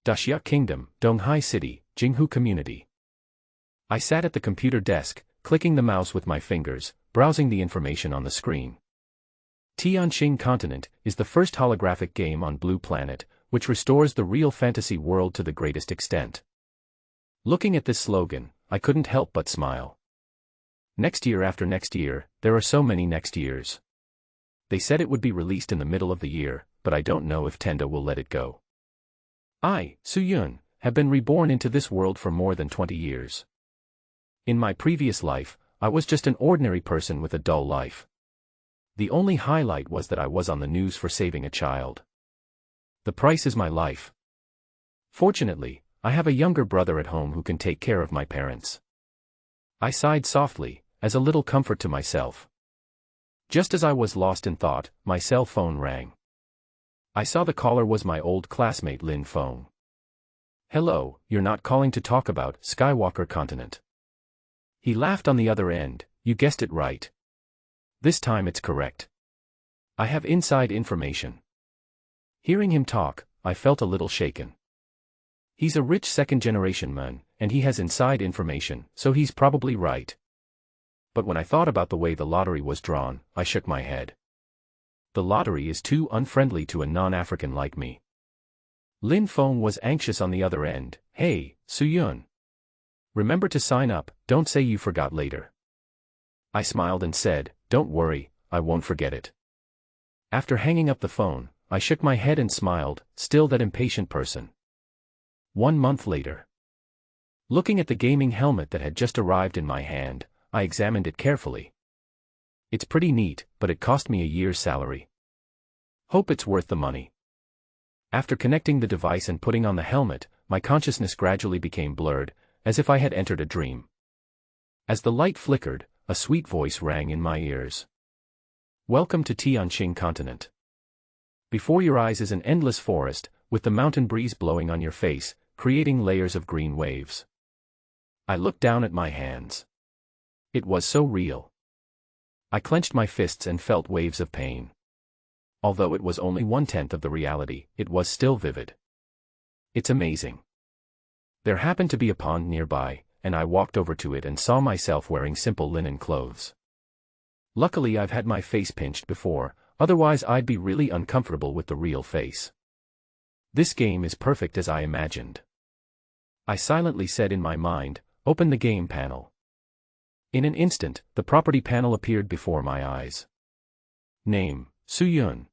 Daxia Kingdom, Donghai City, Jinghu Community. I sat at the computer desk, clicking the mouse with my fingers, browsing the information on the screen. Tianxing Continent is the first holographic game on Blue Planet, which restores the real fantasy world to the greatest extent. Looking at this slogan, I couldn't help but smile. Next year after next year, there are so many next years. They said it would be released in the middle of the year, but I don't know if Tenda will let it go. I, Suyun, have been reborn into this world for more than 20 years. In my previous life, I was just an ordinary person with a dull life. The only highlight was that I was on the news for saving a child. The price is my life. Fortunately, I have a younger brother at home who can take care of my parents. I sighed softly, as a little comfort to myself. Just as I was lost in thought, my cell phone rang. I saw the caller was my old classmate Lin Feng. "Hello, you're not calling to talk about Skywalker Continent." He laughed on the other end. "You guessed it right. This time it's correct. I have inside information." Hearing him talk, I felt a little shaken. He's a rich second-generation man, and he has inside information, so he's probably right. But when I thought about the way the lottery was drawn, I shook my head. The lottery is too unfriendly to a non-African like me. Lin Feng was anxious on the other end. "Hey, Suyun. Remember to sign up, don't say you forgot later." I smiled and said, "Don't worry, I won't forget it." After hanging up the phone, I shook my head and smiled, still that impatient person. 1 month later. Looking at the gaming helmet that had just arrived in my hand, I examined it carefully. It's pretty neat, but it cost me a year's salary. Hope it's worth the money. After connecting the device and putting on the helmet, my consciousness gradually became blurred, as if I had entered a dream. As the light flickered, a sweet voice rang in my ears. "Welcome to Tianxing Continent. Before your eyes is an endless forest, with the mountain breeze blowing on your face, creating layers of green waves." I looked down at my hands. It was so real. I clenched my fists and felt waves of pain. Although it was only 1/10 of the reality, it was still vivid. It's amazing. There happened to be a pond nearby, and I walked over to it and saw myself wearing simple linen clothes. Luckily I've had my face pinched before, otherwise I'd be really uncomfortable with the real face. This game is perfect as I imagined. I silently said in my mind, "Open the game panel." In an instant, the property panel appeared before my eyes. Name, Suyun.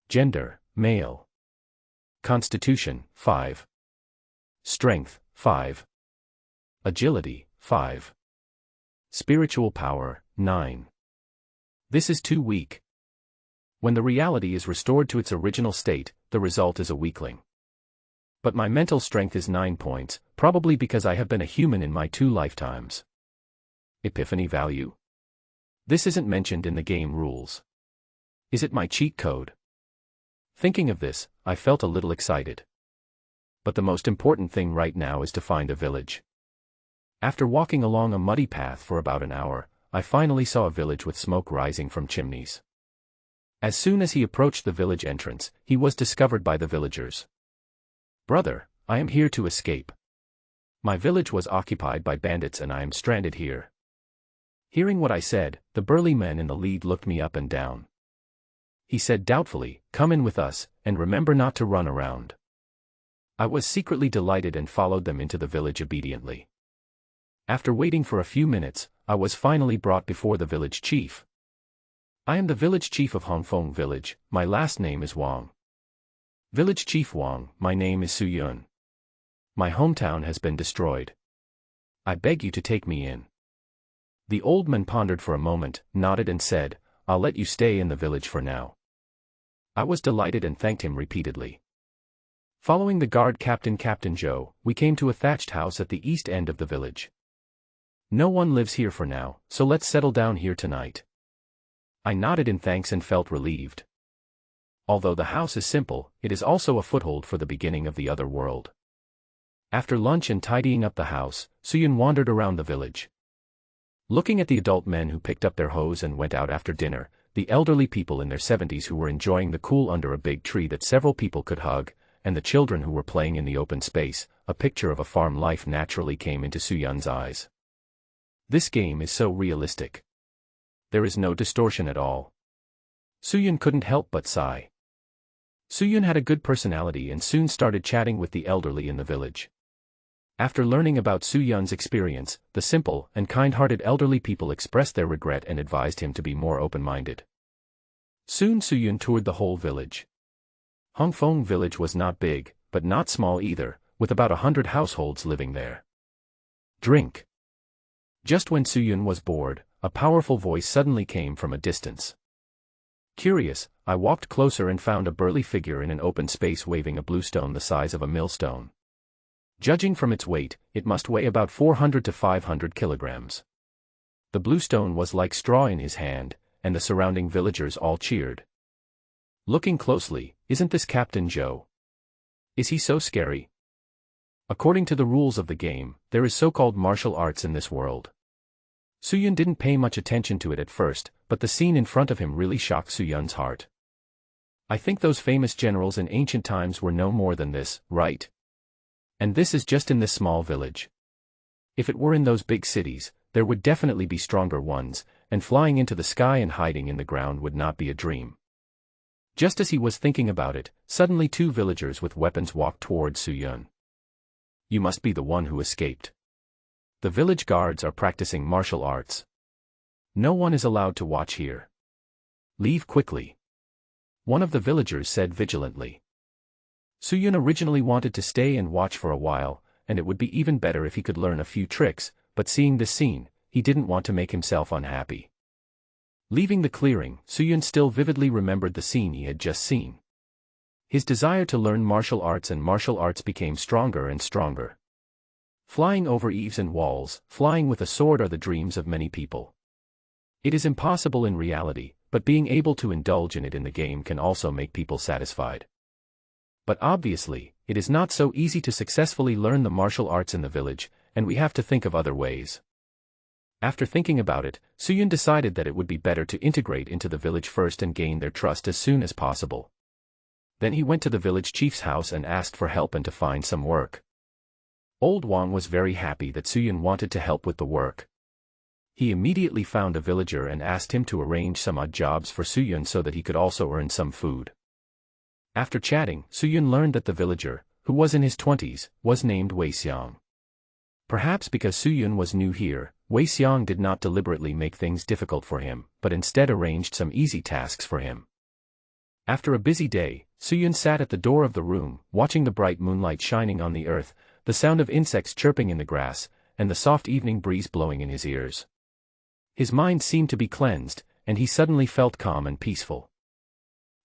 Gender, male. Constitution, 5. Strength, 5. Agility, 5. Spiritual power, 9. This is too weak. When the reality is restored to its original state, the result is a weakling. But my mental strength is 9 points, probably because I have been a human in my 2 lifetimes. Epiphany value. This isn't mentioned in the game rules. Is it my cheat code? Thinking of this, I felt a little excited. But the most important thing right now is to find a village. After walking along a muddy path for about an hour, I finally saw a village with smoke rising from chimneys. As soon as he approached the village entrance, he was discovered by the villagers. "Brother, I am here to escape. My village was occupied by bandits and I am stranded here." Hearing what I said, the burly man in the lead looked me up and down. He said doubtfully, "Come in with us, and remember not to run around." I was secretly delighted and followed them into the village obediently. After waiting for a few minutes, I was finally brought before the village chief. "I am the village chief of Hongfeng village, my last name is Wang." "Village Chief Wang, my name is Suyun. My hometown has been destroyed. I beg you to take me in." The old man pondered for a moment, nodded and said, "I'll let you stay in the village for now." I was delighted and thanked him repeatedly. Following the guard Captain Zhou, we came to a thatched house at the east end of the village. "No one lives here for now, so let's settle down here tonight." I nodded in thanks and felt relieved. Although the house is simple, it is also a foothold for the beginning of the other world. After lunch and tidying up the house, Suyun wandered around the village. Looking at the adult men who picked up their hoes and went out after dinner, the elderly people in their 70s who were enjoying the cool under a big tree that several people could hug, and the children who were playing in the open space, a picture of a farm life naturally came into Soo-yun's eyes. This game is so realistic. There is no distortion at all. Soo-yun couldn't help but sigh. Soo-yun had a good personality and soon started chatting with the elderly in the village. After learning about Soo-yun's experience, the simple and kind-hearted elderly people expressed their regret and advised him to be more open-minded. Soon Soo-yun toured the whole village. Hongfeng village was not big, but not small either, with about 100 households living there. Drink. Just when Soo-yun was bored, a powerful voice suddenly came from a distance. Curious, I walked closer and found a burly figure in an open space waving a blue stone the size of a millstone. Judging from its weight, it must weigh about 400 to 500 kilograms. The blue stone was like straw in his hand, and the surrounding villagers all cheered. Looking closely, isn't this Captain Joe? Is he so scary? According to the rules of the game, there is so-called martial arts in this world. Soo-yun didn't pay much attention to it at first, but the scene in front of him really shocked Soo-yun's heart. I think those famous generals in ancient times were no more than this, right? And this is just in this small village. If it were in those big cities, there would definitely be stronger ones, and flying into the sky and hiding in the ground would not be a dream. Just as he was thinking about it, suddenly two villagers with weapons walked towards Soo-yun. You must be the one who escaped. The village guards are practicing martial arts. No one is allowed to watch here. Leave quickly. One of the villagers said vigilantly. Soo-yun originally wanted to stay and watch for a while, and it would be even better if he could learn a few tricks, but seeing this scene, he didn't want to make himself unhappy. Leaving the clearing, Soo-yun still vividly remembered the scene he had just seen. His desire to learn martial arts became stronger and stronger. Flying over eaves and walls, flying with a sword are the dreams of many people. It is impossible in reality, but being able to indulge in it in the game can also make people satisfied. But obviously, it is not so easy to successfully learn the martial arts in the village, and we have to think of other ways. After thinking about it, Soo-yun decided that it would be better to integrate into the village first and gain their trust as soon as possible. Then he went to the village chief's house and asked for help and to find some work. Old Wang was very happy that Soo-yun wanted to help with the work. He immediately found a villager and asked him to arrange some odd jobs for Soo-yun so that he could also earn some food. After chatting, Soo-yun learned that the villager, who was in his 20s, was named Wei Xiang. Perhaps because Soo-yun was new here, Wei Xiang did not deliberately make things difficult for him, but instead arranged some easy tasks for him. After a busy day, Soo-yun sat at the door of the room, watching the bright moonlight shining on the earth, the sound of insects chirping in the grass, and the soft evening breeze blowing in his ears. His mind seemed to be cleansed, and he suddenly felt calm and peaceful.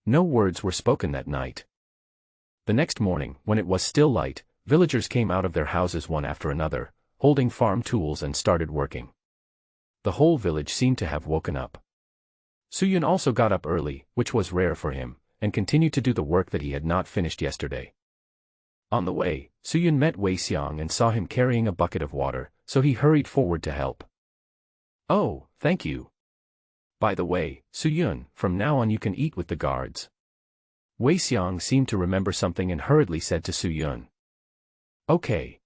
No words were spoken that night. The next morning, when it was still light, villagers came out of their houses one after another, holding farm tools and started working. The whole village seemed to have woken up. Soo-yun also got up early, which was rare for him, and continued to do the work that he had not finished yesterday. On the way, Soo-yun met Wei Xiang and saw him carrying a bucket of water, so he hurried forward to help. Oh, thank you. By the way, Soo-yun, from now on you can eat with the guards. Wei Xiang seemed to remember something and hurriedly said to Soo-yun. Okay.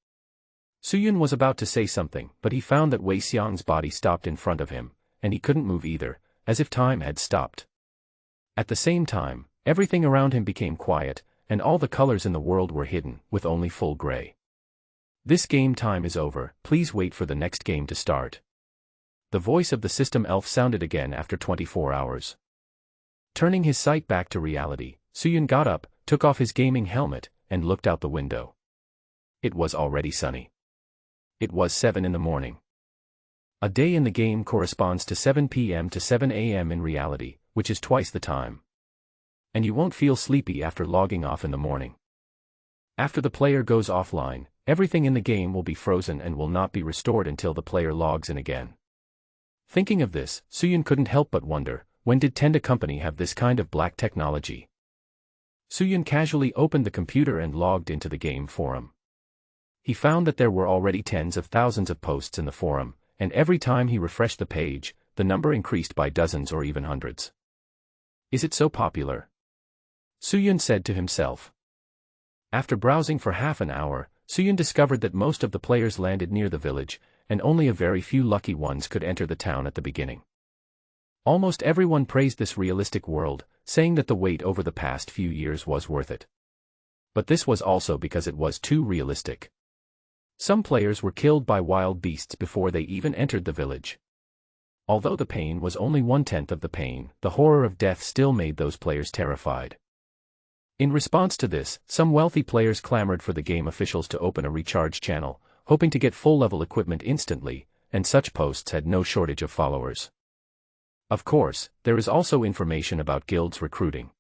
Soo-yun was about to say something, but he found that Wei Xiang's body stopped in front of him, and he couldn't move either, as if time had stopped. At the same time, everything around him became quiet, and all the colors in the world were hidden, with only full gray. This game time is over, please wait for the next game to start. The voice of the system elf sounded again after 24 hours. Turning his sight back to reality, Soo-yun got up, took off his gaming helmet, and looked out the window. It was already sunny. It was 7 in the morning. A day in the game corresponds to 7 p.m. to 7 a.m. in reality, which is twice the time. And you won't feel sleepy after logging off in the morning. After the player goes offline, everything in the game will be frozen and will not be restored until the player logs in again. Thinking of this, Soo-yun couldn't help but wonder, when did Tenda Company have this kind of black technology? Soo-yun casually opened the computer and logged into the game forum. He found that there were already tens of thousands of posts in the forum, and every time he refreshed the page, the number increased by dozens or even hundreds. Is it so popular? Soo-yun said to himself. After browsing for half an hour, Suyun discovered that most of the players landed near the village, and only a very few lucky ones could enter the town at the beginning. Almost everyone praised this realistic world, saying that the wait over the past few years was worth it. But this was also because it was too realistic. Some players were killed by wild beasts before they even entered the village. Although the pain was only 1/10 of the pain, the horror of death still made those players terrified. In response to this, some wealthy players clamored for the game officials to open a recharge channel, hoping to get full-level equipment instantly, and such posts had no shortage of followers. Of course, there is also information about guilds recruiting.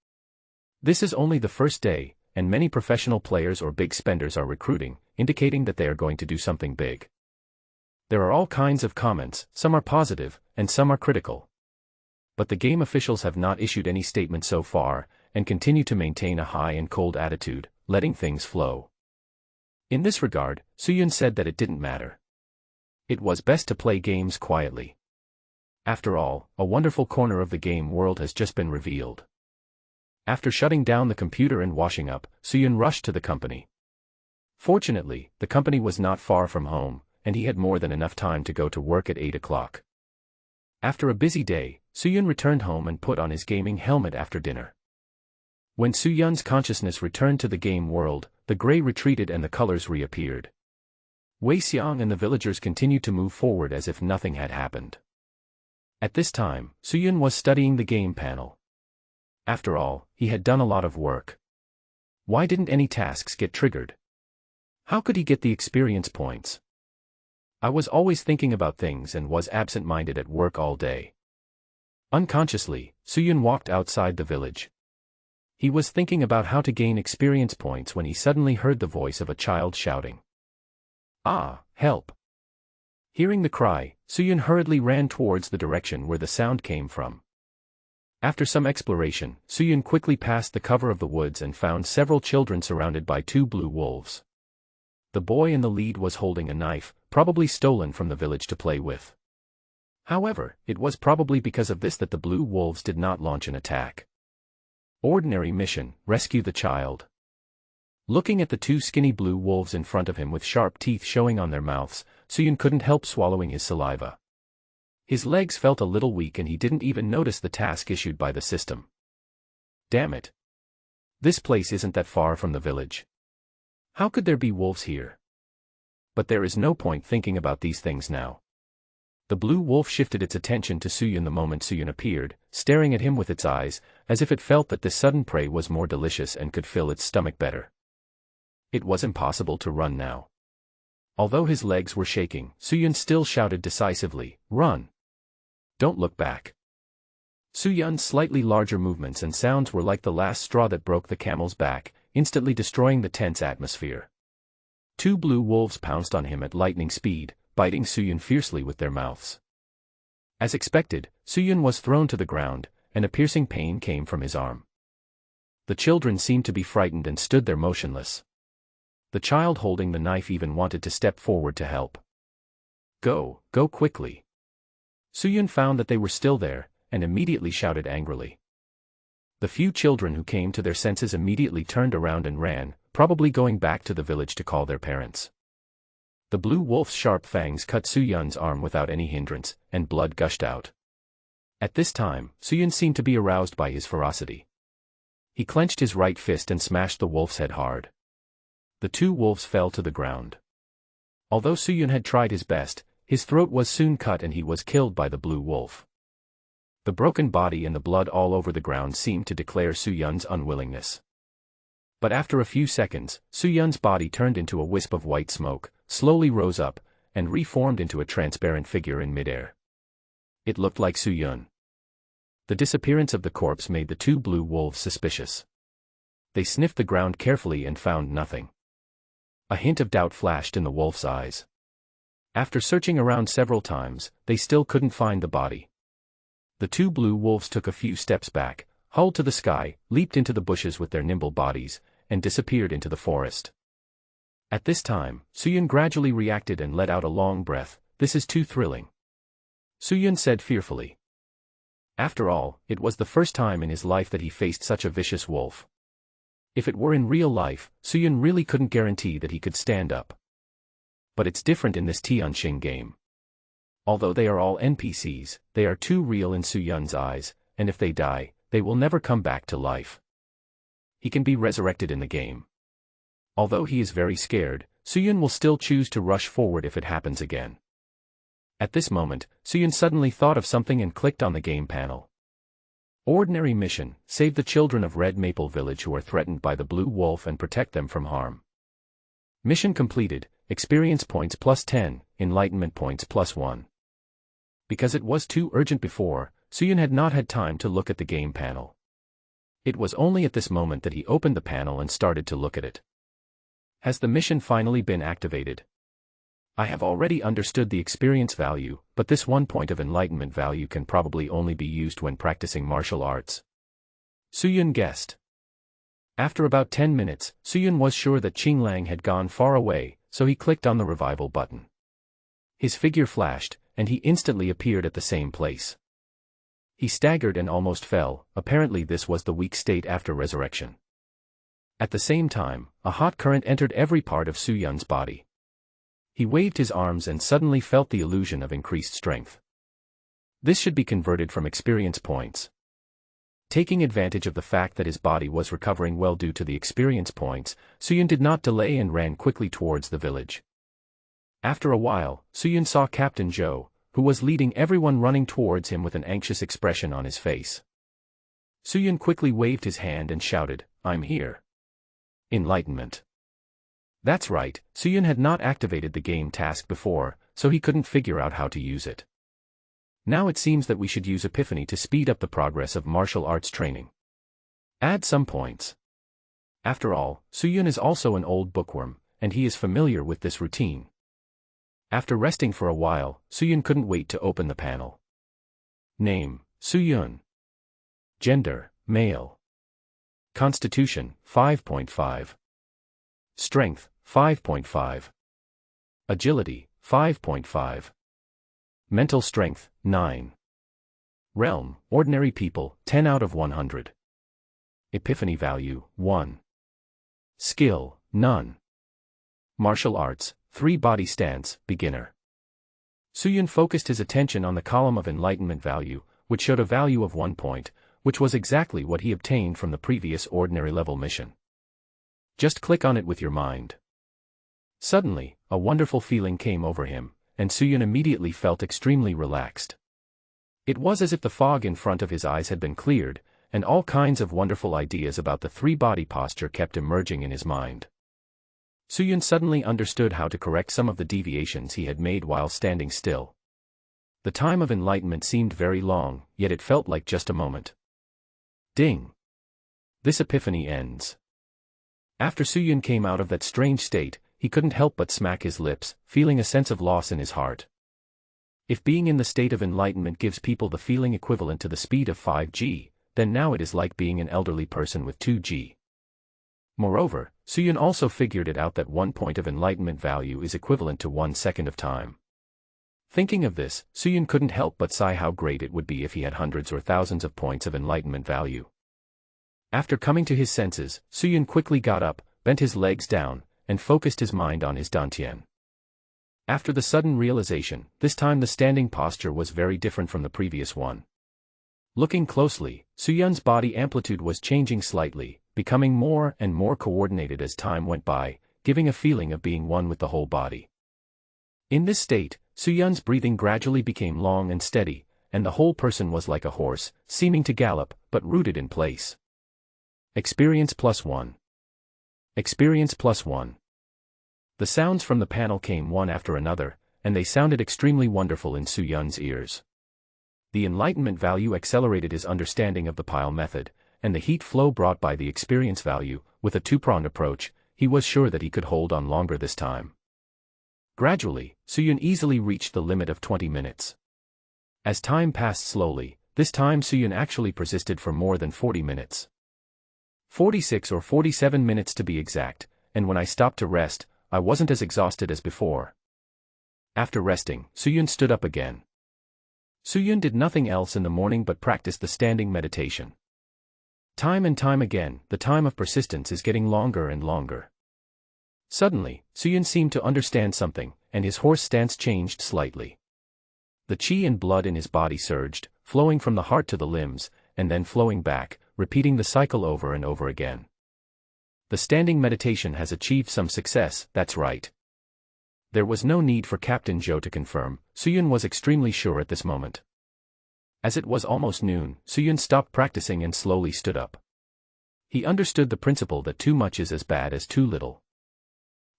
This is only the first day, and many professional players or big spenders are recruiting, indicating that they are going to do something big. There are all kinds of comments, some are positive, and some are critical. But the game officials have not issued any statement so far, and continue to maintain a high and cold attitude, letting things flow. In this regard, Suyun said that it didn't matter. It was best to play games quietly. After all, a wonderful corner of the game world has just been revealed. After shutting down the computer and washing up, Suyun rushed to the company. Fortunately, the company was not far from home, and he had more than enough time to go to work at 8 o'clock. After a busy day, Suyun returned home and put on his gaming helmet after dinner. When Suyun's consciousness returned to the game world, the gray retreated and the colors reappeared. Wei Xiang and the villagers continued to move forward as if nothing had happened. At this time, Suyun was studying the game panel. After all, he had done a lot of work. Why didn't any tasks get triggered? How could he get the experience points? I was always thinking about things and was absent-minded at work all day. Unconsciously, Suyun walked outside the village. He was thinking about how to gain experience points when he suddenly heard the voice of a child shouting. "Ah, help!" Hearing the cry, Suyun hurriedly ran towards the direction where the sound came from. After some exploration, Suyun quickly passed the cover of the woods and found several children surrounded by 2 blue wolves. The boy in the lead was holding a knife, probably stolen from the village to play with. However, it was probably because of this that the blue wolves did not launch an attack. Ordinary mission: rescue the child. Looking at the 2 skinny blue wolves in front of him with sharp teeth showing on their mouths, Suyun couldn't help swallowing his saliva. His legs felt a little weak and he didn't even notice the task issued by the system. Damn it. This place isn't that far from the village. How could there be wolves here? But there is no point thinking about these things now. The blue wolf shifted its attention to Suyun the moment Suyun appeared, staring at him with its eyes, as if it felt that this sudden prey was more delicious and could fill its stomach better. It was impossible to run now. Although his legs were shaking, Suyun still shouted decisively, "Run! Don't look back." Suyun's slightly larger movements and sounds were like the last straw that broke the camel's back, instantly destroying the tense atmosphere. 2 blue wolves pounced on him at lightning speed, biting Suyun fiercely with their mouths. As expected, Suyun was thrown to the ground, and a piercing pain came from his arm. The children seemed to be frightened and stood there motionless. The child holding the knife even wanted to step forward to help. Go quickly." Suyun found that they were still there, and immediately shouted angrily. The few children who came to their senses immediately turned around and ran, probably going back to the village to call their parents. The blue wolf's sharp fangs cut Suyun's arm without any hindrance, and blood gushed out. At this time, Suyun seemed to be aroused by his ferocity. He clenched his right fist and smashed the wolf's head hard. The 2 wolves fell to the ground. Although Suyun had tried his best, his throat was soon cut and he was killed by the blue wolf. The broken body and the blood all over the ground seemed to declare Suyun's unwillingness. But after a few seconds, Suyun's body turned into a wisp of white smoke, slowly rose up, and reformed into a transparent figure in midair. It looked like Suyun. The disappearance of the corpse made the 2 blue wolves suspicious. They sniffed the ground carefully and found nothing. A hint of doubt flashed in the wolf's eyes. After searching around several times, they still couldn't find the body. The 2 blue wolves took a few steps back, hauled to the sky, leaped into the bushes with their nimble bodies, and disappeared into the forest. At this time, Suyun gradually reacted and let out a long breath. "This is too thrilling," Suyun said fearfully. After all, it was the first time in his life that he faced such a vicious wolf. If it were in real life, Suyun really couldn't guarantee that he could stand up. But it's different in this Tianqing game. Although they are all NPCs, they are too real in Suyun's eyes, and if they die, they will never come back to life. He can be resurrected in the game. Although he is very scared, Suyun will still choose to rush forward if it happens again. At this moment, Suyun suddenly thought of something and clicked on the game panel. Ordinary mission: save the children of Red Maple Village who are threatened by the Blue Wolf and protect them from harm. Mission completed, experience points plus 10, enlightenment points plus 1. Because it was too urgent before, Suyun had not had time to look at the game panel. It was only at this moment that he opened the panel and started to look at it. Has the mission finally been activated? I have already understood the experience value, but this 1 point of enlightenment value can probably only be used when practicing martial arts. Suyun guessed. After about 10 minutes, Suyun was sure that Qinglang had gone far away, so he clicked on the revival button. His figure flashed, and he instantly appeared at the same place. He staggered and almost fell. Apparently this was the weak state after resurrection. At the same time, a hot current entered every part of Suyun's body. He waved his arms and suddenly felt the illusion of increased strength. This should be converted from experience points. Taking advantage of the fact that his body was recovering well due to the experience points, Suyun did not delay and ran quickly towards the village. After a while, Suyun saw Captain Zhou, who was leading everyone running towards him with an anxious expression on his face. Suyun quickly waved his hand and shouted, "I'm here." Enlightenment. That's right, Suyun had not activated the game task before, so he couldn't figure out how to use it. Now it seems that we should use Epiphany to speed up the progress of martial arts training. Add some points. After all, Suyun is also an old bookworm, and he is familiar with this routine. After resting for a while, Suyun couldn't wait to open the panel. Name: Suyun. Gender: male. Constitution: 5.5. Strength: 5.5. Agility: 5.5. Mental strength: 9. Realm: ordinary people, 10 out of 100. Epiphany value: 1. Skill: none. Martial arts: 3 body stance, beginner. Suyun focused his attention on the column of enlightenment value, which showed a value of 1 point, which was exactly what he obtained from the previous ordinary level mission. Just click on it with your mind. Suddenly, a wonderful feeling came over him, and Suyun immediately felt extremely relaxed. It was as if the fog in front of his eyes had been cleared, and all kinds of wonderful ideas about the 3-body posture kept emerging in his mind. Suyun suddenly understood how to correct some of the deviations he had made while standing still. The time of enlightenment seemed very long, yet it felt like just a moment. Ding! This epiphany ends. After Suyun came out of that strange state, he couldn't help but smack his lips, feeling a sense of loss in his heart. If being in the state of enlightenment gives people the feeling equivalent to the speed of 5G, then now it is like being an elderly person with 2G. Moreover, Suyun also figured it out that 1 point of enlightenment value is equivalent to 1 second of time. Thinking of this, Suyun couldn't help but sigh how great it would be if he had hundreds or thousands of points of enlightenment value. After coming to his senses, Suyun quickly got up, bent his legs down, and focused his mind on his dantian. After the sudden realization, this time the standing posture was very different from the previous one. Looking closely, Suyun's body amplitude was changing slightly, becoming more and more coordinated as time went by, giving a feeling of being one with the whole body. In this state, Suyun's breathing gradually became long and steady, and the whole person was like a horse, seeming to gallop, but rooted in place. Experience plus 1. Experience plus 1. The sounds from the panel came one after another, and they sounded extremely wonderful in Suyun's ears. The enlightenment value accelerated his understanding of the pile method, and the heat flow brought by the experience value. With a 2-pronged approach, he was sure that he could hold on longer this time. Gradually, Suyun easily reached the limit of 20 minutes. As time passed slowly, this time Suyun actually persisted for more than 40 minutes. 46 or 47 minutes to be exact, and when I stopped to rest, I wasn't as exhausted as before. After resting, Suyun stood up again. Suyun did nothing else in the morning but practiced the standing meditation. Time and time again, the time of persistence is getting longer and longer. Suddenly, Suyun seemed to understand something, and his horse stance changed slightly. The qi and blood in his body surged, flowing from the heart to the limbs, and then flowing back, repeating the cycle over and over again. The standing meditation has achieved some success, that's right. There was no need for Captain Zhou to confirm, Suyun was extremely sure at this moment. As it was almost noon, Suyun stopped practicing and slowly stood up. He understood the principle that too much is as bad as too little.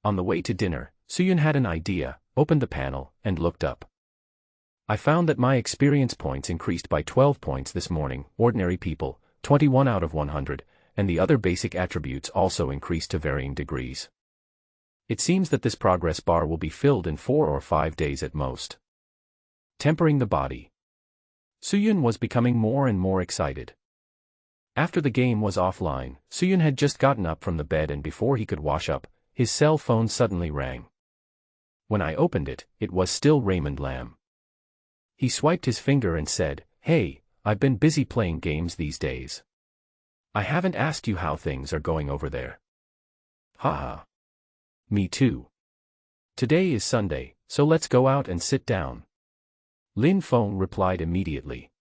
On the way to dinner, Suyun had an idea, opened the panel, and looked up. I found that my experience points increased by 12 points this morning, ordinary people, 21 out of 100, and the other basic attributes also increased to varying degrees. It seems that this progress bar will be filled in 4 or 5 days at most. Tempering the body. Suyun was becoming more and more excited. After the game was offline, Suyun had just gotten up from the bed, and before he could wash up, his cell phone suddenly rang. When I opened it, it was still Raymond Lam. He swiped his finger and said, "Hey, I've been busy playing games these days. I haven't asked you how things are going over there." Haha. Me too. Today is Sunday, so let's go out and sit down. Lin Feng replied immediately.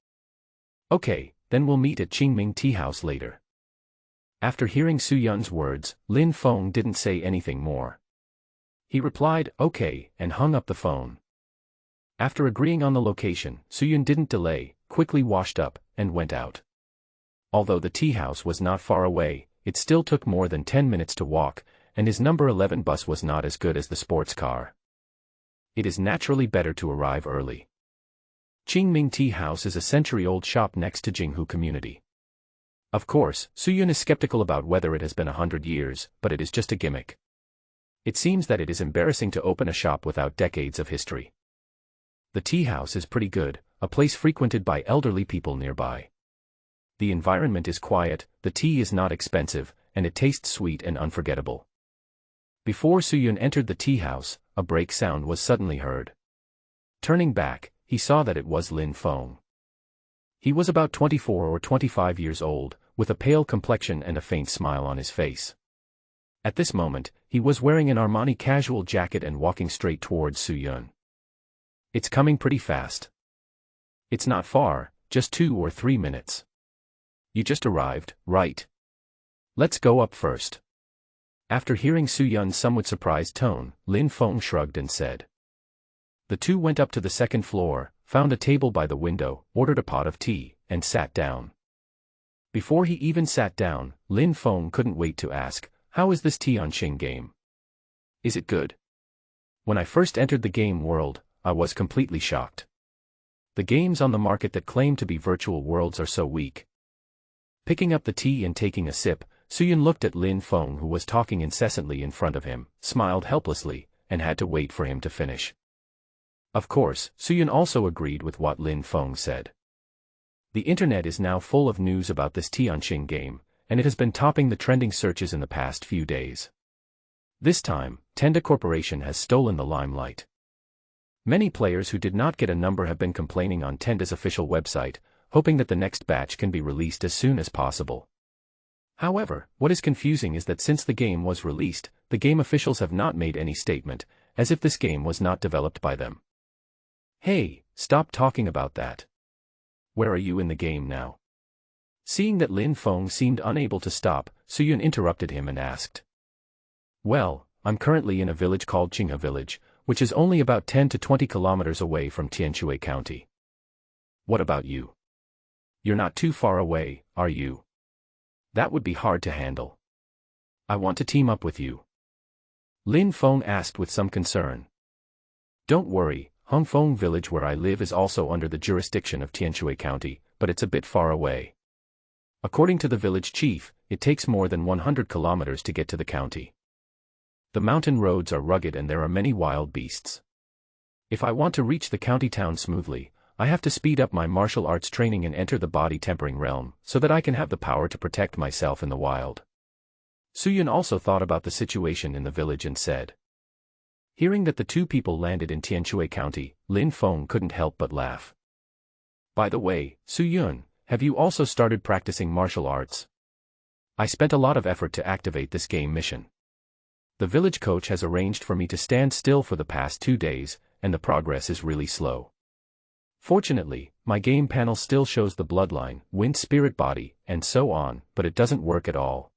Okay, then we'll meet at Qingming Tea House later. After hearing Suyun's words, Lin Feng didn't say anything more. He replied, okay, and hung up the phone. After agreeing on the location, Suyun didn't delay, quickly washed up, and went out. Although the tea house was not far away, it still took more than 10 minutes to walk, and his number 11 bus was not as good as the sports car. It is naturally better to arrive early. Qingming Tea House is a century-old shop next to Jinghu Community. Of course, Suyun is skeptical about whether it has been 100 years, but it is just a gimmick. It seems that it is embarrassing to open a shop without decades of history. The tea house is pretty good, a place frequented by elderly people nearby. The environment is quiet, the tea is not expensive, and it tastes sweet and unforgettable. Before Suyun entered the tea house, a brake sound was suddenly heard. Turning back, he saw that it was Lin Feng. He was about 24 or 25 years old, with a pale complexion and a faint smile on his face. At this moment, he was wearing an Armani casual jacket and walking straight towards Suyun. It's coming pretty fast. It's not far, just 2 or 3 minutes. You just arrived, right? Let's go up first. After hearing Suyun's somewhat surprised tone, Lin Feng shrugged and said. The two went up to the second floor, found a table by the window, ordered a pot of tea, and sat down. Before he even sat down, Lin Feng couldn't wait to ask, how is this Tianqing game? Is it good? When I first entered the game world, I was completely shocked. The games on the market that claim to be virtual worlds are so weak. Picking up the tea and taking a sip, Suyun looked at Lin Feng, who was talking incessantly in front of him, smiled helplessly, and had to wait for him to finish. Of course, Suyun also agreed with what Lin Feng said. The internet is now full of news about this Tianqing game, and it has been topping the trending searches in the past few days. This time, Tenda Corporation has stolen the limelight. Many players who did not get a number have been complaining on Tenda's official website, hoping that the next batch can be released as soon as possible. However, what is confusing is that since the game was released, the game officials have not made any statement, as if this game was not developed by them. Hey, stop talking about that. Where are you in the game now? Seeing that Lin Feng seemed unable to stop, Suyun interrupted him and asked. Well, I'm currently in a village called Qinghe Village, which is only about 10 to 20 kilometers away from Tianshui County. What about you? You're not too far away, are you? That would be hard to handle. I want to team up with you. Lin Feng asked with some concern. Don't worry, Hongfeng Village where I live is also under the jurisdiction of Tianshui County, but it's a bit far away. According to the village chief, it takes more than 100 kilometers to get to the county. The mountain roads are rugged and there are many wild beasts. If I want to reach the county town smoothly, I have to speed up my martial arts training and enter the body tempering realm, so that I can have the power to protect myself in the wild. Suyun also thought about the situation in the village and said. Hearing that the two people landed in Tianshui County, Lin Feng couldn't help but laugh. By the way, Suyun, have you also started practicing martial arts? I spent a lot of effort to activate this game mission. The village coach has arranged for me to stand still for the past 2 days, and the progress is really slow. Fortunately, my game panel still shows the bloodline, wind spirit body, and so on, but it doesn't work at all.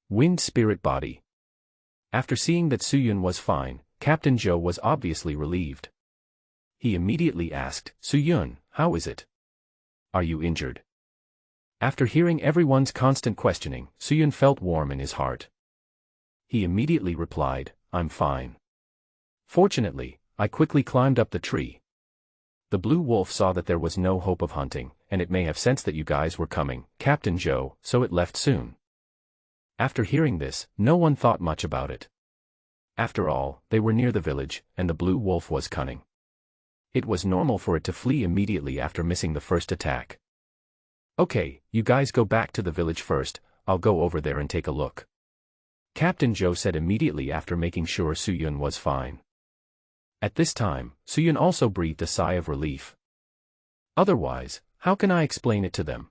Wind spirit body. After seeing that Suyun was fine, Captain Joe was obviously relieved. He immediately asked, "Suyun, how is it? Are you injured?" After hearing everyone's constant questioning, Suyun felt warm in his heart. He immediately replied, "I'm fine. Fortunately, I quickly climbed up the tree. The blue wolf saw that there was no hope of hunting, and it may have sensed that you guys were coming, Captain Joe, so it left soon." After hearing this, no one thought much about it. After all, they were near the village, and the blue wolf was cunning. It was normal for it to flee immediately after missing the first attack. "Okay, you guys go back to the village first, I'll go over there and take a look," Captain Joe said immediately after making sure Suyun was fine. At this time, Suyun also breathed a sigh of relief. Otherwise, how can I explain it to them?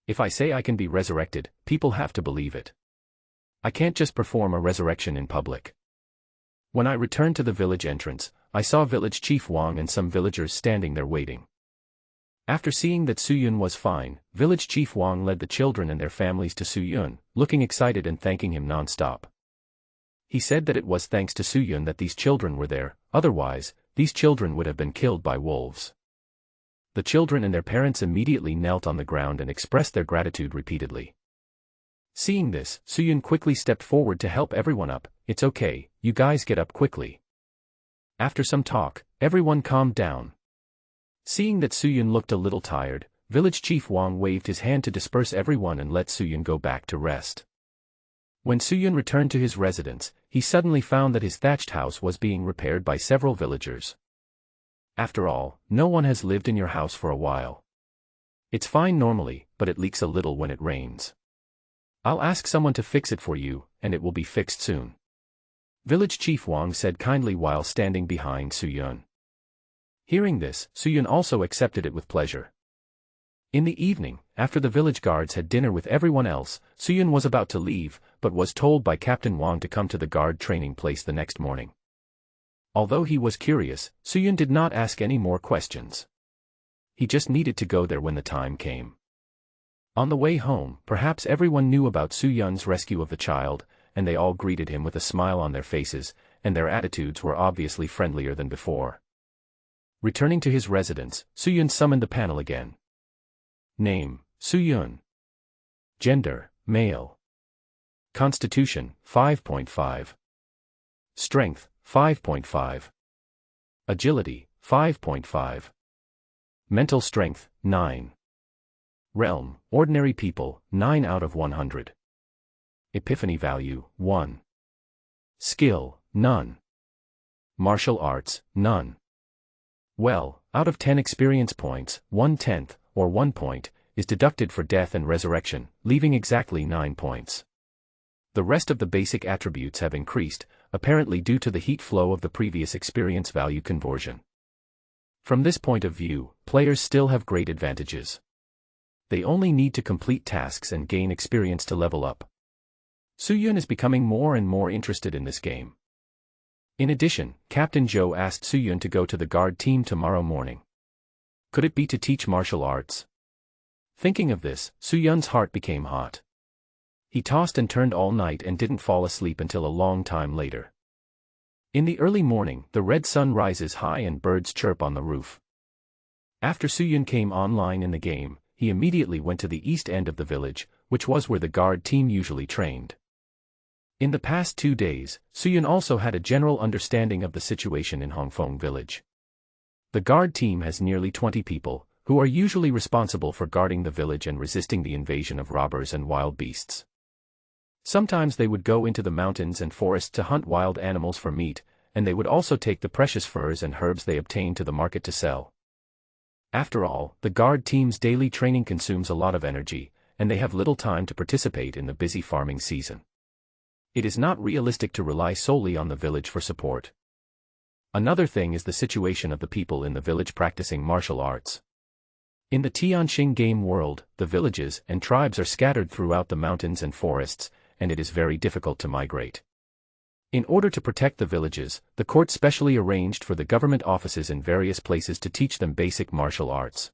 If I say I can be resurrected, people have to believe it. I can't just perform a resurrection in public. When I returned to the village entrance, I saw Village Chief Wang and some villagers standing there waiting. After seeing that Suyun was fine, Village Chief Wang led the children and their families to Suyun, looking excited and thanking him non-stop. He said that it was thanks to Suyun that these children were there, otherwise, these children would have been killed by wolves. The children and their parents immediately knelt on the ground and expressed their gratitude repeatedly. Seeing this, Suyun quickly stepped forward to help everyone up. "It's okay, you guys get up quickly." After some talk, everyone calmed down. Seeing that Suyun looked a little tired, Village Chief Wang waved his hand to disperse everyone and let Suyun go back to rest. When Suyun returned to his residence, he suddenly found that his thatched house was being repaired by several villagers. After all, no one has lived in your house for a while. It's fine normally, but it leaks a little when it rains. I'll ask someone to fix it for you, and it will be fixed soon, Village Chief Wang said kindly while standing behind Suyun. Hearing this, Suyun also accepted it with pleasure. In the evening, after the village guards had dinner with everyone else, Suyun was about to leave, but was told by Captain Wang to come to the guard training place the next morning. Although he was curious, Suyun did not ask any more questions. He just needed to go there when the time came. On the way home, perhaps everyone knew about Suyun's rescue of the child, and they all greeted him with a smile on their faces, and their attitudes were obviously friendlier than before. Returning to his residence, Suyun summoned the panel again. Name, Suyun. Gender, male. Constitution, 5.5. Strength, 5.5. Agility, 5.5. Mental strength, 9. Realm, ordinary people, 9 out of 100. Epiphany value, 1. Skill, none. Martial arts, none. Well, out of 10 experience points, 1/10, or 1 point, is deducted for death and resurrection, leaving exactly 9 points. The rest of the basic attributes have increased, apparently due to the heat flow of the previous experience value conversion. From this point of view, players still have great advantages. They only need to complete tasks and gain experience to level up. Suyun is becoming more and more interested in this game. In addition, Captain Joe asked Suyun to go to the guard team tomorrow morning. Could it be to teach martial arts? Thinking of this, Suyun's heart became hot. He tossed and turned all night and didn't fall asleep until a long time later. In the early morning, the red sun rises high and birds chirp on the roof. After Suyun came online in the game, he immediately went to the east end of the village, which was where the guard team usually trained. In the past 2 days, Suyun also had a general understanding of the situation in Hongfeng village. The guard team has nearly 20 people, who are usually responsible for guarding the village and resisting the invasion of robbers and wild beasts. Sometimes they would go into the mountains and forests to hunt wild animals for meat, and they would also take the precious furs and herbs they obtain to the market to sell. After all, the guard team's daily training consumes a lot of energy, and they have little time to participate in the busy farming season. It is not realistic to rely solely on the village for support. Another thing is the situation of the people in the village practicing martial arts. In the Tianxing game world, the villages and tribes are scattered throughout the mountains and forests, and it is very difficult to migrate. In order to protect the villages, the court specially arranged for the government offices in various places to teach them basic martial arts.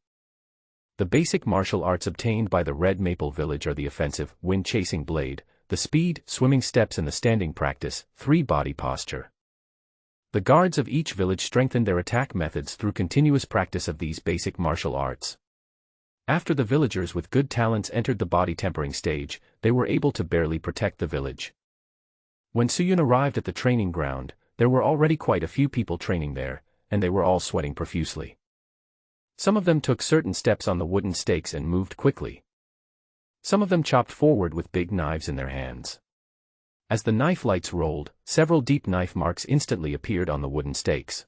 The basic martial arts obtained by the Red Maple Village are the offensive, wind-chasing blade, the speed, swimming steps and the standing practice, 3 body posture. The guards of each village strengthened their attack methods through continuous practice of these basic martial arts. After the villagers with good talents entered the body tempering stage, they were able to barely protect the village. When Suyun arrived at the training ground, there were already quite a few people training there, and they were all sweating profusely. Some of them took certain steps on the wooden stakes and moved quickly. Some of them chopped forward with big knives in their hands. As the knife lights rolled, several deep knife marks instantly appeared on the wooden stakes.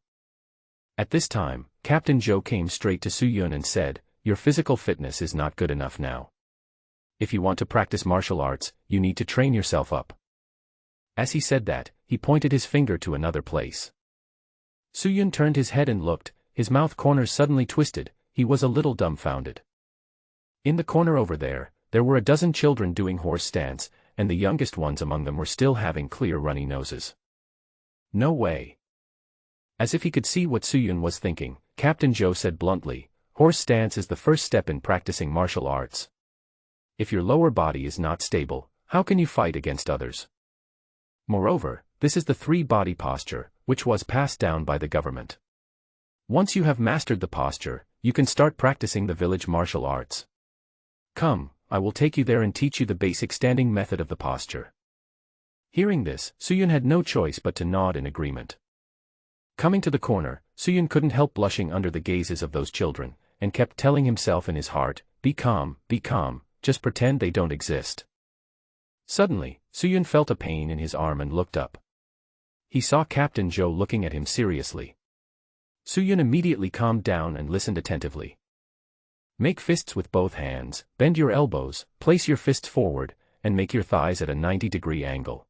At this time, Captain Zhou came straight to Suyun and said, "Your physical fitness is not good enough now. If you want to practice martial arts, you need to train yourself up." As he said that, he pointed his finger to another place. Suyun turned his head and looked, his mouth corners suddenly twisted, he was a little dumbfounded. In the corner over there were a dozen children doing horse stance, and the youngest ones among them were still having clear runny noses. No way. As if he could see what Suyun was thinking, Captain Zhou said bluntly, "Horse stance is the first step in practicing martial arts. If your lower body is not stable, how can you fight against others? Moreover, this is the 3 body posture, which was passed down by the government. Once you have mastered the posture, you can start practicing the village martial arts. Come, I will take you there and teach you the basic standing method of the posture." Hearing this, Suyun had no choice but to nod in agreement. Coming to the corner, Suyun couldn't help blushing under the gazes of those children, and kept telling himself in his heart, be calm, just pretend they don't exist." Suddenly, Suyun felt a pain in his arm and looked up. He saw Captain Zhou looking at him seriously. Suyun immediately calmed down and listened attentively. "Make fists with both hands, bend your elbows, place your fists forward, and make your thighs at a 90-degree angle.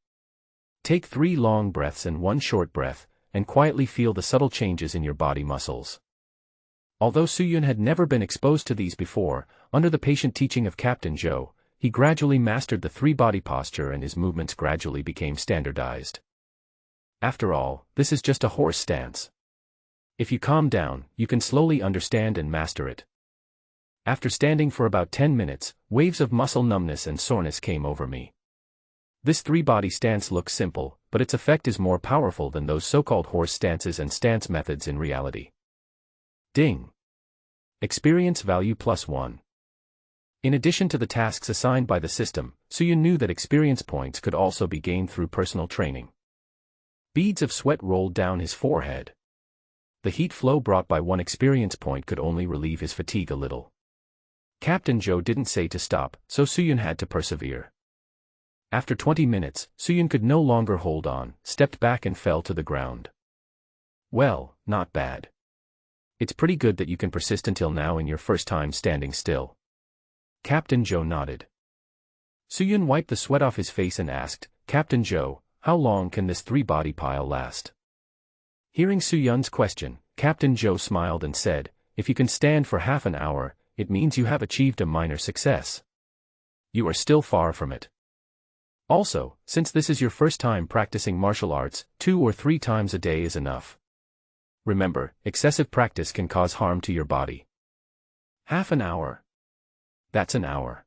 Take 3 long breaths and 1 short breath, and quietly feel the subtle changes in your body muscles." Although Suyun had never been exposed to these before, under the patient teaching of Captain Zhou, he gradually mastered the 3 body posture and his movements gradually became standardized. After all, this is just a horse stance. If you calm down, you can slowly understand and master it. After standing for about 10 minutes, waves of muscle numbness and soreness came over me. This 3-body stance looks simple, but its effect is more powerful than those so-called horse stances and stance methods in reality. Ding! Experience value +1. In addition to the tasks assigned by the system, Suyun knew that experience points could also be gained through personal training. Beads of sweat rolled down his forehead. The heat flow brought by 1 experience point could only relieve his fatigue a little. Captain Zhou didn't say to stop, so Suyun had to persevere. After 20 minutes, Suyun could no longer hold on, stepped back and fell to the ground. Well, not bad. It's pretty good that you can persist until now in your first time standing still. Captain Zhou nodded. Suyun wiped the sweat off his face and asked, "Captain Zhou, how long can this 3-body pile last?" Hearing Suyun's question, Captain Zhou smiled and said, "If you can stand for half an hour, it means you have achieved a minor success. You are still far from it. Also, since this is your first time practicing martial arts, 2 or 3 times a day is enough. Remember, excessive practice can cause harm to your body." Half an hour. That's an hour.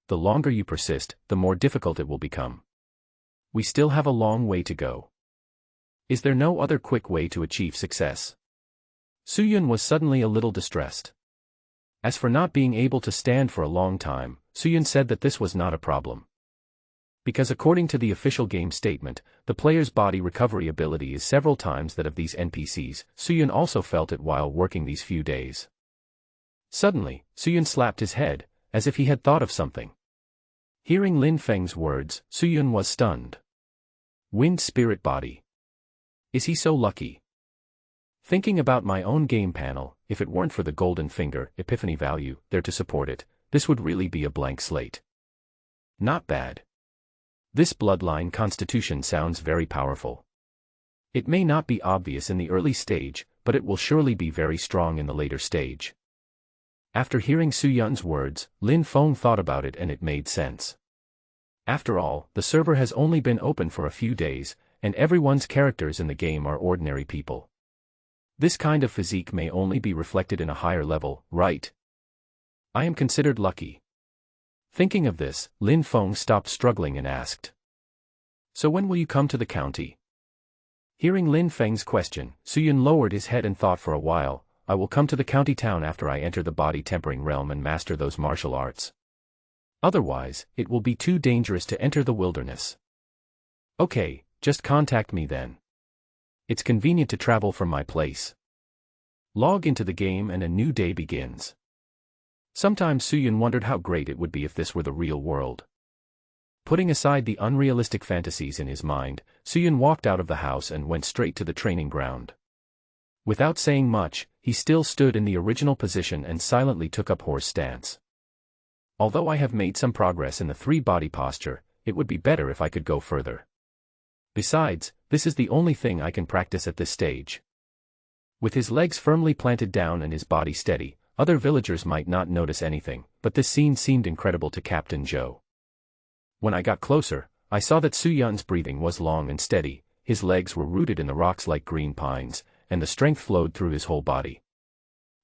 The longer you persist, the more difficult it will become. We still have a long way to go. Is there no other quick way to achieve success? Suyun was suddenly a little distressed. As for not being able to stand for a long time, Suyun said that this was not a problem. Because according to the official game statement, the player's body recovery ability is several times that of these NPCs, Suyun also felt it while working these few days. Suddenly, Suyun slapped his head, as if he had thought of something. Hearing Lin Feng's words, Suyun was stunned. Wind spirit body. Is he so lucky? Thinking about my own game panel, if it weren't for the golden finger, epiphany value, there to support it, this would really be a blank slate. Not bad. This bloodline constitution sounds very powerful. It may not be obvious in the early stage, but it will surely be very strong in the later stage. After hearing Su Yun's words, Lin Feng thought about it and it made sense. After all, the server has only been open for a few days, and everyone's characters in the game are ordinary people. This kind of physique may only be reflected in a higher level, right? I am considered lucky. Thinking of this, Lin Feng stopped struggling and asked, "So when will you come to the county?" Hearing Lin Feng's question, Su Yun lowered his head and thought for a while. "I will come to the county town after I enter the body tempering realm and master those martial arts. Otherwise, it will be too dangerous to enter the wilderness." "Okay, just contact me then. It's convenient to travel from my place." Log into the game and a new day begins. Sometimes Su Yun wondered how great it would be if this were the real world. Putting aside the unrealistic fantasies in his mind, Su Yun walked out of the house and went straight to the training ground. Without saying much, he still stood in the original position and silently took up horse stance. Although I have made some progress in the three-body posture, it would be better if I could go further. Besides, this is the only thing I can practice at this stage. With his legs firmly planted down and his body steady, other villagers might not notice anything, but this scene seemed incredible to Captain Zhou. When I got closer, I saw that Su Yun's breathing was long and steady, his legs were rooted in the rocks like green pines, and the strength flowed through his whole body.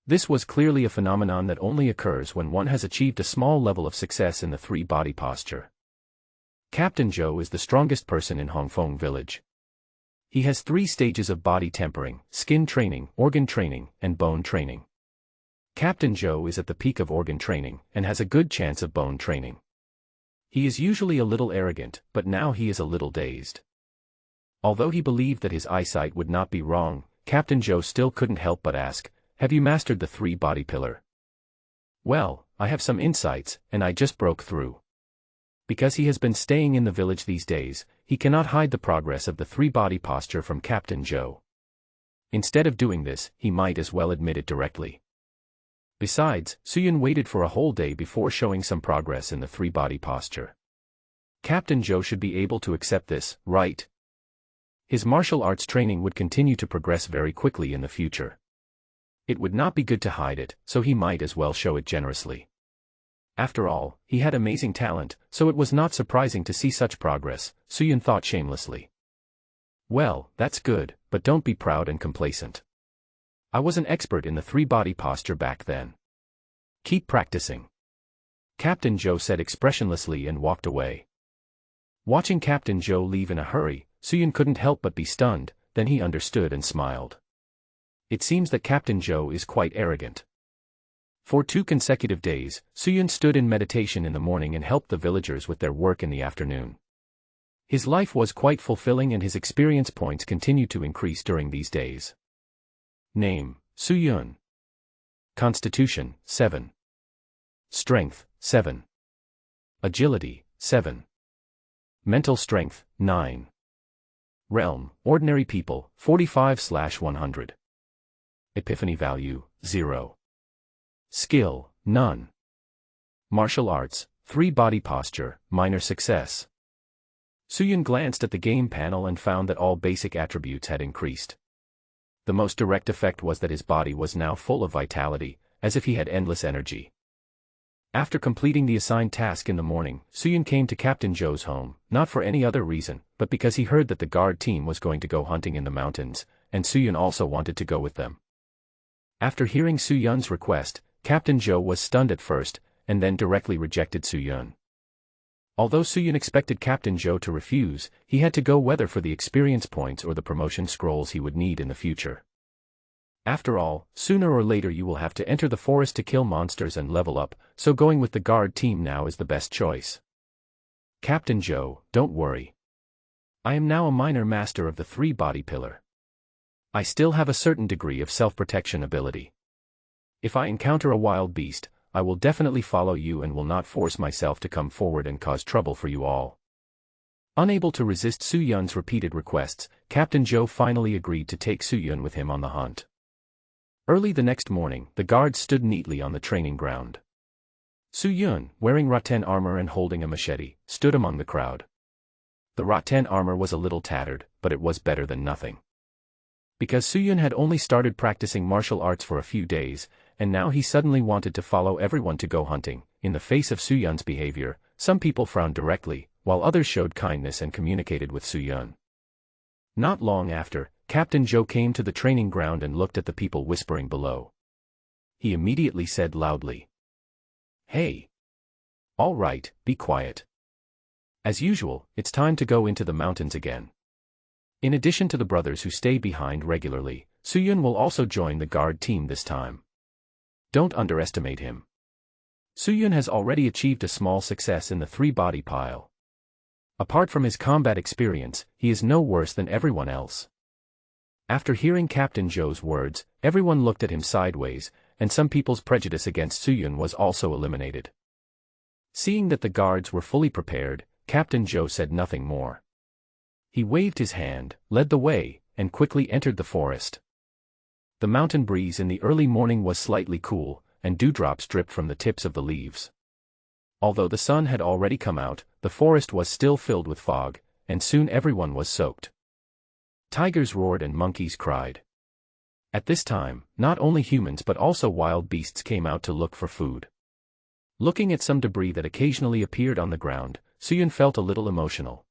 This was clearly a phenomenon that only occurs when one has achieved a small level of success in the three-body posture. Captain Zhou is the strongest person in Hongfeng village. He has 3 stages of body tempering: skin training, organ training, and bone training. Captain Zhou is at the peak of organ training, and has a good chance of bone training. He is usually a little arrogant, but now he is a little dazed. Although he believed that his eyesight would not be wrong, Captain Zhou still couldn't help but ask, "Have you mastered the three-body pillar?" "Well, I have some insights, and I just broke through." Because he has been staying in the village these days, he cannot hide the progress of the three-body posture from Captain Zhou. Instead of doing this, he might as well admit it directly. Besides, Su Yun waited for a whole day before showing some progress in the three-body posture. Captain Zhou should be able to accept this, right? His martial arts training would continue to progress very quickly in the future. It would not be good to hide it, so he might as well show it generously. After all, he had amazing talent, so it was not surprising to see such progress, Su Yun thought shamelessly. "Well, that's good, but don't be proud and complacent. I was an expert in the three-body posture back then. Keep practicing." Captain Zhou said expressionlessly and walked away. Watching Captain Zhou leave in a hurry, Su Yun couldn't help but be stunned, then he understood and smiled. It seems that Captain Zhou is quite arrogant. For 2 consecutive days, Su Yun stood in meditation in the morning and helped the villagers with their work in the afternoon. His life was quite fulfilling and his experience points continued to increase during these days. Name: Su Yun. Constitution: 7. Strength: 7. Agility: 7. Mental strength: 9. Realm: ordinary people, 45/100. Epiphany value: 0. Skill: none. Martial arts: three-body posture, minor success. Su Yun glanced at the game panel and found that all basic attributes had increased. The most direct effect was that his body was now full of vitality, as if he had endless energy. After completing the assigned task in the morning, Su Yun came to Captain Zhou's home, not for any other reason, but because he heard that the guard team was going to go hunting in the mountains, and Su Yun also wanted to go with them. After hearing Su Yun's request, Captain Zhou was stunned at first, and then directly rejected Su Yun. Although Su Yun expected Captain Zhou to refuse, he had to go whether for the experience points or the promotion scrolls he would need in the future. After all, sooner or later you will have to enter the forest to kill monsters and level up, so going with the guard team now is the best choice. Captain Zhou, don't worry. I am now a minor master of the three-body pillar. I still have a certain degree of self-protection ability. If I encounter a wild beast, I will definitely follow you and will not force myself to come forward and cause trouble for you all. Unable to resist Su Yun's repeated requests, Captain Zhou finally agreed to take Su Yun with him on the hunt. Early the next morning, the guards stood neatly on the training ground. Su Yun, wearing rattan armor and holding a machete, stood among the crowd. The rattan armor was a little tattered, but it was better than nothing. Because Su Yun had only started practicing martial arts for a few days, and now he suddenly wanted to follow everyone to go hunting. In the face of Suyun's behavior, some people frowned directly, while others showed kindness and communicated with Suyun. Not long after, Captain Zhou came to the training ground and looked at the people whispering below. He immediately said loudly, "Hey! All right, be quiet. As usual, it's time to go into the mountains again." In addition to the brothers who stay behind regularly, Suyun will also join the guard team this time. Don't underestimate him. Suyun has already achieved a small success in the three-body pile. Apart from his combat experience, he is no worse than everyone else. After hearing Captain Zhou's words, everyone looked at him sideways, and some people's prejudice against Suyun was also eliminated. Seeing that the guards were fully prepared, Captain Zhou said nothing more. He waved his hand, led the way, and quickly entered the forest. The mountain breeze in the early morning was slightly cool, and dewdrops dripped from the tips of the leaves. Although the sun had already come out, the forest was still filled with fog, and soon everyone was soaked. Tigers roared and monkeys cried. At this time, not only humans but also wild beasts came out to look for food. Looking at some debris that occasionally appeared on the ground, Suyun felt a little emotional.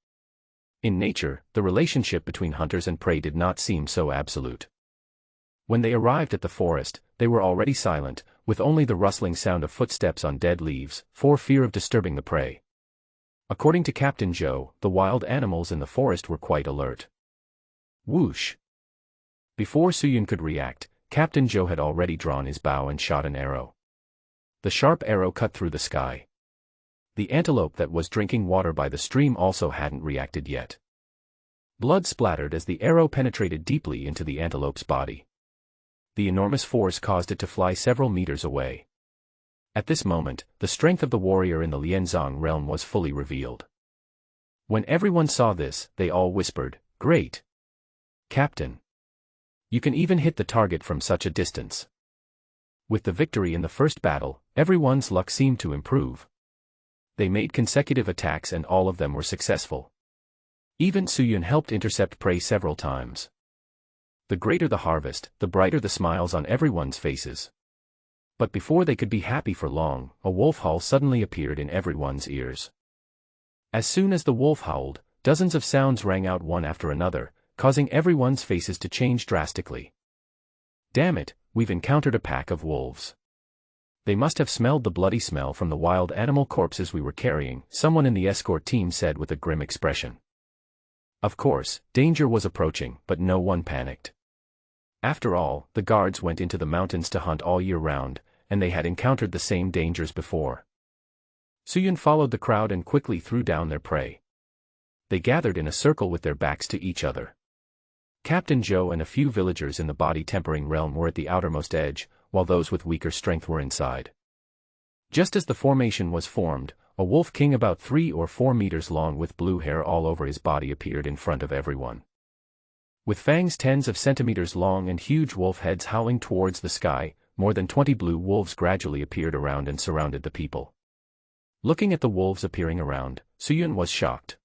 In nature, the relationship between hunters and prey did not seem so absolute. When they arrived at the forest, they were already silent, with only the rustling sound of footsteps on dead leaves, for fear of disturbing the prey. According to Captain Zhou, the wild animals in the forest were quite alert. Whoosh! Before Suyun could react, Captain Zhou had already drawn his bow and shot an arrow. The sharp arrow cut through the sky. The antelope that was drinking water by the stream also hadn't reacted yet. Blood splattered as the arrow penetrated deeply into the antelope's body. The enormous force caused it to fly several meters away. At this moment, the strength of the warrior in the Lianzong realm was fully revealed. When everyone saw this, they all whispered, "Great! Captain! You can even hit the target from such a distance." With the victory in the first battle, everyone's luck seemed to improve. They made consecutive attacks and all of them were successful. Even Suyun helped intercept prey several times. The greater the harvest, the brighter the smiles on everyone's faces. But before they could be happy for long, a wolf howl suddenly appeared in everyone's ears. As soon as the wolf howled, dozens of sounds rang out one after another, causing everyone's faces to change drastically. "Damn it, we've encountered a pack of wolves. They must have smelled the bloody smell from the wild animal corpses we were carrying," someone in the escort team said with a grim expression. Of course, danger was approaching, but no one panicked. After all, the guards went into the mountains to hunt all year round, and they had encountered the same dangers before. Suyun followed the crowd and quickly threw down their prey. They gathered in a circle with their backs to each other. Captain Zhou and a few villagers in the body-tempering realm were at the outermost edge, while those with weaker strength were inside. Just as the formation was formed, a wolf king about 3 or 4 meters long with blue hair all over his body appeared in front of everyone. With fangs tens of centimeters long and huge wolf heads howling towards the sky, more than 20 blue wolves gradually appeared around and surrounded the people. Looking at the wolves appearing around, Suyun was shocked.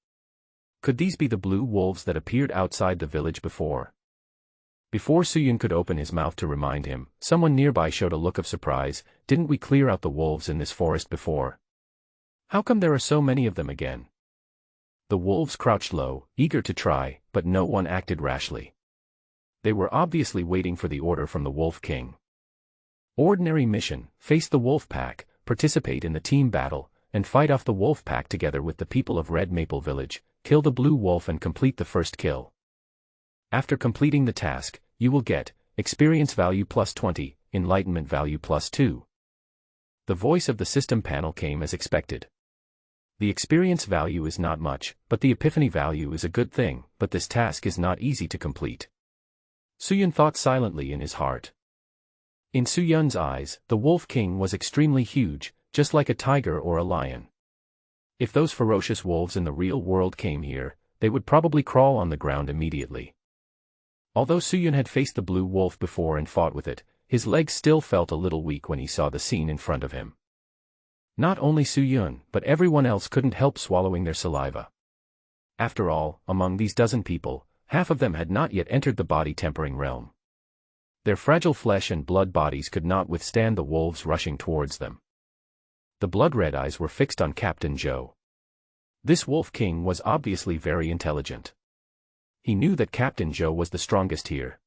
Could these be the blue wolves that appeared outside the village before? Before Suyun could open his mouth to remind him, someone nearby showed a look of surprise. "Didn't we clear out the wolves in this forest before? How come there are so many of them again?" The wolves crouched low, eager to try, but no one acted rashly. They were obviously waiting for the order from the Wolf King. Ordinary mission: face the wolf pack, participate in the team battle, and fight off the wolf pack together with the people of Red Maple Village, kill the blue wolf and complete the first kill. After completing the task, you will get experience value plus 20, enlightenment value plus 2. The voice of the system panel came as expected. The experience value is not much, but the epiphany value is a good thing, but this task is not easy to complete. Suyun thought silently in his heart. In Suyun's eyes, the Wolf King was extremely huge, just like a tiger or a lion. If those ferocious wolves in the real world came here, they would probably crawl on the ground immediately. Although Suyun had faced the blue wolf before and fought with it, his legs still felt a little weak when he saw the scene in front of him. Not only Suyun, but everyone else couldn't help swallowing their saliva. After all, among these dozen people, half of them had not yet entered the body-tempering realm. Their fragile flesh and blood bodies could not withstand the wolves rushing towards them. The blood-red eyes were fixed on Captain Joe. This Wolf King was obviously very intelligent. He knew that Captain Joe was the strongest here.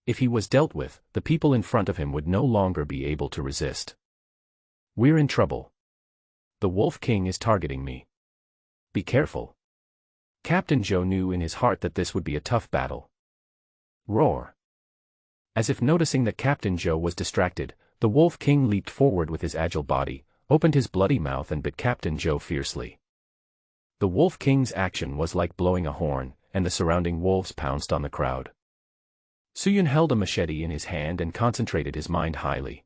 If he was dealt with, the people in front of him would no longer be able to resist. We're in trouble. The Wolf King is targeting me. Be careful. Captain Joe knew in his heart that this would be a tough battle. Roar. As if noticing that Captain Joe was distracted, the Wolf King leaped forward with his agile body, opened his bloody mouth and bit Captain Joe fiercely. The Wolf King's action was like blowing a horn, and the surrounding wolves pounced on the crowd. Suyun held a machete in his hand and concentrated his mind highly.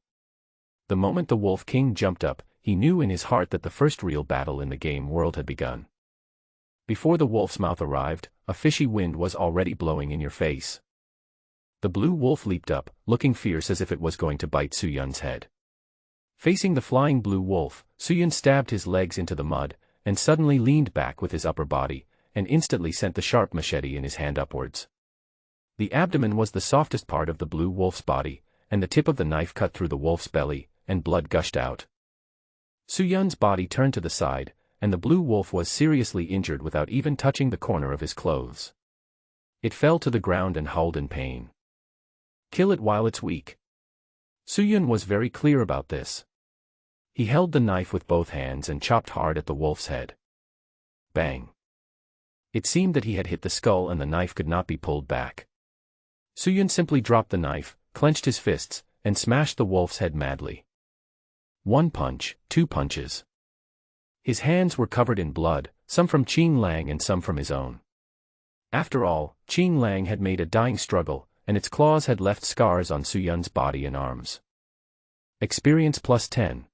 The moment the Wolf King jumped up, he knew in his heart that the first real battle in the game world had begun. Before the wolf's mouth arrived, a fishy wind was already blowing in your face. The blue wolf leaped up, looking fierce as if it was going to bite Suyun's head. Facing the flying blue wolf, Suyun stabbed his legs into the mud, and suddenly leaned back with his upper body, and instantly sent the sharp machete in his hand upwards. The abdomen was the softest part of the blue wolf's body, and the tip of the knife cut through the wolf's belly, and blood gushed out. Suyun's body turned to the side, and the blue wolf was seriously injured without even touching the corner of his clothes. It fell to the ground and howled in pain. Kill it while it's weak. Suyun was very clear about this. He held the knife with both hands and chopped hard at the wolf's head. Bang. It seemed that he had hit the skull and the knife could not be pulled back. Suyun simply dropped the knife, clenched his fists, and smashed the wolf's head madly. One punch, two punches. His hands were covered in blood, some from Qing Lang and some from his own. After all, Qing Lang had made a dying struggle, and its claws had left scars on Suyun's body and arms. Experience +10.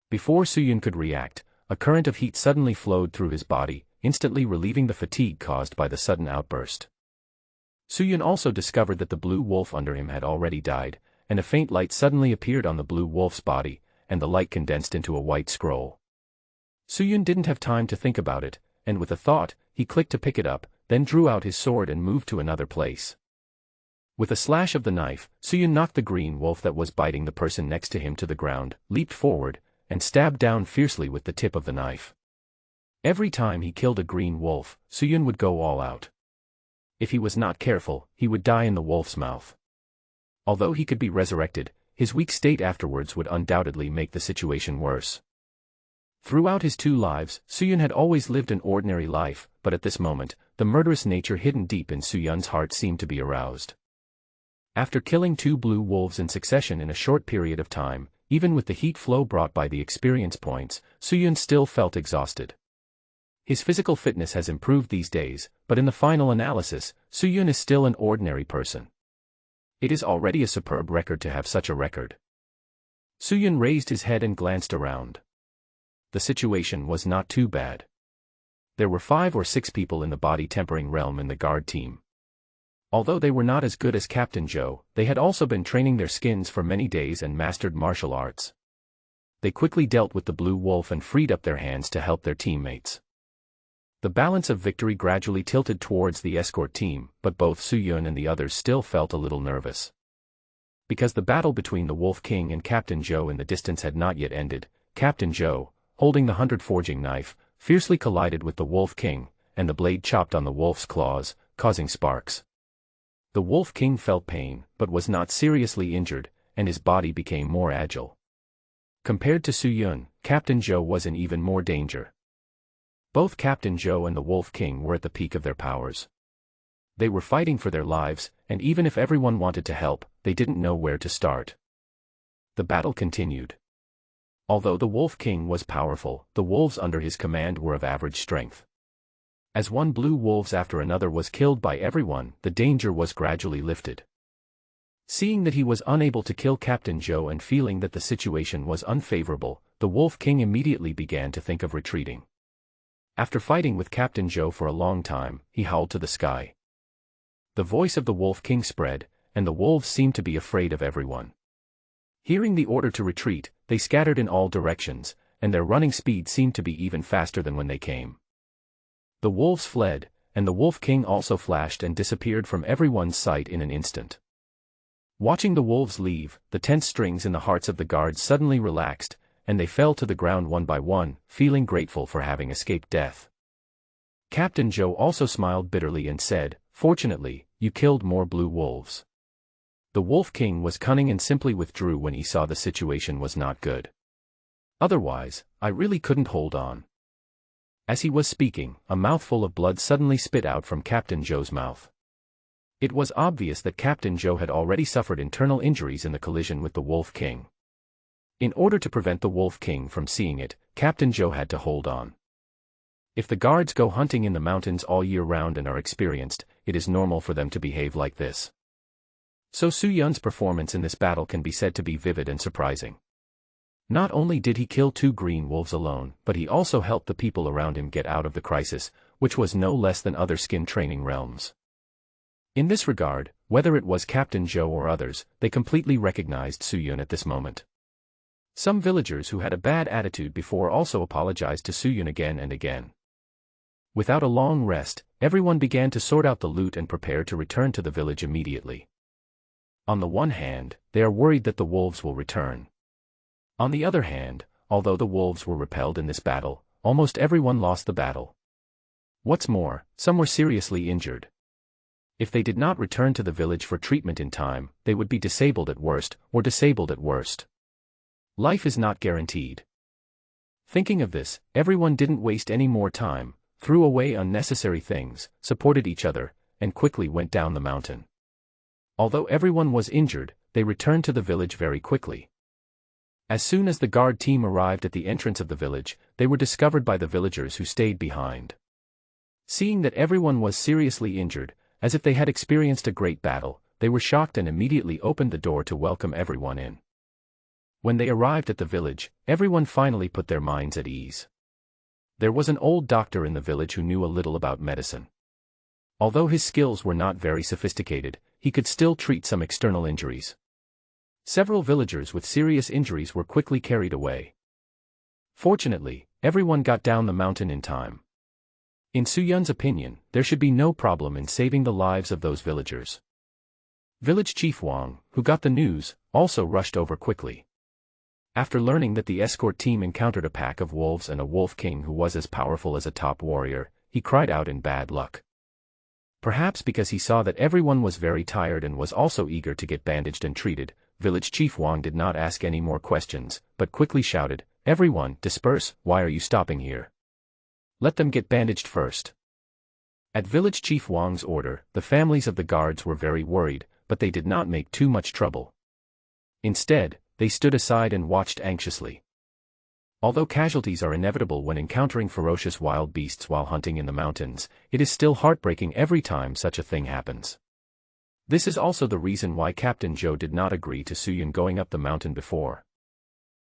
Before Suyun could react, a current of heat suddenly flowed through his body, instantly relieving the fatigue caused by the sudden outburst. Suyun also discovered that the blue wolf under him had already died, and a faint light suddenly appeared on the blue wolf's body, and the light condensed into a white scroll. Suyun didn't have time to think about it, and with a thought, he clicked to pick it up, then drew out his sword and moved to another place. With a slash of the knife, Suyun knocked the green wolf that was biting the person next to him to the ground, leaped forward, and stabbed down fiercely with the tip of the knife. Every time he killed a green wolf, Suyun would go all out. If he was not careful, he would die in the wolf's mouth. Although he could be resurrected, his weak state afterwards would undoubtedly make the situation worse. Throughout his 2 lives, Suyun had always lived an ordinary life, but at this moment, the murderous nature hidden deep in Suyun's heart seemed to be aroused. After killing 2 blue wolves in succession in a short period of time, even with the heat flow brought by the experience points, Suyun still felt exhausted. His physical fitness has improved these days, but in the final analysis, Suyun is still an ordinary person. It is already a superb record to have such a record. Suyun raised his head and glanced around. The situation was not too bad. There were 5 or 6 people in the body tempering realm in the guard team. Although they were not as good as Captain Joe, they had also been training their skins for many days and mastered martial arts. They quickly dealt with the blue wolf and freed up their hands to help their teammates. The balance of victory gradually tilted towards the escort team, but both Suyun and the others still felt a little nervous. Because the battle between the Wolf King and Captain Joe in the distance had not yet ended, Captain Joe, holding the 100 forging knife, fiercely collided with the Wolf King, and the blade chopped on the wolf's claws, causing sparks. The Wolf King felt pain, but was not seriously injured, and his body became more agile. Compared to Suyun, Captain Joe was in even more danger. Both Captain Joe and the Wolf King were at the peak of their powers. They were fighting for their lives, and even if everyone wanted to help, they didn't know where to start. The battle continued. Although the Wolf King was powerful, the wolves under his command were of average strength. As one blue wolf after another was killed by everyone, the danger was gradually lifted. Seeing that he was unable to kill Captain Joe and feeling that the situation was unfavorable, the Wolf King immediately began to think of retreating. After fighting with Captain Joe for a long time, he howled to the sky. The voice of the Wolf King spread, and the wolves seemed to be afraid of everyone. Hearing the order to retreat, they scattered in all directions, and their running speed seemed to be even faster than when they came. The wolves fled, and the Wolf King also flashed and disappeared from everyone's sight in an instant. Watching the wolves leave, the tense strings in the hearts of the guards suddenly relaxed, and they fell to the ground one by one, feeling grateful for having escaped death. Captain Joe also smiled bitterly and said, "Fortunately, you killed more blue wolves." The Wolf King was cunning and simply withdrew when he saw the situation was not good. "Otherwise, I really couldn't hold on." As he was speaking, a mouthful of blood suddenly spit out from Captain Joe's mouth. It was obvious that Captain Joe had already suffered internal injuries in the collision with the Wolf King. In order to prevent the Wolf King from seeing it, Captain Joe had to hold on. If the guards go hunting in the mountains all year round and are experienced, it is normal for them to behave like this. So Su Yun's performance in this battle can be said to be vivid and surprising. Not only did he kill 2 green wolves alone, but he also helped the people around him get out of the crisis, which was no less than other skin training realms. In this regard, whether it was Captain Joe or others, they completely recognized Su Yun at this moment. Some villagers who had a bad attitude before also apologized to Su Yun again and again. Without a long rest, everyone began to sort out the loot and prepare to return to the village immediately. On the one hand, they are worried that the wolves will return. On the other hand, although the wolves were repelled in this battle, almost everyone lost the battle. What's more, some were seriously injured. If they did not return to the village for treatment in time, they would be disabled at worst, or disabled at worst. Life is not guaranteed. Thinking of this, everyone didn't waste any more time, threw away unnecessary things, supported each other, and quickly went down the mountain. Although everyone was injured, they returned to the village very quickly. As soon as the guard team arrived at the entrance of the village, they were discovered by the villagers who stayed behind. Seeing that everyone was seriously injured, as if they had experienced a great battle, they were shocked and immediately opened the door to welcome everyone in. When they arrived at the village, everyone finally put their minds at ease. There was an old doctor in the village who knew a little about medicine. Although his skills were not very sophisticated, he could still treat some external injuries. Several villagers with serious injuries were quickly carried away. Fortunately, everyone got down the mountain in time. In Su Yun's opinion, there should be no problem in saving the lives of those villagers. Village Chief Wang, who got the news, also rushed over quickly. After learning that the escort team encountered a pack of wolves and a wolf king who was as powerful as a top warrior, he cried out in bad luck. Perhaps because he saw that everyone was very tired and was also eager to get bandaged and treated, Village Chief Wang did not ask any more questions, but quickly shouted, "Everyone, disperse, why are you stopping here? Let them get bandaged first." At Village Chief Wang's order, the families of the guards were very worried, but they did not make too much trouble. Instead, they stood aside and watched anxiously. Although casualties are inevitable when encountering ferocious wild beasts while hunting in the mountains, it is still heartbreaking every time such a thing happens. This is also the reason why Captain Joe did not agree to Su Yun going up the mountain before.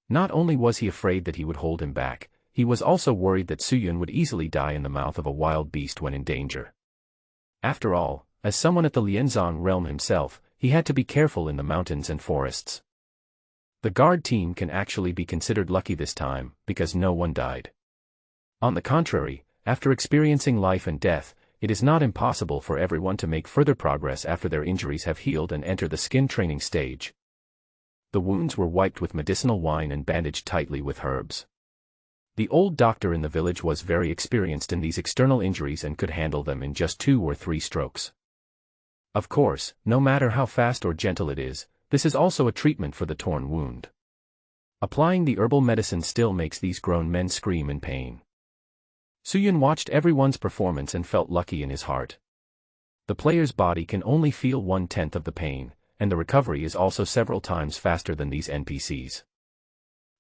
Not only was he afraid that he would hold him back, he was also worried that Su Yun would easily die in the mouth of a wild beast when in danger. After all, as someone at the Lianzong realm himself, he had to be careful in the mountains and forests. The guard team can actually be considered lucky this time, because no one died. On the contrary, after experiencing life and death, it is not impossible for everyone to make further progress after their injuries have healed and enter the skin training stage. The wounds were wiped with medicinal wine and bandaged tightly with herbs. The old doctor in the village was very experienced in these external injuries and could handle them in just 2 or 3 strokes. Of course, no matter how fast or gentle it is, this is also a treatment for the torn wound. Applying the herbal medicine still makes these grown men scream in pain. Su Yun watched everyone's performance and felt lucky in his heart. The player's body can only feel 1/10 of the pain, and the recovery is also several times faster than these NPCs.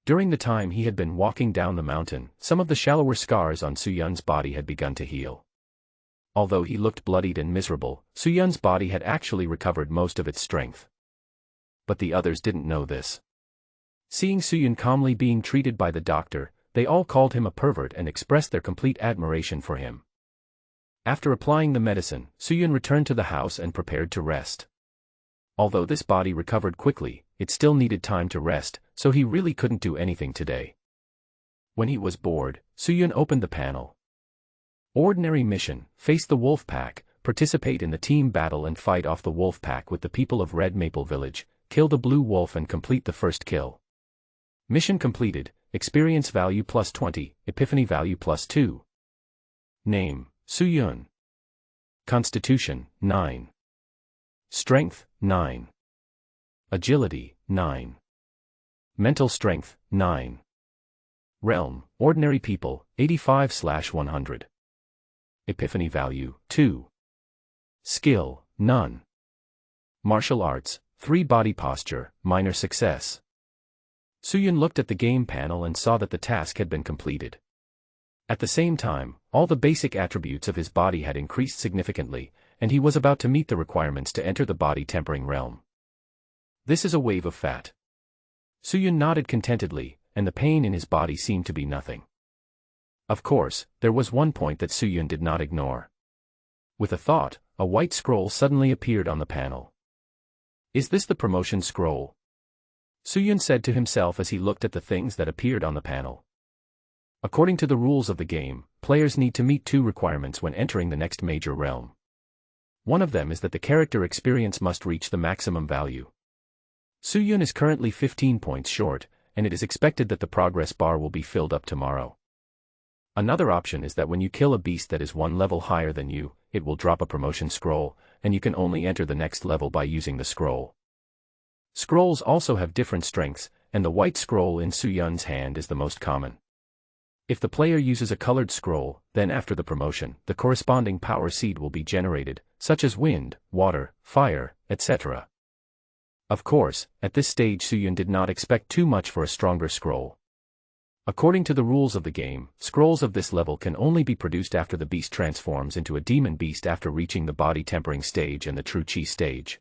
During the time he had been walking down the mountain, some of the shallower scars on Su Yun's body had begun to heal. Although he looked bloodied and miserable, Su Yun's body had actually recovered most of its strength. But the others didn't know this. Seeing Su Yun calmly being treated by the doctor, they all called him a pervert and expressed their complete admiration for him. After applying the medicine, Su Yun returned to the house and prepared to rest. Although this body recovered quickly, it still needed time to rest, so he really couldn't do anything today. When he was bored, Su Yun opened the panel. Ordinary mission, face the wolf pack, participate in the team battle and fight off the wolf pack with the people of Red Maple Village, kill the blue wolf and complete the first kill. Mission completed, experience value plus 20, epiphany value plus 2. Name, Suyun. Constitution, 9. Strength, 9. Agility, 9. Mental strength, 9. Realm, ordinary people, 85/100. Epiphany value, 2. Skill, none. Martial arts, 3 body posture, minor success. Suyun looked at the game panel and saw that the task had been completed. At the same time, all the basic attributes of his body had increased significantly, and he was about to meet the requirements to enter the body tempering realm. This is a wave of fat. Suyun nodded contentedly, and the pain in his body seemed to be nothing. Of course, there was one point that Suyun did not ignore. With a thought, a white scroll suddenly appeared on the panel. Is this the promotion scroll? Suyun said to himself as he looked at the things that appeared on the panel. According to the rules of the game, players need to meet 2 requirements when entering the next major realm. One of them is that the character experience must reach the maximum value. Suyun is currently 15 points short, and it is expected that the progress bar will be filled up tomorrow. Another option is that when you kill a beast that is 1 level higher than you, it will drop a promotion scroll, and you can only enter the next level by using the scroll. Scrolls also have different strengths, and the white scroll in Suyun's hand is the most common. If the player uses a colored scroll, then after the promotion, the corresponding power seed will be generated, such as wind, water, fire, etc. Of course, at this stage Suyun did not expect too much for a stronger scroll. According to the rules of the game, scrolls of this level can only be produced after the beast transforms into a demon beast after reaching the body tempering stage and the true chi stage.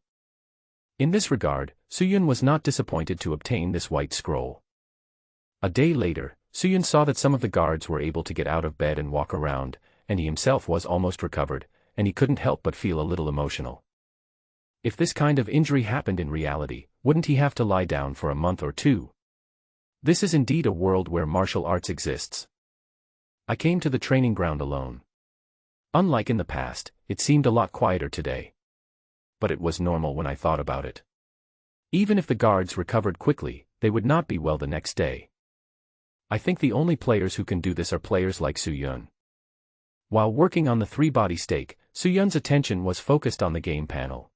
In this regard, Suyun was not disappointed to obtain this white scroll. A day later, Suyun saw that some of the guards were able to get out of bed and walk around, and he himself was almost recovered, and he couldn't help but feel a little emotional. If this kind of injury happened in reality, wouldn't he have to lie down for a month or 2? This is indeed a world where martial arts exists. I came to the training ground alone. Unlike in the past, it seemed a lot quieter today. But it was normal when I thought about it. Even if the guards recovered quickly, they would not be well the next day. I think the only players who can do this are players like Suyun. While working on the 3-body stake, Suyun's attention was focused on the game panel.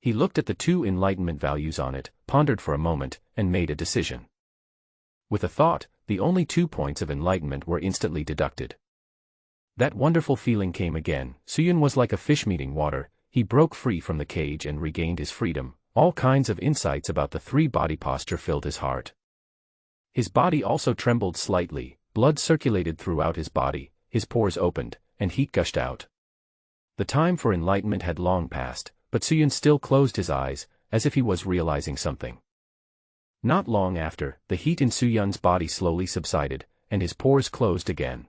He looked at the 2 enlightenment values on it, pondered for a moment, and made a decision. With a thought, the only 2 points of enlightenment were instantly deducted. That wonderful feeling came again. Suyun was like a fish meeting water. He broke free from the cage and regained his freedom. All kinds of insights about the 3-body posture filled his heart. His body also trembled slightly, blood circulated throughout his body, his pores opened, and heat gushed out. The time for enlightenment had long passed, but Suyun still closed his eyes, as if he was realizing something. Not long after, the heat in Suyun's body slowly subsided, and his pores closed again.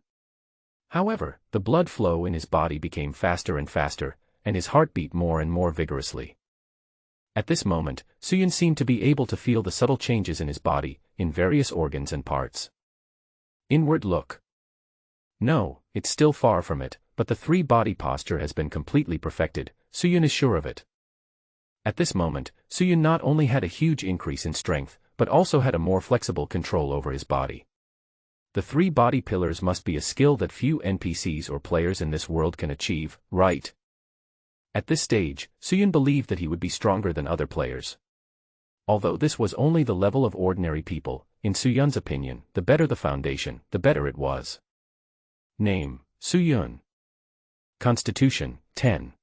However, the blood flow in his body became faster and faster, and his heart beat more and more vigorously. At this moment, Suyun seemed to be able to feel the subtle changes in his body, in various organs and parts. Inward look. No, it's still far from it, but the 3-body posture has been completely perfected, Suyun is sure of it. At this moment, Suyun not only had a huge increase in strength, but also had a more flexible control over his body. The 3-body pillars must be a skill that few NPCs or players in this world can achieve, right? At this stage, Suyun believed that he would be stronger than other players. Although this was only the level of ordinary people, in Suyun's opinion, the better the foundation, the better it was. Name, Suyun. Constitution, 10.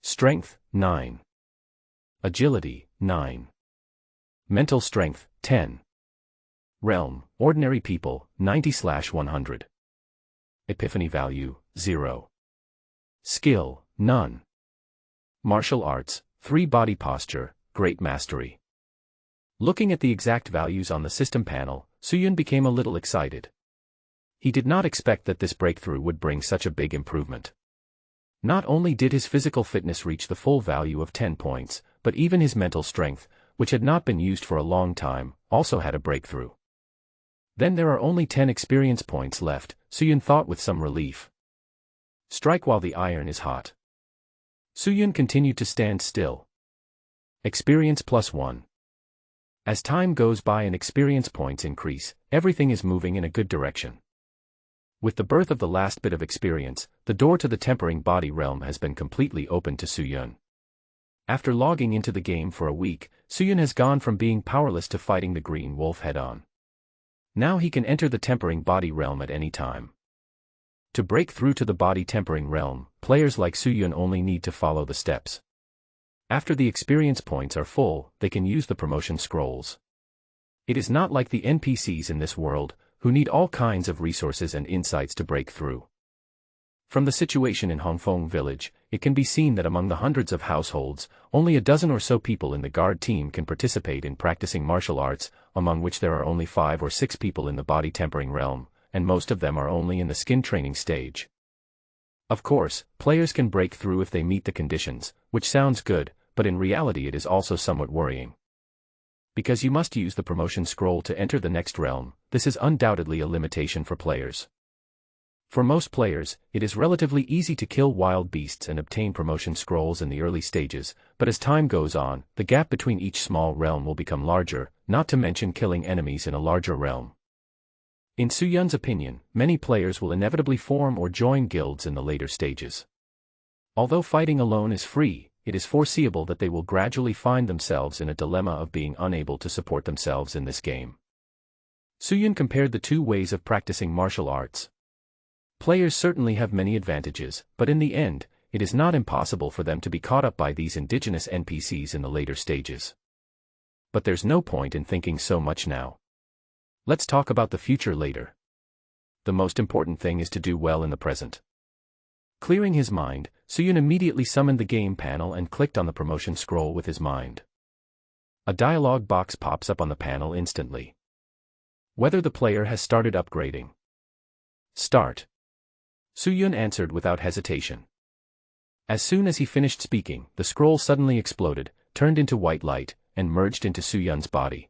Strength, 9. Agility, 9. Mental strength, 10. Realm, ordinary people, 90/100. Epiphany value, 0. Skill, none. Martial arts, 3-body posture, great mastery. Looking at the exact values on the system panel, Suyun became a little excited. He did not expect that this breakthrough would bring such a big improvement. Not only did his physical fitness reach the full value of 10 points, but even his mental strength, which had not been used for a long time, also had a breakthrough. Then there are only 10 experience points left, Suyun thought with some relief. Strike while the iron is hot. Suyun continued to stand still. Experience +1. As time goes by and experience points increase, everything is moving in a good direction. With the birth of the last bit of experience, the door to the tempering body realm has been completely opened to Suyun. After logging into the game for a week, Suyun has gone from being powerless to fighting the green wolf head-on. Now he can enter the tempering body realm at any time. To break through to the body tempering realm, players like Suyun only need to follow the steps. After the experience points are full, they can use the promotion scrolls. It is not like the NPCs in this world, who need all kinds of resources and insights to break through. From the situation in Hongfeng village, it can be seen that among the hundreds of households, only a dozen or so people in the guard team can participate in practicing martial arts, among which there are only 5 or 6 people in the body tempering realm, and most of them are only in the skin training stage. Of course, players can break through if they meet the conditions, which sounds good, but in reality it is also somewhat worrying. Because you must use the promotion scroll to enter the next realm, this is undoubtedly a limitation for players. For most players, it is relatively easy to kill wild beasts and obtain promotion scrolls in the early stages, but as time goes on, the gap between each small realm will become larger, not to mention killing enemies in a larger realm. In Suyun's opinion, many players will inevitably form or join guilds in the later stages. Although fighting alone is free, it is foreseeable that they will gradually find themselves in a dilemma of being unable to support themselves in this game. Suyun compared the two ways of practicing martial arts. Players certainly have many advantages, but in the end, it is not impossible for them to be caught up by these indigenous NPCs in the later stages. But there's no point in thinking so much now. Let's talk about the future later. The most important thing is to do well in the present. Clearing his mind, Suyun immediately summoned the game panel and clicked on the promotion scroll with his mind. A dialog box pops up on the panel instantly. Whether the player has started upgrading. Start. Suyun answered without hesitation. As soon as he finished speaking, the scroll suddenly exploded, turned into white light, and merged into Suyun's body.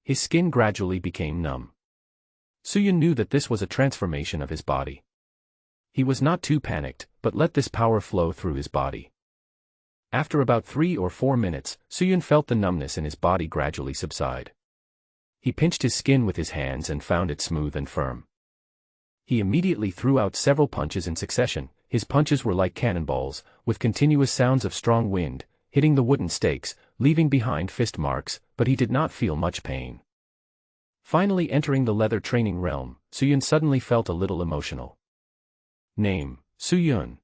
His skin gradually became numb. Suyun knew that this was a transformation of his body. He was not too panicked, but let this power flow through his body. After about 3 or 4 minutes, Suyun felt the numbness in his body gradually subside. He pinched his skin with his hands and found it smooth and firm. He immediately threw out several punches in succession. His punches were like cannonballs, with continuous sounds of strong wind, hitting the wooden stakes, leaving behind fist marks, but he did not feel much pain. Finally entering the leather training realm, Suyun suddenly felt a little emotional. Name, Suyun.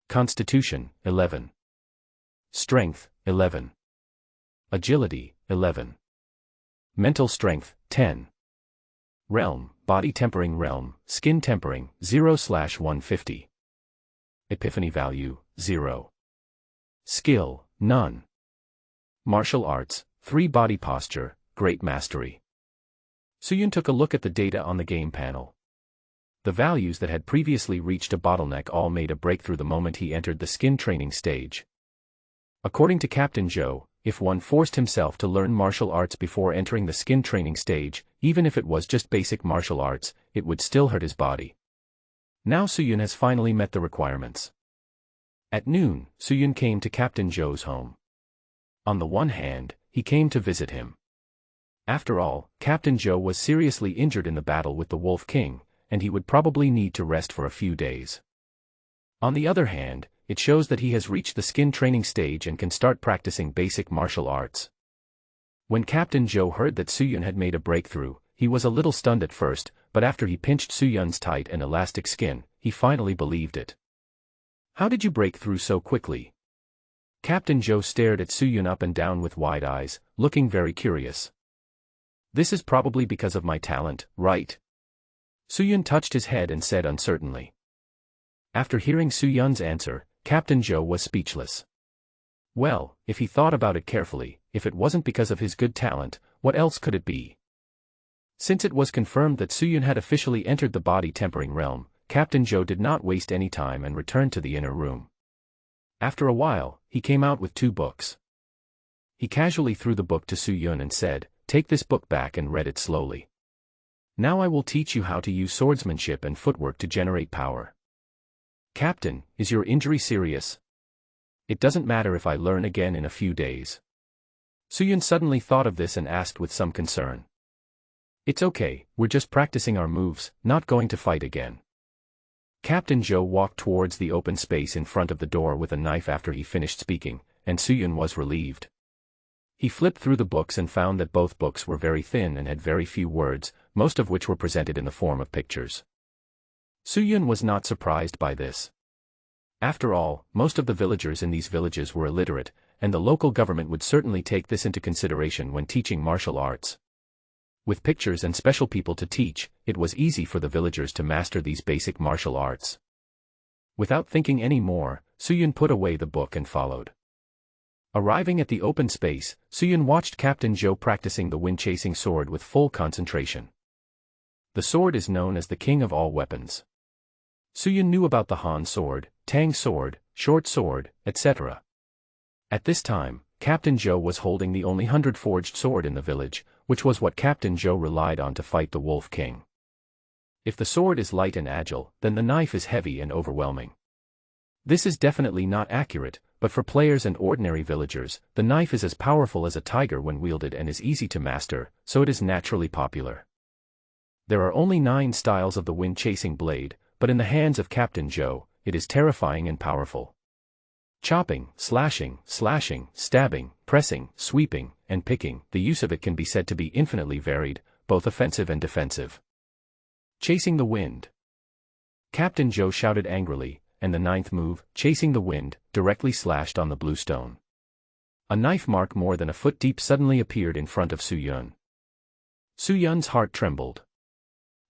Constitution, 11. Strength, 11. Agility, 11. Mental strength, 10. Realm, body tempering realm, skin tempering, 0/150. Epiphany value, 0. Skill, none. Martial arts, 3 body posture, great mastery. Suyun took a look at the data on the game panel. The values that had previously reached a bottleneck all made a breakthrough the moment he entered the skin training stage. According to Captain Zhou, if one forced himself to learn martial arts before entering the skin training stage, even if it was just basic martial arts, it would still hurt his body. Now Suyun has finally met the requirements. At noon, Suyun came to Captain Zhou's home. On the one hand, he came to visit him. After all, Captain Zhou was seriously injured in the battle with the Wolf King, and he would probably need to rest for a few days. On the other hand, it shows that he has reached the skin training stage and can start practicing basic martial arts. When Captain Zhou heard that Suyun had made a breakthrough, he was a little stunned at first, but after he pinched Suyun's tight and elastic skin, he finally believed it. How did you break through so quickly? Captain Zhou stared at Suyun up and down with wide eyes, looking very curious. This is probably because of my talent, right? Suyun touched his head and said uncertainly. After hearing Suyun's answer, Captain Zhou was speechless. Well, if he thought about it carefully, if it wasn't because of his good talent, what else could it be? Since it was confirmed that Suyun had officially entered the body tempering realm, Captain Zhou did not waste any time and returned to the inner room. After a while, he came out with 2 books. He casually threw the book to Suyun and said, "Take this book back," and read it slowly. "Now I will teach you how to use swordsmanship and footwork to generate power." "Captain, is your injury serious?" It doesn't matter if I learn again in a few days. Suyun suddenly thought of this and asked with some concern. It's okay, we're just practicing our moves, not going to fight again. Captain Zhou walked towards the open space in front of the door with a knife after he finished speaking, and Suyun was relieved. He flipped through the books and found that both books were very thin and had very few words, most of which were presented in the form of pictures. Suyun was not surprised by this. After all, most of the villagers in these villages were illiterate, and the local government would certainly take this into consideration when teaching martial arts. With pictures and special people to teach, it was easy for the villagers to master these basic martial arts. Without thinking any more, Suyun put away the book and followed. Arriving at the open space, Suyun watched Captain Zhou practicing the wind-chasing sword with full concentration. The sword is known as the king of all weapons. Suyun knew about the Han sword, Tang sword, short sword, etc. At this time, Captain Zhou was holding the only 100-forged sword in the village, which was what Captain Zhou relied on to fight the Wolf King. If the sword is light and agile, then the knife is heavy and overwhelming. This is definitely not accurate, but for players and ordinary villagers, the knife is as powerful as a tiger when wielded and is easy to master, so it is naturally popular. There are only 9 styles of the wind-chasing blade, but in the hands of Captain Zhou, it is terrifying and powerful. Chopping, slashing, stabbing, pressing, sweeping, and picking, the use of it can be said to be infinitely varied, both offensive and defensive. Chasing the wind. Captain Zhou shouted angrily, and the 9th move, chasing the wind, directly slashed on the blue stone. A knife mark more than a foot deep suddenly appeared in front of Suyun. Suyun's heart trembled.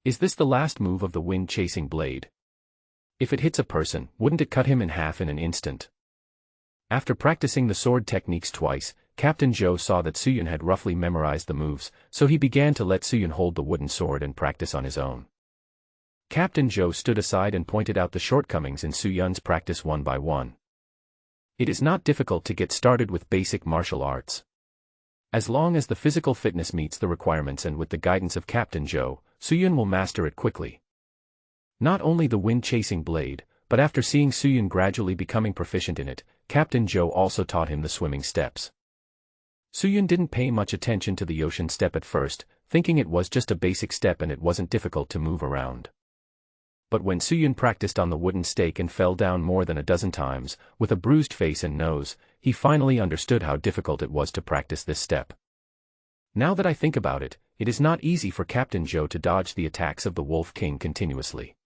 Is this the last move of the wind-chasing blade? If it hits a person, wouldn't it cut him in half in an instant? After practicing the sword techniques twice, Captain Zhou saw that Suyun had roughly memorized the moves, so he began to let Suyun hold the wooden sword and practice on his own. Captain Zhou stood aside and pointed out the shortcomings in Suyun's practice one by one. It is not difficult to get started with basic martial arts. As long as the physical fitness meets the requirements and with the guidance of Captain Zhou, Suyun will master it quickly. Not only the wind-chasing blade, but after seeing Suyun gradually becoming proficient in it, Captain Zhou also taught him the swimming steps. Suyun didn't pay much attention to the ocean step at first, thinking it was just a basic step and it wasn't difficult to move around. But when Suyun practiced on the wooden stake and fell down more than a dozen times, with a bruised face and nose, he finally understood how difficult it was to practice this step. Now that I think about it, it is not easy for Captain Zhou to dodge the attacks of the Wolf King continuously.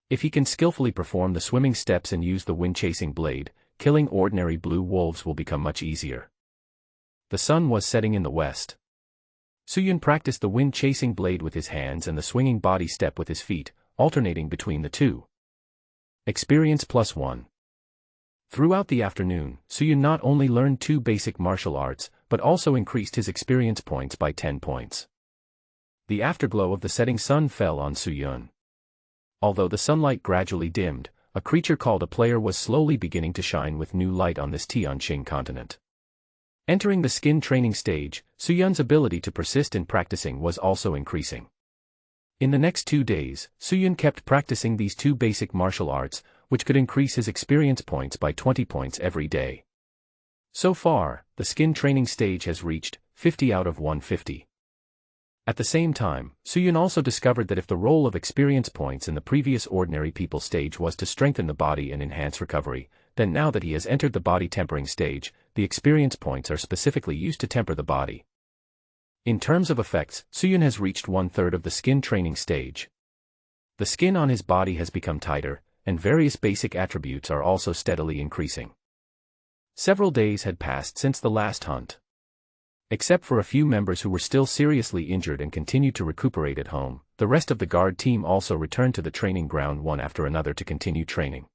If he can skillfully perform the swimming steps and use the wind-chasing blade, killing ordinary blue wolves will become much easier. The sun was setting in the west. Suyun practiced the wind-chasing blade with his hands and the swinging body step with his feet, alternating between the two. Experience +1. Throughout the afternoon, Suyun not only learned 2 basic martial arts, but also increased his experience points by 10 points. The afterglow of the setting sun fell on Suyun. Although the sunlight gradually dimmed, a creature called a player was slowly beginning to shine with new light on this Tianqing continent. Entering the skin training stage, Suyun's ability to persist in practicing was also increasing. In the next 2 days, Suyun kept practicing these 2 basic martial arts, which could increase his experience points by 20 points every day. So far, the skin training stage has reached 50 out of 150. At the same time, Suyun also discovered that if the role of experience points in the previous ordinary people stage was to strengthen the body and enhance recovery, then now that he has entered the body tempering stage, the experience points are specifically used to temper the body. In terms of effects, Suyun has reached 1/3 of the skin training stage. The skin on his body has become tighter, and various basic attributes are also steadily increasing. Several days had passed since the last hunt. Except for a few members who were still seriously injured and continued to recuperate at home, the rest of the guard team also returned to the training ground one after another to continue training.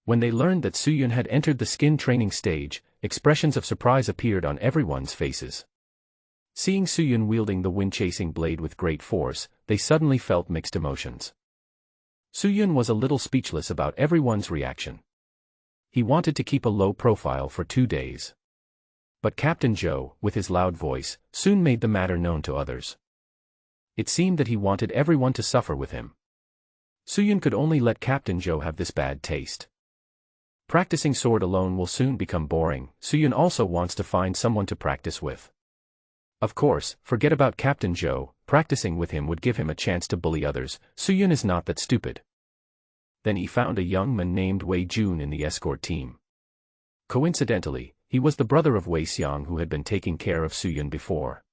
When they learned that Suyun had entered the skin training stage, expressions of surprise appeared on everyone's faces. Seeing Suyun wielding the wind-chasing blade with great force, they suddenly felt mixed emotions. Suyun was a little speechless about everyone's reaction. He wanted to keep a low profile for 2 days. But Captain Zhou, with his loud voice, soon made the matter known to others. It seemed that he wanted everyone to suffer with him. Suyun could only let Captain Zhou have this bad taste. Practicing sword alone will soon become boring. Suyun also wants to find someone to practice with. Of course, forget about Captain Zhou, practicing with him would give him a chance to bully others. Suyun is not that stupid. Then he found a young man named Wei Jun in the escort team. Coincidentally, he was the brother of Wei Xiang who had been taking care of Suyun before.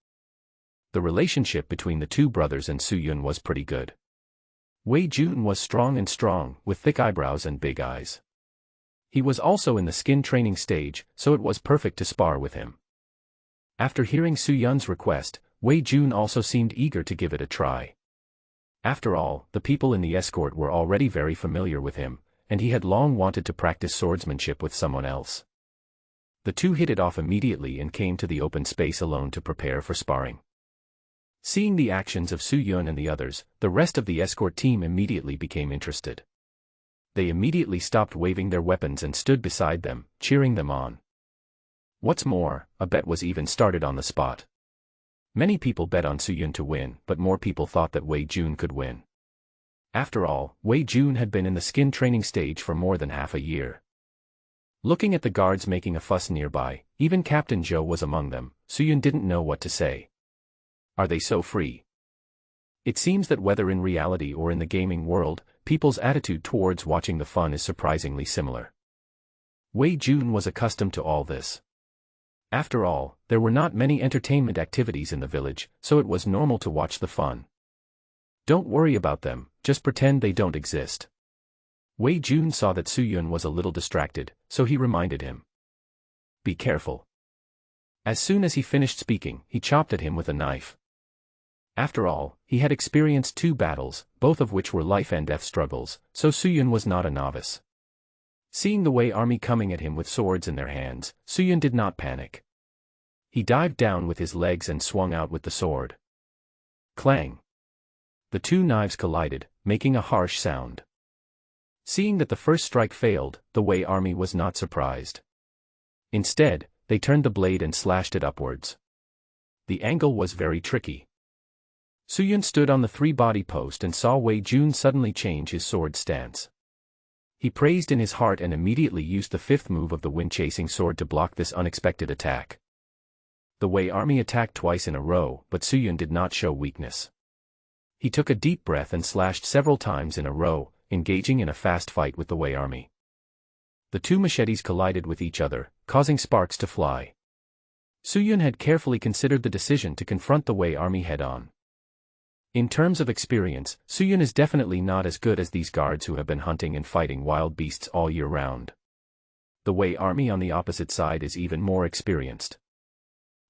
The relationship between the two brothers and Suyun was pretty good. Wei Jun was strong, with thick eyebrows and big eyes. He was also in the skin training stage, so it was perfect to spar with him. After hearing Suyun's request, Wei Jun also seemed eager to give it a try. After all, the people in the escort were already very familiar with him, and he had long wanted to practice swordsmanship with someone else. The two hit it off immediately and came to the open space alone to prepare for sparring. Seeing the actions of Suyun and the others, the rest of the escort team immediately became interested. They immediately stopped waving their weapons and stood beside them, cheering them on. What's more, a bet was even started on the spot. Many people bet on Suyun to win, but more people thought that Wei Jun could win. After all, Wei Jun had been in the skin training stage for more than half a year. Looking at the guards making a fuss nearby, even Captain Zhou was among them. Suyun didn't know what to say. Are they so free? It seems that whether in reality or in the gaming world, people's attitude towards watching the fun is surprisingly similar. Wei Jun was accustomed to all this. After all, there were not many entertainment activities in the village, so it was normal to watch the fun. Don't worry about them, just pretend they don't exist. Wei Jun saw that Suyun was a little distracted, so he reminded him. Be careful. As soon as he finished speaking, he chopped at him with a knife. After all, he had experienced 2 battles, both of which were life and death struggles, so Suyun was not a novice. Seeing the Wei army coming at him with swords in their hands, Suyun did not panic. He dived down with his legs and swung out with the sword. Clang! The 2 knives collided, making a harsh sound. Seeing that the first strike failed, the Wei army was not surprised. Instead, they turned the blade and slashed it upwards. The angle was very tricky. Suyun stood on the 3-body post and saw Wei Jun suddenly change his sword stance. He praised in his heart and immediately used the 5th move of the wind-chasing sword to block this unexpected attack. The Wei army attacked twice in a row, but Suyun did not show weakness. He took a deep breath and slashed several times in a row, engaging in a fast fight with the Wei army. The 2 machetes collided with each other, causing sparks to fly. Suyun had carefully considered the decision to confront the Wei army head-on. In terms of experience, Suyun is definitely not as good as these guards who have been hunting and fighting wild beasts all year round. The Wei army on the opposite side is even more experienced.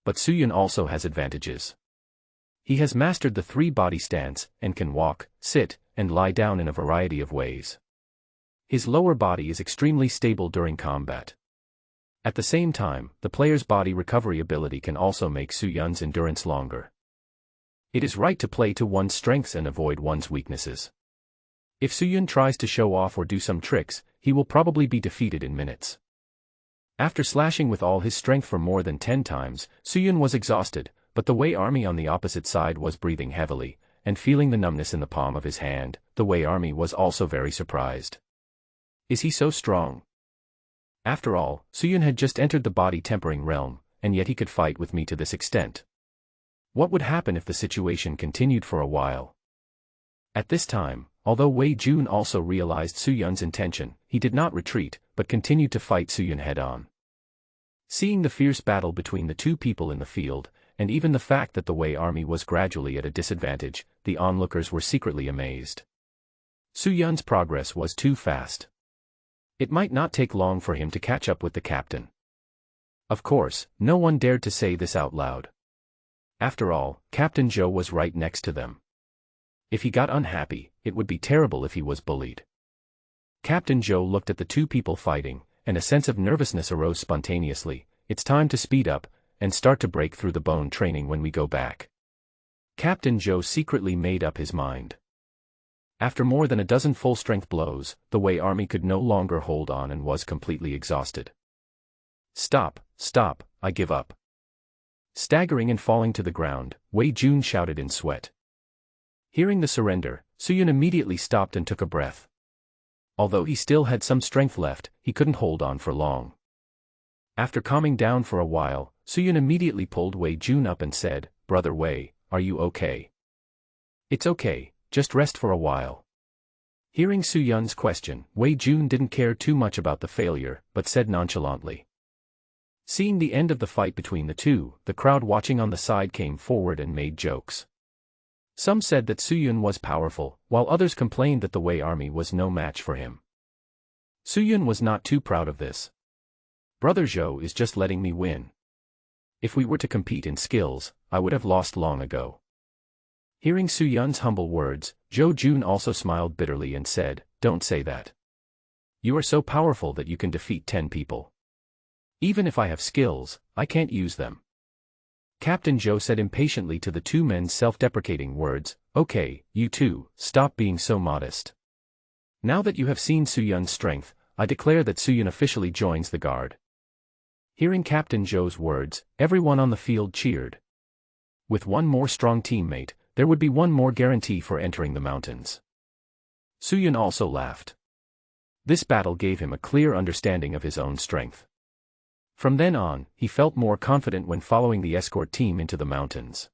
But Suyun also has advantages. He has mastered the 3-body stance, and can walk, sit, and lie down in a variety of ways. His lower body is extremely stable during combat. At the same time, the player's body recovery ability can also make Suyun's endurance longer. It is right to play to one's strengths and avoid one's weaknesses. If Suyun tries to show off or do some tricks, he will probably be defeated in minutes. After slashing with all his strength for more than 10 times, Suyun was exhausted, but the Wei army on the opposite side was breathing heavily, and feeling the numbness in the palm of his hand. The Wei army was also very surprised. Is he so strong? After all, Suyun had just entered the body tempering realm, and yet he could fight with me to this extent. What would happen if the situation continued for a while? At this time, although Wei Jun also realized Suyun's intention, he did not retreat, but continued to fight Suyun head-on. Seeing the fierce battle between the 2 people in the field, and even the fact that the Wei army was gradually at a disadvantage, the onlookers were secretly amazed. Suyun's progress was too fast. It might not take long for him to catch up with the captain. Of course, no one dared to say this out loud. After all, Captain Zhou was right next to them. If he got unhappy, it would be terrible if he was bullied. Captain Zhou looked at the 2 people fighting, and a sense of nervousness arose spontaneously. It's time to speed up, and start to break through the bone training when we go back. Captain Zhou secretly made up his mind. After more than a dozen full-strength blows, the Wei army could no longer hold on and was completely exhausted. Stop, stop, I give up. Staggering and falling to the ground, Wei Jun shouted in sweat. Hearing the surrender, Suyun immediately stopped and took a breath. Although he still had some strength left, he couldn't hold on for long. After calming down for a while, Suyun immediately pulled Wei Jun up and said, "Brother Wei, are you okay?" "It's okay, just rest for a while." Hearing Suyun's question, Wei Jun didn't care too much about the failure, but said nonchalantly. Seeing the end of the fight between the two, the crowd watching on the side came forward and made jokes. Some said that Suyun was powerful, while others complained that the Wei army was no match for him. Suyun was not too proud of this. "Brother Zhou is just letting me win. If we were to compete in skills, I would have lost long ago." Hearing Suyun's humble words, Zhou Jun also smiled bitterly and said, "Don't say that. You are so powerful that you can defeat 10 people. Even if I have skills, I can't use them." Captain Zhou said impatiently to the two men's self-deprecating words, "Okay, you two, stop being so modest. Now that you have seen Suyun's strength, I declare that Suyun officially joins the guard." Hearing Captain Zhou's words, everyone on the field cheered. With one more strong teammate, there would be one more guarantee for entering the mountains. Suyun also laughed. This battle gave him a clear understanding of his own strength. From then on, he felt more confident when following the escort team into the mountains.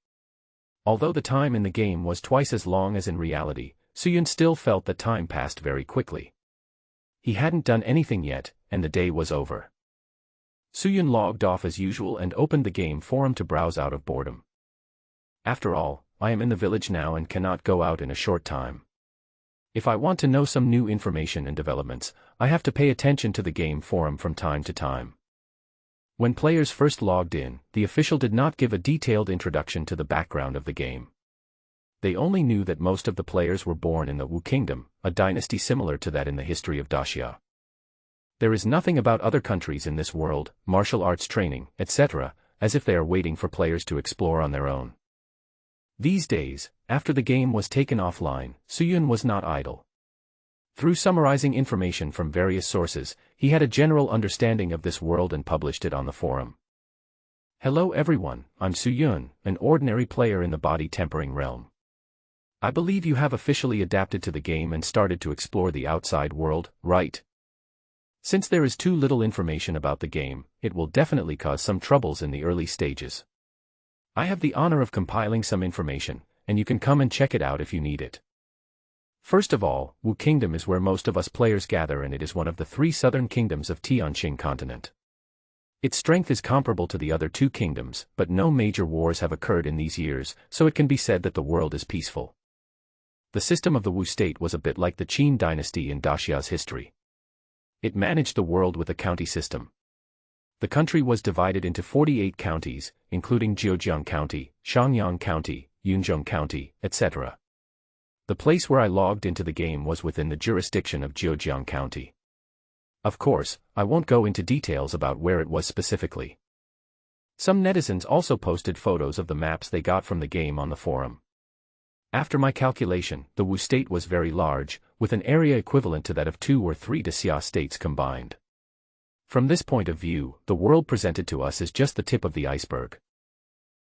Although the time in the game was twice as long as in reality, Suyun still felt that time passed very quickly. He hadn't done anything yet, and the day was over. Suyun logged off as usual and opened the game forum to browse out of boredom. After all, I am in the village now and cannot go out in a short time. If I want to know some new information and developments, I have to pay attention to the game forum from time to time. When players first logged in, the official did not give a detailed introduction to the background of the game. They only knew that most of the players were born in the Wu Kingdom, a dynasty similar to that in the history of Daxia. There is nothing about other countries in this world, martial arts training, etc., as if they are waiting for players to explore on their own. These days, after the game was taken offline, Suyun was not idle. Through summarizing information from various sources, he had a general understanding of this world and published it on the forum. "Hello everyone, I'm Suyun, an ordinary player in the body tempering realm. I believe you have officially adapted to the game and started to explore the outside world, right? Since there is too little information about the game, it will definitely cause some troubles in the early stages. I have the honor of compiling some information, and you can come and check it out if you need it. First of all, Wu Kingdom is where most of us players gather, and it is one of the 3 southern kingdoms of Tianqing continent. Its strength is comparable to the other 2 kingdoms, but no major wars have occurred in these years, so it can be said that the world is peaceful. The system of the Wu state was a bit like the Qin dynasty in Daxia's history. It managed the world with a county system. The country was divided into 48 counties, including Jiujiang County, Shangyang County, Yunzhong County, etc. The place where I logged into the game was within the jurisdiction of Jiujiang County. Of course, I won't go into details about where it was specifically. Some netizens also posted photos of the maps they got from the game on the forum. After my calculation, the Wu state was very large, with an area equivalent to that of 2 or 3 Daxia states combined. From this point of view, the world presented to us is just the tip of the iceberg.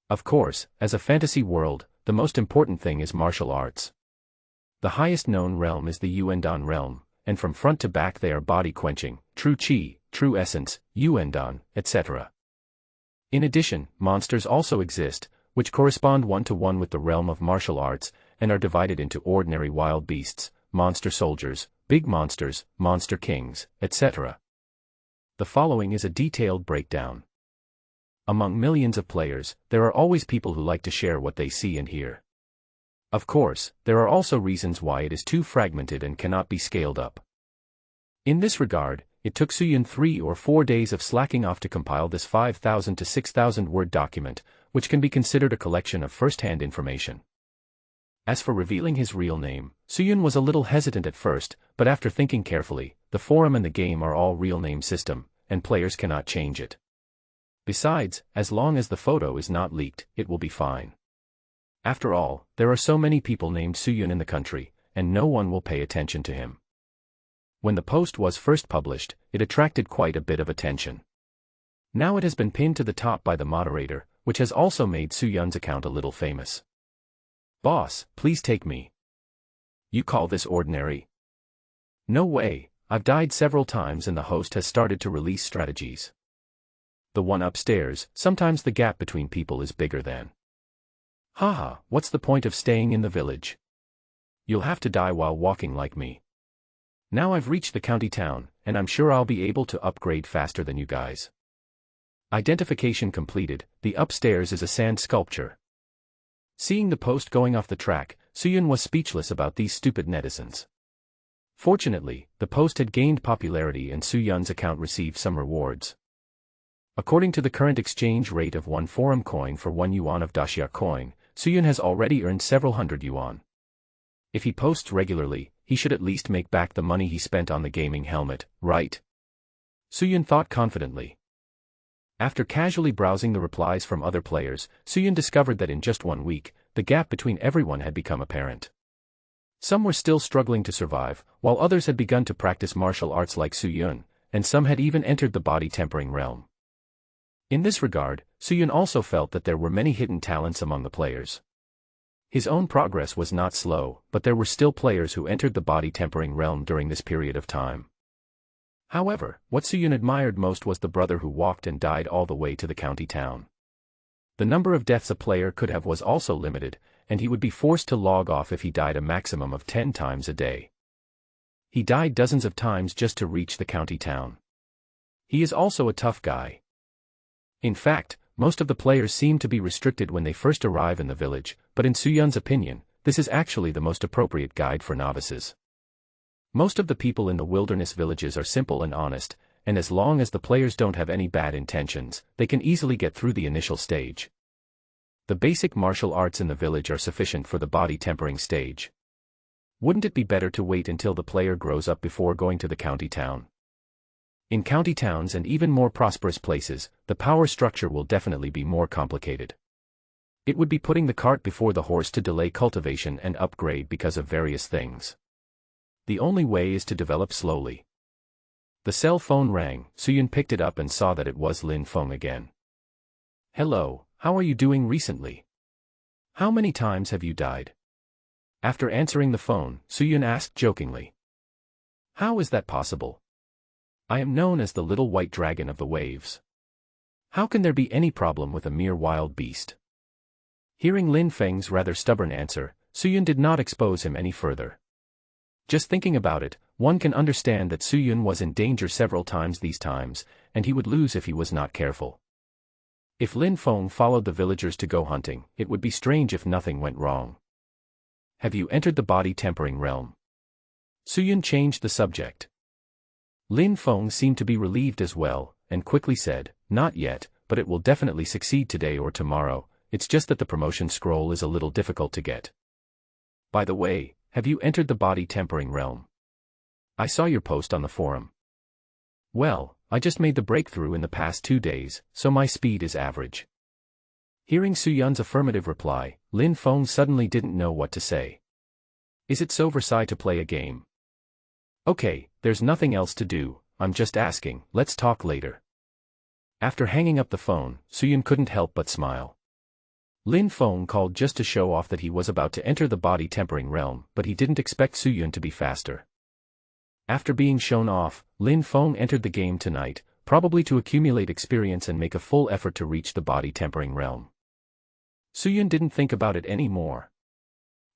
Of course, as a fantasy world, the most important thing is martial arts. The highest known realm is the Yuandan realm, and from front to back they are body-quenching, true qi, true essence, Yuandan, etc. In addition, monsters also exist, which correspond one-to-one with the realm of martial arts, and are divided into ordinary wild beasts, monster soldiers, big monsters, monster kings, etc. The following is a detailed breakdown. Among millions of players, there are always people who like to share what they see and hear. Of course, there are also reasons why it is too fragmented and cannot be scaled up. In this regard, it took Suyun 3 or 4 days of slacking off to compile this 5,000 to 6,000 word document, which can be considered a collection of first-hand information. As for revealing his real name, Suyun was a little hesitant at first, but after thinking carefully, the forum and the game are all real name system, and players cannot change it. Besides, as long as the photo is not leaked, it will be fine. After all, there are so many people named Suyun in the country, and no one will pay attention to him. When the post was first published, it attracted quite a bit of attention. Now it has been pinned to the top by the moderator, which has also made Suyun's account a little famous. "Boss, please take me." "You call this ordinary?" No way, I've died several times and the host has started to release strategies. The one upstairs, sometimes the gap between people is bigger than. Haha, what's the point of staying in the village? You'll have to die while walking like me. Now I've reached the county town, and I'm sure I'll be able to upgrade faster than you guys. Identification completed, the upstairs is a sand sculpture. Seeing the post going off the track, Suyun was speechless about these stupid netizens. Fortunately, the post had gained popularity and Suyun's account received some rewards. According to the current exchange rate of 1 forum coin for 1 yuan of Daxia coin, Suyun has already earned several hundred yuan. If he posts regularly, he should at least make back the money he spent on the gaming helmet, right? Suyun thought confidently. After casually browsing the replies from other players, Suyun discovered that in just 1 week, the gap between everyone had become apparent. Some were still struggling to survive, while others had begun to practice martial arts like Suyun, and some had even entered the body tempering realm. In this regard, Suyun also felt that there were many hidden talents among the players. His own progress was not slow, but there were still players who entered the body tempering realm during this period of time. However, what Suyun admired most was the brother who walked and died all the way to the county town. The number of deaths a player could have was also limited, and he would be forced to log off if he died a maximum of 10 times a day. He died dozens of times just to reach the county town. He is also a tough guy. In fact, most of the players seem to be restricted when they first arrive in the village, but in Suyun's opinion, this is actually the most appropriate guide for novices. Most of the people in the wilderness villages are simple and honest, and as long as the players don't have any bad intentions, they can easily get through the initial stage. The basic martial arts in the village are sufficient for the body tempering stage. Wouldn't it be better to wait until the player grows up before going to the county town? In county towns and even more prosperous places, the power structure will definitely be more complicated. It would be putting the cart before the horse to delay cultivation and upgrade because of various things. The only way is to develop slowly. The cell phone rang, Suyun picked it up and saw that it was Lin Feng again. Hello, how are you doing recently? How many times have you died? After answering the phone, Suyun asked jokingly. How is that possible? I am known as the little white dragon of the waves. How can there be any problem with a mere wild beast? Hearing Lin Feng's rather stubborn answer, Suyun did not expose him any further. Just thinking about it, one can understand that Suyun was in danger several times these times, and he would lose if he was not careful. If Lin Feng followed the villagers to go hunting, it would be strange if nothing went wrong. Have you entered the body tempering realm? Suyun changed the subject. Lin Feng seemed to be relieved as well, and quickly said, not yet, but it will definitely succeed today or tomorrow, it's just that the promotion scroll is a little difficult to get. By the way, have you entered the body tempering realm? I saw your post on the forum. Well, I just made the breakthrough in the past 2 days, so my speed is average. Hearing Suyun's affirmative reply, Lin Feng suddenly didn't know what to say. Is it so Versailles to play a game? Okay, there's nothing else to do, I'm just asking, let's talk later. After hanging up the phone, Suyun couldn't help but smile. Lin Feng called just to show off that he was about to enter the body tempering realm, but he didn't expect Suyun to be faster. After being shown off, Lin Feng entered the game tonight, probably to accumulate experience and make a full effort to reach the body tempering realm. Suyun didn't think about it anymore.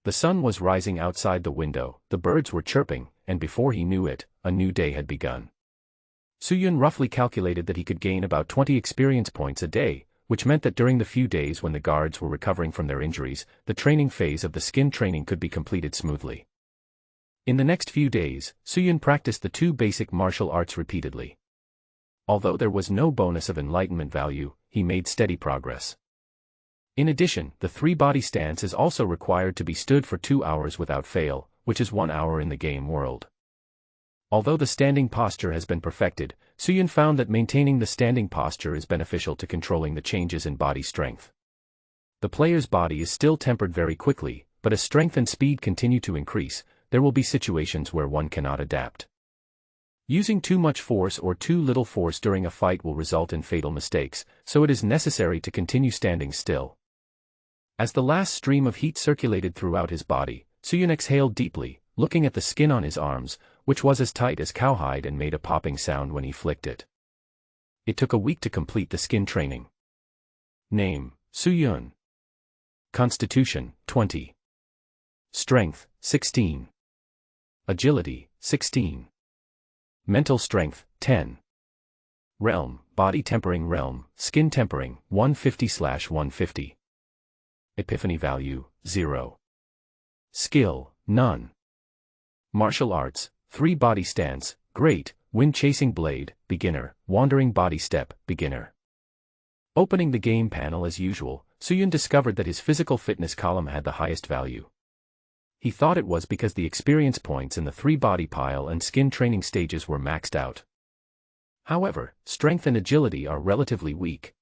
The sun was rising outside the window, the birds were chirping, and before he knew it, a new day had begun. Suyun roughly calculated that he could gain about 20 experience points a day, which meant that during the few days when the guards were recovering from their injuries, the training phase of the skin training could be completed smoothly. In the next few days, Suyun practiced the 2 basic martial arts repeatedly. Although there was no bonus of enlightenment value, he made steady progress. In addition, the 3-body stance is also required to be stood for 2 hours without fail, which is 1 hour in the game world. Although the standing posture has been perfected, Suyun found that maintaining the standing posture is beneficial to controlling the changes in body strength. The player's body is still tempered very quickly, but as strength and speed continue to increase, there will be situations where one cannot adapt. Using too much force or too little force during a fight will result in fatal mistakes, so it is necessary to continue standing still. As the last stream of heat circulated throughout his body, Suyun exhaled deeply, looking at the skin on his arms, which was as tight as cowhide and made a popping sound when he flicked it. It took a week to complete the skin training. Name, Suyun. Constitution, 20. Strength, 16. Agility, 16. Mental strength, 10. Realm, body tempering realm, skin tempering, 150/150. Epiphany value, 0. Skill, none. Martial arts, 3 body stance, great, wind chasing blade, beginner, wandering body step, beginner. Opening the game panel as usual, Suyun discovered that his physical fitness column had the highest value. He thought it was because the experience points in the 3 body pile and skin training stages were maxed out. However, strength and agility are relatively weak.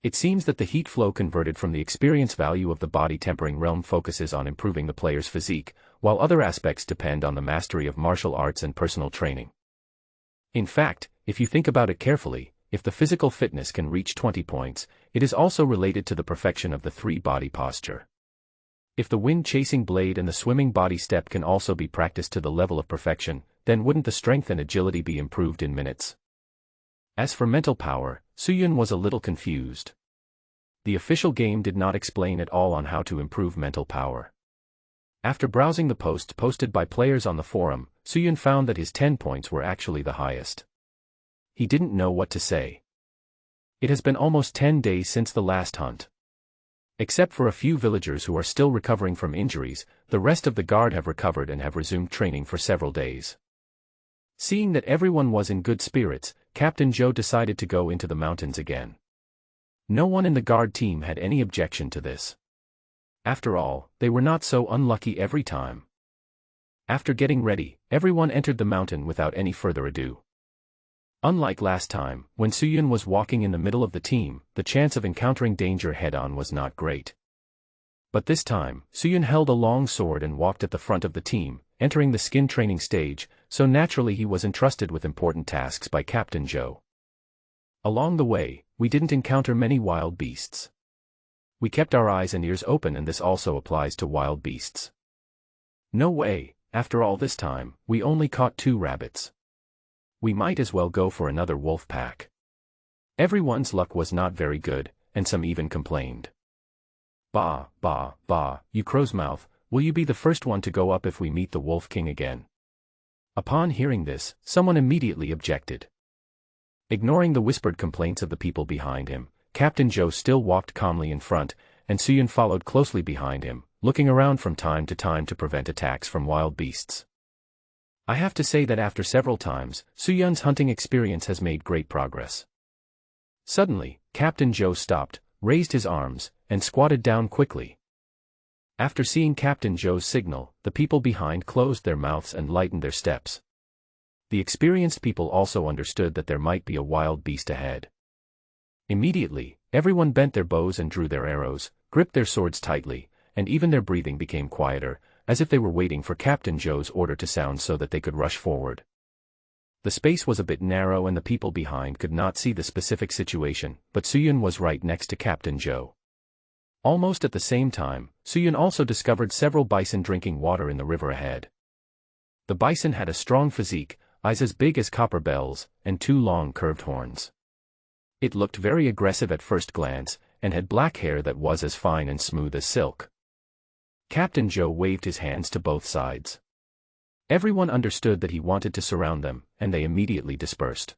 It seems that the heat flow converted from the experience value of the body tempering realm focuses on improving the player's physique, while other aspects depend on the mastery of martial arts and personal training. In fact, if you think about it carefully, if the physical fitness can reach 20 points, it is also related to the perfection of the 3 body posture. If the wind-chasing blade and the swimming body step can also be practiced to the level of perfection, then wouldn't the strength and agility be improved in minutes? As for mental power, Suyun was a little confused. The official game did not explain at all on how to improve mental power. After browsing the posts posted by players on the forum, Suyun found that his 10 points were actually the highest. He didn't know what to say. It has been almost 10 days since the last hunt. Except for a few villagers who are still recovering from injuries, the rest of the guard have recovered and have resumed training for several days. Seeing that everyone was in good spirits, Captain Zhou decided to go into the mountains again. No one in the guard team had any objection to this. After all, they were not so unlucky every time. After getting ready, everyone entered the mountain without any further ado. Unlike last time, when Suyun was walking in the middle of the team, the chance of encountering danger head-on was not great. But this time, Suyun held a long sword and walked at the front of the team, entering the skin training stage, so naturally he was entrusted with important tasks by Captain Zhou. Along the way, we didn't encounter many wild beasts. We kept our eyes and ears open, and this also applies to wild beasts. No way, after all this time, we only caught 2 rabbits. We might as well go for another wolf pack. Everyone's luck was not very good, and some even complained. Bah, bah, bah, you crow's mouth, will you be the first one to go up if we meet the Wolf King again? Upon hearing this, someone immediately objected. Ignoring the whispered complaints of the people behind him, Captain Zhou still walked calmly in front, and Suyun followed closely behind him, looking around from time to time to prevent attacks from wild beasts. I have to say that after several times, Suyun's hunting experience has made great progress. Suddenly, Captain Zhou stopped, raised his arms, and squatted down quickly. After seeing Captain Zhou's signal, the people behind closed their mouths and lightened their steps. The experienced people also understood that there might be a wild beast ahead. Immediately, everyone bent their bows and drew their arrows, gripped their swords tightly, and even their breathing became quieter, as if they were waiting for Captain Zhou's order to sound so that they could rush forward. The space was a bit narrow and the people behind could not see the specific situation, but Suyun was right next to Captain Zhou. Almost at the same time, Suyun also discovered several bison drinking water in the river ahead. The bison had a strong physique, eyes as big as copper bells, and 2 long curved horns. It looked very aggressive at first glance, and had black hair that was as fine and smooth as silk. Captain Zhou waved his hands to both sides. Everyone understood that he wanted to surround them, and they immediately dispersed.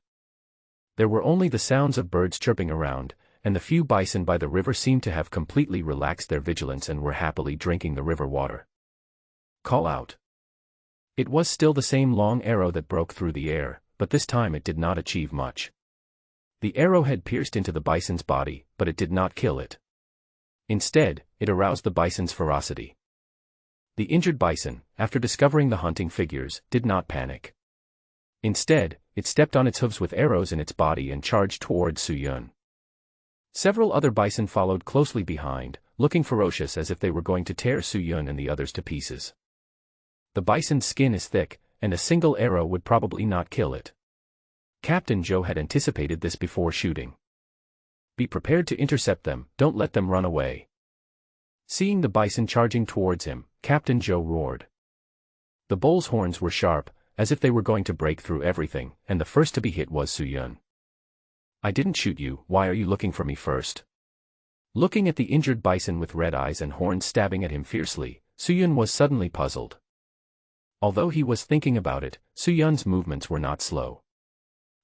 There were only the sounds of birds chirping around, and the few bison by the river seemed to have completely relaxed their vigilance and were happily drinking the river water. Call out. It was still the same long arrow that broke through the air, but this time it did not achieve much. The arrow had pierced into the bison's body, but it did not kill it. Instead, it aroused the bison's ferocity. The injured bison, after discovering the hunting figures, did not panic. Instead, it stepped on its hooves with arrows in its body and charged towards Suyun. Several other bison followed closely behind, looking ferocious as if they were going to tear Suyun and the others to pieces. The bison's skin is thick, and a single arrow would probably not kill it. Captain Zhou had anticipated this before shooting. Be prepared to intercept them, don't let them run away. Seeing the bison charging towards him, Captain Zhou roared. The bull's horns were sharp, as if they were going to break through everything, and the first to be hit was Suyun. "I didn't shoot you, why are you looking for me first?" Looking at the injured bison with red eyes and horns stabbing at him fiercely, Suyun was suddenly puzzled. Although he was thinking about it, Suyun's movements were not slow.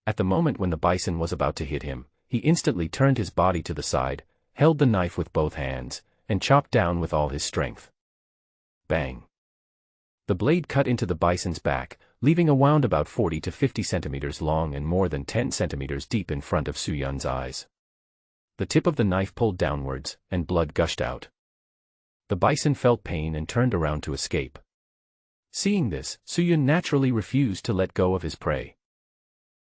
At the moment when the bison was about to hit him, he instantly turned his body to the side, held the knife with both hands, and chopped down with all his strength. Bang! The blade cut into the bison's back, leaving a wound about 40 to 50 centimeters long and more than 10 centimeters deep in front of Suyun's eyes. The tip of the knife pulled downwards, and blood gushed out. The bison felt pain and turned around to escape. Seeing this, Suyun naturally refused to let go of his prey.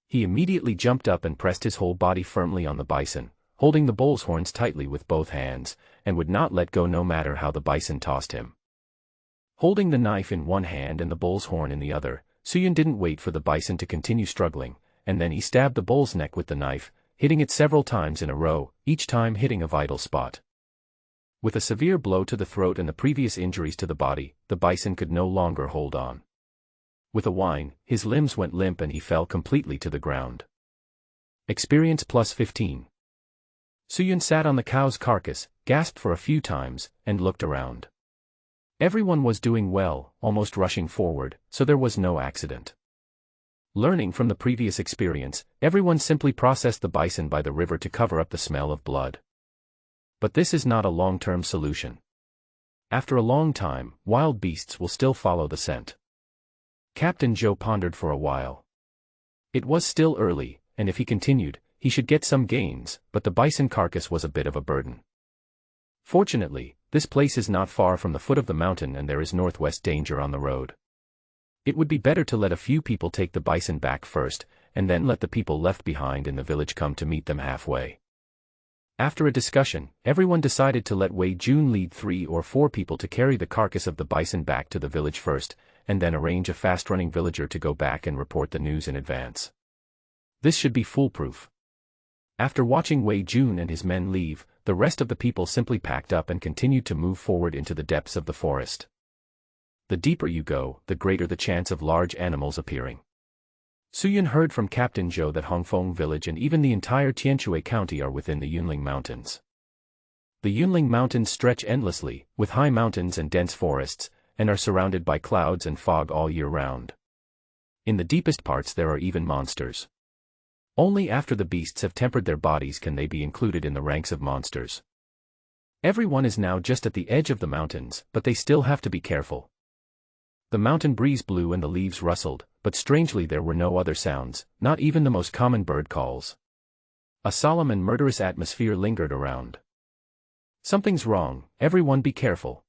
He immediately jumped up and pressed his whole body firmly on the bison, holding the bull's horns tightly with both hands, and would not let go no matter how the bison tossed him. Holding the knife in one hand and the bull's horn in the other, Suyun didn't wait for the bison to continue struggling, and then he stabbed the bull's neck with the knife, hitting it several times in a row, each time hitting a vital spot. With a severe blow to the throat and the previous injuries to the body, the bison could no longer hold on. With a whine, his limbs went limp and he fell completely to the ground. Experience plus 15. Suyun sat on the cow's carcass, gasped for a few times, and looked around. Everyone was doing well, almost rushing forward, so there was no accident. Learning from the previous experience, everyone simply processed the bison by the river to cover up the smell of blood. But this is not a long-term solution. After a long time, wild beasts will still follow the scent. Captain Joe pondered for a while. It was still early, and if he continued, he should get some gains, but the bison carcass was a bit of a burden. Fortunately, this place is not far from the foot of the mountain and there is northwest danger on the road. It would be better to let a few people take the bison back first, and then let the people left behind in the village come to meet them halfway. After a discussion, everyone decided to let Wei Jun lead 3 or 4 people to carry the carcass of the bison back to the village first, and then arrange a fast-running villager to go back and report the news in advance. This should be foolproof. After watching Wei Jun and his men leave, the rest of the people simply packed up and continued to move forward into the depths of the forest. The deeper you go, the greater the chance of large animals appearing. Suyun heard from Captain Zhou that Hongfeng village and even the entire Tianshui county are within the Yunling Mountains. The Yunling Mountains stretch endlessly, with high mountains and dense forests, and are surrounded by clouds and fog all year round. In the deepest parts there are even monsters. Only after the beasts have tempered their bodies can they be included in the ranks of monsters. Everyone is now just at the edge of the mountains, but they still have to be careful. The mountain breeze blew and the leaves rustled, but strangely there were no other sounds, not even the most common bird calls. A solemn and murderous atmosphere lingered around. Something's wrong, everyone be careful.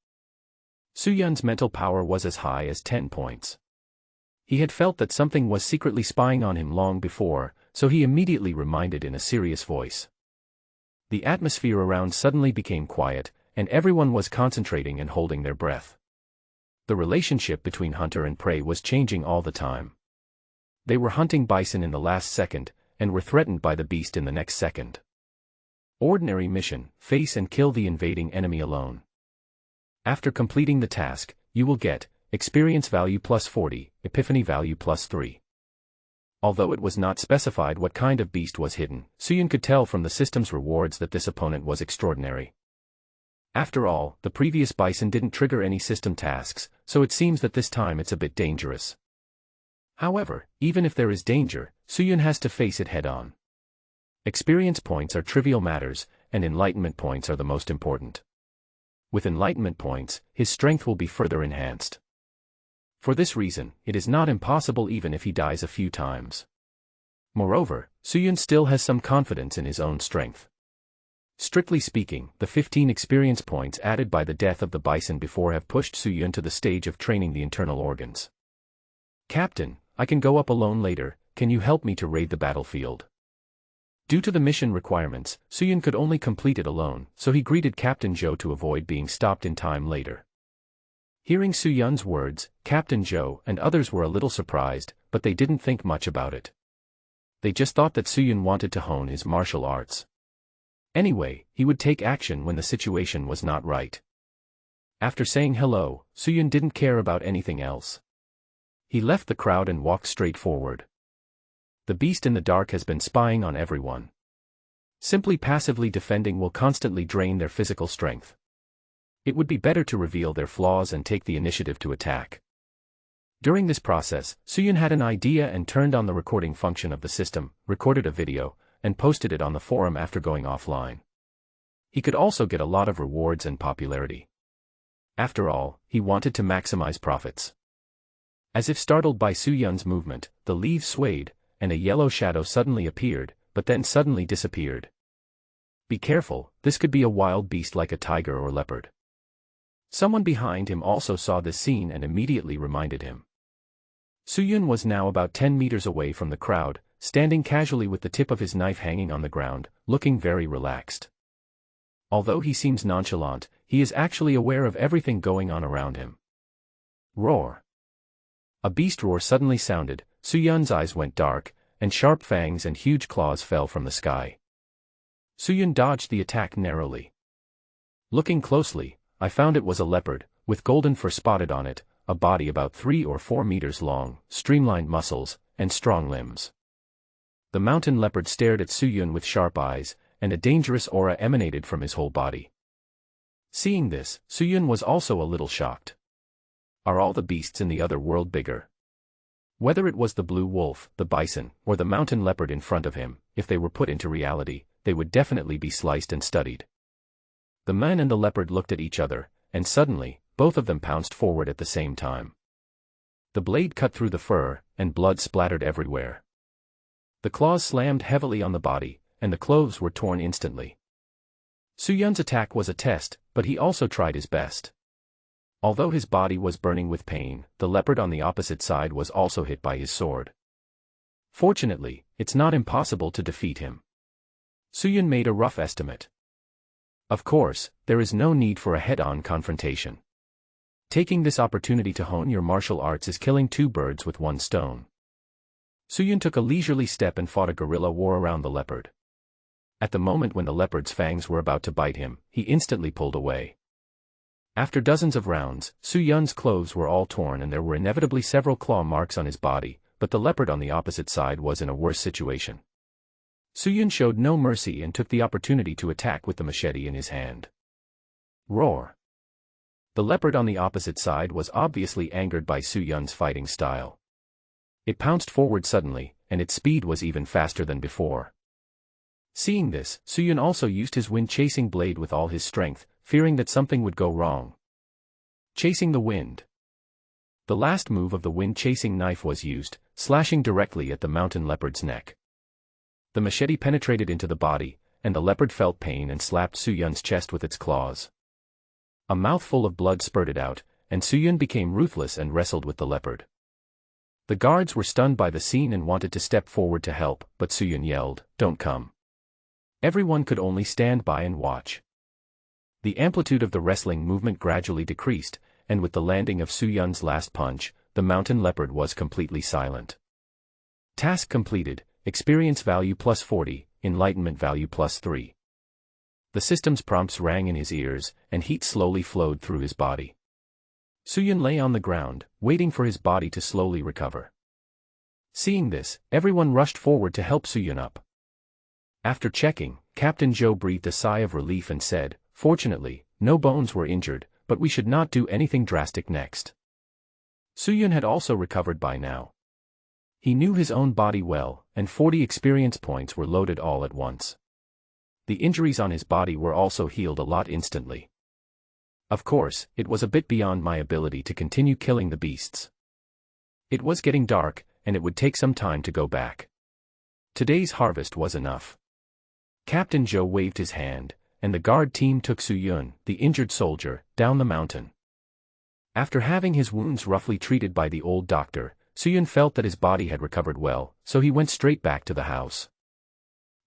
Suyun's mental power was as high as 10 points. He had felt that something was secretly spying on him long before, so he immediately reminded in a serious voice. The atmosphere around suddenly became quiet, and everyone was concentrating and holding their breath. The relationship between hunter and prey was changing all the time. They were hunting bison in the last second, and were threatened by the beast in the next second. Ordinary mission: face and kill the invading enemy alone. After completing the task, you will get experience value plus 40, epiphany value plus 3. Although it was not specified what kind of beast was hidden, Suyun could tell from the system's rewards that this opponent was extraordinary. After all, the previous bison didn't trigger any system tasks, so it seems that this time it's a bit dangerous. However, even if there is danger, Suyun has to face it head-on. Experience points are trivial matters, and enlightenment points are the most important. With enlightenment points, his strength will be further enhanced. For this reason, it is not impossible even if he dies a few times. Moreover, Suyun still has some confidence in his own strength. Strictly speaking, the 15 experience points added by the death of the bison before have pushed Suyun to the stage of training the internal organs. Captain, I can go up alone later, can you help me to raid the battlefield? Due to the mission requirements, Suyun could only complete it alone, so he greeted Captain Zhou to avoid being stopped in time later. Hearing Suyun's words, Captain Zhou and others were a little surprised, but they didn't think much about it. They just thought that Suyun wanted to hone his martial arts. Anyway, he would take action when the situation was not right. After saying hello, Suyun didn't care about anything else. He left the crowd and walked straight forward. The beast in the dark has been spying on everyone. Simply passively defending will constantly drain their physical strength. It would be better to reveal their flaws and take the initiative to attack. During this process, Suyun had an idea and turned on the recording function of the system, recorded a video, and posted it on the forum after going offline. He could also get a lot of rewards and popularity. After all, he wanted to maximize profits. As if startled by Suyun's movement, the leaves swayed, and a yellow shadow suddenly appeared, but then suddenly disappeared. Be careful, this could be a wild beast like a tiger or leopard. Someone behind him also saw this scene and immediately reminded him. Suyun was now about 10 meters away from the crowd, standing casually with the tip of his knife hanging on the ground, looking very relaxed. Although he seems nonchalant, he is actually aware of everything going on around him. Roar. A beast roar suddenly sounded, Suyun's eyes went dark, and sharp fangs and huge claws fell from the sky. Suyun dodged the attack narrowly. Looking closely, I found it was a leopard, with golden fur spotted on it, a body about 3 or 4 meters long, streamlined muscles, and strong limbs. The mountain leopard stared at Suyun with sharp eyes, and a dangerous aura emanated from his whole body. Seeing this, Suyun was also a little shocked. Are all the beasts in the other world bigger? Whether it was the blue wolf, the bison, or the mountain leopard in front of him, if they were put into reality, they would definitely be sliced and studied. The man and the leopard looked at each other, and suddenly, both of them pounced forward at the same time. The blade cut through the fur, and blood splattered everywhere. The claws slammed heavily on the body, and the clothes were torn instantly. Suyun's attack was a test, but he also tried his best. Although his body was burning with pain, the leopard on the opposite side was also hit by his sword. Fortunately, it's not impossible to defeat him. Suyun made a rough estimate. Of course, there is no need for a head-on confrontation. Taking this opportunity to hone your martial arts is killing 2 birds with 1 stone. Suyun took a leisurely step and fought a guerrilla war around the leopard. At the moment when the leopard's fangs were about to bite him, he instantly pulled away. After dozens of rounds, Suyun's clothes were all torn and there were inevitably several claw marks on his body, but the leopard on the opposite side was in a worse situation. Suyun showed no mercy and took the opportunity to attack with the machete in his hand. Roar. The leopard on the opposite side was obviously angered by Suyun's fighting style. It pounced forward suddenly, and its speed was even faster than before. Seeing this, Suyun also used his wind-chasing blade with all his strength, fearing that something would go wrong. Chasing the wind. The last move of the wind-chasing knife was used, slashing directly at the mountain leopard's neck. The machete penetrated into the body, and the leopard felt pain and slapped Suyun's chest with its claws. A mouthful of blood spurted out, and Suyun became ruthless and wrestled with the leopard. The guards were stunned by the scene and wanted to step forward to help, but Suyun yelled, "Don't come." Everyone could only stand by and watch. The amplitude of the wrestling movement gradually decreased, and with the landing of Suyun's last punch, the mountain leopard was completely silent. Task completed, experience value plus 40, enlightenment value plus 3. The system's prompts rang in his ears, and heat slowly flowed through his body. Suyun lay on the ground, waiting for his body to slowly recover. Seeing this, everyone rushed forward to help Suyun up. After checking, Captain Zhou breathed a sigh of relief and said, "Fortunately, no bones were injured, but we should not do anything drastic next." Suyun had also recovered by now. He knew his own body well, and 40 experience points were loaded all at once. The injuries on his body were also healed a lot instantly. Of course, it was a bit beyond my ability to continue killing the beasts. It was getting dark, and it would take some time to go back. Today's harvest was enough. Captain Zhou waved his hand, and the guard team took Suyun, the injured soldier, down the mountain. After having his wounds roughly treated by the old doctor, Suyun felt that his body had recovered well, so he went straight back to the house.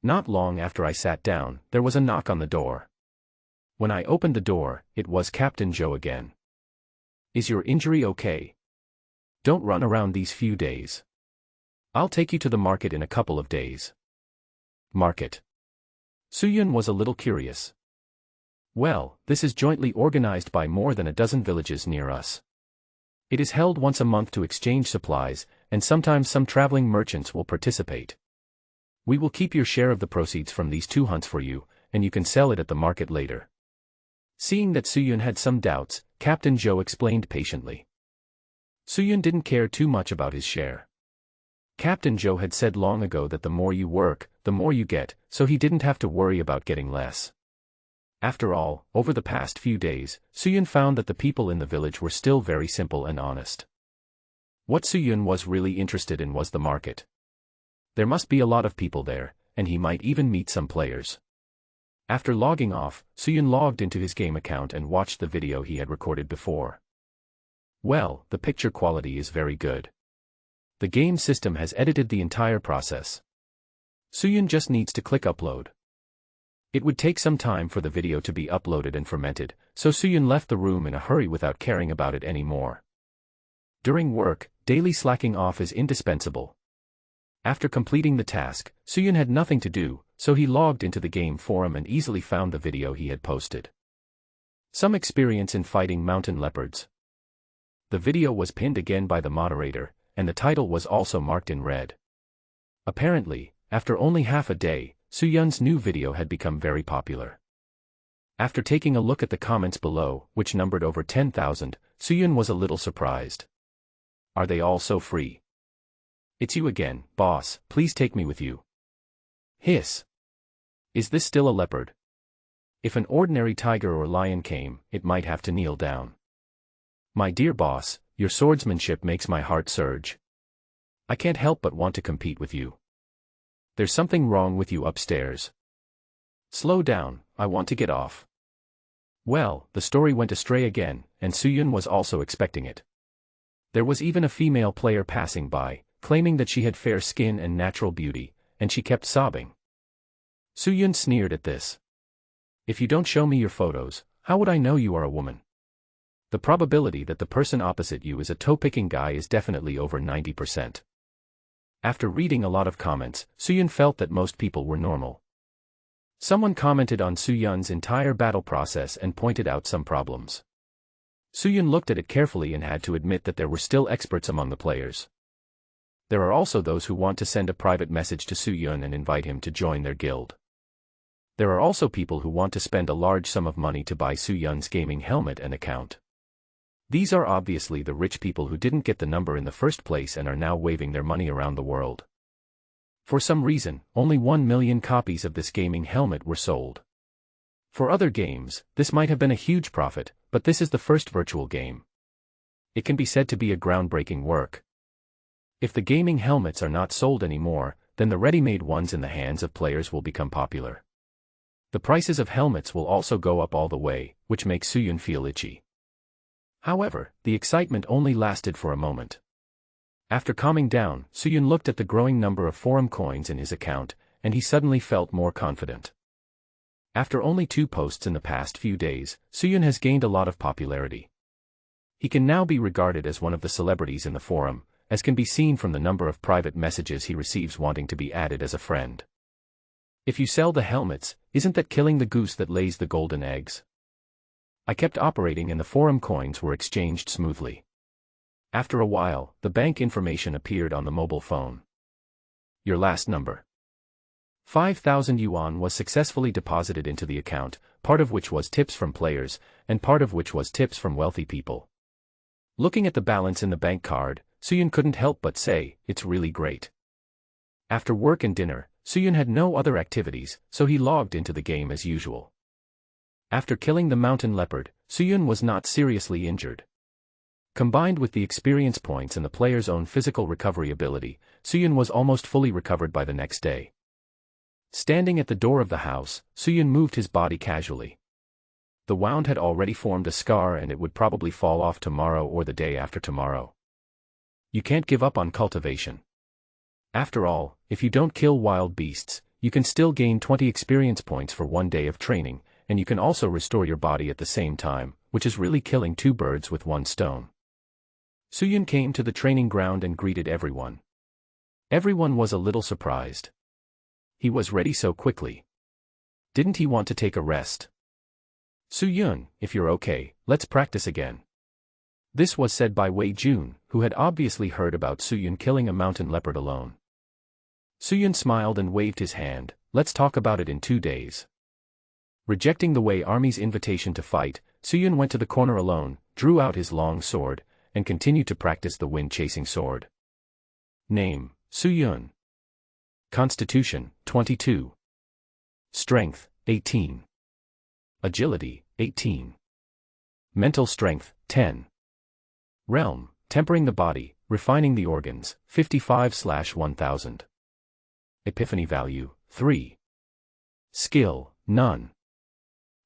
Not long after I sat down, there was a knock on the door. When I opened the door, it was Captain Zhou again. "Is your injury okay? Don't run around these few days. I'll take you to the market in a couple of days." Market. Suyun was a little curious. "Well, this is jointly organized by more than a dozen villages near us. It is held once a month to exchange supplies, and sometimes some traveling merchants will participate. We will keep your share of the proceeds from these 2 hunts for you, and you can sell it at the market later. Seeing that Suyun had some doubts, Captain Zhou explained patiently. Suyun didn't care too much about his share. Captain Zhou had said long ago that the more you work, the more you get, so he didn't have to worry about getting less. After all, over the past few days, Suyun found that the people in the village were still very simple and honest. What Suyun was really interested in was the market. There must be a lot of people there, and he might even meet some players. After logging off, Suyun logged into his game account and watched the video he had recorded before. Well, the picture quality is very good. The game system has edited the entire process. Suyun just needs to click upload. It would take some time for the video to be uploaded and fermented, so Suyun left the room in a hurry without caring about it anymore. During work, daily slacking off is indispensable. After completing the task, Suyun had nothing to do, so he logged into the game forum and easily found the video he had posted. Some experience in fighting mountain leopards. The video was pinned again by the moderator, and the title was also marked in red. Apparently, after only half a day, Suyun's new video had become very popular. After taking a look at the comments below, which numbered over 10,000, Suyun was a little surprised. Are they all so free? It's you again, boss, please take me with you. Hiss. Is this still a leopard? If an ordinary tiger or lion came, it might have to kneel down. My dear boss, your swordsmanship makes my heart surge. I can't help but want to compete with you. There's something wrong with you upstairs. Slow down, I want to get off. Well, the story went astray again, and Suyun was also expecting it. There was even a female player passing by, claiming that she had fair skin and natural beauty, and she kept sobbing. Suyun sneered at this. If you don't show me your photos, how would I know you are a woman? The probability that the person opposite you is a toe-picking guy is definitely over 90%. After reading a lot of comments, Suyun felt that most people were normal. Someone commented on Suyun's entire battle process and pointed out some problems. Suyun looked at it carefully and had to admit that there were still experts among the players. There are also those who want to send a private message to Suyun and invite him to join their guild. There are also people who want to spend a large sum of money to buy Suyun's gaming helmet and account. These are obviously the rich people who didn't get the number in the first place and are now waving their money around the world. For some reason, only 1 million copies of this gaming helmet were sold. For other games, this might have been a huge profit, but this is the first virtual game. It can be said to be a groundbreaking work. If the gaming helmets are not sold anymore, then the ready-made ones in the hands of players will become popular. The prices of helmets will also go up all the way, which makes Suyun feel itchy. However, the excitement only lasted for a moment. After calming down, Suyun looked at the growing number of forum coins in his account, and he suddenly felt more confident. After only 2 posts in the past few days, Suyun has gained a lot of popularity. He can now be regarded as one of the celebrities in the forum, as can be seen from the number of private messages he receives wanting to be added as a friend. If you sell the helmets, isn't that killing the goose that lays the golden eggs? I kept operating and the forum coins were exchanged smoothly. After a while, the bank information appeared on the mobile phone. Your last number. 5,000 yuan was successfully deposited into the account, part of which was tips from players, and part of which was tips from wealthy people. Looking at the balance in the bank card, Suyun couldn't help but say, it's really great. After work and dinner, Suyun had no other activities, so he logged into the game as usual. After killing the mountain leopard, Suyun was not seriously injured. Combined with the experience points and the player's own physical recovery ability, Suyun was almost fully recovered by the next day. Standing at the door of the house, Suyun moved his body casually. The wound had already formed a scar and it would probably fall off tomorrow or the day after tomorrow. You can't give up on cultivation. After all, if you don't kill wild beasts, you can still gain 20 experience points for 1 day of training, and you can also restore your body at the same time, which is really killing 2 birds with 1 stone. Suyun came to the training ground and greeted everyone. Everyone was a little surprised. He was ready so quickly. Didn't he want to take a rest? Suyun, if you're okay, let's practice again. This was said by Wei Jun, who had obviously heard about Suyun killing a mountain leopard alone. Suyun smiled and waved his hand. Let's talk about it in 2 days. Rejecting the Wei army's invitation to fight, Suyun went to the corner alone, drew out his long sword, and continued to practice the wind-chasing sword. Name: Suyun. Constitution: 22. Strength: 18. Agility: 18. Mental strength: 10. Realm: tempering the body, refining the organs, 55/1000. Epiphany value: 3. Skill: none.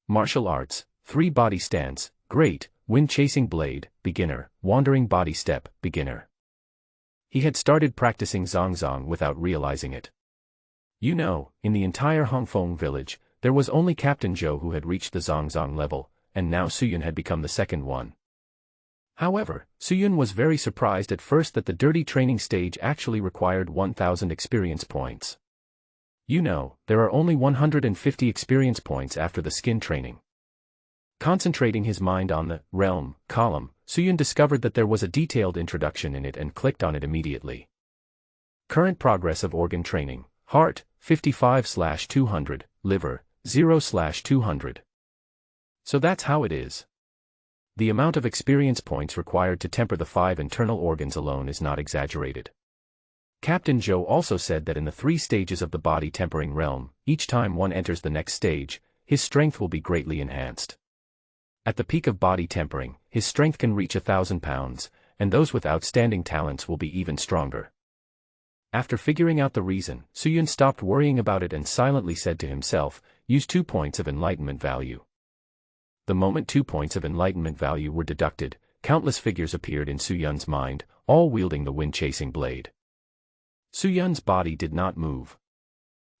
Martial arts: 3 body stance, great, wind-chasing blade, beginner, wandering body step, beginner. He had started practicing zongzong without realizing it. You know, in the entire Hongfeng village, there was only Captain Zhou who had reached the zongzong level, and now Suyun had become the second one. However, Suyun was very surprised at first that the dirty training stage actually required 1000 experience points. You know, there are only 150 experience points after the skin training. Concentrating his mind on the realm column, Suyun discovered that there was a detailed introduction in it and clicked on it immediately. Current progress of organ training: heart, 55/200, liver, 0/200. So that's how it is. The amount of experience points required to temper the 5 internal organs alone is not exaggerated. Captain Zhou also said that in the 3 stages of the body tempering realm, each time one enters the next stage, his strength will be greatly enhanced. At the peak of body tempering, his strength can reach 1,000 pounds, and those with outstanding talents will be even stronger. After figuring out the reason, Suyun stopped worrying about it and silently said to himself, use 2 points of enlightenment value. The moment 2 points of enlightenment value were deducted, countless figures appeared in Suyun's mind, all wielding the wind-chasing blade. Suyun's body did not move.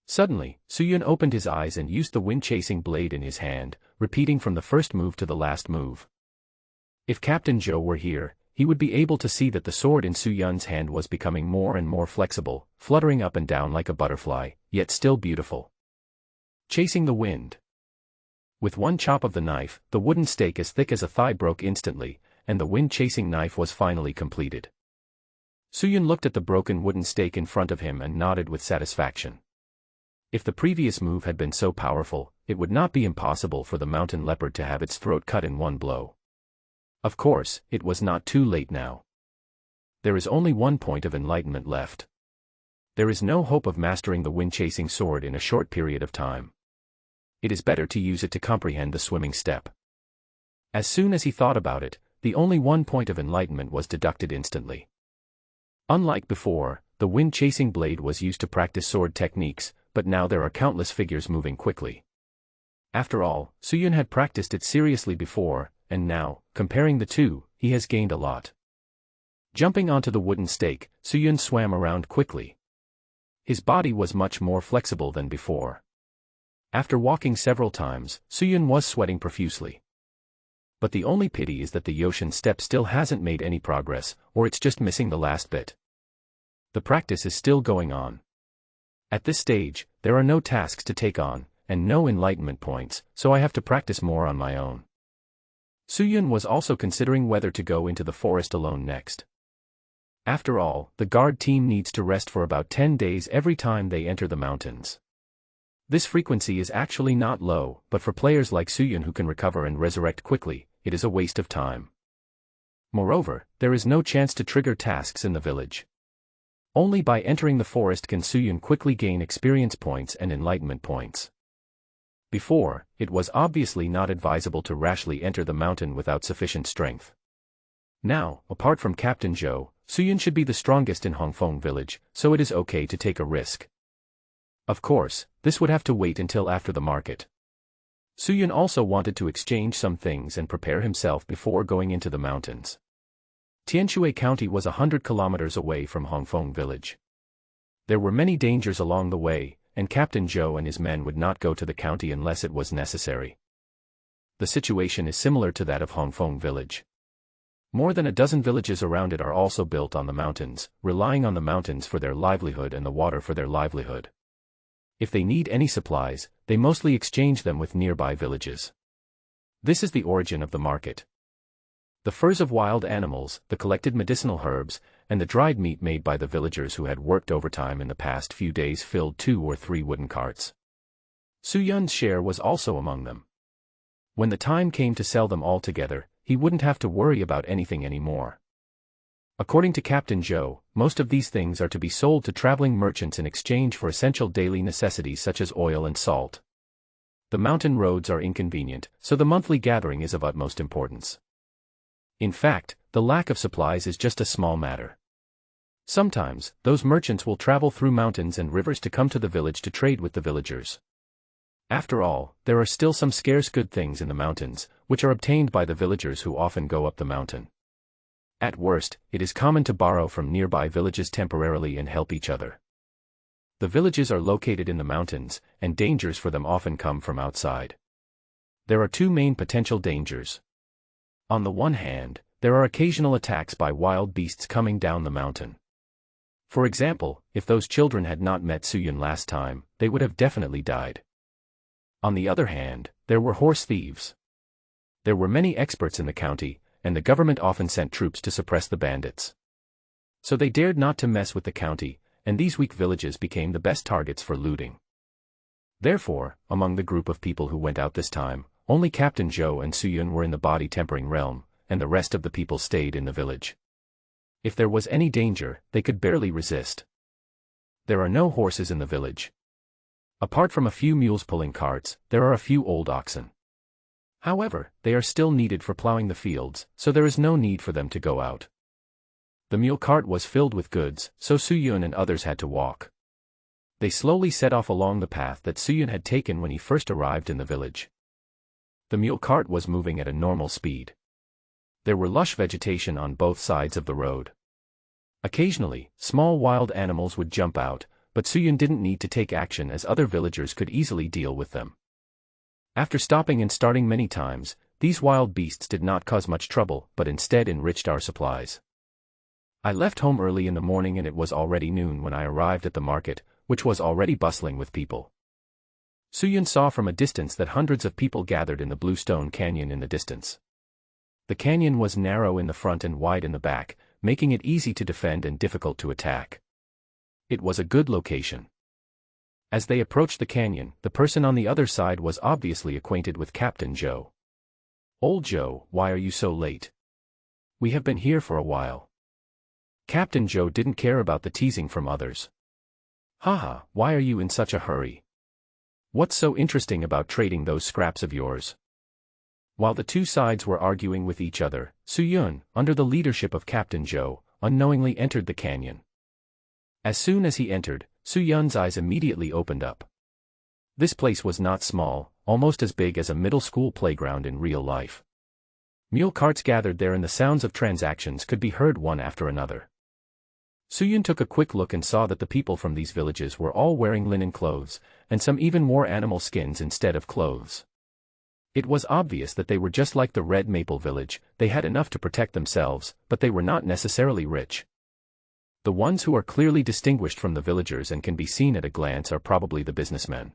Suddenly, Suyun opened his eyes and used the wind-chasing blade in his hand, repeating from the first move to the last move. If Captain Zhou were here, he would be able to see that the sword in Suyun's hand was becoming more and more flexible, fluttering up and down like a butterfly, yet still beautiful. Chasing the wind. With one chop of the knife, the wooden stake as thick as a thigh broke instantly, and the wind-chasing knife was finally completed. Suyun looked at the broken wooden stake in front of him and nodded with satisfaction. If the previous move had been so powerful, it would not be impossible for the mountain leopard to have its throat cut in one blow. Of course, it was not too late now. There is only 1 point of enlightenment left. There is no hope of mastering the wind-chasing sword in a short period of time. It is better to use it to comprehend the swimming step. As soon as he thought about it, the only 1 point of enlightenment was deducted instantly. Unlike before, the wind-chasing blade was used to practice sword techniques, but now there are countless figures moving quickly. After all, Suyun had practiced it seriously before, and now, comparing the two, he has gained a lot. Jumping onto the wooden stake, Suyun swam around quickly. His body was much more flexible than before. After walking several times, Suyun was sweating profusely. But the only pity is that the Yoshin step still hasn't made any progress, or it's just missing the last bit. The practice is still going on. At this stage, there are no tasks to take on, and no enlightenment points, so I have to practice more on my own. Suyun was also considering whether to go into the forest alone next. After all, the guard team needs to rest for about 10 days every time they enter the mountains. This frequency is actually not low, but for players like Suyun who can recover and resurrect quickly, it is a waste of time. Moreover, there is no chance to trigger tasks in the village. Only by entering the forest can Suyun quickly gain experience points and enlightenment points. Before, it was obviously not advisable to rashly enter the mountain without sufficient strength. Now, apart from Captain Zhou, Suyun should be the strongest in Hongfeng village, so it is okay to take a risk. Of course, this would have to wait until after the market. Suyun also wanted to exchange some things and prepare himself before going into the mountains. Tianshui County was 100 kilometers away from Hongfeng village. There were many dangers along the way, and Captain Zhou and his men would not go to the county unless it was necessary. The situation is similar to that of Hongfeng village. More than a dozen villages around it are also built on the mountains, relying on the mountains for their livelihood and the water for their livelihood. If they need any supplies, they mostly exchange them with nearby villages. This is the origin of the market. The furs of wild animals, the collected medicinal herbs, and the dried meat made by the villagers who had worked overtime in the past few days filled 2 or 3 wooden carts. Soo-yun's share was also among them. When the time came to sell them all together, he wouldn't have to worry about anything anymore. According to Captain Joe, most of these things are to be sold to traveling merchants in exchange for essential daily necessities such as oil and salt. The mountain roads are inconvenient, so the monthly gathering is of utmost importance. In fact, the lack of supplies is just a small matter. Sometimes, those merchants will travel through mountains and rivers to come to the village to trade with the villagers. After all, there are still some scarce good things in the mountains, which are obtained by the villagers who often go up the mountain. At worst, it is common to borrow from nearby villages temporarily and help each other. The villages are located in the mountains, and dangers for them often come from outside. There are 2 main potential dangers. On the one hand, there are occasional attacks by wild beasts coming down the mountain. For example, if those children had not met Soo-yun last time, they would have definitely died. On the other hand, there were horse thieves. There were many experts in the county, and the government often sent troops to suppress the bandits. So they dared not to mess with the county, and these weak villages became the best targets for looting. Therefore, among the group of people who went out this time, only Captain Joe and Soo-yun were in the body-tempering realm, and the rest of the people stayed in the village. If there was any danger, they could barely resist. There are no horses in the village. Apart from a few mules pulling carts, there are a few old oxen. However, they are still needed for plowing the fields, so there is no need for them to go out. The mule cart was filled with goods, so Soo-yun and others had to walk. They slowly set off along the path that Soo-yun had taken when he first arrived in the village. The mule cart was moving at a normal speed. There were lush vegetation on both sides of the road. Occasionally, small wild animals would jump out, but Soo-yun didn't need to take action as other villagers could easily deal with them. After stopping and starting many times, these wild beasts did not cause much trouble but instead enriched our supplies. I left home early in the morning and it was already noon when I arrived at the market, which was already bustling with people. Soo-yun saw from a distance that hundreds of people gathered in the Bluestone Canyon in the distance. The canyon was narrow in the front and wide in the back, making it easy to defend and difficult to attack. It was a good location. As they approached the canyon, the person on the other side was obviously acquainted with Captain Joe. "Old Joe, why are you so late? We have been here for a while." Captain Joe didn't care about the teasing from others. "Haha, why are you in such a hurry? What's so interesting about trading those scraps of yours?" While the 2 sides were arguing with each other, Soo-yun, under the leadership of Captain Joe, unknowingly entered the canyon. As soon as he entered, Soo-yun's eyes immediately opened up. This place was not small, almost as big as a middle school playground in real life. Mule carts gathered there and the sounds of transactions could be heard one after another. Soo-yun took a quick look and saw that the people from these villages were all wearing linen clothes, and some even wore animal skins instead of clothes. It was obvious that they were just like the Red Maple village, they had enough to protect themselves, but they were not necessarily rich. The ones who are clearly distinguished from the villagers and can be seen at a glance are probably the businessmen.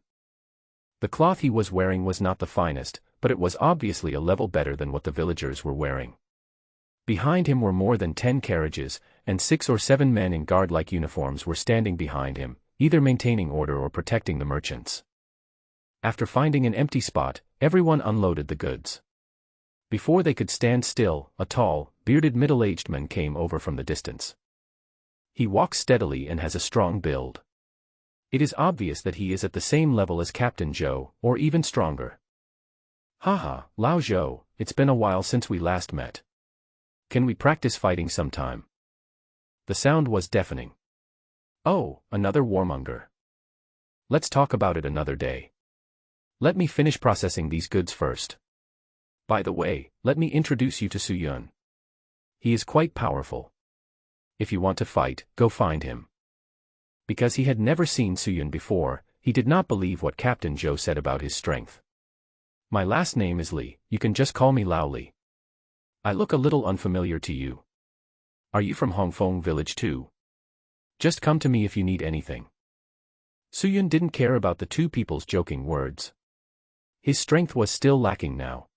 The cloth he was wearing was not the finest, but it was obviously a level better than what the villagers were wearing. Behind him were more than 10 carriages, and 6 or 7 men in guard-like uniforms were standing behind him, either maintaining order or protecting the merchants. After finding an empty spot, everyone unloaded the goods. Before they could stand still, a tall, bearded middle-aged man came over from the distance. He walks steadily and has a strong build. It is obvious that he is at the same level as Captain Joe, or even stronger. "Haha, Lao Zhou, it's been a while since we last met. Can we practice fighting sometime?" The sound was deafening. "Oh, another warmonger. Let's talk about it another day. Let me finish processing these goods first. By the way, let me introduce you to Soo-yun. He is quite powerful. If you want to fight, go find him." Because he had never seen Soo-yun before, he did not believe what Captain Joe said about his strength. "My last name is Li, you can just call me Lao Li. I look a little unfamiliar to you. Are you from Hongfeng village too? Just come to me if you need anything." Soo-yun didn't care about the 2 people's joking words. His strength was still lacking now.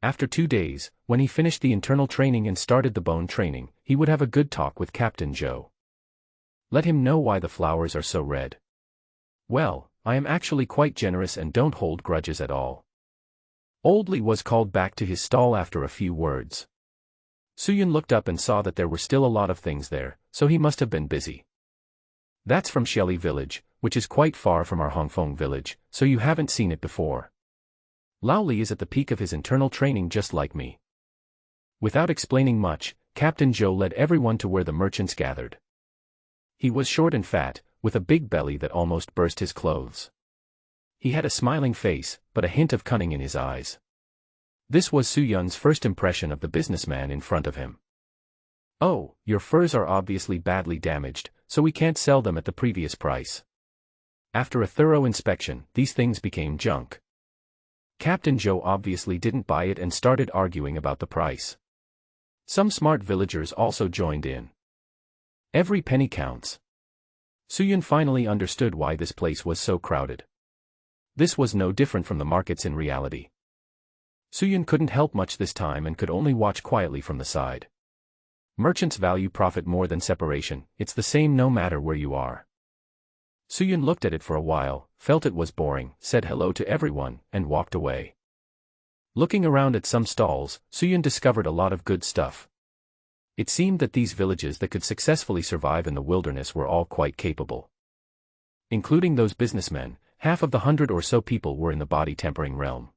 After 2 days, when he finished the internal training and started the bone training, he would have a good talk with Captain Joe. Let him know why the flowers are so red. Well, I am actually quite generous and don't hold grudges at all. Old Lee was called back to his stall after a few words. Suyun looked up and saw that there were still a lot of things there, so he must have been busy. That's from Shelly Village, which is quite far from our Hongfeng village, so you haven't seen it before. Lao Li is at the peak of his internal training just like me. Without explaining much, Captain Joe led everyone to where the merchants gathered. He was short and fat, with a big belly that almost burst his clothes. He had a smiling face, but a hint of cunning in his eyes. This was Suyun's first impression of the businessman in front of him. Oh, your furs are obviously badly damaged, so we can't sell them at the previous price. After a thorough inspection, these things became junk. Captain Joe obviously didn't buy it and started arguing about the price. Some smart villagers also joined in. Every penny counts. Suyun finally understood why this place was so crowded. This was no different from the markets in reality. Suyun couldn't help much this time and could only watch quietly from the side. Merchants value profit more than separation, it's the same no matter where you are. Suyun looked at it for a while, felt it was boring, said hello to everyone, and walked away. Looking around at some stalls, Suyun discovered a lot of good stuff. It seemed that these villages that could successfully survive in the wilderness were all quite capable. Including those businessmen, half of the 100 or so people were in the body tempering realm.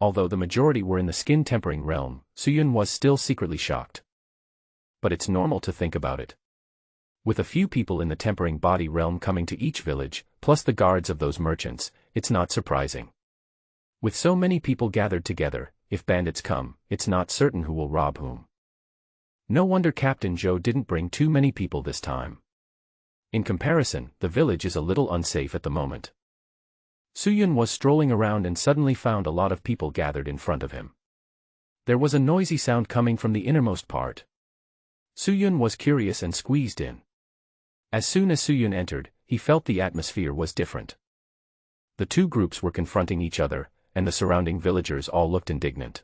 Although the majority were in the skin tempering realm, Suyun was still secretly shocked. But it's normal to think about it. With a few people in the tempering body realm coming to each village, plus the guards of those merchants, it's not surprising. With so many people gathered together, if bandits come, it's not certain who will rob whom. No wonder Captain Joe didn't bring too many people this time. In comparison, the village is a little unsafe at the moment. Suyun was strolling around and suddenly found a lot of people gathered in front of him. There was a noisy sound coming from the innermost part. Suyun was curious and squeezed in. As soon as Suyun entered, he felt the atmosphere was different. The two groups were confronting each other, and the surrounding villagers all looked indignant.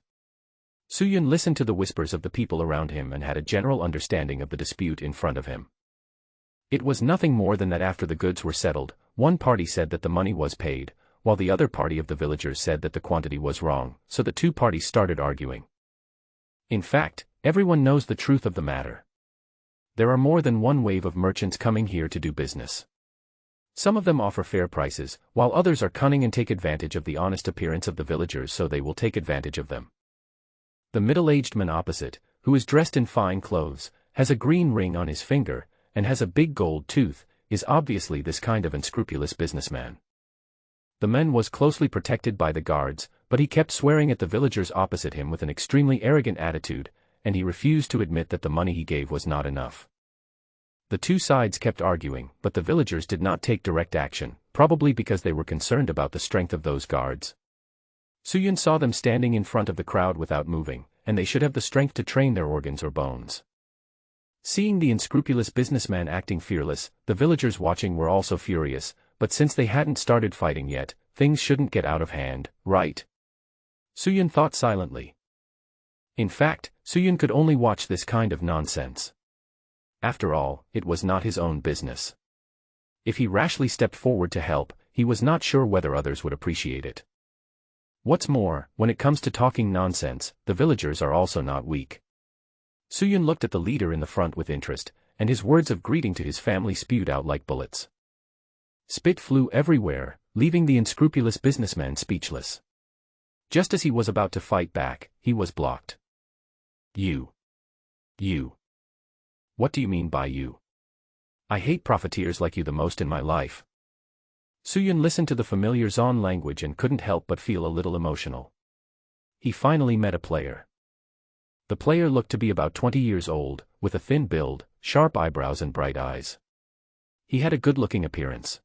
Suyun listened to the whispers of the people around him and had a general understanding of the dispute in front of him. It was nothing more than that after the goods were settled, one party said that the money was paid, while the other party of the villagers said that the quantity was wrong, so the two parties started arguing. In fact, everyone knows the truth of the matter. There are more than one wave of merchants coming here to do business. Some of them offer fair prices, while others are cunning and take advantage of the honest appearance of the villagers, so they will take advantage of them. The middle-aged man opposite, who is dressed in fine clothes, has a green ring on his finger, and has a big gold tooth, is obviously this kind of unscrupulous businessman. The man was closely protected by the guards, but he kept swearing at the villagers opposite him with an extremely arrogant attitude, and he refused to admit that the money he gave was not enough. The two sides kept arguing, but the villagers did not take direct action, probably because they were concerned about the strength of those guards. Suyun saw them standing in front of the crowd without moving, and they should have the strength to train their organs or bones. Seeing the unscrupulous businessman acting fearless, the villagers watching were also furious, but since they hadn't started fighting yet, things shouldn't get out of hand, right? Suyun thought silently. In fact, Suyun could only watch this kind of nonsense. After all, it was not his own business. If he rashly stepped forward to help, he was not sure whether others would appreciate it. What's more, when it comes to talking nonsense, the villagers are also not weak. Suyun looked at the leader in the front with interest, and his words of greeting to his family spewed out like bullets. Spit flew everywhere, leaving the unscrupulous businessman speechless. Just as he was about to fight back, he was blocked. You. What do you mean by you? I hate profiteers like you the most in my life. Suyun listened to the familiar Zon language and couldn't help but feel a little emotional. He finally met a player. The player looked to be about 20 years old, with a thin build, sharp eyebrows and bright eyes. He had a good-looking appearance.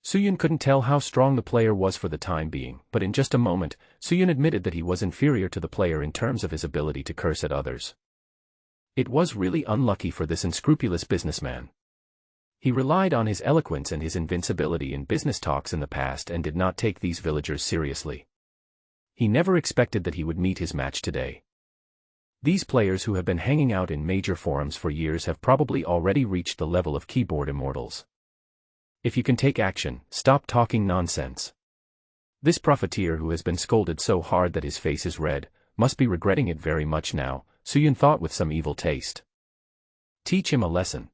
Suyun couldn't tell how strong the player was for the time being, but in just a moment, Suyun admitted that he was inferior to the player in terms of his ability to curse at others. It was really unlucky for this unscrupulous businessman. He relied on his eloquence and his invincibility in business talks in the past and did not take these villagers seriously. He never expected that he would meet his match today. These players who have been hanging out in major forums for years have probably already reached the level of keyboard immortals. If you can take action, stop talking nonsense. This profiteer who has been scolded so hard that his face is red, must be regretting it very much now, Suyun thought with some evil taste. Teach him a lesson.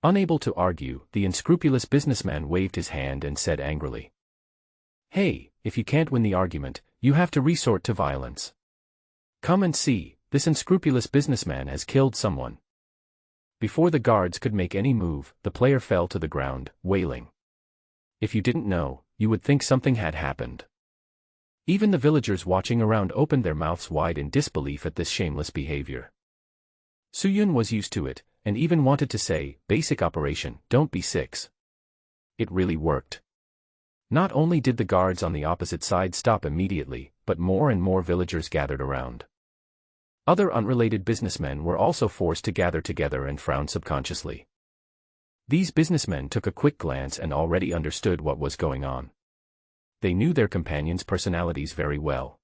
Unable to argue, the unscrupulous businessman waved his hand and said angrily. Hey, if you can't win the argument, you have to resort to violence. Come and see, this unscrupulous businessman has killed someone. Before the guards could make any move, the player fell to the ground, wailing. If you didn't know, you would think something had happened. Even the villagers watching around opened their mouths wide in disbelief at this shameless behavior. Suyun was used to it, and even wanted to say, basic operation, don't be six. It really worked. Not only did the guards on the opposite side stop immediately, but more and more villagers gathered around. Other unrelated businessmen were also forced to gather together and frown subconsciously. These businessmen took a quick glance and already understood what was going on. They knew their companions' personalities very well.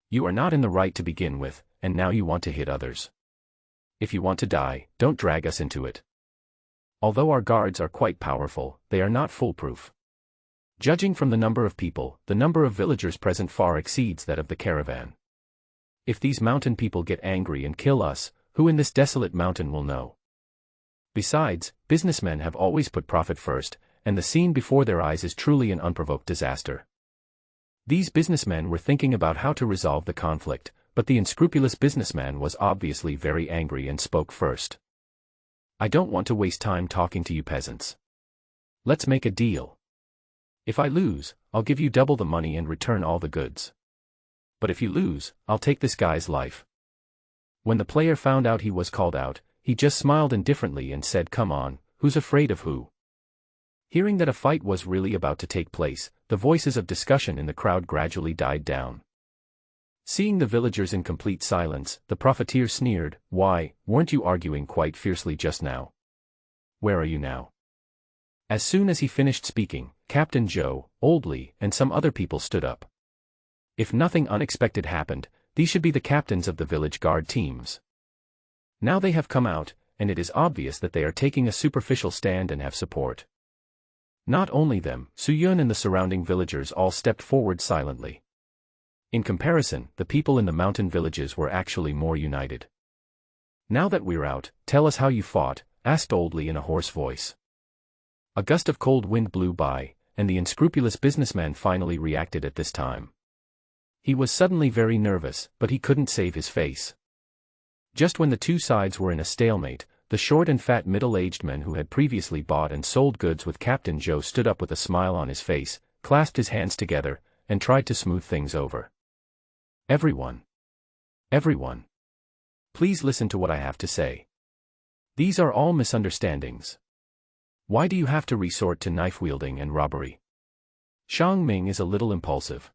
You are not in the right to begin with, and now you want to hit others. If you want to die, don't drag us into it. Although our guards are quite powerful, they are not foolproof. Judging from the number of people, the number of villagers present far exceeds that of the caravan. If these mountain people get angry and kill us, who in this desolate mountain will know? Besides, businessmen have always put profit first, and the scene before their eyes is truly an unprovoked disaster. These businessmen were thinking about how to resolve the conflict, but the unscrupulous businessman was obviously very angry and spoke first. I don't want to waste time talking to you peasants. Let's make a deal. If I lose, I'll give you double the money and return all the goods. But if you lose, I'll take this guy's life. When the player found out he was called out, he just smiled indifferently and said, come on, who's afraid of who? Hearing that a fight was really about to take place, the voices of discussion in the crowd gradually died down. Seeing the villagers in complete silence, the profiteer sneered, why, weren't you arguing quite fiercely just now? Where are you now? As soon as he finished speaking, Captain Joe, Old Lee, and some other people stood up. If nothing unexpected happened, these should be the captains of the village guard teams. Now they have come out, and it is obvious that they are taking a superficial stand and have support. Not only them, Suyun and the surrounding villagers all stepped forward silently. In comparison, the people in the mountain villages were actually more united. Now that we're out, tell us how you fought, asked Old Lee in a hoarse voice. A gust of cold wind blew by, and the unscrupulous businessman finally reacted at this time. He was suddenly very nervous, but he couldn't save his face. Just when the two sides were in a stalemate, the short and fat middle-aged man who had previously bought and sold goods with Captain Joe stood up with a smile on his face, clasped his hands together, and tried to smooth things over. Everyone, please listen to what I have to say. These are all misunderstandings. Why do you have to resort to knife-wielding and robbery? Shang Ming is a little impulsive.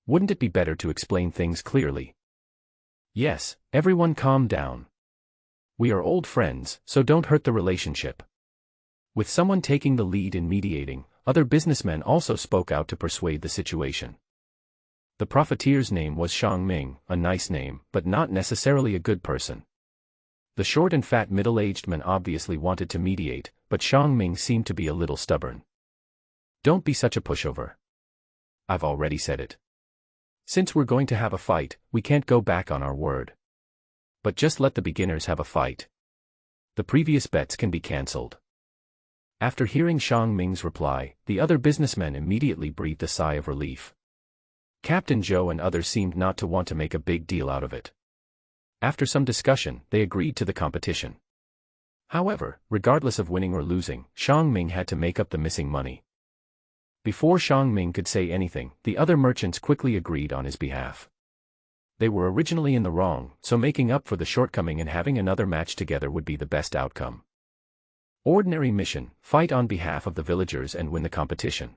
Wouldn't it be better to explain things clearly? Yes, everyone calm down. We are old friends, so don't hurt the relationship. With someone taking the lead in mediating, other businessmen also spoke out to persuade the situation. The profiteer's name was Shang Ming, a nice name, but not necessarily a good person. The short and fat middle-aged man obviously wanted to mediate, but Shang Ming seemed to be a little stubborn. Don't be such a pushover. I've already said it. Since we're going to have a fight, we can't go back on our word. But just let the beginners have a fight. The previous bets can be cancelled. After hearing Shang Ming's reply, the other businessmen immediately breathed a sigh of relief. Captain Joe and others seemed not to want to make a big deal out of it. After some discussion, they agreed to the competition. However, regardless of winning or losing, Shang Ming had to make up the missing money. Before Shang Ming could say anything, the other merchants quickly agreed on his behalf. They were originally in the wrong, so making up for the shortcoming and having another match together would be the best outcome. Ordinary mission: fight on behalf of the villagers and win the competition.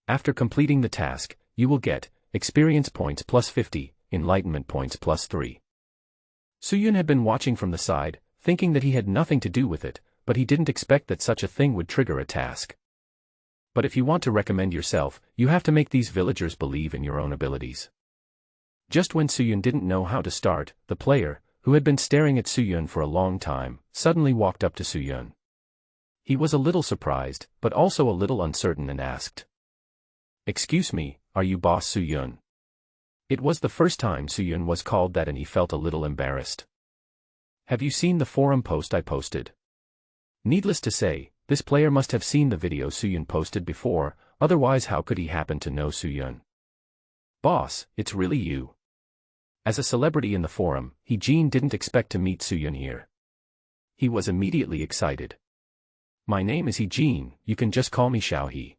After completing the task, you will get experience points plus 50, enlightenment points plus 3. Suyun had been watching from the side, thinking that he had nothing to do with it, but he didn't expect that such a thing would trigger a task. But if you want to recommend yourself, you have to make these villagers believe in your own abilities. Just when Suyun didn't know how to start, the player, who had been staring at Suyun for a long time, suddenly walked up to Suyun. He was a little surprised, but also a little uncertain and asked, "Excuse me, are you Boss Suyun?" It was the first time Suyun was called that and he felt a little embarrassed. "Have you seen the forum post I posted?" Needless to say, this player must have seen the video Suyun posted before, otherwise how could he happen to know Suyun? "Boss, it's really you." As a celebrity in the forum, Jin didn't expect to meet Suyun here. He was immediately excited. "My name is Jin, you can just call me Xiao He.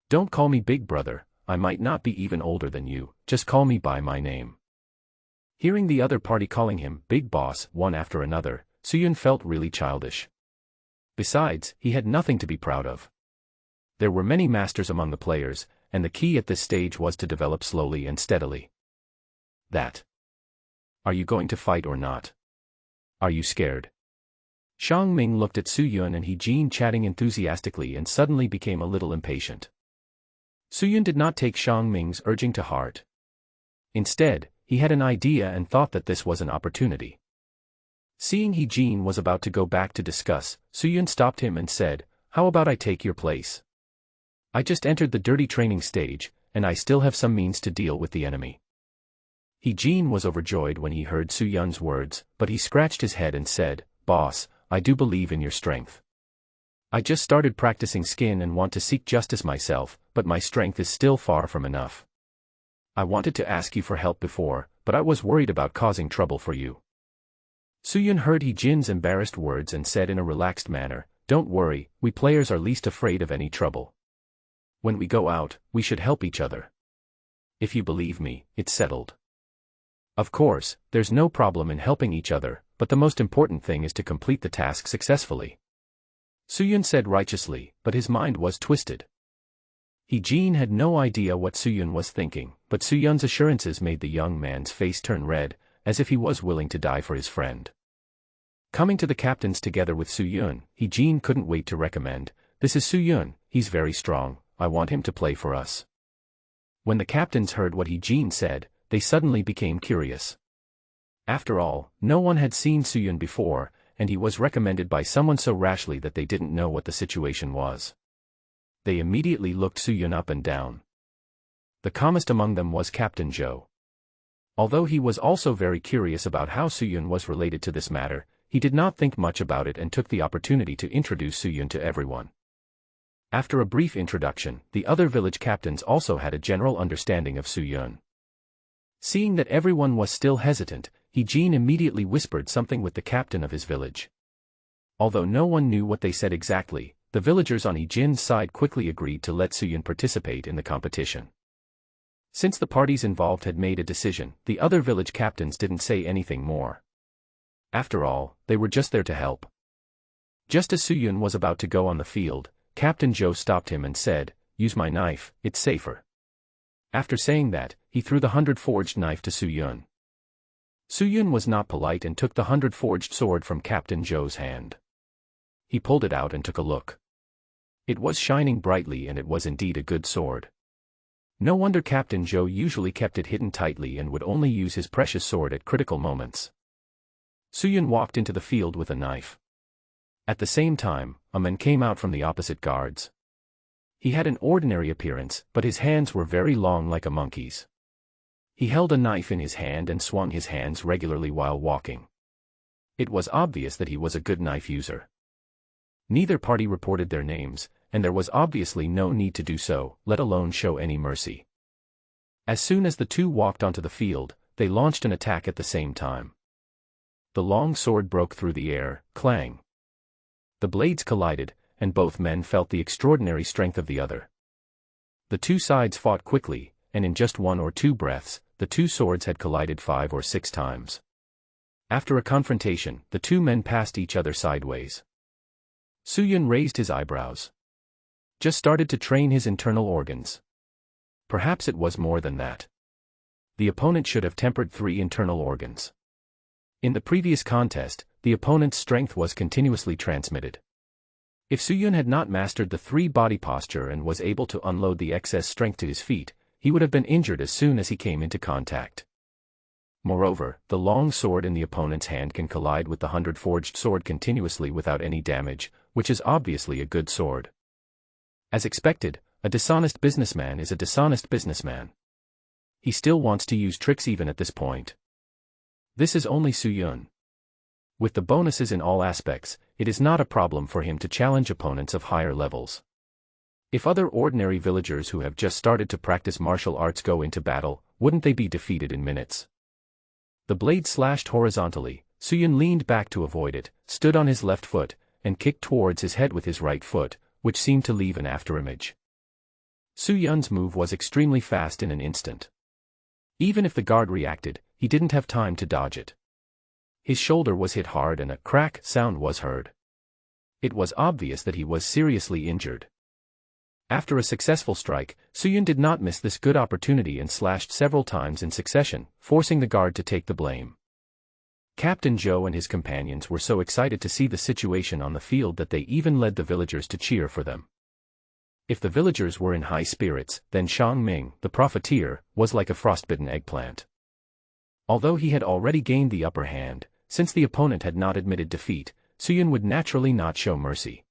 Don't call me Big Brother, I might not be even older than you, just call me by my name." Hearing the other party calling him Big Boss one after another, Suyun felt really childish. Besides, he had nothing to be proud of. There were many masters among the players, and the key at this stage was to develop slowly and steadily. Are you going to fight or not? Are you scared? Xiang Ming looked at Suyun and Jin chatting enthusiastically and suddenly became a little impatient. Suyun did not take Xiang Ming's urging to heart. Instead, he had an idea and thought that this was an opportunity. Seeing Jin was about to go back to discuss, Suyun stopped him and said, "How about I take your place? I just entered the dirty training stage, and I still have some means to deal with the enemy." Jin was overjoyed when he heard Suyun's words, but he scratched his head and said, "Boss, I do believe in your strength. I just started practicing skin and want to seek justice myself, but my strength is still far from enough. I wanted to ask you for help before, but I was worried about causing trouble for you." Suyun heard Jin's embarrassed words and said in a relaxed manner, "Don't worry, we players are least afraid of any trouble. When we go out, we should help each other. If you believe me, it's settled." Of course, there's no problem in helping each other, but the most important thing is to complete the task successfully. Suyun said righteously, but his mind was twisted. Jin had no idea what Suyun was thinking, but Suyun's assurances made the young man's face turn red, as if he was willing to die for his friend. Coming to the captains together with Suyun, Jin couldn't wait to recommend, "This is Suyun, he's very strong, I want him to play for us." When the captains heard what Jin said, they suddenly became curious. After all, no one had seen Suyun before, and he was recommended by someone so rashly that they didn't know what the situation was. They immediately looked Suyun up and down. The calmest among them was Captain Zhou. Although he was also very curious about how Suyun was related to this matter, he did not think much about it and took the opportunity to introduce Suyun to everyone. After a brief introduction, the other village captains also had a general understanding of Suyun. Seeing that everyone was still hesitant, Jin immediately whispered something with the captain of his village. Although no one knew what they said exactly, the villagers on Jin's side quickly agreed to let Suyun participate in the competition. Since the parties involved had made a decision, the other village captains didn't say anything more. After all, they were just there to help. Just as Suyun was about to go on the field, Captain Zhou stopped him and said, "Use my knife, it's safer." After saying that, he threw the 100-forged knife to Suyun. Suyun was not polite and took the 100-forged sword from Captain Zhou's hand. He pulled it out and took a look. It was shining brightly and it was indeed a good sword. No wonder Captain Zhou usually kept it hidden tightly and would only use his precious sword at critical moments. Suyun walked into the field with a knife. At the same time, a man came out from the opposite guards. He had an ordinary appearance, but his hands were very long like a monkey's. He held a knife in his hand and swung his hands regularly while walking. It was obvious that he was a good knife user. Neither party reported their names, and there was obviously no need to do so, let alone show any mercy. As soon as the two walked onto the field, they launched an attack at the same time. The long sword broke through the air, clang. The blades collided, and both men felt the extraordinary strength of the other. The two sides fought quickly, and in just 1 or 2 breaths, the two swords had collided 5 or 6 times. After a confrontation, the two men passed each other sideways. Suyun raised his eyebrows. Just started to train his internal organs. Perhaps it was more than that. The opponent should have tempered 3 internal organs. In the previous contest, the opponent's strength was continuously transmitted. If Suyun had not mastered the three-body posture and was able to unload the excess strength to his feet, he would have been injured as soon as he came into contact. Moreover, the long sword in the opponent's hand can collide with the 100-forged sword continuously without any damage, which is obviously a good sword. As expected, a dishonest businessman is a dishonest businessman. He still wants to use tricks even at this point. This is only Suyun. With the bonuses in all aspects, it is not a problem for him to challenge opponents of higher levels. If other ordinary villagers who have just started to practice martial arts go into battle, wouldn't they be defeated in minutes? The blade slashed horizontally. Suyun leaned back to avoid it, stood on his left foot, and kicked towards his head with his right foot, which seemed to leave an afterimage. Suyun's move was extremely fast in an instant. Even if the guard reacted, he didn't have time to dodge it. His shoulder was hit hard and a crack sound was heard. It was obvious that he was seriously injured. After a successful strike, Suyun did not miss this good opportunity and slashed several times in succession, forcing the guard to take the blame. Captain Zhou and his companions were so excited to see the situation on the field that they even led the villagers to cheer for them. If the villagers were in high spirits, then Shang Ming, the profiteer, was like a frostbitten eggplant. Although he had already gained the upper hand, since the opponent had not admitted defeat, Suyun would naturally not show mercy.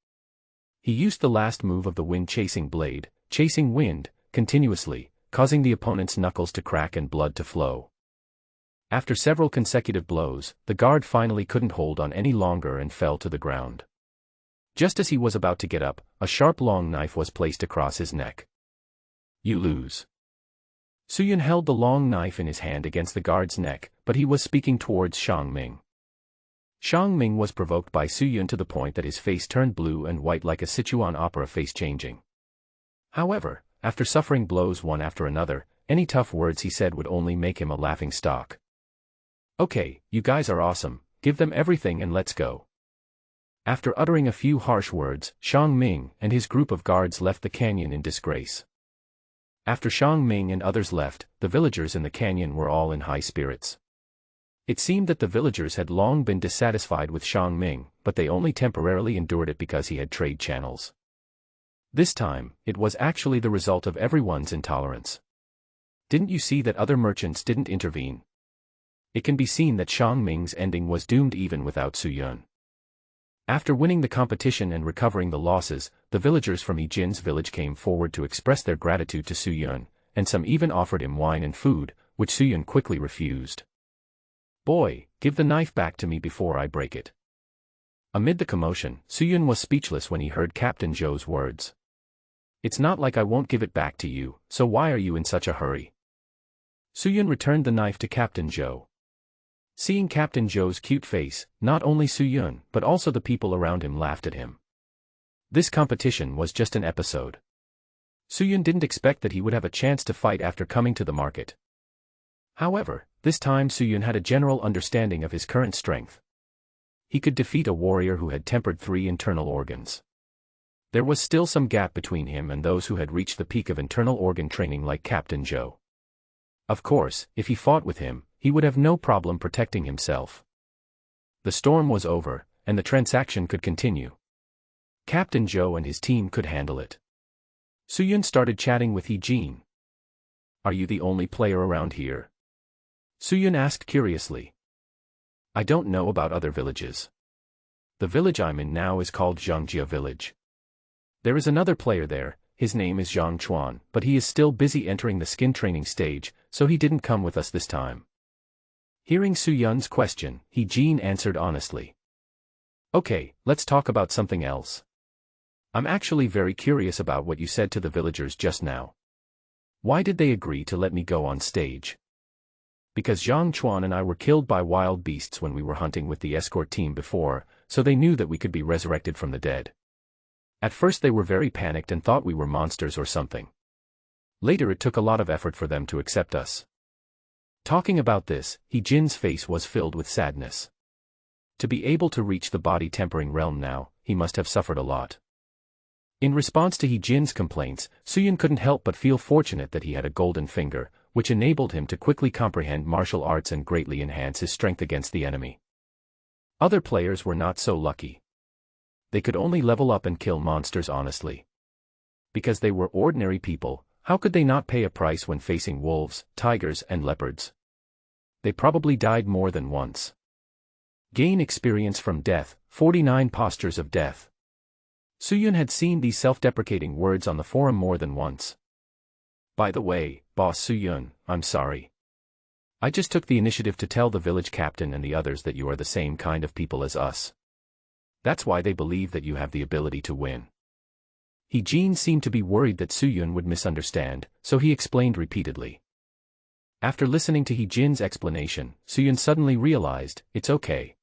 He used the last move of the wind-chasing blade, chasing wind, continuously, causing the opponent's knuckles to crack and blood to flow. After several consecutive blows, the guard finally couldn't hold on any longer and fell to the ground. Just as he was about to get up, a sharp long knife was placed across his neck. You lose. Suyun held the long knife in his hand against the guard's neck, but he was speaking towards Shang Ming. Shang Ming was provoked by Suyun to the point that his face turned blue and white like a Sichuan opera face changing. However, after suffering blows one after another, any tough words he said would only make him a laughing stock. Okay, you guys are awesome, give them everything and let's go. After uttering a few harsh words, Shang Ming and his group of guards left the canyon in disgrace. After Shang Ming and others left, the villagers in the canyon were all in high spirits. It seemed that the villagers had long been dissatisfied with Shang Ming, but they only temporarily endured it because he had trade channels. This time, it was actually the result of everyone's intolerance. Didn't you see that other merchants didn't intervene? It can be seen that Shang Ming's ending was doomed even without Suyun. After winning the competition and recovering the losses, the villagers from Yijin's village came forward to express their gratitude to Suyun, and some even offered him wine and food, which Suyun quickly refused. Boy, give the knife back to me before I break it. Amid the commotion, Suyun was speechless when he heard Captain Zhou's words. It's not like I won't give it back to you, so why are you in such a hurry? Suyun returned the knife to Captain Zhou. Seeing Captain Zhou's cute face, not only Suyun but also the people around him laughed at him. This competition was just an episode. Suyun didn't expect that he would have a chance to fight after coming to the market. However, this time Suyun had a general understanding of his current strength. He could defeat a warrior who had tempered 3 internal organs. There was still some gap between him and those who had reached the peak of internal organ training like Captain Zhou. Of course, if he fought with him, he would have no problem protecting himself. The storm was over, and the transaction could continue. Captain Zhou and his team could handle it. Suyun started chatting with Yijin. Are you the only player around here? Suyun asked curiously. I don't know about other villages. The village I'm in now is called Zhangjia village. There is another player there, his name is Zhang Chuan, but he is still busy entering the skin training stage, so he didn't come with us this time. Hearing Suyun's question, Yijin answered honestly. Okay, let's talk about something else. I'm actually very curious about what you said to the villagers just now. Why did they agree to let me go on stage? Because Zhang Chuan and I were killed by wild beasts when we were hunting with the escort team before, so they knew that we could be resurrected from the dead. At first they were very panicked and thought we were monsters or something. Later it took a lot of effort for them to accept us. Talking about this, Yijin's face was filled with sadness. To be able to reach the body-tempering realm now, he must have suffered a lot. In response to Yijin's complaints, Suyun couldn't help but feel fortunate that he had a golden finger, which enabled him to quickly comprehend martial arts and greatly enhance his strength against the enemy. Other players were not so lucky. They could only level up and kill monsters honestly. Because they were ordinary people, how could they not pay a price when facing wolves, tigers, and leopards? They probably died more than once. Gain experience from death, 49 postures of death. Suyun had seen these self-deprecating words on the forum more than once. By the way, Boss Suyun, I'm sorry. I just took the initiative to tell the village captain and the others that you are the same kind of people as us. That's why they believe that you have the ability to win. He-jin seemed to be worried that Suyun would misunderstand, so he explained repeatedly. After listening to He-jin's explanation, Suyun suddenly realized, it's okay.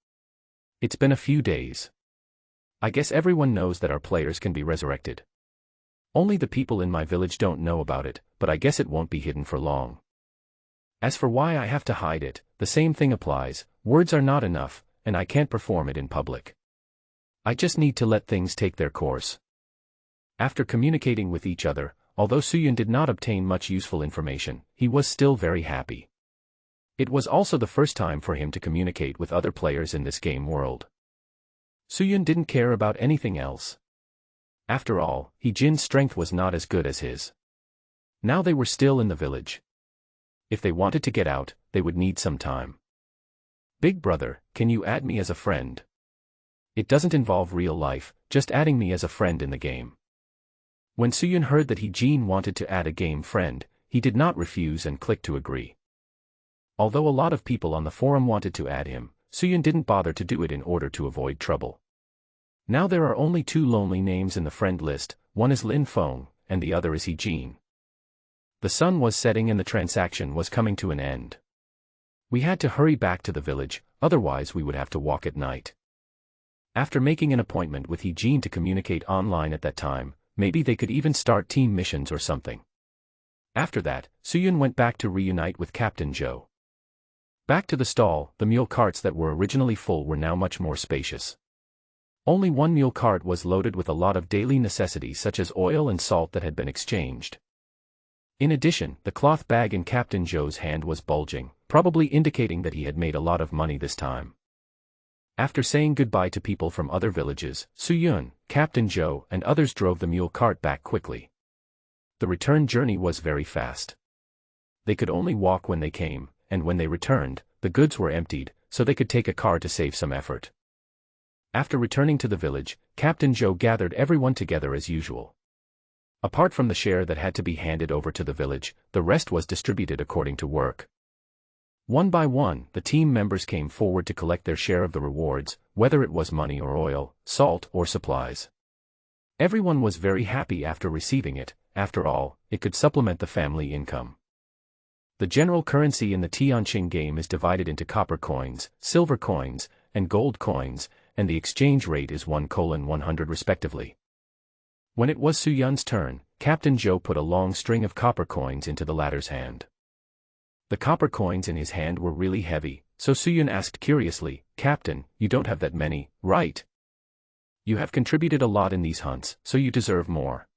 It's been a few days. I guess everyone knows that our players can be resurrected. Only the people in my village don't know about it, but I guess it won't be hidden for long. As for why I have to hide it, the same thing applies, words are not enough, and I can't perform it in public. I just need to let things take their course. After communicating with each other, although Suyun did not obtain much useful information, he was still very happy. It was also the first time for him to communicate with other players in this game world. Suyun didn't care about anything else. After all, He-jin's strength was not as good as his. Now they were still in the village. If they wanted to get out, they would need some time. Big brother, can you add me as a friend? It doesn't involve real life, just adding me as a friend in the game. When Suyun heard that He-jin wanted to add a game friend, he did not refuse and clicked to agree. Although a lot of people on the forum wanted to add him, Suyun didn't bother to do it in order to avoid trouble. Now there are only 2 lonely names in the friend list, one is Lin Feng, and the other is He-jin. The sun was setting and the transaction was coming to an end. We had to hurry back to the village, otherwise we would have to walk at night. After making an appointment with He-jin to communicate online at that time, maybe they could even start team missions or something. After that, Suyun went back to reunite with Captain Zhou. Back to the stall, the mule carts that were originally full were now much more spacious. Only one mule cart was loaded with a lot of daily necessities such as oil and salt that had been exchanged. In addition, the cloth bag in Captain Zhou's hand was bulging, probably indicating that he had made a lot of money this time. After saying goodbye to people from other villages, Suyun, Captain Zhou, and others drove the mule cart back quickly. The return journey was very fast. They could only walk when they came, and when they returned, the goods were emptied, so they could take a car to save some effort. After returning to the village, Captain Zhou gathered everyone together as usual. Apart from the share that had to be handed over to the village, the rest was distributed according to work. One by one, the team members came forward to collect their share of the rewards, whether it was money or oil, salt or supplies. Everyone was very happy after receiving it, after all, it could supplement the family income. The general currency in the Tianqing game is divided into copper coins, silver coins, and gold coins, and the exchange rate is 1:100 respectively. When it was Suyun's turn, Captain Zhou put a long string of copper coins into the latter's hand. The copper coins in his hand were really heavy, so Suyun asked curiously, "Captain, you don't have that many, right? You have contributed a lot in these hunts, so you deserve more.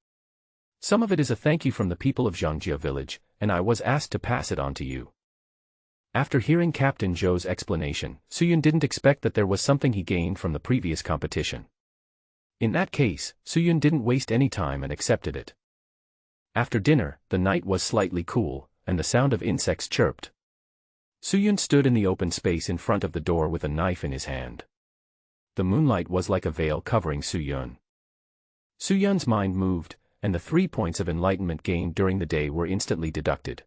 Some of it is a thank you from the people of Zhangjia village, and I was asked to pass it on to you." After hearing Captain Zhou's explanation, Suyun didn't expect that there was something he gained from the previous competition. In that case, Suyun didn't waste any time and accepted it. After dinner, the night was slightly cool, and the sound of insects chirped. Suyun stood in the open space in front of the door with a knife in his hand. The moonlight was like a veil covering Suyun. Suyun's mind moved, and the 3 points of enlightenment gained during the day were instantly deducted.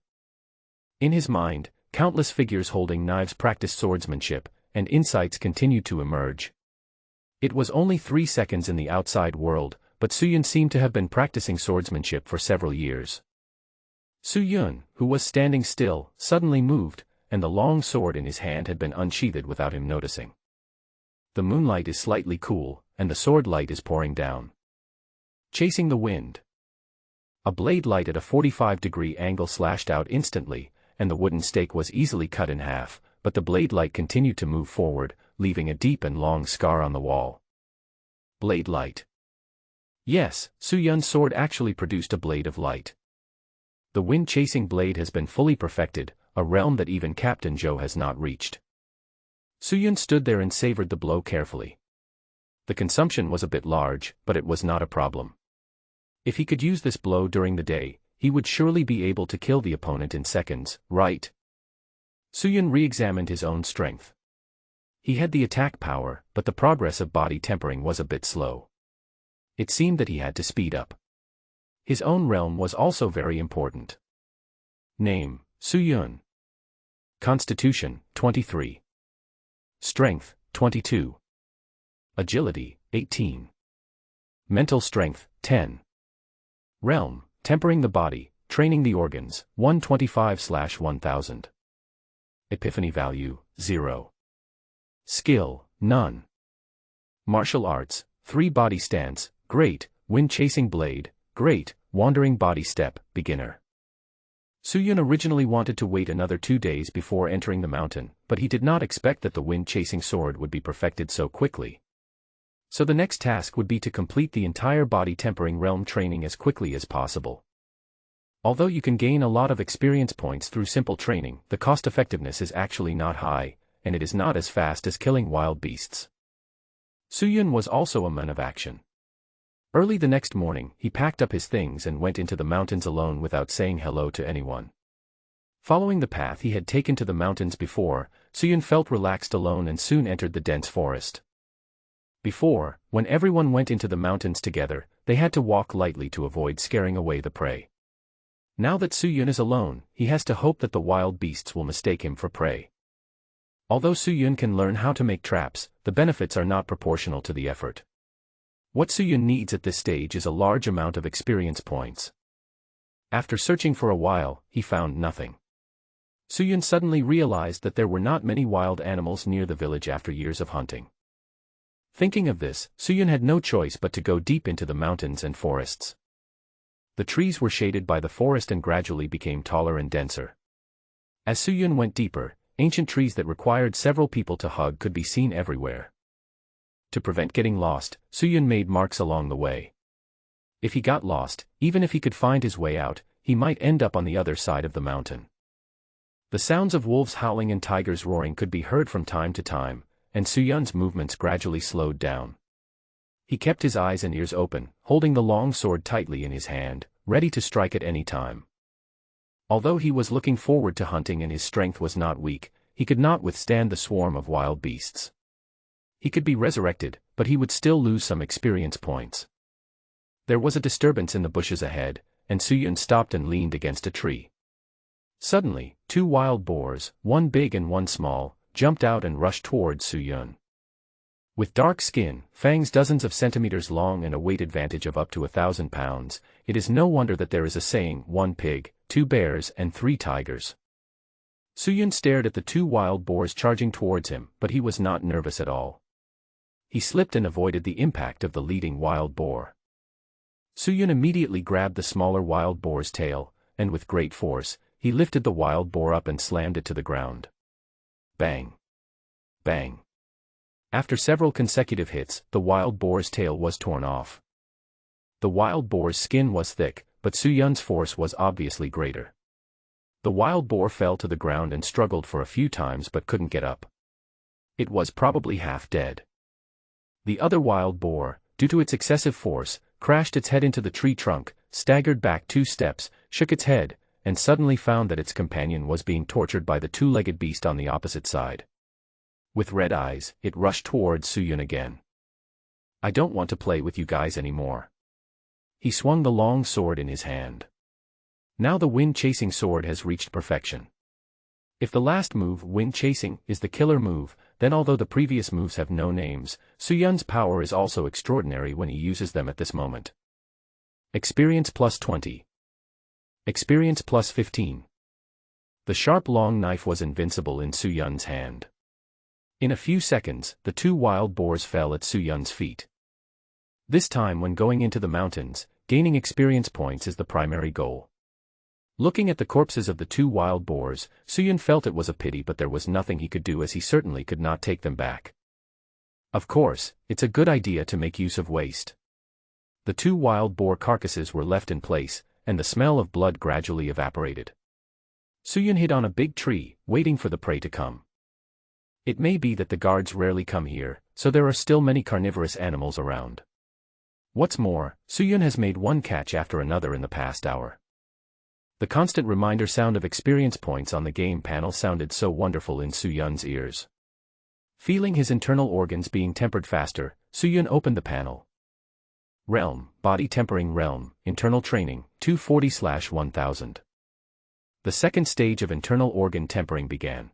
In his mind, countless figures holding knives practiced swordsmanship, and insights continued to emerge. It was only 3 seconds in the outside world, but Suyun seemed to have been practicing swordsmanship for several years. Suyun, who was standing still, suddenly moved, and the long sword in his hand had been unsheathed without him noticing. The moonlight is slightly cool, and the sword light is pouring down. Chasing the wind. A blade light at a 45-degree angle slashed out instantly, and the wooden stake was easily cut in half, but the blade light continued to move forward, leaving a deep and long scar on the wall. Blade light. Yes, Suyun's sword actually produced a blade of light. The wind-chasing blade has been fully perfected, a realm that even Captain Zhou has not reached. Suyun stood there and savored the blow carefully. The consumption was a bit large, but it was not a problem. If he could use this blow during the day, he would surely be able to kill the opponent in seconds, right? Suyun re-examined his own strength. He had the attack power, but the progress of body tempering was a bit slow. It seemed that he had to speed up. His own realm was also very important. Name, Suyun. Constitution, 23. Strength, 22. Agility, 18. Mental strength, 10. Realm, tempering the body, training the organs, 125/1000. Epiphany value, 0. Skill, none. Martial arts, 3 body stance, great, wind chasing blade, great, wandering body step, beginner. Suyun originally wanted to wait another 2 days before entering the mountain, but he did not expect that the wind chasing sword would be perfected so quickly. So the next task would be to complete the entire body tempering realm training as quickly as possible. Although you can gain a lot of experience points through simple training, the cost effectiveness is actually not high, and it is not as fast as killing wild beasts. Suyun was also a man of action. Early the next morning, he packed up his things and went into the mountains alone without saying hello to anyone. Following the path he had taken to the mountains before, Suyun felt relaxed alone and soon entered the dense forest. Before, when everyone went into the mountains together, they had to walk lightly to avoid scaring away the prey. Now that Suyun is alone, he has to hope that the wild beasts will mistake him for prey. Although Suyun can learn how to make traps, the benefits are not proportional to the effort. What Suyun needs at this stage is a large amount of experience points. After searching for a while, he found nothing. Suyun suddenly realized that there were not many wild animals near the village after years of hunting. Thinking of this, Suyun had no choice but to go deep into the mountains and forests. The trees were shaded by the forest and gradually became taller and denser. As Suyun went deeper, ancient trees that required several people to hug could be seen everywhere. To prevent getting lost, Suyun made marks along the way. If he got lost, even if he could find his way out, he might end up on the other side of the mountain. The sounds of wolves howling and tigers roaring could be heard from time to time, and Suyun's movements gradually slowed down. He kept his eyes and ears open, holding the long sword tightly in his hand, ready to strike at any time. Although he was looking forward to hunting and his strength was not weak, he could not withstand the swarm of wild beasts. He could be resurrected, but he would still lose some experience points. There was a disturbance in the bushes ahead, and Suyun stopped and leaned against a tree. Suddenly, 2 wild boars, one big and one small, jumped out and rushed towards Suyun. With dark skin, fangs dozens of centimeters long and a weight advantage of up to 1,000 pounds, it is no wonder that there is a saying, 1 pig, 2 bears and 3 tigers. Suyun stared at the 2 wild boars charging towards him, but he was not nervous at all. He slipped and avoided the impact of the leading wild boar. Suyun immediately grabbed the smaller wild boar's tail, and with great force, he lifted the wild boar up and slammed it to the ground. Bang! Bang! After several consecutive hits, the wild boar's tail was torn off. The wild boar's skin was thick, but Suyun's force was obviously greater. The wild boar fell to the ground and struggled for a few times but couldn't get up. It was probably half dead. The other wild boar, due to its excessive force, crashed its head into the tree trunk, staggered back 2 steps, shook its head, and suddenly found that its companion was being tortured by the 2-legged beast on the opposite side. With red eyes, it rushed towards Suyun again. "I don't want to play with you guys anymore." He swung the long sword in his hand. Now the wind-chasing sword has reached perfection. If the last move, wind-chasing, is the killer move, then although the previous moves have no names, Suyun's power is also extraordinary when he uses them at this moment. Experience plus 20. Experience plus 15. The sharp long knife was invincible in Suyun's hand. In a few seconds, the 2 wild boars fell at Suyun's feet. This time when going into the mountains, gaining experience points is the primary goal. Looking at the corpses of the 2 wild boars, Suyun felt it was a pity, but there was nothing he could do as he certainly could not take them back. Of course, it's a good idea to make use of waste. The 2 wild boar carcasses were left in place, and the smell of blood gradually evaporated. Suyun hid on a big tree, waiting for the prey to come. It may be that the guards rarely come here, so there are still many carnivorous animals around. What's more, Suyun has made one catch after another in the past hour. The constant reminder sound of experience points on the game panel sounded so wonderful in Suyun's ears. Feeling his internal organs being tempered faster, Suyun opened the panel. Realm, Body Tempering Realm, Internal Training, 240/1000. The second stage of internal organ tempering began.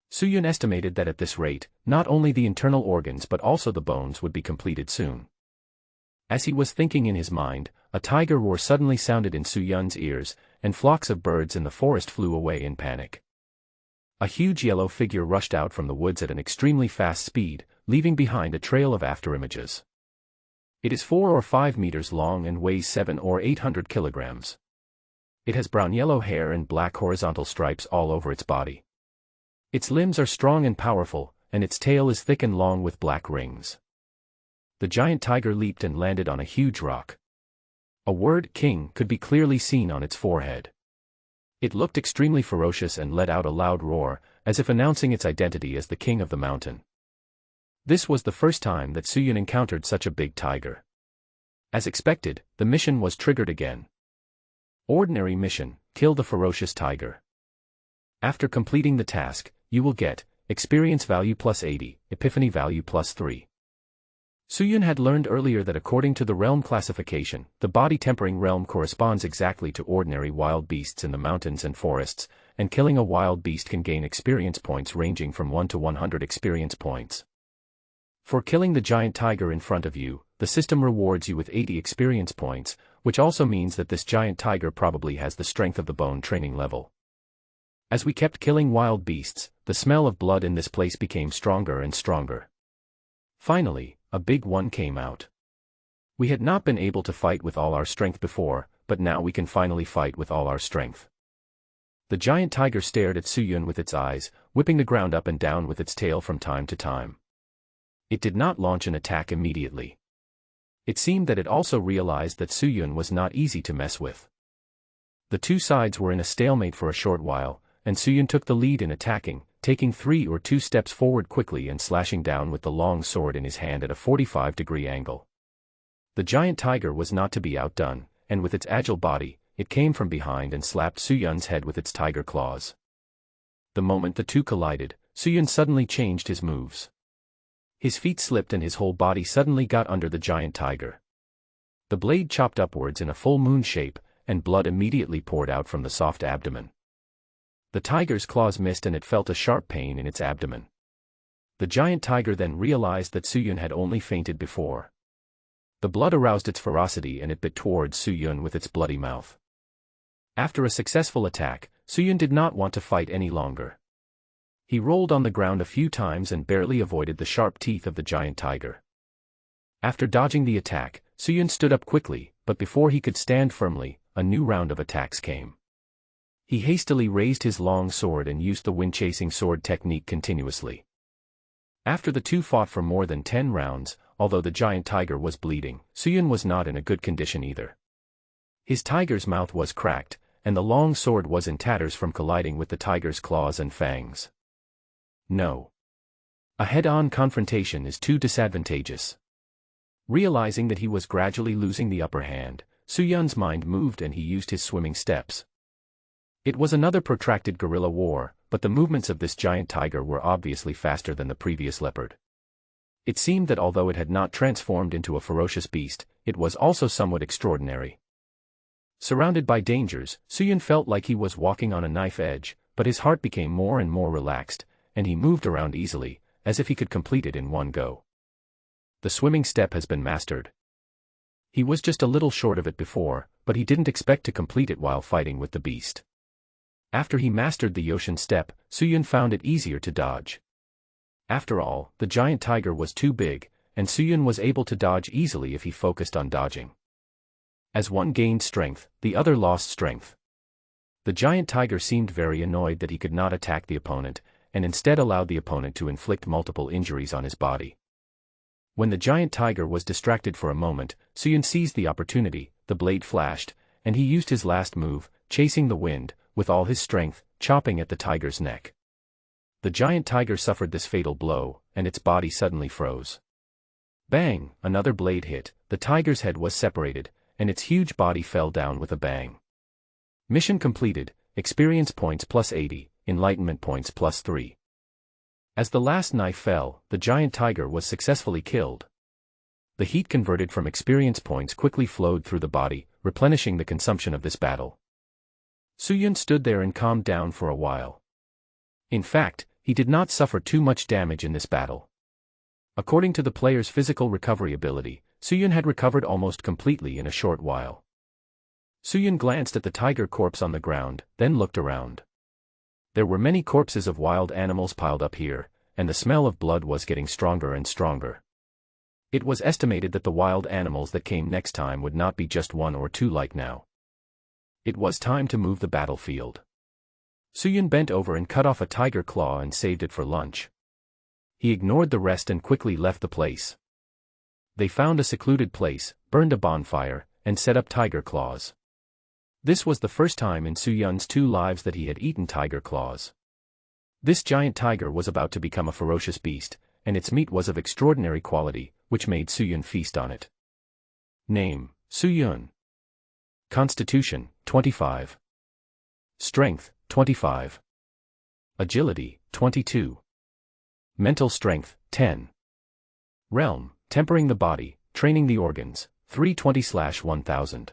Suyun estimated that at this rate, not only the internal organs but also the bones would be completed soon. As he was thinking in his mind, a tiger roar suddenly sounded in Suyun's ears, and flocks of birds in the forest flew away in panic. A huge yellow figure rushed out from the woods at an extremely fast speed, leaving behind a trail of afterimages. It is 4 or 5 meters long and weighs 7 or 800 kilograms. It has brown-yellow hair and black horizontal stripes all over its body. Its limbs are strong and powerful, and its tail is thick and long with black rings. The giant tiger leaped and landed on a huge rock. A word "King" could be clearly seen on its forehead. It looked extremely ferocious and let out a loud roar, as if announcing its identity as the king of the mountain. This was the first time that Suyun encountered such a big tiger. As expected, the mission was triggered again. Ordinary mission: kill the ferocious tiger. After completing the task, you will get experience value plus 80, epiphany value plus 3. Suyun had learned earlier that according to the realm classification, the body tempering realm corresponds exactly to ordinary wild beasts in the mountains and forests, and killing a wild beast can gain experience points ranging from 1 to 100 experience points. For killing the giant tiger in front of you, the system rewards you with 80 experience points, which also means that this giant tiger probably has the strength of the bone training level. As we kept killing wild beasts, the smell of blood in this place became stronger and stronger. Finally, a big one came out. We had not been able to fight with all our strength before, but now we can finally fight with all our strength. The giant tiger stared at Suyun with its eyes, whipping the ground up and down with its tail from time to time. It did not launch an attack immediately. It seemed that it also realized that Suyun was not easy to mess with. The two sides were in a stalemate for a short while, and Suyun took the lead in attacking, taking 3 or 2 steps forward quickly and slashing down with the long sword in his hand at a 45-degree angle. The giant tiger was not to be outdone, and with its agile body, it came from behind and slapped Suyun's head with its tiger claws. The moment the two collided, Suyun suddenly changed his moves. His feet slipped and his whole body suddenly got under the giant tiger. The blade chopped upwards in a full moon shape, and blood immediately poured out from the soft abdomen. The tiger's claws missed and it felt a sharp pain in its abdomen. The giant tiger then realized that Suyun had only fainted before. The blood aroused its ferocity and it bit towards Suyun with its bloody mouth. After a successful attack, Suyun did not want to fight any longer. He rolled on the ground a few times and barely avoided the sharp teeth of the giant tiger. After dodging the attack, Suyun stood up quickly, but before he could stand firmly, a new round of attacks came. He hastily raised his long sword and used the wind-chasing sword technique continuously. After the two fought for more than 10 rounds, although the giant tiger was bleeding, Suyun was not in a good condition either. His tiger's mouth was cracked, and the long sword was in tatters from colliding with the tiger's claws and fangs. No. A head-on confrontation is too disadvantageous. Realizing that he was gradually losing the upper hand, Suyun's mind moved and he used his swimming steps. It was another protracted guerrilla war, but the movements of this giant tiger were obviously faster than the previous leopard. It seemed that although it had not transformed into a ferocious beast, it was also somewhat extraordinary. Surrounded by dangers, Suyun felt like he was walking on a knife edge, but his heart became more and more relaxed, and he moved around easily, as if he could complete it in one go. The swimming step has been mastered. He was just a little short of it before, but he didn't expect to complete it while fighting with the beast. After he mastered the ocean step, Suyun found it easier to dodge. After all, the giant tiger was too big, and Suyun was able to dodge easily if he focused on dodging. As one gained strength, the other lost strength. The giant tiger seemed very annoyed that he could not attack the opponent, and instead allowed the opponent to inflict multiple injuries on his body. When the giant tiger was distracted for a moment, Suyun seized the opportunity, the blade flashed, and he used his last move, chasing the wind, with all his strength, chopping at the tiger's neck. The giant tiger suffered this fatal blow, and its body suddenly froze. Bang! Another blade hit, the tiger's head was separated, and its huge body fell down with a bang. Mission completed, experience points plus 80, enlightenment points plus 3. As the last knife fell, the giant tiger was successfully killed. The heat converted from experience points quickly flowed through the body, replenishing the consumption of this battle. Suyun stood there and calmed down for a while. In fact, he did not suffer too much damage in this battle. According to the player's physical recovery ability, Suyun had recovered almost completely in a short while. Suyun glanced at the tiger corpse on the ground, then looked around. There were many corpses of wild animals piled up here, and the smell of blood was getting stronger and stronger. It was estimated that the wild animals that came next time would not be just one or two like now. It was time to move the battlefield. Suyun bent over and cut off a tiger claw and saved it for lunch. He ignored the rest and quickly left the place. They found a secluded place, burned a bonfire, and set up tiger claws. This was the first time in Suyun's 2 lives that he had eaten tiger claws. This giant tiger was about to become a ferocious beast, and its meat was of extraordinary quality, which made Suyun feast on it. Name: Suyun. Constitution: 25. Strength: 25. Agility: 22. Mental strength: 10. Realm: tempering the body, training the organs, 320/1000.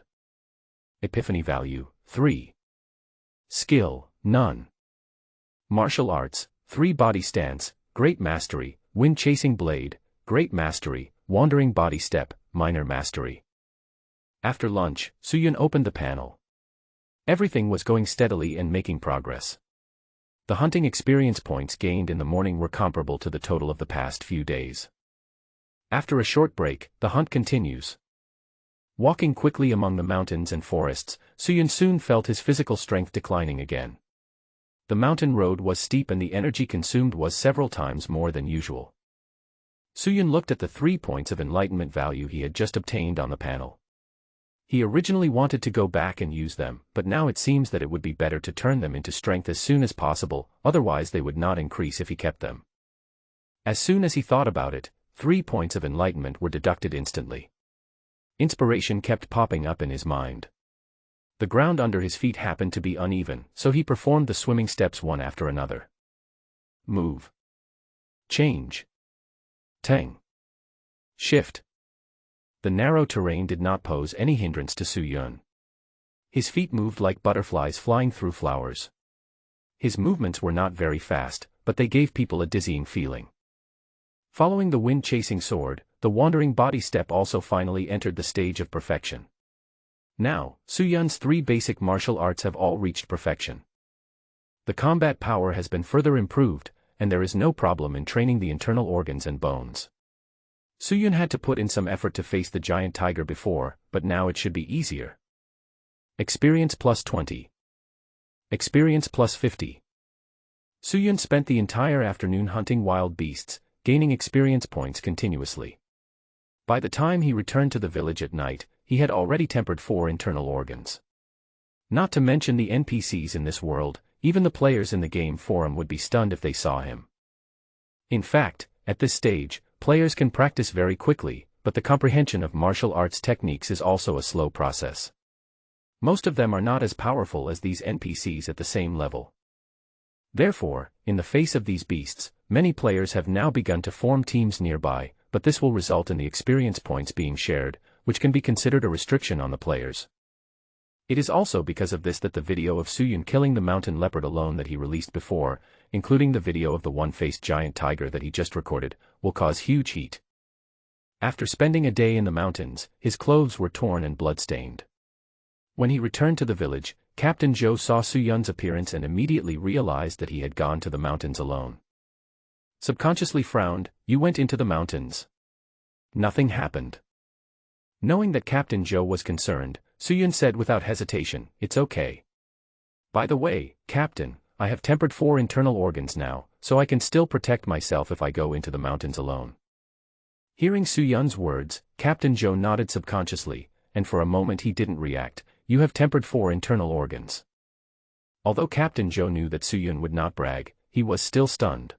Epiphany value: 3. Skill: none. Martial arts: 3 body stance, great mastery, wind chasing blade, great mastery, wandering body step, minor mastery. After lunch, Suyun opened the panel. Everything was going steadily and making progress. The hunting experience points gained in the morning were comparable to the total of the past few days. After a short break, the hunt continues. Walking quickly among the mountains and forests, Suyun soon felt his physical strength declining again. The mountain road was steep and the energy consumed was several times more than usual. Suyun looked at the 3 points of enlightenment value he had just obtained on the panel. He originally wanted to go back and use them, but now it seems that it would be better to turn them into strength as soon as possible, otherwise they would not increase if he kept them. As soon as he thought about it, 3 points of enlightenment were deducted instantly. Inspiration kept popping up in his mind. The ground under his feet happened to be uneven, so he performed the swimming steps one after another. Move. Change. Tang. Shift. The narrow terrain did not pose any hindrance to Suyun. His feet moved like butterflies flying through flowers. His movements were not very fast, but they gave people a dizzying feeling. Following the wind-chasing sword, the wandering body step also finally entered the stage of perfection. Now, Suyun's 3 basic martial arts have all reached perfection. The combat power has been further improved, and there is no problem in training the internal organs and bones. Suyun had to put in some effort to face the giant tiger before, but now it should be easier. Experience plus 20. Experience plus 50. Suyun spent the entire afternoon hunting wild beasts, gaining experience points continuously. By the time he returned to the village at night, he had already tempered 4 internal organs. Not to mention the NPCs in this world, even the players in the game forum would be stunned if they saw him. In fact, at this stage, players can practice very quickly, but the comprehension of martial arts techniques is also a slow process. Most of them are not as powerful as these NPCs at the same level. Therefore, in the face of these beasts, many players have now begun to form teams nearby, but this will result in the experience points being shared, which can be considered a restriction on the players. It is also because of this that the video of Suyun killing the mountain leopard alone that he released before, including the video of the one-faced giant tiger that he just recorded, will cause huge heat. After spending a day in the mountains, his clothes were torn and blood-stained. When he returned to the village, Captain Zhou saw Suyun's appearance and immediately realized that he had gone to the mountains alone. Subconsciously frowned, "You went into the mountains." Nothing happened. Knowing that Captain Zhou was concerned, Suyun said without hesitation, "It's okay. By the way, Captain, I have tempered 4 internal organs now, so I can still protect myself if I go into the mountains alone." Hearing Suyun's words, Captain Zhou nodded subconsciously, and for a moment he didn't react. "You have tempered 4 internal organs." Although Captain Zhou knew that Suyun would not brag, he was still stunned.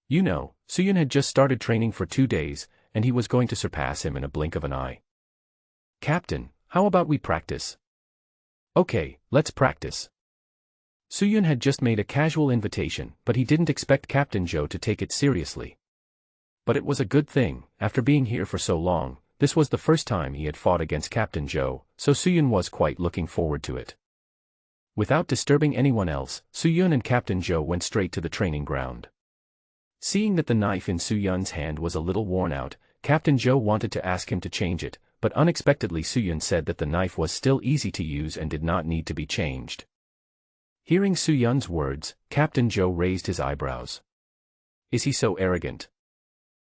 You know, Suyun had just started training for 2 days, and he was going to surpass him in a blink of an eye. "Captain, how about we practice?" "Okay, let's practice." Suyun had just made a casual invitation, but he didn't expect Captain Zhou to take it seriously. But it was a good thing. After being here for so long, this was the first time he had fought against Captain Zhou, so Suyun was quite looking forward to it. Without disturbing anyone else, Suyun and Captain Zhou went straight to the training ground. Seeing that the knife in Suyun's hand was a little worn out, Captain Zhou wanted to ask him to change it, but unexpectedly Suyun said that the knife was still easy to use and did not need to be changed. Hearing Suyun's words, Captain Zhou raised his eyebrows. Is he so arrogant?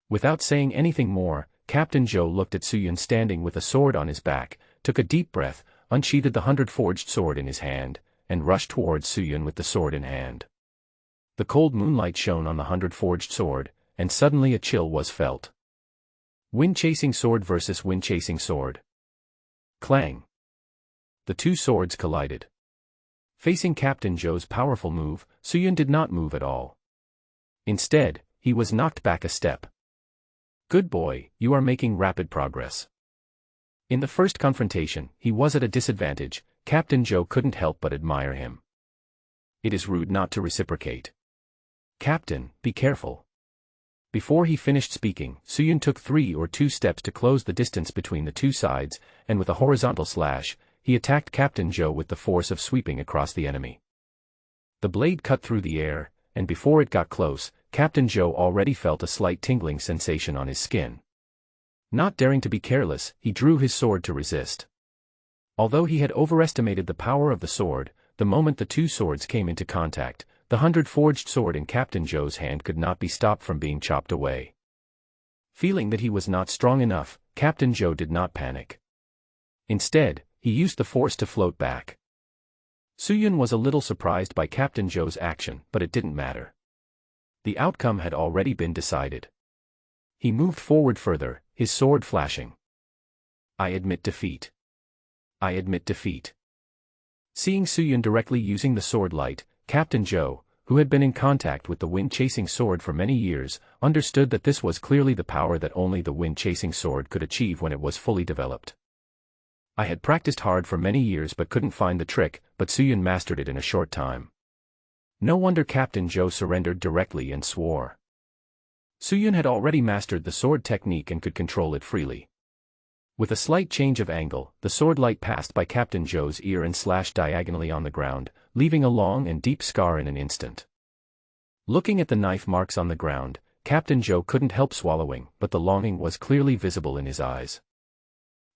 Without saying anything more, Captain Zhou looked at Suyun standing with a sword on his back, took a deep breath, unsheathed the 100-forged sword in his hand, and rushed towards Suyun with the sword in hand. The cold moonlight shone on the 100-forged sword, and suddenly a chill was felt. Wind-chasing sword versus wind-chasing sword. Clang! The two swords collided. Facing Captain Zhou's powerful move, Suyun did not move at all. Instead, he was knocked back a step. Good boy, you are making rapid progress. In the first confrontation, he was at a disadvantage. Captain Zhou couldn't help but admire him. It is rude not to reciprocate. Captain, be careful. Before he finished speaking, Suyun took 3 or 2 steps to close the distance between the two sides, and with a horizontal slash, he attacked Captain Zhou with the force of sweeping across the enemy. The blade cut through the air, and before it got close, Captain Zhou already felt a slight tingling sensation on his skin. Not daring to be careless, he drew his sword to resist. Although he had overestimated the power of the sword, the moment the two swords came into contact, the 100-forged sword in Captain Zhou's hand could not be stopped from being chopped away. Feeling that he was not strong enough, Captain Zhou did not panic. Instead, he used the force to float back. Suyun was a little surprised by Captain Zhou's action, but it didn't matter. The outcome had already been decided. He moved forward further, his sword flashing. I admit defeat. I admit defeat. Seeing Suyun directly using the sword light, Captain Zhou, who had been in contact with the wind-chasing sword for many years, understood that this was clearly the power that only the wind-chasing sword could achieve when it was fully developed. I had practiced hard for many years but couldn't find the trick, but Suyun mastered it in a short time. No wonder Captain Zhou surrendered directly and swore. Suyun had already mastered the sword technique and could control it freely. With a slight change of angle, the sword light passed by Captain Zhou's ear and slashed diagonally on the ground, leaving a long and deep scar in an instant. Looking at the knife marks on the ground, Captain Zhou couldn't help swallowing, but the longing was clearly visible in his eyes.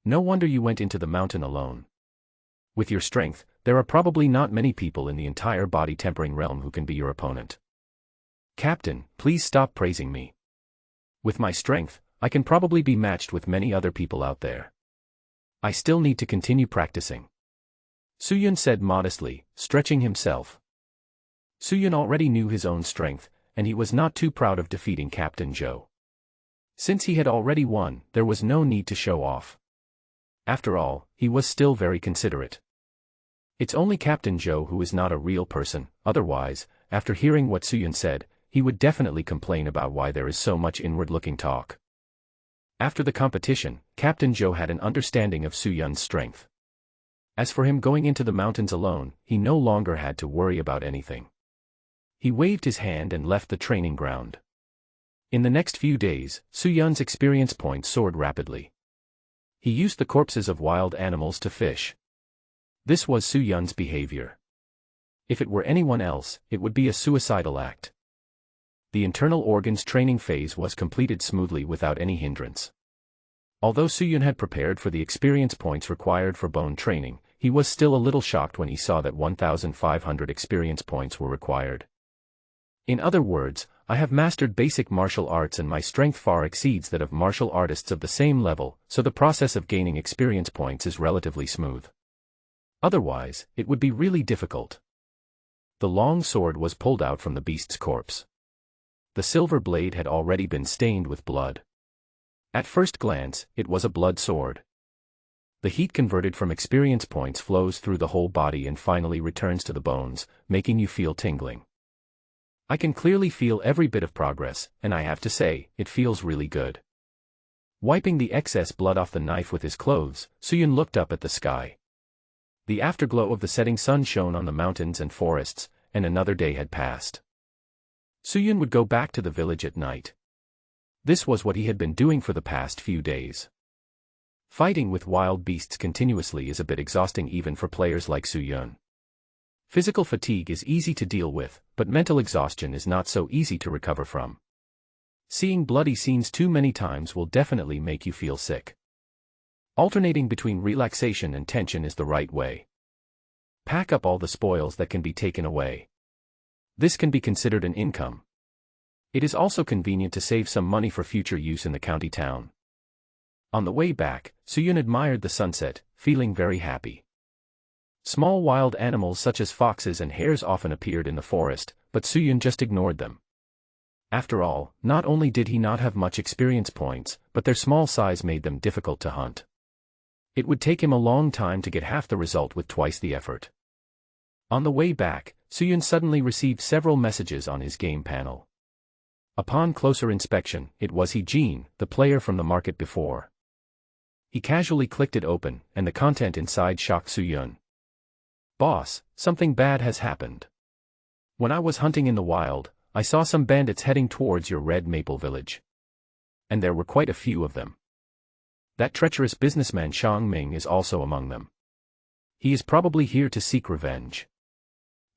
No wonder you went into the mountain alone. With your strength, there are probably not many people in the entire body-tempering realm who can be your opponent. Captain, please stop praising me. With my strength, I can probably be matched with many other people out there. I still need to continue practicing. Suyun said modestly, stretching himself. Suyun already knew his own strength, and he was not too proud of defeating Captain Zhou. Since he had already won, there was no need to show off. After all, he was still very considerate. It's only Captain Zhou who is not a real person, otherwise, after hearing what Suyun said, he would definitely complain about why there is so much inward-looking talk. After the competition, Captain Zhou had an understanding of Suyun's strength. As for him going into the mountains alone, he no longer had to worry about anything. He waved his hand and left the training ground. In the next few days, Suyun's experience points soared rapidly. He used the corpses of wild animals to fish. This was Suyun's behavior. If it were anyone else, it would be a suicidal act. The internal organs training phase was completed smoothly without any hindrance. Although Suyun had prepared for the experience points required for bone training, he was still a little shocked when he saw that 1,500 experience points were required. In other words, I have mastered basic martial arts and my strength far exceeds that of martial artists of the same level, so the process of gaining experience points is relatively smooth. Otherwise, it would be really difficult. The long sword was pulled out from the beast's corpse. The silver blade had already been stained with blood. At first glance, it was a blood sword. The heat converted from experience points flows through the whole body and finally returns to the bones, making you feel tingling. I can clearly feel every bit of progress, and I have to say, it feels really good. Wiping the excess blood off the knife with his clothes, Suyun looked up at the sky. The afterglow of the setting sun shone on the mountains and forests, and another day had passed. Suyun would go back to the village at night. This was what he had been doing for the past few days. Fighting with wild beasts continuously is a bit exhausting even for players like Suyun. Physical fatigue is easy to deal with, but mental exhaustion is not so easy to recover from. Seeing bloody scenes too many times will definitely make you feel sick. Alternating between relaxation and tension is the right way. Pack up all the spoils that can be taken away. This can be considered an income. It is also convenient to save some money for future use in the county town. On the way back, Suyun admired the sunset, feeling very happy. Small wild animals such as foxes and hares often appeared in the forest, but Suyun just ignored them. After all, not only did he not have much experience points, but their small size made them difficult to hunt. It would take him a long time to get half the result with twice the effort. On the way back, Suyun suddenly received several messages on his game panel. Upon closer inspection, it was He-jin, the player from the market before. He casually clicked it open, and the content inside shocked Suyun. "Boss, something bad has happened. When I was hunting in the wild, I saw some bandits heading towards your Red Maple village. And there were quite a few of them. That treacherous businessman Shang Ming is also among them. He is probably here to seek revenge.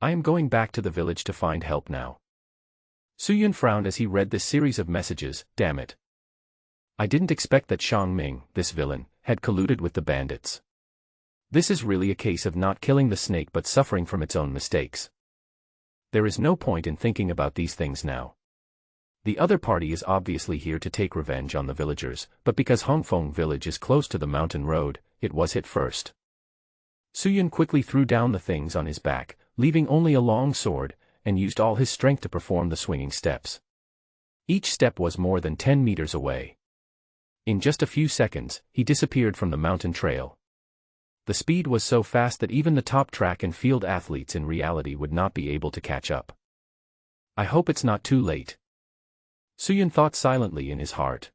I am going back to the village to find help now." Suyun frowned as he read this series of messages. Damn it. I didn't expect that Shang Ming, this villain, had colluded with the bandits. This is really a case of not killing the snake but suffering from its own mistakes. There is no point in thinking about these things now. The other party is obviously here to take revenge on the villagers, but because Hongfeng village is close to the mountain road, it was hit first. Suyun quickly threw down the things on his back, leaving only a long sword, and used all his strength to perform the swinging steps. Each step was more than 10 meters away. In just a few seconds, he disappeared from the mountain trail. The speed was so fast that even the top track and field athletes in reality would not be able to catch up. I hope it's not too late. Suyun thought silently in his heart.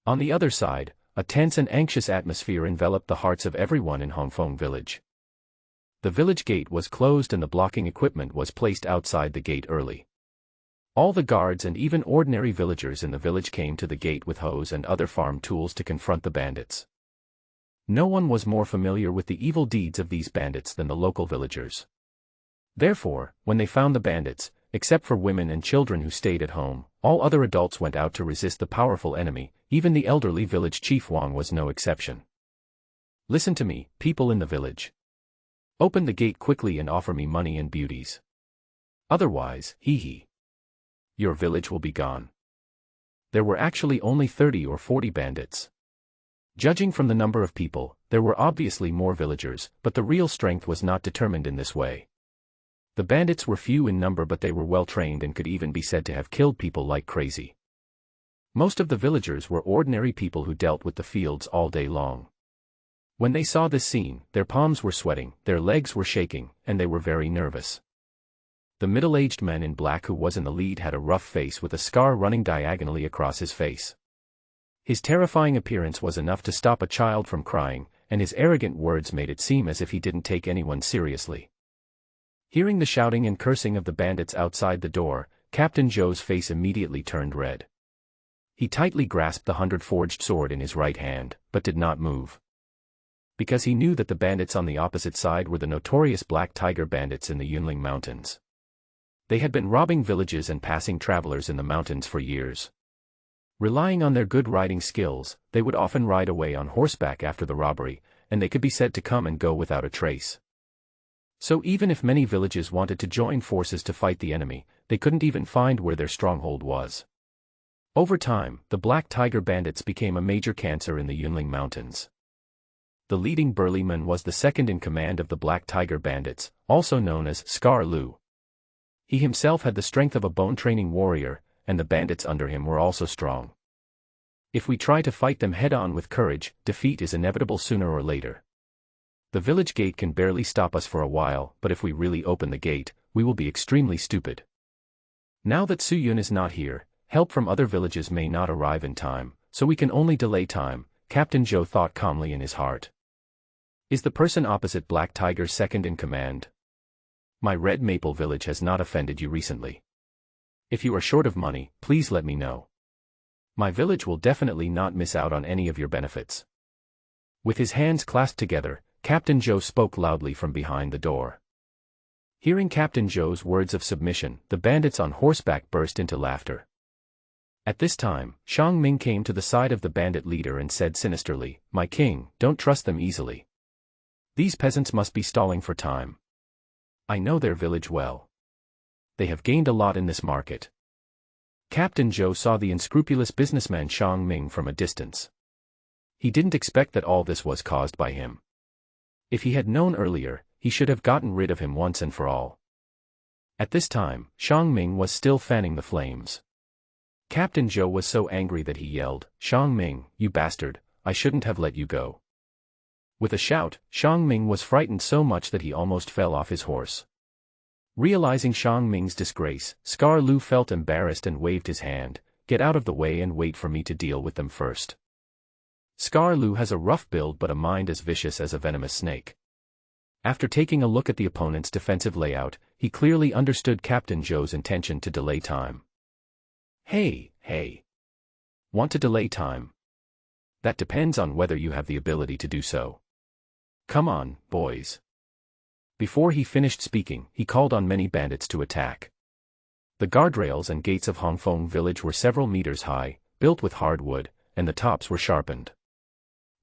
On the other side, a tense and anxious atmosphere enveloped the hearts of everyone in Hongfeng village. The village gate was closed and the blocking equipment was placed outside the gate early. All the guards and even ordinary villagers in the village came to the gate with hoes and other farm tools to confront the bandits. No one was more familiar with the evil deeds of these bandits than the local villagers. Therefore, when they found the bandits, except for women and children who stayed at home, all other adults went out to resist the powerful enemy. Even the elderly village chief Wang was no exception. "Listen to me, people in the village. Open the gate quickly and offer me money and beauties. Otherwise, your village will be gone." There were actually only 30 or 40 bandits. Judging from the number of people, there were obviously more villagers, but the real strength was not determined in this way. The bandits were few in number but they were well trained and could even be said to have killed people like crazy. Most of the villagers were ordinary people who dealt with the fields all day long. When they saw this scene, their palms were sweating, their legs were shaking, and they were very nervous. The middle-aged man in black who was in the lead had a rough face with a scar running diagonally across his face. His terrifying appearance was enough to stop a child from crying, and his arrogant words made it seem as if he didn't take anyone seriously. Hearing the shouting and cursing of the bandits outside the door, Captain Zhou's face immediately turned red. He tightly grasped the 100-forged sword in his right hand, but did not move. Because he knew that the bandits on the opposite side were the notorious Black Tiger bandits in the Yunling Mountains. They had been robbing villages and passing travelers in the mountains for years. Relying on their good riding skills, they would often ride away on horseback after the robbery, and they could be said to come and go without a trace. So even if many villages wanted to join forces to fight the enemy, they couldn't even find where their stronghold was. Over time, the Black Tiger bandits became a major cancer in the Yunling Mountains. The leading burly man was the second in command of the Black Tiger bandits, also known as Scar Lu. He himself had the strength of a bone-training warrior, and the bandits under him were also strong. If we try to fight them head-on with courage, defeat is inevitable sooner or later. The village gate can barely stop us for a while, but if we really open the gate, we will be extremely stupid. Now that Su Yun is not here, help from other villages may not arrive in time, so we can only delay time, Captain Zhou thought calmly in his heart. Is the person opposite Black Tiger second in command? My Red Maple village has not offended you recently. If you are short of money, please let me know. My village will definitely not miss out on any of your benefits. With his hands clasped together, Captain Zhou spoke loudly from behind the door. Hearing Captain Zhou's words of submission, the bandits on horseback burst into laughter. At this time, Shang Ming came to the side of the bandit leader and said sinisterly, "My king, don't trust them easily. These peasants must be stalling for time. I know their village well. They have gained a lot in this market." Captain Zhou saw the unscrupulous businessman Shang Ming from a distance. He didn't expect that all this was caused by him. If he had known earlier, he should have gotten rid of him once and for all. At this time, Shang Ming was still fanning the flames. Captain Zhou was so angry that he yelled, "Shang Ming, you bastard, I shouldn't have let you go." With a shout, Shang Ming was frightened so much that he almost fell off his horse. Realizing Shang Ming's disgrace, Scar Lu felt embarrassed and waved his hand, "Get out of the way and wait for me to deal with them first." Scar Lu has a rough build but a mind as vicious as a venomous snake. After taking a look at the opponent's defensive layout, he clearly understood Captain Zhou's intention to delay time. Hey. Want to delay time? That depends on whether you have the ability to do so. Come on, boys. Before he finished speaking, he called on many bandits to attack. The guardrails and gates of Hongfeng village were several meters high, built with hardwood, and the tops were sharpened.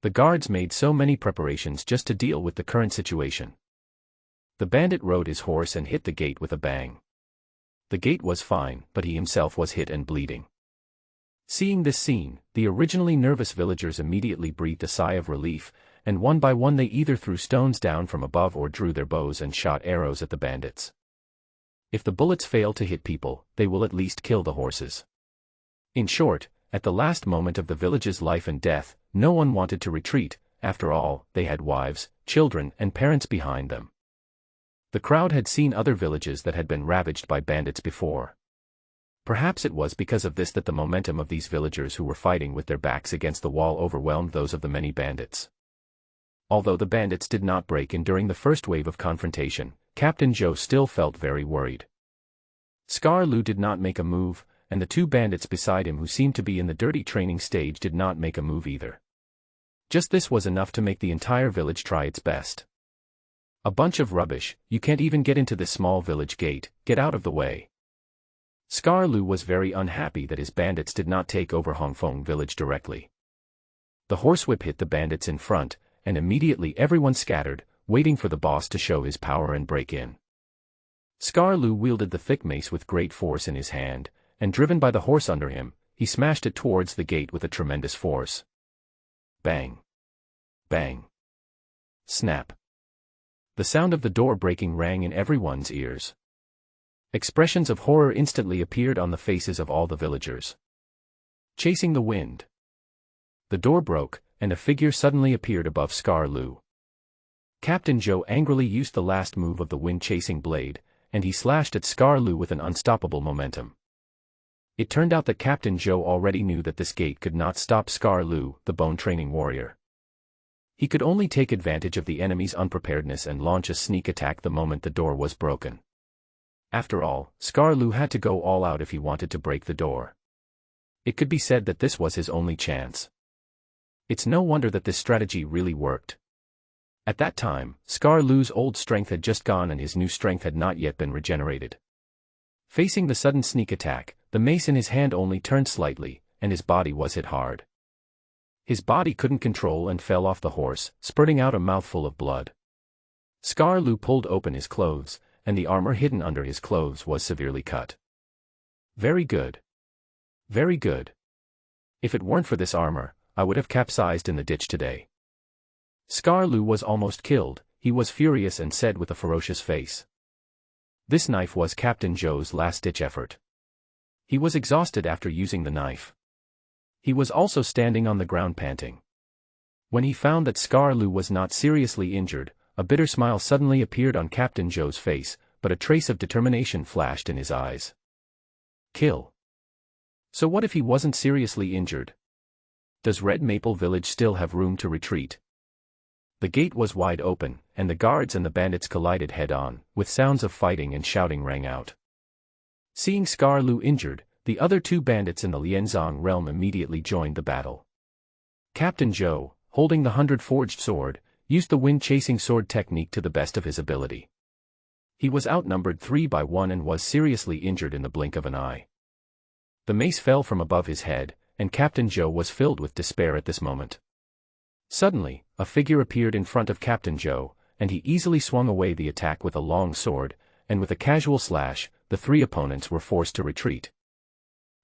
The guards made so many preparations just to deal with the current situation. The bandit rode his horse and hit the gate with a bang. The gate was fine, but he himself was hit and bleeding. Seeing this scene, the originally nervous villagers immediately breathed a sigh of relief, and one by one they either threw stones down from above or drew their bows and shot arrows at the bandits. If the bullets fail to hit people, they will at least kill the horses. In short, at the last moment of the village's life and death, no one wanted to retreat. After all, they had wives, children, and parents behind them. The crowd had seen other villages that had been ravaged by bandits before. Perhaps it was because of this that the momentum of these villagers who were fighting with their backs against the wall overwhelmed those of the many bandits. Although the bandits did not break in during the first wave of confrontation, Captain Zhou still felt very worried. Scar Lu did not make a move, and the two bandits beside him who seemed to be in the dirty training stage did not make a move either. Just this was enough to make the entire village try its best. "A bunch of rubbish, you can't even get into this small village gate, get out of the way." Scar Lu was very unhappy that his bandits did not take over Hongfeng village directly. The horsewhip hit the bandits in front, and immediately everyone scattered, waiting for the boss to show his power and break in. Scar Lu wielded the thick mace with great force in his hand, and driven by the horse under him, he smashed it towards the gate with a tremendous force. Bang! Bang! Snap! The sound of the door breaking rang in everyone's ears. Expressions of horror instantly appeared on the faces of all the villagers. Chasing the wind. The door broke, and a figure suddenly appeared above Scar Lu. Captain Zhou angrily used the last move of the wind-chasing blade, and he slashed at Scar Lu with an unstoppable momentum. It turned out that Captain Zhou already knew that this gate could not stop Scar Lu, the bone-training warrior. He could only take advantage of the enemy's unpreparedness and launch a sneak attack the moment the door was broken. After all, Scar Lu had to go all out if he wanted to break the door. It could be said that this was his only chance. It's no wonder that this strategy really worked. At that time, Scar Lu's old strength had just gone and his new strength had not yet been regenerated. Facing the sudden sneak attack, the mace in his hand only turned slightly, and his body was hit hard. His body couldn't control and fell off the horse, spurting out a mouthful of blood. Scar Lu pulled open his clothes, and the armor hidden under his clothes was severely cut. Very good. Very good. If it weren't for this armor, I would have capsized in the ditch today. Scar Lu was almost killed. He was furious and said with a ferocious face. This knife was Captain Zhou's last-ditch effort. He was exhausted after using the knife. He was also standing on the ground panting. When he found that Scar Lu was not seriously injured, a bitter smile suddenly appeared on Captain Zhou's face, but a trace of determination flashed in his eyes. Kill. So what if he wasn't seriously injured? Does Red Maple Village still have room to retreat? The gate was wide open, and the guards and the bandits collided head-on, with sounds of fighting and shouting rang out. Seeing Scar Lu injured, the other two bandits in the Lianzong realm immediately joined the battle. Captain Zhou, holding the 100-forged sword, used the wind-chasing sword technique to the best of his ability. He was outnumbered 3-1 and was seriously injured in the blink of an eye. The mace fell from above his head, and Captain Zhou was filled with despair at this moment. Suddenly, a figure appeared in front of Captain Zhou, and he easily swung away the attack with a long sword, and with a casual slash, the three opponents were forced to retreat.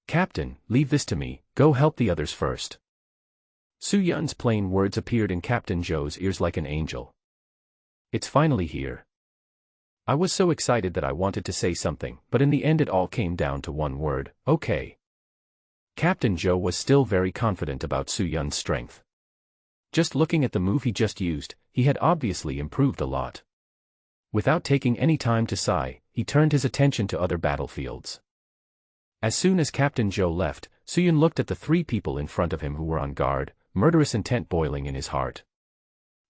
"Captain, leave this to me, go help the others first." Su Yun's plain words appeared in Captain Zhou's ears like an angel. "It's finally here." I was so excited that I wanted to say something, but in the end it all came down to one word: okay. Captain Zhou was still very confident about Su Yun's strength. Just looking at the move he just used, he had obviously improved a lot. Without taking any time to sigh, he turned his attention to other battlefields. As soon as Captain Zhou left, Su Yun looked at the three people in front of him who were on guard, murderous intent boiling in his heart.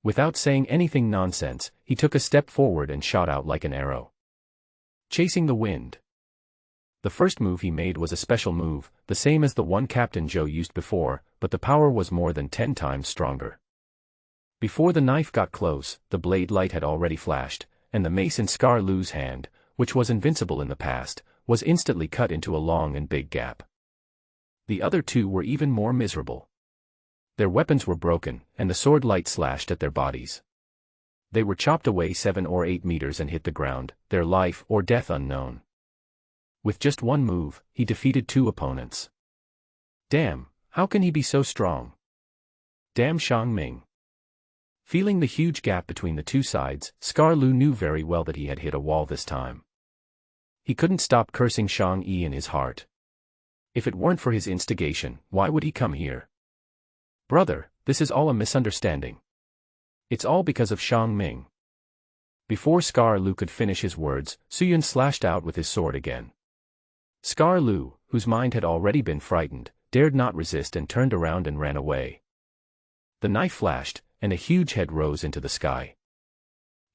Without saying anything nonsense, he took a step forward and shot out like an arrow. Chasing the wind. The first move he made was a special move, the same as the one Captain Zhou used before, but the power was more than 10 times stronger. Before the knife got close, the blade light had already flashed, and the mace in Scar Lu's hand, which was invincible in the past, was instantly cut into a long and big gap. The other two were even more miserable. Their weapons were broken, and the sword light slashed at their bodies. They were chopped away 7 or 8 meters and hit the ground, their life or death unknown. With just one move, he defeated 2 opponents. Damn, how can he be so strong? Damn Shang Ming. Feeling the huge gap between the two sides, Scar Lu knew very well that he had hit a wall this time. He couldn't stop cursing Shang Yi in his heart. If it weren't for his instigation, why would he come here? Brother, this is all a misunderstanding. It's all because of Shang Ming. Before Scar Lu could finish his words, Su Yun slashed out with his sword again. Scar Lu, whose mind had already been frightened, dared not resist and turned around and ran away. The knife flashed, and a huge head rose into the sky.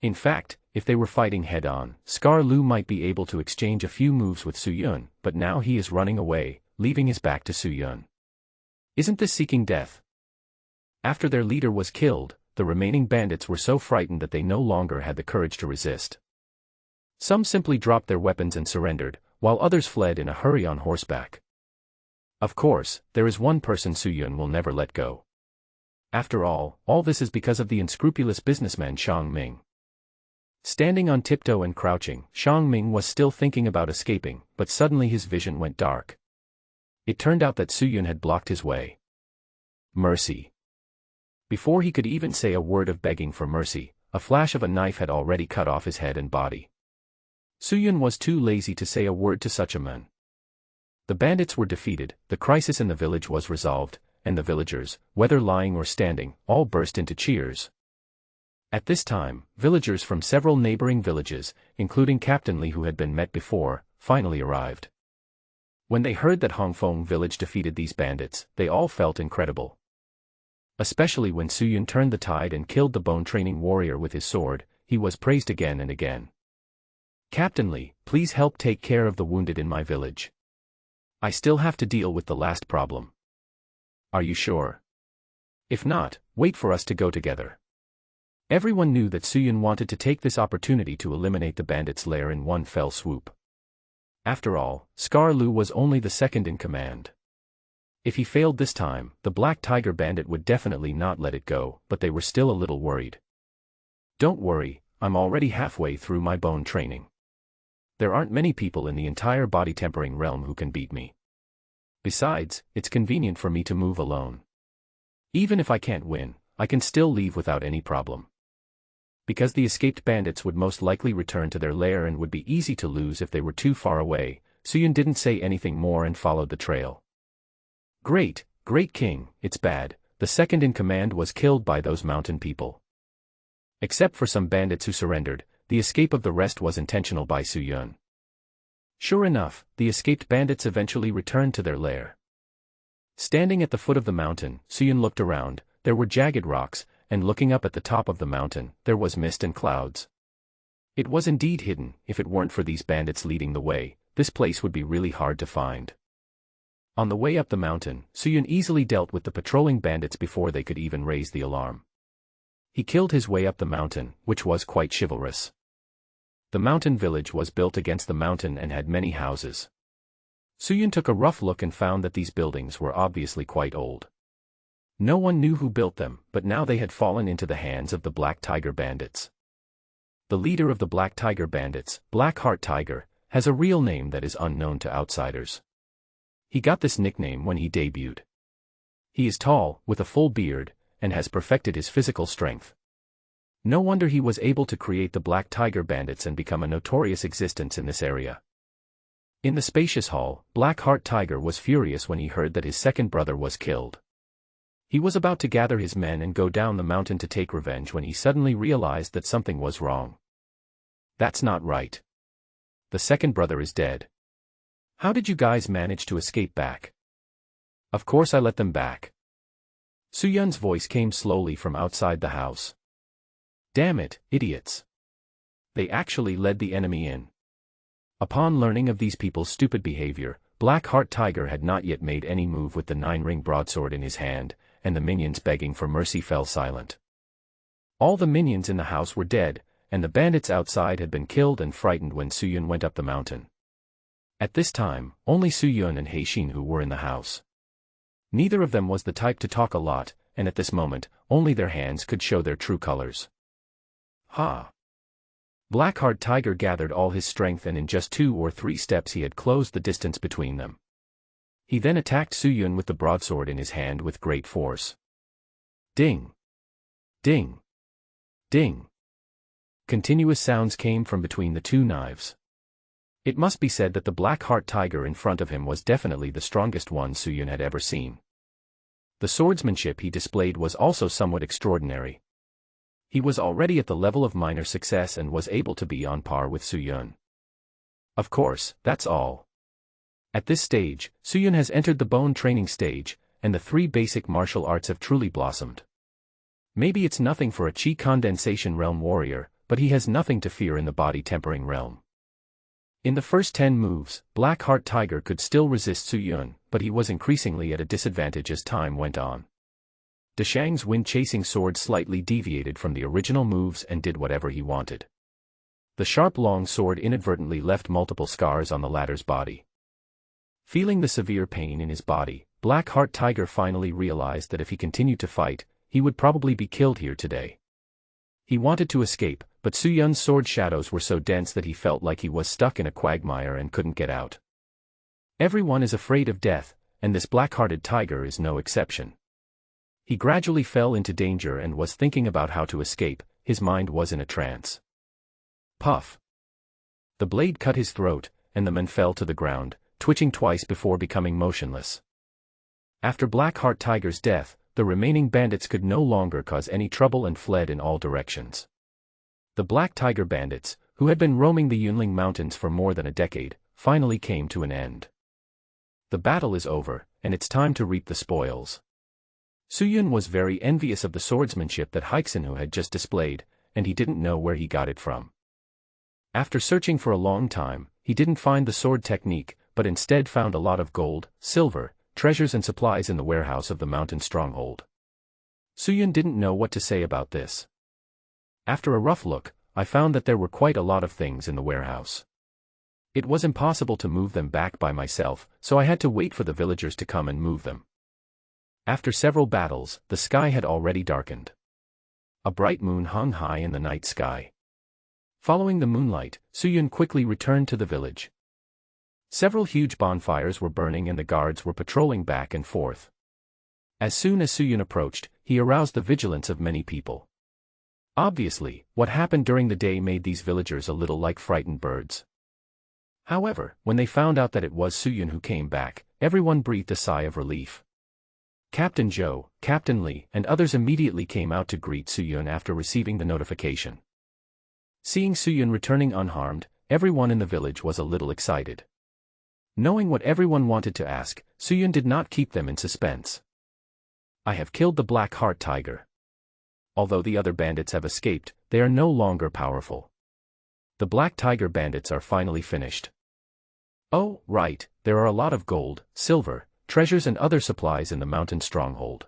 In fact, if they were fighting head-on, Scar Lu might be able to exchange a few moves with Su Yun, but now he is running away, leaving his back to Su Yun. Isn't this seeking death? After their leader was killed, the remaining bandits were so frightened that they no longer had the courage to resist. Some simply dropped their weapons and surrendered, while others fled in a hurry on horseback. Of course, there is one person Su Yun will never let go. After all this is because of the unscrupulous businessman Shang Ming. Standing on tiptoe and crouching, Shang Ming was still thinking about escaping, but suddenly his vision went dark. It turned out that Su Yun had blocked his way. Mercy. Before he could even say a word of begging for mercy, a flash of a knife had already cut off his head and body. Su Yun was too lazy to say a word to such a man. The bandits were defeated, the crisis in the village was resolved, and the villagers, whether lying or standing, all burst into cheers. At this time, villagers from several neighboring villages, including Captain Li who had been met before, finally arrived. When they heard that Hongfeng village defeated these bandits, they all felt incredible. Especially when Su Yun turned the tide and killed the bone-training warrior with his sword, he was praised again and again. Captain Li, please help take care of the wounded in my village. I still have to deal with the last problem. Are you sure? If not, wait for us to go together. Everyone knew that Su Yun wanted to take this opportunity to eliminate the bandits' lair in one fell swoop. After all, Scar Lu was only the second in command. If he failed this time, the Black Tiger bandit would definitely not let it go, but they were still a little worried. Don't worry, I'm already halfway through my bone training. There aren't many people in the entire body tempering realm who can beat me. Besides, it's convenient for me to move alone. Even if I can't win, I can still leave without any problem. Because the escaped bandits would most likely return to their lair and would be easy to lose if they were too far away, Su Yun didn't say anything more and followed the trail. Great king, it's bad, the second in command was killed by those mountain people. Except for some bandits who surrendered, the escape of the rest was intentional by Su Yun. Sure enough, the escaped bandits eventually returned to their lair. Standing at the foot of the mountain, Suyun looked around. There were jagged rocks, and looking up at the top of the mountain, there was mist and clouds. It was indeed hidden. If it weren't for these bandits leading the way, this place would be really hard to find. On the way up the mountain, Suyun easily dealt with the patrolling bandits before they could even raise the alarm. He killed his way up the mountain, which was quite chivalrous. The mountain village was built against the mountain and had many houses. Suyun took a rough look and found that these buildings were obviously quite old. No one knew who built them, but now they had fallen into the hands of the Black Tiger bandits. The leader of the Black Tiger bandits, Blackheart Tiger, has a real name that is unknown to outsiders. He got this nickname when he debuted. He is tall, with a full beard, and has perfected his physical strength. No wonder he was able to create the Black Tiger bandits and become a notorious existence in this area. In the spacious hall, Blackheart Tiger was furious when he heard that his second brother was killed. He was about to gather his men and go down the mountain to take revenge when he suddenly realized that something was wrong. That's not right. The second brother is dead. How did you guys manage to escape back? Of course I let them back. Suyun's voice came slowly from outside the house. Damn it, idiots. They actually led the enemy in. Upon learning of these people's stupid behavior, Blackheart Tiger had not yet made any move with the 9-ring broadsword in his hand, and the minions begging for mercy fell silent. All the minions in the house were dead, and the bandits outside had been killed and frightened when Suyun went up the mountain. At this time, only Suyun and Heishin were in the house. Neither of them was the type to talk a lot, and at this moment, only their hands could show their true colors. Ha! Blackheart Tiger gathered all his strength and in just 2 or 3 steps he had closed the distance between them. He then attacked Suyun with the broadsword in his hand with great force. Ding! Ding! Ding! Continuous sounds came from between the 2 knives. It must be said that the Blackheart Tiger in front of him was definitely the strongest one Suyun had ever seen. The swordsmanship he displayed was also somewhat extraordinary. He was already at the level of minor success and was able to be on par with Suyun. Of course, that's all. At this stage, Suyun has entered the bone training stage, and the 3 basic martial arts have truly blossomed. Maybe it's nothing for a chi condensation realm warrior, but he has nothing to fear in the body tempering realm. In the first 10 moves, Blackheart Tiger could still resist Suyun, but he was increasingly at a disadvantage as time went on. Deshang's wind-chasing sword slightly deviated from the original moves and did whatever he wanted. The sharp long sword inadvertently left multiple scars on the latter's body. Feeling the severe pain in his body, Blackheart Tiger finally realized that if he continued to fight, he would probably be killed here today. He wanted to escape, but Suyun's sword shadows were so dense that he felt like he was stuck in a quagmire and couldn't get out. Everyone is afraid of death, and this black-hearted tiger is no exception. He gradually fell into danger and was thinking about how to escape. His mind was in a trance. Puff! The blade cut his throat, and the man fell to the ground, twitching twice before becoming motionless. After Blackheart Tiger's death, the remaining bandits could no longer cause any trouble and fled in all directions. The Black Tiger bandits, who had been roaming the Yunling Mountains for more than a decade, finally came to an end. The battle is over, and it's time to reap the spoils. Suyun was very envious of the swordsmanship that Haixinhu had just displayed, and he didn't know where he got it from. After searching for a long time, he didn't find the sword technique, but instead found a lot of gold, silver, treasures and supplies in the warehouse of the mountain stronghold. Suyun didn't know what to say about this. After a rough look, I found that there were quite a lot of things in the warehouse. It was impossible to move them back by myself, so I had to wait for the villagers to come and move them. After several battles, the sky had already darkened. A bright moon hung high in the night sky. Following the moonlight, Suyun quickly returned to the village. Several huge bonfires were burning and the guards were patrolling back and forth. As soon as Suyun approached, he aroused the vigilance of many people. Obviously, what happened during the day made these villagers a little like frightened birds. However, when they found out that it was Suyun who came back, everyone breathed a sigh of relief. Captain Zhou, Captain Li, and others immediately came out to greet Suyun after receiving the notification. Seeing Suyun returning unharmed, everyone in the village was a little excited. Knowing what everyone wanted to ask, Suyun did not keep them in suspense. I have killed the Black Heart Tiger. Although the other bandits have escaped, they are no longer powerful. The Black Tiger bandits are finally finished. Oh, right, there are a lot of gold, silver, treasures and other supplies in the mountain stronghold.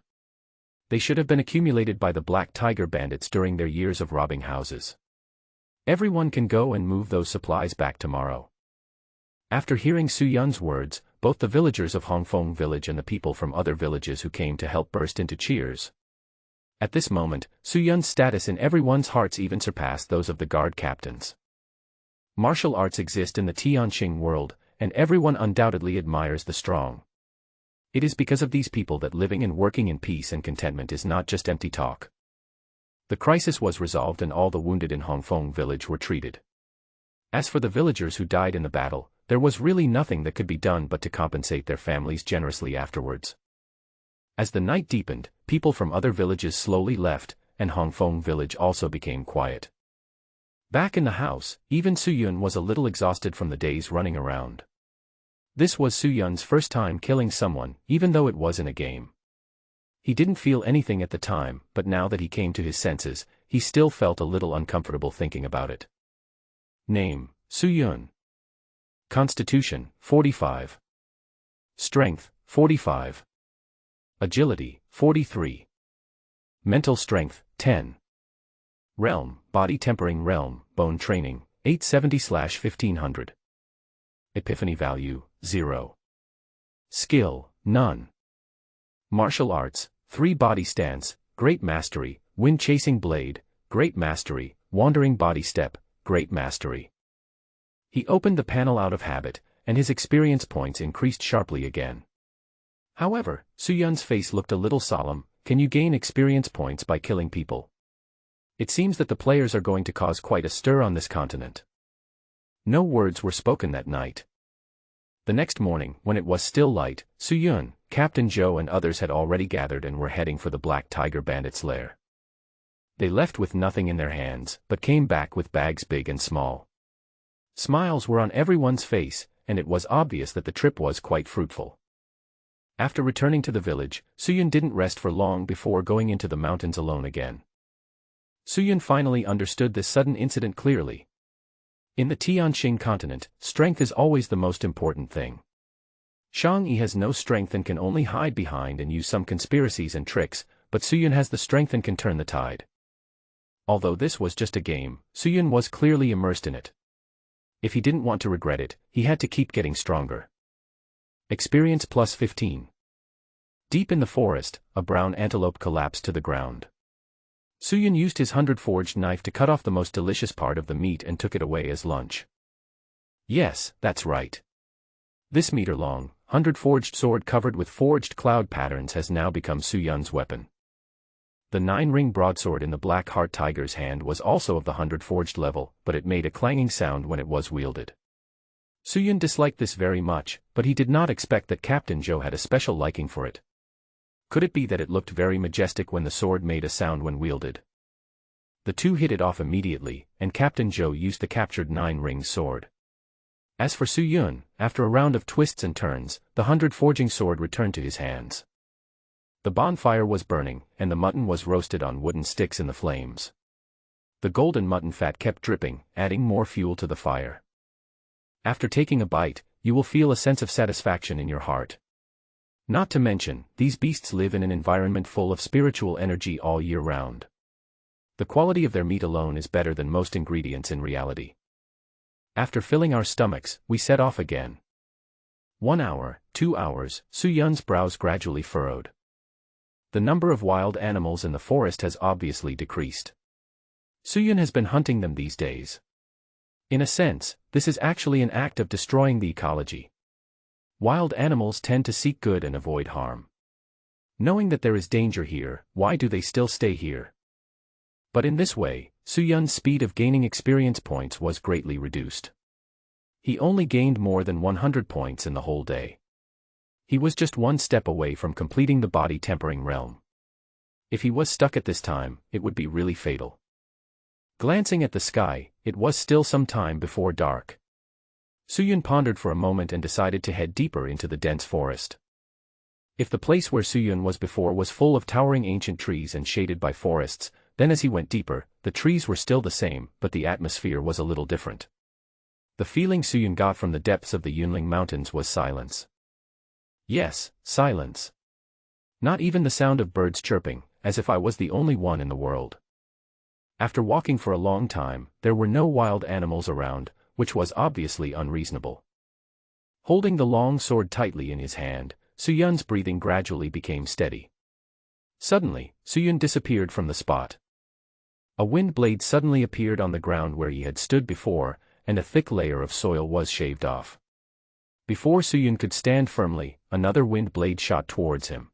They should have been accumulated by the Black Tiger bandits during their years of robbing houses. Everyone can go and move those supplies back tomorrow. After hearing Suyun's words, both the villagers of Hongfeng village and the people from other villages who came to help burst into cheers. At this moment, Suyun's status in everyone's hearts even surpassed those of the guard captains. Martial arts exist in the Tianqing world, and everyone undoubtedly admires the strong. It is because of these people that living and working in peace and contentment is not just empty talk. The crisis was resolved and all the wounded in Hongfeng village were treated. As for the villagers who died in the battle, there was really nothing that could be done but to compensate their families generously afterwards. As the night deepened, people from other villages slowly left, and Hongfeng village also became quiet. Back in the house, even Suyun was a little exhausted from the days running around. This was Suyun's first time killing someone, even though it was in a game. He didn't feel anything at the time, but now that he came to his senses, he still felt a little uncomfortable thinking about it. Name, Suyun. Constitution, 45. Strength, 45. Agility, 43. Mental strength, 10. Realm, body tempering realm, bone training, 870/1500. Epiphany value, 0. Skill, none. Martial arts, 3 body stance, great mastery, wind chasing blade, great mastery, wandering body step, great mastery. He opened the panel out of habit, and his experience points increased sharply again. However, Suyun's face looked a little solemn. Can you gain experience points by killing people? It seems that the players are going to cause quite a stir on this continent. No words were spoken that night. The next morning, when it was still light, Suyun, Captain Zhou and others had already gathered and were heading for the Black Tiger bandits' lair. They left with nothing in their hands, but came back with bags big and small. Smiles were on everyone's face, and it was obvious that the trip was quite fruitful. After returning to the village, Suyun didn't rest for long before going into the mountains alone again. Suyun finally understood this sudden incident clearly. In the Tianqing continent, strength is always the most important thing. Shang Yi has no strength and can only hide behind and use some conspiracies and tricks, but Suyun has the strength and can turn the tide. Although this was just a game, Suyun was clearly immersed in it. If he didn't want to regret it, he had to keep getting stronger. Experience plus 15. Deep in the forest, a brown antelope collapsed to the ground. Suyun used his 100-forged knife to cut off the most delicious part of the meat and took it away as lunch. Yes, that's right. This meter-long, 100-forged sword covered with forged cloud patterns has now become Suyun's weapon. The 9-ring broadsword in the Black Heart Tiger's hand was also of the 100-forged level, but it made a clanging sound when it was wielded. Suyun disliked this very much, but he did not expect that Captain Zhou had a special liking for it. Could it be that it looked very majestic when the sword made a sound when wielded? The two hit it off immediately, and Captain Zhou used the captured 9-ring sword. As for Suyun, after a round of twists and turns, the 100-forging sword returned to his hands. The bonfire was burning, and the mutton was roasted on wooden sticks in the flames. The golden mutton fat kept dripping, adding more fuel to the fire. After taking a bite, you will feel a sense of satisfaction in your heart. Not to mention, these beasts live in an environment full of spiritual energy all year round. The quality of their meat alone is better than most ingredients in reality. After filling our stomachs, we set off again. 1 hour, 2 hours, Suyun's brows gradually furrowed. The number of wild animals in the forest has obviously decreased. Suyun has been hunting them these days. In a sense, this is actually an act of destroying the ecology. Wild animals tend to seek good and avoid harm. Knowing that there is danger here, why do they still stay here? But in this way, Suyun's speed of gaining experience points was greatly reduced. He only gained more than 100 points in the whole day. He was just one step away from completing the body tempering realm. If he was stuck at this time, it would be really fatal. Glancing at the sky, it was still some time before dark. Suyun pondered for a moment and decided to head deeper into the dense forest. If the place where Suyun was before was full of towering ancient trees and shaded by forests, then as he went deeper, the trees were still the same, but the atmosphere was a little different. The feeling Suyun got from the depths of the Yunling Mountains was silence. Yes, silence. Not even the sound of birds chirping, as if I was the only one in the world. After walking for a long time, there were no wild animals around, which was obviously unreasonable. Holding the long sword tightly in his hand, Suyun's breathing gradually became steady. Suddenly, Suyun disappeared from the spot. A wind blade suddenly appeared on the ground where he had stood before, and a thick layer of soil was shaved off. Before Suyun could stand firmly, another wind blade shot towards him.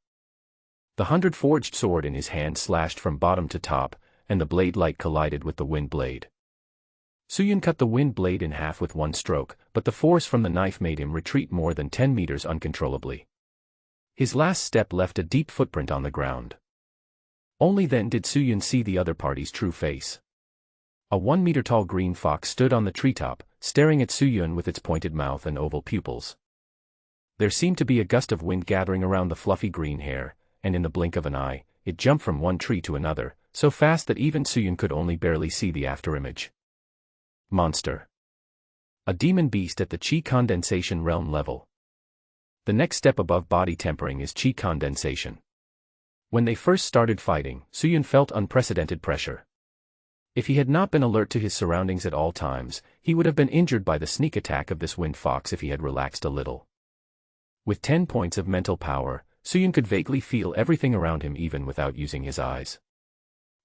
The 100-forged sword in his hand slashed from bottom to top, and the blade light collided with the wind blade. Suyun cut the wind blade in half with one stroke, but the force from the knife made him retreat more than 10 meters uncontrollably. His last step left a deep footprint on the ground. Only then did Suyun see the other party's true face. A 1-meter-tall green fox stood on the treetop, staring at Suyun with its pointed mouth and oval pupils. There seemed to be a gust of wind gathering around the fluffy green hair, and in the blink of an eye, it jumped from one tree to another, so fast that even Suyun could only barely see the afterimage. Monster. A demon beast at the Qi condensation realm level. The next step above body tempering is Qi condensation. When they first started fighting, Suyun felt unprecedented pressure. If he had not been alert to his surroundings at all times, he would have been injured by the sneak attack of this wind fox if he had relaxed a little. With 10 points of mental power, Suyun could vaguely feel everything around him even without using his eyes.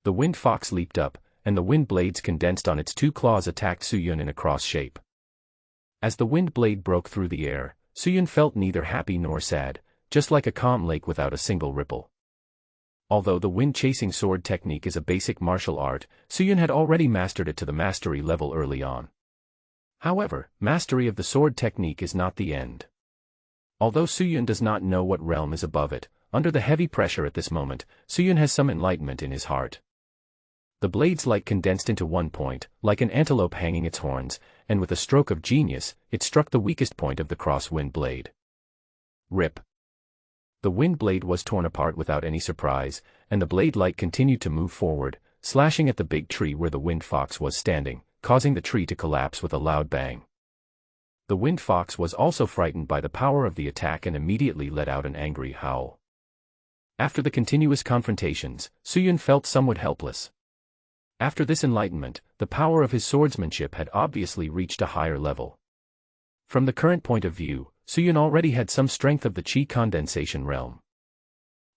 The wind fox leaped up, and the wind blades condensed on its 2 claws attacked Suyun in a cross shape. As the wind blade broke through the air, Suyun felt neither happy nor sad, just like a calm lake without a single ripple. Although the wind-chasing sword technique is a basic martial art, Suyun had already mastered it to the mastery level early on. However, mastery of the sword technique is not the end. Although Suyun does not know what realm is above it, under the heavy pressure at this moment, Suyun has some enlightenment in his heart. The blade's light condensed into one point, like an antelope hanging its horns, and with a stroke of genius, it struck the weakest point of the cross-wind blade. Rip. The wind blade was torn apart without any surprise, and the blade light continued to move forward, slashing at the big tree where the wind fox was standing, causing the tree to collapse with a loud bang. The wind fox was also frightened by the power of the attack and immediately let out an angry howl. After the continuous confrontations, Suyun felt somewhat helpless. After this enlightenment, the power of his swordsmanship had obviously reached a higher level. From the current point of view, Suyun already had some strength of the Qi condensation realm.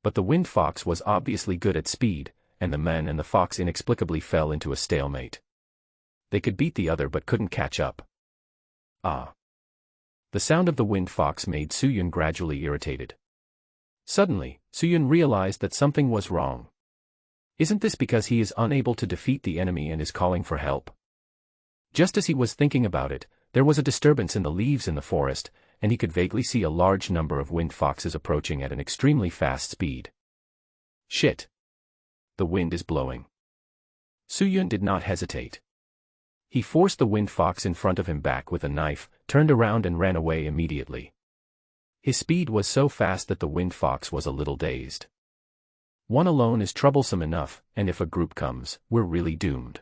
But the wind fox was obviously good at speed, and the man and the fox inexplicably fell into a stalemate. They could beat the other but couldn't catch up. Ah. The sound of the wind fox made Suyun gradually irritated. Suddenly, Suyun realized that something was wrong. Isn't this because he is unable to defeat the enemy and is calling for help? Just as he was thinking about it, there was a disturbance in the leaves in the forest, and he could vaguely see a large number of wind foxes approaching at an extremely fast speed. Shit. The wind is blowing. Suyun did not hesitate. He forced the wind fox in front of him back with a knife, turned around and ran away immediately. His speed was so fast that the wind fox was a little dazed. One alone is troublesome enough, and if a group comes, we're really doomed.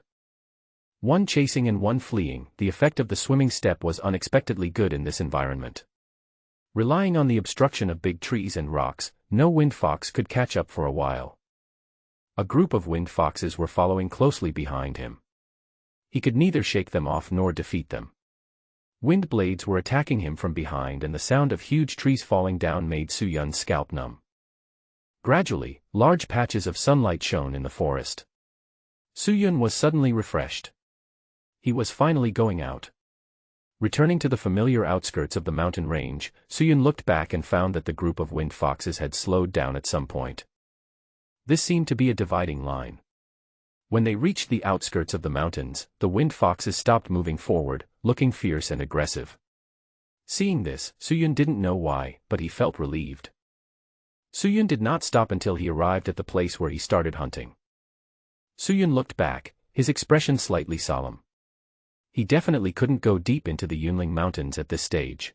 One chasing and one fleeing, the effect of the swimming step was unexpectedly good in this environment. Relying on the obstruction of big trees and rocks, no wind fox could catch up for a while. A group of wind foxes were following closely behind him. He could neither shake them off nor defeat them. Wind blades were attacking him from behind and the sound of huge trees falling down made Suyun's scalp numb. Gradually, large patches of sunlight shone in the forest. Suyun was suddenly refreshed. He was finally going out. Returning to the familiar outskirts of the mountain range, Suyun looked back and found that the group of wind foxes had slowed down at some point. This seemed to be a dividing line. When they reached the outskirts of the mountains, the wind foxes stopped moving forward, looking fierce and aggressive. Seeing this, Suyun didn't know why, but he felt relieved. Suyun did not stop until he arrived at the place where he started hunting. Suyun looked back, his expression slightly solemn. He definitely couldn't go deep into the Yunling Mountains at this stage.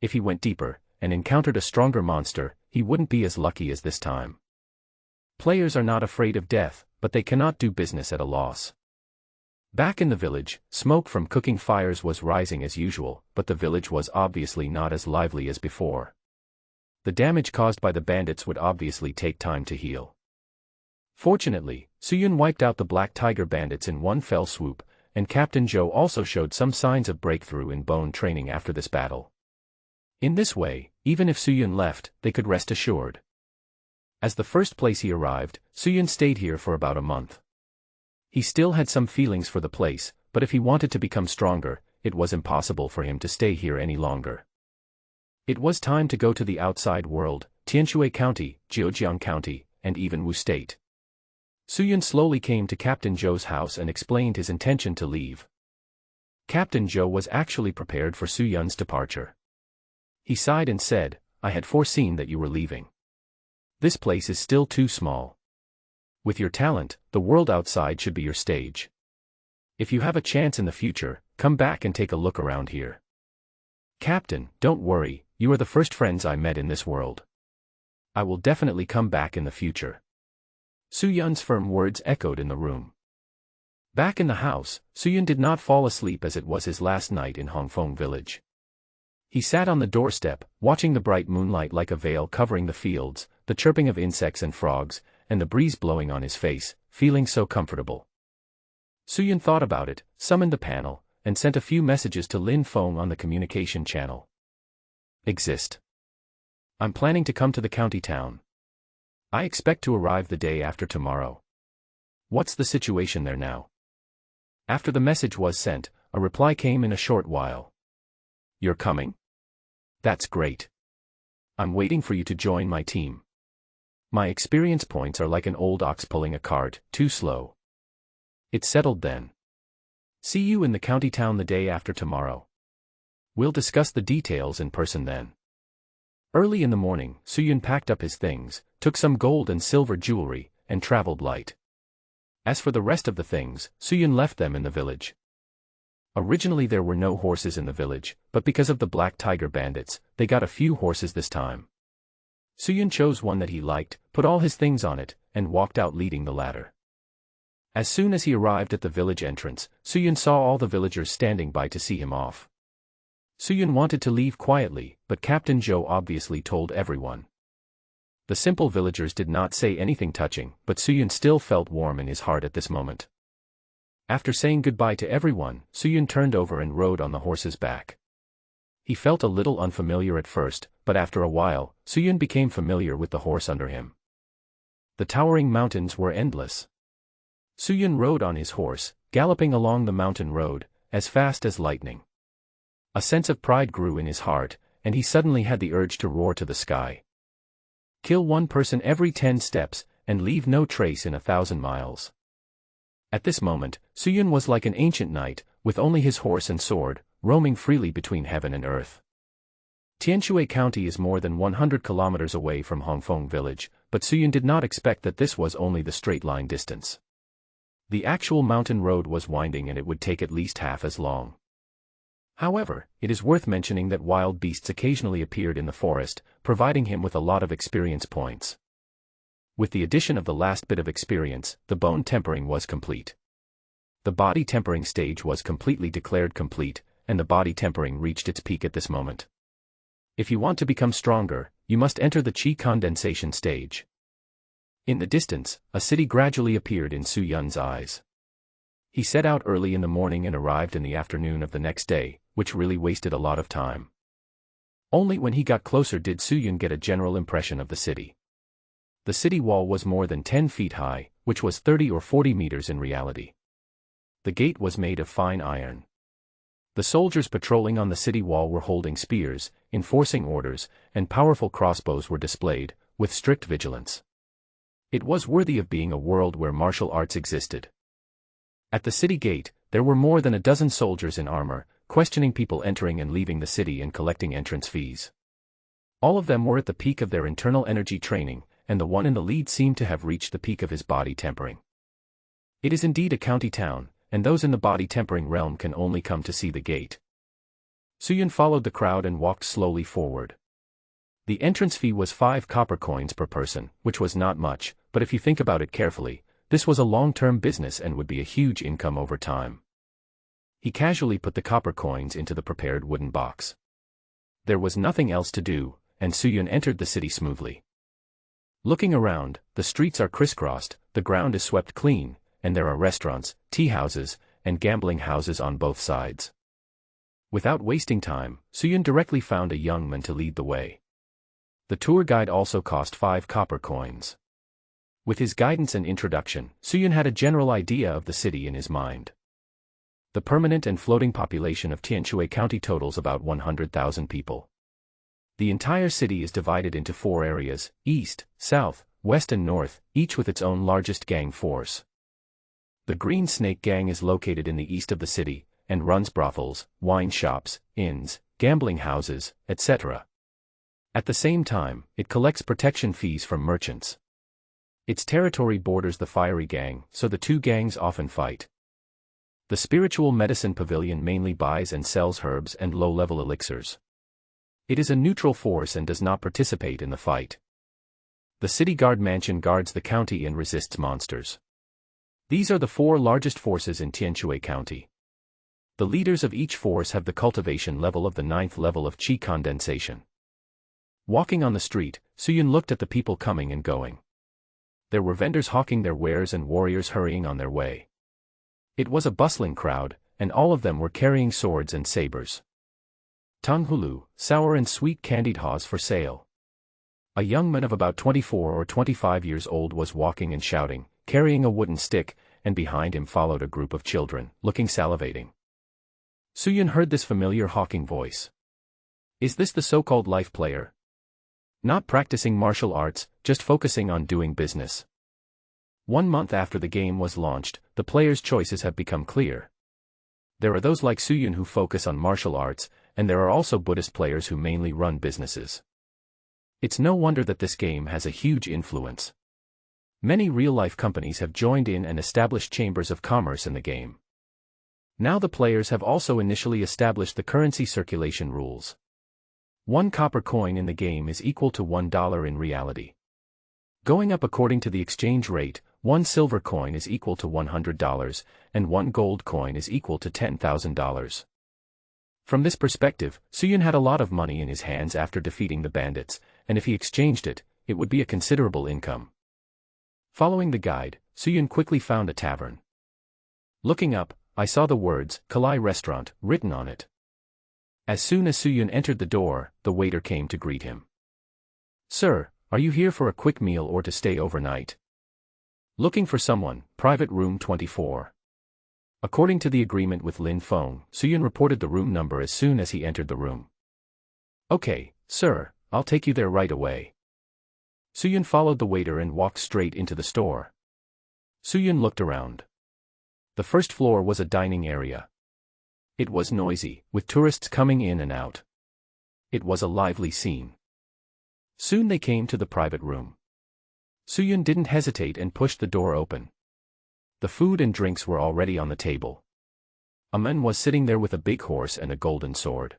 If he went deeper, and encountered a stronger monster, he wouldn't be as lucky as this time. Players are not afraid of death, but they cannot do business at a loss. Back in the village, smoke from cooking fires was rising as usual, but the village was obviously not as lively as before. The damage caused by the bandits would obviously take time to heal. Fortunately, Suyun wiped out the Black Tiger bandits in one fell swoop, and Captain Zhou also showed some signs of breakthrough in bone training after this battle. In this way, even if Suyun left, they could rest assured. As the first place he arrived, Suyun stayed here for about a month. He still had some feelings for the place, but if he wanted to become stronger, it was impossible for him to stay here any longer. It was time to go to the outside world, Tianshui County, Jiujiang County, and even Wu State. Suyun slowly came to Captain Zhou's house and explained his intention to leave. Captain Zhou was actually prepared for Suyun's departure. He sighed and said, "I had foreseen that you were leaving. This place is still too small. With your talent, the world outside should be your stage. If you have a chance in the future, come back and take a look around here." "Captain, don't worry, you are the first friends I met in this world. I will definitely come back in the future." Suyun's firm words echoed in the room. Back in the house, Suyun did not fall asleep as it was his last night in Hongfeng village. He sat on the doorstep, watching the bright moonlight like a veil covering the fields, the chirping of insects and frogs, and the breeze blowing on his face, feeling so comfortable. Suyun thought about it, summoned the panel, and sent a few messages to Lin Feng on the communication channel. "Exist. I'm planning to come to the county town. I expect to arrive the day after tomorrow. What's the situation there now?" After the message was sent, a reply came in a short while. "You're coming? That's great. I'm waiting for you to join my team. My experience points are like an old ox pulling a cart, too slow." "It's settled then. See you in the county town the day after tomorrow. We'll discuss the details in person then." Early in the morning, Suyun packed up his things, took some gold and silver jewelry, and traveled light. As for the rest of the things, Suyun left them in the village. Originally there were no horses in the village, but because of the Black Tiger bandits, they got a few horses this time. Suyun chose one that he liked, put all his things on it, and walked out leading the latter. As soon as he arrived at the village entrance, Suyun saw all the villagers standing by to see him off. Suyun wanted to leave quietly, but Captain Zhou obviously told everyone. The simple villagers did not say anything touching, but Suyun still felt warm in his heart at this moment. After saying goodbye to everyone, Suyun turned over and rode on the horse's back. He felt a little unfamiliar at first, but after a while, Suyun became familiar with the horse under him. The towering mountains were endless. Suyun rode on his horse, galloping along the mountain road, as fast as lightning. A sense of pride grew in his heart, and he suddenly had the urge to roar to the sky. Kill one person every 10 steps, and leave no trace in 1,000 miles. At this moment, Suyun was like an ancient knight, with only his horse and sword, roaming freely between heaven and earth. Tianshui County is more than 100 kilometers away from Hongfeng village, but Suyun did not expect that this was only the straight line distance. The actual mountain road was winding and it would take at least half as long. However, it is worth mentioning that wild beasts occasionally appeared in the forest, providing him with a lot of experience points. With the addition of the last bit of experience, the bone tempering was complete. The body tempering stage was completely declared complete, and the body tempering reached its peak at this moment. If you want to become stronger, you must enter the qi condensation stage. In the distance, a city gradually appeared in Suyun's eyes. He set out early in the morning and arrived in the afternoon of the next day, which really wasted a lot of time. Only when he got closer did Suyun get a general impression of the city. The city wall was more than 10 feet high, which was 30 or 40 meters in reality. The gate was made of fine iron. The soldiers patrolling on the city wall were holding spears, enforcing orders, and powerful crossbows were displayed, with strict vigilance. It was worthy of being a world where martial arts existed. At the city gate, there were more than a dozen soldiers in armor, questioning people entering and leaving the city and collecting entrance fees. All of them were at the peak of their internal energy training, and the one in the lead seemed to have reached the peak of his body tempering. It is indeed a county town, and those in the body-tempering realm can only come to see the gate. Suyun followed the crowd and walked slowly forward. The entrance fee was 5 copper coins per person, which was not much, but if you think about it carefully, this was a long-term business and would be a huge income over time. He casually put the copper coins into the prepared wooden box. There was nothing else to do, and Suyun entered the city smoothly. Looking around, the streets are crisscrossed, the ground is swept clean, and there are restaurants, tea houses, and gambling houses on both sides. Without wasting time, Suyun directly found a young man to lead the way. The tour guide also cost 5 copper coins. With his guidance and introduction, Suyun had a general idea of the city in his mind. The permanent and floating population of Tianshui County totals about 100,000 people. The entire city is divided into 4 areas, east, south, west and north, each with its own largest gang force. The Green Snake Gang is located in the east of the city, and runs brothels, wine shops, inns, gambling houses, etc. At the same time, it collects protection fees from merchants. Its territory borders the Fiery Gang, so the two gangs often fight. The Spiritual Medicine Pavilion mainly buys and sells herbs and low-level elixirs. It is a neutral force and does not participate in the fight. The City Guard Mansion guards the county and resists monsters. These are the 4 largest forces in Tianshui County. The leaders of each force have the cultivation level of the 9th level of Qi condensation. Walking on the street, Suyun looked at the people coming and going. There were vendors hawking their wares and warriors hurrying on their way. It was a bustling crowd, and all of them were carrying swords and sabers. Tanghulu, sour and sweet candied haws for sale. A young man of about 24 or 25 years old was walking and shouting, carrying a wooden stick, and behind him followed a group of children, looking salivating. Suyun heard this familiar hawking voice. Is this the so-called life player? Not practicing martial arts, just focusing on doing business. 1 month after the game was launched, the players' choices have become clear. There are those like Suyun who focus on martial arts, and there are also Buddhist players who mainly run businesses. It's no wonder that this game has a huge influence. Many real-life companies have joined in and established chambers of commerce in the game. Now the players have also initially established the currency circulation rules. 1 copper coin in the game is equal to $1 in reality. Going up according to the exchange rate, 1 silver coin is equal to $100, and 1 gold coin is equal to $10,000. From this perspective, Suyun had a lot of money in his hands after defeating the bandits, and if he exchanged it, it would be a considerable income. Following the guide, Suyun quickly found a tavern. Looking up, I saw the words, Kalai Restaurant, written on it. As soon as Suyun entered the door, the waiter came to greet him. Sir, are you here for a quick meal or to stay overnight? Looking for someone, private room 24. According to the agreement with Lin Feng, Suyun reported the room number as soon as he entered the room. Okay, sir, I'll take you there right away. Suyun followed the waiter and walked straight into the store. Suyun looked around. The first floor was a dining area. It was noisy, with tourists coming in and out. It was a lively scene. Soon they came to the private room. Suyun didn't hesitate and pushed the door open. The food and drinks were already on the table. A man was sitting there with a big horse and a golden sword.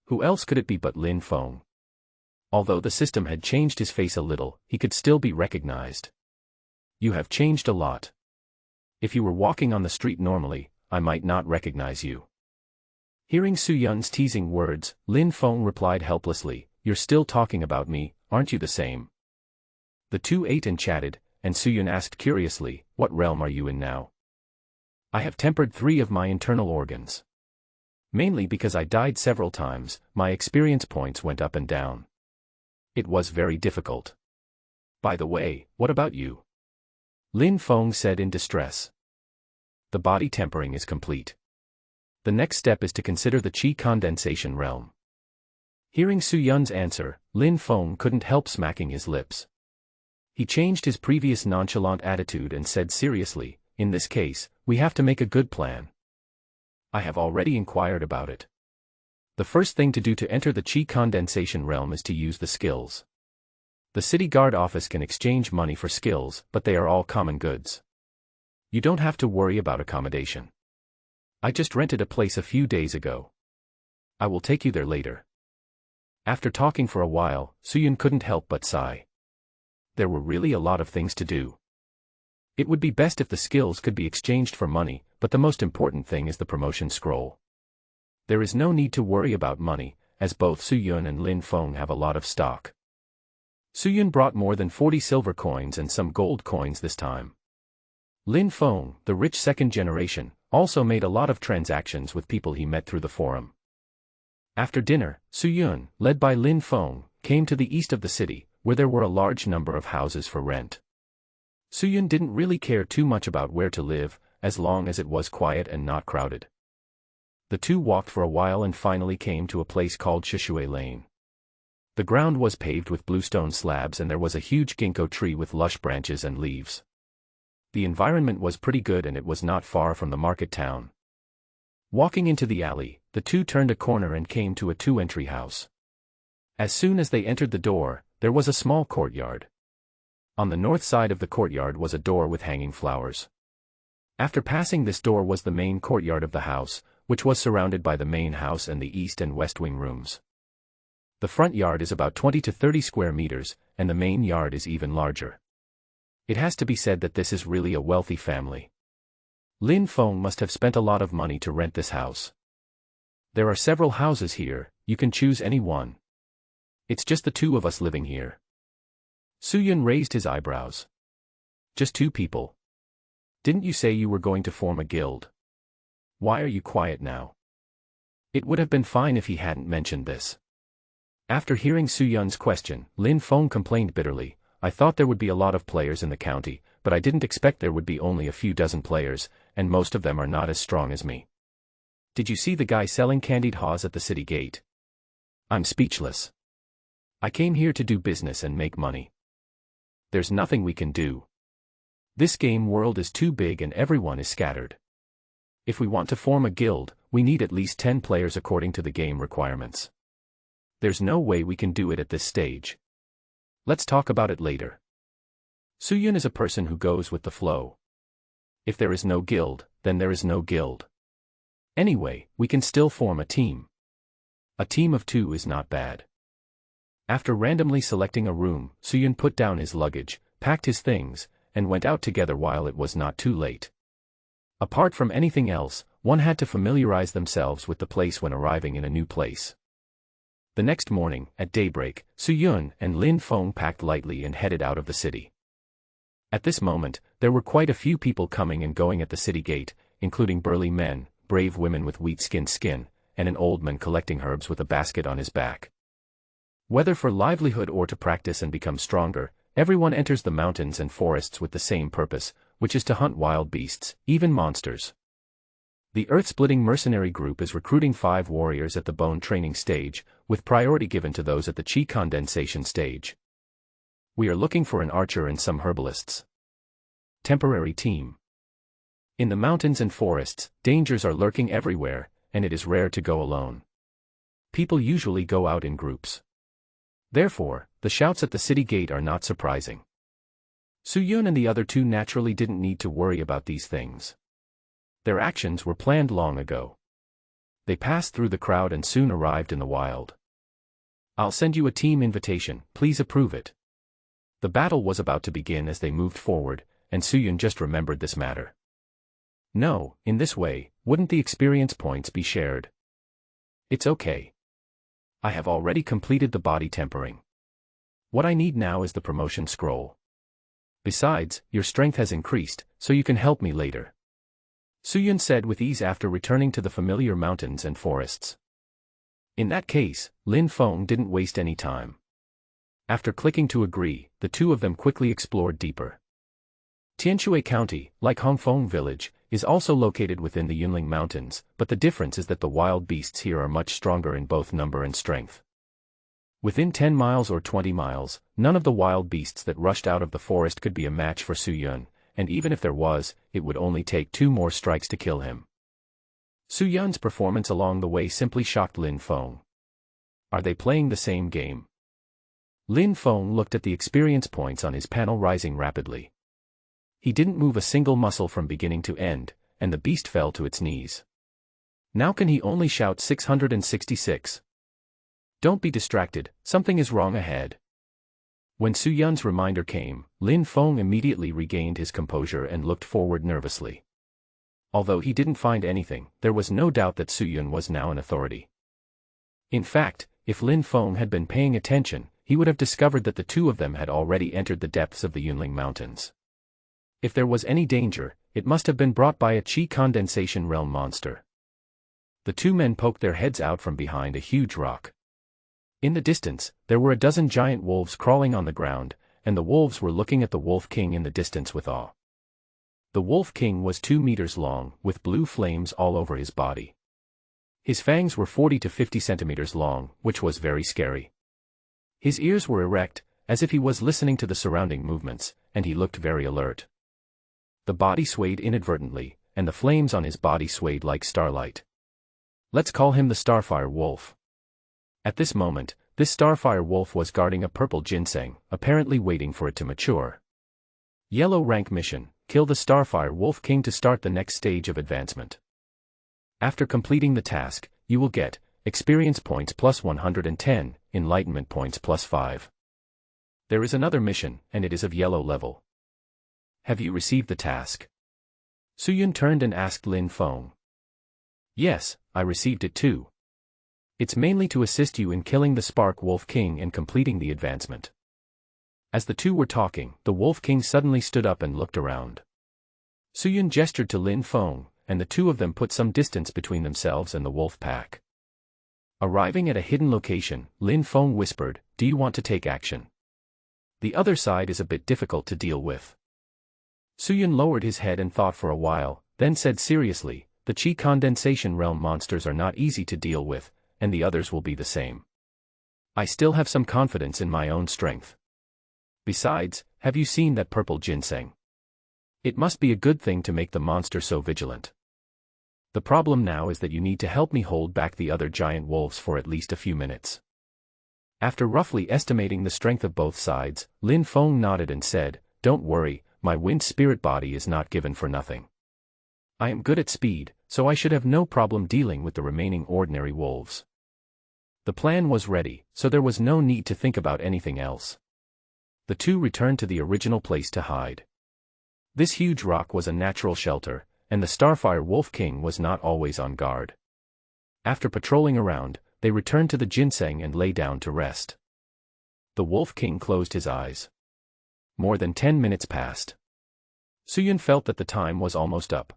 Who else could it be but Lin Feng? Although the system had changed his face a little, he could still be recognized. You have changed a lot. If you were walking on the street normally, I might not recognize you. Hearing Suyun's teasing words, Lin Feng replied helplessly, You're still talking about me, aren't you the same? The two ate and chatted, and Suyun asked curiously, What realm are you in now? I have tempered 3 of my internal organs. Mainly because I died several times, my experience points went up and down. It was very difficult. By the way, what about you? Lin Feng said in distress. The body tempering is complete. The next step is to consider the Qi condensation realm. Hearing Suyun's answer, Lin Feng couldn't help smacking his lips. He changed his previous nonchalant attitude and said seriously, In this case, we have to make a good plan. I have already inquired about it. The first thing to do to enter the Qi condensation realm is to use the skills. The city guard office can exchange money for skills, but they are all common goods. You don't have to worry about accommodation. I just rented a place a few days ago. I will take you there later. After talking for a while, Suyun couldn't help but sigh. There were really a lot of things to do. It would be best if the skills could be exchanged for money, but the most important thing is the promotion scroll. There is no need to worry about money, as both Suyun and Lin Feng have a lot of stock. Suyun brought more than 40 silver coins and some gold coins this time. Lin Feng, the rich second generation, also made a lot of transactions with people he met through the forum. After dinner, Suyun, led by Lin Feng, came to the east of the city, where there were a large number of houses for rent. Suyun didn't really care too much about where to live, as long as it was quiet and not crowded. The two walked for a while and finally came to a place called Shishui Lane. The ground was paved with bluestone slabs and there was a huge ginkgo tree with lush branches and leaves. The environment was pretty good and it was not far from the market town. Walking into the alley, the two turned a corner and came to a two-entry house. As soon as they entered the door, there was a small courtyard. On the north side of the courtyard was a door with hanging flowers. After passing this door was the main courtyard of the house, which was surrounded by the main house and the east and west wing rooms. The front yard is about 20 to 30 square meters, and the main yard is even larger. It has to be said that this is really a wealthy family. Lin Feng must have spent a lot of money to rent this house. There are several houses here, you can choose any one. It's just the two of us living here. Suyun raised his eyebrows. Just two people? Didn't you say you were going to form a guild? Why are you quiet now? It would have been fine if he hadn't mentioned this. After hearing Suyun's question, Lin Feng complained bitterly, I thought there would be a lot of players in the county, but I didn't expect there would be only a few dozen players, and most of them are not as strong as me. Did you see the guy selling candied haws at the city gate? I'm speechless. I came here to do business and make money. There's nothing we can do. This game world is too big and everyone is scattered. If we want to form a guild, we need at least 10 players according to the game requirements. There's no way we can do it at this stage. Let's talk about it later. Suyun is a person who goes with the flow. If there is no guild, then there is no guild. Anyway, we can still form a team. A team of 2 is not bad. After randomly selecting a room, Suyun put down his luggage, packed his things, and went out together while it was not too late. Apart from anything else, one had to familiarize themselves with the place when arriving in a new place. The next morning, at daybreak, Suyun and Lin Feng packed lightly and headed out of the city. At this moment, there were quite a few people coming and going at the city gate, including burly men, brave women with wheat-skinned skin, and an old man collecting herbs with a basket on his back. Whether for livelihood or to practice and become stronger, everyone enters the mountains and forests with the same purpose, which is to hunt wild beasts, even monsters. The earth-splitting mercenary group is recruiting 5 warriors at the bone training stage, with priority given to those at the chi condensation stage. We are looking for an archer and some herbalists. Temporary team. In the mountains and forests, dangers are lurking everywhere, and it is rare to go alone. People usually go out in groups. Therefore, the shouts at the city gate are not surprising. Suyun and the other 2 naturally didn't need to worry about these things. Their actions were planned long ago. They passed through the crowd and soon arrived in the wild. I'll send you a team invitation, please approve it. The battle was about to begin as they moved forward, and Suyun just remembered this matter. No, in this way, wouldn't the experience points be shared? It's okay. I have already completed the body tempering. What I need now is the promotion scroll. Besides, your strength has increased, so you can help me later. Suyun said with ease after returning to the familiar mountains and forests. In that case, Lin Feng didn't waste any time. After clicking to agree, the 2 of them quickly explored deeper. Tianshui County, like Hongfeng Village, is also located within the Yunling Mountains, but the difference is that the wild beasts here are much stronger in both number and strength. Within 10 miles or 20 miles, none of the wild beasts that rushed out of the forest could be a match for Suyun, and even if there was, it would only take 2 more strikes to kill him. Suyun's performance along the way simply shocked Lin Feng. Are they playing the same game? Lin Feng looked at the experience points on his panel rising rapidly. He didn't move a single muscle from beginning to end, and the beast fell to its knees. Now can he only shout 666. Don't be distracted, something is wrong ahead. When Su Yun's reminder came, Lin Feng immediately regained his composure and looked forward nervously. Although he didn't find anything, there was no doubt that Su Yun was now an authority. In fact, if Lin Feng had been paying attention, he would have discovered that the two of them had already entered the depths of the Yunling Mountains. If there was any danger, it must have been brought by a qi condensation realm monster. The two men poked their heads out from behind a huge rock. In the distance, there were a dozen giant wolves crawling on the ground, and the wolves were looking at the Wolf King in the distance with awe. The Wolf King was 2 meters long, with blue flames all over his body. His fangs were 40 to 50 centimeters long, which was very scary. His ears were erect, as if he was listening to the surrounding movements, and he looked very alert. The body swayed inadvertently, and the flames on his body swayed like starlight. Let's call him the Starfire Wolf. At this moment, this Starfire Wolf was guarding a purple ginseng, apparently waiting for it to mature. Yellow rank mission, kill the Starfire Wolf King to start the next stage of advancement. After completing the task, you will get experience points plus 110, enlightenment points plus 5. There is another mission, and it is of yellow level. Have you received the task? Su Yun turned and asked Lin Feng. Yes, I received it too. It's mainly to assist you in killing the Spark Wolf King and completing the advancement. As the two were talking, the Wolf King suddenly stood up and looked around. Su Yun gestured to Lin Feng, and the two of them put some distance between themselves and the wolf pack. Arriving at a hidden location, Lin Feng whispered, "Do you want to take action? The other side is a bit difficult to deal with." Su Yun lowered his head and thought for a while, then said seriously, "The qi condensation realm monsters are not easy to deal with, and the others will be the same. I still have some confidence in my own strength. Besides, have you seen that purple ginseng? It must be a good thing to make the monster so vigilant. The problem now is that you need to help me hold back the other giant wolves for at least a few minutes." After roughly estimating the strength of both sides, Lin Feng nodded and said, "Don't worry, my wind spirit body is not given for nothing. I am good at speed, so I should have no problem dealing with the remaining ordinary wolves." The plan was ready, so there was no need to think about anything else. The two returned to the original place to hide. This huge rock was a natural shelter, and the Starfire Wolf King was not always on guard. After patrolling around, they returned to the ginseng and lay down to rest. The Wolf King closed his eyes. More than 10 minutes passed. Su Yun felt that the time was almost up.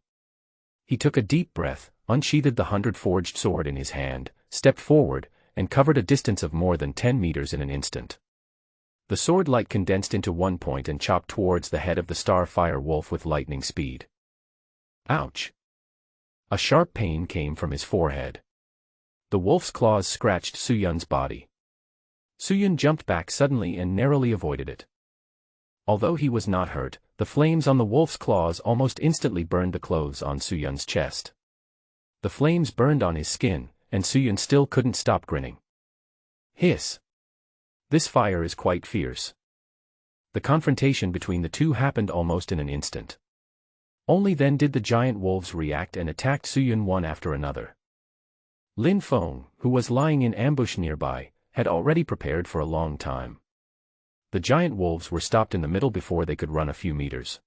He took a deep breath, unsheathed the 100-forged sword in his hand, stepped forward, and covered a distance of more than 10 meters in an instant. The sword light condensed into one point and chopped towards the head of the Starfire Wolf with lightning speed. Ouch! A sharp pain came from his forehead. The wolf's claws scratched Su Yun's body. Su Yun jumped back suddenly and narrowly avoided it. Although he was not hurt, the flames on the wolf's claws almost instantly burned the clothes on Su Yun's chest. The flames burned on his skin, and Su Yun still couldn't stop grinning. Hiss! This fire is quite fierce. The confrontation between the two happened almost in an instant. Only then did the giant wolves react and attacked Su Yun one after another. Lin Feng, who was lying in ambush nearby, had already prepared for a long time. The giant wolves were stopped in the middle before they could run a few meters.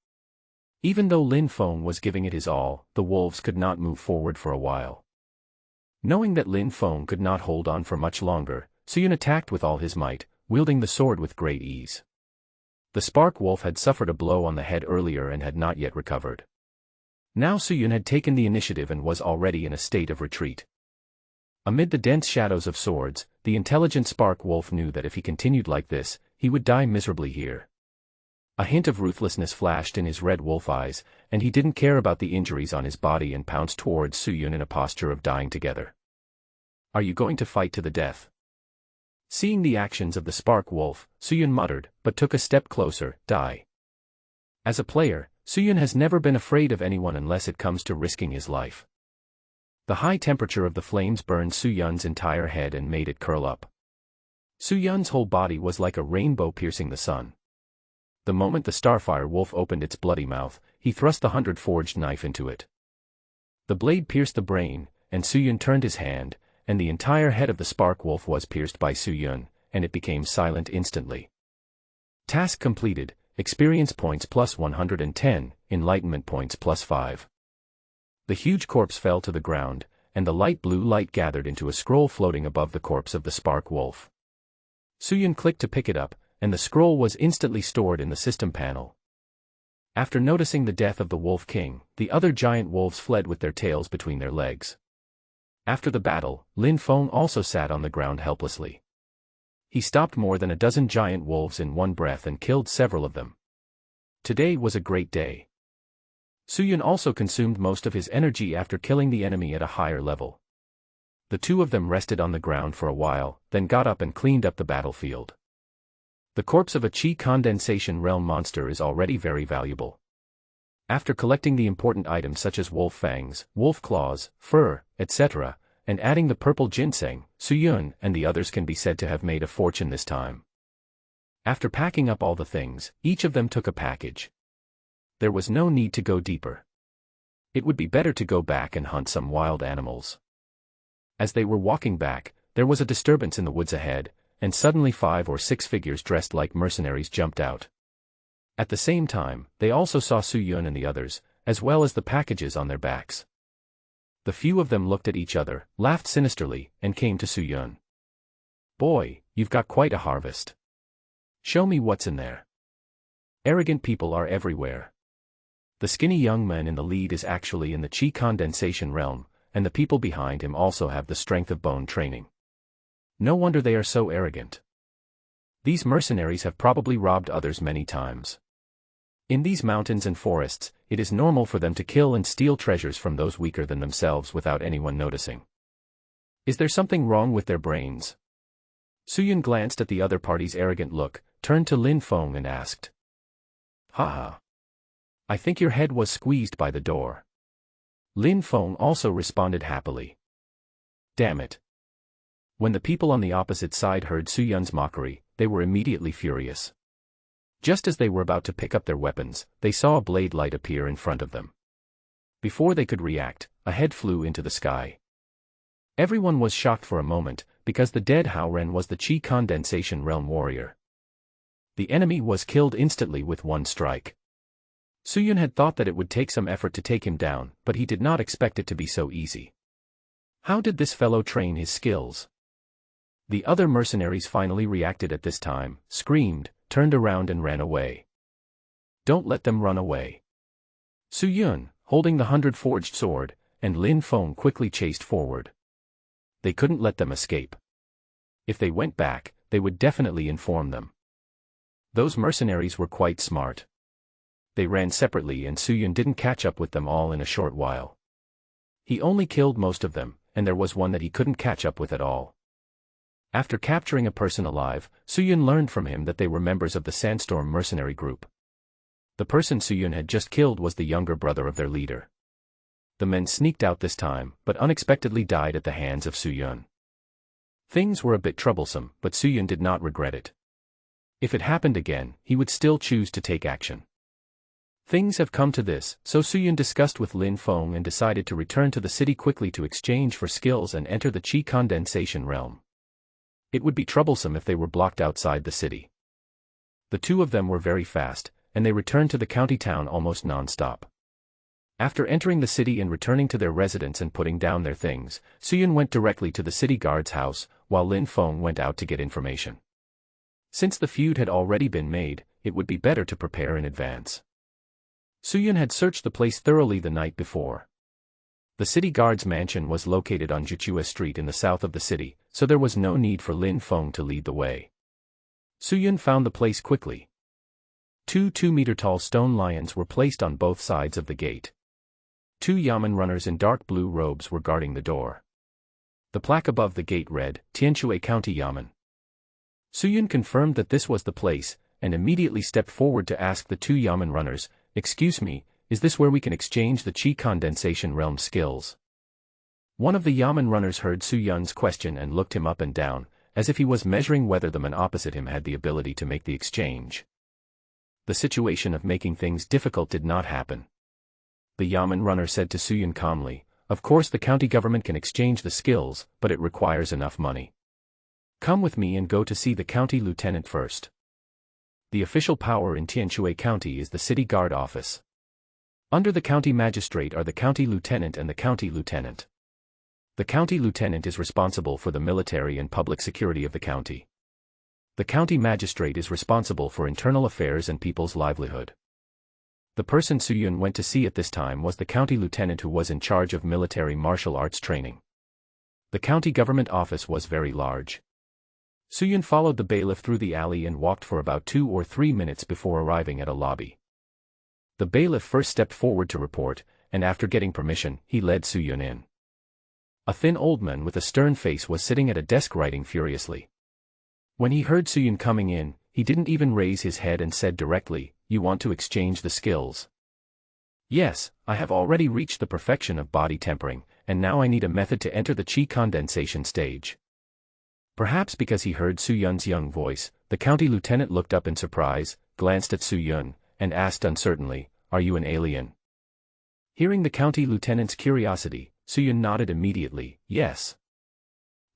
Even though Lin Feng was giving it his all, the wolves could not move forward for a while. Knowing that Lin Feng could not hold on for much longer, Su Yun attacked with all his might, wielding the sword with great ease. The Spark Wolf had suffered a blow on the head earlier and had not yet recovered. Now Su Yun had taken the initiative and was already in a state of retreat. Amid the dense shadows of swords, the intelligent Spark Wolf knew that if he continued like this, he would die miserably here. A hint of ruthlessness flashed in his red wolf eyes, and he didn't care about the injuries on his body and pounced towards Su Yun in a posture of dying together. "Are you going to fight to the death?" Seeing the actions of the Spark Wolf, Su Yun muttered, but took a step closer, "Die." As a player, Su Yun has never been afraid of anyone unless it comes to risking his life. The high temperature of the flames burned Su Yun's entire head and made it curl up. Su Yun's whole body was like a rainbow piercing the sun. The moment the Starfire Wolf opened its bloody mouth, he thrust the 100-forged knife into it. The blade pierced the brain, and Suyun turned his hand, and the entire head of the Spark Wolf was pierced by Suyun, and it became silent instantly. Task completed, experience points plus 110, enlightenment points plus 5. The huge corpse fell to the ground, and the light blue light gathered into a scroll floating above the corpse of the Spark Wolf. Suyun clicked to pick it up, and the scroll was instantly stored in the system panel. After noticing the death of the Wolf King, the other giant wolves fled with their tails between their legs. After the battle, Lin Feng also sat on the ground helplessly. He stopped more than a dozen giant wolves in one breath and killed several of them. Today was a great day. Suyun also consumed most of his energy after killing the enemy at a higher level. The two of them rested on the ground for a while, then got up and cleaned up the battlefield. The corpse of a Qi condensation realm monster is already very valuable. After collecting the important items such as wolf fangs, wolf claws, fur, etc., and adding the purple ginseng, Suyun and the others can be said to have made a fortune this time. After packing up all the things, each of them took a package. There was no need to go deeper. It would be better to go back and hunt some wild animals. As they were walking back, there was a disturbance in the woods ahead, and suddenly 5 or 6 figures dressed like mercenaries jumped out. At the same time, they also saw Suyun and the others, as well as the packages on their backs. The few of them looked at each other, laughed sinisterly, and came to Suyun. "Boy, you've got quite a harvest. Show me what's in there." Arrogant people are everywhere. The skinny young man in the lead is actually in the Qi condensation realm, and the people behind him also have the strength of bone training. No wonder they are so arrogant. These mercenaries have probably robbed others many times. In these mountains and forests, it is normal for them to kill and steal treasures from those weaker than themselves without anyone noticing. Is there something wrong with their brains? Suyun glanced at the other party's arrogant look, turned to Lin Feng and asked. "Haha. I think your head was squeezed by the door." Lin Feng also responded happily. Damn it. When the people on the opposite side heard Suyun's mockery, they were immediately furious. Just as they were about to pick up their weapons, they saw a blade light appear in front of them. Before they could react, a head flew into the sky. Everyone was shocked for a moment, because the dead Haoren was the Qi condensation realm warrior. The enemy was killed instantly with one strike. Suyun had thought that it would take some effort to take him down, but he did not expect it to be so easy. How did this fellow train his skills? The other mercenaries finally reacted at this time, screamed, turned around and ran away. Don't let them run away. Suyun, holding the 100-forged sword, and Lin Feng quickly chased forward. They couldn't let them escape. If they went back, they would definitely inform them. Those mercenaries were quite smart. They ran separately and Suyun didn't catch up with them all in a short while. He only killed most of them, and there was one that he couldn't catch up with at all. After capturing a person alive, Suyun learned from him that they were members of the Sandstorm mercenary group. The person Suyun had just killed was the younger brother of their leader. The men sneaked out this time, but unexpectedly died at the hands of Suyun. Things were a bit troublesome, but Suyun did not regret it. If it happened again, he would still choose to take action. Things have come to this, so Suyun discussed with Lin Feng and decided to return to the city quickly to exchange for skills and enter the Qi condensation realm. It would be troublesome if they were blocked outside the city. The two of them were very fast, and they returned to the county town almost non-stop. After entering the city and returning to their residence and putting down their things, Suyun went directly to the city guard's house, while Lin Feng went out to get information. Since the feud had already been made, it would be better to prepare in advance. Suyun had searched the place thoroughly the night before. The city guard's mansion was located on Jichua Street in the south of the city, so there was no need for Lin Feng to lead the way. Suyun found the place quickly. 2 2-meter-tall stone lions were placed on both sides of the gate. 2 yamen runners in dark blue robes were guarding the door. The plaque above the gate read, Tianchue County Yamen. Suyun confirmed that this was the place, and immediately stepped forward to ask the 2 yamen runners, "Excuse me, is this where we can exchange the Qi condensation realm skills?" One of the yamen runners heard Suyun's question and looked him up and down, as if he was measuring whether the man opposite him had the ability to make the exchange. The situation of making things difficult did not happen. The Yamen runner said to Suyun calmly, "Of course the county government can exchange the skills, but it requires enough money. Come with me and go to see the county lieutenant first." The official power in Tianshui County is the city guard office. Under the county magistrate are the county lieutenant and the county lieutenant. The county lieutenant is responsible for the military and public security of the county. The county magistrate is responsible for internal affairs and people's livelihood. The person Suyun went to see at this time was the county lieutenant who was in charge of military martial arts training. The county government office was very large. Suyun followed the bailiff through the alley and walked for about 2 or 3 minutes before arriving at a lobby. The bailiff first stepped forward to report, and after getting permission, he led Suyun in. A thin old man with a stern face was sitting at a desk writing furiously. When he heard Suyun coming in, he didn't even raise his head and said directly, "You want to exchange the skills?" "Yes, I have already reached the perfection of body tempering, and now I need a method to enter the qi condensation stage." Perhaps because he heard Suyun's young voice, the county lieutenant looked up in surprise, glanced at Suyun, and asked uncertainly, "Are you an alien?" Hearing the county lieutenant's curiosity, Suyun nodded immediately, "Yes."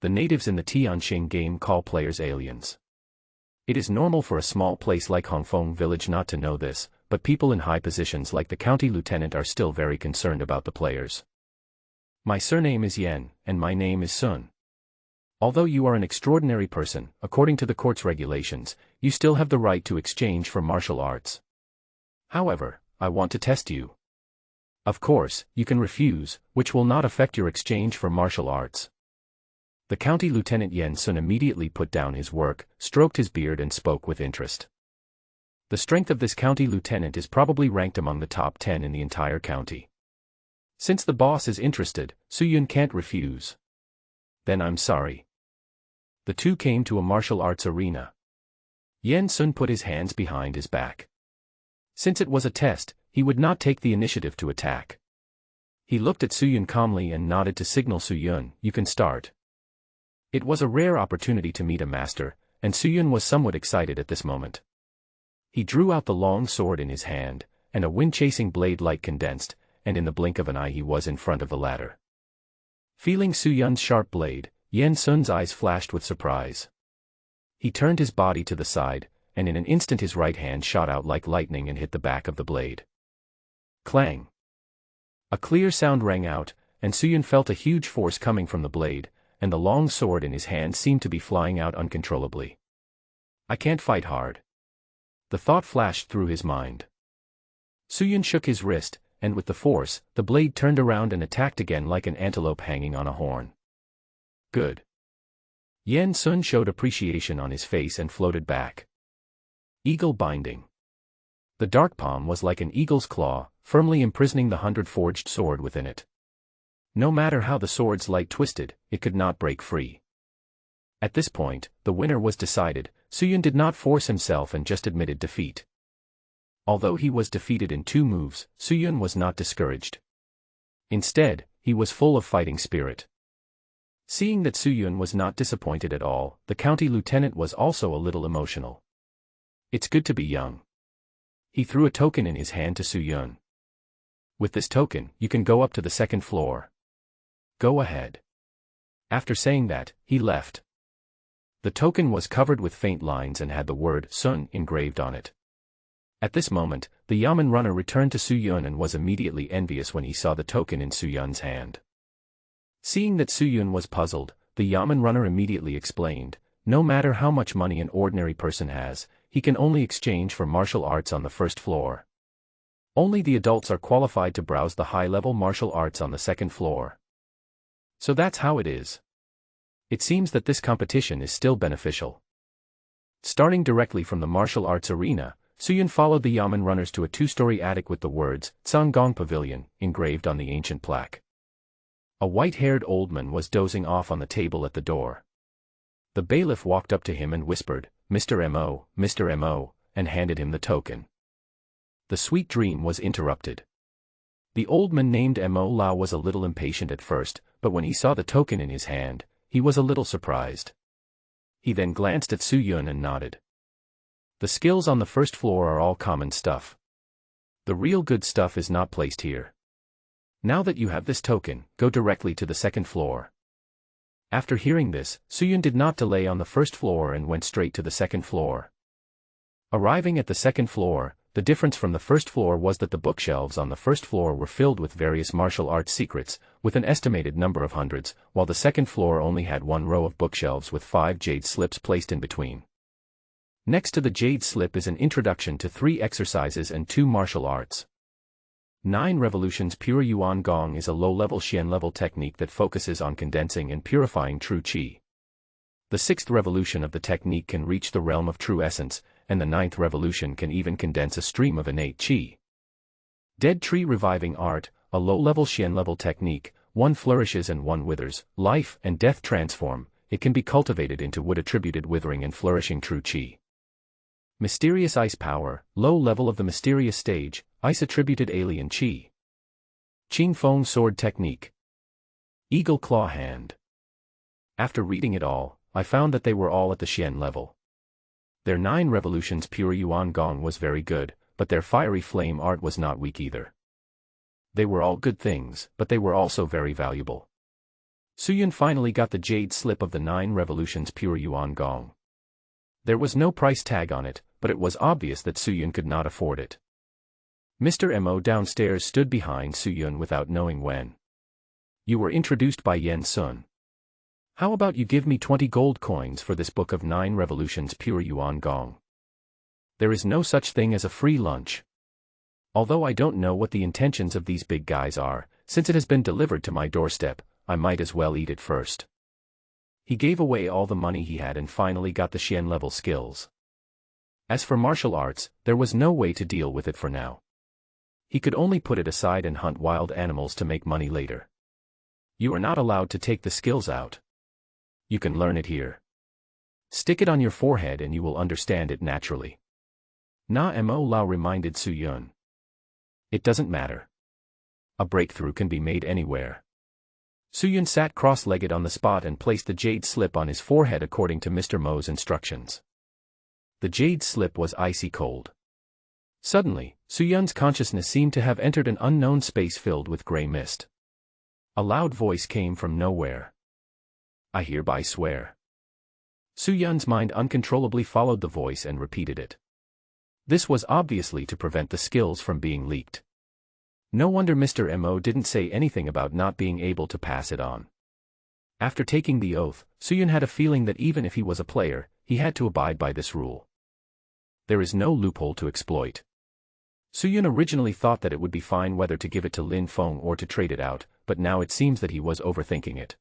The natives in the Tianxing game call players aliens. It is normal for a small place like Hongfeng village not to know this, but people in high positions like the county lieutenant are still very concerned about the players. "My surname is Yen, and my name is Sun. Although you are an extraordinary person, according to the court's regulations, you still have the right to exchange for martial arts. However, I want to test you. Of course, you can refuse, which will not affect your exchange for martial arts." The county lieutenant Yen Sun immediately put down his work, stroked his beard and spoke with interest. The strength of this county lieutenant is probably ranked among the top 10 in the entire county. Since the boss is interested, Suyun can't refuse. "Then I'm sorry." The two came to a martial arts arena. Yen Sun put his hands behind his back. Since it was a test, he would not take the initiative to attack. He looked at Suyun calmly and nodded to signal Suyun, "You can start." It was a rare opportunity to meet a master, and Suyun was somewhat excited at this moment. He drew out the long sword in his hand, and a wind-chasing blade light condensed, and in the blink of an eye he was in front of the ladder. Feeling Suyun's sharp blade, Yen Sun's eyes flashed with surprise. He turned his body to the side, and in an instant his right hand shot out like lightning and hit the back of the blade. Clang! A clear sound rang out, and Suyun felt a huge force coming from the blade, and the long sword in his hand seemed to be flying out uncontrollably. "I can't fight hard." The thought flashed through his mind. Suyun shook his wrist, and with the force, the blade turned around and attacked again like an antelope hanging on a horn. "Good." Yen Sun showed appreciation on his face and floated back. Eagle binding. The dark palm was like an eagle's claw, firmly imprisoning the 100-forged sword within it. No matter how the sword's light twisted, it could not break free. At this point, the winner was decided. Suyun did not force himself and just admitted defeat. Although he was defeated in 2 moves, Suyun was not discouraged. Instead, he was full of fighting spirit. Seeing that Suyun was not disappointed at all, the county lieutenant was also a little emotional. "It's good to be young." He threw a token in his hand to Suyun. "With this token, you can go up to the 2nd floor. Go ahead." After saying that, he left. The token was covered with faint lines and had the word "Sun" engraved on it. At this moment, the Yamen runner returned to Suyun and was immediately envious when he saw the token in Suyun's hand. Seeing that Suyun was puzzled, the Yamen runner immediately explained, "No matter how much money an ordinary person has, he can only exchange for martial arts on the 1st floor. Only the adults are qualified to browse the high-level martial arts on the 2nd floor. So that's how it is." It seems that this competition is still beneficial. Starting directly from the martial arts arena, Suyun followed the Yamen runners to a 2-story attic with the words, "Canggong Pavilion," engraved on the ancient plaque. A white-haired old man was dozing off on the table at the door. The bailiff walked up to him and whispered, "Mr. M.O., Mr. M.O., and handed him the token. The sweet dream was interrupted. The old man named M.O. Lao was a little impatient at first, but when he saw the token in his hand, he was a little surprised. He then glanced at Suyun and nodded. The skills on the first floor are all common stuff. The real good stuff is not placed here. Now that you have this token, go directly to the second floor. After hearing this, Suyun did not delay on the first floor and went straight to the second floor. Arriving at the second floor, the difference from the first floor was that the bookshelves on the first floor were filled with various martial arts secrets, with an estimated number of hundreds, while the second floor only had one row of bookshelves with 5 jade slips placed in between. Next to the jade slip is an introduction to 3 exercises and 2 martial arts. 9 Revolutions Pure Yuan Gong is a low-level Xian-level technique that focuses on condensing and purifying true qi. The 6th revolution of the technique can reach the realm of true essence, and the 9th revolution can even condense a stream of innate qi. Dead Tree Reviving Art, a low-level Xian-level technique, one flourishes and one withers, life and death transform, it can be cultivated into wood-attributed withering and flourishing true qi. Mysterious Ice Power, low level of the mysterious stage, ice-attributed alien qi. Qing Feng Sword Technique. Eagle Claw Hand. After reading it all, I found that they were all at the Xian level. Their 9 Revolutions Pure Yuan Gong was very good, but their Fiery Flame art was not weak either. They were all good things, but they were also very valuable. Suyun finally got the jade slip of the 9 Revolutions Pure Yuan Gong. There was no price tag on it, but it was obvious that Suyun could not afford it. Mr. Mo downstairs stood behind Suyun without knowing when. You were introduced by Yen Sun. How about you give me 20 gold coins for this book of 9 Revolutions Pure Yuan Gong? There is no such thing as a free lunch. Although I don't know what the intentions of these big guys are, since it has been delivered to my doorstep, I might as well eat it first. He gave away all the money he had and finally got the Xian level skills. As for martial arts, there was no way to deal with it for now. He could only put it aside and hunt wild animals to make money later. You are not allowed to take the skills out. You can learn it here. Stick it on your forehead and you will understand it naturally. Na Mo Lao reminded Suyun. It doesn't matter. A breakthrough can be made anywhere. Suyun sat cross-legged on the spot and placed the jade slip on his forehead according to Mr. Mo's instructions. The jade slip was icy cold. Suddenly, Suyun's consciousness seemed to have entered an unknown space filled with gray mist. A loud voice came from nowhere. I hereby swear. Suyun's mind uncontrollably followed the voice and repeated it. This was obviously to prevent the skills from being leaked. No wonder Mr. Mo didn't say anything about not being able to pass it on. After taking the oath, Suyun had a feeling that even if he was a player, he had to abide by this rule. There is no loophole to exploit. Suyun originally thought that it would be fine whether to give it to Lin Feng or to trade it out, but now it seems that he was overthinking it.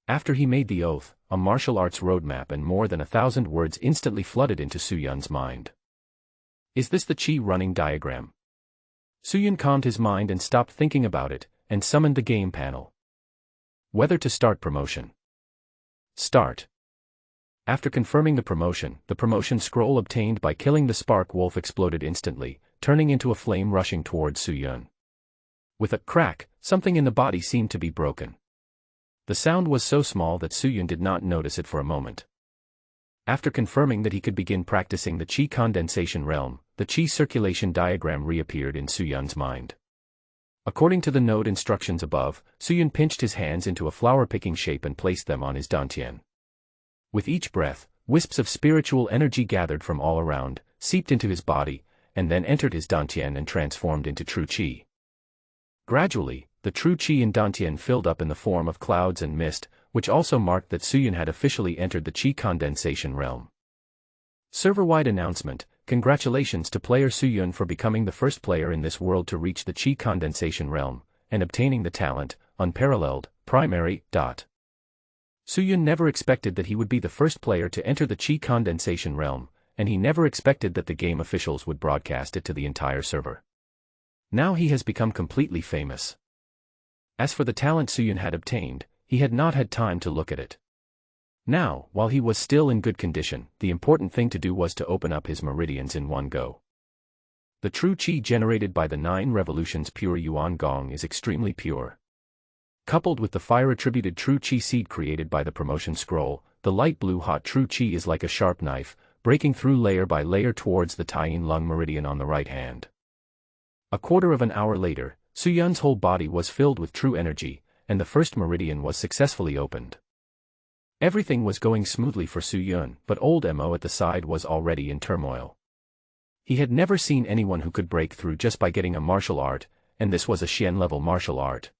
After he made the oath, a martial arts roadmap and more than 1,000 words instantly flooded into Suyun's mind. Is this the Qi running diagram? Suyun calmed his mind and stopped thinking about it, and summoned the game panel. Whether to start promotion. Start. After confirming the promotion scroll obtained by killing the spark wolf exploded instantly, turning into a flame rushing towards Suyun. With a crack, something in the body seemed to be broken. The sound was so small that Suyun did not notice it for a moment. After confirming that he could begin practicing the Qi condensation realm, the Qi circulation diagram reappeared in Suyun's mind. According to the node instructions above, Suyun pinched his hands into a flower-picking shape and placed them on his dantian. With each breath, wisps of spiritual energy gathered from all around, seeped into his body, and then entered his dantian and transformed into true Qi. Gradually, the true Qi in dantian filled up in the form of clouds and mist, which also marked that Suyun had officially entered the Qi condensation realm. Server-wide announcement: congratulations to player Suyun for becoming the first player in this world to reach the Qi condensation realm, and obtaining the talent, unparalleled, primary. Suyun never expected that he would be the first player to enter the Qi condensation realm, and he never expected that the game officials would broadcast it to the entire server. Now he has become completely famous. As for the talent Suyun had obtained, he had not had time to look at it. Now, while he was still in good condition, the important thing to do was to open up his meridians in one go. The true Qi generated by the 9 Revolutions Pure Yuan Gong is extremely pure. Coupled with the fire-attributed true Qi seed created by the promotion scroll, the light blue hot true Qi is like a sharp knife, breaking through layer by layer towards the Taiyin lung meridian on the right hand. A quarter of an hour later, Suyun's whole body was filled with true energy, and the first meridian was successfully opened. Everything was going smoothly for Suyun, but old Mo at the side was already in turmoil. He had never seen anyone who could break through just by getting a martial art, and this was a Xian-level martial art.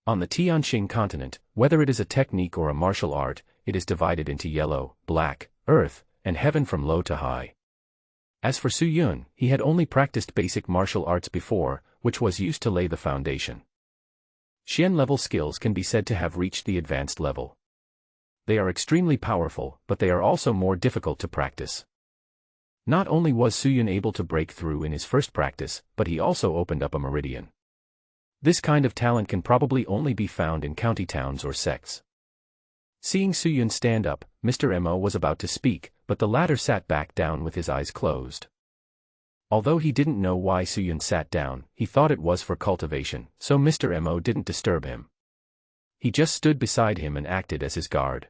On the Tianxing continent, whether it is a technique or a martial art, it is divided into yellow, black, earth, and heaven from low to high. As for Suyun, he had only practiced basic martial arts before, which was used to lay the foundation. Xian-level skills can be said to have reached the advanced level. They are extremely powerful, but they are also more difficult to practice. Not only was Suyun able to break through in his first practice, but he also opened up a meridian. This kind of talent can probably only be found in county towns or sects. Seeing Suyun stand up, Mr. Mo was about to speak, but the latter sat back down with his eyes closed. Although he didn't know why Suyun sat down, he thought it was for cultivation, so Mr. Mo didn't disturb him. He just stood beside him and acted as his guard.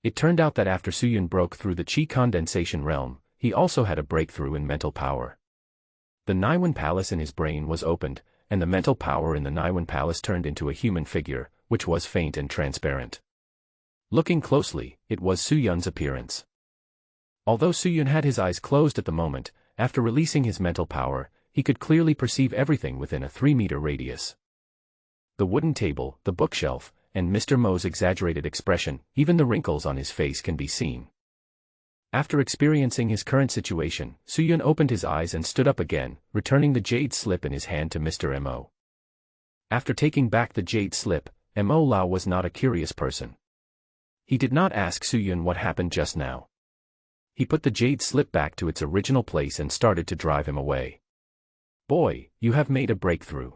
It turned out that after Suyun broke through the Qi condensation realm, he also had a breakthrough in mental power. The Naiwen Palace in his brain was opened, and the mental power in the Naiwen Palace turned into a human figure, which was faint and transparent. Looking closely, it was Suyun's appearance. Although Suyun had his eyes closed at the moment, after releasing his mental power, he could clearly perceive everything within a 3-meter radius. The wooden table, the bookshelf, and Mr. Mo's exaggerated expression, even the wrinkles on his face can be seen. After experiencing his current situation, Suyun opened his eyes and stood up again, returning the jade slip in his hand to Mr. Mo. After taking back the jade slip, Mo Lao was not a curious person. He did not ask Suyun what happened just now. He put the jade slip back to its original place and started to drive him away. "Boy, you have made a breakthrough.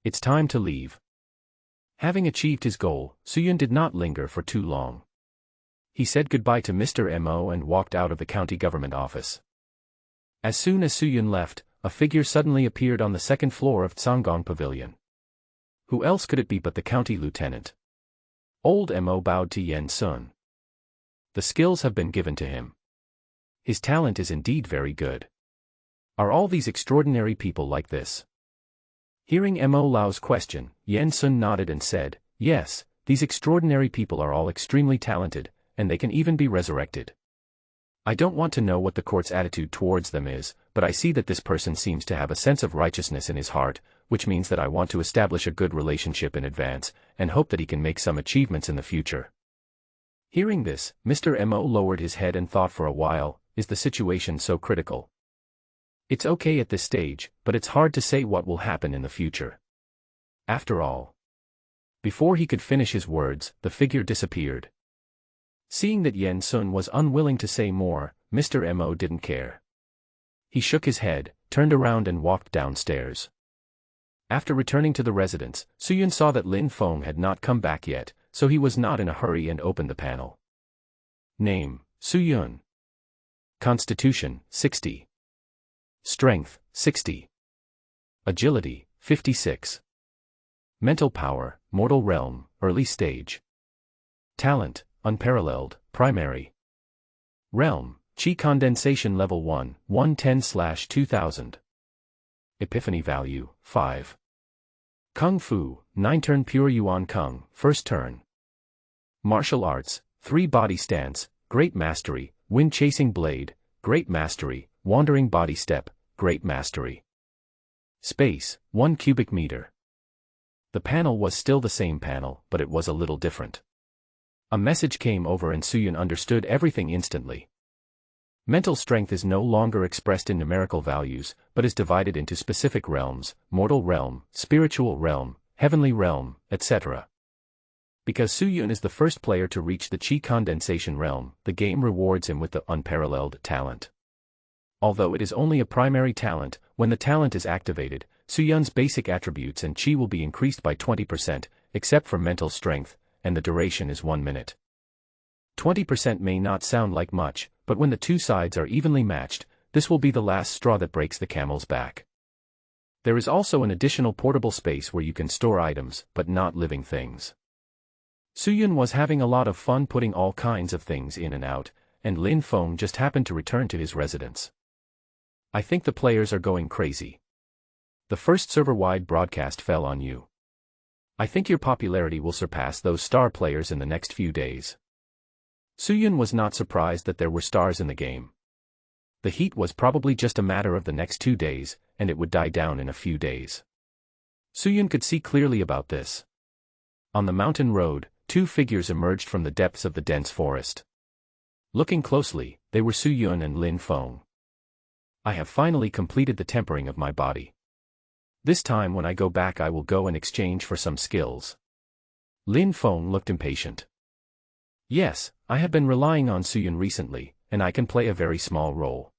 It's time to leave." Having achieved his goal, Suyun did not linger for too long. He said goodbye to Mr. Mo and walked out of the county government office. As soon as Suyun left, a figure suddenly appeared on the second floor of Tsangong Pavilion. Who else could it be but the county lieutenant? Old Mo bowed to Yen Sun. The skills have been given to him. His talent is indeed very good. Are all these extraordinary people like this? Hearing Mo Lao's question, Yen Sun nodded and said, "Yes, these extraordinary people are all extremely talented, and they can even be resurrected. I don't want to know what the court's attitude towards them is, but I see that this person seems to have a sense of righteousness in his heart, which means that I want to establish a good relationship in advance, and hope that he can make some achievements in the future." Hearing this, Mr. Mo lowered his head and thought for a while, is the situation so critical? It's okay at this stage, but it's hard to say what will happen in the future. After all. Before he could finish his words, the figure disappeared. Seeing that Yen Sun was unwilling to say more, Mr. Mo didn't care. He shook his head, turned around and walked downstairs. After returning to the residence, Suyun saw that Lin Feng had not come back yet, so he was not in a hurry and opened the panel. Name, Suyun. Constitution, 60. Strength, 60. Agility, 56. Mental power, mortal realm, early stage. Talent, unparalleled, primary. Realm, Qi condensation level 1, 110/2000. Epiphany value, 5. Kung Fu, 9 turn pure Yuan Kung, first turn. Martial arts, 3 body stance, great mastery, wind chasing blade, great mastery, wandering body step, great mastery. Space, 1 cubic meter. The panel was still the same panel, but it was a little different. A message came over and Suyun understood everything instantly. Mental strength is no longer expressed in numerical values, but is divided into specific realms, mortal realm, spiritual realm, heavenly realm, etc. Because Suyun is the first player to reach the Qi condensation realm, the game rewards him with the unparalleled talent. Although it is only a primary talent, when the talent is activated, Suyun's basic attributes and Qi will be increased by 20%, except for mental strength, and the duration is 1 minute. 20% may not sound like much, but when the two sides are evenly matched, this will be the last straw that breaks the camel's back. There is also an additional portable space where you can store items, but not living things. Suyun was having a lot of fun putting all kinds of things in and out, and Lin Feng just happened to return to his residence. I think the players are going crazy. The first server-wide broadcast fell on you. I think your popularity will surpass those star players in the next few days. Suyun was not surprised that there were stars in the game. The heat was probably just a matter of the next 2 days, and it would die down in a few days. Suyun could see clearly about this. On the mountain road, 2 figures emerged from the depths of the dense forest. Looking closely, they were Suyun and Lin Feng. I have finally completed the tempering of my body. This time when I go back I will go and exchange for some skills. Lin Feng looked impatient. Yes, I have been relying on Suyun recently, and I can play a very small role.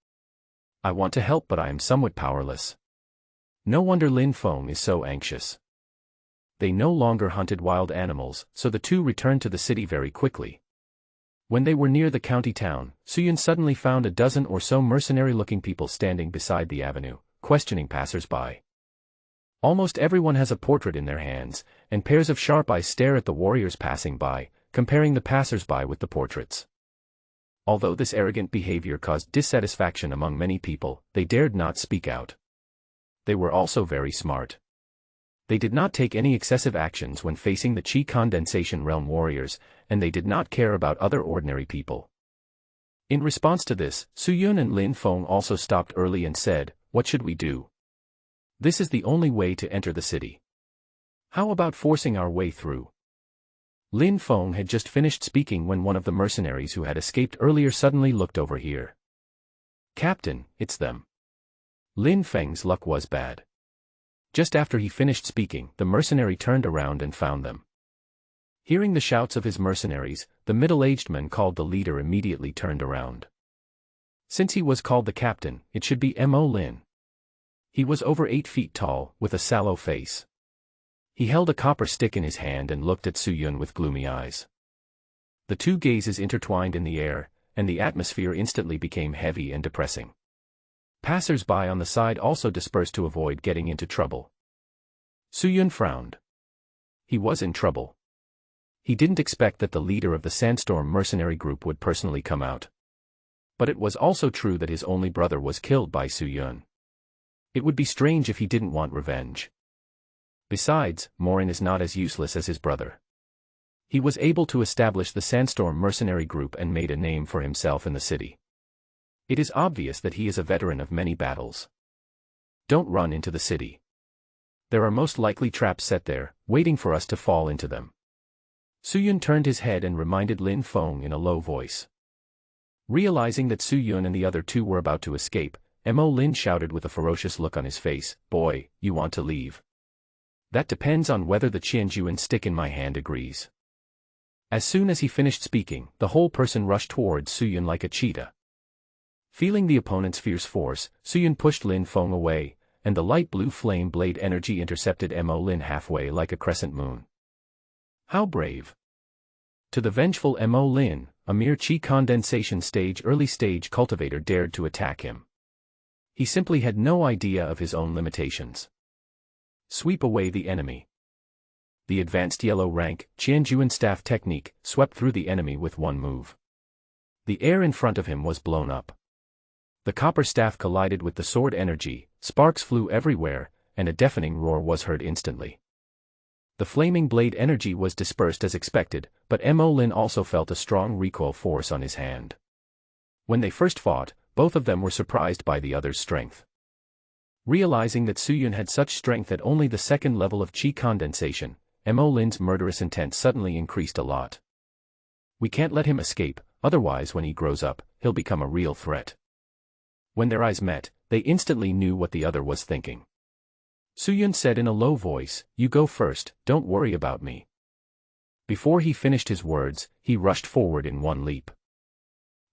I want to help but I am somewhat powerless. No wonder Lin Feng is so anxious. They no longer hunted wild animals, so the two returned to the city very quickly. When they were near the county town, Suyun suddenly found a dozen or so mercenary-looking people standing beside the avenue, questioning passers-by. Almost everyone has a portrait in their hands, and pairs of sharp eyes stare at the warriors passing by, comparing the passers-by with the portraits. Although this arrogant behavior caused dissatisfaction among many people, they dared not speak out. They were also very smart. They did not take any excessive actions when facing the Qi Condensation Realm warriors, and they did not care about other ordinary people. In response to this, Suyun and Lin Feng also stopped early and said, "What should we do? This is the only way to enter the city. How about forcing our way through?" Lin Feng had just finished speaking when one of the mercenaries who had escaped earlier suddenly looked over here. "Captain, it's them." Lin Feng's luck was bad. Just after he finished speaking, the mercenary turned around and found them. Hearing the shouts of his mercenaries, the middle-aged man called the leader immediately turned around. Since he was called the captain, it should be Mo Lin. He was over 8 feet tall, with a sallow face. He held a copper stick in his hand and looked at Suyun with gloomy eyes. The two gazes intertwined in the air, and the atmosphere instantly became heavy and depressing. Passers-by on the side also dispersed to avoid getting into trouble. Suyun frowned. He was in trouble. He didn't expect that the leader of the Sandstorm mercenary group would personally come out. But it was also true that his only brother was killed by Suyun. It would be strange if he didn't want revenge. Besides, Morin is not as useless as his brother. He was able to establish the Sandstorm mercenary group and made a name for himself in the city. It is obvious that he is a veteran of many battles. Don't run into the city. There are most likely traps set there, waiting for us to fall into them. Suyun turned his head and reminded Lin Feng in a low voice. Realizing that Suyun and the other two were about to escape, Mo Lin shouted with a ferocious look on his face, "Boy, you want to leave? That depends on whether the Qianjuan stick in my hand agrees." As soon as he finished speaking, the whole person rushed towards Suyun like a cheetah. Feeling the opponent's fierce force, Suyun pushed Lin Feng away, and the light blue flame blade energy intercepted Mo Lin halfway like a crescent moon. How brave! To the vengeful Mo Lin, a mere Qi condensation early stage cultivator dared to attack him. He simply had no idea of his own limitations. Sweep away the enemy. The advanced yellow rank, Qianjuan staff technique, swept through the enemy with one move. The air in front of him was blown up. The copper staff collided with the sword energy, sparks flew everywhere, and a deafening roar was heard instantly. The flaming blade energy was dispersed as expected, but Mo Lin also felt a strong recoil force on his hand. When they first fought, both of them were surprised by the other's strength. Realizing that Suyun had such strength at only the second level of Qi condensation, Mo Lin's murderous intent suddenly increased a lot. We can't let him escape, otherwise when he grows up, he'll become a real threat. When their eyes met, they instantly knew what the other was thinking. Suyun said in a low voice, "You go first, don't worry about me." Before he finished his words, he rushed forward in one leap.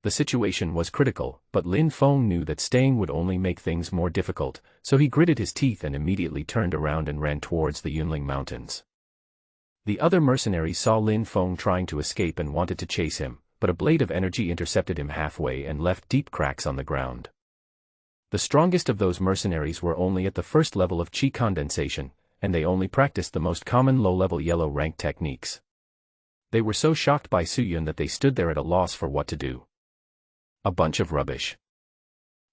The situation was critical, but Lin Feng knew that staying would only make things more difficult, so he gritted his teeth and immediately turned around and ran towards the Yunling Mountains. The other mercenaries saw Lin Feng trying to escape and wanted to chase him, but a blade of energy intercepted him halfway and left deep cracks on the ground. The strongest of those mercenaries were only at the first level of Qi condensation, and they only practiced the most common low-level yellow rank techniques. They were so shocked by Suyun that they stood there at a loss for what to do. A bunch of rubbish.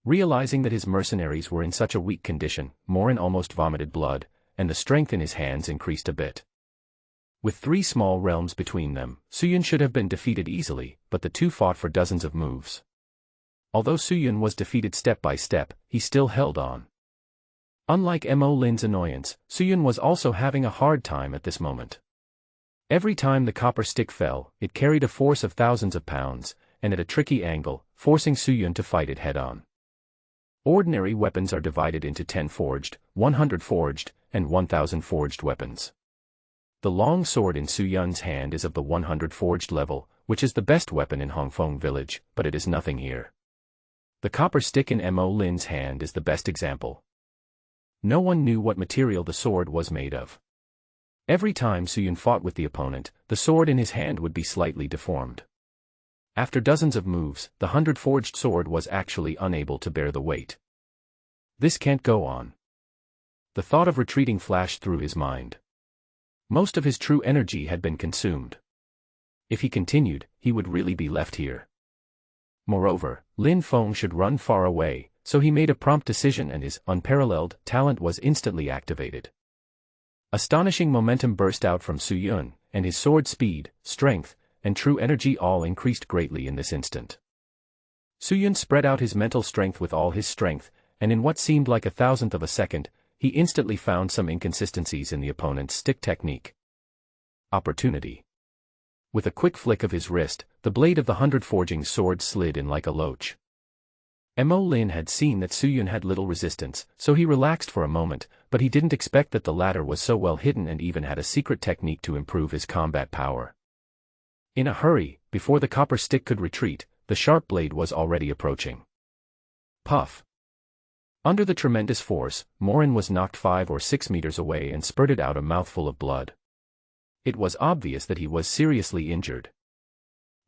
Realizing that his mercenaries were in such a weak condition, Morin almost vomited blood, and the strength in his hands increased a bit. With 3 small realms between them, Suyun should have been defeated easily, but the two fought for dozens of moves. Although Suyun was defeated step by step, he still held on. Unlike Mo Lin's annoyance, Suyun was also having a hard time at this moment. Every time the copper stick fell, it carried a force of thousands of pounds, and at a tricky angle, forcing Suyun to fight it head-on. Ordinary weapons are divided into 10 forged, 100 forged, and 1000 forged weapons. The long sword in Suyun's hand is of the 100 forged level, which is the best weapon in Hongfeng village, but it is nothing here. The copper stick in Mo Lin's hand is the best example. No one knew what material the sword was made of. Every time Suyun fought with the opponent, the sword in his hand would be slightly deformed. After dozens of moves, the 100 forged sword was actually unable to bear the weight. This can't go on. The thought of retreating flashed through his mind. Most of his true energy had been consumed. If he continued, he would really be left here. Moreover, Lin Feng should run far away, so he made a prompt decision and his unparalleled talent was instantly activated. Astonishing momentum burst out from Suyun, and his sword speed, strength, and true energy all increased greatly in this instant. Suyun spread out his mental strength with all his strength, and in what seemed like a thousandth of a second, he instantly found some inconsistencies in the opponent's stick technique. Opportunity. With a quick flick of his wrist, the blade of the 100 forging sword slid in like a loach. Mo Lin had seen that Suyun had little resistance, so he relaxed for a moment, but he didn't expect that the latter was so well hidden and even had a secret technique to improve his combat power. In a hurry, before the copper stick could retreat, the sharp blade was already approaching. Puff. Under the tremendous force, Morin was knocked 5 or 6 meters away and spurted out a mouthful of blood. It was obvious that he was seriously injured.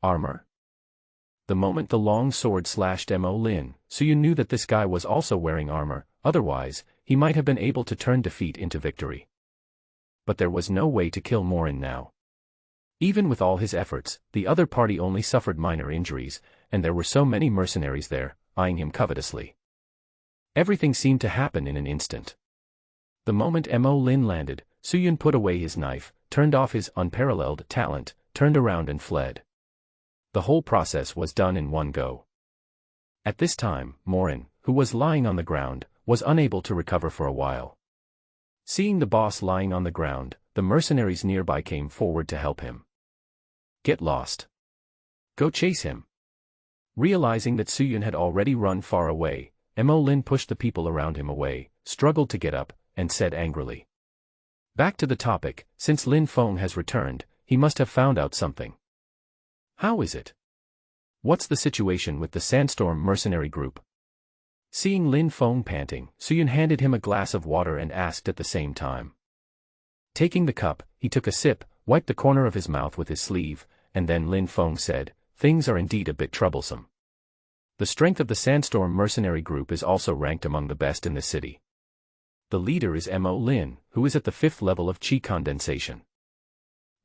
Armor? The moment the long sword slashed Mo Lin, Suyun knew that this guy was also wearing armor, otherwise, he might have been able to turn defeat into victory. But there was no way to kill Morin now. Even with all his efforts, the other party only suffered minor injuries, and there were so many mercenaries there, eyeing him covetously. Everything seemed to happen in an instant. The moment Mo Lin landed, Suyun put away his knife, turned off his unparalleled talent, turned around and fled. The whole process was done in one go. At this time, Morin, who was lying on the ground, was unable to recover for a while. Seeing the boss lying on the ground, the mercenaries nearby came forward to help him. Get lost. Go chase him. Realizing that Suyun had already run far away, Mo Lin pushed the people around him away, struggled to get up, and said angrily. Back to the topic, since Lin Feng has returned, he must have found out something. How is it? What's the situation with the Sandstorm mercenary group? Seeing Lin Feng panting, Suyun handed him a glass of water and asked at the same time. Taking the cup, he took a sip, wiped the corner of his mouth with his sleeve, and then Lin Feng said, things are indeed a bit troublesome. The strength of the Sandstorm mercenary group is also ranked among the best in the city. The leader is Mo Lin, who is at the 5th level of chi condensation.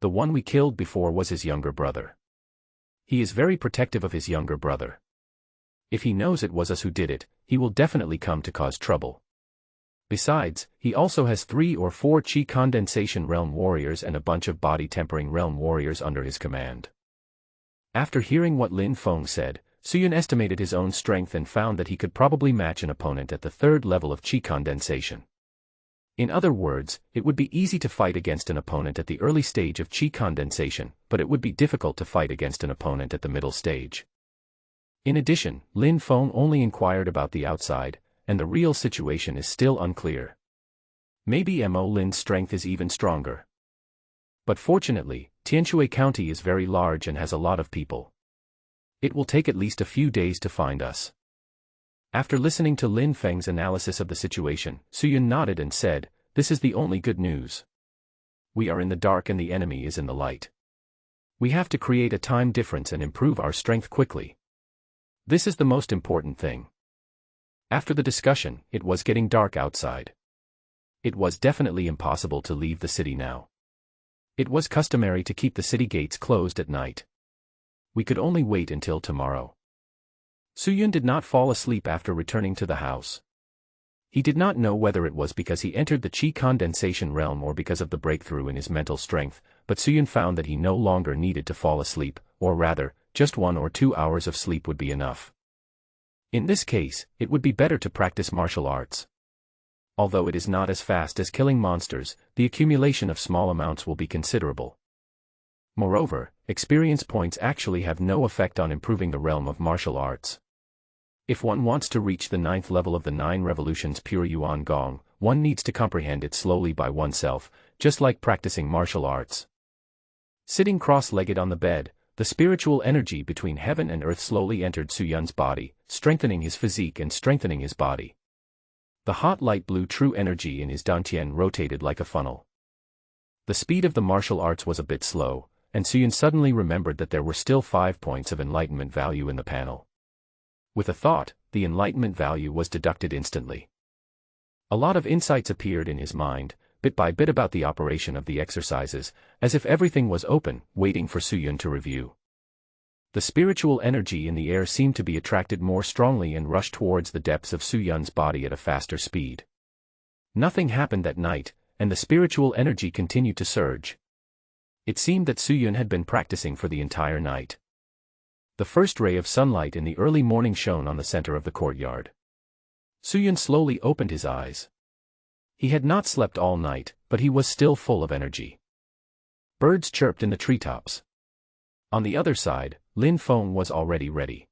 The one we killed before was his younger brother. He is very protective of his younger brother. If he knows it was us who did it, he will definitely come to cause trouble. Besides, he also has 3 or 4 chi condensation realm warriors and a bunch of body tempering realm warriors under his command. After hearing what Lin Feng said, Suyun estimated his own strength and found that he could probably match an opponent at the 3rd level of chi condensation. In other words, it would be easy to fight against an opponent at the early stage of chi condensation, but it would be difficult to fight against an opponent at the middle stage. In addition, Lin Feng only inquired about the outside, and the real situation is still unclear. Maybe Mo Lin's strength is even stronger. But fortunately, Tianshui County is very large and has a lot of people. It will take at least a few days to find us. After listening to Lin Feng's analysis of the situation, Suyun nodded and said, this is the only good news. We are in the dark and the enemy is in the light. We have to create a time difference and improve our strength quickly. This is the most important thing. After the discussion, it was getting dark outside. It was definitely impossible to leave the city now. It was customary to keep the city gates closed at night. We could only wait until tomorrow. Suyun did not fall asleep after returning to the house. He did not know whether it was because he entered the chi condensation realm or because of the breakthrough in his mental strength, but Suyun found that he no longer needed to fall asleep, or rather, just 1 or 2 hours of sleep would be enough. In this case, it would be better to practice martial arts. Although it is not as fast as killing monsters, the accumulation of small amounts will be considerable. Moreover, experience points actually have no effect on improving the realm of martial arts. If one wants to reach the 9th level of the 9 revolutions pure Yuan Gong, one needs to comprehend it slowly by oneself, just like practicing martial arts. Sitting cross-legged on the bed, the spiritual energy between heaven and earth slowly entered Suyun's body, strengthening his physique and strengthening his body. The hot light blue true energy in his dantian rotated like a funnel. The speed of the martial arts was a bit slow, and Suyun suddenly remembered that there were still 5 points of enlightenment value in the panel. With a thought, the enlightenment value was deducted instantly. A lot of insights appeared in his mind, bit by bit about the operation of the exercises, as if everything was open, waiting for Suyun to review. The spiritual energy in the air seemed to be attracted more strongly and rushed towards the depths of Suyun's body at a faster speed. Nothing happened that night, and the spiritual energy continued to surge. It seemed that Suyun had been practicing for the entire night. The first ray of sunlight in the early morning shone on the center of the courtyard. Suyun slowly opened his eyes. He had not slept all night, but he was still full of energy. Birds chirped in the treetops. On the other side, Lin Feng was already ready.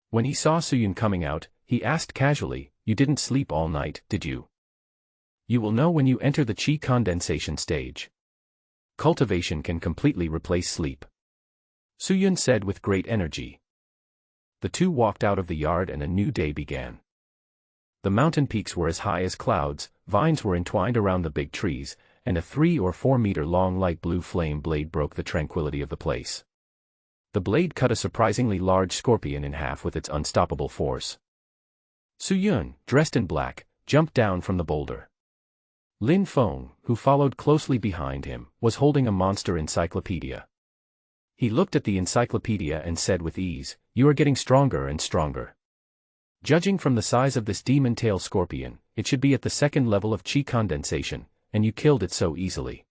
When he saw Suyun coming out, he asked casually, "You didn't sleep all night, did you? You will know when you enter the chi condensation stage. Cultivation can completely replace sleep," Suyun said with great energy. The two walked out of the yard and a new day began. The mountain peaks were as high as clouds, vines were entwined around the big trees, and a 3 or 4 meter long light blue flame blade broke the tranquility of the place. The blade cut a surprisingly large scorpion in half with its unstoppable force. Suyun, dressed in black, jumped down from the boulder. Lin Feng, who followed closely behind him, was holding a monster encyclopedia. He looked at the encyclopedia and said with ease, "You are getting stronger and stronger. Judging from the size of this demon tail scorpion, it should be at the 2nd level of chi condensation, and you killed it so easily.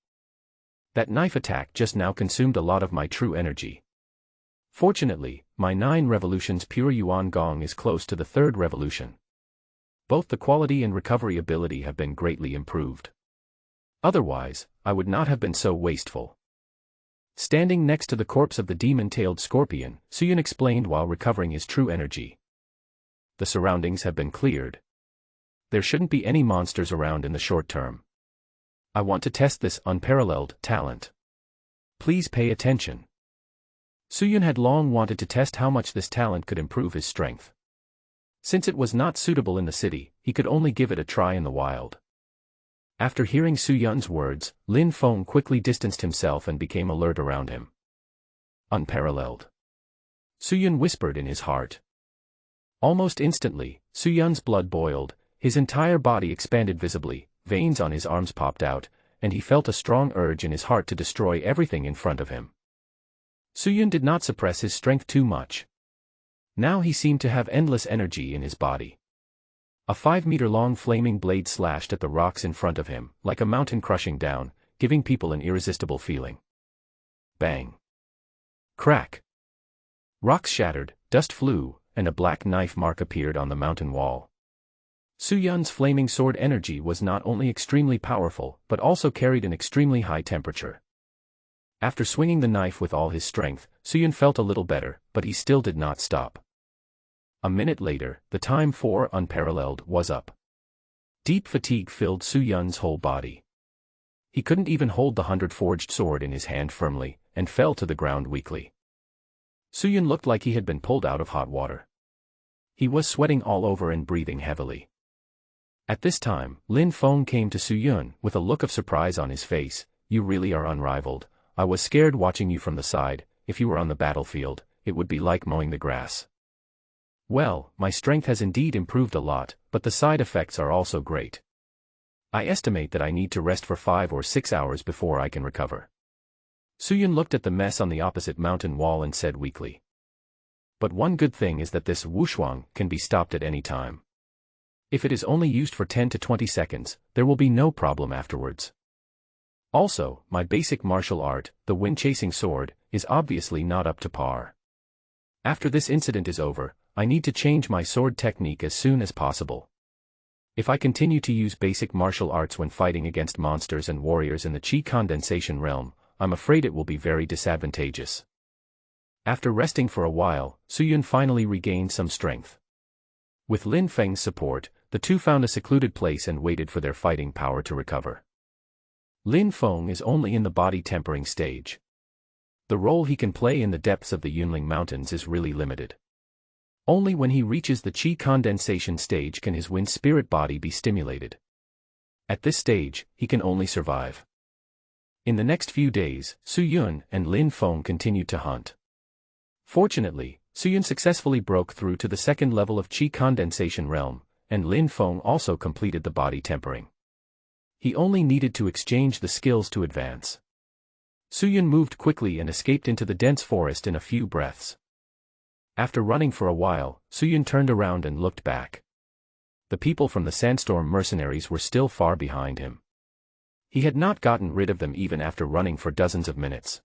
That knife attack just now consumed a lot of my true energy. Fortunately, my 9 revolutions pure Yuan Gong is close to the 3rd revolution. Both the quality and recovery ability have been greatly improved. Otherwise, I would not have been so wasteful." Standing next to the corpse of the demon-tailed scorpion, Suyun explained while recovering his true energy. "The surroundings have been cleared. There shouldn't be any monsters around in the short term. I want to test this unparalleled talent. Please pay attention." Suyun had long wanted to test how much this talent could improve his strength. Since it was not suitable in the city, he could only give it a try in the wild. After hearing Suyun's words, Lin Feng quickly distanced himself and became alert around him. "Unparalleled," Suyun whispered in his heart. Almost instantly, Suyun's blood boiled, his entire body expanded visibly, veins on his arms popped out, and he felt a strong urge in his heart to destroy everything in front of him. Suyun did not suppress his strength too much. Now he seemed to have endless energy in his body. A 5-meter-long flaming blade slashed at the rocks in front of him, like a mountain crushing down, giving people an irresistible feeling. Bang! Crack! Rocks shattered, dust flew, and a black knife mark appeared on the mountain wall. Suyun's flaming sword energy was not only extremely powerful, but also carried an extremely high temperature. After swinging the knife with all his strength, Suyun felt a little better, but he still did not stop. A minute later, the time for unparalleled was up. Deep fatigue filled Suyun's whole body. He couldn't even hold the 100-forged sword in his hand firmly, and fell to the ground weakly. Suyun looked like he had been pulled out of hot water. He was sweating all over and breathing heavily. At this time, Lin Feng came to Suyun with a look of surprise on his face. "You really are unrivaled. I was scared watching you from the side. If you were on the battlefield, it would be like mowing the grass." "Well, my strength has indeed improved a lot, but the side effects are also great. I estimate that I need to rest for 5 or 6 hours before I can recover." Suyun looked at the mess on the opposite mountain wall and said weakly. But one good thing is that this wushuang can be stopped at any time. If it is only used for 10 to 20 seconds, there will be no problem afterwards. Also, my basic martial art, the wind-chasing sword, is obviously not up to par. After this incident is over, I need to change my sword technique as soon as possible. If I continue to use basic martial arts when fighting against monsters and warriors in the Qi condensation realm, I'm afraid it will be very disadvantageous. After resting for a while, Suyun finally regained some strength. With Lin Feng's support, the two found a secluded place and waited for their fighting power to recover. Lin Feng is only in the body tempering stage. The role he can play in the depths of the Yunling Mountains is really limited. Only when he reaches the Qi condensation stage can his wind spirit body be stimulated. At this stage, he can only survive. In the next few days, Suyun and Lin Feng continued to hunt. Fortunately, Suyun successfully broke through to the second level of Qi condensation realm, and Lin Feng also completed the body tempering. He only needed to exchange the skills to advance. Suyun moved quickly and escaped into the dense forest in a few breaths. After running for a while, Suyun turned around and looked back. The people from the Sandstorm mercenaries were still far behind him. He had not gotten rid of them even after running for dozens of minutes.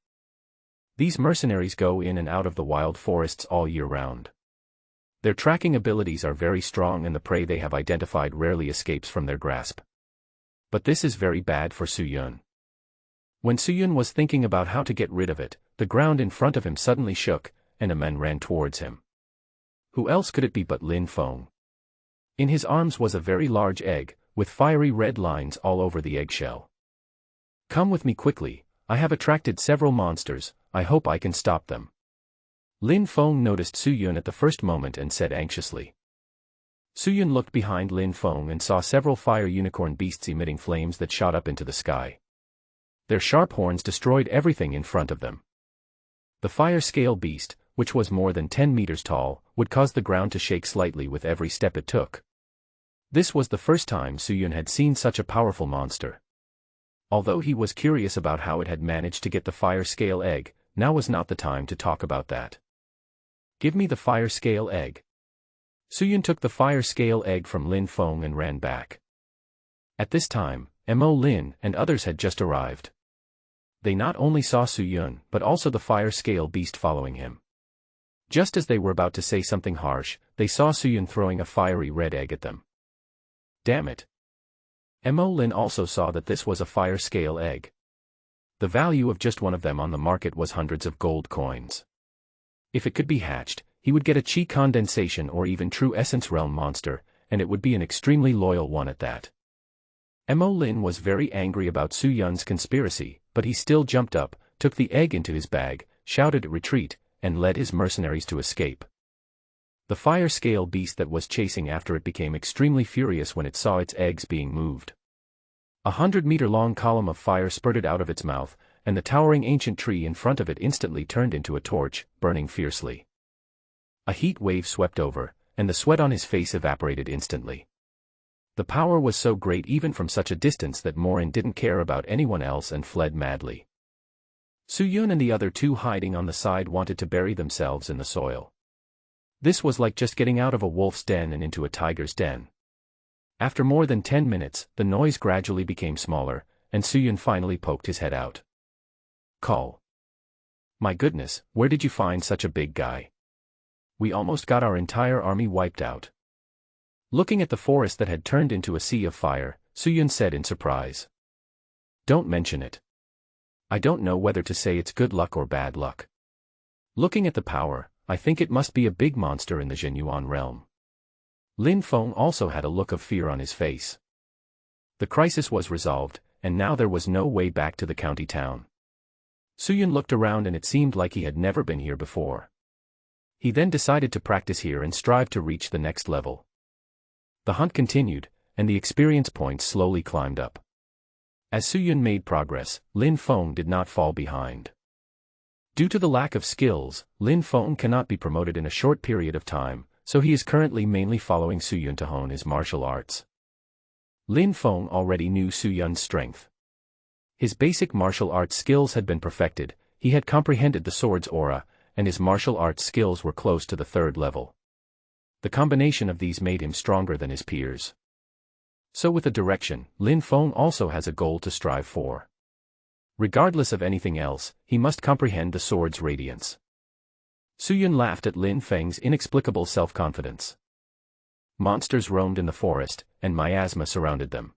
These mercenaries go in and out of the wild forests all year round. Their tracking abilities are very strong and the prey they have identified rarely escapes from their grasp. But this is very bad for Suyun. When Suyun was thinking about how to get rid of it, the ground in front of him suddenly shook, and a man ran towards him. Who else could it be but Lin Feng? In his arms was a very large egg, with fiery red lines all over the eggshell. "Come with me quickly, I have attracted several monsters, I hope I can stop them." Lin Feng noticed Suyun at the first moment and said anxiously. Suyun looked behind Lin Feng and saw several fire unicorn beasts emitting flames that shot up into the sky. Their sharp horns destroyed everything in front of them. The fire scale beast, which was more than 10 meters tall, would cause the ground to shake slightly with every step it took. This was the first time Suyun had seen such a powerful monster. Although he was curious about how it had managed to get the fire scale egg, now was not the time to talk about that. "Give me the fire scale egg." Suyun took the fire scale egg from Lin Feng and ran back. At this time, Mo Lin and others had just arrived. They not only saw Suyun but also the fire scale beast following him. Just as they were about to say something harsh, they saw Suyun throwing a fiery red egg at them. Damn it! Mo Lin also saw that this was a fire scale egg. The value of just one of them on the market was hundreds of gold coins. If it could be hatched, he would get a Qi condensation or even true essence realm monster, and it would be an extremely loyal one at that. Mo Lin was very angry about Suyun's conspiracy, but he still jumped up, took the egg into his bag, shouted retreat, and led his mercenaries to escape. The fire scale beast that was chasing after it became extremely furious when it saw its eggs being moved. 100-meter-long column of fire spurted out of its mouth, and the towering ancient tree in front of it instantly turned into a torch, burning fiercely. A heat wave swept over, and the sweat on his face evaporated instantly. The power was so great even from such a distance that Morin didn't care about anyone else and fled madly. Suyun and the other two hiding on the side wanted to bury themselves in the soil. This was like just getting out of a wolf's den and into a tiger's den. After more than 10 minutes, the noise gradually became smaller, and Suyun finally poked his head out. "Call. My goodness, where did you find such a big guy? We almost got our entire army wiped out." Looking at the forest that had turned into a sea of fire, Suyun said in surprise. "Don't mention it. I don't know whether to say it's good luck or bad luck. Looking at the power, I think it must be a big monster in the Zhenyuan realm." Lin Feng also had a look of fear on his face. The crisis was resolved, and now there was no way back to the county town. Suyun looked around and it seemed like he had never been here before. He then decided to practice here and strive to reach the next level. The hunt continued, and the experience points slowly climbed up. As Suyun made progress, Lin Feng did not fall behind. Due to the lack of skills, Lin Feng cannot be promoted in a short period of time, so he is currently mainly following Suyun to hone his martial arts. Lin Feng already knew Suyun's strength. His basic martial arts skills had been perfected, he had comprehended the sword's aura, and his martial arts skills were close to the 3rd level. The combination of these made him stronger than his peers. So with a direction, Lin Feng also has a goal to strive for. Regardless of anything else, he must comprehend the sword's radiance. Su Yun laughed at Lin Feng's inexplicable self-confidence. Monsters roamed in the forest, and miasma surrounded them.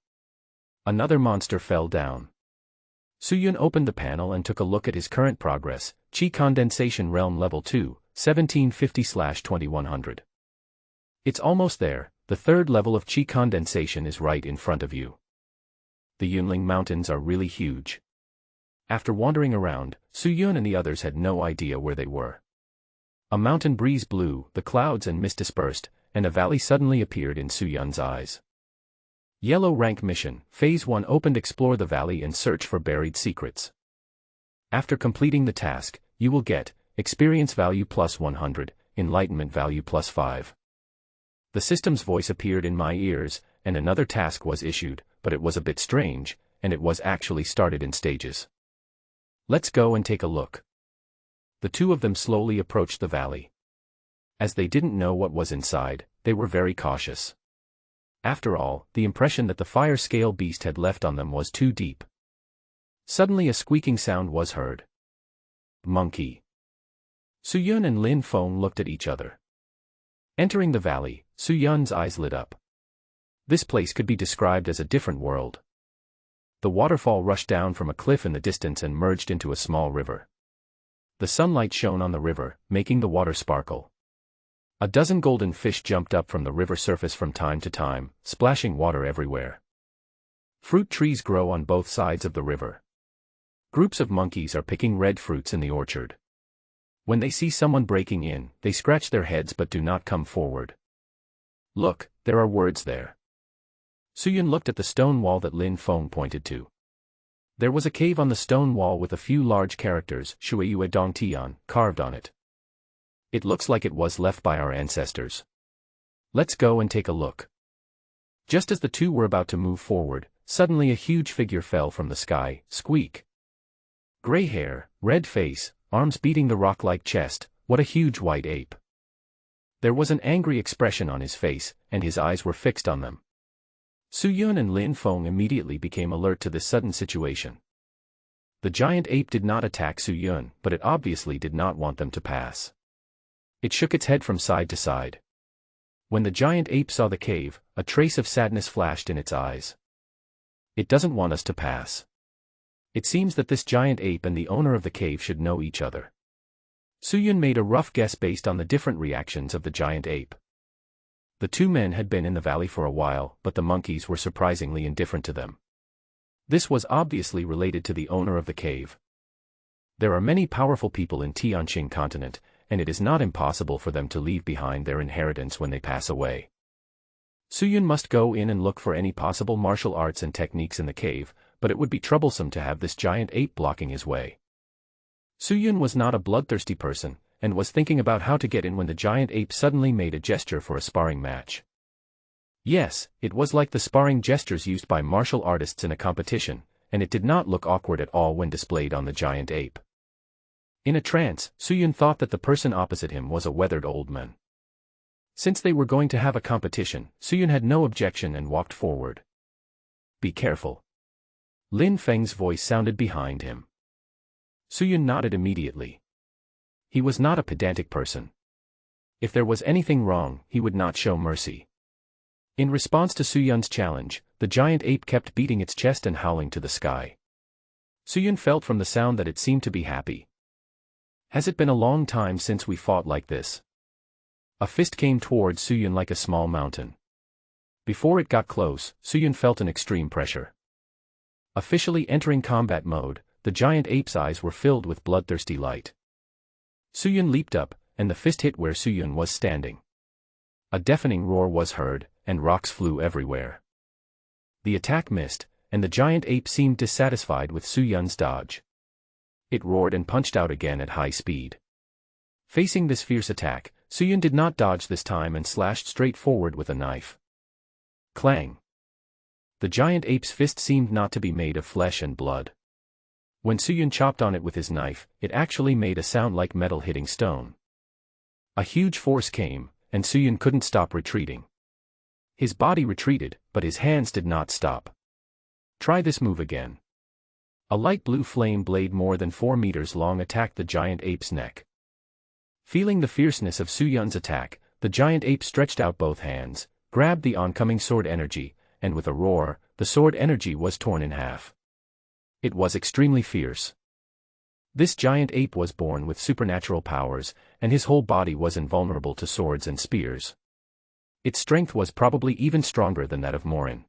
Another monster fell down. Su Yun opened the panel and took a look at his current progress, Qi Condensation Realm Level 2, 1750/2100. It's almost there, the 3rd level of Qi Condensation is right in front of you. The Yunling Mountains are really huge. After wandering around, Su Yun and the others had no idea where they were. A mountain breeze blew, the clouds and mist dispersed, and a valley suddenly appeared in Su Yun's eyes. Yellow Rank Mission, Phase 1 opened. Explore the valley and search for buried secrets. After completing the task, you will get Experience Value plus 100, Enlightenment Value plus 5. The system's voice appeared in my ears, and another task was issued, but it was a bit strange, and it was actually started in stages. Let's go and take a look. The two of them slowly approached the valley. As they didn't know what was inside, they were very cautious. After all, the impression that the fire scale beast had left on them was too deep. Suddenly a squeaking sound was heard. Monkey. Su Yun and Lin Feng looked at each other. Entering the valley, Su Yun's eyes lit up. This place could be described as a different world. The waterfall rushed down from a cliff in the distance and merged into a small river. The sunlight shone on the river, making the water sparkle. A dozen golden fish jumped up from the river surface from time to time, splashing water everywhere. Fruit trees grow on both sides of the river. Groups of monkeys are picking red fruits in the orchard. When they see someone breaking in, they scratch their heads but do not come forward. Look, there are words there. Su Yun looked at the stone wall that Lin Feng pointed to. There was a cave on the stone wall with a few large characters, Shuiyue Dongtian, carved on it. It looks like it was left by our ancestors. Let's go and take a look. Just as the two were about to move forward, suddenly a huge figure fell from the sky, squeak. Gray hair, red face, arms beating the rock-like chest, what a huge white ape. There was an angry expression on his face, and his eyes were fixed on them. Su Yun and Lin Feng immediately became alert to this sudden situation. The giant ape did not attack Su Yun, but it obviously did not want them to pass. It shook its head from side to side. When the giant ape saw the cave, a trace of sadness flashed in its eyes. It doesn't want us to pass. It seems that this giant ape and the owner of the cave should know each other. Su Yun made a rough guess based on the different reactions of the giant ape. The two men had been in the valley for a while, but the monkeys were surprisingly indifferent to them. This was obviously related to the owner of the cave. There are many powerful people in Tianqing continent, and it is not impossible for them to leave behind their inheritance when they pass away. Su Yun must go in and look for any possible martial arts and techniques in the cave, but it would be troublesome to have this giant ape blocking his way. Su Yun was not a bloodthirsty person, and was thinking about how to get in when the giant ape suddenly made a gesture for a sparring match. Yes, it was like the sparring gestures used by martial artists in a competition, and it did not look awkward at all when displayed on the giant ape. In a trance, Su Yun thought that the person opposite him was a weathered old man. Since they were going to have a competition, Su Yun had no objection and walked forward. Be careful. Lin Feng's voice sounded behind him. Su Yun nodded immediately. He was not a pedantic person. If there was anything wrong, he would not show mercy. In response to Su Yun's challenge, the giant ape kept beating its chest and howling to the sky. Su Yun felt from the sound that it seemed to be happy. Has it been a long time since we fought like this? A fist came towards Su Yun like a small mountain. Before it got close, Su Yun felt an extreme pressure. Officially entering combat mode, the giant ape's eyes were filled with bloodthirsty light. Su Yun leaped up, and the fist hit where Su Yun was standing. A deafening roar was heard, and rocks flew everywhere. The attack missed, and the giant ape seemed dissatisfied with Su Yun's dodge. It roared and punched out again at high speed. Facing this fierce attack, Su Yun did not dodge this time and slashed straight forward with a knife. Clang! The giant ape's fist seemed not to be made of flesh and blood. When Suyun chopped on it with his knife, it actually made a sound like metal hitting stone. A huge force came, and Suyun couldn't stop retreating. His body retreated, but his hands did not stop. Try this move again. A light blue flame blade more than 4 meters long attacked the giant ape's neck. Feeling the fierceness of Suyun's attack, the giant ape stretched out both hands, grabbed the oncoming sword energy, and with a roar, the sword energy was torn in half. It was extremely fierce. This giant ape was born with supernatural powers, and his whole body was invulnerable to swords and spears. Its strength was probably even stronger than that of Morin.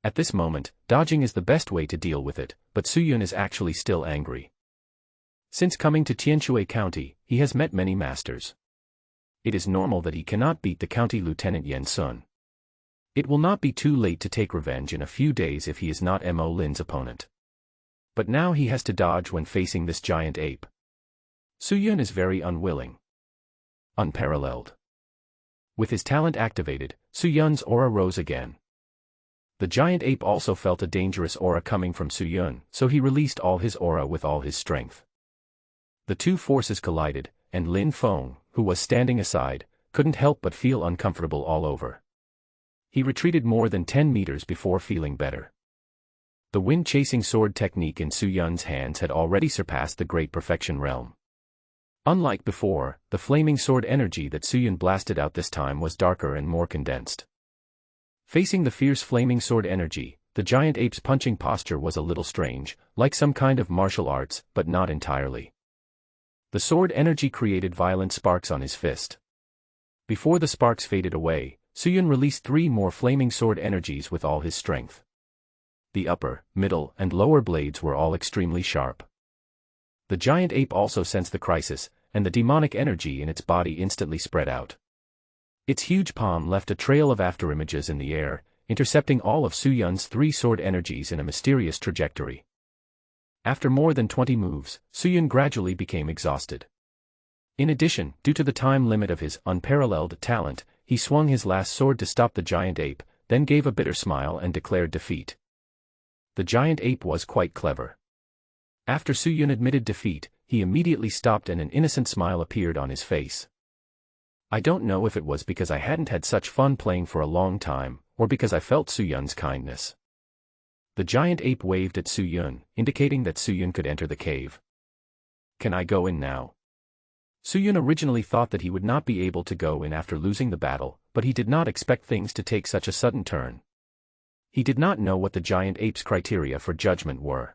At this moment, dodging is the best way to deal with it, but Suyun is actually still angry. Since coming to Tianshui County, he has met many masters. It is normal that he cannot beat the county lieutenant Yen Sun. It will not be too late to take revenge in a few days if he is not Mo Lin's opponent. But now he has to dodge when facing this giant ape. Suyun is very unwilling. Unparalleled. With his talent activated, Suyun's aura rose again. The giant ape also felt a dangerous aura coming from Suyun, so he released all his aura with all his strength. The two forces collided, and Lin Feng, who was standing aside, couldn't help but feel uncomfortable all over. He retreated more than 10 meters before feeling better. The wind-chasing sword technique in Suyun's hands had already surpassed the Great Perfection realm. Unlike before, the flaming sword energy that Suyun blasted out this time was darker and more condensed. Facing the fierce flaming sword energy, the giant ape's punching posture was a little strange, like some kind of martial arts, but not entirely. The sword energy created violent sparks on his fist. Before the sparks faded away, Suyun released 3 more flaming sword energies with all his strength. The upper, middle, and lower blades were all extremely sharp. The giant ape also sensed the crisis, and the demonic energy in its body instantly spread out. Its huge palm left a trail of afterimages in the air, intercepting all of Suyun's 3 sword energies in a mysterious trajectory. After more than 20 moves, Suyun gradually became exhausted. In addition, due to the time limit of his unparalleled talent, he swung his last sword to stop the giant ape, then gave a bitter smile and declared defeat. The giant ape was quite clever. After Suyun admitted defeat, he immediately stopped and an innocent smile appeared on his face. I don't know if it was because I hadn't had such fun playing for a long time, or because I felt Suyun's kindness. The giant ape waved at Suyun, indicating that Suyun could enter the cave. Can I go in now? Suyun originally thought that he would not be able to go in after losing the battle, but he did not expect things to take such a sudden turn. He did not know what the giant ape's criteria for judgment were.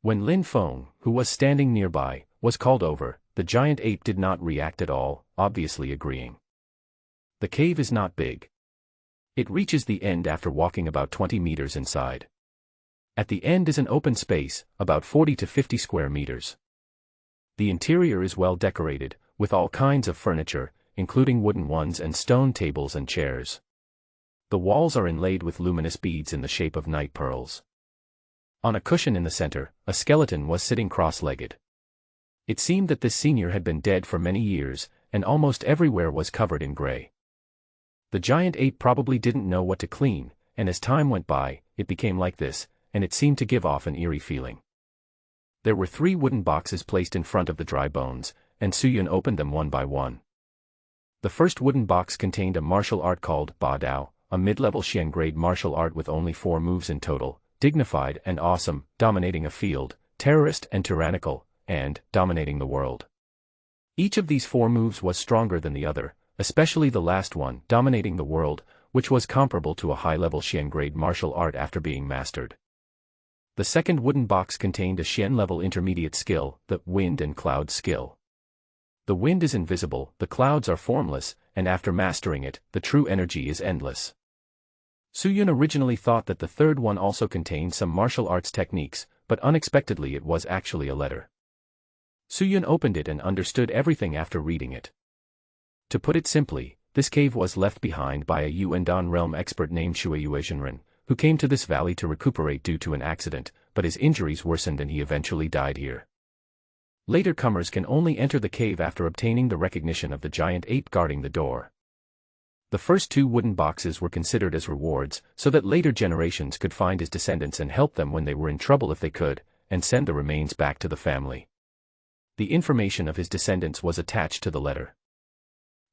When Lin Feng, who was standing nearby, was called over, the giant ape did not react at all, obviously agreeing. The cave is not big. It reaches the end after walking about 20 meters inside. At the end is an open space, about 40 to 50 square meters. The interior is well decorated, with all kinds of furniture, including wooden ones and stone tables and chairs. The walls are inlaid with luminous beads in the shape of night pearls. On a cushion in the center, a skeleton was sitting cross-legged. It seemed that this senior had been dead for many years, and almost everywhere was covered in gray. The giant ape probably didn't know what to clean, and as time went by, it became like this, and it seemed to give off an eerie feeling. There were 3 wooden boxes placed in front of the dry bones, and Suyun opened them one by one. The first wooden box contained a martial art called Ba Dao, a mid-level Xian grade martial art with only 4 moves in total, dignified and awesome, dominating a field, terrorist and tyrannical, and dominating the world. Each of these 4 moves was stronger than the other, especially the last one, dominating the world, which was comparable to a high-level Xian grade martial art after being mastered. The second wooden box contained a Xian-level intermediate skill, the wind and cloud skill. The wind is invisible, the clouds are formless, and after mastering it, the true energy is endless. Suyun originally thought that the third one also contained some martial arts techniques, but unexpectedly it was actually a letter. Suyun opened it and understood everything after reading it. To put it simply, this cave was left behind by a Yuandan realm expert named Shuiyue Zhenren, who came to this valley to recuperate due to an accident, but his injuries worsened and he eventually died here. Later comers can only enter the cave after obtaining the recognition of the giant ape guarding the door. The first 2 wooden boxes were considered as rewards, so that later generations could find his descendants and help them when they were in trouble if they could, and send the remains back to the family. The information of his descendants was attached to the letter.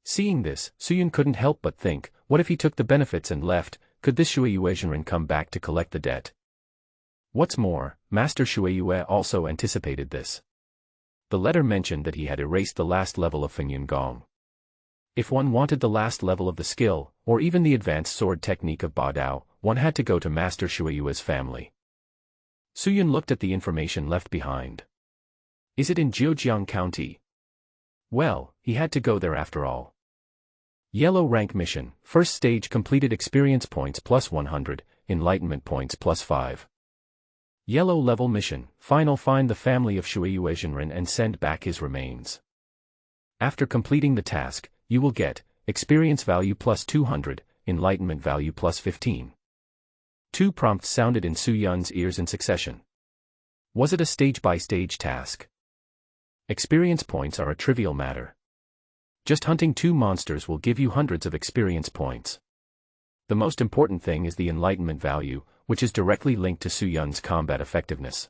Seeing this, Suyun couldn't help but think, what if he took the benefits and left? Could this Shueyue Zhenren come back to collect the debt? What's more, Master Shueyue also anticipated this. The letter mentioned that he had erased the last level of Fengyun Gong. If one wanted the last level of the skill, or even the advanced sword technique of Ba Dao, one had to go to Master Shueyue's family. Suyun looked at the information left behind. Is it in Jiujiang County? Well, he had to go there after all. Yellow rank mission, first stage completed, experience points plus 100, enlightenment points plus 5. Yellow level mission, final, find the family of Shueyue Zhenren and send back his remains. After completing the task, you will get experience value plus 200, enlightenment value plus 15. 2 prompts sounded in Suyun's ears in succession. Was it a stage-by-stage task? Experience points are a trivial matter. Just hunting 2 monsters will give you hundreds of experience points. The most important thing is the enlightenment value, which is directly linked to Suyun's combat effectiveness.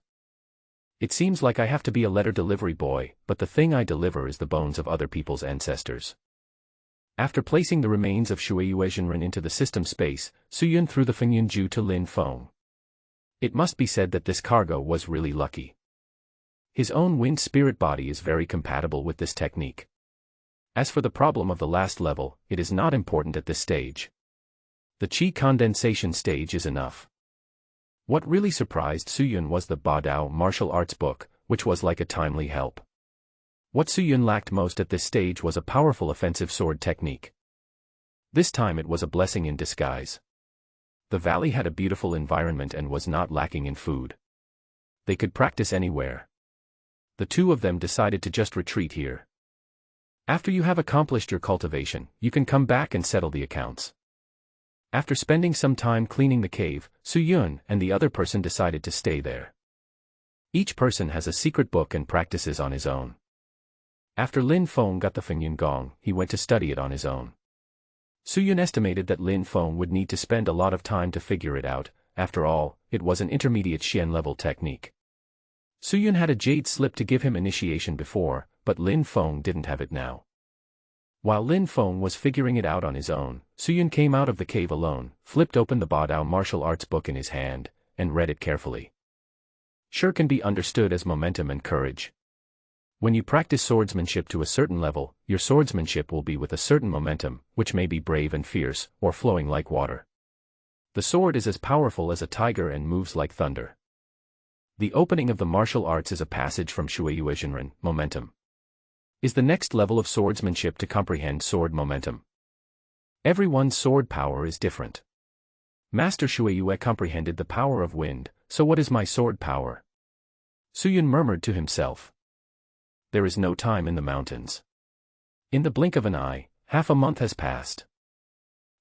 It seems like I have to be a letter delivery boy, but the thing I deliver is the bones of other people's ancestors. After placing the remains of Shueyue Zhenren into the system space, Suyun threw the Fengyunju to Lin Feng. It must be said that this cargo was really lucky. His own wind spirit body is very compatible with this technique. As for the problem of the last level, it is not important at this stage. The Qi condensation stage is enough. What really surprised Suyun was the Ba Dao martial arts book, which was like a timely help. What Suyun lacked most at this stage was a powerful offensive sword technique. This time it was a blessing in disguise. The valley had a beautiful environment and was not lacking in food. They could practice anywhere. The 2 of them decided to just retreat here. After you have accomplished your cultivation, you can come back and settle the accounts. After spending some time cleaning the cave, Suyun and the other person decided to stay there. Each person has a secret book and practices on his own. After Lin Feng got the Fengyun Gong, he went to study it on his own. Suyun estimated that Lin Feng would need to spend a lot of time to figure it out. After all, it was an intermediate Xian level technique. Suyun had a jade slip to give him initiation before, but Lin Feng didn't have it now. While Lin Feng was figuring it out on his own, Suyun came out of the cave alone, flipped open the Ba Dao martial arts book in his hand, and read it carefully. Sure can be understood as momentum and courage. When you practice swordsmanship to a certain level, your swordsmanship will be with a certain momentum, which may be brave and fierce, or flowing like water. The sword is as powerful as a tiger and moves like thunder. The opening of the martial arts is a passage from Shueyue Zhenren, momentum. Is the next level of swordsmanship to comprehend sword momentum. Everyone's sword power is different. Master Shueyue comprehended the power of wind, so what is my sword power? Suyun murmured to himself. There is no time in the mountains. In the blink of an eye, half a month has passed.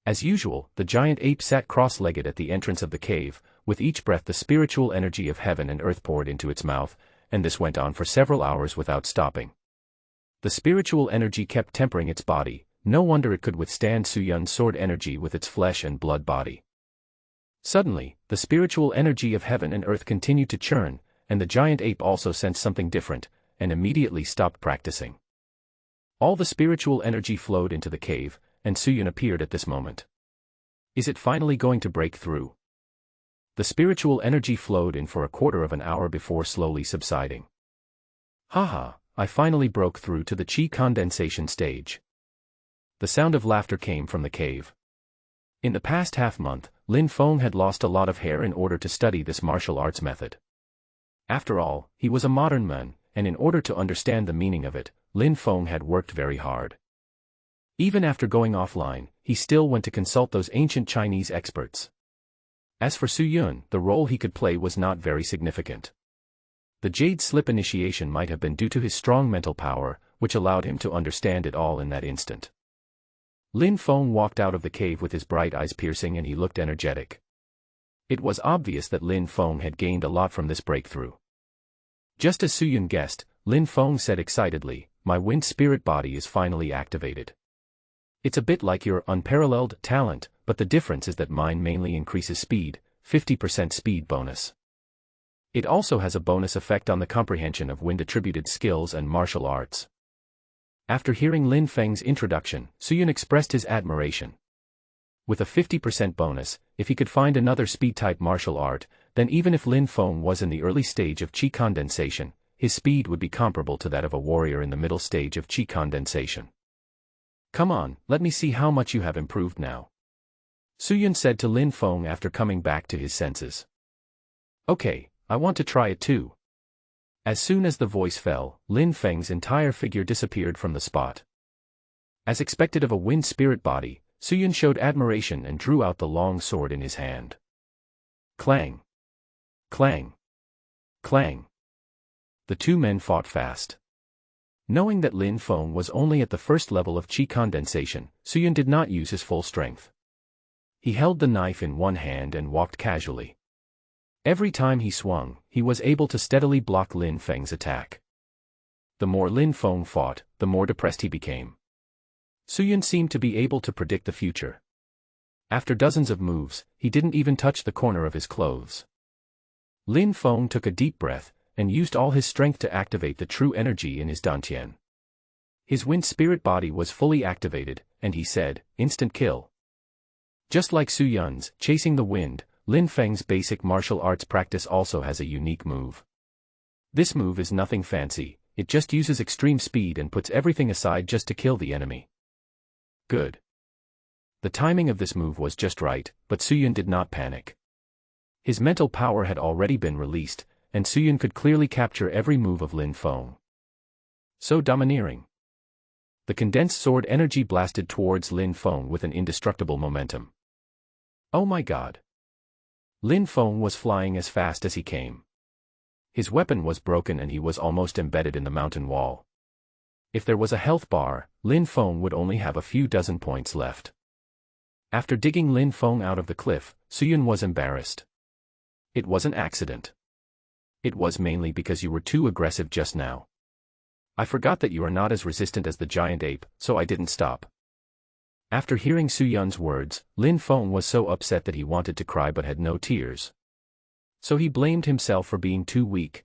As usual, the giant ape sat cross-legged at the entrance of the cave. With each breath the spiritual energy of heaven and earth poured into its mouth, and this went on for several hours without stopping. The spiritual energy kept tempering its body, no wonder it could withstand Suyun's sword energy with its flesh and blood body. Suddenly, the spiritual energy of heaven and earth continued to churn, and the giant ape also sensed something different, and immediately stopped practicing. All the spiritual energy flowed into the cave, and Suyun appeared at this moment. Is it finally going to break through? The spiritual energy flowed in for a quarter of an hour before slowly subsiding. Haha, I finally broke through to the Qi condensation stage. The sound of laughter came from the cave. In the past half-month, Lin Feng had lost a lot of hair in order to study this martial arts method. After all, he was a modern man, and in order to understand the meaning of it, Lin Feng had worked very hard. Even after going offline, he still went to consult those ancient Chinese experts. As for Suyun, the role he could play was not very significant. The jade slip initiation might have been due to his strong mental power, which allowed him to understand it all in that instant. Lin Feng walked out of the cave with his bright eyes piercing and he looked energetic. It was obvious that Lin Feng had gained a lot from this breakthrough. Just as Suyun guessed, Lin Feng said excitedly, "My wind spirit body is finally activated. It's a bit like your unparalleled talent, but the difference is that mine mainly increases speed, 50% speed bonus. It also has a bonus effect on the comprehension of wind-attributed skills and martial arts. After hearing Lin Feng's introduction, Suyun expressed his admiration. With a 50% bonus, if he could find another speed-type martial art, then even if Lin Feng was in the early stage of qi condensation, his speed would be comparable to that of a warrior in the middle stage of qi condensation. Come on, let me see how much you have improved now, Suyun said to Lin Feng after coming back to his senses. Okay, I want to try it too. As soon as the voice fell, Lin Feng's entire figure disappeared from the spot. As expected of a wind spirit body, Suyun showed admiration and drew out the long sword in his hand. Clang! Clang! Clang! The two men fought fast. Knowing that Lin Feng was only at the first level of qi condensation, Suyun did not use his full strength. He held the knife in one hand and walked casually. Every time he swung, he was able to steadily block Lin Feng's attack. The more Lin Feng fought, the more depressed he became. Suyun seemed to be able to predict the future. After dozens of moves, he didn't even touch the corner of his clothes. Lin Feng took a deep breath, and used all his strength to activate the true energy in his dantian. His wind spirit body was fully activated, and he said, "Instant kill." Just like Suyun's, chasing the wind, Lin Feng's basic martial arts practice also has a unique move. This move is nothing fancy, it just uses extreme speed and puts everything aside just to kill the enemy. Good. The timing of this move was just right, but Suyun did not panic. His mental power had already been released, and Suyun could clearly capture every move of Lin Feng. So domineering. The condensed sword energy blasted towards Lin Feng with an indestructible momentum. Oh my god. Lin Feng was flying as fast as he came. His weapon was broken and he was almost embedded in the mountain wall. If there was a health bar, Lin Feng would only have a few dozen points left. After digging Lin Feng out of the cliff, Suyun was embarrassed. It was an accident. It was mainly because you were too aggressive just now. I forgot that you are not as resistant as the giant ape, so I didn't stop. After hearing Suyun's words, Lin Feng was so upset that he wanted to cry but had no tears. So he blamed himself for being too weak.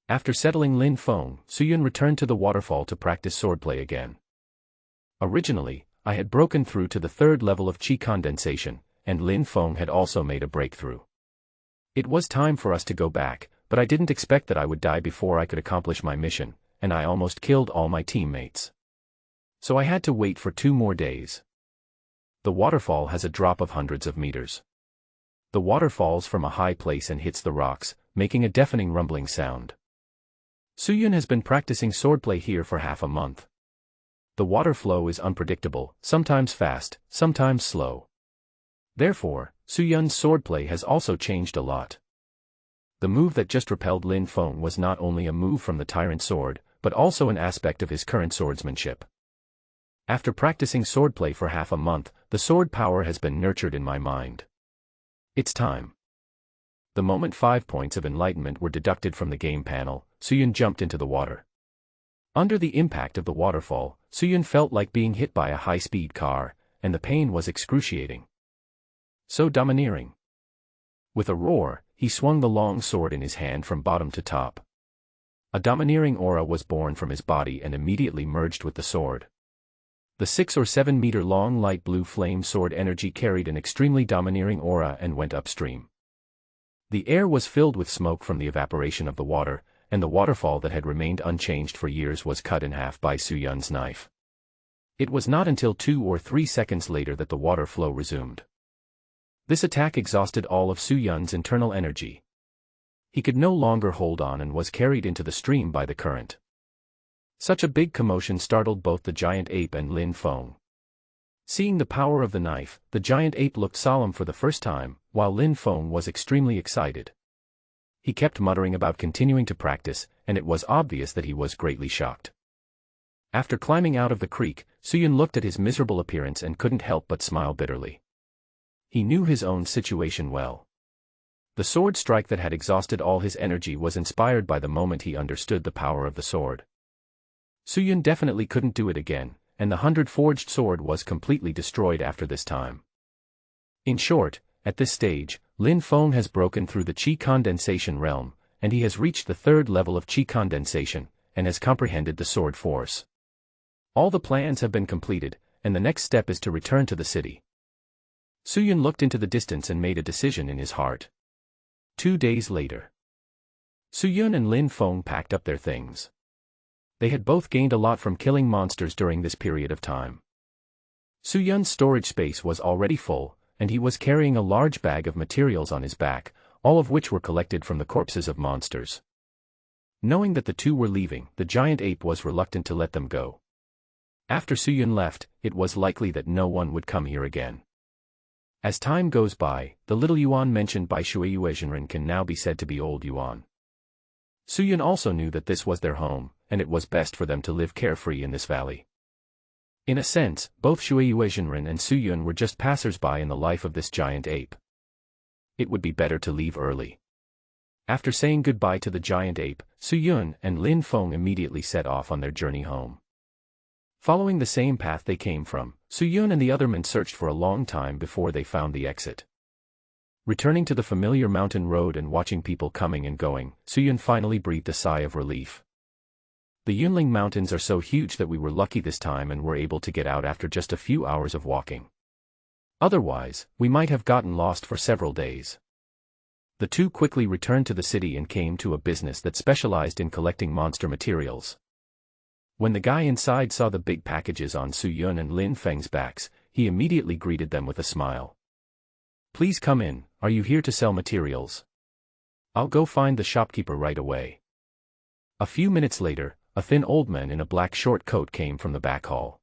After settling Lin Feng, Suyun returned to the waterfall to practice swordplay again. Originally, I had broken through to the third level of qi condensation, and Lin Feng had also made a breakthrough. It was time for us to go back, but I didn't expect that I would die before I could accomplish my mission, and I almost killed all my teammates. So I had to wait for 2 more days. The waterfall has a drop of hundreds of meters. The water falls from a high place and hits the rocks, making a deafening rumbling sound. Suyun has been practicing swordplay here for half a month. The water flow is unpredictable, sometimes fast, sometimes slow. Therefore, Suyun's swordplay has also changed a lot. The move that just repelled Lin Feng was not only a move from the tyrant sword, but also an aspect of his current swordsmanship. After practicing swordplay for half a month, the sword power has been nurtured in my mind. It's time. The moment 5 points of enlightenment were deducted from the game panel, Suyun jumped into the water. Under the impact of the waterfall, Suyun felt like being hit by a high-speed car, and the pain was excruciating. So domineering. With a roar, he swung the long sword in his hand from bottom to top. A domineering aura was born from his body and immediately merged with the sword. The 6 or 7 meter long light blue flame sword energy carried an extremely domineering aura and went upstream. The air was filled with smoke from the evaporation of the water, and the waterfall that had remained unchanged for years was cut in half by Suyun's knife. It was not until 2 or 3 seconds later that the water flow resumed. This attack exhausted all of Suyun's internal energy. He could no longer hold on and was carried into the stream by the current. Such a big commotion startled both the giant ape and Lin Feng. Seeing the power of the knife, the giant ape looked solemn for the first time, while Lin Feng was extremely excited. He kept muttering about continuing to practice, and it was obvious that he was greatly shocked. After climbing out of the creek, Suyun looked at his miserable appearance and couldn't help but smile bitterly. He knew his own situation well. The sword strike that had exhausted all his energy was inspired by the moment he understood the power of the sword. Suyun definitely couldn't do it again, and the 100-forged sword was completely destroyed after this time. In short, at this stage, Lin Feng has broken through the Qi condensation realm, and he has reached the third level of Qi condensation, and has comprehended the sword force. All the plans have been completed, and the next step is to return to the city. Suyun looked into the distance and made a decision in his heart. 2 days later, Suyun and Lin Feng packed up their things. They had both gained a lot from killing monsters during this period of time. Suyun's storage space was already full, and he was carrying a large bag of materials on his back, all of which were collected from the corpses of monsters. Knowing that the two were leaving, the giant ape was reluctant to let them go. After Suyun left, it was likely that no one would come here again. As time goes by, the little Yuan mentioned by Shui Yuezhenren can now be said to be Old Yuan. Suyun also knew that this was their home, and it was best for them to live carefree in this valley. In a sense, both Shui Yuezhenren and Suyun were just passers-by in the life of this giant ape. It would be better to leave early. After saying goodbye to the giant ape, Suyun and Lin Feng immediately set off on their journey home. Following the same path they came from, Suyun and the other men searched for a long time before they found the exit. Returning to the familiar mountain road and watching people coming and going, Suyun finally breathed a sigh of relief. The Yunling Mountains are so huge that we were lucky this time and were able to get out after just a few hours of walking. Otherwise, we might have gotten lost for several days. The two quickly returned to the city and came to a business that specialized in collecting monster materials. When the guy inside saw the big packages on Suyun and Lin Feng's backs, he immediately greeted them with a smile. "Please come in, are you here to sell materials? I'll go find the shopkeeper right away." A few minutes later, a thin old man in a black short coat came from the back hall.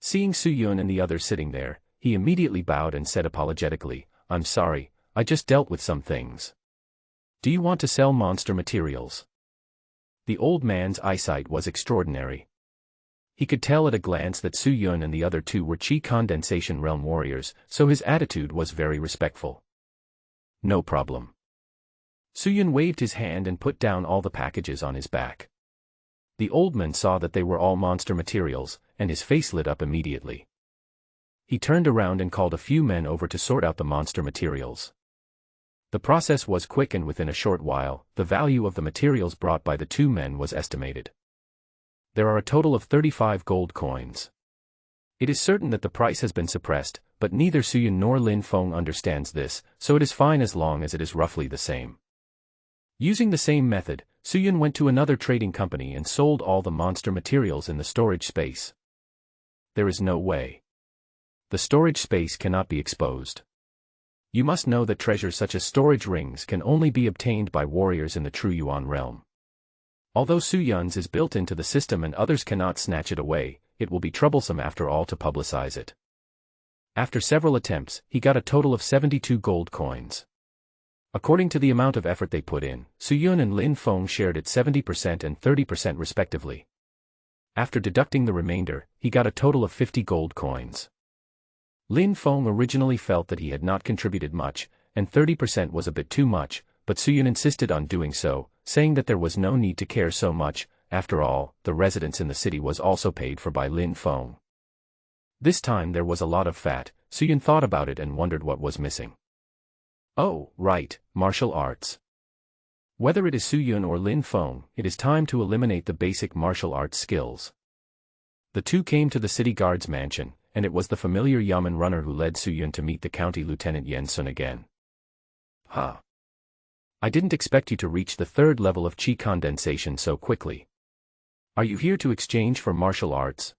Seeing Suyun and the others sitting there, he immediately bowed and said apologetically, "I'm sorry, I just dealt with some things. Do you want to sell monster materials?" The old man's eyesight was extraordinary. He could tell at a glance that Suyun and the other two were Qi condensation realm warriors, so his attitude was very respectful. "No problem." Suyun waved his hand and put down all the packages on his back. The old man saw that they were all monster materials, and his face lit up immediately. He turned around and called a few men over to sort out the monster materials. The process was quick, and within a short while, the value of the materials brought by the two men was estimated. There are a total of 35 gold coins. It is certain that the price has been suppressed, but neither Suyun nor Lin Feng understands this, so it is fine as long as it is roughly the same. Using the same method, Suyun went to another trading company and sold all the monster materials in the storage space. There is no way. The storage space cannot be exposed. You must know that treasures such as storage rings can only be obtained by warriors in the true Yuan realm. Although Suyun's is built into the system and others cannot snatch it away, it will be troublesome after all to publicize it. After several attempts, he got a total of 72 gold coins. According to the amount of effort they put in, Suyun and Lin Feng shared it 70% and 30% respectively. After deducting the remainder, he got a total of 50 gold coins. Lin Feng originally felt that he had not contributed much, and 30% was a bit too much, but Suyun insisted on doing so, saying that there was no need to care so much. After all, the residence in the city was also paid for by Lin Feng. This time there was a lot of fat. Suyun thought about it and wondered what was missing. Oh, right, martial arts. Whether it is Suyun or Lin Feng, it is time to eliminate the basic martial arts skills. The two came to the city guard's mansion, and it was the familiar Yamen runner who led Suyun to meet the county lieutenant Yen Sun again. "Huh. I didn't expect you to reach the third level of Qi condensation so quickly. Are you here to exchange for martial arts?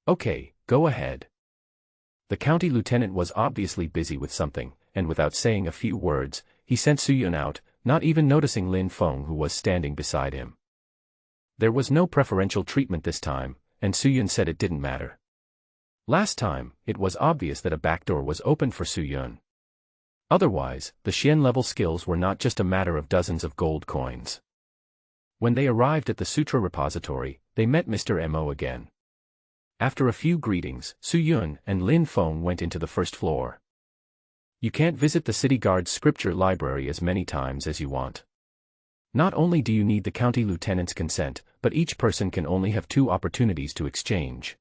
Okay, go ahead." The county lieutenant was obviously busy with something, and without saying a few words, he sent Suyun out, not even noticing Lin Feng who was standing beside him. There was no preferential treatment this time, and Suyun said it didn't matter. Last time, it was obvious that a backdoor was open for Suyun. Otherwise, the Xian level skills were not just a matter of dozens of gold coins. When they arrived at the Sutra repository, they met Mr. Mo again. After a few greetings, Suyun and Lin Feng went into the first floor. You can't visit the city guard's scripture library as many times as you want. Not only do you need the county lieutenant's consent, but each person can only have 2 opportunities to exchange.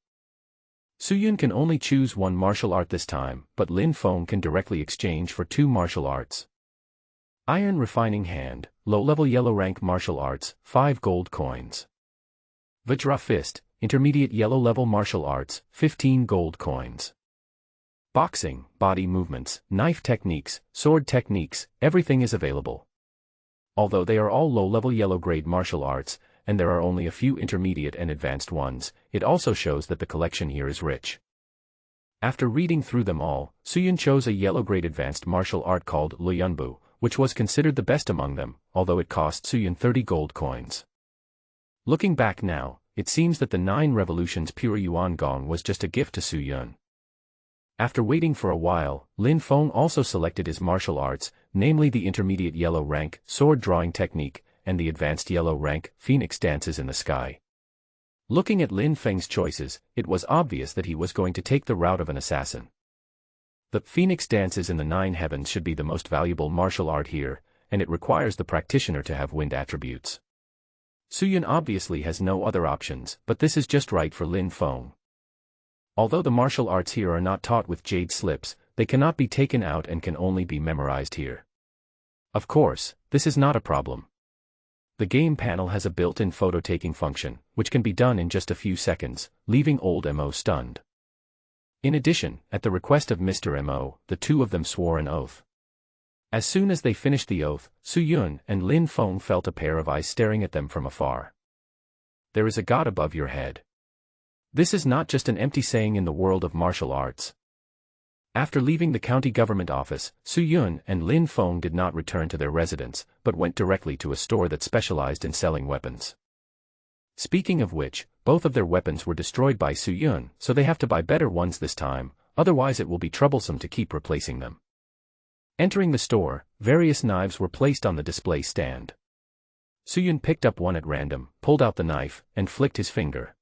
Suyun can only choose one martial art this time, but Lin Feng can directly exchange for 2 martial arts. Iron Refining Hand, low-level yellow rank martial arts, 5 gold coins. Vajra Fist, intermediate yellow level martial arts, 15 gold coins. Boxing, body movements, knife techniques, sword techniques, everything is available. Although they are all low-level yellow-grade martial arts, and there are only a few intermediate and advanced ones, it also shows that the collection here is rich. After reading through them all, Suyun chose a yellow-grade advanced martial art called Luyunbu, which was considered the best among them, although it cost Suyun 30 gold coins. Looking back now, it seems that the 9 revolutions pure Yuan Gong was just a gift to Suyun. After waiting for a while, Lin Feng also selected his martial arts, namely the intermediate yellow rank, sword drawing technique, and the advanced yellow rank, phoenix dances in the sky. Looking at Lin Feng's choices, it was obvious that he was going to take the route of an assassin. The phoenix dances in the 9 heavens should be the most valuable martial art here, and it requires the practitioner to have wind attributes. Suyun obviously has no other options, but this is just right for Lin Feng. Although the martial arts here are not taught with jade slips, they cannot be taken out and can only be memorized here. Of course, this is not a problem. The game panel has a built-in photo-taking function, which can be done in just a few seconds, leaving old Mo stunned. In addition, at the request of Mr. Mo, the 2 of them swore an oath. As soon as they finished the oath, Suyun and Lin Feng felt a pair of eyes staring at them from afar. There is a god above your head. This is not just an empty saying in the world of martial arts. After leaving the county government office, Suyun and Lin Feng did not return to their residence, but went directly to a store that specialized in selling weapons. Speaking of which, both of their weapons were destroyed by Suyun, so they have to buy better ones this time, otherwise it will be troublesome to keep replacing them. Entering the store, various knives were placed on the display stand. Suyun picked up one at random, pulled out the knife, and flicked his finger.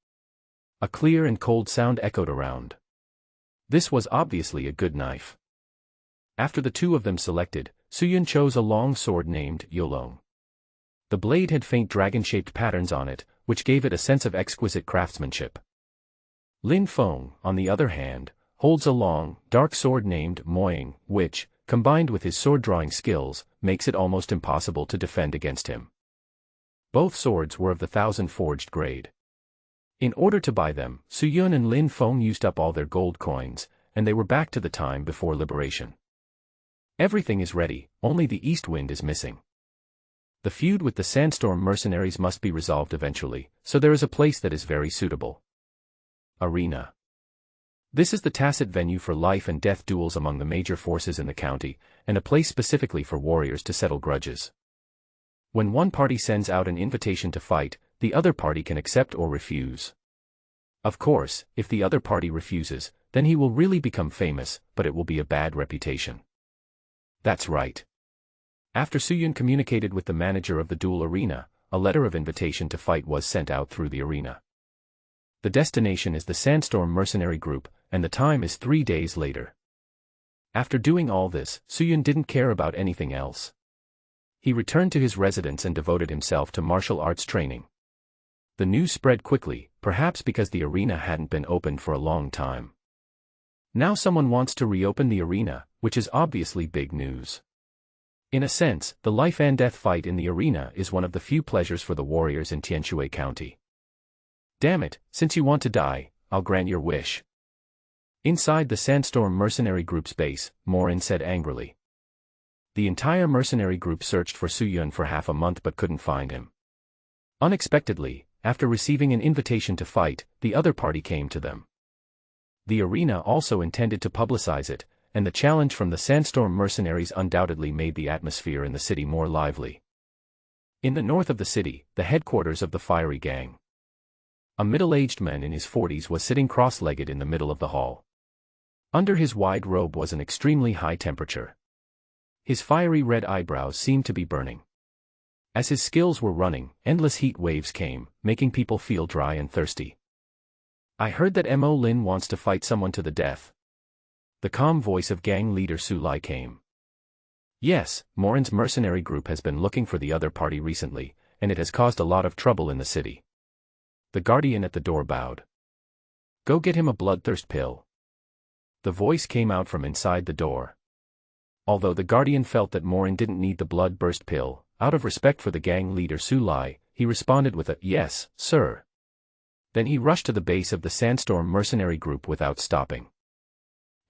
A clear and cold sound echoed around. This was obviously a good knife. After the 2 of them selected, Suyun chose a long sword named Yolong. The blade had faint dragon-shaped patterns on it, which gave it a sense of exquisite craftsmanship. Lin Feng, on the other hand, holds a long, dark sword named Moying, which, combined with his sword-drawing skills, makes it almost impossible to defend against him. Both swords were of the 1000 forged grade. In order to buy them, Suyun and Lin Feng used up all their gold coins, and they were back to the time before liberation. Everything is ready, only the east wind is missing. The feud with the Sandstorm mercenaries must be resolved eventually, so there is a place that is very suitable. Arena. This is the tacit venue for life and death duels among the major forces in the county, and a place specifically for warriors to settle grudges. When one party sends out an invitation to fight, the other party can accept or refuse. Of course, if the other party refuses, then he will really become famous, but it will be a bad reputation. That's right. After Suyun communicated with the manager of the duel arena, a letter of invitation to fight was sent out through the arena. The destination is the Sandstorm mercenary group, and the time is 3 days later. After doing all this, Suyun didn't care about anything else. He returned to his residence and devoted himself to martial arts training. The news spread quickly, perhaps because the arena hadn't been opened for a long time. Now someone wants to reopen the arena, which is obviously big news. In a sense, the life and death fight in the arena is one of the few pleasures for the warriors in Tianshui County. Damn it, since you want to die, I'll grant your wish. Inside the Sandstorm mercenary group's base, Morin said angrily. The entire mercenary group searched for Suyun for half a month but couldn't find him. Unexpectedly, after receiving an invitation to fight, the other party came to them. The arena also intended to publicize it, and the challenge from the Sandstorm mercenaries undoubtedly made the atmosphere in the city more lively. In the north of the city, the headquarters of the Fiery Gang. A middle-aged man in his 40s was sitting cross-legged in the middle of the hall. Under his wide robe was an extremely high temperature. His fiery red eyebrows seemed to be burning. As his skills were running, endless heat waves came, making people feel dry and thirsty. I heard that Mo Lin wants to fight someone to the death. The calm voice of gang leader Su Lai came. Yes, Morin's mercenary group has been looking for the other party recently, and it has caused a lot of trouble in the city. The guardian at the door bowed. Go get him a bloodthirst pill. The voice came out from inside the door. Although the Guardian felt that Morin didn't need the bloodburst pill, out of respect for the gang leader Su Lai, he responded with a, "Yes, sir." Then he rushed to the base of the Sandstorm mercenary group without stopping.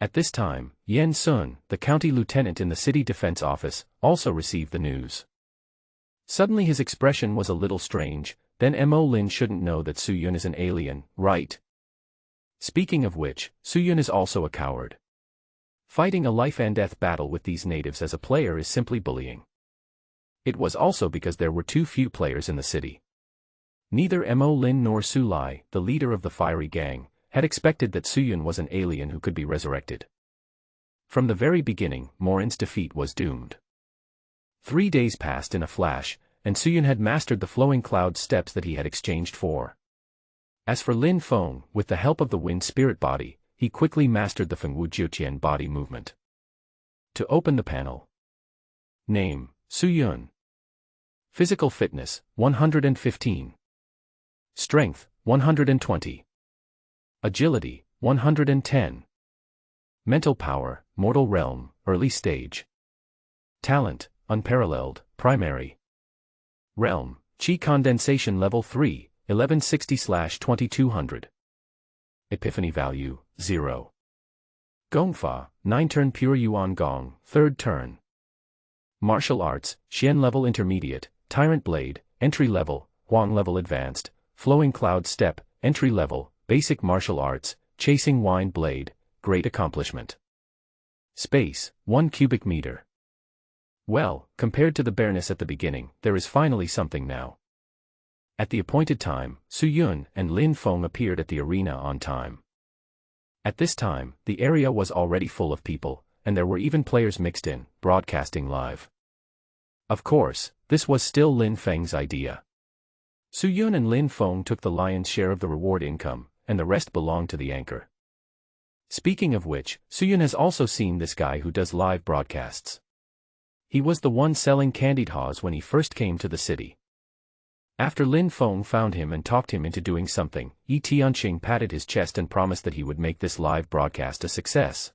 At this time, Yen Sun, the county lieutenant in the city defense office, also received the news. Suddenly his expression was a little strange. Then Mo Lin shouldn't know that Su Yun is an alien, right? Speaking of which, Su Yun is also a coward. Fighting a life-and-death battle with these natives as a player is simply bullying. It was also because there were too few players in the city. Neither Mo Lin nor Su Lai, the leader of the fiery gang, had expected that Su Yun was an alien who could be resurrected. From the very beginning, Morin's defeat was doomed. 3 days passed in a flash, and Su Yun had mastered the flowing cloud steps that he had exchanged for. As for Lin Feng, with the help of the wind spirit body, he quickly mastered the Fengwu Jiuqian body movement. To open the panel. Name, Su Yun. Physical fitness, 115. Strength, 120. Agility, 110. Mental power, mortal realm, early stage. Talent, unparalleled, primary. Realm, Qi condensation level 3, 1160/2200. Epiphany value, 0. Gongfa, 9-turn pure Yuan Gong, 3rd turn. Martial arts, Xian level intermediate, Tyrant blade, entry level, Huang level advanced, Flowing cloud step, entry level, basic martial arts, Chasing wine blade, great accomplishment. Space, 1 cubic meter. Well, compared to the bareness at the beginning, there is finally something now. At the appointed time, Su Yun and Lin Feng appeared at the arena on time. At this time, the area was already full of people, and there were even players mixed in, broadcasting live. Of course, this was still Lin Feng's idea. Su Yun and Lin Feng took the lion's share of the reward income, and the rest belonged to the anchor. Speaking of which, Su Yun has also seen this guy who does live broadcasts. He was the one selling candied haws when he first came to the city. After Lin Feng found him and talked him into doing something, Yi Tianqing patted his chest and promised that he would make this live broadcast a success.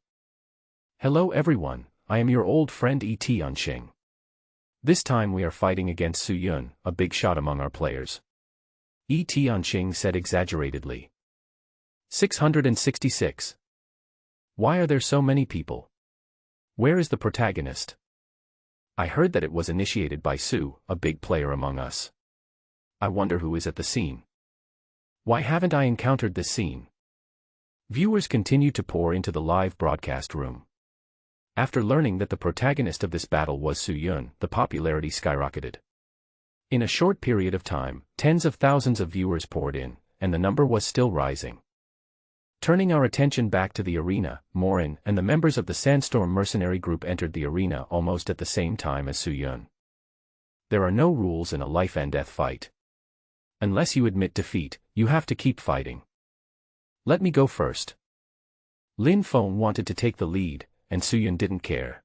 Hello everyone, I am your old friend Yi Tianqing. This time we are fighting against Su Yun, a big shot among our players. Yi Tianqing said exaggeratedly. 666. Why are there so many people? Where is the protagonist? I heard that it was initiated by Su, a big player among us. I wonder who is at the scene. Why haven't I encountered this scene? Viewers continued to pour into the live broadcast room. After learning that the protagonist of this battle was Su Yun, the popularity skyrocketed. In a short period of time, tens of thousands of viewers poured in, and the number was still rising. Turning our attention back to the arena, Morin and the members of the Sandstorm mercenary group entered the arena almost at the same time as Su Yun. There are no rules in a life-and-death fight. Unless you admit defeat, you have to keep fighting. Let me go first. Lin Feng wanted to take the lead, and Su Yun didn't care.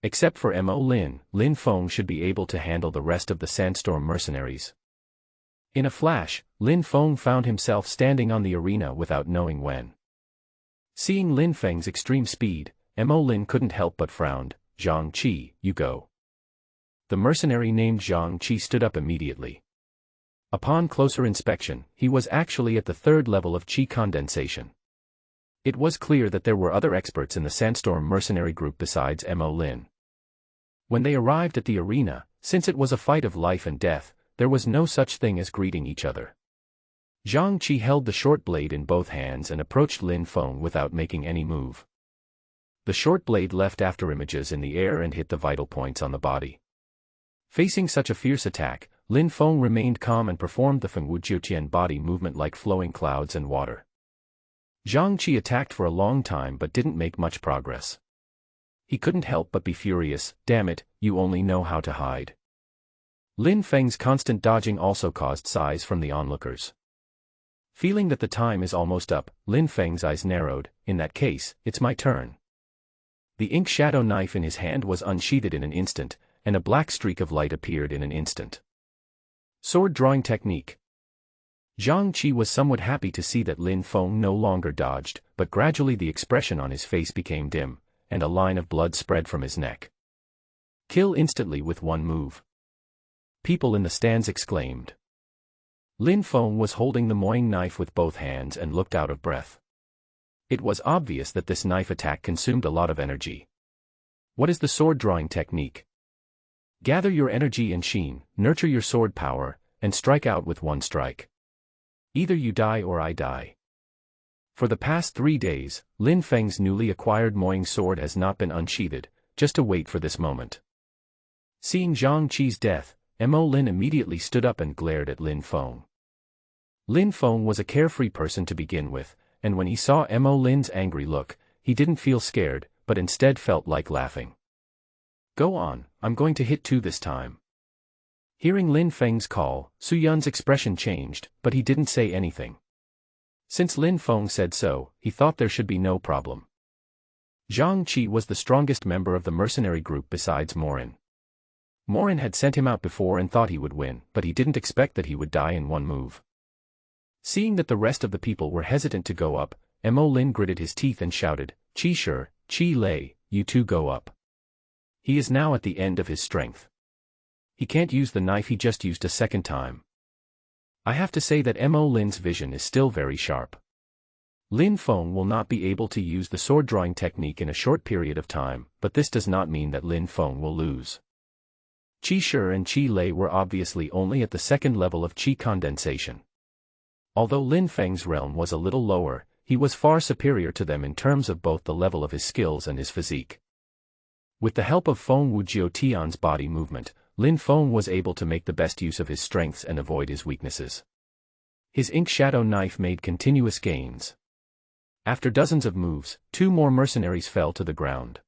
Except for Mo Lin, Lin Feng should be able to handle the rest of the Sandstorm mercenaries. In a flash, Lin Feng found himself standing on the arena without knowing when. Seeing Lin Feng's extreme speed, Mo Lin couldn't help but frowned. Zhang Qi, you go. The mercenary named Zhang Qi stood up immediately. Upon closer inspection, he was actually at the 3rd level of Qi condensation. It was clear that there were other experts in the Sandstorm mercenary group besides Mo Lin. When they arrived at the arena, since it was a fight of life and death, there was no such thing as greeting each other. Zhang Qi held the short blade in both hands and approached Lin Feng without making any move. The short blade left afterimages in the air and hit the vital points on the body. Facing such a fierce attack, Lin Feng remained calm and performed the Fengwu Jiuqian body movement like flowing clouds and water. Zhang Qi attacked for a long time but didn't make much progress. He couldn't help but be furious. Damn it, you only know how to hide. Lin Feng's constant dodging also caused sighs from the onlookers. Feeling that the time is almost up, Lin Feng's eyes narrowed. In that case, it's my turn. The ink shadow knife in his hand was unsheathed in an instant, and a black streak of light appeared in an instant. Sword drawing technique. Zhang Qi was somewhat happy to see that Lin Feng no longer dodged, but gradually the expression on his face became dim, and a line of blood spread from his neck. Kill instantly with one move. People in the stands exclaimed. Lin Feng was holding the moing knife with both hands and looked out of breath. It was obvious that this knife attack consumed a lot of energy. What is the sword drawing technique? Gather your energy and sheen, nurture your sword power, and strike out with one strike. Either you die or I die. For the past 3 days, Lin Feng's newly acquired moing sword has not been unsheathed, just to wait for this moment. Seeing Zhang Qi's death, Mo Lin immediately stood up and glared at Lin Feng. Lin Feng was a carefree person to begin with, and when he saw Mo Lin's angry look, he didn't feel scared, but instead felt like laughing. Go on, I'm going to hit 2 this time. Hearing Lin Feng's call, Su Yun's expression changed, but he didn't say anything. Since Lin Feng said so, he thought there should be no problem. Zhang Qi was the strongest member of the mercenary group besides Morin. Morin had sent him out before and thought he would win, but he didn't expect that he would die in one move. Seeing that the rest of the people were hesitant to go up, Mo Lin gritted his teeth and shouted, Qi Shi, Qi Lei, you two go up. He is now at the end of his strength. He can't use the knife he just used a second time. I have to say that Mo Lin's vision is still very sharp. Lin Feng will not be able to use the sword drawing technique in a short period of time, but this does not mean that Lin Feng will lose. Qi Shi and Qi Lei were obviously only at the second level of qi condensation. Although Lin Feng's realm was a little lower, he was far superior to them in terms of both the level of his skills and his physique. With the help of Feng Wujiu Tian's body movement, Lin Feng was able to make the best use of his strengths and avoid his weaknesses. His ink shadow knife made continuous gains. After dozens of moves, 2 more mercenaries fell to the ground.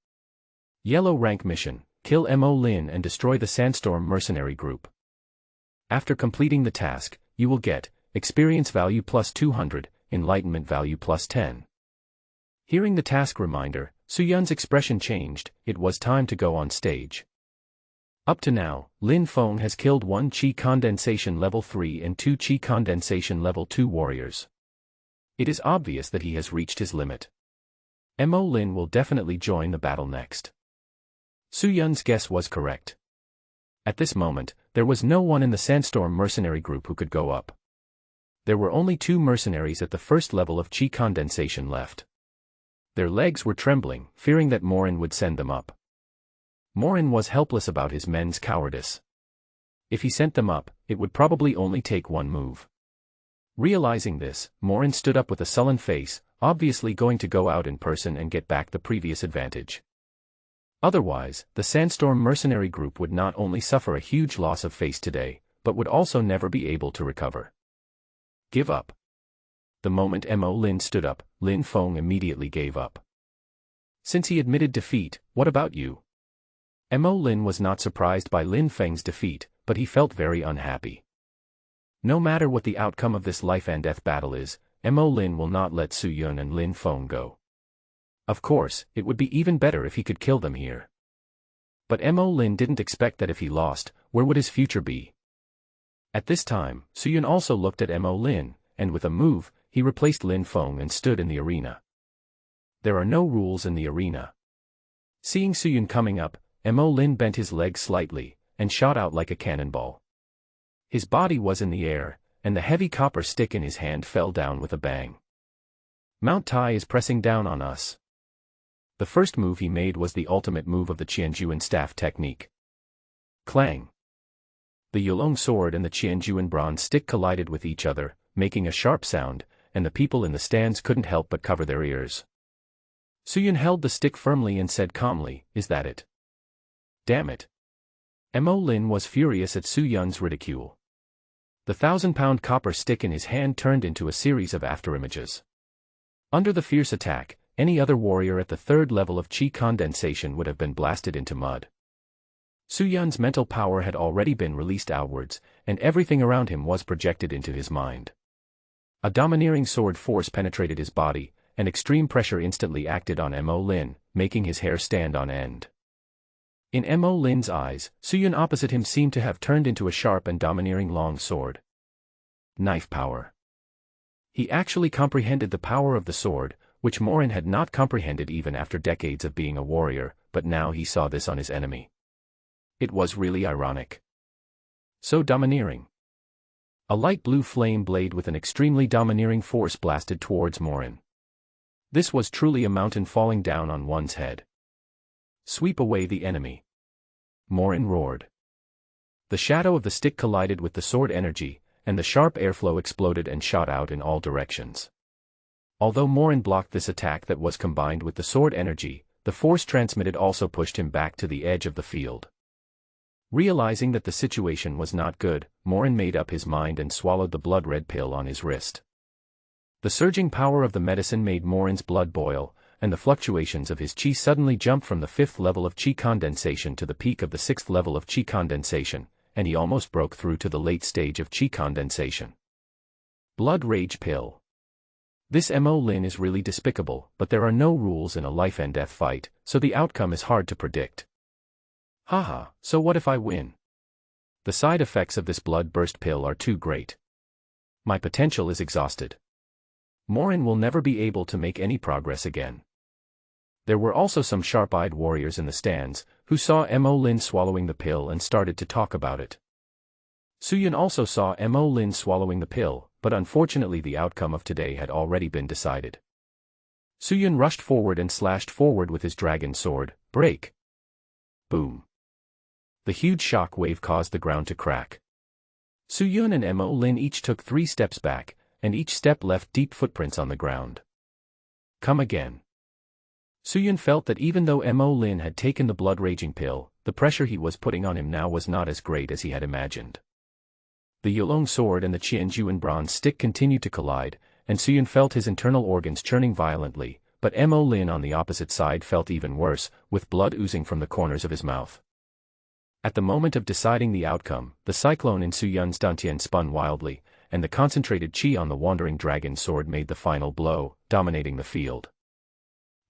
Yellow rank mission, kill Mo Lin and destroy the Sandstorm mercenary group. After completing the task, you will get experience value plus 200, enlightenment value plus 10. Hearing the task reminder, Su Yun's expression changed. It was time to go on stage. Up to now, Lin Feng has killed 1 Qi Condensation Level 3 and 2 Qi Condensation Level 2 warriors. It is obvious that he has reached his limit. Mo Lin will definitely join the battle next. Su Yun's guess was correct. At this moment, there was no one in the Sandstorm mercenary group who could go up. There were only 2 mercenaries at the first level of Qi Condensation left. Their legs were trembling, fearing that Morin would send them up. Morin was helpless about his men's cowardice. If he sent them up, it would probably only take 1 move. Realizing this, Morin stood up with a sullen face, obviously going to go out in person and get back the previous advantage. Otherwise, the Sandstorm mercenary group would not only suffer a huge loss of face today, but would also never be able to recover. Give up. The moment Mo Lin stood up, Lin Feng immediately gave up. Since he admitted defeat, what about you? Mo Lin was not surprised by Lin Feng's defeat, but he felt very unhappy. No matter what the outcome of this life and death battle is, Mo Lin will not let Su Yun and Lin Feng go. Of course, it would be even better if he could kill them here. But Mo Lin didn't expect that if he lost, where would his future be? At this time, Su Yun also looked at Mo Lin, and with a move, he replaced Lin Feng and stood in the arena. There are no rules in the arena. Seeing Su Yun coming up, Mo Lin bent his leg slightly, and shot out like a cannonball. His body was in the air, and the heavy copper stick in his hand fell down with a bang. Mount Tai is pressing down on us. The first move he made was the ultimate move of the Qianjuan staff technique. Clang! The Yulong sword and the Qianjuan bronze stick collided with each other, making a sharp sound, and the people in the stands couldn't help but cover their ears. Su Yun held the stick firmly and said calmly, "Is that it?" Damn it. Mo Lin was furious at Su Yun's ridicule. The 1,000-pound copper stick in his hand turned into a series of afterimages. Under the fierce attack, any other warrior at the 3rd level of Qi condensation would have been blasted into mud. Su Yun's mental power had already been released outwards, and everything around him was projected into his mind. A domineering sword force penetrated his body, and extreme pressure instantly acted on Mo Lin, making his hair stand on end. In Mo Lin's eyes, Su Yun opposite him seemed to have turned into a sharp and domineering long sword. Knife power. He actually comprehended the power of the sword, which Morin had not comprehended even after decades of being a warrior, but now he saw this on his enemy. It was really ironic. So domineering. A light blue flame blade with an extremely domineering force blasted towards Morin. This was truly a mountain falling down on one's head. Sweep away the enemy. Morin roared. The shadow of the stick collided with the sword energy, and the sharp airflow exploded and shot out in all directions. Although Morin blocked this attack that was combined with the sword energy, the force transmitted also pushed him back to the edge of the field. Realizing that the situation was not good, Morin made up his mind and swallowed the blood-red pill on his wrist. The surging power of the medicine made Morin's blood boil, and the fluctuations of his chi suddenly jumped from the 5th level of chi condensation to the peak of the 6th level of chi condensation, and he almost broke through to the late stage of chi condensation. Blood rage pill. This Mo Lin is really despicable, but there are no rules in a life and death fight, so the outcome is hard to predict. Haha, so what if I win? The side effects of this blood burst pill are too great. My potential is exhausted. Morin will never be able to make any progress again. There were also some sharp-eyed warriors in the stands, who saw Mo Lin swallowing the pill and started to talk about it. Suyun also saw Mo Lin swallowing the pill, but unfortunately the outcome of today had already been decided. Suyun rushed forward and slashed forward with his dragon sword. Break! Boom! The huge shock wave caused the ground to crack. Suyun and Mo Lin each took 3 steps back, and each step left deep footprints on the ground. Come again. Suyun felt that even though Mo Lin had taken the blood-raging pill, the pressure he was putting on him now was not as great as he had imagined. The Yulong sword and the Qianjuan bronze stick continued to collide, and Suyun felt his internal organs churning violently, but Mo Lin on the opposite side felt even worse, with blood oozing from the corners of his mouth. At the moment of deciding the outcome, the cyclone in Suyun's dantian spun wildly, and the concentrated chi on the wandering dragon sword made the final blow, dominating the field.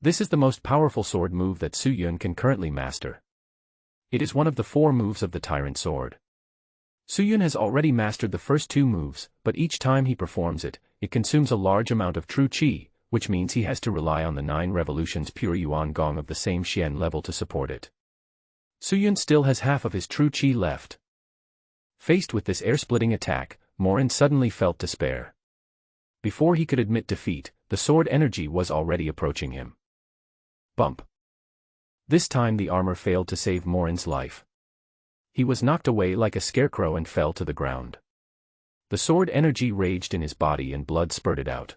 This is the most powerful sword move that Suyun can currently master. It is one of the 4 moves of the Tyrant Sword. Suyun has already mastered the first 2 moves, but each time he performs it, it consumes a large amount of true chi, which means he has to rely on the 9 revolutions pure Yuan Gong of the same Xian level to support it. Suyun still has half of his true chi left. Faced with this air-splitting attack, Morin suddenly felt despair. Before he could admit defeat, the sword energy was already approaching him. Bump. This time the armor failed to save Morin's life. He was knocked away like a scarecrow and fell to the ground. The sword energy raged in his body and blood spurted out.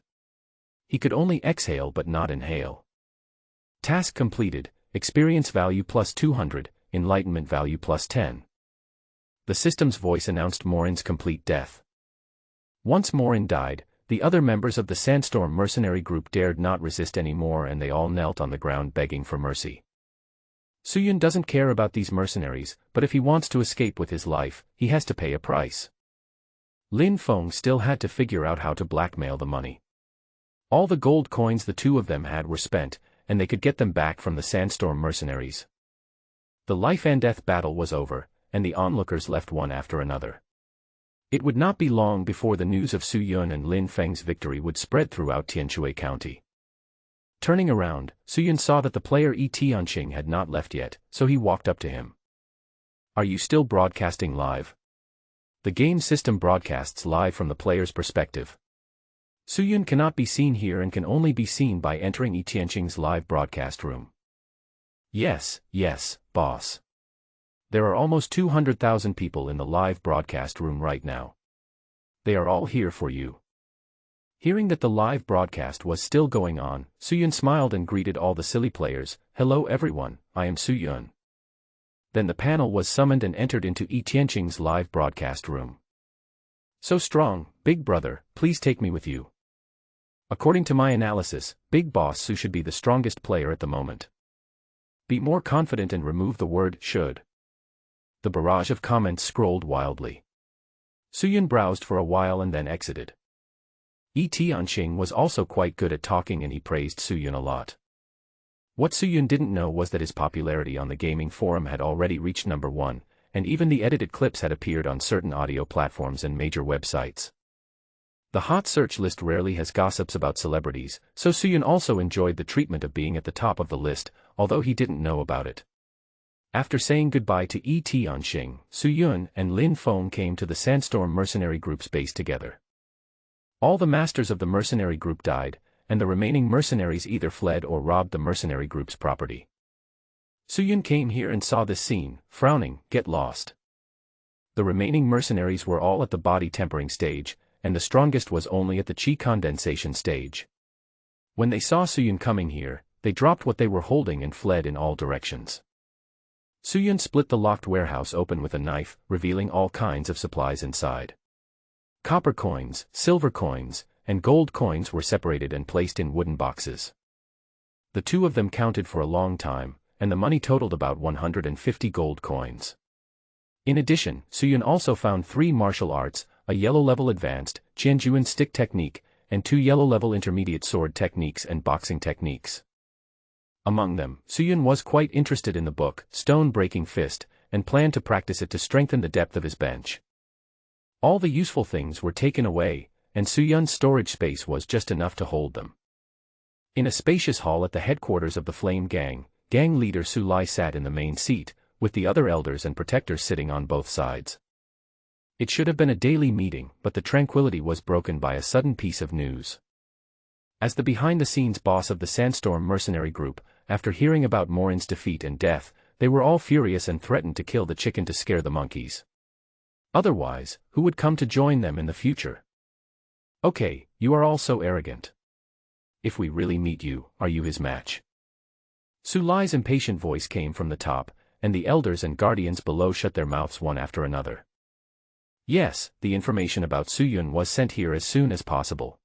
He could only exhale but not inhale. Task completed, experience value plus 200, enlightenment value plus 10. The system's voice announced Morin's complete death. Once Morin died, the other members of the Sandstorm mercenary group dared not resist anymore and they all knelt on the ground begging for mercy. Suyun doesn't care about these mercenaries, but if he wants to escape with his life, he has to pay a price. Lin Feng still had to figure out how to blackmail the money. All the gold coins the 2 of them had were spent, and they could get them back from the Sandstorm mercenaries. The life and death battle was over, and the onlookers left one after another. It would not be long before the news of Suyun and Lin Feng's victory would spread throughout Tianshui County. Turning around, Suyun saw that the player Tianqing had not left yet, so he walked up to him. Are you still broadcasting live? The game system broadcasts live from the player's perspective. Suyun cannot be seen here and can only be seen by entering Tianqing's live broadcast room. Yes, boss. There are almost 200,000 people in the live broadcast room right now. They are all here for you. Hearing that the live broadcast was still going on, Suyun smiled and greeted all the silly players. Hello everyone, I am Suyun. Then the panel was summoned and entered into Tianqing's live broadcast room. So strong, big brother, please take me with you. According to my analysis, Big Boss Su should be the strongest player at the moment. Be more confident and remove the word should. The barrage of comments scrolled wildly. Suyun browsed for a while and then exited. Tianqing was also quite good at talking and he praised Suyun a lot. What Suyun didn't know was that his popularity on the gaming forum had already reached number 1, and even the edited clips had appeared on certain audio platforms and major websites. The hot search list rarely has gossips about celebrities, so Suyun also enjoyed the treatment of being at the top of the list, although he didn't know about it. After saying goodbye to Tianxing, Suyun and Lin Feng came to the Sandstorm Mercenary Group's base together. All the masters of the mercenary group died, and the remaining mercenaries either fled or robbed the mercenary group's property. Suyun came here and saw this scene, frowning, "Get lost." The remaining mercenaries were all at the body tempering stage, and the strongest was only at the chi condensation stage. When they saw Suyun coming here, they dropped what they were holding and fled in all directions. Suyun split the locked warehouse open with a knife, revealing all kinds of supplies inside. Copper coins, silver coins, and gold coins were separated and placed in wooden boxes. The two of them counted for a long time, and the money totaled about 150 gold coins. In addition, Suyun also found 3 martial arts, a yellow-level advanced, Qianjuan stick technique, and 2 yellow-level intermediate sword techniques and boxing techniques. Among them, Suyun was quite interested in the book, Stone-Breaking Fist, and planned to practice it to strengthen the depth of his bench. All the useful things were taken away, and Suyun's storage space was just enough to hold them. In a spacious hall at the headquarters of the Flame Gang, gang leader Su Lai sat in the main seat, with the other elders and protectors sitting on both sides. It should have been a daily meeting, but the tranquility was broken by a sudden piece of news. As the behind-the-scenes boss of the Sandstorm Mercenary Group, after hearing about Morin's defeat and death, they were all furious and threatened to kill the chicken to scare the monkeys. Otherwise, who would come to join them in the future? "Okay, you are all so arrogant. If we really meet you, are you his match?" Su Lai's impatient voice came from the top, and the elders and guardians below shut their mouths one after another. Yes, the information about Suyun was sent here as soon as possible.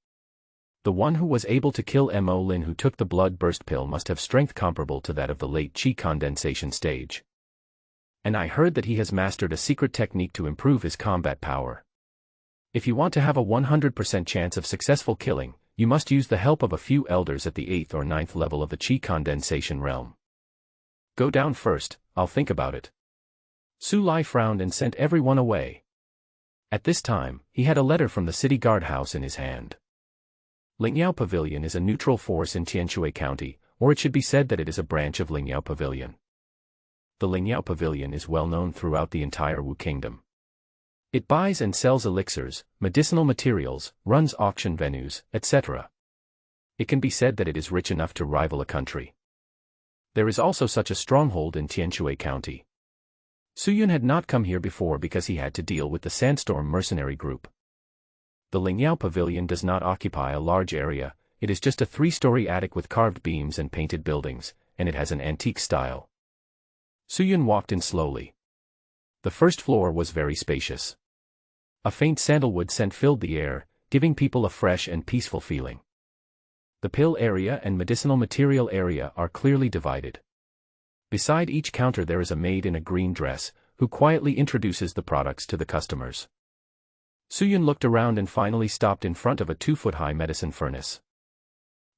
The one who was able to kill Mo Lin who took the blood burst pill must have strength comparable to that of the late chi condensation stage. And I heard that he has mastered a secret technique to improve his combat power. If you want to have a 100% chance of successful killing, you must use the help of a few elders at the 8th or 9th level of the chi condensation realm. Go down first, I'll think about it. Su Lai frowned and sent everyone away. At this time, he had a letter from the city guardhouse in his hand. Lingyao Pavilion is a neutral force in Tianshui County, or it should be said that it is a branch of Lingyao Pavilion. The Lingyao Pavilion is well known throughout the entire Wu Kingdom. It buys and sells elixirs, medicinal materials, runs auction venues, etc. It can be said that it is rich enough to rival a country. There is also such a stronghold in Tianshui County. Suyun had not come here before because he had to deal with the Sandstorm Mercenary Group. The Lingyao Pavilion does not occupy a large area, it is just a 3-story attic with carved beams and painted buildings, and it has an antique style. Suyun walked in slowly. The first floor was very spacious. A faint sandalwood scent filled the air, giving people a fresh and peaceful feeling. The pill area and medicinal material area are clearly divided. Beside each counter there is a maid in a green dress, who quietly introduces the products to the customers. Suyun looked around and finally stopped in front of a 2-foot-high medicine furnace.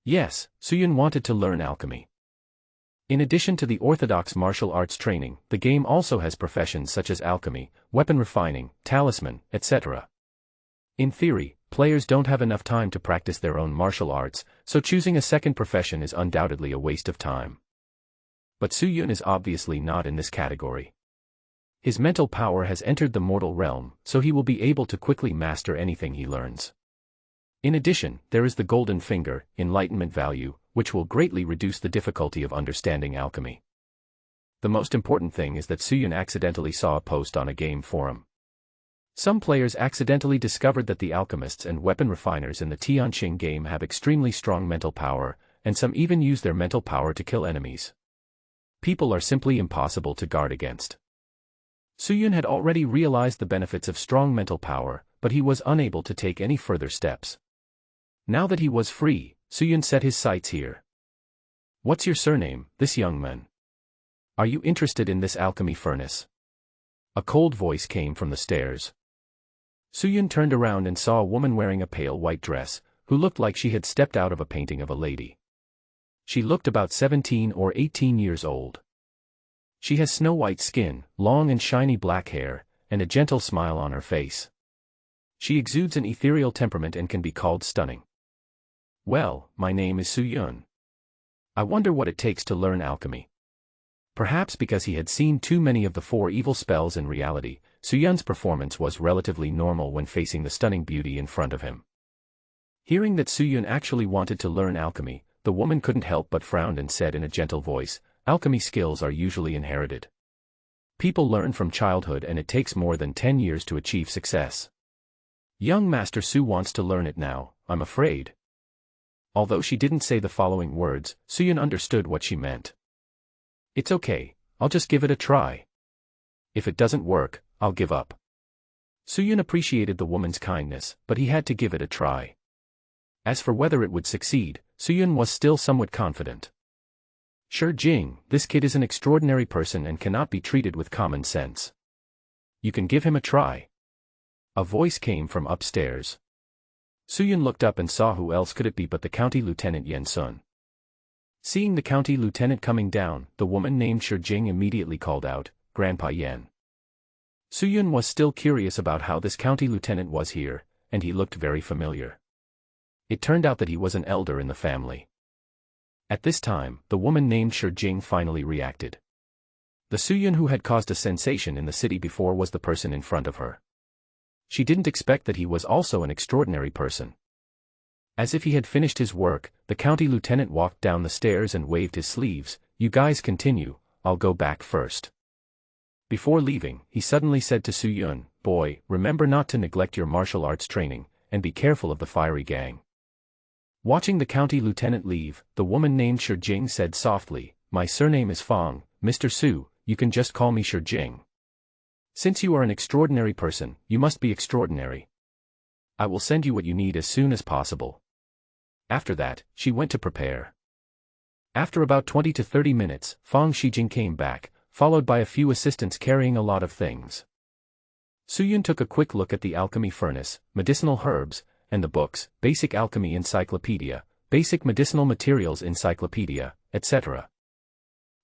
Yes, Suyun wanted to learn alchemy. In addition to the orthodox martial arts training, the game also has professions such as alchemy, weapon refining, talisman, etc. In theory, players don't have enough time to practice their own martial arts, so choosing a second profession is undoubtedly a waste of time. But Suyun is obviously not in this category. His mental power has entered the mortal realm, so he will be able to quickly master anything he learns. In addition, there is the golden finger, enlightenment value, which will greatly reduce the difficulty of understanding alchemy. The most important thing is that Suyun accidentally saw a post on a game forum. Some players accidentally discovered that the alchemists and weapon refiners in the Tianxing game have extremely strong mental power, and some even use their mental power to kill enemies. People are simply impossible to guard against. Suyun had already realized the benefits of strong mental power, but he was unable to take any further steps. Now that he was free, Suyun set his sights here. What's your surname, this young man? Are you interested in this alchemy furnace? A cold voice came from the stairs. Suyun turned around and saw a woman wearing a pale white dress, who looked like she had stepped out of a painting of a lady. She looked about 17 or 18 years old. She has snow-white skin, long and shiny black hair, and a gentle smile on her face. She exudes an ethereal temperament and can be called stunning. Well, my name is Su-yun. I wonder what it takes to learn alchemy. Perhaps because he had seen too many of the 4 evil spells in reality, Su-yun's performance was relatively normal when facing the stunning beauty in front of him. Hearing that Su-yun actually wanted to learn alchemy, the woman couldn't help but frown and said in a gentle voice, "Alchemy skills are usually inherited. People learn from childhood and it takes more than 10 years to achieve success. Young Master Su wants to learn it now, I'm afraid." Although she didn't say the following words, Su-yun understood what she meant. "It's okay, I'll just give it a try. If it doesn't work, I'll give up." Su-yun appreciated the woman's kindness, but he had to give it a try. As for whether it would succeed, Su-yun was still somewhat confident. "Sure Jing, this kid is an extraordinary person and cannot be treated with common sense. You can give him a try." A voice came from upstairs. Su-yun looked up and saw who else could it be but the county lieutenant Yen Sun. Seeing the county lieutenant coming down, the woman named Shi Jing immediately called out, "Grandpa Yen." Su-yun was still curious about how this county lieutenant was here, and he looked very familiar. It turned out that he was an elder in the family. At this time, the woman named Shi Jing finally reacted. The Su-yun who had caused a sensation in the city before was the person in front of her. She didn't expect that he was also an extraordinary person. As if he had finished his work, the county lieutenant walked down the stairs and waved his sleeves. "You guys continue, I'll go back first." Before leaving, he suddenly said to Su-yun, "Boy, remember not to neglect your martial arts training, and be careful of the fiery gang." Watching the county lieutenant leave, the woman named Shi Jing said softly, "My surname is Fong, Mr. Su, you can just call me Shi Jing. Since you are an extraordinary person, you must be extraordinary. I will send you what you need as soon as possible." After that, she went to prepare. After about 20 to 30 minutes, Fong Shijing came back, followed by a few assistants carrying a lot of things. Su-yun took a quick look at the alchemy furnace, medicinal herbs, and the books, Basic Alchemy Encyclopedia, Basic Medicinal Materials Encyclopedia, etc.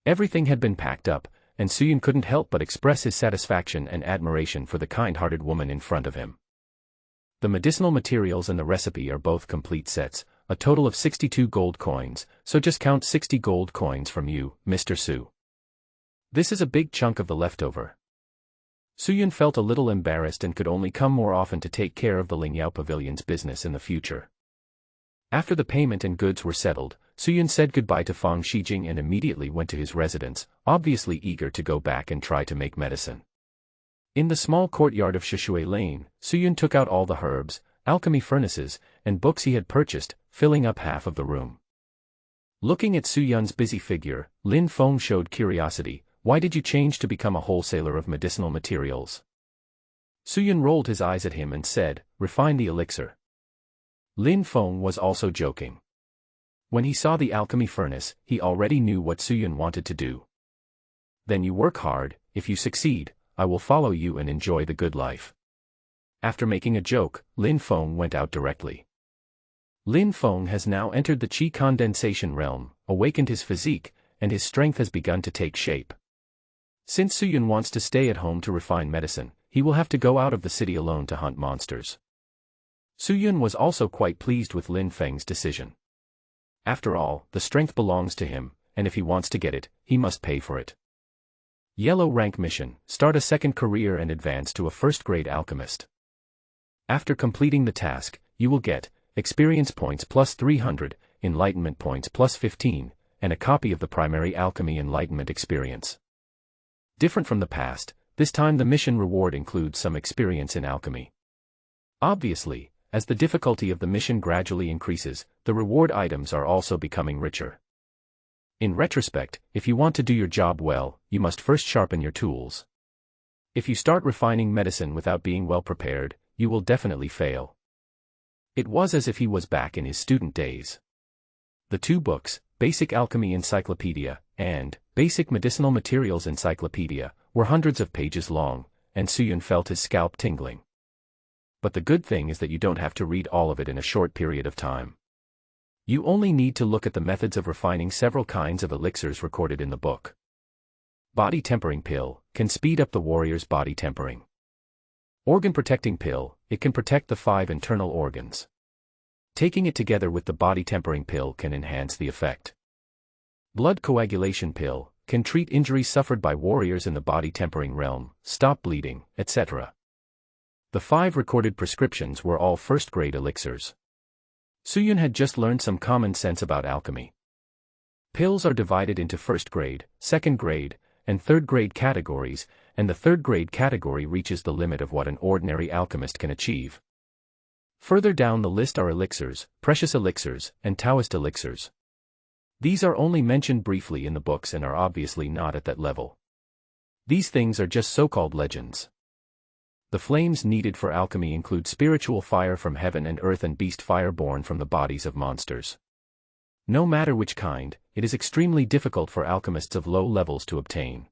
Everything had been packed up, and Su-yun couldn't help but express his satisfaction and admiration for the kind-hearted woman in front of him. The medicinal materials and the recipe are both complete sets, a total of 62 gold coins, so just count 60 gold coins from you, Mr. Su. This is a big chunk of the leftover. Su-yun felt a little embarrassed and could only come more often to take care of the Lingyao Pavilion's business in the future. After the payment and goods were settled, Su-yun said goodbye to Fong Shijing and immediately went to his residence, obviously eager to go back and try to make medicine. In the small courtyard of Shishui Lane, Su-yun took out all the herbs, alchemy furnaces, and books he had purchased, filling up half of the room. Looking at Su-yun's busy figure, Lin Feng showed curiosity. "Why did you change to become a wholesaler of medicinal materials?" Su-yun rolled his eyes at him and said, "Refine the elixir." Lin Feng was also joking. When he saw the alchemy furnace, he already knew what Su-yun wanted to do. "Then you work hard, if you succeed, I will follow you and enjoy the good life." After making a joke, Lin Feng went out directly. Lin Feng has now entered the qi condensation realm, awakened his physique, and his strength has begun to take shape. Since Su-yun wants to stay at home to refine medicine, he will have to go out of the city alone to hunt monsters. Su-yun was also quite pleased with Lin Feng's decision. After all, the strength belongs to him, and if he wants to get it, he must pay for it. Yellow rank mission, start a second career and advance to a first-grade alchemist. After completing the task, you will get experience points plus 300, enlightenment points plus 15, and a copy of the primary alchemy enlightenment experience. Different from the past, this time the mission reward includes some experience in alchemy. Obviously, as the difficulty of the mission gradually increases, the reward items are also becoming richer. In retrospect, if you want to do your job well, you must first sharpen your tools. If you start refining medicine without being well prepared, you will definitely fail. It was as if he was back in his student days. The 2 books, Basic Alchemy Encyclopedia, and Basic Medicinal Materials Encyclopedia, were hundreds of pages long, and Su-yun felt his scalp tingling. But the good thing is that you don't have to read all of it in a short period of time. You only need to look at the methods of refining several kinds of elixirs recorded in the book. Body Tempering Pill can speed up the warrior's body tempering. Organ Protecting Pill it can protect the 5 internal organs. Taking it together with the body tempering pill can enhance the effect. Blood coagulation pill can treat injuries suffered by warriors in the body tempering realm, stop bleeding, etc. The 5 recorded prescriptions were all first-grade elixirs. Suyun had just learned some common sense about alchemy. Pills are divided into first-grade, second-grade, and third-grade categories, and the third-grade category reaches the limit of what an ordinary alchemist can achieve. Further down the list are elixirs, precious elixirs, and Taoist elixirs. These are only mentioned briefly in the books and are obviously not at that level. These things are just so-called legends. The flames needed for alchemy include spiritual fire from heaven and earth and beast fire born from the bodies of monsters. No matter which kind, it is extremely difficult for alchemists of low levels to obtain.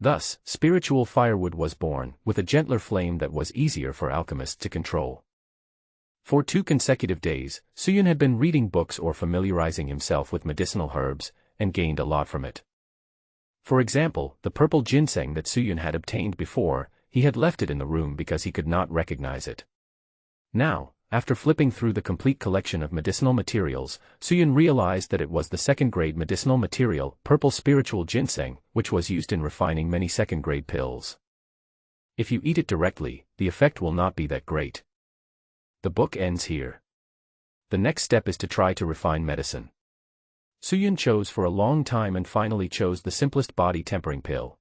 Thus, spiritual firewood was born, with a gentler flame that was easier for alchemists to control. For 2 consecutive days, Suyun had been reading books or familiarizing himself with medicinal herbs, and gained a lot from it. For example, the purple ginseng that Suyun had obtained before, he had left it in the room because he could not recognize it. Now, after flipping through the complete collection of medicinal materials, Suyun realized that it was the second-grade medicinal material, purple spiritual ginseng, which was used in refining many second-grade pills. If you eat it directly, the effect will not be that great. The book ends here. The next step is to try to refine medicine. Suyun chose for a long time and finally chose the simplest body tempering pill.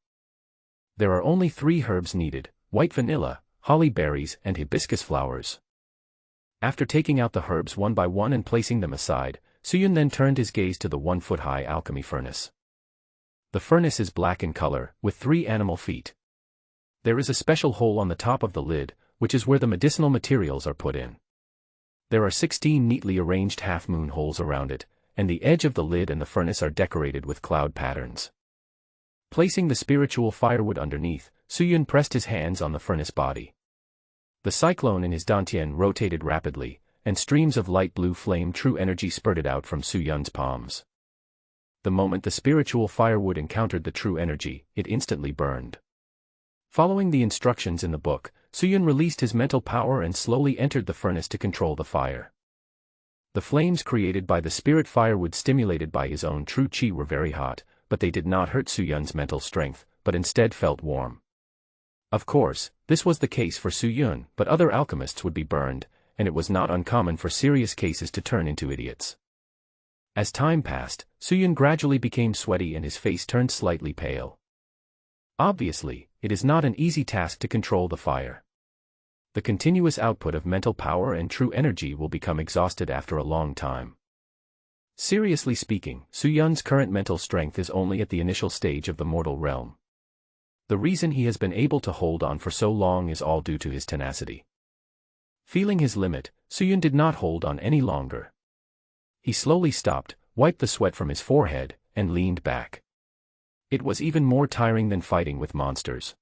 There are only 3 herbs needed: white vanilla, holly berries, and hibiscus flowers. After taking out the herbs one by one and placing them aside, Suyun then turned his gaze to the 1-foot-high alchemy furnace. The furnace is black in color, with 3 animal feet. There is a special hole on the top of the lid, which is where the medicinal materials are put in. There are 16 neatly arranged half-moon holes around it, and the edge of the lid and the furnace are decorated with cloud patterns. Placing the spiritual firewood underneath, Suyun pressed his hands on the furnace body. The cyclone in his dantian rotated rapidly, and streams of light blue flame true energy spurted out from Suyun's palms. The moment the spiritual firewood encountered the true energy, it instantly burned. Following the instructions in the book, Suyun released his mental power and slowly entered the furnace to control the fire. The flames created by the spirit firewood stimulated by his own true chi were very hot, but they did not hurt Suyun's mental strength, but instead felt warm. Of course, this was the case for Suyun, but other alchemists would be burned, and it was not uncommon for serious cases to turn into idiots. As time passed, Suyun gradually became sweaty and his face turned slightly pale. Obviously, it is not an easy task to control the fire. The continuous output of mental power and true energy will become exhausted after a long time. Seriously speaking, Suyun's current mental strength is only at the initial stage of the mortal realm. The reason he has been able to hold on for so long is all due to his tenacity. Feeling his limit, Suyun did not hold on any longer. He slowly stopped, wiped the sweat from his forehead, and leaned back. It was even more tiring than fighting with monsters.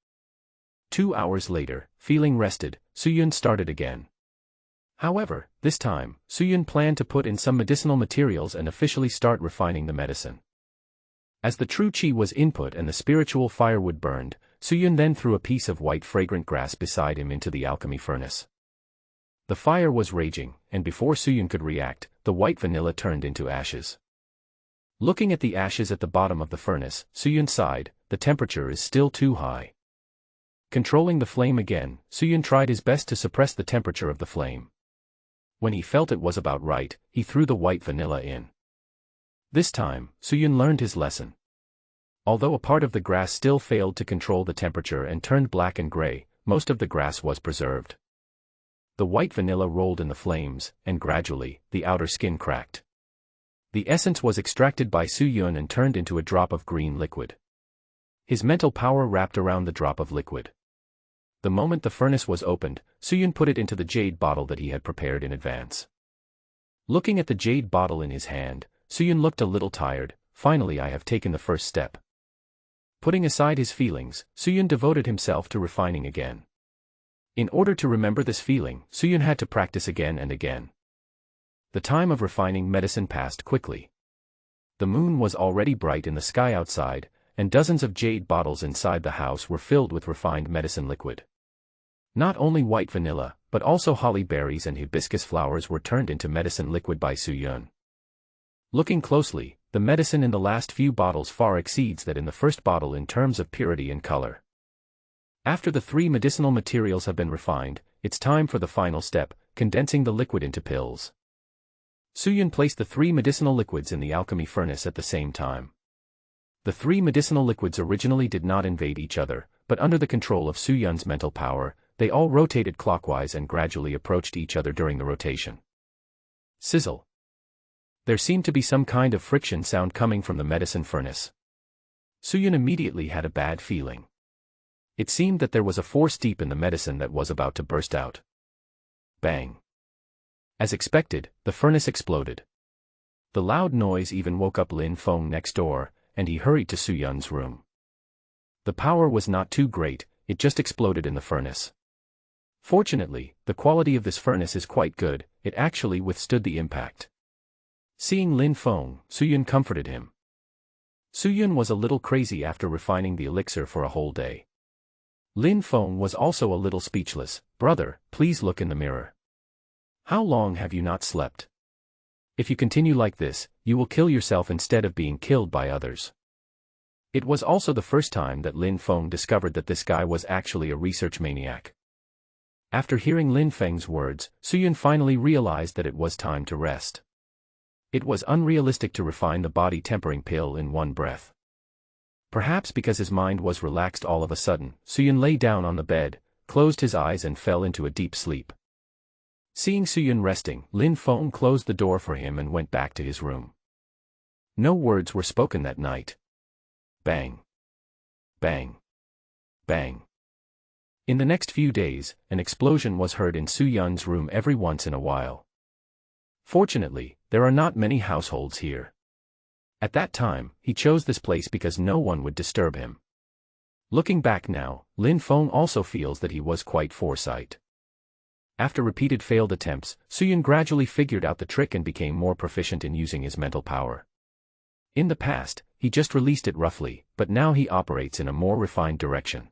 2 hours later, feeling rested, Suyun started again. However, this time, Suyun planned to put in some medicinal materials and officially start refining the medicine. As the true chi was input and the spiritual firewood burned, Suyun then threw a piece of white fragrant grass beside him into the alchemy furnace. The fire was raging, and before Suyun could react, the white vanilla turned into ashes. Looking at the ashes at the bottom of the furnace, Suyun sighed, the temperature is still too high. Controlling the flame again, Suyun tried his best to suppress the temperature of the flame. When he felt it was about right, he threw the white vanilla in. This time, Suyun learned his lesson. Although a part of the grass still failed to control the temperature and turned black and gray, most of the grass was preserved. The white vanilla rolled in the flames, and gradually, the outer skin cracked. The essence was extracted by Suyun and turned into a drop of green liquid. His mental power wrapped around the drop of liquid. The moment the furnace was opened, Suyun put it into the jade bottle that he had prepared in advance. Looking at the jade bottle in his hand, Suyun looked a little tired. Finally, I have taken the first step. Putting aside his feelings, Suyun devoted himself to refining again. In order to remember this feeling, Suyun had to practice again and again. The time of refining medicine passed quickly. The moon was already bright in the sky outside, and dozens of jade bottles inside the house were filled with refined medicine liquid. Not only white vanilla, but also holly berries and hibiscus flowers were turned into medicine liquid by Suyun. Looking closely, the medicine in the last few bottles far exceeds that in the first bottle in terms of purity and color. After the 3 medicinal materials have been refined, it's time for the final step, condensing the liquid into pills. Suyun placed the 3 medicinal liquids in the alchemy furnace at the same time. The 3 medicinal liquids originally did not invade each other, but under the control of Suyun's mental power, they all rotated clockwise and gradually approached each other during the rotation. Sizzle. There seemed to be some kind of friction sound coming from the medicine furnace. Suyun immediately had a bad feeling. It seemed that there was a force deep in the medicine that was about to burst out. Bang. As expected, the furnace exploded. The loud noise even woke up Lin Feng next door, and he hurried to Suyun's room. The power was not too great, it just exploded in the furnace. Fortunately, the quality of this furnace is quite good, it actually withstood the impact. Seeing Lin Feng, Suyun comforted him. Suyun was a little crazy after refining the elixir for a whole day. Lin Feng was also a little speechless. Brother, please look in the mirror. How long have you not slept? If you continue like this, you will kill yourself instead of being killed by others. It was also the first time that Lin Feng discovered that this guy was actually a research maniac. After hearing Lin Feng's words, Suyun finally realized that it was time to rest. It was unrealistic to refine the body tempering pill in one breath. Perhaps because his mind was relaxed all of a sudden, Suyun lay down on the bed, closed his eyes and fell into a deep sleep. Seeing Suyun resting, Lin Feng closed the door for him and went back to his room. No words were spoken that night. Bang. Bang. Bang. In the next few days, an explosion was heard in Suyun's room every once in a while. Fortunately, there are not many households here. At that time, he chose this place because no one would disturb him. Looking back now, Lin Feng also feels that he was quite foresight. After repeated failed attempts, Suyun gradually figured out the trick and became more proficient in using his mental power. In the past, he just released it roughly, but now he operates in a more refined direction.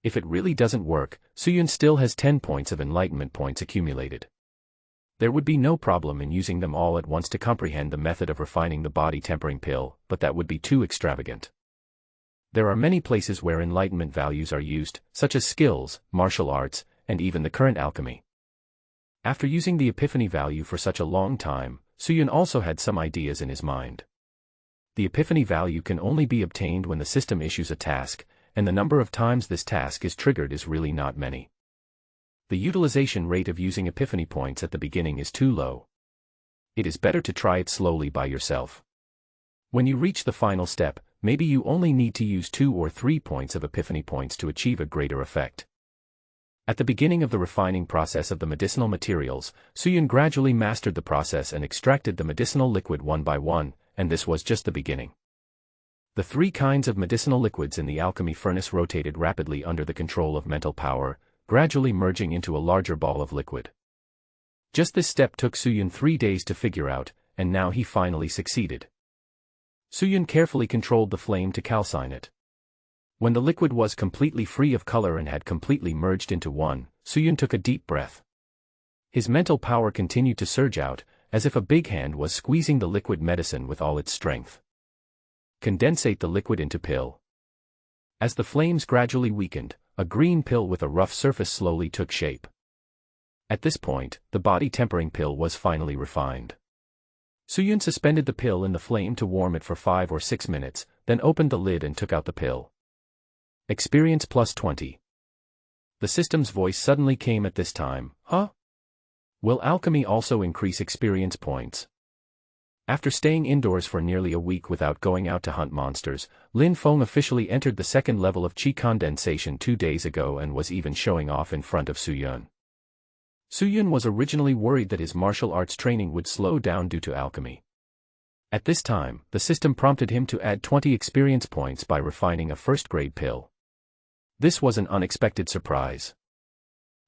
If it really doesn't work, Suyun still has 10 points of enlightenment points accumulated. There would be no problem in using them all at once to comprehend the method of refining the body tempering pill, but that would be too extravagant. There are many places where enlightenment values are used, such as skills, martial arts, and even the current alchemy. After using the epiphany value for such a long time, Suyun also had some ideas in his mind. The epiphany value can only be obtained when the system issues a task, and the number of times this task is triggered is really not many. The utilization rate of using epiphany points at the beginning is too low. It is better to try it slowly by yourself. When you reach the final step, maybe you only need to use 2 or 3 points of epiphany points to achieve a greater effect. At the beginning of the refining process of the medicinal materials, Suyun gradually mastered the process and extracted the medicinal liquid one by one, and this was just the beginning. The 3 kinds of medicinal liquids in the alchemy furnace rotated rapidly under the control of mental power, gradually merging into a larger ball of liquid. Just this step took Suyun 3 days to figure out, and now he finally succeeded. Suyun carefully controlled the flame to calcine it. When the liquid was completely free of color and had completely merged into one, Suyun took a deep breath. His mental power continued to surge out, as if a big hand was squeezing the liquid medicine with all its strength. Condensate the liquid into pill. As the flames gradually weakened, a green pill with a rough surface slowly took shape. At this point, the body tempering pill was finally refined. Suyun suspended the pill in the flame to warm it for 5 or 6 minutes, then opened the lid and took out the pill. Experience plus 20. The system's voice suddenly came at this time. Huh? Will alchemy also increase experience points? After staying indoors for nearly a week without going out to hunt monsters, Lin Feng officially entered the 2nd level of Qi condensation 2 days ago and was even showing off in front of Suyun. Suyun was originally worried that his martial arts training would slow down due to alchemy. At this time, the system prompted him to add 20 experience points by refining a first-grade pill. This was an unexpected surprise.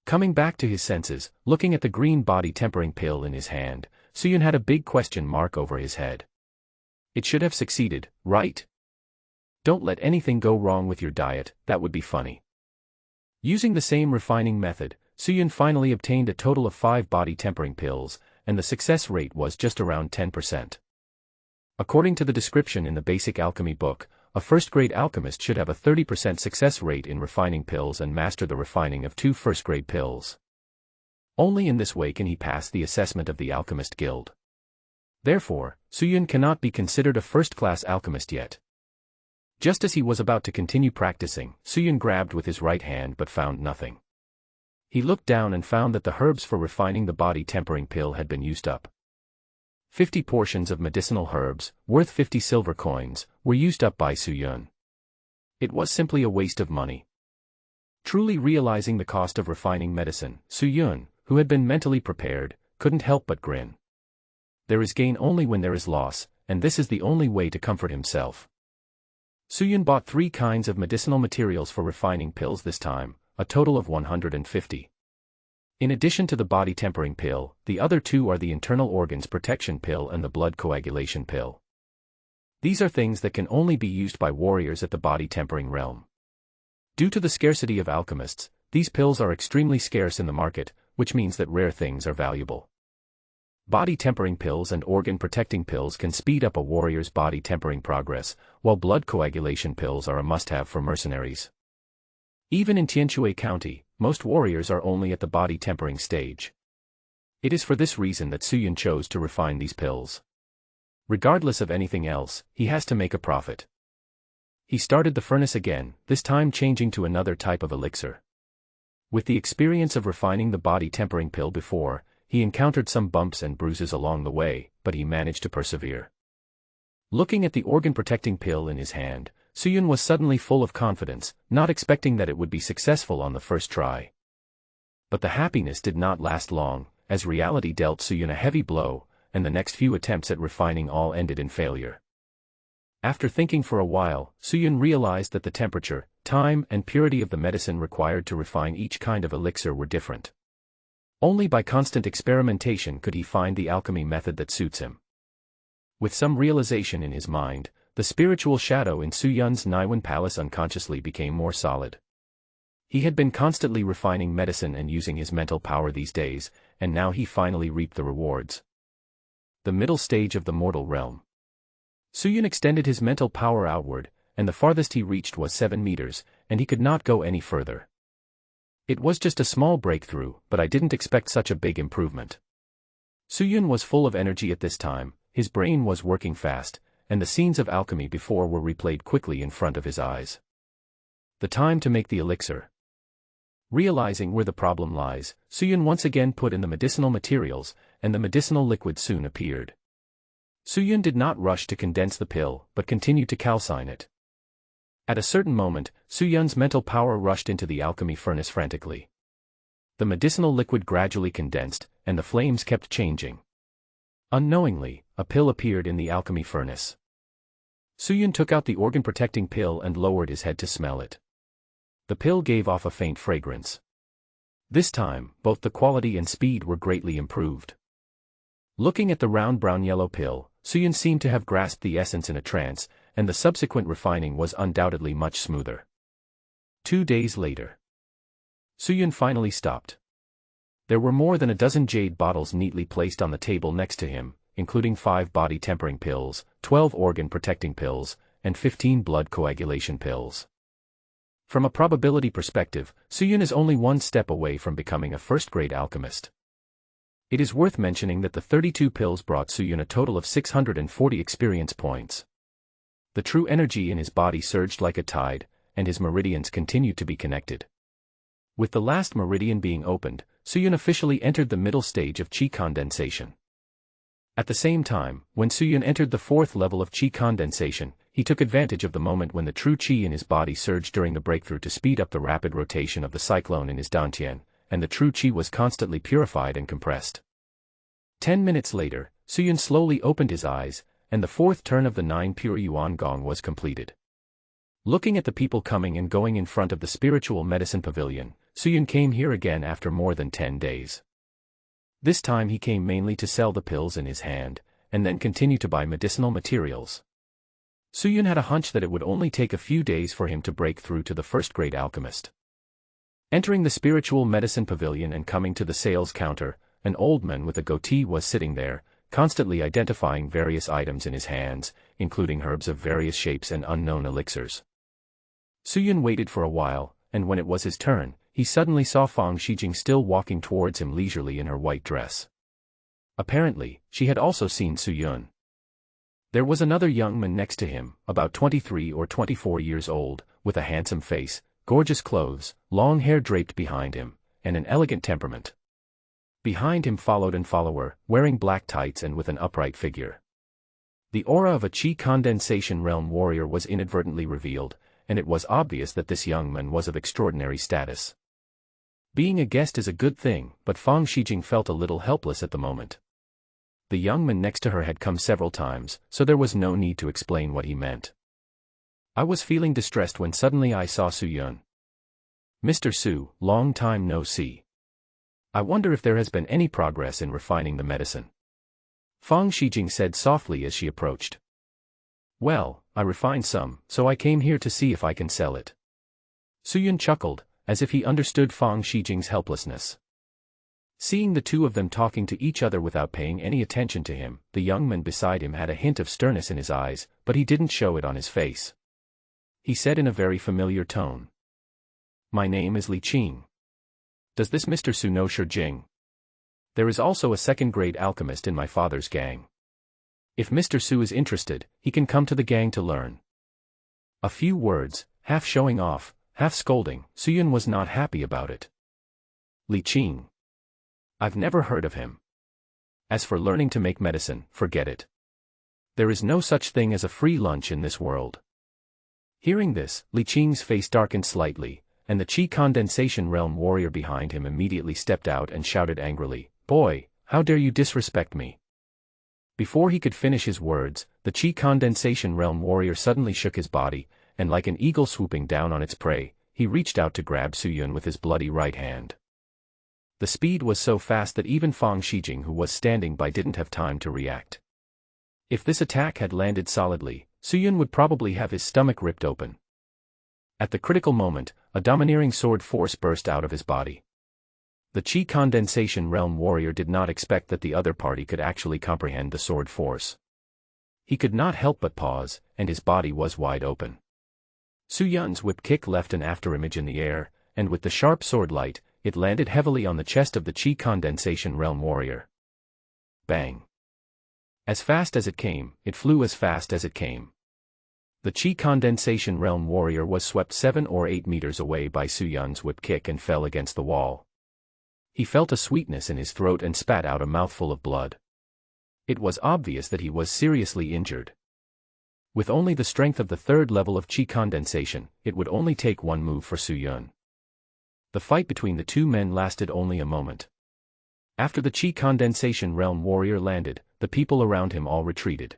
Coming back to his senses, looking at the green body tempering pill in his hand, Suyun had a big question mark over his head. It should have succeeded, right? Don't let anything go wrong with your diet, that would be funny. Using the same refining method, Suyun finally obtained a total of 5 body tempering pills, and the success rate was just around 10%. According to the description in the Basic Alchemy book, a first-grade alchemist should have a 30% success rate in refining pills and master the refining of 2 first-grade pills. Only in this way can he pass the assessment of the Alchemist Guild. Therefore, Suyun cannot be considered a first-class alchemist yet. Just as he was about to continue practicing, Suyun grabbed with his right hand but found nothing. He looked down and found that the herbs for refining the body tempering pill had been used up. 50 portions of medicinal herbs, worth 50 silver coins, were used up by Suyun. It was simply a waste of money. Truly realizing the cost of refining medicine, Suyun, who had been mentally prepared, couldn't help but grin. There is gain only when there is loss, and this is the only way to comfort himself. Suyun bought 3 kinds of medicinal materials for refining pills this time, a total of 150. In addition to the body tempering pill, the other 2 are the internal organs protection pill and the blood coagulation pill. These are things that can only be used by warriors at the body tempering realm. Due to the scarcity of alchemists, these pills are extremely scarce in the market, which means that rare things are valuable. Body tempering pills and organ protecting pills can speed up a warrior's body tempering progress, while blood coagulation pills are a must-have for mercenaries. Even in Tianshui County, most warriors are only at the body tempering stage. It is for this reason that Suyun chose to refine these pills. Regardless of anything else, he has to make a profit. He started the furnace again, this time changing to another type of elixir. With the experience of refining the body tempering pill before, he encountered some bumps and bruises along the way, but he managed to persevere. Looking at the organ-protecting pill in his hand, Suyun was suddenly full of confidence, not expecting that it would be successful on the first try. But the happiness did not last long, as reality dealt Suyun a heavy blow, and the next few attempts at refining all ended in failure. After thinking for a while, Suyun realized that the temperature, time, and purity of the medicine required to refine each kind of elixir were different. Only by constant experimentation could he find the alchemy method that suits him. With some realization in his mind, the spiritual shadow in Suyun's Naiwan palace unconsciously became more solid. He had been constantly refining medicine and using his mental power these days, and now he finally reaped the rewards. The middle stage of the mortal realm. Suyun extended his mental power outward, and the farthest he reached was 7 meters, and he could not go any further. It was just a small breakthrough, but I didn't expect such a big improvement. Suyun was full of energy at this time, his brain was working fast, and the scenes of alchemy before were replayed quickly in front of his eyes. The time to make the elixir. Realizing where the problem lies, Suyun once again put in the medicinal materials, and the medicinal liquid soon appeared. Suyun did not rush to condense the pill, but continued to calcine it. At a certain moment, Suyun's mental power rushed into the alchemy furnace frantically. The medicinal liquid gradually condensed, and the flames kept changing. Unknowingly, a pill appeared in the alchemy furnace. Suyun took out the organ-protecting pill and lowered his head to smell it. The pill gave off a faint fragrance. This time, both the quality and speed were greatly improved. Looking at the round brown-yellow pill, Suyun seemed to have grasped the essence in a trance, and the subsequent refining was undoubtedly much smoother. 2 days later, Suyun finally stopped. There were more than a dozen jade bottles neatly placed on the table next to him, including 5 body tempering pills, 12 organ protecting pills, and 15 blood coagulation pills. From a probability perspective, Suyun is only 1 step away from becoming a first-grade alchemist. It is worth mentioning that the 32 pills brought Suyun a total of 640 experience points. The true energy in his body surged like a tide, and his meridians continued to be connected. With the last meridian being opened, Suyun officially entered the middle stage of qi condensation. At the same time, when Suyun entered the 4th level of qi condensation, he took advantage of the moment when the true qi in his body surged during the breakthrough to speed up the rapid rotation of the cyclone in his dantian, and the true qi was constantly purified and compressed. 10 minutes later, Suyun slowly opened his eyes, and the 4th turn of the 9 pure yuan gong was completed. Looking at the people coming and going in front of the spiritual medicine pavilion, Suyun came here again after more than 10 days. This time he came mainly to sell the pills in his hand, and then continue to buy medicinal materials. Suyun had a hunch that it would only take a few days for him to break through to the first-grade alchemist. Entering the spiritual medicine pavilion and coming to the sales counter, an old man with a goatee was sitting there, constantly identifying various items in his hands, including herbs of various shapes and unknown elixirs. Suyun waited for a while, and when it was his turn, he suddenly saw Fang Shijing still walking towards him leisurely in her white dress. Apparently, she had also seen Suyun. There was another young man next to him, about 23 or 24 years old, with a handsome face, gorgeous clothes, long hair draped behind him, and an elegant temperament. Behind him followed an follower, wearing black tights and with an upright figure. The aura of a Qi condensation realm warrior was inadvertently revealed, and it was obvious that this young man was of extraordinary status. Being a guest is a good thing, but Fang Shijing felt a little helpless at the moment. The young man next to her had come several times, so there was no need to explain what he meant. I was feeling distressed when suddenly I saw Suyun. Mr. Su, long time no see. I wonder if there has been any progress in refining the medicine. Fang Shijing said softly as she approached. Well, I refined some, so I came here to see if I can sell it. Suyun chuckled, as if he understood Fang Shijing's helplessness. Seeing the two of them talking to each other without paying any attention to him, the young man beside him had a hint of sternness in his eyes, but he didn't show it on his face. He said in a very familiar tone. My name is Li Qing. Does this Mr. Su know Shi Jing? There is also a second-grade alchemist in my father's gang. If Mr. Su is interested, he can come to the gang to learn. A few words, half showing off, half scolding, Suyun was not happy about it. Li Qing. I've never heard of him. As for learning to make medicine, forget it. There is no such thing as a free lunch in this world. Hearing this, Li Qing's face darkened slightly, and the Qi condensation realm warrior behind him immediately stepped out and shouted angrily, Boy, how dare you disrespect me? Before he could finish his words, the Qi condensation realm warrior suddenly shook his body, and like an eagle swooping down on its prey, he reached out to grab Suyun with his bloody right hand. The speed was so fast that even Fang Shijing, who was standing by, didn't have time to react. If this attack had landed solidly, Suyun would probably have his stomach ripped open. At the critical moment, a domineering sword force burst out of his body. The Qi condensation realm warrior did not expect that the other party could actually comprehend the sword force. He could not help but pause, and his body was wide open. Suyun's whip kick left an afterimage in the air, and with the sharp sword light, it landed heavily on the chest of the Qi condensation realm warrior. Bang! As fast as it came, it flew as fast as it came. The Qi condensation realm warrior was swept 7 or 8 meters away by Suyun's whip kick and fell against the wall. He felt a sweetness in his throat and spat out a mouthful of blood. It was obvious that he was seriously injured. With only the strength of the 3rd level of Qi condensation, it would only take one move for Suyun. The fight between the two men lasted only a moment. After the Qi condensation realm warrior landed, the people around him all retreated.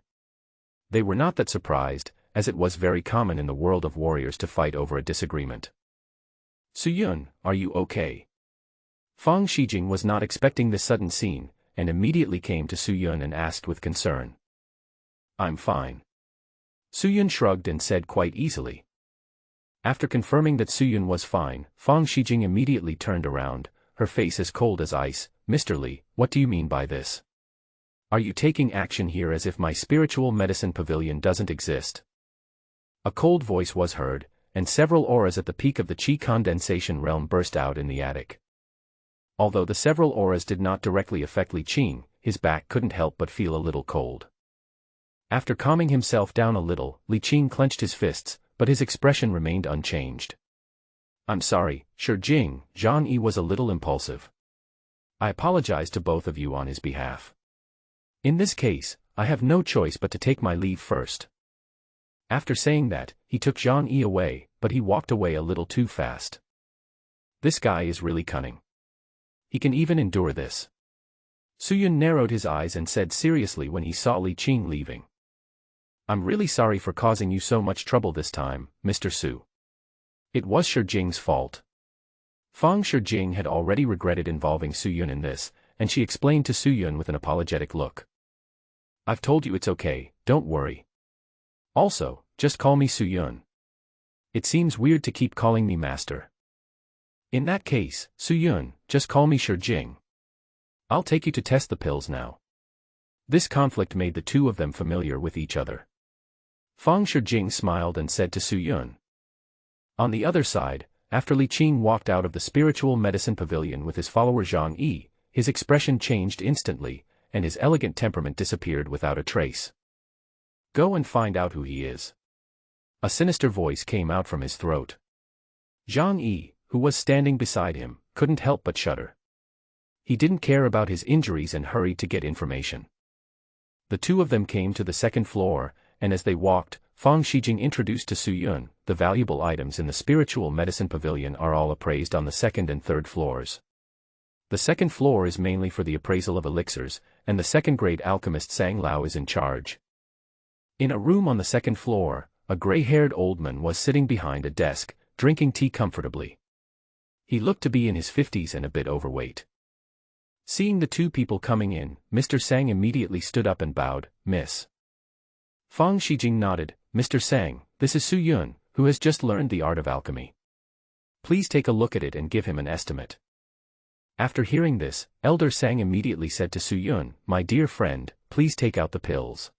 They were not that surprised, as it was very common in the world of warriors to fight over a disagreement. Suyun, are you okay? Fang Shijing was not expecting this sudden scene, and immediately came to Suyun and asked with concern. I'm fine. Suyun shrugged and said quite easily. After confirming that Suyun was fine, Fang Shijing immediately turned around, her face as cold as ice. Mr. Li, what do you mean by this? Are you taking action here as if my spiritual medicine pavilion doesn't exist? A cold voice was heard, and several auras at the peak of the Qi condensation realm burst out in the attic. Although the several auras did not directly affect Li Qing, his back couldn't help but feel a little cold. After calming himself down a little, Li Qing clenched his fists, but his expression remained unchanged. I'm sorry, Shi Jing, Zhang Yi was a little impulsive. I apologize to both of you on his behalf. In this case, I have no choice but to take my leave first. After saying that, he took Zhang Yi away, but he walked away a little too fast. This guy is really cunning. He can even endure this. Suyun narrowed his eyes and said seriously when he saw Li Qing leaving. I'm really sorry for causing you so much trouble this time, Mr. Su. It was Shi Jing's fault. Fang Shijing had already regretted involving Suyun in this, and she explained to Suyun with an apologetic look. I've told you it's okay, don't worry. Also, just call me Suyun. It seems weird to keep calling me master. In that case, Su-yun, just call me Jing. I'll take you to test the pills now. This conflict made the two of them familiar with each other. Fang Shijing smiled and said to Su-yun. On the other side, after Li Qing walked out of the spiritual medicine pavilion with his follower Zhang Yi, his expression changed instantly, and his elegant temperament disappeared without a trace. Go and find out who he is. A sinister voice came out from his throat. Zhang Yi, who was standing beside him, couldn't help but shudder. He didn't care about his injuries and hurried to get information. The two of them came to the second floor, and as they walked, Fang Shijing introduced to Su-yun, the valuable items in the spiritual medicine pavilion are all appraised on the second and third floors. The second floor is mainly for the appraisal of elixirs, and the second-grade alchemist Sang Lao is in charge. In a room on the second floor, a gray-haired old man was sitting behind a desk, drinking tea comfortably. He looked to be in his 50s and a bit overweight. Seeing the two people coming in, Mr. Sang immediately stood up and bowed. Miss. Fang Shijing nodded. Mr. Sang, this is Su-yun, who has just learned the art of alchemy. Please take a look at it and give him an estimate. After hearing this, Elder Sang immediately said to Su-yun, my dear friend, please take out the pills.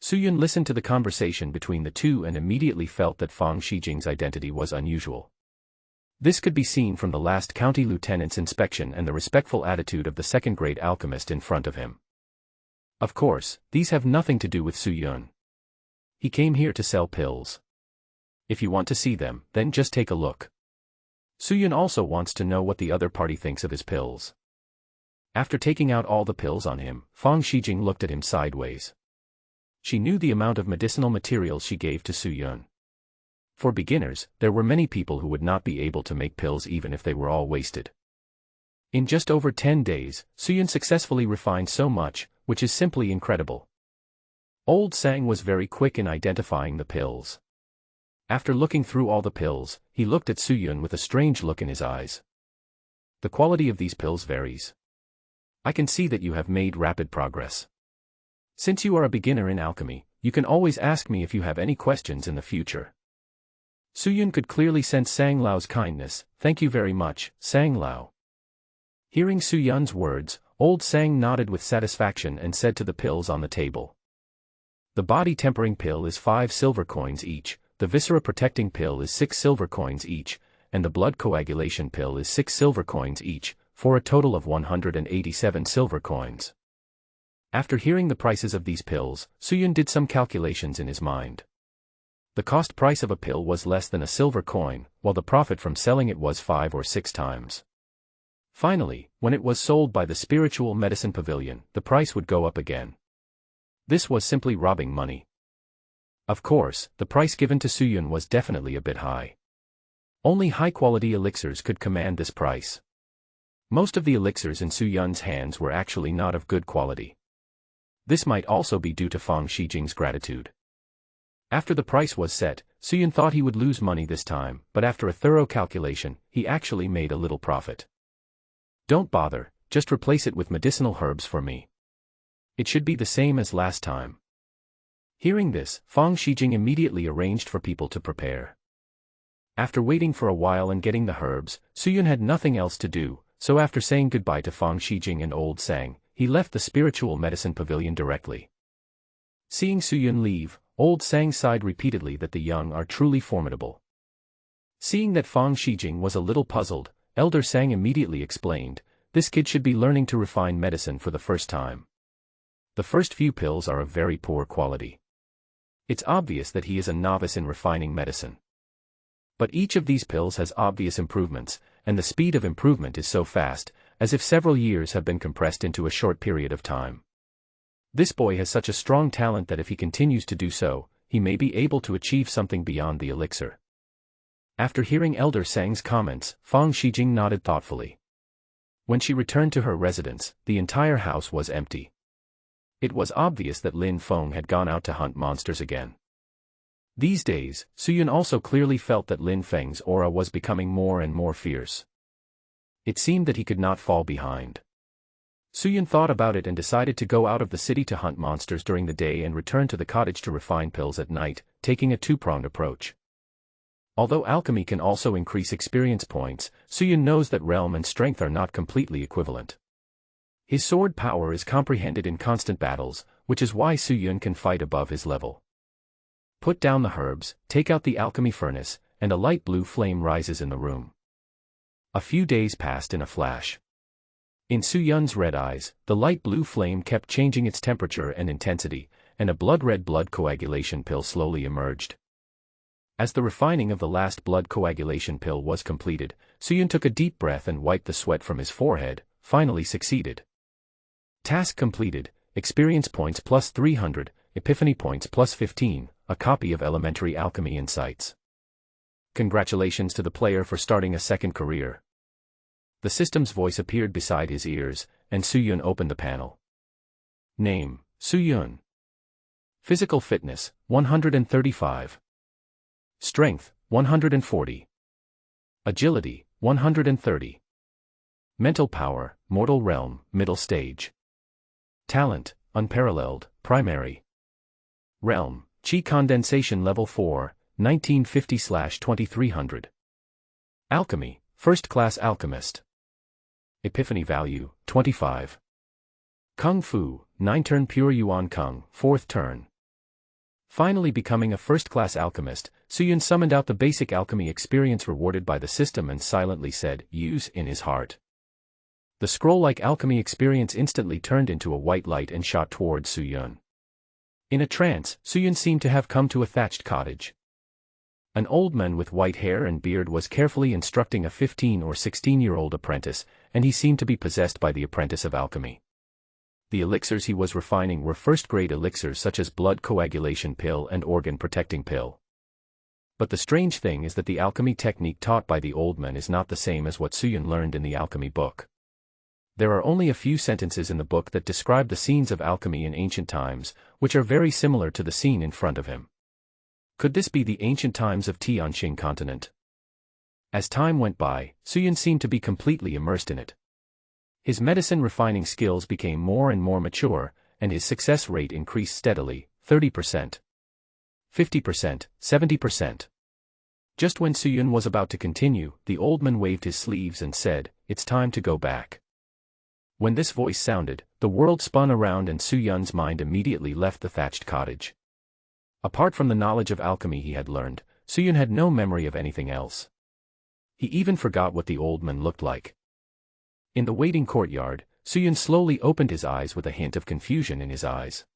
Su-yun listened to the conversation between the two and immediately felt that Fang Shijing's identity was unusual. This could be seen from the last county lieutenant's inspection and the respectful attitude of the second-grade alchemist in front of him. Of course, these have nothing to do with Su-yun. He came here to sell pills. If you want to see them, then just take a look. Su-yun also wants to know what the other party thinks of his pills. After taking out all the pills on him, Fang Shijing looked at him sideways. She knew the amount of medicinal materials she gave to Su-yun. For beginners, there were many people who would not be able to make pills even if they were all wasted. In just over 10 days, Su-yun successfully refined so much, which is simply incredible. Old Sang was very quick in identifying the pills. After looking through all the pills, he looked at Su-yun with a strange look in his eyes. The quality of these pills varies. I can see that you have made rapid progress. Since you are a beginner in alchemy, you can always ask me if you have any questions in the future. Su-yun could clearly sense Sang Lao's kindness. Thank you very much, Sang Lao. Hearing Su-yun's words, old Sang nodded with satisfaction and said to the pills on the table. The body tempering pill is 5 silver coins each, the viscera protecting pill is 6 silver coins each, and the blood coagulation pill is 6 silver coins each, for a total of 187 silver coins. After hearing the prices of these pills, Su-yun did some calculations in his mind. The cost price of a pill was less than a silver coin, while the profit from selling it was 5 or 6 times. Finally, when it was sold by the spiritual medicine pavilion, the price would go up again. This was simply robbing money. Of course, the price given to Su-yun was definitely a bit high. Only high-quality elixirs could command this price. Most of the elixirs in Su-yun's hands were actually not of good quality. This might also be due to Fang Shijing's gratitude. After the price was set, Su-yun thought he would lose money this time, but after a thorough calculation, he actually made a little profit. Don't bother, just replace it with medicinal herbs for me. It should be the same as last time. Hearing this, Fang Shijing immediately arranged for people to prepare. After waiting for a while and getting the herbs, Su-yun had nothing else to do, so after saying goodbye to Fang Shijing and old Sang, he left the spiritual medicine pavilion directly. Seeing Su-yun leave, old Sang sighed repeatedly that the young are truly formidable. Seeing that Fang Shijing was a little puzzled, Elder Sang immediately explained, this kid should be learning to refine medicine for the first time. The first few pills are of very poor quality. It's obvious that he is a novice in refining medicine. But each of these pills has obvious improvements, and the speed of improvement is so fast, as if several years have been compressed into a short period of time. This boy has such a strong talent that if he continues to do so, he may be able to achieve something beyond the elixir. After hearing Elder Sang's comments, Fang Shijing nodded thoughtfully. When she returned to her residence, the entire house was empty. It was obvious that Lin Feng had gone out to hunt monsters again. These days, Su-yun also clearly felt that Lin Feng's aura was becoming more and more fierce. It seemed that he could not fall behind. Su-yun thought about it and decided to go out of the city to hunt monsters during the day and return to the cottage to refine pills at night, taking a two-pronged approach. Although alchemy can also increase experience points, Suyun knows that realm and strength are not completely equivalent. His sword power is comprehended in constant battles, which is why Suyun can fight above his level. Put down the herbs, take out the alchemy furnace, and a light blue flame rises in the room. A few days passed in a flash. In Suyun's red eyes, the light blue flame kept changing its temperature and intensity, and a blood-red blood coagulation pill slowly emerged. As the refining of the last blood coagulation pill was completed, Suyun took a deep breath and wiped the sweat from his forehead, finally succeeded. Task completed, experience points plus 300, epiphany points plus 15, a copy of Elementary Alchemy Insights. Congratulations to the player for starting a second career. The system's voice appeared beside his ears, and Suyun opened the panel. Name, Suyun. Physical fitness, 135. Strength, 140. Agility, 130. Mental power, mortal realm, middle stage. Talent, unparalleled, primary. Realm, Qi condensation level 4, 1950/2300. Alchemy, first class alchemist. Epiphany value, 25. Kung Fu, 9-turn pure Yuan Kung, 4th turn. Finally becoming a first-class alchemist, Suyun summoned out the basic alchemy experience rewarded by the system and silently said, "Use," in his heart. The scroll-like alchemy experience instantly turned into a white light and shot towards Suyun. In a trance, Suyun seemed to have come to a thatched cottage. An old man with white hair and beard was carefully instructing a 15 or 16-year-old apprentice, and he seemed to be possessed by the apprentice of alchemy. The elixirs he was refining were first-grade elixirs such as blood coagulation pill and organ-protecting pill. But the strange thing is that the alchemy technique taught by the old man is not the same as what Suyun learned in the alchemy book. There are only a few sentences in the book that describe the scenes of alchemy in ancient times, which are very similar to the scene in front of him. Could this be the ancient times of Tianqing continent? As time went by, Suyun seemed to be completely immersed in it. His medicine refining skills became more and more mature, and his success rate increased steadily, 30%, 50%, 70%. Just when Suyun was about to continue, the old man waved his sleeves and said, "It's time to go back." When this voice sounded, the world spun around and Suyun's mind immediately left the thatched cottage. Apart from the knowledge of alchemy he had learned, Suyun had no memory of anything else. He even forgot what the old man looked like. In the waiting courtyard, Suyun slowly opened his eyes with a hint of confusion in his eyes.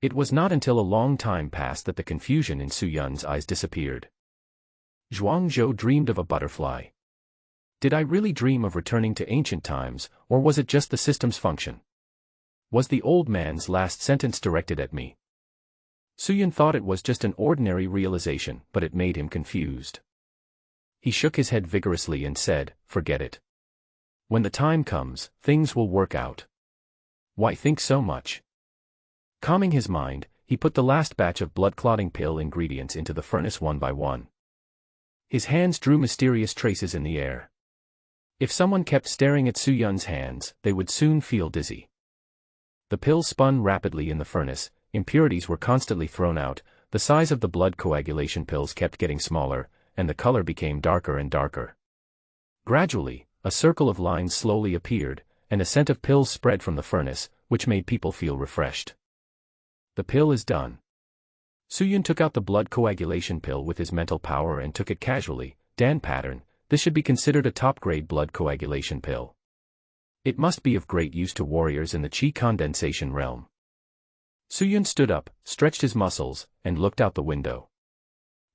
It was not until a long time passed that the confusion in Suyun's eyes disappeared. Zhuangzhou dreamed of a butterfly. Did I really dream of returning to ancient times, or was it just the system's function? Was the old man's last sentence directed at me? Suyun thought it was just an ordinary realization, but it made him confused. He shook his head vigorously and said, "Forget it. When the time comes, things will work out. Why think so much?" Calming his mind, he put the last batch of blood-clotting pill ingredients into the furnace one by one. His hands drew mysterious traces in the air. If someone kept staring at Suyun's hands, they would soon feel dizzy. The pills spun rapidly in the furnace, impurities were constantly thrown out, the size of the blood coagulation pills kept getting smaller, and the color became darker and darker. Gradually, a circle of lines slowly appeared, and a scent of pills spread from the furnace, which made people feel refreshed. The pill is done. Suyun took out the blood coagulation pill with his mental power and took it casually. Dan pattern, this should be considered a top-grade blood coagulation pill. It must be of great use to warriors in the Qi condensation realm. Suyun stood up, stretched his muscles, and looked out the window.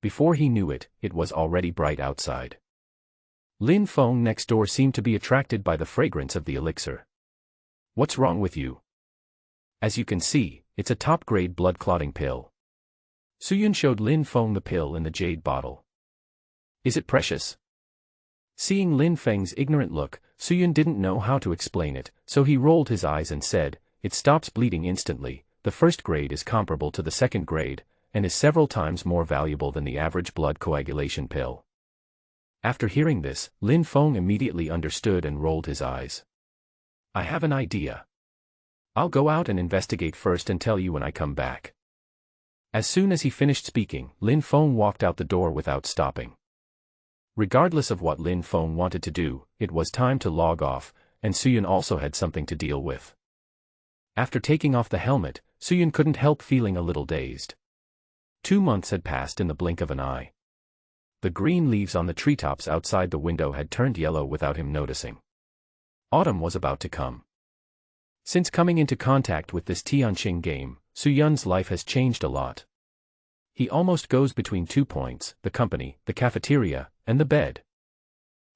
Before he knew it, it was already bright outside. Lin Feng next door seemed to be attracted by the fragrance of the elixir. "What's wrong with you?" "As you can see, it's a top-grade blood-clotting pill." Suyun showed Lin Feng the pill in the jade bottle. "Is it precious?" Seeing Lin Feng's ignorant look, Suyun didn't know how to explain it, so he rolled his eyes and said, "It stops bleeding instantly. The first grade is comparable to the second grade, and is several times more valuable than the average blood coagulation pill." After hearing this, Lin Feng immediately understood and rolled his eyes. "I have an idea. I'll go out and investigate first and tell you when I come back." As soon as he finished speaking, Lin Feng walked out the door without stopping. Regardless of what Lin Feng wanted to do, it was time to log off, and Suyun also had something to deal with. After taking off the helmet, Suyun couldn't help feeling a little dazed. 2 months had passed in the blink of an eye. The green leaves on the treetops outside the window had turned yellow without him noticing. Autumn was about to come. Since coming into contact with this Tianqing game, Suyun's life has changed a lot. He almost goes between 2 points: the company, the cafeteria, and the bed.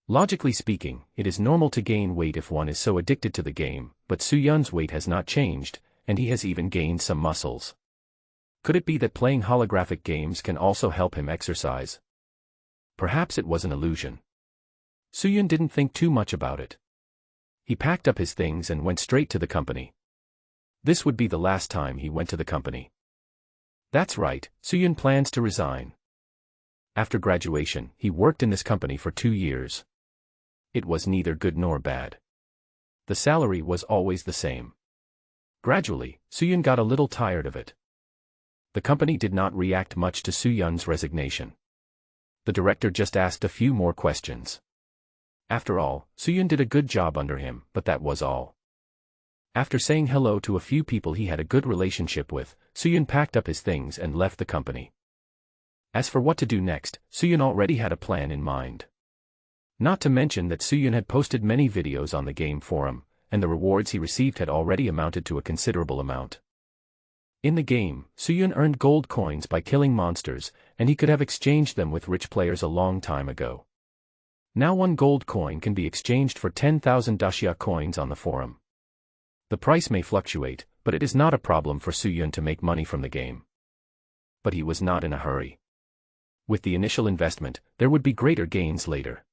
Logically speaking, it is normal to gain weight if one is so addicted to the game, but Suyun's weight has not changed, and he has even gained some muscles. Could it be that playing holographic games can also help him exercise? Perhaps it was an illusion. Suyun didn't think too much about it. He packed up his things and went straight to the company. This would be the last time he went to the company. That's right, Suyun plans to resign. After graduation, he worked in this company for 2 years. It was neither good nor bad. The salary was always the same. Gradually, Suyun got a little tired of it. The company did not react much to Suyun's resignation. The director just asked a few more questions. After all, Suyun did a good job under him, but that was all. After saying hello to a few people he had a good relationship with, Suyun packed up his things and left the company. As for what to do next, Suyun already had a plan in mind. Not to mention that Suyun had posted many videos on the game forum, and the rewards he received had already amounted to a considerable amount. In the game, Suyun earned gold coins by killing monsters, and he could have exchanged them with rich players a long time ago. Now 1 gold coin can be exchanged for 10,000 daxia coins on the forum. The price may fluctuate, but it is not a problem for Suyun to make money from the game. But he was not in a hurry. With the initial investment, there would be greater gains later.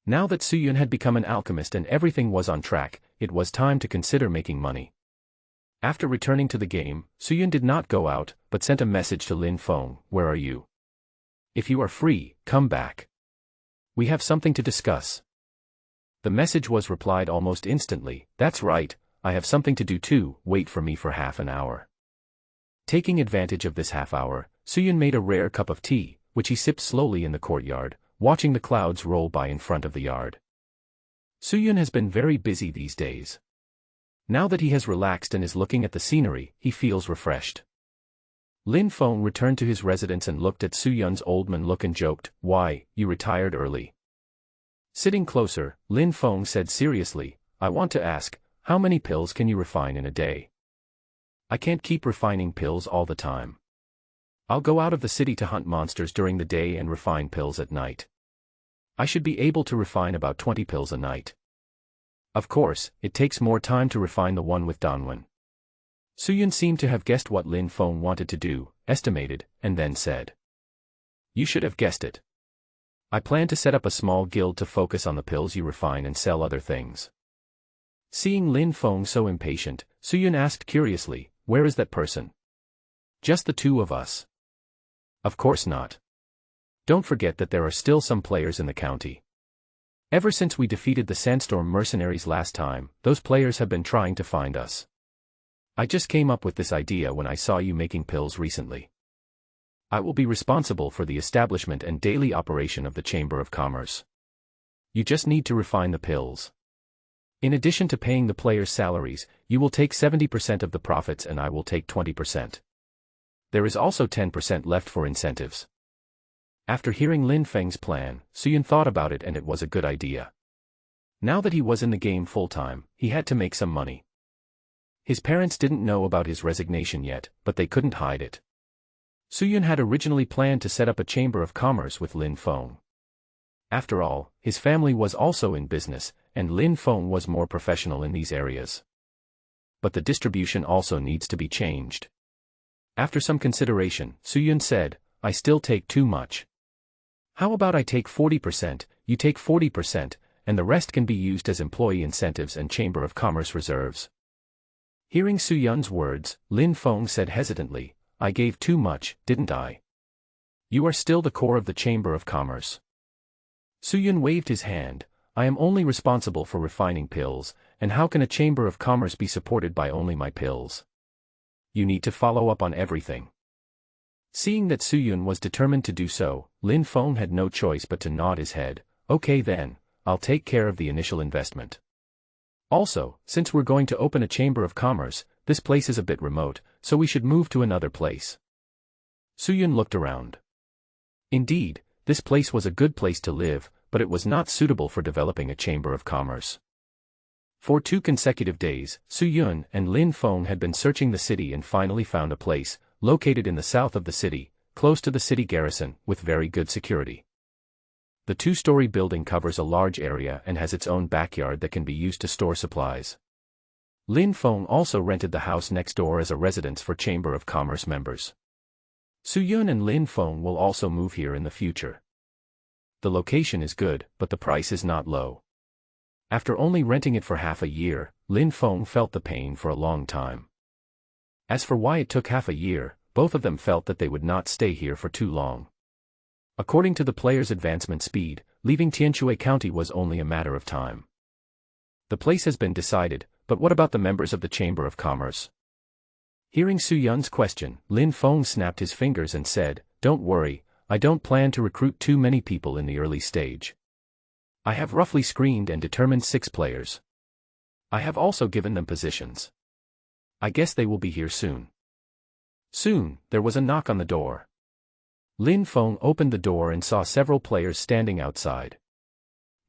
Now that Suyun had become an alchemist and everything was on track, it was time to consider making money. After returning to the game, Suyun did not go out, but sent a message to Lin Feng, "Where are you? If you are free, come back. We have something to discuss." The message was replied almost instantly, "That's right, I have something to do too, wait for me for half an hour." Taking advantage of this half hour, Suyun made a rare cup of tea, which he sipped slowly in the courtyard, watching the clouds roll by in front of the yard. Suyun has been very busy these days. Now that he has relaxed and is looking at the scenery, he feels refreshed. Lin Feng returned to his residence and looked at Suyun's old man look and joked, "Why, you retired early?" Sitting closer, Lin Feng said seriously, "I want to ask, how many pills can you refine in a day?" "I can't keep refining pills all the time. I'll go out of the city to hunt monsters during the day and refine pills at night. I should be able to refine about 20 pills a night. Of course, it takes more time to refine the one with Danwen." Suyun seemed to have guessed what Lin Feng wanted to do, estimated, and then said, "You should have guessed it. I plan to set up a small guild to focus on the pills you refine and sell other things." Seeing Lin Feng so impatient, Suyun asked curiously, "Where is that person?" "Just the 2 of us." "Of course not. Don't forget that there are still some players in the county. Ever since we defeated the Sandstorm mercenaries last time, those players have been trying to find us. I just came up with this idea when I saw you making pills recently. I will be responsible for the establishment and daily operation of the Chamber of Commerce. You just need to refine the pills. In addition to paying the players' salaries, you will take 70% of the profits and I will take 20%. There is also 10% left for incentives." After hearing Lin Feng's plan, Suyun thought about it and it was a good idea. Now that he was in the game full-time, he had to make some money. His parents didn't know about his resignation yet, but they couldn't hide it. Suyun had originally planned to set up a chamber of commerce with Lin Feng. After all, his family was also in business, and Lin Feng was more professional in these areas. But the distribution also needs to be changed. After some consideration, Suyun said, "I still take too much. How about I take 40%, you take 40%, and the rest can be used as employee incentives and Chamber of Commerce reserves?" Hearing Suyun's words, Lin Feng said hesitantly, "I gave too much, didn't I? You are still the core of the Chamber of Commerce." Suyun waved his hand, "I am only responsible for refining pills, and how can a Chamber of Commerce be supported by only my pills? You need to follow up on everything." Seeing that Suyun was determined to do so, Lin Feng had no choice but to nod his head. Okay then, I'll take care of the initial investment. Also, since we're going to open a chamber of commerce, this place is a bit remote, so we should move to another place. Suyun looked around. Indeed, this place was a good place to live, but it was not suitable for developing a chamber of commerce. For 2 consecutive days, Suyun and Lin Feng had been searching the city and finally found a place, located in the south of the city, close to the city garrison, with very good security. The 2-story building covers a large area and has its own backyard that can be used to store supplies. Lin Feng also rented the house next door as a residence for Chamber of Commerce members. Suyun and Lin Feng will also move here in the future. The location is good, but the price is not low. After only renting it for half a year, Lin Feng felt the pain for a long time. As for why it took half a year, both of them felt that they would not stay here for too long. According to the player's advancement speed, leaving Tianshui County was only a matter of time. The place has been decided, but what about the members of the Chamber of Commerce? Hearing Suyun's question, Lin Feng snapped his fingers and said, "Don't worry, I don't plan to recruit too many people in the early stage. I have roughly screened and determined 6 players. I have also given them positions. I guess they will be here soon." Soon, there was a knock on the door. Lin Feng opened the door and saw several players standing outside.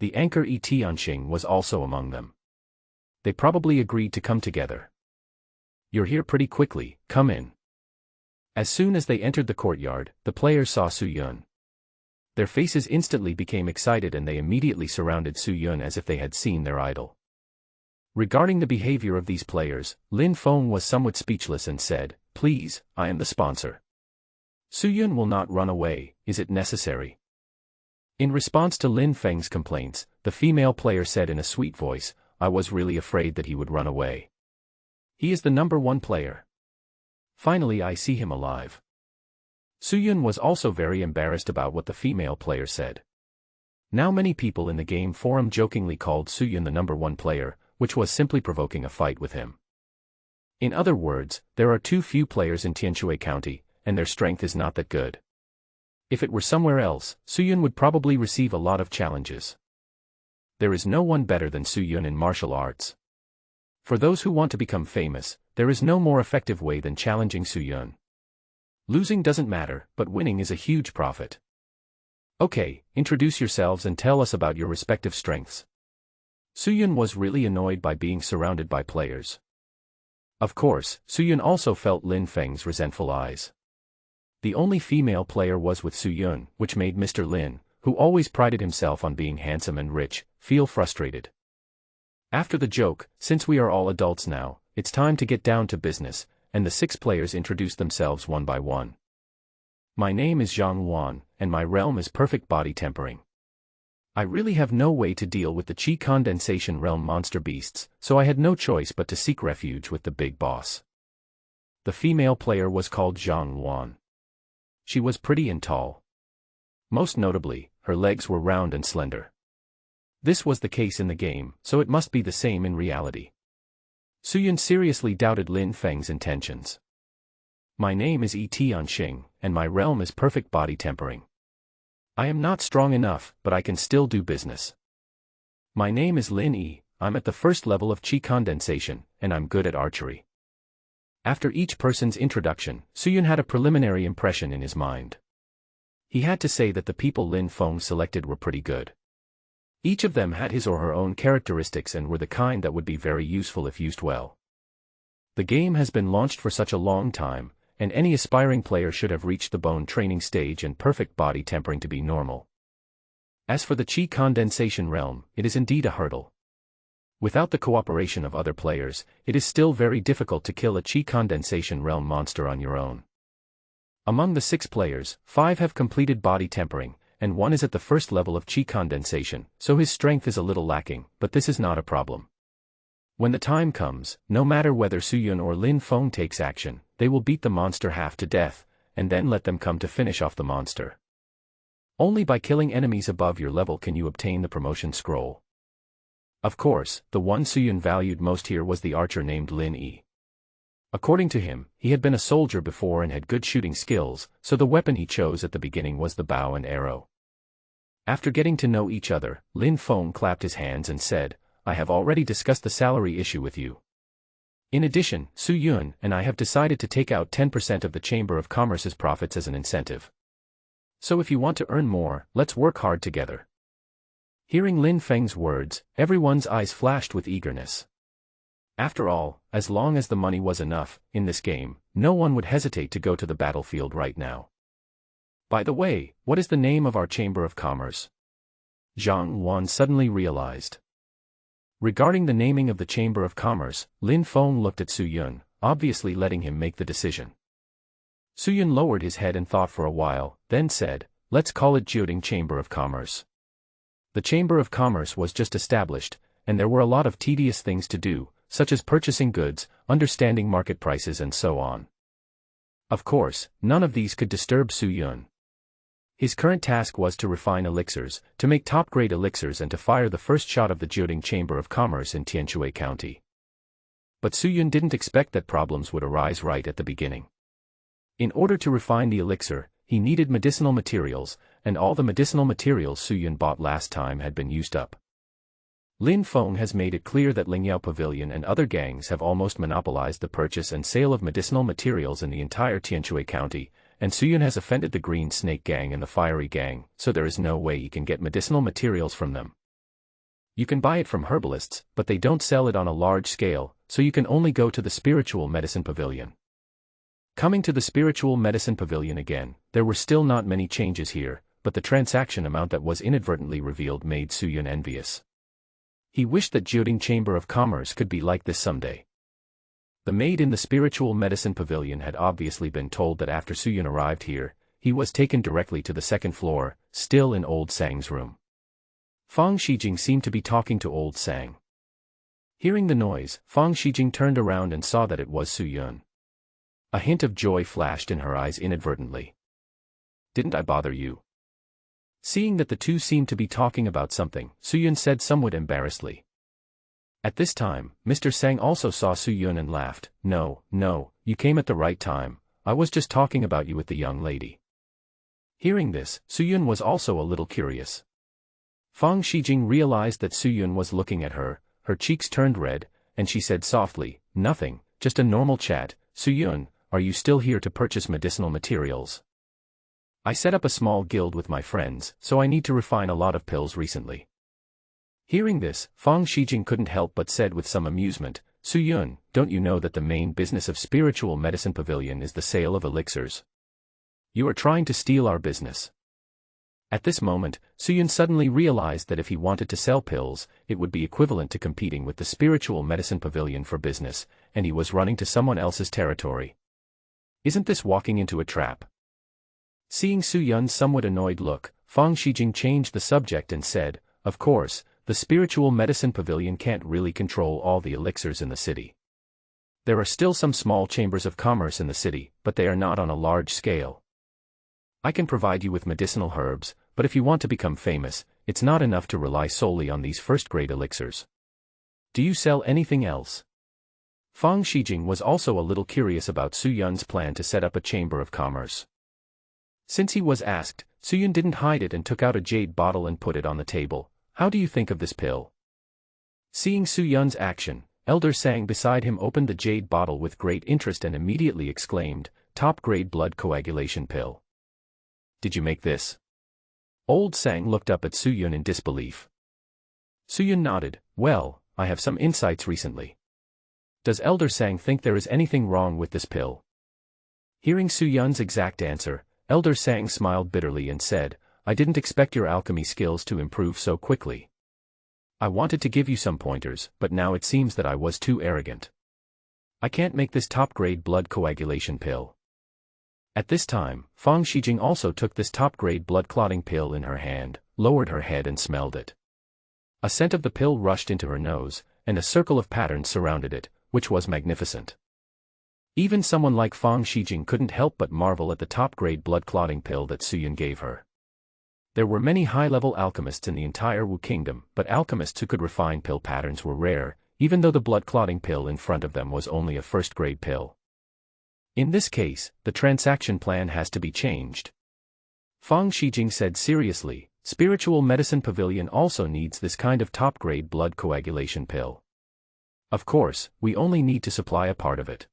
The anchor Tianxing was also among them. They probably agreed to come together. "You're here pretty quickly, come in." As soon as they entered the courtyard, the players saw Suyun. Their faces instantly became excited and they immediately surrounded Suyun as if they had seen their idol. Regarding the behavior of these players, Lin Feng was somewhat speechless and said, "Please, I am the sponsor. Suyun will not run away, is it necessary?" In response to Lin Feng's complaints, the female player said in a sweet voice, "I was really afraid that he would run away. He is the number 1 player. Finally I see him alive." Suyun was also very embarrassed about what the female player said. Now many people in the game forum jokingly called Suyun the number 1 player, which was simply provoking a fight with him. In other words, there are too few players in Tianshui County, and their strength is not that good. If it were somewhere else, Suyun would probably receive a lot of challenges. There is no one better than Suyun in martial arts. For those who want to become famous, there is no more effective way than challenging Suyun. Losing doesn't matter, but winning is a huge profit. Okay, introduce yourselves and tell us about your respective strengths. Suyun was really annoyed by being surrounded by players. Of course, Suyun also felt Lin Feng's resentful eyes. The only female player was with Suyun, which made Mr. Lin, who always prided himself on being handsome and rich, feel frustrated. After the joke, since we are all adults now, it's time to get down to business, and the 6 players introduced themselves one by one. "My name is Zhang Wan, and my realm is perfect body tempering. I really have no way to deal with the Qi condensation realm monster beasts, so I had no choice but to seek refuge with the big boss." The female player was called Zhang Wan. She was pretty and tall. Most notably, her legs were round and slender. This was the case in the game, so it must be the same in reality. Suyun seriously doubted Lin Feng's intentions. "My name is Tianxing, and my realm is perfect body tempering. I am not strong enough, but I can still do business. My name is Lin Yi, I'm at the 1st level of Qi condensation, and I'm good at archery." After each person's introduction, Suyun had a preliminary impression in his mind. He had to say that the people Lin Feng selected were pretty good. Each of them had his or her own characteristics and were the kind that would be very useful if used well. The game has been launched for such a long time, and any aspiring player should have reached the bone training stage and perfect body tempering to be normal. As for the Qi condensation realm, it is indeed a hurdle. Without the cooperation of other players, it is still very difficult to kill a Qi condensation realm monster on your own. Among the 6 players, 5 have completed body tempering, and 1 is at the 1st level of Qi condensation, so his strength is a little lacking, but this is not a problem. When the time comes, no matter whether Suyun or Lin Feng takes action, they will beat the monster half to death, and then let them come to finish off the monster. Only by killing enemies above your level can you obtain the promotion scroll. Of course, the one Suyun valued most here was the archer named Lin Yi. According to him, he had been a soldier before and had good shooting skills, so the weapon he chose at the beginning was the bow and arrow. After getting to know each other, Lin Feng clapped his hands and said, I have already discussed the salary issue with you. In addition, Su Yun and I have decided to take out 10% of the Chamber of Commerce's profits as an incentive. So if you want to earn more, let's work hard together. Hearing Lin Feng's words, everyone's eyes flashed with eagerness. After all, as long as the money was enough, in this game, no one would hesitate to go to the battlefield right now. By the way, what is the name of our Chamber of Commerce? Zhang Wan suddenly realized. Regarding the naming of the Chamber of Commerce, Lin Feng looked at Su Yun, obviously letting him make the decision. Su Yun lowered his head and thought for a while, then said, let's call it Jiuding Chamber of Commerce. The Chamber of Commerce was just established, and there were a lot of tedious things to do, such as purchasing goods, understanding market prices and so on. Of course, none of these could disturb Su Yun. His current task was to refine elixirs, to make top-grade elixirs and to fire the first shot of the Jiuding Chamber of Commerce in Tianshui County. But Su Yun didn't expect that problems would arise right at the beginning. In order to refine the elixir, he needed medicinal materials, and all the medicinal materials Su Yun bought last time had been used up. Lin Feng has made it clear that Lingyao Pavilion and other gangs have almost monopolized the purchase and sale of medicinal materials in the entire Tianshui County, and Su Yun has offended the Green Snake Gang and the Fiery Gang, so there is no way he can get medicinal materials from them. You can buy it from herbalists, but they don't sell it on a large scale, so you can only go to the Spiritual Medicine Pavilion. Coming to the Spiritual Medicine Pavilion again, there were still not many changes here, but the transaction amount that was inadvertently revealed made Su Yun envious. He wished that Jiuding Chamber of Commerce could be like this someday. The maid in the Spiritual Medicine Pavilion had obviously been told that after Su Yun arrived here, he was taken directly to the second floor, still in Old Sang's room. Fang Shijing seemed to be talking to Old Sang. Hearing the noise, Fang Shijing turned around and saw that it was Su Yun. A hint of joy flashed in her eyes inadvertently. Didn't I bother you? Seeing that the two seemed to be talking about something, Su Yun said somewhat embarrassedly. At this time, Mr. Sang also saw Su Yun and laughed. No, you came at the right time, I was just talking about you with the young lady. Hearing this, Su Yun was also a little curious. Fang Shijing realized that Su Yun was looking at her, her cheeks turned red, and she said softly, nothing, just a normal chat. Su Yun, are you still here to purchase medicinal materials? I set up a small guild with my friends, so I need to refine a lot of pills recently. Hearing this, Fang Shijing couldn't help but said with some amusement, Su Yun, don't you know that the main business of Spiritual Medicine Pavilion is the sale of elixirs? You are trying to steal our business. At this moment, Su Yun suddenly realized that if he wanted to sell pills, it would be equivalent to competing with the Spiritual Medicine Pavilion for business, and he was running to someone else's territory. Isn't this walking into a trap? Seeing Su Yun's somewhat annoyed look, Fang Shijing changed the subject and said, of course, the Spiritual Medicine Pavilion can't really control all the elixirs in the city. There are still some small chambers of commerce in the city, but they are not on a large scale. I can provide you with medicinal herbs, but if you want to become famous, it's not enough to rely solely on these first-grade elixirs. Do you sell anything else? Fang Shijing was also a little curious about Su Yun's plan to set up a chamber of commerce. Since he was asked, Su Yun didn't hide it and took out a jade bottle and put it on the table. How do you think of this pill? Seeing Su Yun's action, Elder Sang beside him opened the jade bottle with great interest and immediately exclaimed, top-grade blood coagulation pill. Did you make this? Old Sang looked up at Su Yun in disbelief. Su Yun nodded, well, I have some insights recently. Does Elder Sang think there is anything wrong with this pill? Hearing Su Yun's exact answer, Elder Sang smiled bitterly and said, I didn't expect your alchemy skills to improve so quickly. I wanted to give you some pointers, but now it seems that I was too arrogant. I can't make this top-grade blood coagulation pill. At this time, Fang Shijing also took this top-grade blood-clotting pill in her hand, lowered her head and smelled it. A scent of the pill rushed into her nose, and a circle of patterns surrounded it, which was magnificent. Even someone like Fang Shijing couldn't help but marvel at the top-grade blood-clotting pill that Su Yun gave her. There were many high-level alchemists in the entire Wu Kingdom, but alchemists who could refine pill patterns were rare, even though the blood-clotting pill in front of them was only a first-grade pill. In this case, the transaction plan has to be changed. Fang Shijing said seriously, Spiritual Medicine Pavilion also needs this kind of top-grade blood coagulation pill. Of course, we only need to supply a part of it.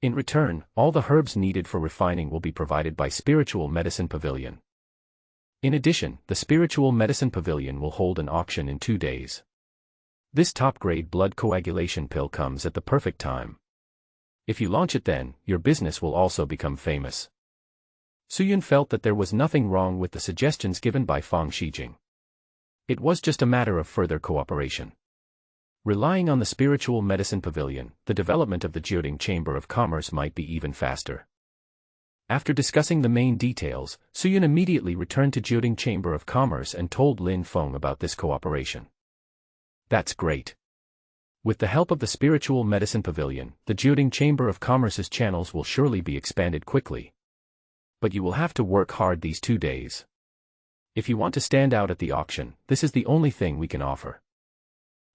In return, all the herbs needed for refining will be provided by Spiritual Medicine Pavilion. In addition, the Spiritual Medicine Pavilion will hold an auction in 2 days. This top-grade blood coagulation pill comes at the perfect time. If you launch it then, your business will also become famous. Suyun felt that there was nothing wrong with the suggestions given by Fang Shijing. It was just a matter of further cooperation. Relying on the Spiritual Medicine Pavilion, the development of the Jiuding Chamber of Commerce might be even faster. After discussing the main details, Suyun immediately returned to Jiuding Chamber of Commerce and told Lin Feng about this cooperation. That's great. With the help of the Spiritual Medicine Pavilion, the Jiuding Chamber of Commerce's channels will surely be expanded quickly. But you will have to work hard these 2 days. If you want to stand out at the auction, this is the only thing we can offer.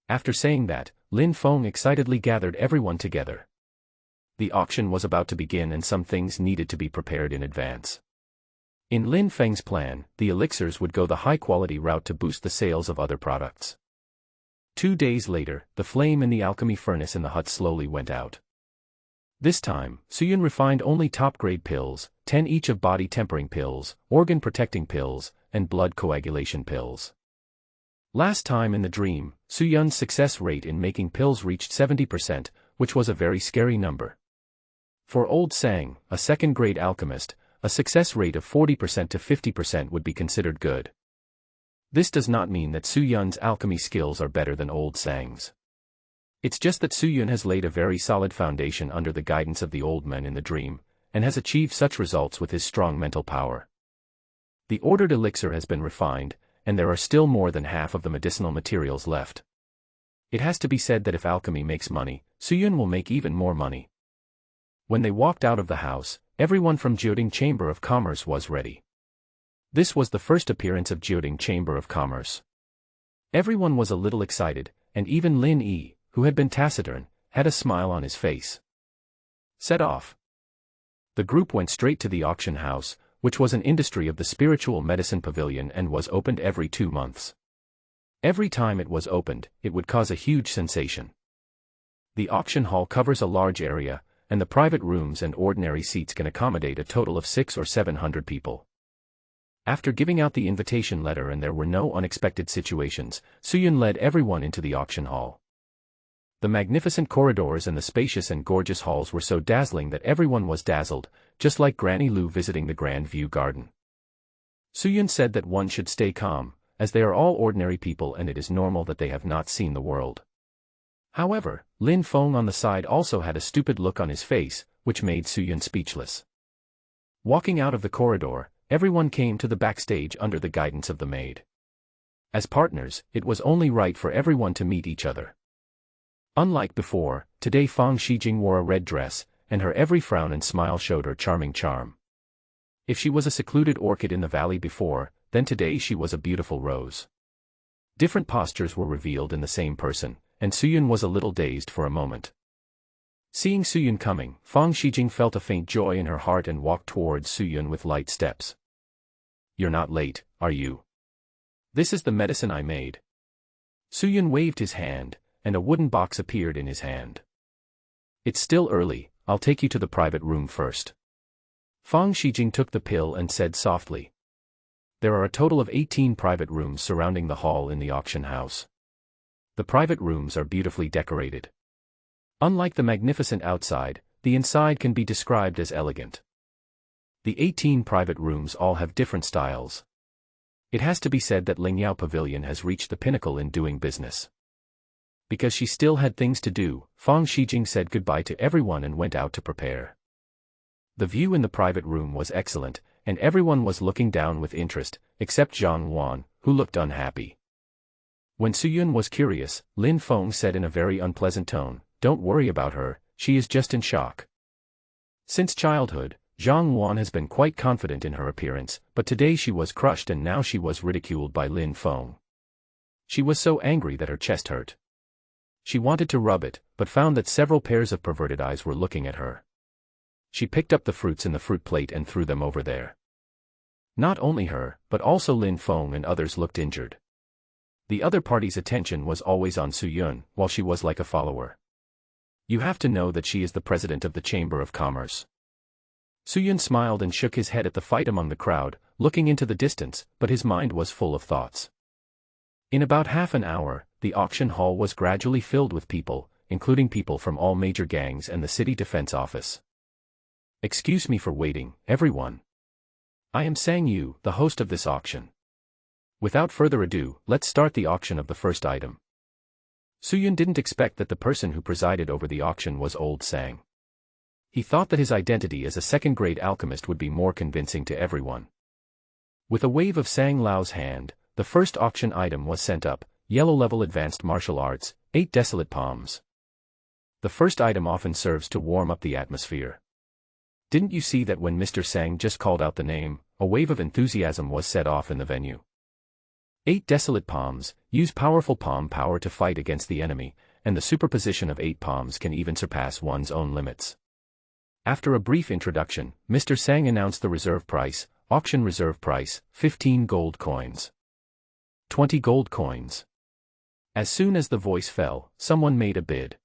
After saying that, Lin Feng excitedly gathered everyone together. The auction was about to begin and some things needed to be prepared in advance. In Lin Feng's plan, the elixirs would go the high-quality route to boost the sales of other products. 2 days later, the flame in the alchemy furnace in the hut slowly went out. This time, Suyun refined only top-grade pills, 10 each of body-tempering pills, organ-protecting pills, and blood coagulation pills. Last time in the dream, Suyun's success rate in making pills reached 70%, which was a very scary number. For Old Sang, a second-grade alchemist, a success rate of 40% to 50% would be considered good. This does not mean that Suyun's alchemy skills are better than Old Sang's. It's just that Suyun has laid a very solid foundation under the guidance of the old man in the dream, and has achieved such results with his strong mental power. The ordered elixir has been refined, and there are still more than half of the medicinal materials left. It has to be said that if alchemy makes money, Suyun will make even more money. When they walked out of the house, everyone from Jiuding Chamber of Commerce was ready. This was the first appearance of Jiuding Chamber of Commerce. Everyone was a little excited, and even Lin Yi, who had been taciturn, had a smile on his face. Set off. The group went straight to the auction house, which was an industry of the Spiritual Medicine Pavilion and was opened every 2 months. Every time it was opened, it would cause a huge sensation. The auction hall covers a large area, and the private rooms and ordinary seats can accommodate a total of 600 or 700 people. After giving out the invitation letter and there were no unexpected situations, Suyun led everyone into the auction hall. The magnificent corridors and the spacious and gorgeous halls were so dazzling that everyone was dazzled, just like Granny Lu visiting the Grand View Garden. Suyun said that one should stay calm, as they are all ordinary people and it is normal that they have not seen the world. However, Lin Feng on the side also had a stupid look on his face, which made Suyun speechless. Walking out of the corridor, everyone came to the backstage under the guidance of the maid. As partners, it was only right for everyone to meet each other. Unlike before, today Fang Shijing wore a red dress, and her every frown and smile showed her charming charm. If she was a secluded orchid in the valley before, then today she was a beautiful rose. Different postures were revealed in the same person, and Suyun was a little dazed for a moment. Seeing Suyun coming, Fang Shijing felt a faint joy in her heart and walked towards Suyun with light steps. "You're not late, are you? This is the medicine I made." Suyun waved his hand, and a wooden box appeared in his hand. "It's still early, I'll take you to the private room first." Fang Shijing took the pill and said softly. There are a total of 18 private rooms surrounding the hall in the auction house. The private rooms are beautifully decorated. Unlike the magnificent outside, the inside can be described as elegant. The 18 private rooms all have different styles. It has to be said that Lingyao Pavilion has reached the pinnacle in doing business. Because she still had things to do, Fang Shijing said goodbye to everyone and went out to prepare. The view in the private room was excellent, and everyone was looking down with interest, except Zhang Wan, who looked unhappy. When Suyun was curious, Lin Feng said in a very unpleasant tone, "Don't worry about her, she is just in shock." Since childhood, Zhang Wan has been quite confident in her appearance, but today she was crushed and now she was ridiculed by Lin Feng. She was so angry that her chest hurt. She wanted to rub it, but found that several pairs of perverted eyes were looking at her. She picked up the fruits in the fruit plate and threw them over there. Not only her, but also Lin Feng and others looked injured. The other party's attention was always on Su Yun, while she was like a follower. You have to know that she is the president of the Chamber of Commerce. Su Yun smiled and shook his head at the fight among the crowd, looking into the distance, but his mind was full of thoughts. In about half an hour, the auction hall was gradually filled with people, including people from all major gangs and the city defense office. Excuse me for waiting, everyone. I am Sang Yu, the host of this auction. Without further ado, let's start the auction of the first item. Su Yun didn't expect that the person who presided over the auction was Old Sang. He thought that his identity as a second-grade alchemist would be more convincing to everyone. With a wave of Sang Lao's hand, the first auction item was sent up, yellow-level advanced martial arts, 8 desolate palms. The first item often serves to warm up the atmosphere. Didn't you see that when Mr. Sang just called out the name, a wave of enthusiasm was set off in the venue? 8 desolate palms, use powerful palm power to fight against the enemy, and the superposition of 8 palms can even surpass one's own limits. After a brief introduction, Mr. Sang announced the reserve price, auction reserve price, 15 gold coins. 20 gold coins. As soon as the voice fell, someone made a bid.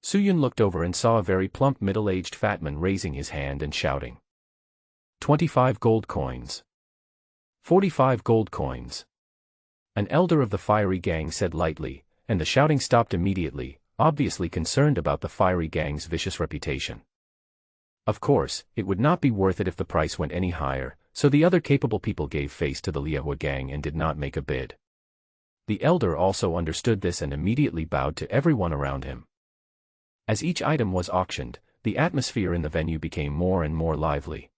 Su Yun looked over and saw a very plump middle-aged fat man raising his hand and shouting. 25 gold coins. 45 gold coins. An elder of the fiery gang said lightly, and the shouting stopped immediately, obviously concerned about the fiery gang's vicious reputation. Of course, it would not be worth it if the price went any higher, so the other capable people gave face to the Liahua gang and did not make a bid. The elder also understood this and immediately bowed to everyone around him. As each item was auctioned, the atmosphere in the venue became more and more lively.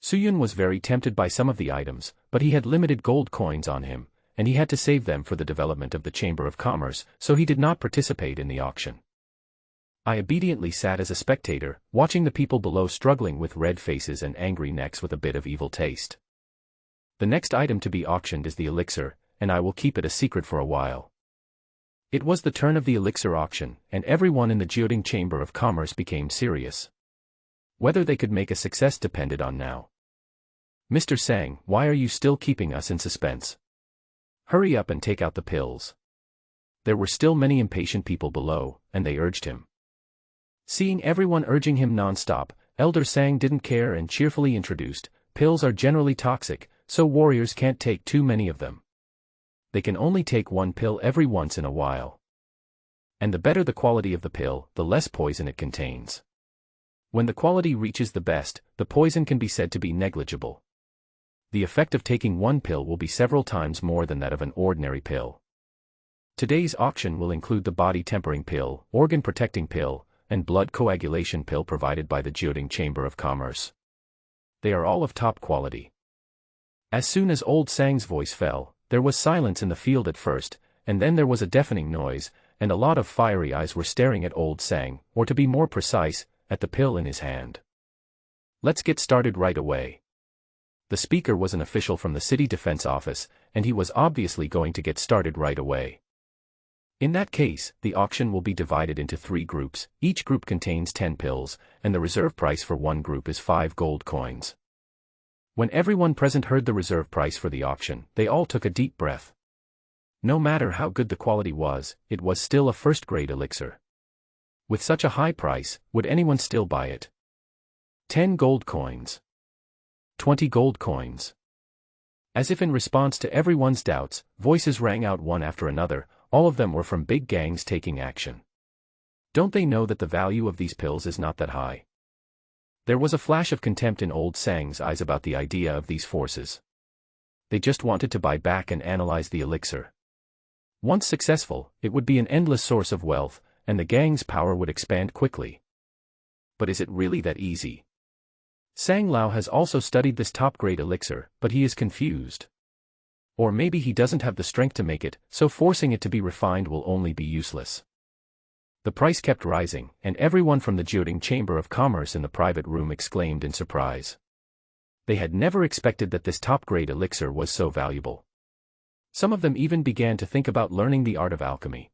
Su Yun was very tempted by some of the items, but he had limited gold coins on him, and he had to save them for the development of the Chamber of Commerce, so he did not participate in the auction. I obediently sat as a spectator, watching the people below struggling with red faces and angry necks with a bit of evil taste. The next item to be auctioned is the elixir, and I will keep it a secret for a while. It was the turn of the elixir auction, and everyone in the Jioding Chamber of Commerce became serious. Whether they could make a success depended on now. Mr. Sang, why are you still keeping us in suspense? Hurry up and take out the pills. There were still many impatient people below, and they urged him. Seeing everyone urging him non-stop, Elder Sang didn't care and cheerfully introduced, pills are generally toxic, so warriors can't take too many of them. They can only take one pill every once in a while. And the better the quality of the pill, the less poison it contains. When the quality reaches the best, the poison can be said to be negligible. The effect of taking one pill will be several times more than that of an ordinary pill. Today's auction will include the body tempering pill, organ protecting pill, and blood coagulation pill provided by the Jioding Chamber of Commerce. They are all of top quality. As soon as Old Sang's voice fell, there was silence in the field at first, and then there was a deafening noise, and a lot of fiery eyes were staring at Old Sang, or to be more precise, at the pill in his hand. Let's get started right away. The speaker was an official from the city defense office, and he was obviously going to get started right away. In that case, the auction will be divided into 3 groups, each group contains 10 pills, and the reserve price for one group is 5 gold coins. When everyone present heard the reserve price for the auction, they all took a deep breath. No matter how good the quality was, it was still a first-grade elixir. With such a high price, would anyone still buy it? 10 gold coins. 20 gold coins. As if in response to everyone's doubts, voices rang out one after another, all of them were from big gangs taking action. Don't they know that the value of these pills is not that high? There was a flash of contempt in Old Sang's eyes about the idea of these forces. They just wanted to buy back and analyze the elixir. Once successful, it would be an endless source of wealth, and the gang's power would expand quickly. But is it really that easy? Sang Lao has also studied this top-grade elixir, but he is confused. Or maybe he doesn't have the strength to make it, so forcing it to be refined will only be useless. The price kept rising, and everyone from the Jioding Chamber of Commerce in the private room exclaimed in surprise. They had never expected that this top-grade elixir was so valuable. Some of them even began to think about learning the art of alchemy.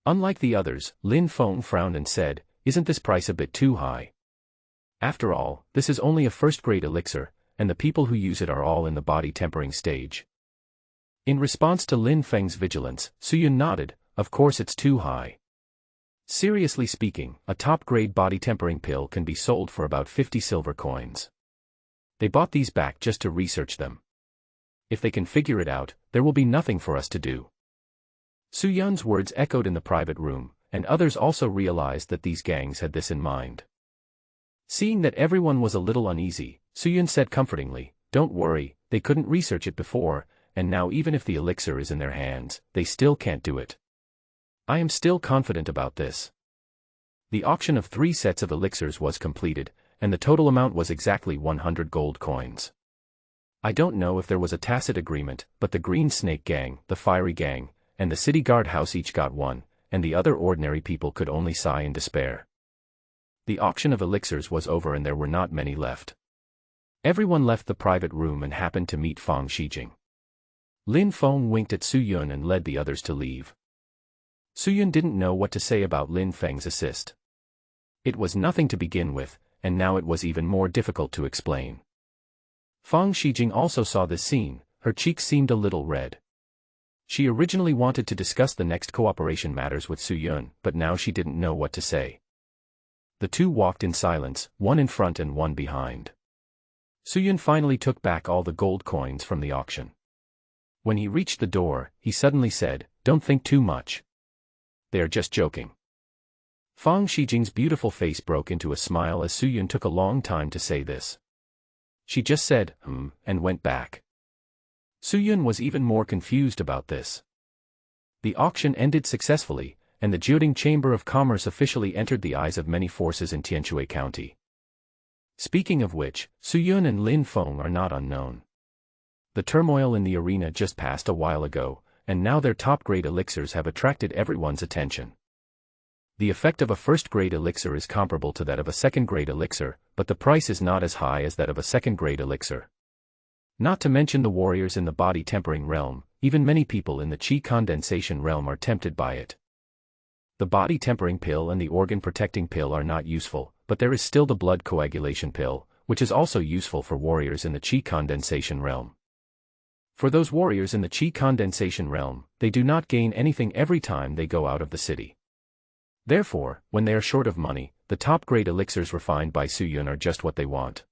Unlike the others, Lin Feng frowned and said, "Isn't this price a bit too high?" After all, this is only a first-grade elixir, and the people who use it are all in the body tempering stage. In response to Lin Feng's vigilance, Suyun nodded, of course it's too high. Seriously speaking, a top-grade body tempering pill can be sold for about 50 silver coins. They bought these back just to research them. If they can figure it out, there will be nothing for us to do. Suyun's words echoed in the private room, and others also realized that these gangs had this in mind. Seeing that everyone was a little uneasy, Suyun said comfortingly, "Don't worry, they couldn't research it before, and now even if the elixir is in their hands, they still can't do it. I am still confident about this." The auction of 3 sets of elixirs was completed, and the total amount was exactly 100 gold coins. I don't know if there was a tacit agreement, but the Green Snake Gang, the Fiery Gang, and the City Guard House each got one, and the other ordinary people could only sigh in despair. The auction of elixirs was over and there were not many left. Everyone left the private room and happened to meet Fang Shijing. Lin Feng winked at Suyun and led the others to leave. Suyun didn't know what to say about Lin Feng's assist. It was nothing to begin with, and now it was even more difficult to explain. Fang Shijing also saw this scene, her cheeks seemed a little red. She originally wanted to discuss the next cooperation matters with Suyun, but now she didn't know what to say. The two walked in silence, one in front and one behind. Suyun finally took back all the gold coins from the auction. When he reached the door, he suddenly said, "Don't think too much. They are just joking." Fang Shijing's beautiful face broke into a smile as Suyun took a long time to say this. She just said, and went back. Suyun was even more confused about this. The auction ended successfully, and the Jiuding Chamber of Commerce officially entered the eyes of many forces in Tianshui County. Speaking of which, Suyun and Lin Feng are not unknown. The turmoil in the arena just passed a while ago, and now their top-grade elixirs have attracted everyone's attention. The effect of a first-grade elixir is comparable to that of a second-grade elixir, but the price is not as high as that of a second-grade elixir. Not to mention the warriors in the body tempering realm, even many people in the qi condensation realm are tempted by it. The body tempering pill and the organ protecting pill are not useful, but there is still the blood coagulation pill, which is also useful for warriors in the qi condensation realm. For those warriors in the qi condensation realm, they do not gain anything every time they go out of the city. Therefore, when they are short of money, the top-grade elixirs refined by Suyun are just what they want.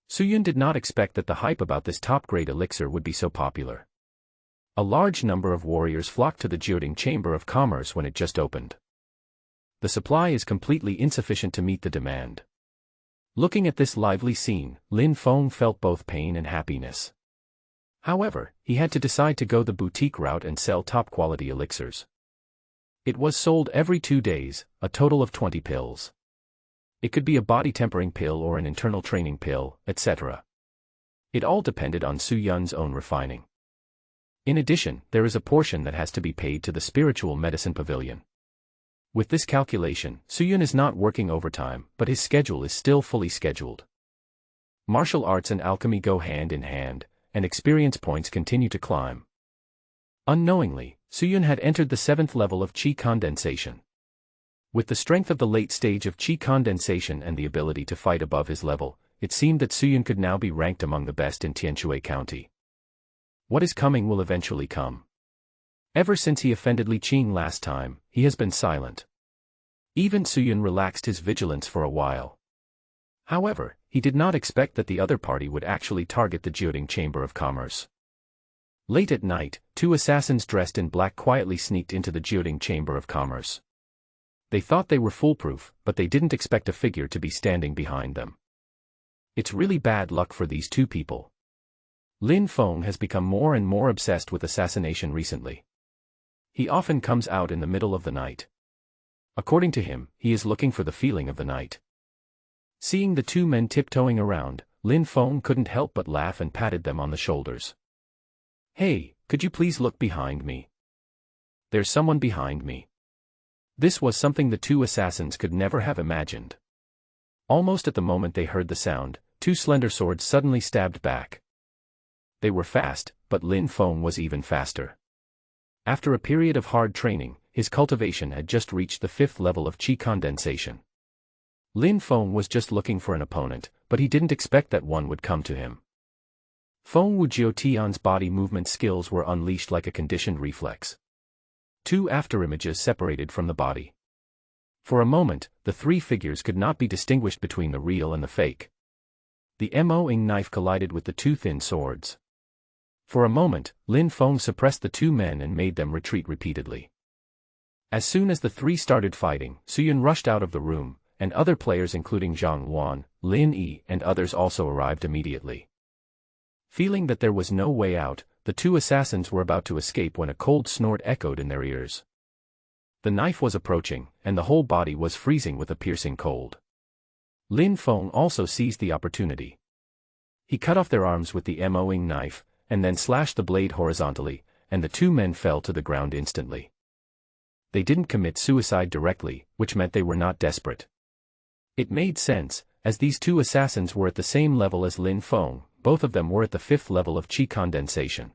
Suyun did not expect that the hype about this top-grade elixir would be so popular. A large number of warriors flocked to the Jiuding Chamber of Commerce when it just opened. The supply is completely insufficient to meet the demand. Looking at this lively scene, Lin Feng felt both pain and happiness. However, he had to decide to go the boutique route and sell top-quality elixirs. It was sold every 2 days, a total of 20 pills. It could be a body tempering pill or an internal training pill, etc. It all depended on Suyun's own refining. In addition, there is a portion that has to be paid to the spiritual medicine pavilion. With this calculation, Suyun is not working overtime, but his schedule is still fully scheduled. Martial arts and alchemy go hand in hand, and experience points continue to climb. Unknowingly, Suyun had entered the 7th level of qi condensation. With the strength of the late stage of qi condensation and the ability to fight above his level, it seemed that Suyun could now be ranked among the best in Tianshui County. What is coming will eventually come. Ever since he offended Li Qing last time, he has been silent. Even Suyun relaxed his vigilance for a while. However, he did not expect that the other party would actually target the Jiuding Chamber of Commerce. Late at night, 2 assassins dressed in black quietly sneaked into the Jiuding Chamber of Commerce. They thought they were foolproof, but they didn't expect a figure to be standing behind them. It's really bad luck for these 2 people. Lin Feng has become more and more obsessed with assassination recently. He often comes out in the middle of the night. According to him, he is looking for the feeling of the night. Seeing the 2 men tiptoeing around, Lin Feng couldn't help but laugh and patted them on the shoulders. "Hey, could you please look behind me? There's someone behind me." This was something the 2 assassins could never have imagined. Almost at the moment they heard the sound, 2 slender swords suddenly stabbed back. They were fast, but Lin Feng was even faster. After a period of hard training, his cultivation had just reached the 5th level of qi condensation. Lin Feng was just looking for an opponent, but he didn't expect that one would come to him. Feng Wujiu Tian's body movement skills were unleashed like a conditioned reflex. Two afterimages separated from the body. For a moment, the three figures could not be distinguished between the real and the fake. The Moing knife collided with the two thin swords. For a moment, Lin Feng suppressed the two men and made them retreat repeatedly. As soon as the three started fighting, Suyun rushed out of the room, and other players including Zhang Wan, Lin Yi and others also arrived immediately. Feeling that there was no way out, the two assassins were about to escape when a cold snort echoed in their ears. The knife was approaching, and the whole body was freezing with a piercing cold. Lin Feng also seized the opportunity. He cut off their arms with the Moing knife, and then slashed the blade horizontally, and the two men fell to the ground instantly. They didn't commit suicide directly, which meant they were not desperate. It made sense, as these two assassins were at the same level as Lin Feng, both of them were at the 5th level of qi condensation.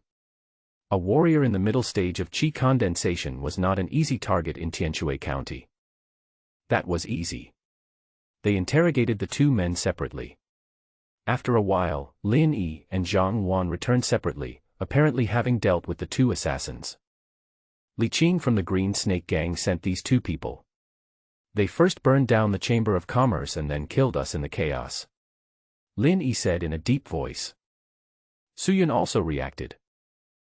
A warrior in the middle stage of qi condensation was not an easy target in Tianshui County. That was easy. They interrogated the two men separately. After a while, Lin Yi and Zhang Wan returned separately, apparently having dealt with the two assassins. Li Qing from the Green Snake Gang sent these two people. They first burned down the Chamber of Commerce and then killed us in the chaos. Lin Yi said in a deep voice. Suyun also reacted.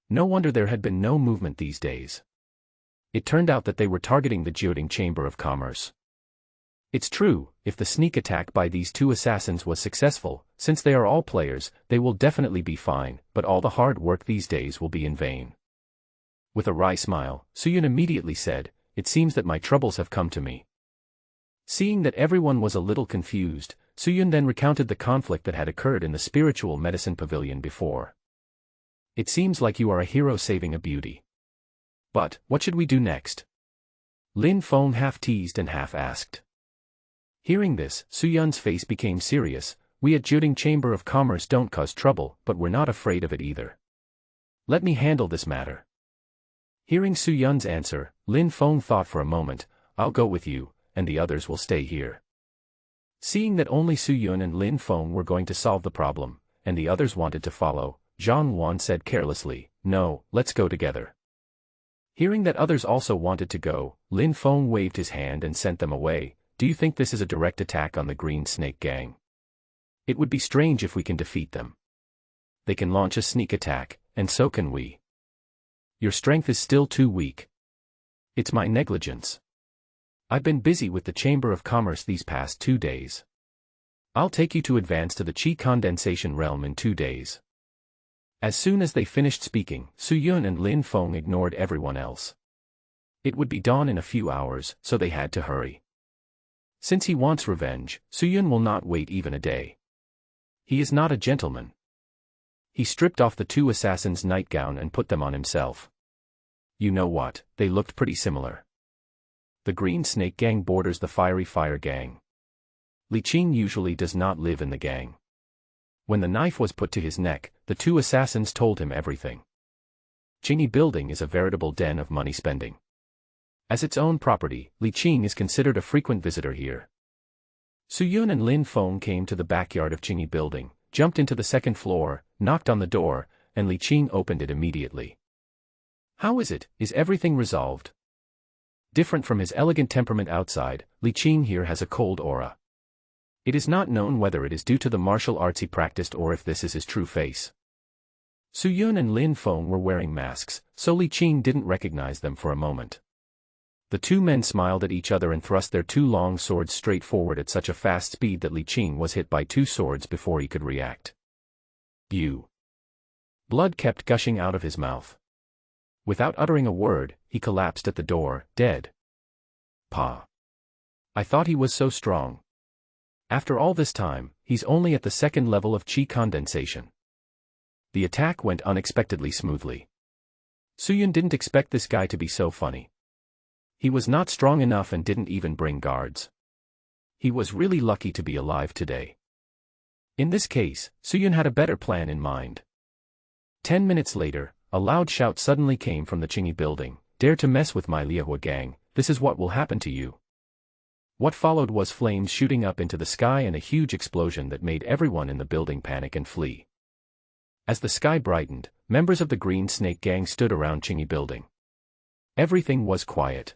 No wonder there had been no movement these days. It turned out that they were targeting the Jioding Chamber of Commerce. It's true, if the sneak attack by these two assassins was successful, since they are all players, they will definitely be fine, but all the hard work these days will be in vain. With a wry smile, Suyun immediately said, "It seems that my troubles have come to me." Seeing that everyone was a little confused, Suyun then recounted the conflict that had occurred in the spiritual medicine pavilion before. "It seems like you are a hero saving a beauty. But, what should we do next?" Lin Feng half teased and half asked. Hearing this, Suyun's face became serious. "We at Jioding Chamber of Commerce don't cause trouble, but we're not afraid of it either. Let me handle this matter." Hearing Suyun's answer, Lin Feng thought for a moment. "I'll go with you, and the others will stay here." Seeing that only Suyun and Lin Feng were going to solve the problem, and the others wanted to follow, Zhang Wan said carelessly, "No, let's go together." Hearing that others also wanted to go, Lin Feng waved his hand and sent them away. "Do you think this is a direct attack on the Green Snake Gang? It would be strange if we can defeat them. They can launch a sneak attack, and so can we. Your strength is still too weak. It's my negligence. I've been busy with the Chamber of Commerce these past 2 days. I'll take you to advance to the Qi condensation realm in 2 days." As soon as they finished speaking, Suyun and Lin Feng ignored everyone else. It would be dawn in a few hours, so they had to hurry. Since he wants revenge, Suyun will not wait even a day. He is not a gentleman. He stripped off the two assassins' nightgown and put them on himself. You know what, they looked pretty similar. The Green Snake Gang borders the Fiery Fire Gang. Li Qing usually does not live in the gang. When the knife was put to his neck, the two assassins told him everything. Qingyi Building is a veritable den of money spending. As its own property, Li Qing is considered a frequent visitor here. Suyun and Lin Feng came to the backyard of Qingyi Building, jumped into the second floor, knocked on the door, and Li Qing opened it immediately. "How is it? Is everything resolved?" Different from his elegant temperament outside, Li Qing here has a cold aura. It is not known whether it is due to the martial arts he practiced or if this is his true face. Suyun and Lin Feng were wearing masks, so Li Qing didn't recognize them for a moment. The two men smiled at each other and thrust their two long swords straight forward at such a fast speed that Li Qing was hit by two swords before he could react. "You." Blood kept gushing out of his mouth. Without uttering a word, he collapsed at the door, dead. Pa. I thought he was so strong. After all this time, he's only at the second level of qi condensation. The attack went unexpectedly smoothly. Suyun didn't expect this guy to be so funny. He was not strong enough and didn't even bring guards. He was really lucky to be alive today. In this case, Suyun had a better plan in mind. 10 minutes later, a loud shout suddenly came from the Qingyi Building. "Dare to mess with my Liehua gang, this is what will happen to you." What followed was flames shooting up into the sky and a huge explosion that made everyone in the building panic and flee. As the sky brightened, members of the Green Snake Gang stood around Chingy building. Everything was quiet.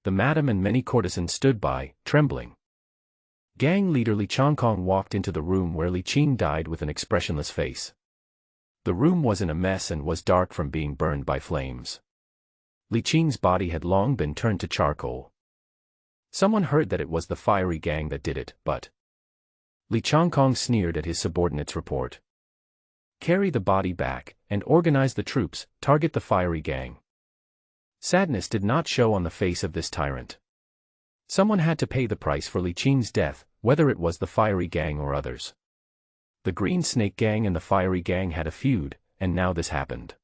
The madam and many courtesans stood by, trembling. Gang leader Li Chongkong walked into the room where Li Qing died with an expressionless face. The room was in a mess and was dark from being burned by flames. Li Qing's body had long been turned to charcoal. Someone heard that it was the fiery gang that did it, but Li Chongkong sneered at his subordinate's report. Carry the body back, and organize the troops, target the fiery gang. Sadness did not show on the face of this tyrant. Someone had to pay the price for Li Qing's death, whether it was the fiery gang or others. The Green Snake Gang and the fiery gang had a feud, and now this happened.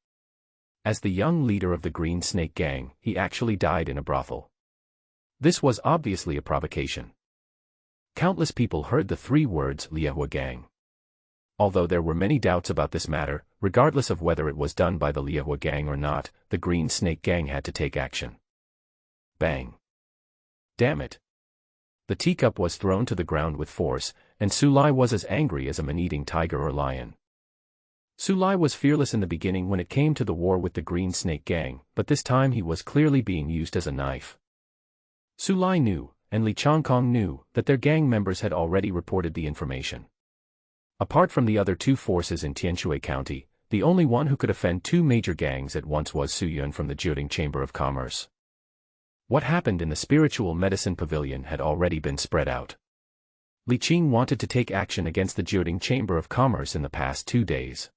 As the young leader of the Green Snake Gang, he actually died in a brothel. This was obviously a provocation. Countless people heard the 3 words Liehua Gang. Although there were many doubts about this matter, regardless of whether it was done by the Liehua Gang or not, the Green Snake Gang had to take action. Bang! Damn it! The teacup was thrown to the ground with force, and Su Lai was as angry as a man-eating tiger or lion. Su Lai was fearless in the beginning when it came to the war with the Green Snake Gang, but this time he was clearly being used as a knife. Su Lai knew, and Li Chongkong knew, that their gang members had already reported the information. Apart from the other 2 forces in Tianshui County, the only one who could offend 2 major gangs at once was Su Yun from the Jiuding Chamber of Commerce. What happened in the spiritual medicine pavilion had already been spread out. Li Qing wanted to take action against the Jiuding Chamber of Commerce in the past 2 days.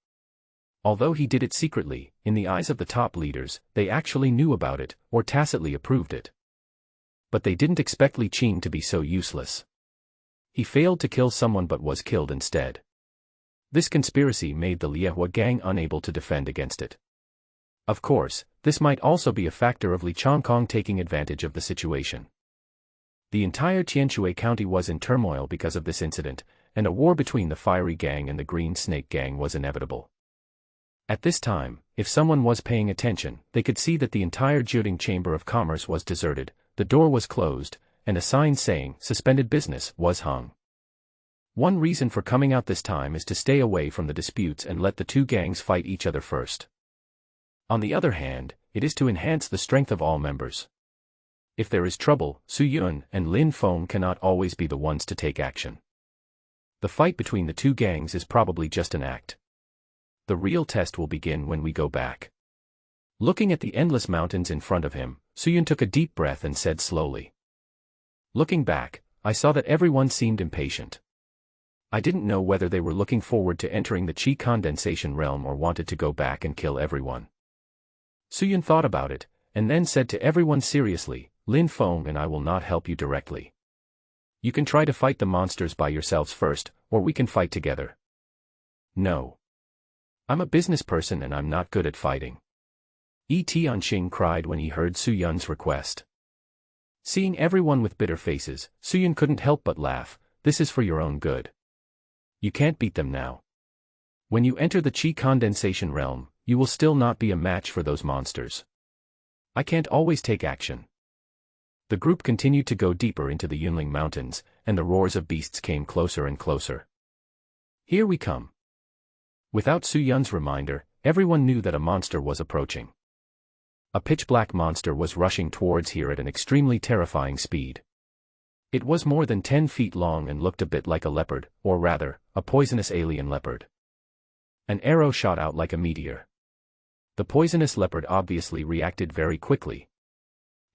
Although he did it secretly, in the eyes of the top leaders, they actually knew about it, or tacitly approved it. But they didn't expect Li Qing to be so useless. He failed to kill someone but was killed instead. This conspiracy made the Liehua Gang unable to defend against it. Of course, this might also be a factor of Li Chongkong taking advantage of the situation. The entire Tianshui County was in turmoil because of this incident, and a war between the Fiery Gang and the Green Snake Gang was inevitable. At this time, if someone was paying attention, they could see that the entire Jiuding Chamber of Commerce was deserted, the door was closed, and a sign saying, "Suspended business," was hung. One reason for coming out this time is to stay away from the disputes and let the 2 gangs fight each other first. On the other hand, it is to enhance the strength of all members. If there is trouble, Su Yun and Lin Feng cannot always be the ones to take action. The fight between the 2 gangs is probably just an act. The real test will begin when we go back. Looking at the endless mountains in front of him, Su Yun took a deep breath and said slowly. Looking back, I saw that everyone seemed impatient. I didn't know whether they were looking forward to entering the Qi condensation realm or wanted to go back and kill everyone. Su Yun thought about it, and then said to everyone seriously, "Lin Feng and I will not help you directly. You can try to fight the monsters by yourselves first, or we can fight together." "No. I'm a business person and I'm not good at fighting." Tianxing cried when he heard Su Yun's request. Seeing everyone with bitter faces, Su Yun couldn't help but laugh. "This is for your own good. You can't beat them now. When you enter the Qi condensation realm, you will still not be a match for those monsters. I can't always take action." The group continued to go deeper into the Yunling Mountains, and the roars of beasts came closer and closer. "Here we come." Without Su Yun's reminder, everyone knew that a monster was approaching. A pitch-black monster was rushing towards here at an extremely terrifying speed. It was more than 10 feet long and looked a bit like a leopard, or rather, a poisonous alien leopard. An arrow shot out like a meteor. The poisonous leopard obviously reacted very quickly.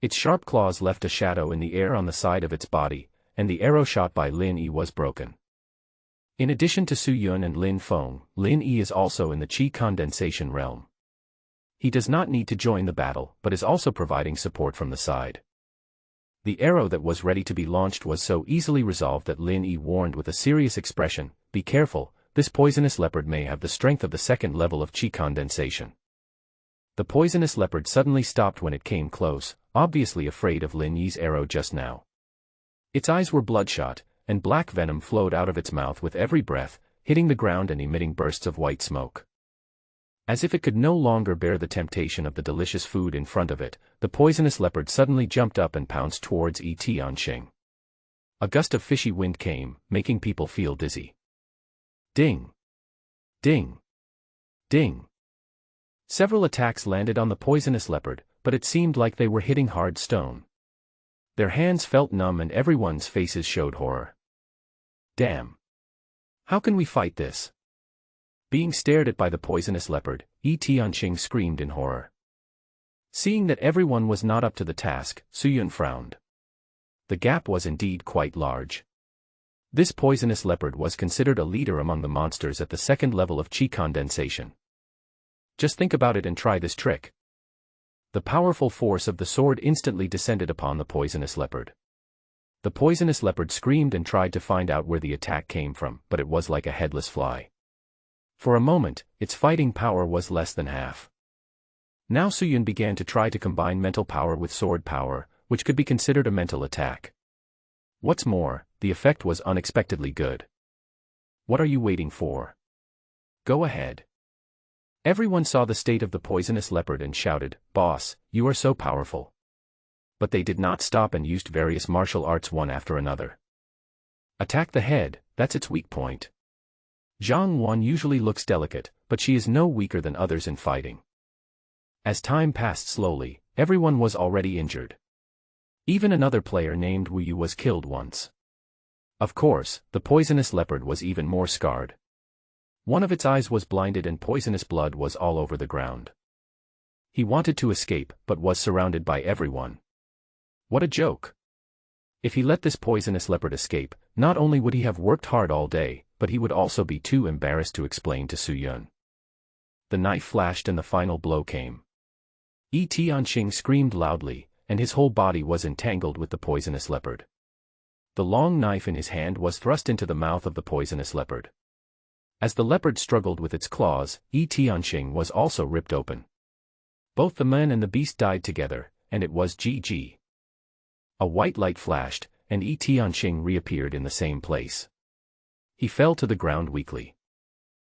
Its sharp claws left a shadow in the air on the side of its body, and the arrow shot by Lin Yi was broken. In addition to Su Yun and Lin Feng, Lin Yi is also in the Qi condensation realm. He does not need to join the battle, but is also providing support from the side. The arrow that was ready to be launched was so easily resolved that Lin Yi warned with a serious expression, "Be careful, this poisonous leopard may have the strength of the 2nd level of Qi condensation." The poisonous leopard suddenly stopped when it came close, obviously afraid of Lin Yi's arrow just now. Its eyes were bloodshot, and black venom flowed out of its mouth with every breath, hitting the ground and emitting bursts of white smoke. As if it could no longer bear the temptation of the delicious food in front of it, the poisonous leopard suddenly jumped up and pounced towards Tianxing. A gust of fishy wind came, making people feel dizzy. Ding! Ding! Ding! Several attacks landed on the poisonous leopard, but it seemed like they were hitting hard stone. Their hands felt numb and everyone's faces showed horror. Damn! How can we fight this? Being stared at by the poisonous leopard, Tianqing screamed in horror. Seeing that everyone was not up to the task, Suyun frowned. The gap was indeed quite large. This poisonous leopard was considered a leader among the monsters at the second level of qi condensation. Just think about it and try this trick. The powerful force of the sword instantly descended upon the poisonous leopard. The poisonous leopard screamed and tried to find out where the attack came from, but it was like a headless fly. For a moment, its fighting power was less than half. Now Suyun began to try to combine mental power with sword power, which could be considered a mental attack. What's more, the effect was unexpectedly good. What are you waiting for? Go ahead. Everyone saw the state of the poisonous leopard and shouted, "Boss, you are so powerful." But they did not stop and used various martial arts one after another. Attack the head, that's its weak point. Zhang Wan usually looks delicate, but she is no weaker than others in fighting. As time passed slowly, everyone was already injured. Even another player named Wu Yu was killed once. Of course, the poisonous leopard was even more scarred. One of its eyes was blinded and poisonous blood was all over the ground. He wanted to escape, but was surrounded by everyone. What a joke! If he let this poisonous leopard escape, not only would he have worked hard all day, but he would also be too embarrassed to explain to Suyun. The knife flashed and the final blow came. Tianqing screamed loudly, and his whole body was entangled with the poisonous leopard. The long knife in his hand was thrust into the mouth of the poisonous leopard. As the leopard struggled with its claws, Tianqing was also ripped open. Both the man and the beast died together, and it was GG. A white light flashed, and Tianqing reappeared in the same place. He fell to the ground weakly.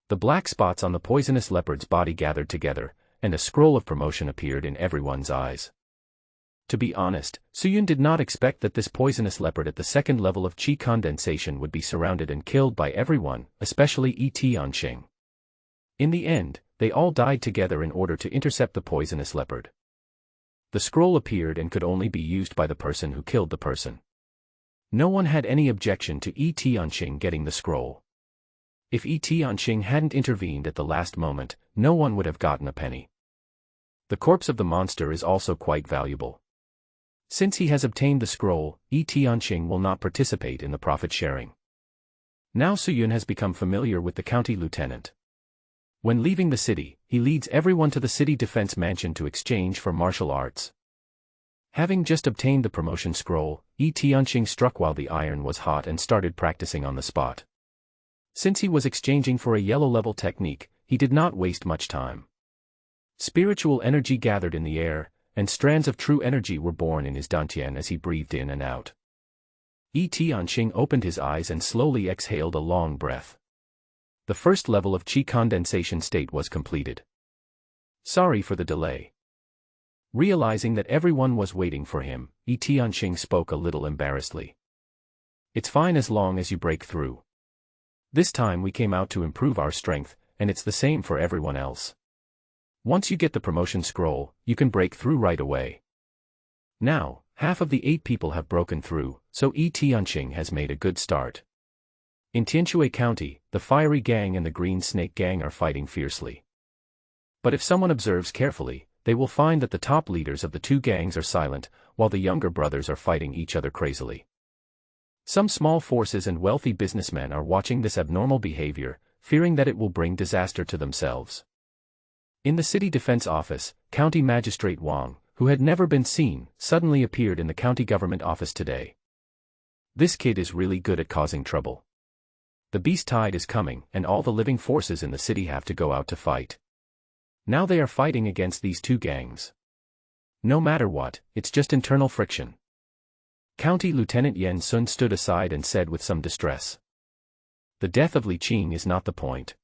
The black spots on the poisonous leopard's body gathered together, and a scroll of promotion appeared in everyone's eyes. To be honest, Suyun did not expect that this poisonous leopard at the second level of qi condensation would be surrounded and killed by everyone, especially Tianqing. In the end, they all died together in order to intercept the poisonous leopard. The scroll appeared and could only be used by the person who killed the person. No one had any objection to Tianqing getting the scroll. If Tianqing hadn't intervened at the last moment, no one would have gotten a penny. The corpse of the monster is also quite valuable. Since he has obtained the scroll, Tianqing will not participate in the profit sharing. Now Suyun has become familiar with the county lieutenant. When leaving the city, he leads everyone to the city defense mansion to exchange for martial arts. Having just obtained the promotion scroll, Tianqing struck while the iron was hot and started practicing on the spot. Since he was exchanging for a yellow-level technique, he did not waste much time. Spiritual energy gathered in the air, and strands of true energy were born in his dantian as he breathed in and out. Tianqing opened his eyes and slowly exhaled a long breath. The first level of qi condensation state was completed. Sorry for the delay. Realizing that everyone was waiting for him, Tianqing spoke a little embarrassedly. It's fine as long as you break through. This time we came out to improve our strength, and it's the same for everyone else. Once you get the promotion scroll, you can break through right away. Now, half of the 8 people have broken through, so Tianqing has made a good start. In Tianshui County, the Fiery Gang and the Green Snake Gang are fighting fiercely. But if someone observes carefully, they will find that the top leaders of the 2 gangs are silent, while the younger brothers are fighting each other crazily. Some small forces and wealthy businessmen are watching this abnormal behavior, fearing that it will bring disaster to themselves. In the city defense office, County Magistrate Wang, who had never been seen, suddenly appeared in the county government office today. This kid is really good at causing trouble. The beast tide is coming, and all the living forces in the city have to go out to fight. Now they are fighting against these 2 gangs. No matter what, it's just internal friction. County Lieutenant Yen Sun stood aside and said with some distress. The death of Li Qing is not the point.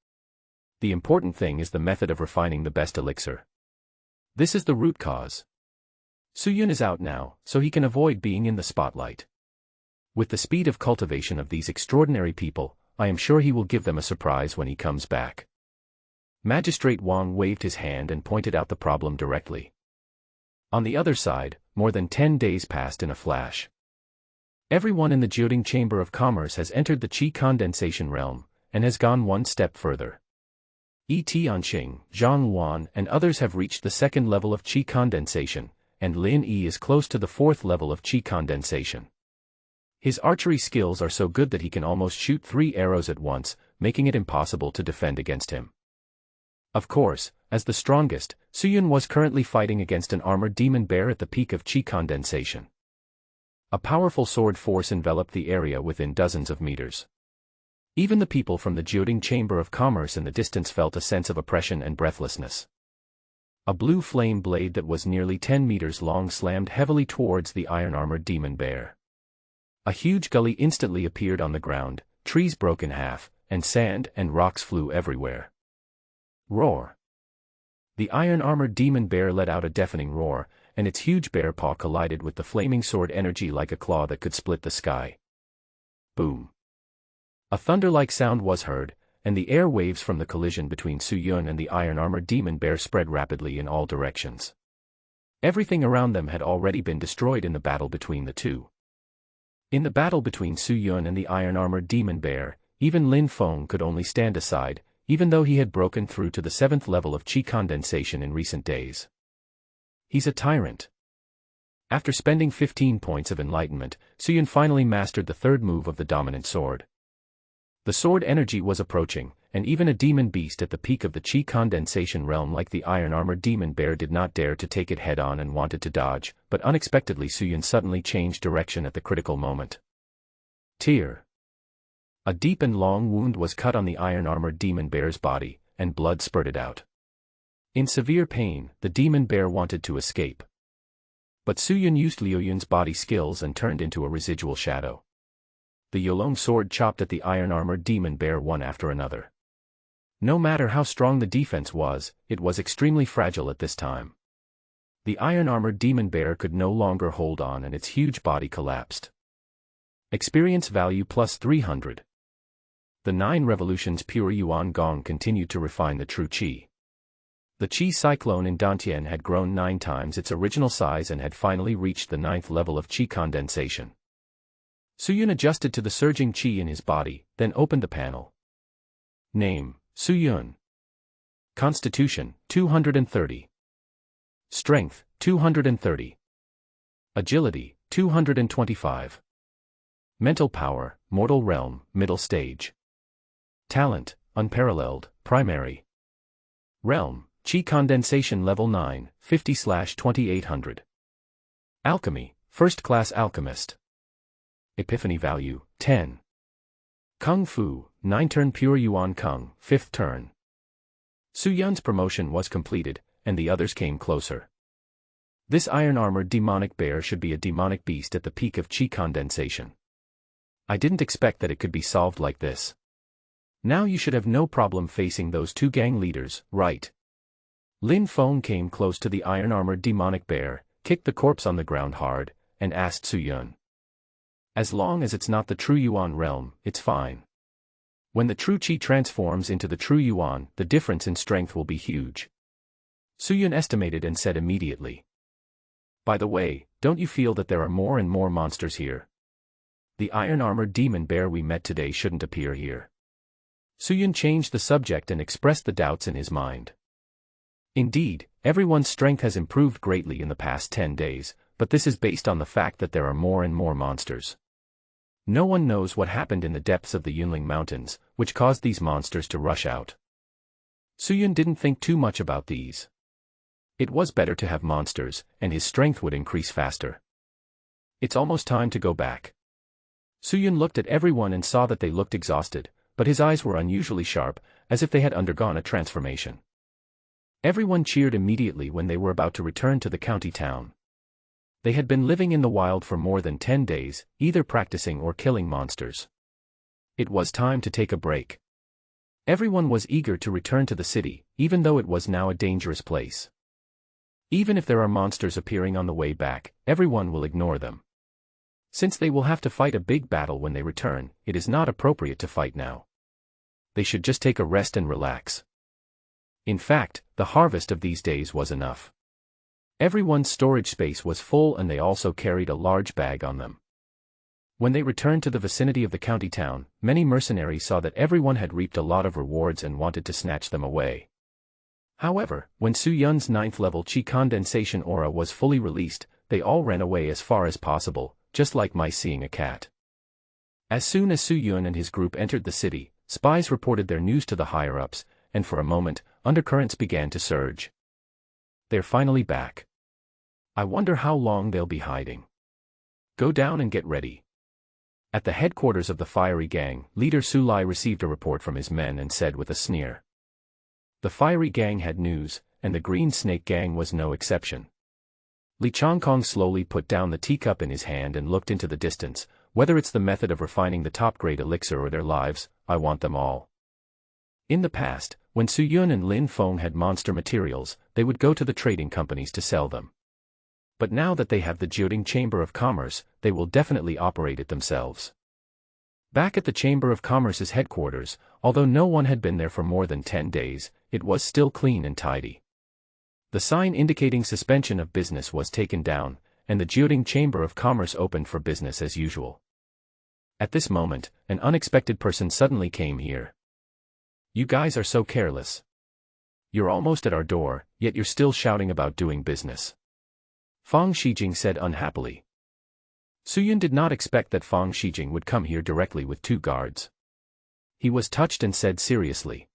The important thing is the method of refining the best elixir. This is the root cause. Suyun is out now, so he can avoid being in the spotlight. With the speed of cultivation of these extraordinary people, I am sure he will give them a surprise when he comes back. Magistrate Wang waved his hand and pointed out the problem directly. On the other side, more than 10 days passed in a flash. Everyone in the Jioding Chamber of Commerce has entered the qi condensation realm, and has gone one step further. Tianqing, Zhang Wan and others have reached the second level of qi condensation, and Lin Yi is close to the fourth level of qi condensation. His archery skills are so good that he can almost shoot 3 arrows at once, making it impossible to defend against him. Of course, as the strongest, Suyun was currently fighting against an armored demon bear at the peak of qi condensation. A powerful sword force enveloped the area within dozens of meters. Even the people from the Jioding Chamber of Commerce in the distance felt a sense of oppression and breathlessness. A blue flame blade that was nearly 10 meters long slammed heavily towards the iron-armored demon bear. A huge gully instantly appeared on the ground, trees broke in half, and sand and rocks flew everywhere. Roar! The iron-armored demon bear let out a deafening roar, and its huge bear paw collided with the flaming sword energy like a claw that could split the sky. Boom! A thunder-like sound was heard, and the air waves from the collision between Suyun and the iron-armored demon bear spread rapidly in all directions. Everything around them had already been destroyed in the battle between the two. In the battle between Suyun and the iron-armored demon bear, even Lin Feng could only stand aside, even though he had broken through to the 7th level of qi condensation in recent days. He's a tyrant. After spending 15 points of enlightenment, Suyun finally mastered the 3rd move of the dominant sword. The sword energy was approaching, and even a demon beast at the peak of the qi condensation realm like the iron-armored demon bear did not dare to take it head-on and wanted to dodge, but unexpectedly Suyun suddenly changed direction at the critical moment. Tear. A deep and long wound was cut on the iron-armored demon bear's body, and blood spurted out. In severe pain, the demon bear wanted to escape. But Suyun used Liu Yun's body skills and turned into a residual shadow. The Yolong sword chopped at the iron-armored demon bear one after another. No matter how strong the defense was, it was extremely fragile at this time. The iron-armored demon bear could no longer hold on and its huge body collapsed. Experience value plus 300. The 9 revolutions pure Yuan Gong continued to refine the true qi. The qi cyclone in Dantian had grown 9 times its original size and had finally reached the 9th level of qi condensation. Suyun adjusted to the surging qi in his body, then opened the panel. Name, Suyun. Constitution, 230. Strength, 230. Agility, 225. Mental power, mortal realm, middle stage. Talent, unparalleled, primary. Realm, qi condensation level 9, 50/2800. Alchemy, first-class alchemist. Epiphany value, 10. Kung Fu, 9-turn pure Yuan Kung, 5th turn. Suyun's promotion was completed, and the others came closer. This iron-armored demonic bear should be a demonic beast at the peak of qi condensation. I didn't expect that it could be solved like this. Now you should have no problem facing those 2 gang leaders, right? Lin Feng came close to the iron-armored demonic bear, kicked the corpse on the ground hard, and asked Suyun. As long as it's not the true Yuan realm, it's fine. When the true qi transforms into the true Yuan, the difference in strength will be huge. Suyun estimated and said immediately. By the way, don't you feel that there are more and more monsters here? The iron-armored demon bear we met today shouldn't appear here. Suyun changed the subject and expressed the doubts in his mind. Indeed, everyone's strength has improved greatly in the past 10 days, but this is based on the fact that there are more and more monsters. No one knows what happened in the depths of the Yunling Mountains, which caused these monsters to rush out. Suyun didn't think too much about these. It was better to have monsters, and his strength would increase faster. It's almost time to go back. Suyun looked at everyone and saw that they looked exhausted, but his eyes were unusually sharp, as if they had undergone a transformation. Everyone cheered immediately when they were about to return to the county town. They had been living in the wild for more than 10 days, either practicing or killing monsters. It was time to take a break. Everyone was eager to return to the city, even though it was now a dangerous place. Even if there are monsters appearing on the way back, everyone will ignore them. Since they will have to fight a big battle when they return, it is not appropriate to fight now. They should just take a rest and relax. In fact, the harvest of these days was enough. Everyone's storage space was full and they also carried a large bag on them. When they returned to the vicinity of the county town, many mercenaries saw that everyone had reaped a lot of rewards and wanted to snatch them away. However, when Su Yun's 9th level Qi condensation aura was fully released, they all ran away as far as possible, just like mice seeing a cat. As soon as Su Yun and his group entered the city, spies reported their news to the higher-ups, and for a moment, undercurrents began to surge. They're finally back. I wonder how long they'll be hiding. Go down and get ready. At the headquarters of the fiery gang, leader Su Lai received a report from his men and said with a sneer. The fiery gang had news, and the green snake gang was no exception. Li Changkong slowly put down the teacup in his hand and looked into the distance. Whether it's the method of refining the top-grade elixir or their lives, I want them all. In the past, when Su Yun and Lin Feng had monster materials, they would go to the trading companies to sell them. But now that they have the Jiuding Chamber of Commerce, they will definitely operate it themselves. Back at the Chamber of Commerce's headquarters, although no one had been there for more than 10 days, it was still clean and tidy. The sign indicating suspension of business was taken down, and the Jiuding Chamber of Commerce opened for business as usual. At this moment, an unexpected person suddenly came here. You guys are so careless. You're almost at our door, yet you're still shouting about doing business. Fang Shijing said unhappily. Su Yun did not expect that Fang Shijing would come here directly with 2 guards. He was touched and said seriously.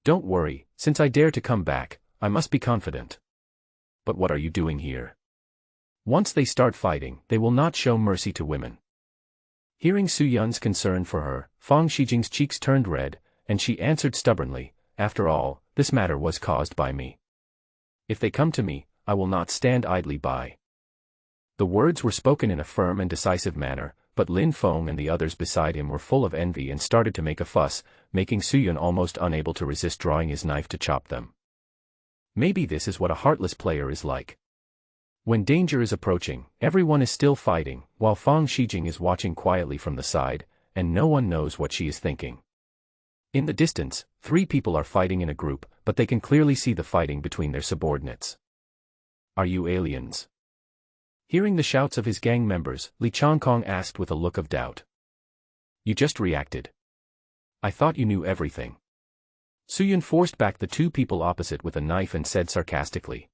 Don't worry, since I dare to come back, I must be confident. But what are you doing here? Once they start fighting, they will not show mercy to women. Hearing Su Yun's concern for her, Fang Shijing's cheeks turned red, and she answered stubbornly, after all, this matter was caused by me. If they come to me, I will not stand idly by. The words were spoken in a firm and decisive manner, but Lin Feng and the others beside him were full of envy and started to make a fuss, making Su Yun almost unable to resist drawing his knife to chop them. Maybe this is what a heartless player is like. When danger is approaching, everyone is still fighting, while Fang Shijing is watching quietly from the side, and no one knows what she is thinking. In the distance, 3 people are fighting in a group, but they can clearly see the fighting between their subordinates. Are you aliens? Hearing the shouts of his gang members, Li Changkong asked with a look of doubt. You just reacted. I thought you knew everything. Su Yun forced back the 2 people opposite with a knife and said sarcastically.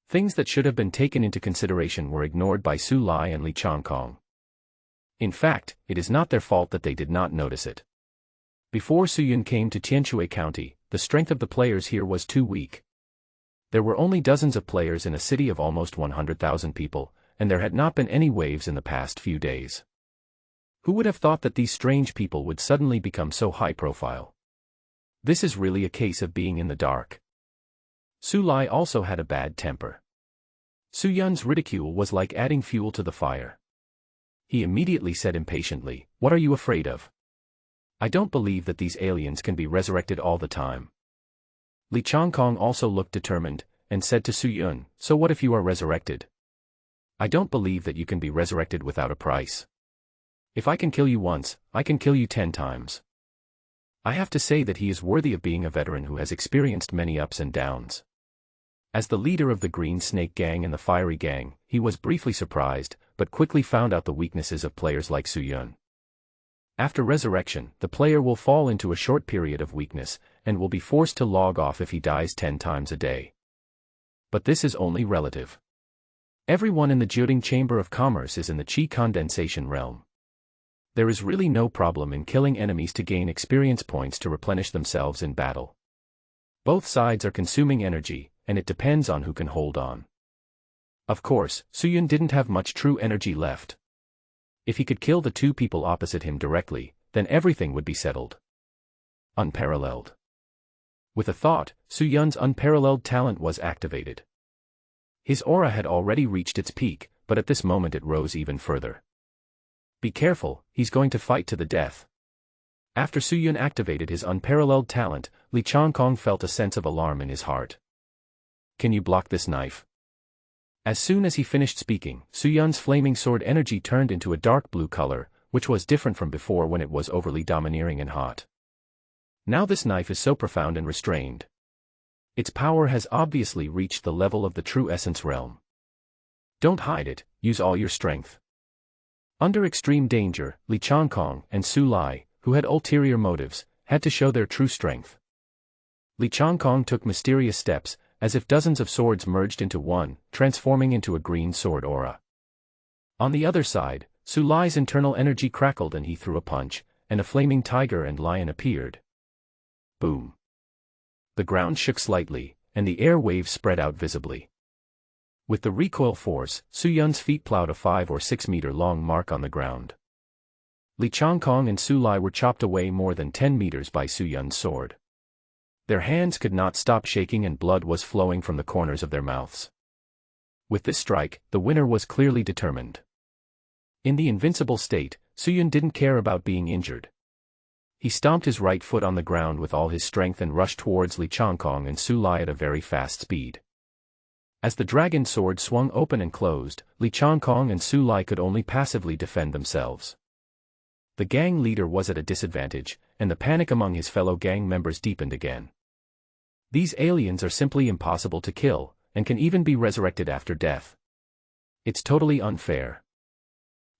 Things that should have been taken into consideration were ignored by Su Lai and Li Changkong. In fact, it is not their fault that they did not notice it. Before Su Yun came to Tianshui County, the strength of the players here was too weak. There were only dozens of players in a city of almost 100,000 people, and there had not been any waves in the past few days. Who would have thought that these strange people would suddenly become so high profile? This is really a case of being in the dark. Su Lai also had a bad temper. Su Yun's ridicule was like adding fuel to the fire. He immediately said impatiently, "What are you afraid of? I don't believe that these aliens can be resurrected all the time." Li Changkong also looked determined, and said to Su Yun, "So what if you are resurrected? I don't believe that you can be resurrected without a price. If I can kill you once, I can kill you 10 times. I have to say that he is worthy of being a veteran who has experienced many ups and downs." As the leader of the Green Snake Gang and the Fiery Gang, he was briefly surprised, but quickly found out the weaknesses of players like Su Yun. After resurrection, the player will fall into a short period of weakness, and will be forced to log off if he dies 10 times a day. But this is only relative. Everyone in the Jiuding Chamber of Commerce is in the Qi condensation realm. There is really no problem in killing enemies to gain experience points to replenish themselves in battle. Both sides are consuming energy, and it depends on who can hold on. Of course, Su Yun didn't have much true energy left. If he could kill the 2 people opposite him directly, then everything would be settled. Unparalleled. With a thought, Su Yun's unparalleled talent was activated. His aura had already reached its peak, but at this moment it rose even further. Be careful, he's going to fight to the death. After Su Yun activated his unparalleled talent, Li Changkong felt a sense of alarm in his heart. Can you block this knife? As soon as he finished speaking, Su Yun's flaming sword energy turned into a dark blue color, which was different from before when it was overly domineering and hot. Now this knife is so profound and restrained. Its power has obviously reached the level of the true essence realm. Don't hide it, use all your strength. Under extreme danger, Li Changkong and Su Lai, who had ulterior motives, had to show their true strength. Li Changkong took mysterious steps, as if dozens of swords merged into one, transforming into a green sword aura. On the other side, Su Lai's internal energy crackled and he threw a punch, and a flaming tiger and lion appeared. Boom. The ground shook slightly, and the air waves spread out visibly. With the recoil force, Su Yun's feet plowed a 5 or 6 meter long mark on the ground. Li Changkong and Su Lai were chopped away more than 10 meters by Su Yun's sword. Their hands could not stop shaking and blood was flowing from the corners of their mouths. With this strike, the winner was clearly determined. In the invincible state, Su Yun didn't care about being injured. He stomped his right foot on the ground with all his strength and rushed towards Li Changkong and Su Lai at a very fast speed. As the dragon sword swung open and closed, Li Changkong and Su Lai could only passively defend themselves. The gang leader was at a disadvantage, and the panic among his fellow gang members deepened again. These aliens are simply impossible to kill, and can even be resurrected after death. It's totally unfair.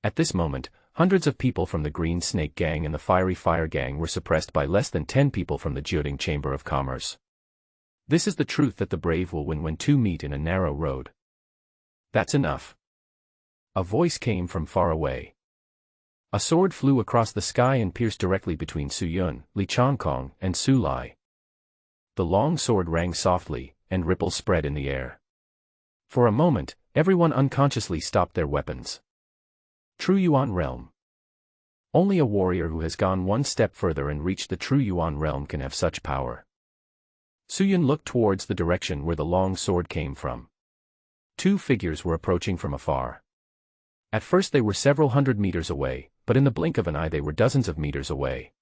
At this moment, hundreds of people from the Green Snake Gang and the Fiery Fire Gang were suppressed by less than 10 people from the Jiuding Chamber of Commerce. This is the truth that the brave will win when two meet in a narrow road. That's enough. A voice came from far away. A sword flew across the sky and pierced directly between Su Yun, Li Changkong, and Su Lai. The long sword rang softly, and ripples spread in the air. For a moment, everyone unconsciously stopped their weapons. True Yuan Realm. Only a warrior who has gone one step further and reached the true Yuan Realm can have such power. Su Yun looked towards the direction where the long sword came from. Two figures were approaching from afar. At first they were several hundred meters away, but in the blink of an eye they were dozens of meters away.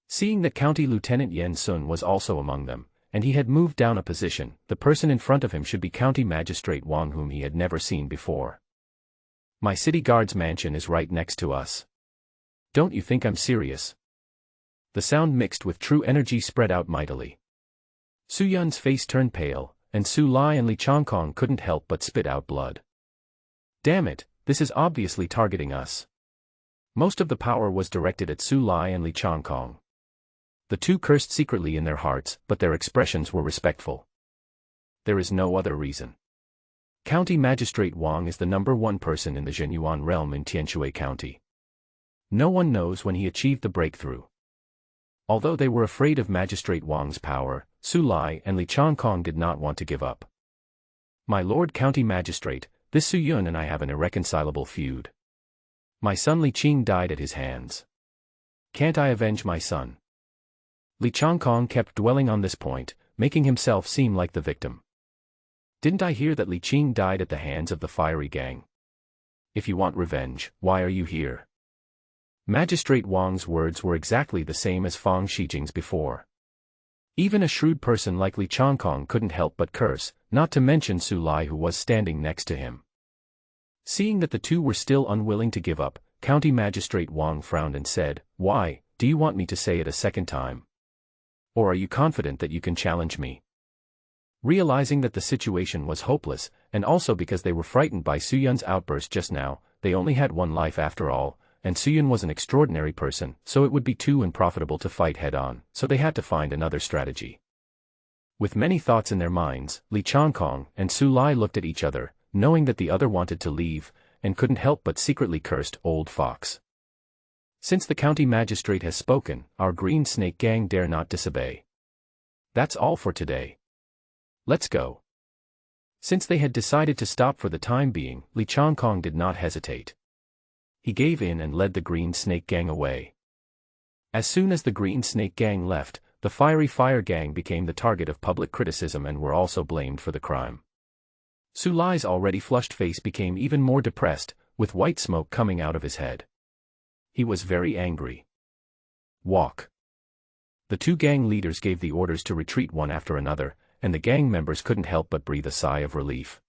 Seeing that County Lieutenant Yen Sun was also among them, and he had moved down a position, the person in front of him should be County Magistrate Wang, whom he had never seen before. My city guard's mansion is right next to us. Don't you think I'm serious? The sound mixed with true energy spread out mightily. Su Yun's face turned pale, and Su Lai and Li Changkong couldn't help but spit out blood. Damn it, this is obviously targeting us. Most of the power was directed at Su Lai and Li Changkong. The two cursed secretly in their hearts, but their expressions were respectful. There is no other reason. County Magistrate Wang is the #1 person in the Zhenyuan realm in Tianshui County. No one knows when he achieved the breakthrough. Although they were afraid of Magistrate Wang's power, Su Lai and Li Changkong did not want to give up. My Lord County Magistrate, this Su Yun and I have an irreconcilable feud. My son Li Qing died at his hands. Can't I avenge my son? Li Changkong kept dwelling on this point, making himself seem like the victim. Didn't I hear that Li Qing died at the hands of the Fiery Gang? If you want revenge, why are you here? Magistrate Wang's words were exactly the same as Fang Shijing's before. Even a shrewd person like Li Changkong couldn't help but curse, not to mention Su Lai, who was standing next to him. Seeing that the two were still unwilling to give up, County Magistrate Wang frowned and said, "Why, do you want me to say it a second time? Or are you confident that you can challenge me?" Realizing that the situation was hopeless, and also because they were frightened by Su Yun's outburst just now, they only had one life after all, and Su Yun was an extraordinary person, so it would be too unprofitable to fight head-on, so they had to find another strategy. With many thoughts in their minds, Li Changkong and Su Lai looked at each other, knowing that the other wanted to leave, and couldn't help but secretly cursed Old Fox. Since the county magistrate has spoken, our Green Snake Gang dare not disobey. That's all for today. Let's go. Since they had decided to stop for the time being, Li Changkong did not hesitate. He gave in and led the Green Snake Gang away. As soon as the Green Snake Gang left, the Fiery Fire Gang became the target of public criticism and were also blamed for the crime. Su Lai's already flushed face became even more depressed, with white smoke coming out of his head. He was very angry. Walk. The two gang leaders gave the orders to retreat one after another, and the gang members couldn't help but breathe a sigh of relief.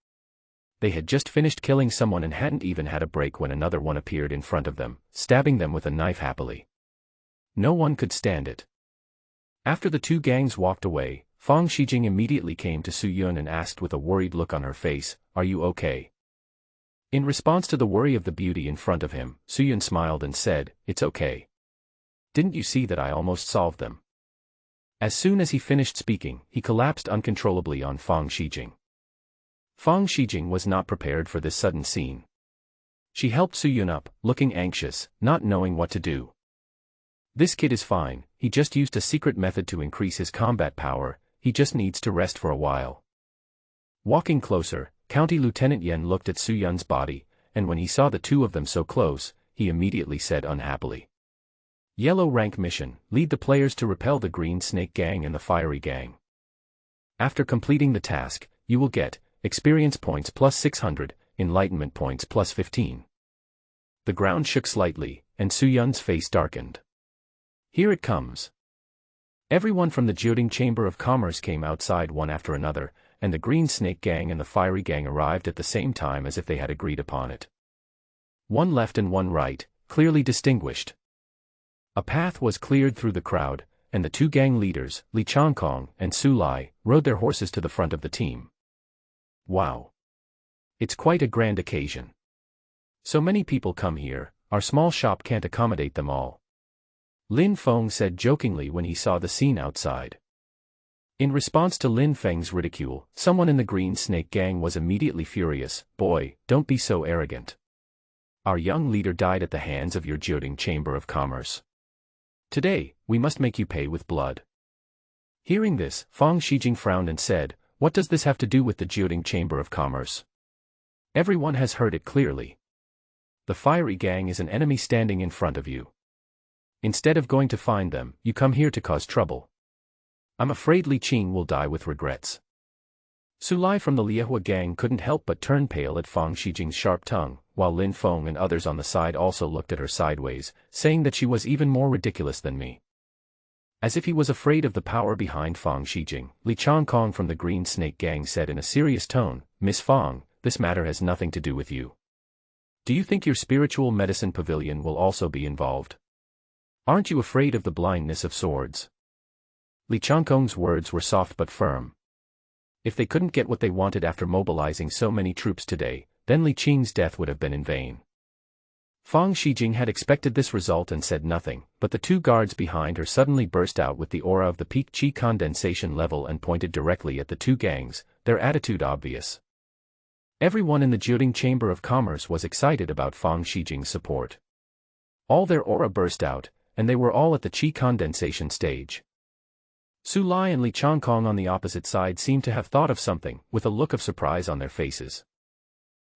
They had just finished killing someone and hadn't even had a break when another one appeared in front of them, stabbing them with a knife happily. No one could stand it. After the two gangs walked away, Fang Shijing immediately came to Su Yun and asked with a worried look on her face, "Are you okay?" In response to the worry of the beauty in front of him, Su Yun smiled and said, "It's okay. Didn't you see that I almost solved them?" As soon as he finished speaking, he collapsed uncontrollably on Fang Shijing. Fang Shijing was not prepared for this sudden scene. She helped Su Yun up, looking anxious, not knowing what to do. "This kid is fine, he just used a secret method to increase his combat power, he just needs to rest for a while." Walking closer, County Lieutenant Yen looked at Su Yun's body, and when he saw the two of them so close, he immediately said unhappily, "Yellow rank mission, lead the players to repel the Green Snake Gang and the Fiery Gang. After completing the task, you will get experience points plus 600, enlightenment points plus 15. The ground shook slightly, and Su Yun's face darkened. "Here it comes." Everyone from the Jiuding Chamber of Commerce came outside one after another, and the Green Snake Gang and the Fiery Gang arrived at the same time as if they had agreed upon it. One left and one right, clearly distinguished. A path was cleared through the crowd, and the two gang leaders, Li Changkong and Su Lai, rode their horses to the front of the team. "Wow. It's quite a grand occasion. So many people come here, our small shop can't accommodate them all," Lin Feng said jokingly when he saw the scene outside. In response to Lin Feng's ridicule, someone in the Green Snake Gang was immediately furious. "Boy, don't be so arrogant. Our young leader died at the hands of your Jiuding Chamber of Commerce. Today, we must make you pay with blood." Hearing this, Fang Shijing frowned and said, "What does this have to do with the Jiuding Chamber of Commerce? Everyone has heard it clearly. The Fiery Gang is an enemy standing in front of you. Instead of going to find them, you come here to cause trouble. I'm afraid Li Qing will die with regrets." Su Lai from the Liehua Gang couldn't help but turn pale at Fang Shijing's sharp tongue, while Lin Feng and others on the side also looked at her sideways, saying that she was even more ridiculous than me. As if he was afraid of the power behind Fang Shijing, Li Changkong from the Green Snake Gang said in a serious tone, "Miss Fang, this matter has nothing to do with you. Do you think your spiritual medicine pavilion will also be involved? Aren't you afraid of the blindness of swords?" Li Changkong's words were soft but firm. If they couldn't get what they wanted after mobilizing so many troops today, then Li Qing's death would have been in vain. Fang Shijing had expected this result and said nothing, but the two guards behind her suddenly burst out with the aura of the peak chi condensation level and pointed directly at the two gangs, their attitude obvious. Everyone in the Jiuding Chamber of Commerce was excited about Fang Shijing's support. All their aura burst out, and they were all at the chi condensation stage. Su Lai and Li Changkong on the opposite side seemed to have thought of something, with a look of surprise on their faces.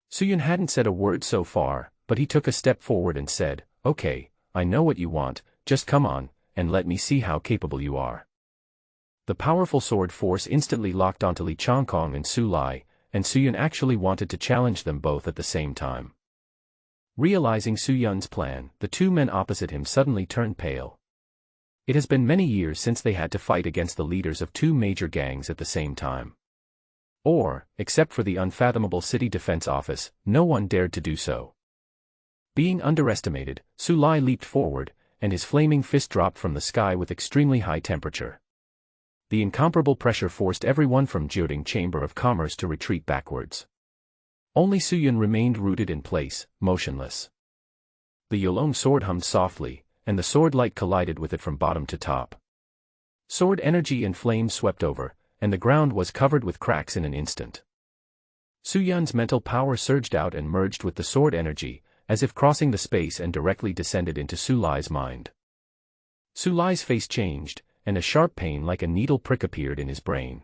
Su Yun hadn't said a word so far, but he took a step forward and said, "Okay, I know what you want, just come on, and let me see how capable you are." The powerful sword force instantly locked onto Li Changkong and Su Lai, and Su Yun actually wanted to challenge them both at the same time. Realizing Su Yun's plan, the two men opposite him suddenly turned pale. It has been many years since they had to fight against the leaders of two major gangs at the same time. Or, except for the unfathomable city defense office, no one dared to do so. Being underestimated, Su Lai leaped forward, and his flaming fist dropped from the sky with extremely high temperature. The incomparable pressure forced everyone from Jiuding Chamber of Commerce to retreat backwards. Only Su Yun remained rooted in place, motionless. The Yolong sword hummed softly, and the sword light collided with it from bottom to top. Sword energy and flame swept over, and the ground was covered with cracks in an instant. Su Yun's mental power surged out and merged with the sword energy, as if crossing the space and directly descended into Su Lai's mind. Su Lai's face changed, and a sharp pain like a needle prick appeared in his brain.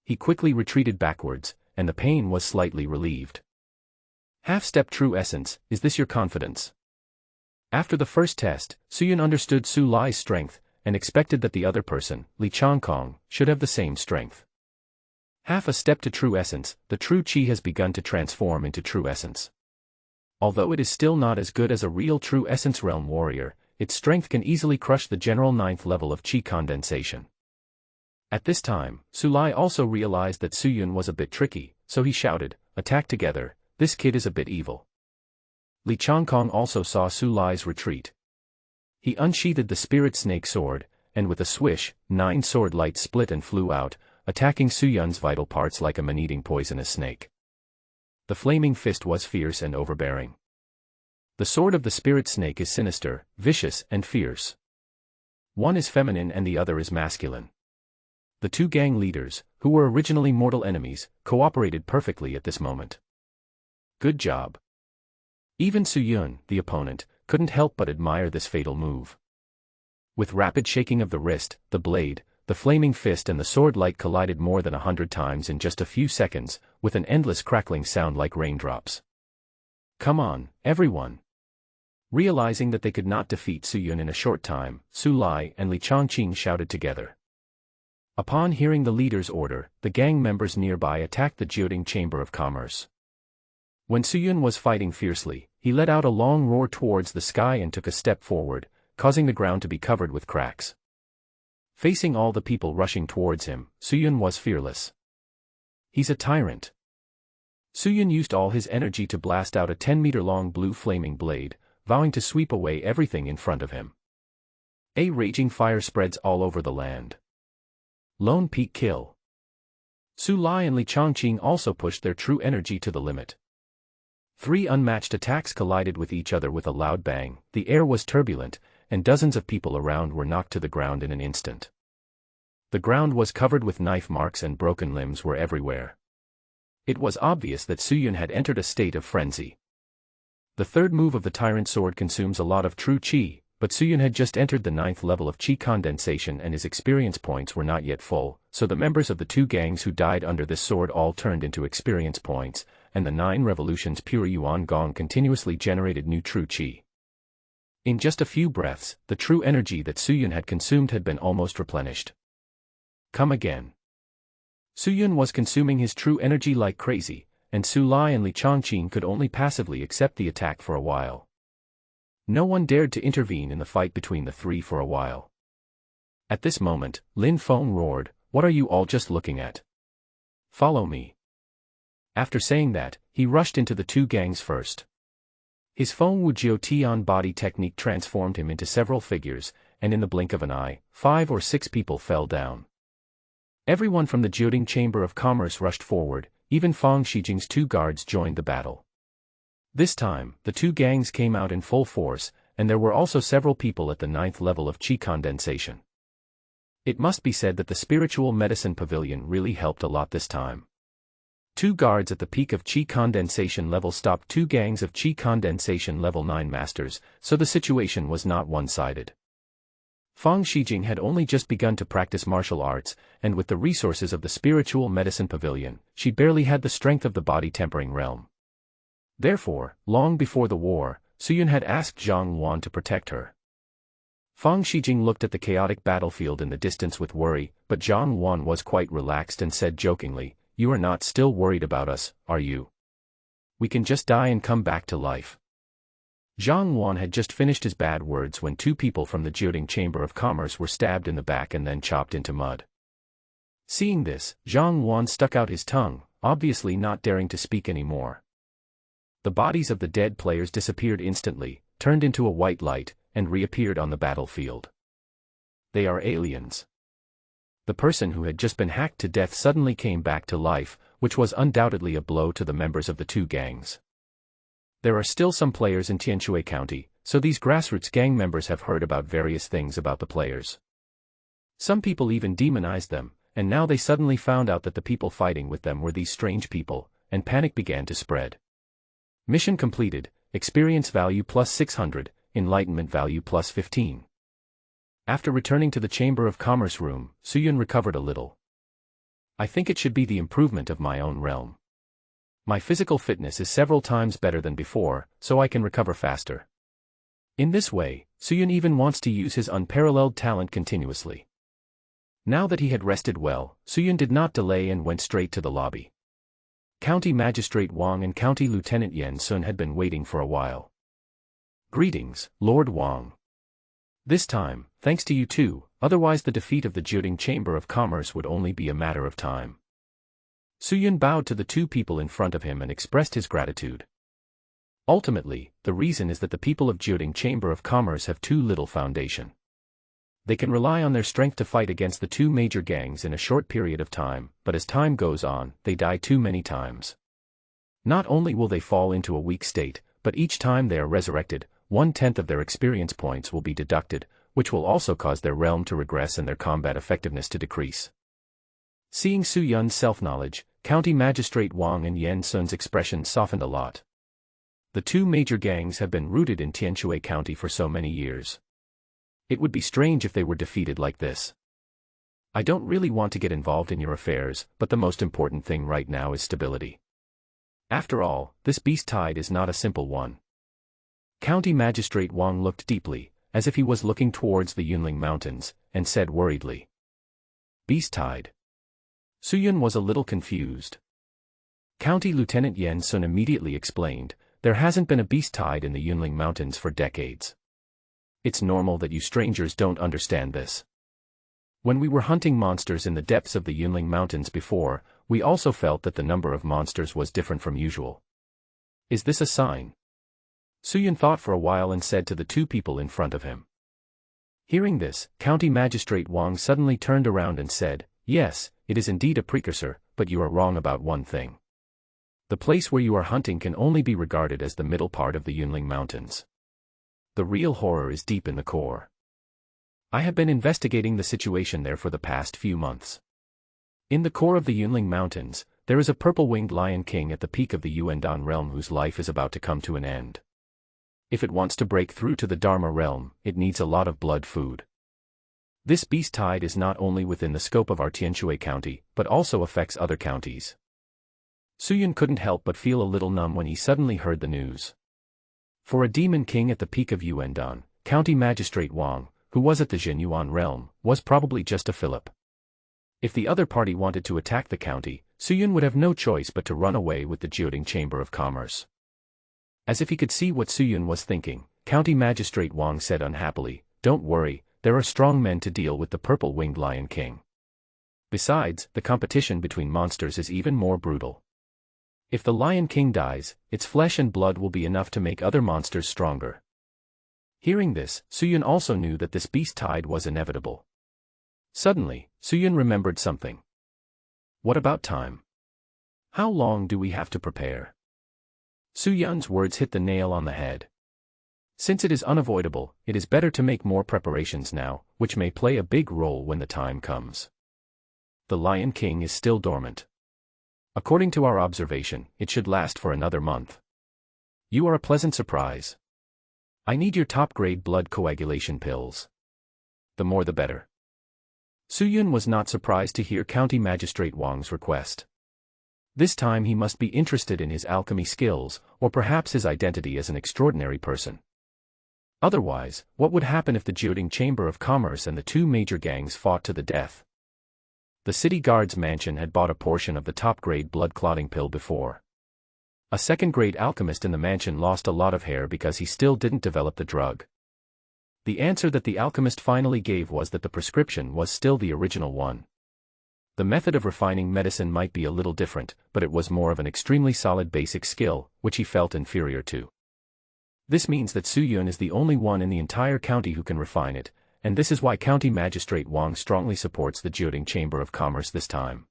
He quickly retreated backwards, and the pain was slightly relieved. Half-step true essence, is this your confidence? After the first test, Su Yun understood Su Lai's strength, and expected that the other person, Li Changkong, should have the same strength. Half a step to true essence, the true chi has begun to transform into true essence. Although it is still not as good as a real true essence realm warrior, its strength can easily crush the general 9th level of chi condensation. At this time, Su Lai also realized that Su Yun was a bit tricky, so he shouted, attack together, this kid is a bit evil. Li Changkong also saw Su Lai's retreat. He unsheathed the spirit snake sword, and with a swish, 9 sword lights split and flew out, attacking Su Yun's vital parts like a man-eating poisonous snake. The flaming fist was fierce and overbearing. The sword of the spirit snake is sinister, vicious, and fierce. One is feminine and the other is masculine. The two gang leaders, who were originally mortal enemies, cooperated perfectly at this moment. Good job. Even Su Yun, the opponent, couldn't help but admire this fatal move. With rapid shaking of the wrist, the blade, the flaming fist and the sword light collided more than 100 times in just a few seconds, with an endless crackling sound like raindrops. Come on, everyone! Realizing that they could not defeat Su Yun in a short time, Su Lai and Li Changqing shouted together. Upon hearing the leader's order, the gang members nearby attacked the Jiuding Chamber of Commerce. When Su Yun was fighting fiercely, he let out a long roar towards the sky and took a step forward, causing the ground to be covered with cracks. Facing all the people rushing towards him, Su Yun was fearless. He's a tyrant. Su Yun used all his energy to blast out a 10-meter-long blue flaming blade, vowing to sweep away everything in front of him. A raging fire spreads all over the land. Lone peak kill. Su Lai and Li Changqing also pushed their true energy to the limit. 3 unmatched attacks collided with each other with a loud bang, the air was turbulent, and dozens of people around were knocked to the ground in an instant. The ground was covered with knife marks and broken limbs were everywhere. It was obvious that Su Yun had entered a state of frenzy. The third move of the Tyrant Sword consumes a lot of true chi, but Su Yun had just entered the 9th level of chi condensation and his experience points were not yet full, so the members of the 2 gangs who died under this sword all turned into experience points, and the 9 revolutions pure Yuan Gong continuously generated new true chi. In just a few breaths, the true energy that Su Yun had consumed had been almost replenished. Come again. Su Yun was consuming his true energy like crazy, and Su Lai and Li Changqing could only passively accept the attack for a while. No one dared to intervene in the fight between the 3 for a while. At this moment, Lin Feng roared, "What are you all just looking at? Follow me." After saying that, he rushed into the 2 gangs first. His Feng Wujiu Tian body technique transformed him into several figures, and in the blink of an eye, 5 or 6 people fell down. Everyone from the Jiuding Chamber of Commerce rushed forward, even Fang Shijing's 2 guards joined the battle. This time, the 2 gangs came out in full force, and there were also several people at the 9th level of chi condensation. It must be said that the spiritual medicine pavilion really helped a lot this time. 2 guards at the peak of chi condensation level stopped 2 gangs of chi condensation level 9 masters, so the situation was not one-sided. Fang Shijing had only just begun to practice martial arts, and with the resources of the spiritual medicine pavilion, she barely had the strength of the body-tempering realm. Therefore, long before the war, Su Yun had asked Zhang Wan to protect her. Fang Shijing looked at the chaotic battlefield in the distance with worry, but Zhang Wan was quite relaxed and said jokingly, "You are not still worried about us, are you? We can just die and come back to life." Zhang Wan had just finished his bad words when 2 people from the Jiuding Chamber of Commerce were stabbed in the back and then chopped into mud. Seeing this, Zhang Wan stuck out his tongue, obviously not daring to speak anymore. The bodies of the dead players disappeared instantly, turned into a white light, and reappeared on the battlefield. They are aliens. The person who had just been hacked to death suddenly came back to life, which was undoubtedly a blow to the members of the 2 gangs. There are still some players in Tianshui County, so these grassroots gang members have heard about various things about the players. Some people even demonized them, and now they suddenly found out that the people fighting with them were these strange people, and panic began to spread. Mission completed, experience value plus 600, enlightenment value plus 15. After returning to the Chamber of Commerce room, Su Yun recovered a little. I think it should be the improvement of my own realm. My physical fitness is several times better than before, so I can recover faster. In this way, Su Yun even wants to use his unparalleled talent continuously. Now that he had rested well, Su Yun did not delay and went straight to the lobby. County Magistrate Wang and County Lieutenant Yen Sun had been waiting for a while. Greetings, Lord Wang. This time, thanks to you too, otherwise the defeat of the Jiuding Chamber of Commerce would only be a matter of time. Suyun bowed to the two people in front of him and expressed his gratitude. Ultimately, the reason is that the people of Jiuding Chamber of Commerce have too little foundation. They can rely on their strength to fight against the two major gangs in a short period of time, but as time goes on, they die too many times. Not only will they fall into a weak state, but each time they are resurrected, 1/10 of their experience points will be deducted, which will also cause their realm to regress and their combat effectiveness to decrease. Seeing Su Yun's self-knowledge, County Magistrate Wang and Yen Sun's expression softened a lot. The two major gangs have been rooted in Tianshui County for so many years. It would be strange if they were defeated like this. I don't really want to get involved in your affairs, but the most important thing right now is stability. After all, this beast tide is not a simple one. County Magistrate Wang looked deeply, as if he was looking towards the Yunling Mountains, and said worriedly. Beast tide. Suyun was a little confused. County Lieutenant Yen Sun immediately explained, there hasn't been a beast tide in the Yunling Mountains for decades. It's normal that you strangers don't understand this. When we were hunting monsters in the depths of the Yunling Mountains before, we also felt that the number of monsters was different from usual. Is this a sign? Suyun thought for a while and said to the two people in front of him. Hearing this, County Magistrate Wang suddenly turned around and said, yes, it is indeed a precursor, but you are wrong about one thing. The place where you are hunting can only be regarded as the middle part of the Yunling Mountains. The real horror is deep in the core. I have been investigating the situation there for the past few months. In the core of the Yunling Mountains, there is a purple-winged lion king at the peak of the Yuandan realm whose life is about to come to an end. If it wants to break through to the Dharma realm, it needs a lot of blood food. This beast tide is not only within the scope of our Tianshui County, but also affects other counties. Suyun couldn't help but feel a little numb when he suddenly heard the news. For a demon king at the peak of Yuandan, County Magistrate Wang, who was at the Jinyuan realm, was probably just a fillip. If the other party wanted to attack the county, Suyun would have no choice but to run away with the Jiuding Chamber of Commerce. As if he could see what Suyun was thinking, County Magistrate Wang said unhappily, don't worry, there are strong men to deal with the purple-winged Lion King. Besides, the competition between monsters is even more brutal. If the Lion King dies, its flesh and blood will be enough to make other monsters stronger. Hearing this, Suyun also knew that this beast tide was inevitable. Suddenly, Suyun remembered something. What about time? How long do we have to prepare? Suyun's words hit the nail on the head. Since it is unavoidable, it is better to make more preparations now, which may play a big role when the time comes. The Lion King is still dormant. According to our observation, it should last for another month. You are a pleasant surprise. I need your top-grade blood coagulation pills. The more the better. Suyun was not surprised to hear County Magistrate Wang's request. This time he must be interested in his alchemy skills, or perhaps his identity as an extraordinary person. Otherwise, what would happen if the Jiuding Chamber of Commerce and the two major gangs fought to the death? The city guard's mansion had bought a portion of the top-grade blood-clotting pill before. A second-grade alchemist in the mansion lost a lot of hair because he still didn't develop the drug. The answer that the alchemist finally gave was that the prescription was still the original one. The method of refining medicine might be a little different, but it was more of an extremely solid basic skill, which he felt inferior to. This means that Suyun is the only one in the entire county who can refine it, and this is why County Magistrate Wang strongly supports the Jiuding Chamber of Commerce this time.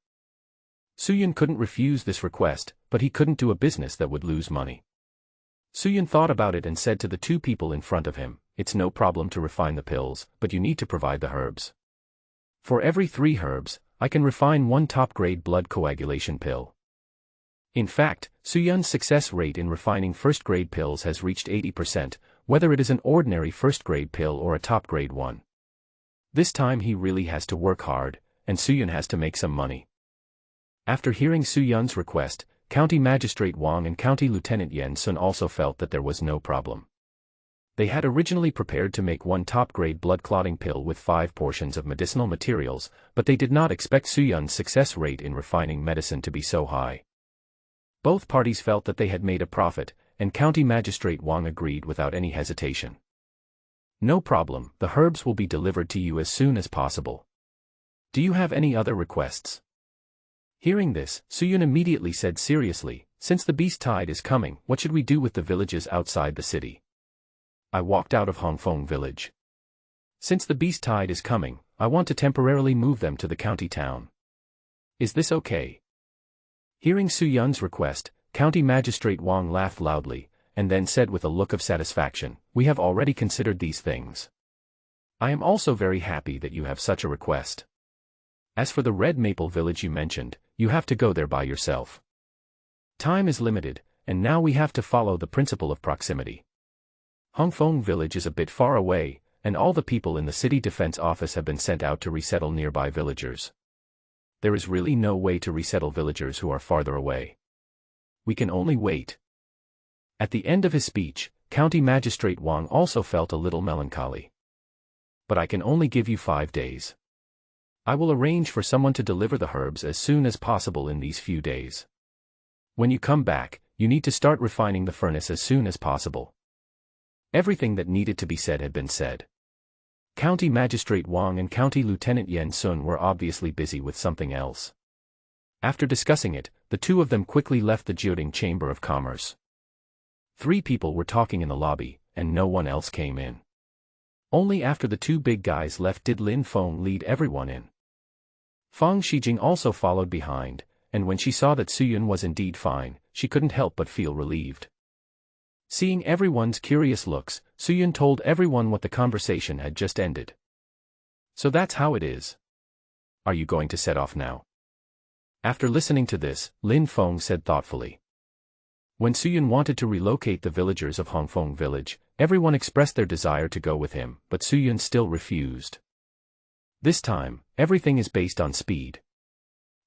Suyun couldn't refuse this request, but he couldn't do a business that would lose money. Suyun thought about it and said to the two people in front of him, it's no problem to refine the pills, but you need to provide the herbs. For every 3 herbs, I can refine 1 top-grade blood coagulation pill. In fact, Suyun's success rate in refining first-grade pills has reached 80%, whether it is an ordinary first-grade pill or a top-grade one. This time he really has to work hard, and Suyun has to make some money. After hearing Suyun's request, County Magistrate Wang and County Lieutenant Yen Sun also felt that there was no problem. They had originally prepared to make 1 top-grade blood-clotting pill with 5 portions of medicinal materials, but they did not expect Suyun's success rate in refining medicine to be so high. Both parties felt that they had made a profit, and County Magistrate Wang agreed without any hesitation. No problem, the herbs will be delivered to you as soon as possible. Do you have any other requests? Hearing this, Suyun immediately said seriously, since the beast tide is coming, what should we do with the villages outside the city? I walked out of Hongfeng village. Since the beast tide is coming, I want to temporarily move them to the county town. Is this okay? Hearing Suyun's request, County Magistrate Wang laughed loudly, and then said with a look of satisfaction, we have already considered these things. I am also very happy that you have such a request. As for the Red Maple village you mentioned, you have to go there by yourself. Time is limited, and now we have to follow the principle of proximity. Hongfeng village is a bit far away, and all the people in the city defense office have been sent out to resettle nearby villagers. There is really no way to resettle villagers who are farther away. We can only wait. At the end of his speech, County Magistrate Wang also felt a little melancholy. But I can only give you 5 days. I will arrange for someone to deliver the herbs as soon as possible in these few days. When you come back, you need to start refining the furnace as soon as possible. Everything that needed to be said had been said. County Magistrate Wang and County Lieutenant Yen Sun were obviously busy with something else. After discussing it, the two of them quickly left the Jioding Chamber of Commerce. 3 people were talking in the lobby, and no one else came in. Only after the 2 big guys left did Lin Feng lead everyone in. Fang Shijing also followed behind, and when she saw that Suyun was indeed fine, she couldn't help but feel relieved. Seeing everyone's curious looks, Suyun told everyone what the conversation had just ended. So that's how it is. Are you going to set off now? After listening to this, Lin Feng said thoughtfully. When Suyun wanted to relocate the villagers of Hongfeng village, everyone expressed their desire to go with him, but Suyun still refused. This time, everything is based on speed.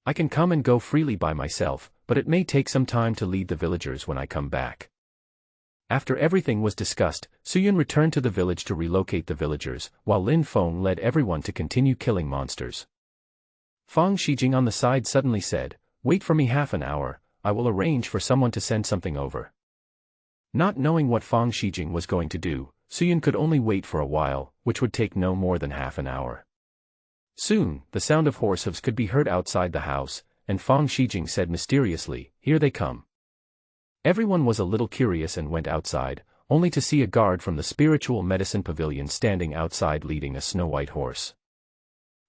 I can come and go freely by myself, but it may take some time to lead the villagers when I come back. After everything was discussed, Suyun returned to the village to relocate the villagers, while Lin Feng led everyone to continue killing monsters. Fang Shijing on the side suddenly said, wait for me half an hour, I will arrange for someone to send something over. Not knowing what Fang Shijing was going to do, Suyun could only wait for a while, which would take no more than half an hour. Soon, the sound of horse hooves could be heard outside the house, and Fang Shijing said mysteriously, here they come. Everyone was a little curious and went outside, only to see a guard from the spiritual medicine pavilion standing outside leading a snow-white horse.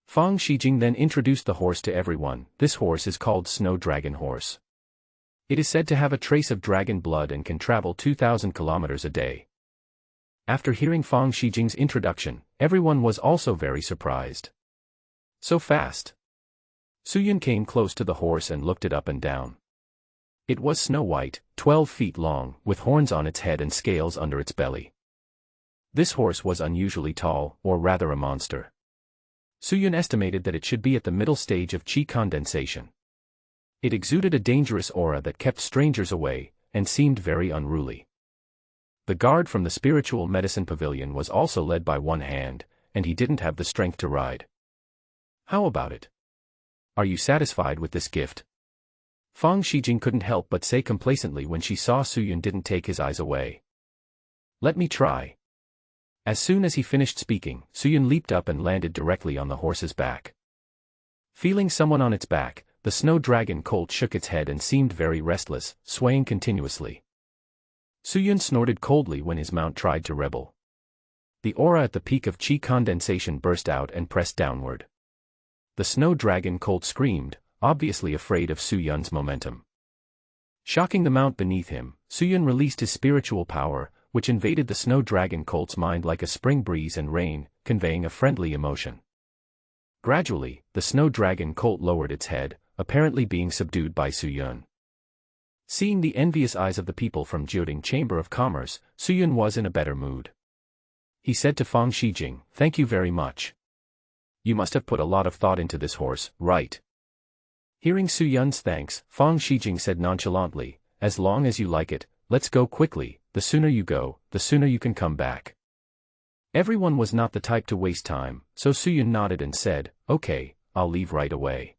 Fang Shijing then introduced the horse to everyone. This horse is called Snow Dragon Horse. It is said to have a trace of dragon blood and can travel 2,000 kilometers a day. After hearing Fang Shijing's introduction, everyone was also very surprised. So fast. Suyun came close to the horse and looked it up and down. It was snow-white, 12 feet long, with horns on its head and scales under its belly. This horse was unusually tall, or rather a monster. Suyun estimated that it should be at the middle stage of qi condensation. It exuded a dangerous aura that kept strangers away, and seemed very unruly. The guard from the spiritual medicine pavilion was also led by one hand, and he didn't have the strength to ride. How about it? Are you satisfied with this gift? Fang Shijing couldn't help but say complacently when she saw Suyun didn't take his eyes away. Let me try. As soon as he finished speaking, Suyun leaped up and landed directly on the horse's back. Feeling someone on its back, the snow dragon colt shook its head and seemed very restless, swaying continuously. Suyun snorted coldly when his mount tried to rebel. The aura at the peak of qi condensation burst out and pressed downward. The snow dragon colt screamed, obviously afraid of Suyun's momentum. Shocking the mount beneath him, Suyun released his spiritual power, which invaded the snow dragon colt's mind like a spring breeze and rain, conveying a friendly emotion. Gradually, the snow dragon colt lowered its head, apparently being subdued by Suyun. Seeing the envious eyes of the people from Jioding Chamber of Commerce, Suyun was in a better mood. He said to Fang Shijing, thank you very much. You must have put a lot of thought into this horse, right? Hearing Suyun's thanks, Fang Shijing said nonchalantly, as long as you like it, let's go quickly, the sooner you go, the sooner you can come back. Everyone was not the type to waste time, so Suyun nodded and said, okay, I'll leave right away.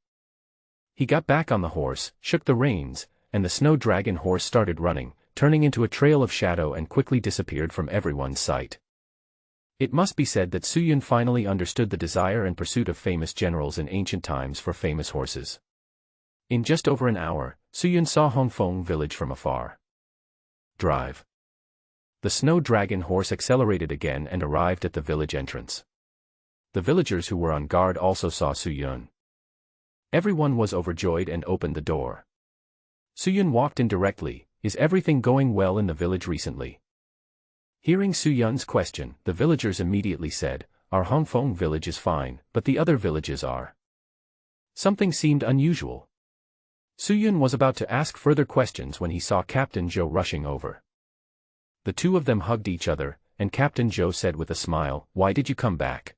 He got back on the horse, shook the reins, and the snow dragon horse started running, turning into a trail of shadow and quickly disappeared from everyone's sight. It must be said that Suyun finally understood the desire and pursuit of famous generals in ancient times for famous horses. In just over an hour, Suyun saw Hongfeng village from afar. Drive. The snow dragon horse accelerated again and arrived at the village entrance. The villagers who were on guard also saw Suyun. Everyone was overjoyed and opened the door. Suyun walked in directly. Is everything going well in the village recently? Hearing Suyun's question, the villagers immediately said, our Hongfeng village is fine, but the other villages are. Something seemed unusual. Suyun was about to ask further questions when he saw Captain Zhou rushing over. The two of them hugged each other, and Captain Zhou said with a smile, why did you come back?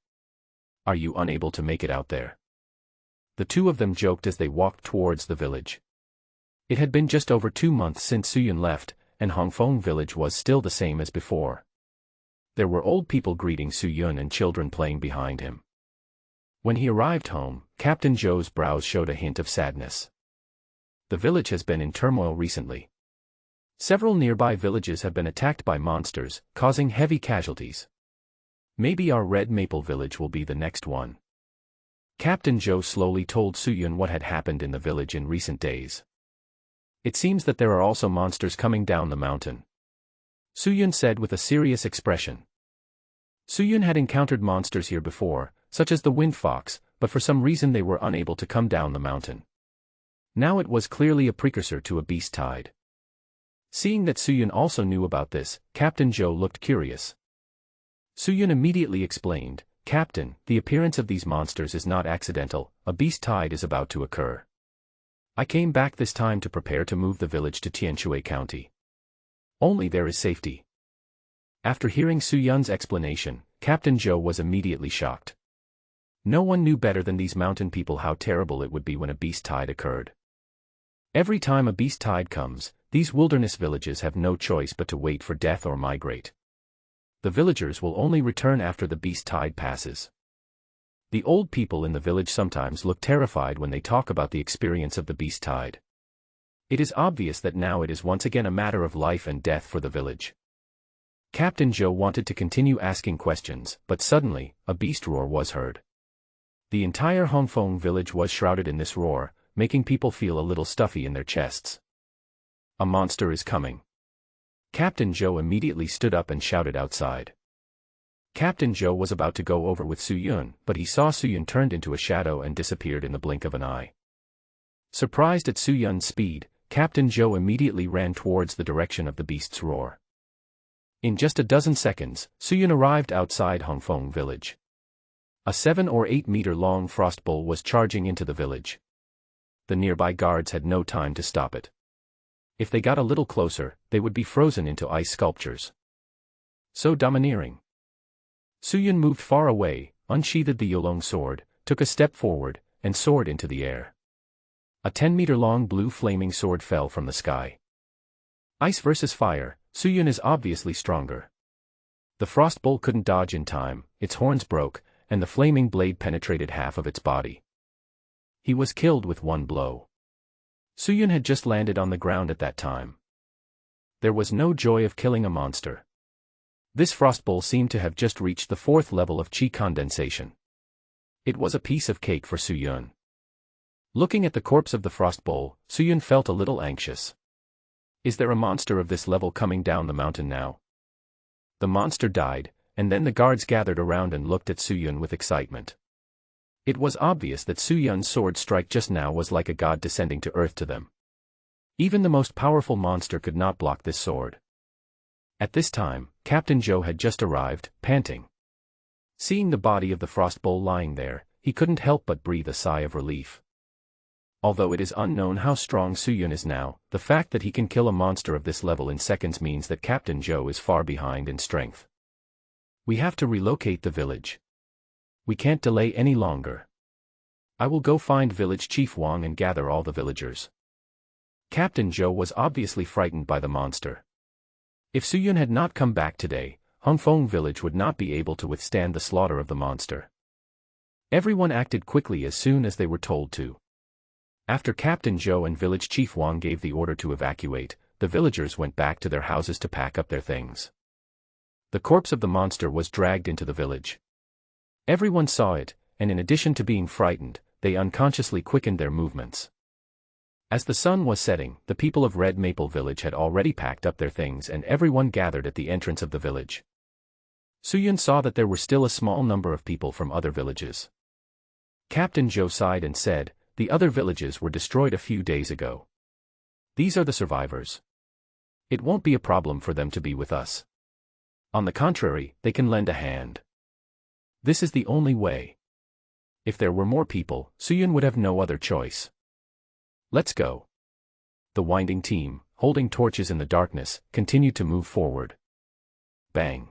Are you unable to make it out there? The two of them joked as they walked towards the village. It had been just over 2 months since Suyun left, and Hongfeng village was still the same as before. There were old people greeting Suyun and children playing behind him. When he arrived home, Captain Zhou's brows showed a hint of sadness. The village has been in turmoil recently. Several nearby villages have been attacked by monsters, causing heavy casualties. Maybe our Red Maple village will be the next one. Captain Zhou slowly told Suyun what had happened in the village in recent days. It seems that there are also monsters coming down the mountain. Suyun said with a serious expression. Suyun had encountered monsters here before, such as the wind fox, but for some reason they were unable to come down the mountain. Now it was clearly a precursor to a beast tide. Seeing that Suyun also knew about this, Captain Zhou looked curious. Suyun immediately explained, Captain, the appearance of these monsters is not accidental, a beast tide is about to occur. I came back this time to prepare to move the village to Tianshui County. Only there is safety. After hearing Suyun's explanation, Captain Zhou was immediately shocked. No one knew better than these mountain people how terrible it would be when a beast tide occurred. Every time a beast tide comes, these wilderness villages have no choice but to wait for death or migrate. The villagers will only return after the beast tide passes. The old people in the village sometimes look terrified when they talk about the experience of the beast tide. It is obvious that now it is once again a matter of life and death for the village. Captain Zhou wanted to continue asking questions, but suddenly, a beast roar was heard. The entire Hongfeng village was shrouded in this roar, making people feel a little stuffy in their chests. A monster is coming. Captain Zhou immediately stood up and shouted outside. Captain Zhou was about to go over with Suyun, but he saw Suyun turned into a shadow and disappeared in the blink of an eye. Surprised at Suyun's speed, Captain Zhou immediately ran towards the direction of the beast's roar. In just a dozen seconds, Suyun arrived outside Hongfeng village. A 7 or 8 meter long frost bowl was charging into the village. The nearby guards had no time to stop it. If they got a little closer, they would be frozen into ice sculptures. So domineering. Suyun moved far away, unsheathed the Yolong sword, took a step forward, and soared into the air. A 10-meter-long blue flaming sword fell from the sky. Ice versus fire, Suyun is obviously stronger. The frost bowl couldn't dodge in time, its horns broke, and the flaming blade penetrated half of its body. He was killed with one blow. Suyun had just landed on the ground at that time. There was no joy of killing a monster. This frost bowl seemed to have just reached the 4th level of qi condensation. It was a piece of cake for Suyun. Looking at the corpse of the frost bowl, Suyun felt a little anxious. Is there a monster of this level coming down the mountain now? The monster died, and then the guards gathered around and looked at Suyun with excitement. It was obvious that Suyun's sword strike just now was like a god descending to earth to them. Even the most powerful monster could not block this sword. At this time, Captain Zhou had just arrived, panting. Seeing the body of the frost bowl lying there, he couldn't help but breathe a sigh of relief. Although it is unknown how strong Suyun is now, the fact that he can kill a monster of this level in seconds means that Captain Zhou is far behind in strength. We have to relocate the village. We can't delay any longer. I will go find village chief Wang and gather all the villagers. Captain Zhou was obviously frightened by the monster. If Suyun had not come back today, Hongfeng village would not be able to withstand the slaughter of the monster. Everyone acted quickly as soon as they were told to. After Captain Zhou and village chief Wang gave the order to evacuate, the villagers went back to their houses to pack up their things. The corpse of the monster was dragged into the village. Everyone saw it, and in addition to being frightened, they unconsciously quickened their movements. As the sun was setting, the people of Red Maple Village had already packed up their things and everyone gathered at the entrance of the village. Suyun saw that there were still a small number of people from other villages. Captain Joe sighed and said, "The other villages were destroyed a few days ago. These are the survivors. It won't be a problem for them to be with us. On the contrary, they can lend a hand. This is the only way." If there were more people, Suyun would have no other choice. "Let's go." The winding team, holding torches in the darkness, continued to move forward. Bang!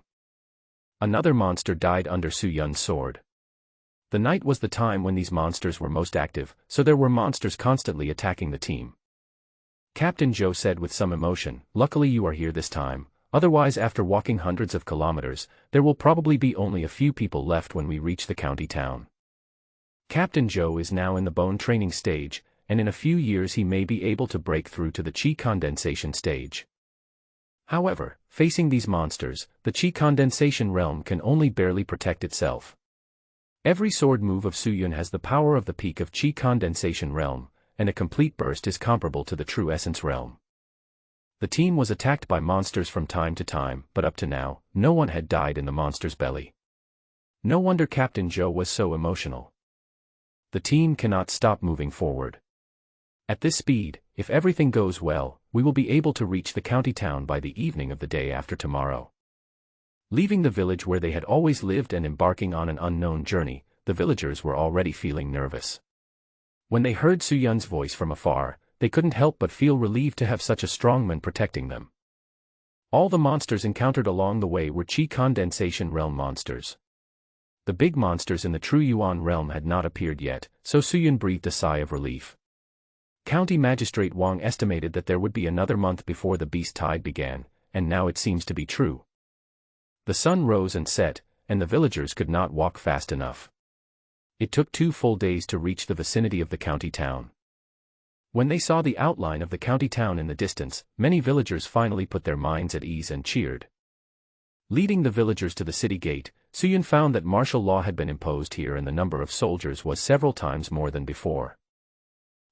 Another monster died under Suyun's sword. The night was the time when these monsters were most active, so there were monsters constantly attacking the team. Captain Joe said with some emotion, "Luckily you are here this time, otherwise after walking hundreds of kilometers, there will probably be only a few people left when we reach the county town." Captain Joe is now in the bone training stage, and in a few years he may be able to break through to the chi condensation stage. However, facing these monsters, the chi condensation realm can only barely protect itself. Every sword move of Suyun has the power of the peak of chi condensation realm, and a complete burst is comparable to the true essence realm. The team was attacked by monsters from time to time, but up to now, no one had died in the monster's belly. No wonder Captain Joe was so emotional. The team cannot stop moving forward. At this speed, if everything goes well, we will be able to reach the county town by the evening of the day after tomorrow. Leaving the village where they had always lived and embarking on an unknown journey, the villagers were already feeling nervous. When they heard Suyun's voice from afar, they couldn't help but feel relieved to have such a strongman protecting them. All the monsters encountered along the way were chi condensation realm monsters. The big monsters in the true Yuan realm had not appeared yet, so Suyun breathed a sigh of relief. County Magistrate Wang estimated that there would be another month before the beast tide began, and now it seems to be true. The sun rose and set, and the villagers could not walk fast enough. It took 2 full days to reach the vicinity of the county town. When they saw the outline of the county town in the distance, many villagers finally put their minds at ease and cheered. Leading the villagers to the city gate, Suyun found that martial law had been imposed here and the number of soldiers was several times more than before.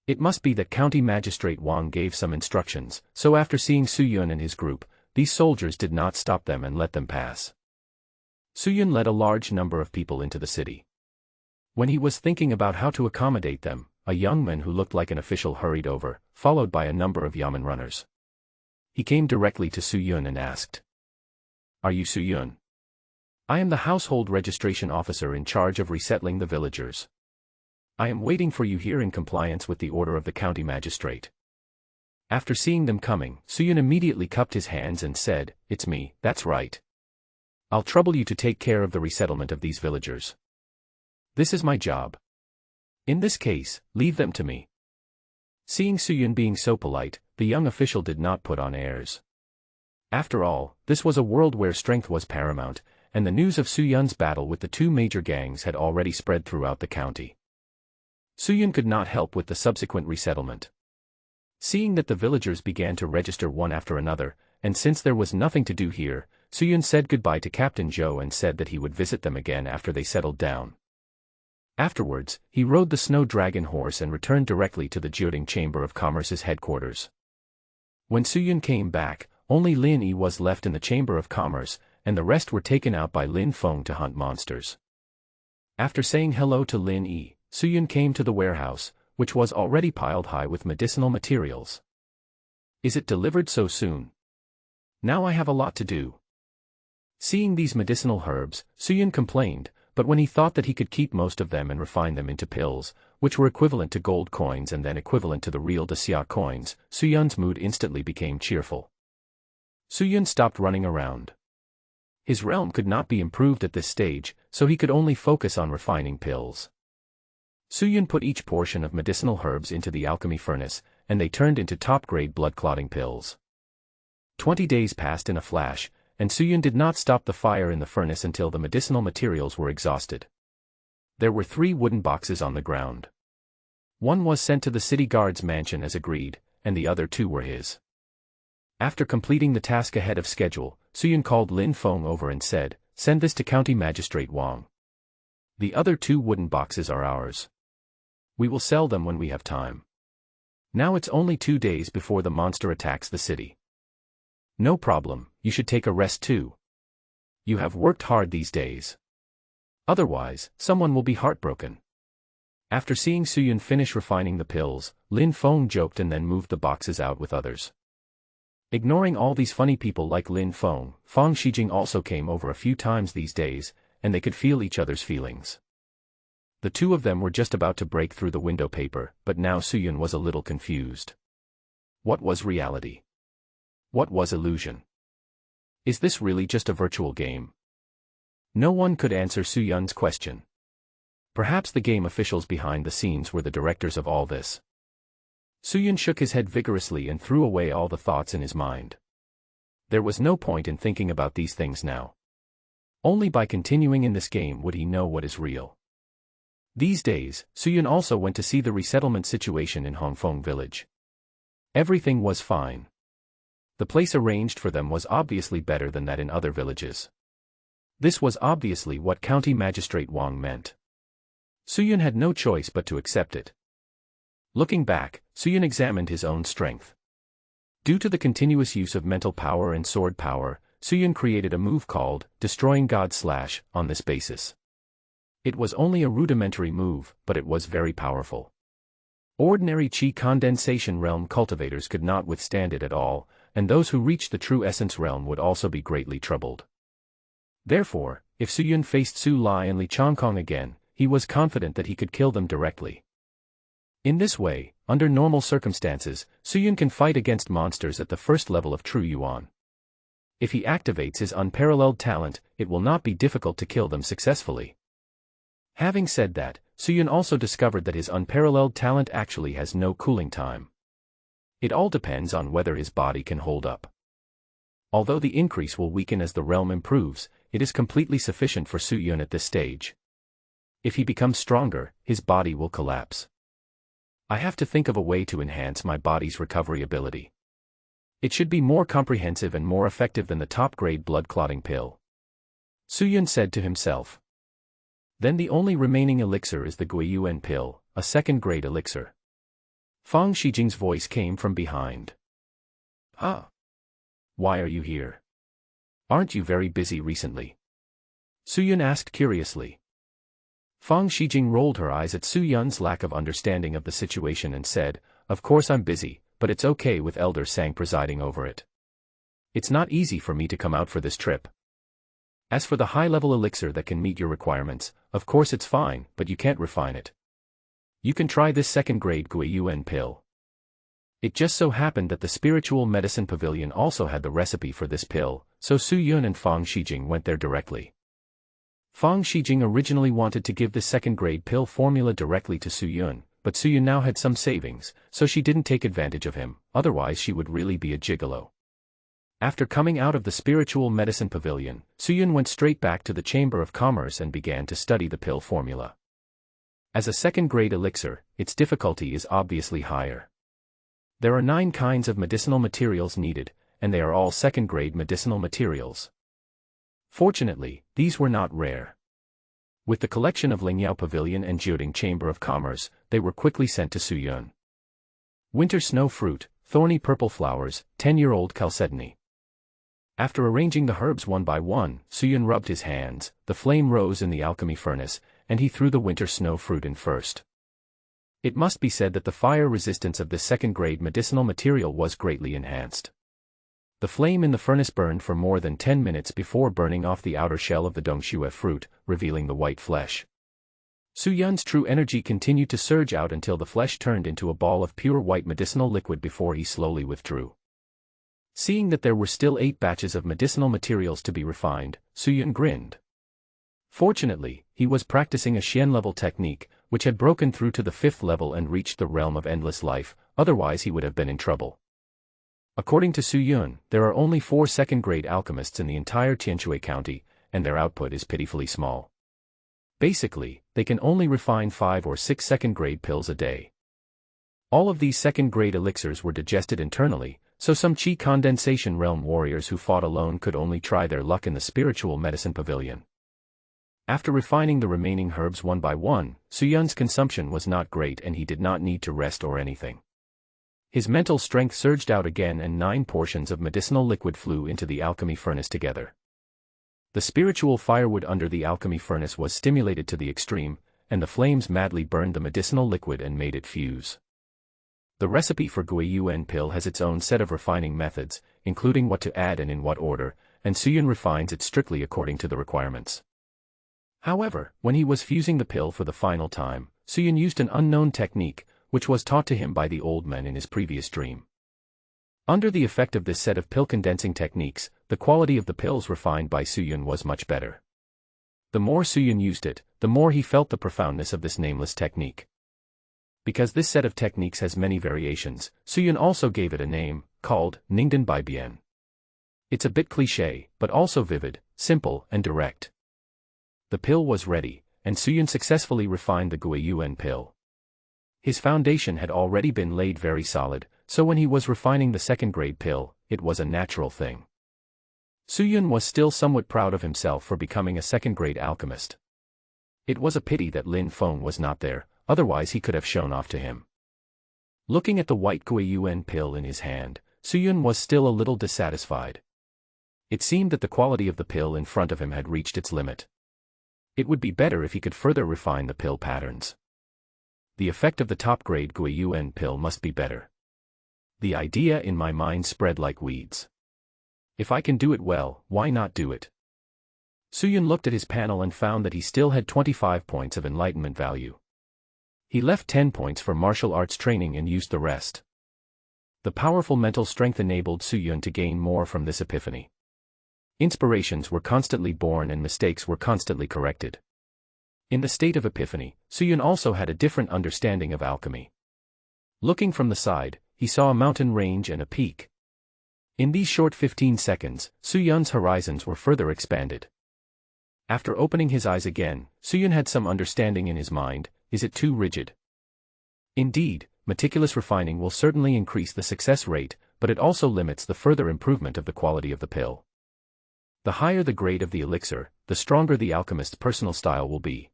It must be that County Magistrate Wang gave some instructions, so after seeing Suyun and his group, these soldiers did not stop them and let them pass. Suyun led a large number of people into the city. When he was thinking about how to accommodate them, a young man who looked like an official hurried over, followed by a number of yamen runners. He came directly to Suyun and asked, "Are you Suyun? I am the household registration officer in charge of resettling the villagers. I am waiting for you here in compliance with the order of the county magistrate." After seeing them coming, Suyun immediately cupped his hands and said, "It's me, that's right. I'll trouble you to take care of the resettlement of these villagers. This is my job. In this case, leave them to me." Seeing Suyun being so polite, the young official did not put on airs. After all, this was a world where strength was paramount, and the news of Suyun's battle with the 2 major gangs had already spread throughout the county. Suyun could not help with the subsequent resettlement. Seeing that the villagers began to register one after another, and since there was nothing to do here, Suyun said goodbye to Captain Joe and said that he would visit them again after they settled down. Afterwards, he rode the snow dragon horse and returned directly to the Jiuding Chamber of Commerce's headquarters. When Suyun came back, only Lin Yi was left in the Chamber of Commerce, and the rest were taken out by Lin Feng to hunt monsters. After saying hello to Lin Yi, Suyun came to the warehouse, which was already piled high with medicinal materials. "Is it delivered so soon? Now I have a lot to do." Seeing these medicinal herbs, Suyun complained, but when he thought that he could keep most of them and refine them into pills, which were equivalent to gold coins and then equivalent to the real Daxia coins, Suyun's mood instantly became cheerful. Suyun stopped running around. His realm could not be improved at this stage, so he could only focus on refining pills. Suyun put each portion of medicinal herbs into the alchemy furnace, and they turned into top-grade blood-clotting pills. 20 days passed in a flash, and Suyun did not stop the fire in the furnace until the medicinal materials were exhausted. There were 3 wooden boxes on the ground. One was sent to the city guard's mansion as agreed, and the other 2 were his. After completing the task ahead of schedule, Suyun called Lin Feng over and said, "Send this to County Magistrate Wang. The other 2 wooden boxes are ours. We will sell them when we have time." Now it's only 2 days before the monster attacks the city. No problem, you should take a rest too. You have worked hard these days. Otherwise, someone will be heartbroken. After seeing Suyun finish refining the pills, Lin Feng joked and then moved the boxes out with others. Ignoring all these funny people like Lin Feng, Fang Shijing also came over a few times these days, and they could feel each other's feelings. The two of them were just about to break through the window paper, but now Suyun was a little confused. What was reality? What was illusion? Is this really just a virtual game? No one could answer Suyun's question. Perhaps the game officials behind the scenes were the directors of all this. Suyun shook his head vigorously and threw away all the thoughts in his mind. There was no point in thinking about these things now. Only by continuing in this game would he know what is real. These days, Suyun also went to see the resettlement situation in Hongfeng village. Everything was fine. The place arranged for them was obviously better than that in other villages. This was obviously what County Magistrate Wang meant. Suyun had no choice but to accept it. Looking back, Suyun examined his own strength. Due to the continuous use of mental power and sword power, Suyun created a move called Destroying God Slash on this basis. It was only a rudimentary move, but it was very powerful. Ordinary Qi condensation realm cultivators could not withstand it at all, and those who reached the true essence realm would also be greatly troubled. Therefore, if Suyun faced Su Lai and Li Chongkong again, he was confident that he could kill them directly. In this way, under normal circumstances, Suyun can fight against monsters at the first level of True Yuan. If he activates his unparalleled talent, it will not be difficult to kill them successfully. Having said that, Suyun also discovered that his unparalleled talent actually has no cooling time. It all depends on whether his body can hold up. Although the increase will weaken as the realm improves, it is completely sufficient for Suyun at this stage. If he becomes stronger, his body will collapse. I have to think of a way to enhance my body's recovery ability. It should be more comprehensive and more effective than the top-grade blood-clotting pill. Suyun said to himself. Then the only remaining elixir is the Guiyuan pill, a second-grade elixir. Fang Shijing's voice came from behind. Ah. Why are you here? Aren't you very busy recently? Suyun asked curiously. Fang Shijing rolled her eyes at Suyun's lack of understanding of the situation and said, "Of course I'm busy, but it's okay with Elder Sang presiding over it. It's not easy for me to come out for this trip. As for the high-level elixir that can meet your requirements, of course it's fine, but you can't refine it. You can try this second-grade Guiyuan pill." It just so happened that the Spiritual Medicine Pavilion also had the recipe for this pill, so Suyun and Fang Shijing went there directly. Fang Shijing originally wanted to give the second-grade pill formula directly to Suyun, but Suyun now had some savings, so she didn't take advantage of him, otherwise she would really be a gigolo. After coming out of the Spiritual Medicine Pavilion, Suyun went straight back to the Chamber of Commerce and began to study the pill formula. As a second-grade elixir, its difficulty is obviously higher. There are 9 kinds of medicinal materials needed, and they are all second-grade medicinal materials. Fortunately, these were not rare. With the collection of Lingyao Pavilion and Jiuding Chamber of Commerce, they were quickly sent to Suyun. Winter snow fruit, thorny purple flowers, 10-year-old chalcedony. After arranging the herbs one by one, Suyun rubbed his hands, the flame rose in the alchemy furnace, and he threw the winter snow fruit in first. It must be said that the fire resistance of this second-grade medicinal material was greatly enhanced. The flame in the furnace burned for more than 10 minutes before burning off the outer shell of the dongxue fruit, revealing the white flesh. Suyun's true energy continued to surge out until the flesh turned into a ball of pure white medicinal liquid before he slowly withdrew. Seeing that there were still 8 batches of medicinal materials to be refined, Suyun grinned. Fortunately, he was practicing a Xian-level technique, which had broken through to the 5th level and reached the realm of endless life, otherwise he would have been in trouble. According to Suyun, there are only 4 second-grade alchemists in the entire Tianshui County, and their output is pitifully small. Basically, they can only refine 5 or 6 second-grade pills a day. All of these second-grade elixirs were digested internally, so some Qi condensation realm warriors who fought alone could only try their luck in the Spiritual Medicine Pavilion. After refining the remaining herbs one by one, Suyun's consumption was not great and he did not need to rest or anything. His mental strength surged out again and 9 portions of medicinal liquid flew into the alchemy furnace together. The spiritual firewood under the alchemy furnace was stimulated to the extreme, and the flames madly burned the medicinal liquid and made it fuse. The recipe for Guiyuan pill has its own set of refining methods, including what to add and in what order, and Suyun refines it strictly according to the requirements. However, when he was fusing the pill for the final time, Suyun used an unknown technique, which was taught to him by the old man in his previous dream. Under the effect of this set of pill condensing techniques, the quality of the pills refined by Suyun was much better. The more Suyun used it, the more he felt the profoundness of this nameless technique. Because this set of techniques has many variations, Suyun also gave it a name, called Ningdan Bai Bian. It's a bit cliché, but also vivid, simple, and direct. The pill was ready, and Suyun successfully refined the Guiyuan pill. His foundation had already been laid very solid, so when he was refining the second-grade pill, it was a natural thing. Suyun was still somewhat proud of himself for becoming a second-grade alchemist. It was a pity that Lin Feng was not there, otherwise he could have shown off to him. Looking at the white Guiyuan pill in his hand, Suyun was still a little dissatisfied. It seemed that the quality of the pill in front of him had reached its limit. It would be better if he could further refine the pill patterns. The effect of the top-grade Guiyuan pill must be better. The idea in my mind spread like weeds. If I can do it well, why not do it? Suyun looked at his panel and found that he still had 25 points of enlightenment value. He left 10 points for martial arts training and used the rest. The powerful mental strength enabled Suyun to gain more from this epiphany. Inspirations were constantly born and mistakes were constantly corrected. In the state of epiphany, Suyun also had a different understanding of alchemy. Looking from the side, he saw a mountain range and a peak. In these short 15 seconds, Suyun's horizons were further expanded. After opening his eyes again, Suyun had some understanding in his mind. Is it too rigid? Indeed, meticulous refining will certainly increase the success rate, but it also limits the further improvement of the quality of the pill. The higher the grade of the elixir, the stronger the alchemist's personal style will be.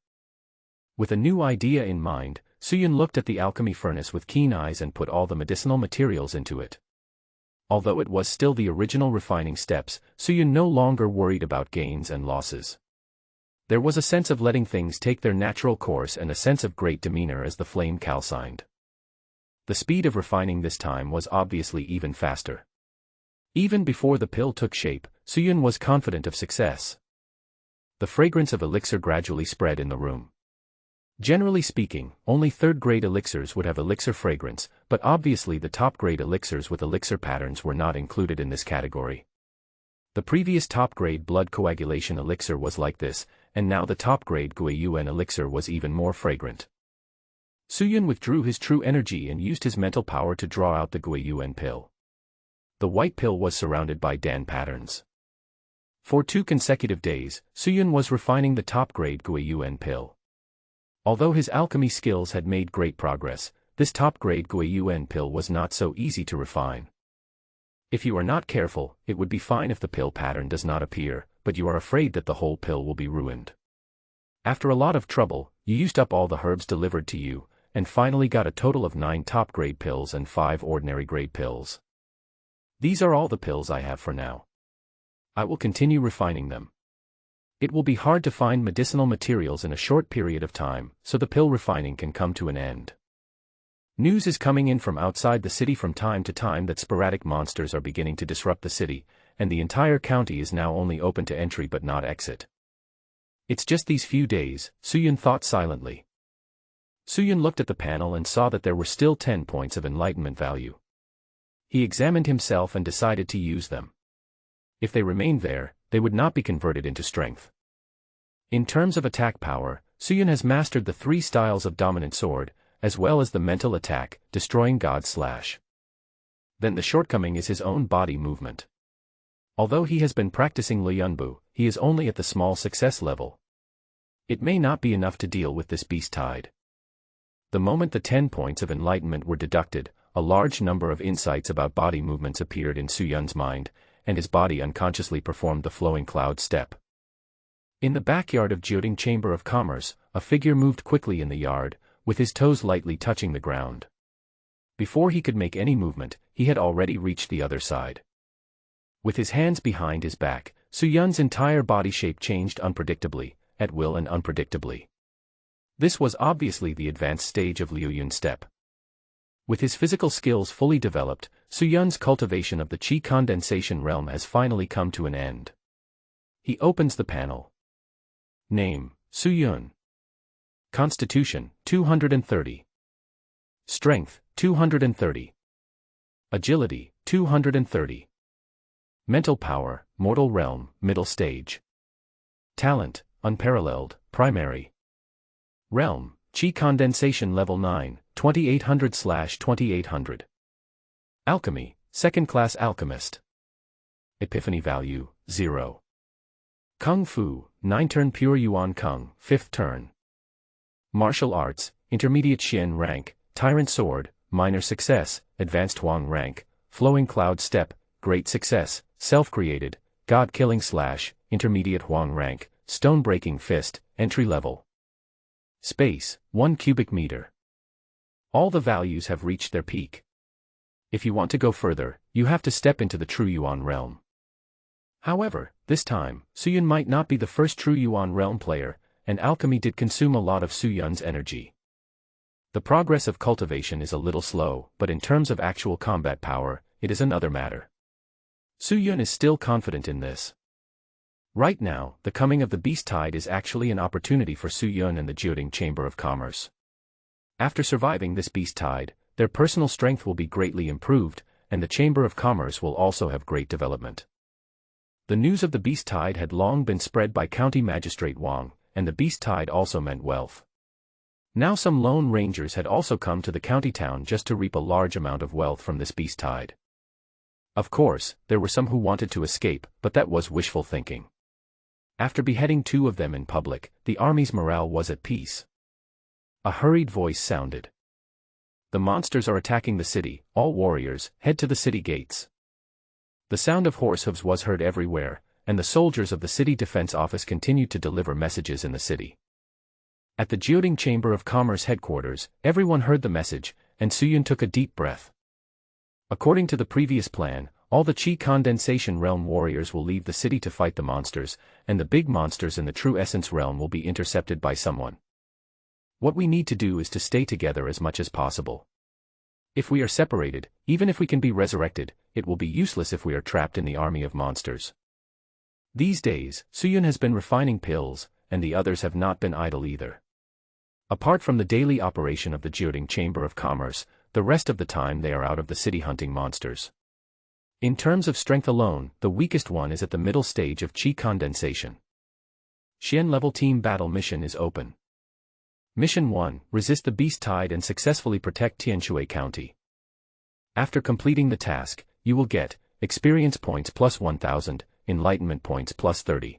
With a new idea in mind, Suyun looked at the alchemy furnace with keen eyes and put all the medicinal materials into it. Although it was still the original refining steps, Suyun no longer worried about gains and losses. There was a sense of letting things take their natural course and a sense of great demeanor as the flame calcined. The speed of refining this time was obviously even faster. Even before the pill took shape, Suyun was confident of success. The fragrance of elixir gradually spread in the room. Generally speaking, only third-grade elixirs would have elixir fragrance, but obviously the top-grade elixirs with elixir patterns were not included in this category. The previous top-grade blood coagulation elixir was like this, and now the top-grade Guiyuan elixir was even more fragrant. Suyun withdrew his true energy and used his mental power to draw out the Guiyuan pill. The white pill was surrounded by Dan patterns. For 2 consecutive days, Suyun was refining the top-grade Guiyuan pill. Although his alchemy skills had made great progress, this top-grade Guiyuan pill was not so easy to refine. If you are not careful, it would be fine if the pill pattern does not appear, but you are afraid that the whole pill will be ruined. After a lot of trouble, you used up all the herbs delivered to you, and finally got a total of 9 top-grade pills and 5 ordinary-grade pills. These are all the pills I have for now. I will continue refining them. It will be hard to find medicinal materials in a short period of time, so the pill refining can come to an end. News is coming in from outside the city from time to time that sporadic monsters are beginning to disrupt the city, and the entire county is now only open to entry but not exit. It's just these few days, Suyun thought silently. Suyun looked at the panel and saw that there were still 10 points of enlightenment value. He examined himself and decided to use them. If they remained there, they would not be converted into strength. In terms of attack power, Suyun has mastered the 3 styles of dominant sword, as well as the mental attack, destroying God slash. Then the shortcoming is his own body movement. Although he has been practicing Luyunbu, he is only at the small success level. It may not be enough to deal with this beast tide. The moment the 10 points of enlightenment were deducted, a large number of insights about body movements appeared in Suyun's mind, and his body unconsciously performed the flowing cloud step. In the backyard of Jioding Chamber of Commerce, a figure moved quickly in the yard, with his toes lightly touching the ground. Before he could make any movement, he had already reached the other side. With his hands behind his back, Su Yun's entire body shape changed unpredictably, at will and unpredictably. This was obviously the advanced stage of Liu Yun's step. With his physical skills fully developed, Su Yun's cultivation of the Qi condensation realm has finally come to an end. He opens the panel. Name, Su Yun. Constitution, 230. Strength, 230. Agility, 230. Mental power, mortal realm, middle stage. Talent, unparalleled, primary. Realm, Qi condensation level 9, 2800/2800. Alchemy, second class alchemist. Epiphany value, 0. Kung Fu, 9-turn pure Yuan Kung, 5th turn. Martial arts, intermediate Xian rank, tyrant sword, minor success, advanced Huang rank, flowing cloud step, great success, self-created, god-killing slash, intermediate Huang rank, stone-breaking fist, entry level. Space, 1 cubic meter. All the values have reached their peak. If you want to go further, you have to step into the true Yuan realm. However, this time, Su Yun might not be the first true Yuan realm player, and alchemy did consume a lot of Su Yun's energy. The progress of cultivation is a little slow, but in terms of actual combat power, it is another matter. Su Yun is still confident in this. Right now, the coming of the Beast Tide is actually an opportunity for Su Yun and the Jiuding Chamber of Commerce. After surviving this Beast Tide, their personal strength will be greatly improved, and the Chamber of Commerce will also have great development. The news of the Beast Tide had long been spread by County Magistrate Wang, and the Beast Tide also meant wealth. Now some lone rangers had also come to the county town just to reap a large amount of wealth from this Beast Tide. Of course, there were some who wanted to escape, but that was wishful thinking. After beheading 2 of them in public, the army's morale was at peace. A hurried voice sounded. The monsters are attacking the city, all warriors, head to the city gates. The sound of horse hooves was heard everywhere, and the soldiers of the city defense office continued to deliver messages in the city. At the Jiuding Chamber of Commerce headquarters, everyone heard the message, and Su Yun took a deep breath. According to the previous plan, all the Qi condensation realm warriors will leave the city to fight the monsters, and the big monsters in the true essence realm will be intercepted by someone. What we need to do is to stay together as much as possible. If we are separated, even if we can be resurrected, it will be useless if we are trapped in the army of monsters. These days, Su Yun has been refining pills, and the others have not been idle either. Apart from the daily operation of the Jiuding Chamber of Commerce, the rest of the time they are out of the city hunting monsters. In terms of strength alone, the weakest one is at the middle stage of Qi condensation. Xian level team battle mission is open. Mission 1, resist the Beast Tide and successfully protect Tianshui County. After completing the task, you will get experience points plus 1000, enlightenment points plus 30.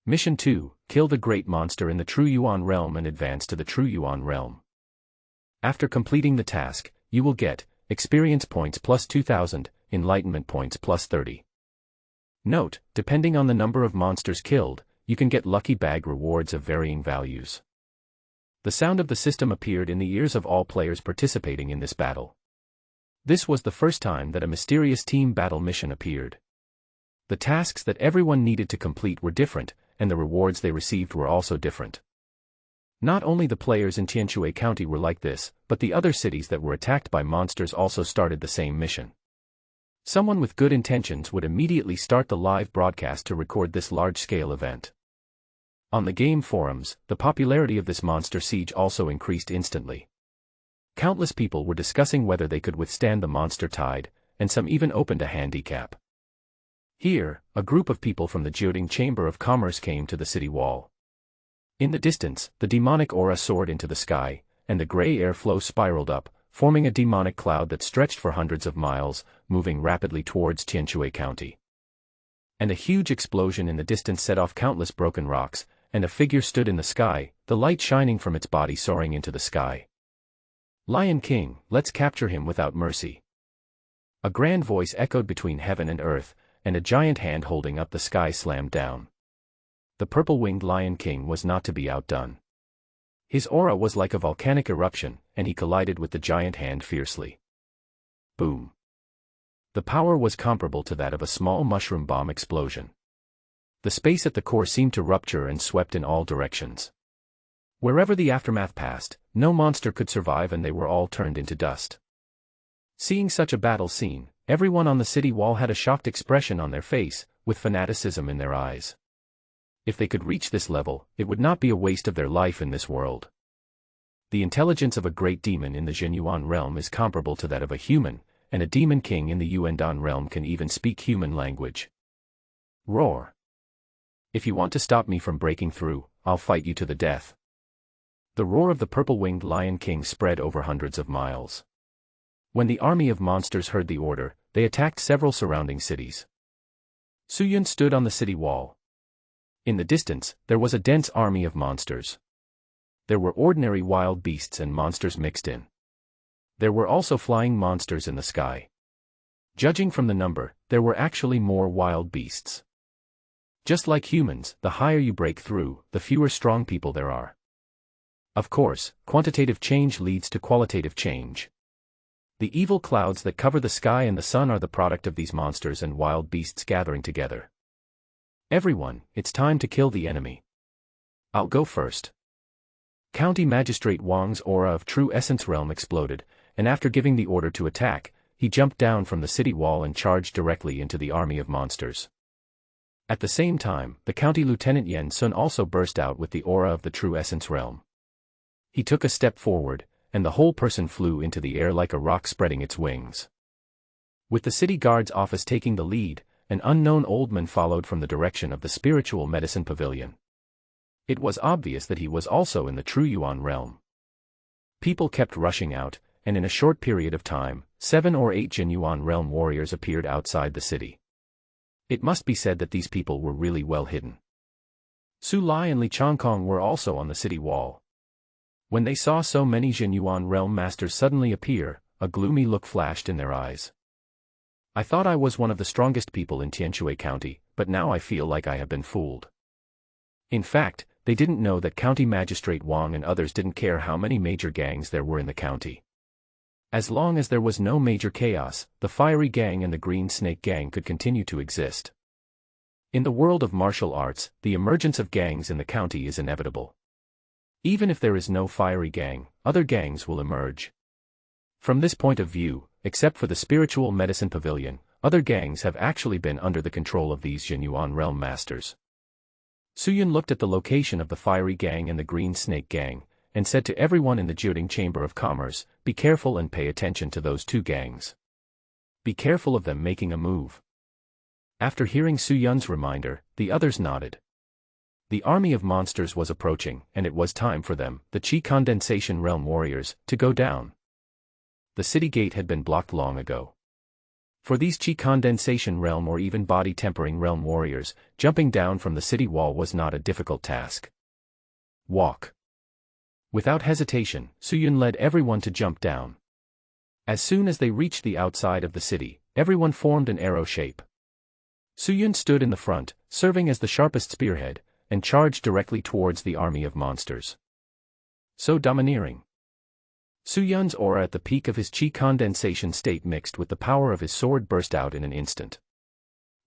Mission 2, kill the great monster in the True Yuan realm and advance to the True Yuan realm. After completing the task, you will get experience points plus 2000, enlightenment points plus 30. Note, depending on the number of monsters killed, you can get lucky bag rewards of varying values. The sound of the system appeared in the ears of all players participating in this battle. This was the first time that a mysterious team battle mission appeared. The tasks that everyone needed to complete were different, and the rewards they received were also different. Not only the players in Tianshui County were like this, but the other cities that were attacked by monsters also started the same mission. Someone with good intentions would immediately start the live broadcast to record this large-scale event. On the game forums, the popularity of this monster siege also increased instantly. Countless people were discussing whether they could withstand the monster tide, and some even opened a handicap. Here, a group of people from the Jiuding Chamber of Commerce came to the city wall. In the distance, the demonic aura soared into the sky, and the gray air flow spiraled up, forming a demonic cloud that stretched for hundreds of miles, moving rapidly towards Tianshui County. And a huge explosion in the distance set off countless broken rocks, and a figure stood in the sky, the light shining from its body soaring into the sky. Lion King, let's capture him without mercy. A grand voice echoed between heaven and earth, and a giant hand holding up the sky slammed down. The purple-winged Lion King was not to be outdone. His aura was like a volcanic eruption, and he collided with the giant hand fiercely. Boom. The power was comparable to that of a small mushroom bomb explosion. The space at the core seemed to rupture and swept in all directions. Wherever the aftermath passed, no monster could survive and they were all turned into dust. Seeing such a battle scene, everyone on the city wall had a shocked expression on their face, with fanaticism in their eyes. If they could reach this level, it would not be a waste of their life in this world. The intelligence of a great demon in the Jinyuan realm is comparable to that of a human, and a demon king in the Yuandan realm can even speak human language. Roar. If you want to stop me from breaking through, I'll fight you to the death. The roar of the purple-winged Lion King spread over hundreds of miles. When the army of monsters heard the order, they attacked several surrounding cities. Suyun stood on the city wall. In the distance, there was a dense army of monsters. There were ordinary wild beasts and monsters mixed in. There were also flying monsters in the sky. Judging from the number, there were actually more wild beasts. Just like humans, the higher you break through, the fewer strong people there are. Of course, quantitative change leads to qualitative change. The evil clouds that cover the sky and the sun are the product of these monsters and wild beasts gathering together. Everyone, it's time to kill the enemy. I'll go first. County Magistrate Wang's aura of True Essence Realm exploded, and after giving the order to attack, he jumped down from the city wall and charged directly into the army of monsters. At the same time, the County Lieutenant Yen Sun also burst out with the aura of the True Essence Realm. He took a step forward, and the whole person flew into the air like a rock spreading its wings. With the city guard's office taking the lead, an unknown old man followed from the direction of the spiritual medicine pavilion. It was obvious that he was also in the True Yuan realm. People kept rushing out, and in a short period of time, 7 or 8 Jinyuan realm warriors appeared outside the city. It must be said that these people were really well hidden. Su Lai and Li Chongkong were also on the city wall. When they saw so many Jinyuan realm masters suddenly appear, a gloomy look flashed in their eyes. I thought I was one of the strongest people in Tianshui County, but now I feel like I have been fooled. In fact, they didn't know that County Magistrate Wang and others didn't care how many major gangs there were in the county. As long as there was no major chaos, the Fiery Gang and the Green Snake Gang could continue to exist. In the world of martial arts, the emergence of gangs in the county is inevitable. Even if there is no Fiery Gang, other gangs will emerge. From this point of view, except for the Spiritual Medicine Pavilion, other gangs have actually been under the control of these Jinyuan realm masters. Suyun looked at the location of the Fiery Gang and the Green Snake Gang, and said to everyone in the Jiuding Chamber of Commerce, be careful and pay attention to those two gangs. Be careful of them making a move. After hearing Suyun's reminder, the others nodded. The army of monsters was approaching, and it was time for them, the Qi Condensation Realm warriors, to go down. The city gate had been blocked long ago. For these Qi Condensation Realm or even Body Tempering Realm warriors, jumping down from the city wall was not a difficult task. Walk. Without hesitation, Suyun led everyone to jump down. As soon as they reached the outside of the city, everyone formed an arrow shape. Suyun stood in the front, serving as the sharpest spearhead, and charged directly towards the army of monsters. So domineering. Suyun's aura at the peak of his Qi condensation state mixed with the power of his sword burst out in an instant.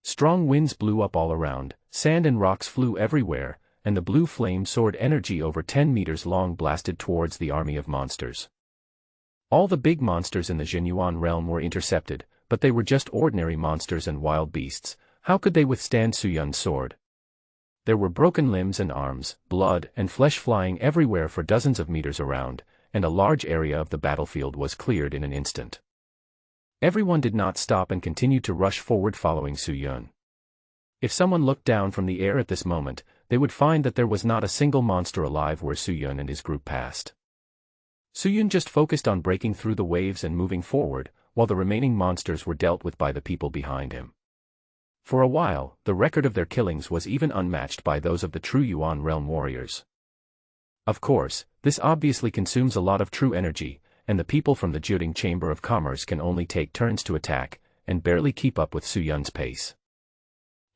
Strong winds blew up all around, sand and rocks flew everywhere, and the blue flame sword energy over 10 meters long blasted towards the army of monsters. All the big monsters in the Jinyuan realm were intercepted, but they were just ordinary monsters and wild beasts. How could they withstand Suyun's sword? There were broken limbs and arms, blood and flesh flying everywhere for dozens of meters around, and a large area of the battlefield was cleared in an instant. Everyone did not stop and continued to rush forward following Suyun. If someone looked down from the air at this moment, they would find that there was not a single monster alive where Suyun and his group passed. Suyun just focused on breaking through the waves and moving forward, while the remaining monsters were dealt with by the people behind him. For a while, the record of their killings was even unmatched by those of the True Yuan realm warriors. Of course, this obviously consumes a lot of true energy, and the people from the Jiuding Chamber of Commerce can only take turns to attack, and barely keep up with Suyun's pace.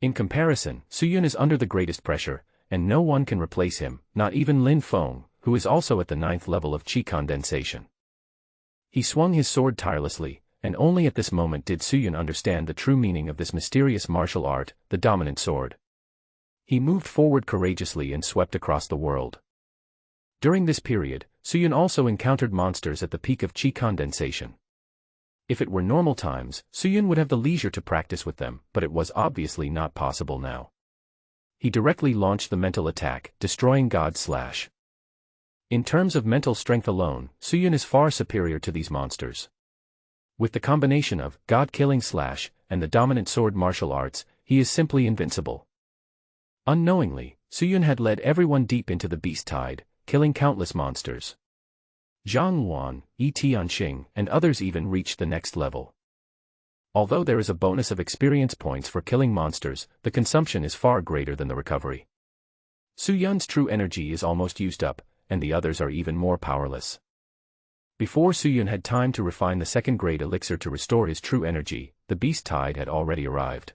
In comparison, Suyun is under the greatest pressure, and no one can replace him, not even Lin Feng, who is also at the 9th level of chi condensation. He swung his sword tirelessly, and only at this moment did Suyun understand the true meaning of this mysterious martial art, the dominant sword. He moved forward courageously and swept across the world. During this period, Suyun also encountered monsters at the peak of chi condensation. If it were normal times, Suyun would have the leisure to practice with them, but it was obviously not possible now. He directly launched the mental attack, destroying God Slash. In terms of mental strength alone, Suyun is far superior to these monsters. With the combination of God-killing Slash and the dominant sword martial arts, he is simply invincible. Unknowingly, Suyun had led everyone deep into the beast tide, killing countless monsters. Zhang Yuan, Tianxing, and others even reached the next level. Although there is a bonus of experience points for killing monsters, the consumption is far greater than the recovery. Suyun's true energy is almost used up, and the others are even more powerless. Before Suyun had time to refine the second-grade elixir to restore his true energy, the beast tide had already arrived.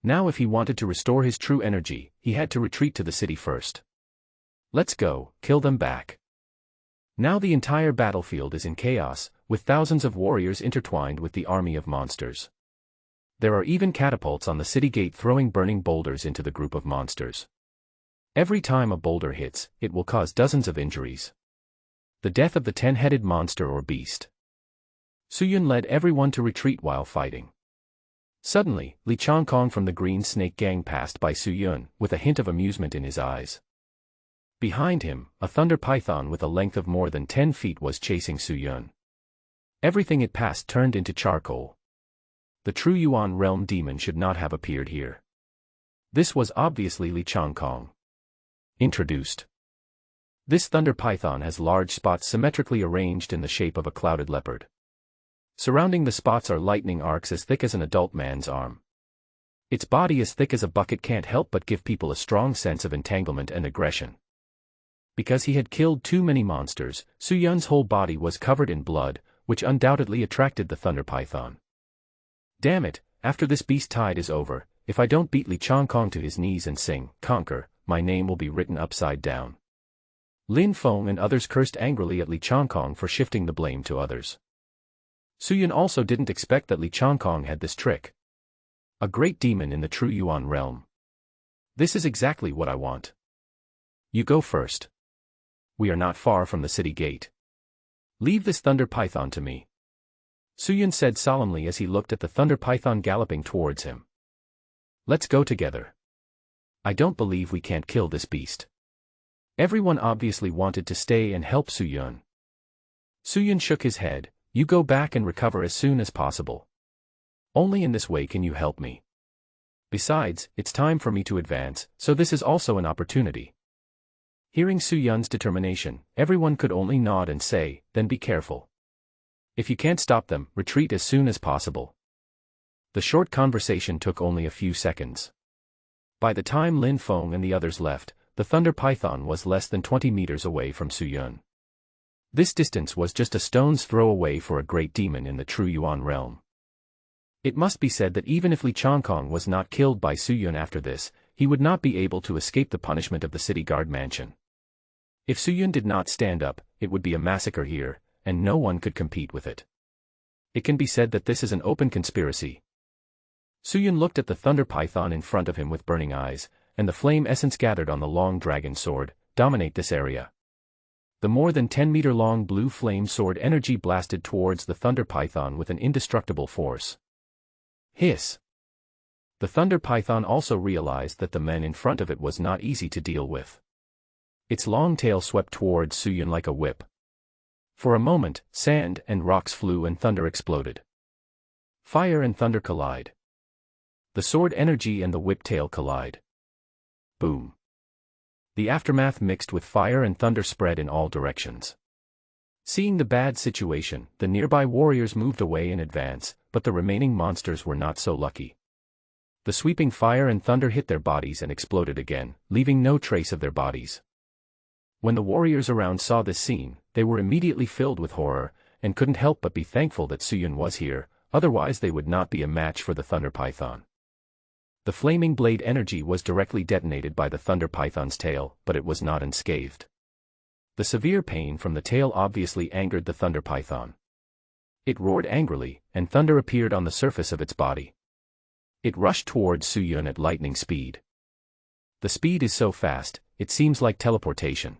Now if he wanted to restore his true energy, he had to retreat to the city first. Let's go, kill them back. Now the entire battlefield is in chaos, with thousands of warriors intertwined with the army of monsters. There are even catapults on the city gate throwing burning boulders into the group of monsters. Every time a boulder hits, it will cause dozens of injuries. The death of the 10-headed monster or beast. Suyun led everyone to retreat while fighting. Suddenly, Li Changkong from the Green Snake Gang passed by Suyun, with a hint of amusement in his eyes. Behind him, a thunder python with a length of more than 10 feet was chasing Suyun. Everything it passed turned into charcoal. The true Yuan realm demon should not have appeared here. This was obviously Li Changkong. Introduced. This thunder python has large spots symmetrically arranged in the shape of a clouded leopard. Surrounding the spots are lightning arcs as thick as an adult man's arm. Its body as thick as a bucket can't help but give people a strong sense of entanglement and aggression. Because he had killed too many monsters, Suyun's whole body was covered in blood, which undoubtedly attracted the thunder python. Damn it, after this beast tide is over, if I don't beat Li Changkong to his knees and sing, "Conquer," my name will be written upside down. Lin Feng and others cursed angrily at Li Changkong for shifting the blame to others. Suyun also didn't expect that Li Changkong had this trick. A great demon in the true Yuan realm. This is exactly what I want. You go first. We are not far from the city gate. Leave this thunder python to me. Suyun said solemnly as he looked at the thunder python galloping towards him. Let's go together. I don't believe we can't kill this beast. Everyone obviously wanted to stay and help Suyun. Suyun shook his head. You go back and recover as soon as possible. Only in this way can you help me. Besides, it's time for me to advance, so this is also an opportunity. Hearing Suyun's determination, everyone could only nod and say, then be careful. If you can't stop them, retreat as soon as possible. The short conversation took only a few seconds. By the time Lin Feng and the others left, the thunder python was less than 20 meters away from Suyun. This distance was just a stone's throw away for a great demon in the true Yuan realm. It must be said that even if Li Changkong was not killed by Suyun after this, he would not be able to escape the punishment of the city guard mansion. If Suyun did not stand up, it would be a massacre here, and no one could compete with it. It can be said that this is an open conspiracy. Suyun looked at the thunder python in front of him with burning eyes, and the flame essence gathered on the long dragon sword, dominate this area. The more than 10-meter-long blue flame sword energy blasted towards the thunder python with an indestructible force. Hiss! The thunder python also realized that the men in front of it was not easy to deal with. Its long tail swept towards Suyun like a whip. For a moment, sand and rocks flew and thunder exploded. Fire and thunder collide. The sword energy and the whip tail collide. Boom. The aftermath mixed with fire and thunder spread in all directions. Seeing the bad situation, the nearby warriors moved away in advance, but the remaining monsters were not so lucky. The sweeping fire and thunder hit their bodies and exploded again, leaving no trace of their bodies. When the warriors around saw this scene, they were immediately filled with horror, and couldn't help but be thankful that Suyun was here, otherwise they would not be a match for the thunder python. The flaming blade energy was directly detonated by the thunder python's tail, but it was not unscathed. The severe pain from the tail obviously angered the thunder python. It roared angrily, and thunder appeared on the surface of its body. It rushed towards Su-yun at lightning speed. The speed is so fast, it seems like teleportation.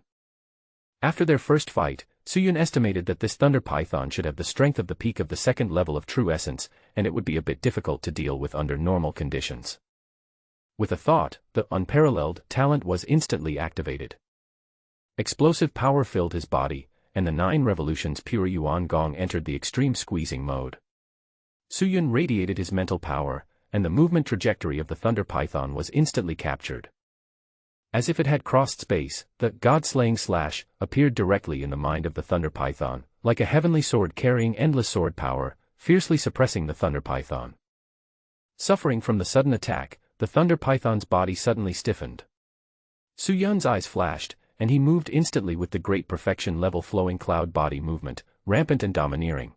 After their first fight, Su-yun estimated that this thunder python should have the strength of the peak of the second level of true essence, and it would be a bit difficult to deal with under normal conditions. With a thought, the unparalleled talent was instantly activated. Explosive power filled his body, and the 9 revolutions pure Yuan Gong entered the extreme squeezing mode. Su-yun radiated his mental power, and the movement trajectory of the thunder python was instantly captured. As if it had crossed space, the God-slaying slash appeared directly in the mind of the thunder python, like a heavenly sword carrying endless sword power, fiercely suppressing the thunder python. Suffering from the sudden attack, the thunder python's body suddenly stiffened. Su-yun's eyes flashed, and he moved instantly with the great perfection level flowing cloud body movement, rampant and domineering.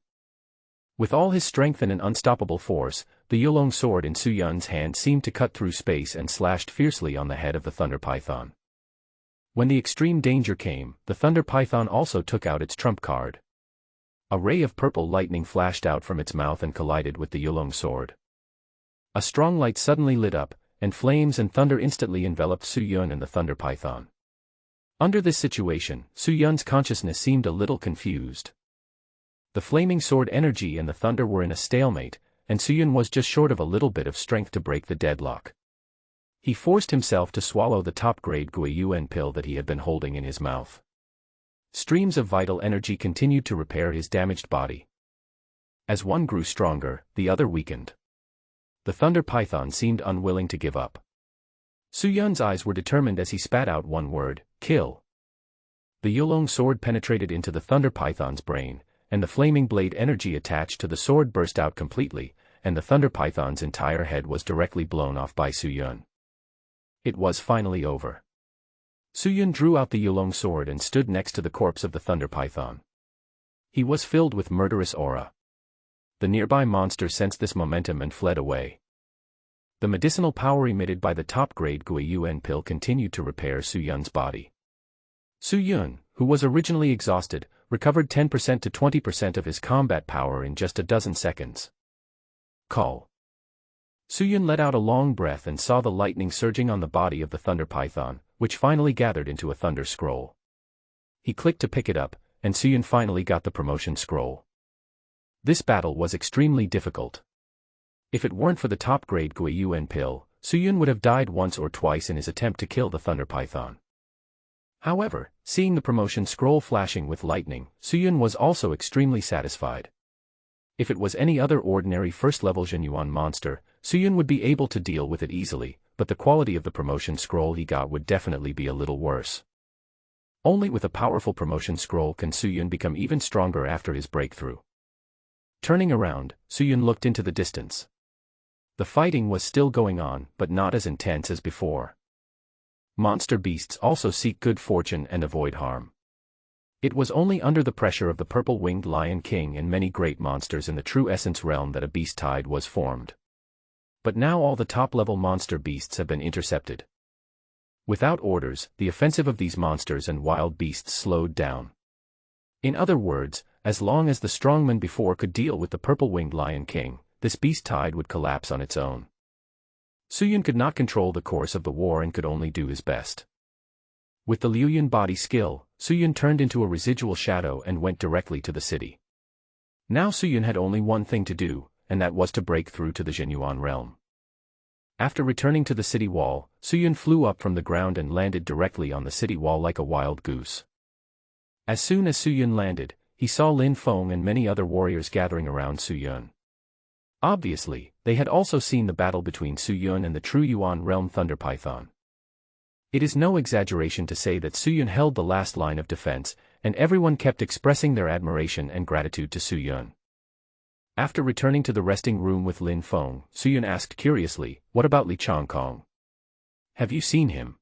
With all his strength and an unstoppable force, the Yulong sword in Su-yun's hand seemed to cut through space and slashed fiercely on the head of the thunder python. When the extreme danger came, the thunder python also took out its trump card. A ray of purple lightning flashed out from its mouth and collided with the Yulong sword. A strong light suddenly lit up, and flames and thunder instantly enveloped Su-yun and the thunder python. Under this situation, Su-yun's consciousness seemed a little confused. The flaming sword energy and the thunder were in a stalemate, and Su-yun was just short of a little bit of strength to break the deadlock. He forced himself to swallow the top-grade Guiyuan pill that he had been holding in his mouth. Streams of vital energy continued to repair his damaged body. As one grew stronger, the other weakened. The thunder python seemed unwilling to give up. Su-yun's eyes were determined as he spat out one word, kill. The Yulong sword penetrated into the thunder python's brain, and the flaming blade energy attached to the sword burst out completely, and the thunder python's entire head was directly blown off by Su-yun. It was finally over. Su-yun drew out the Yulong sword and stood next to the corpse of the thunder python. He was filled with murderous aura. The nearby monster sensed this momentum and fled away. The medicinal power emitted by the top-grade Guiyuan pill continued to repair Su-yun's body. Su-yun, who was originally exhausted, recovered 10% to 20% of his combat power in just a dozen seconds. Call. Su-yun let out a long breath and saw the lightning surging on the body of the thunder python, which finally gathered into a thunder scroll. He clicked to pick it up, and Su-yun finally got the promotion scroll. This battle was extremely difficult. If it weren't for the top-grade Guiyuan pill, Su-yun would have died once or twice in his attempt to kill the thunder python. However, seeing the promotion scroll flashing with lightning, Su-yun was also extremely satisfied. If it was any other ordinary first-level Zhenyuan monster, Su-yun would be able to deal with it easily, but the quality of the promotion scroll he got would definitely be a little worse. Only with a powerful promotion scroll can Su-yun become even stronger after his breakthrough. Turning around, Su-yun looked into the distance. The fighting was still going on, but not as intense as before. Monster beasts also seek good fortune and avoid harm. It was only under the pressure of the purple-winged Lion King and many great monsters in the true essence realm that a beast tide was formed. But now all the top-level monster beasts have been intercepted. Without orders, the offensive of these monsters and wild beasts slowed down. In other words, as long as the strongman before could deal with the purple-winged Lion King, this beast tide would collapse on its own. Su-yun could not control the course of the war and could only do his best. With the Liuyan body skill, Su-yun turned into a residual shadow and went directly to the city. Now Su-yun had only one thing to do, and that was to break through to the Zhenyuan realm. After returning to the city wall, Su-yun flew up from the ground and landed directly on the city wall like a wild goose. As soon as Su-yun landed, he saw Lin Feng and many other warriors gathering around Su-yun. Obviously, they had also seen the battle between Su-yun and the true Yuan realm Thunder Python. It is no exaggeration to say that Su-yun held the last line of defense, and everyone kept expressing their admiration and gratitude to Su-yun. After returning to the resting room with Lin Feng, Su-yun asked curiously, "What about Li Changkong? Have you seen him?"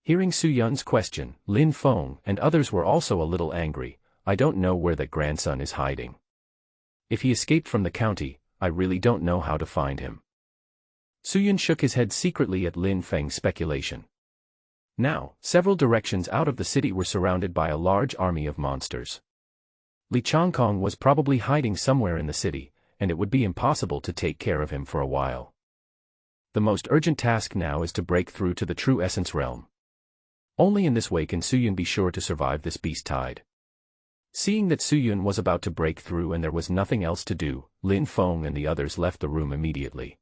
Hearing Su-yun's question, Lin Feng and others were also a little angry. "I don't know where that grandson is hiding. If he escaped from the county, I really don't know how to find him." Su-yun shook his head secretly at Lin Feng's speculation. Now, several directions out of the city were surrounded by a large army of monsters. Li Changkong was probably hiding somewhere in the city, and it would be impossible to take care of him for a while. The most urgent task now is to break through to the true essence realm. Only in this way can Suyun be sure to survive this beast tide. Seeing that Suyun was about to break through and there was nothing else to do, Lin Feng and the others left the room immediately.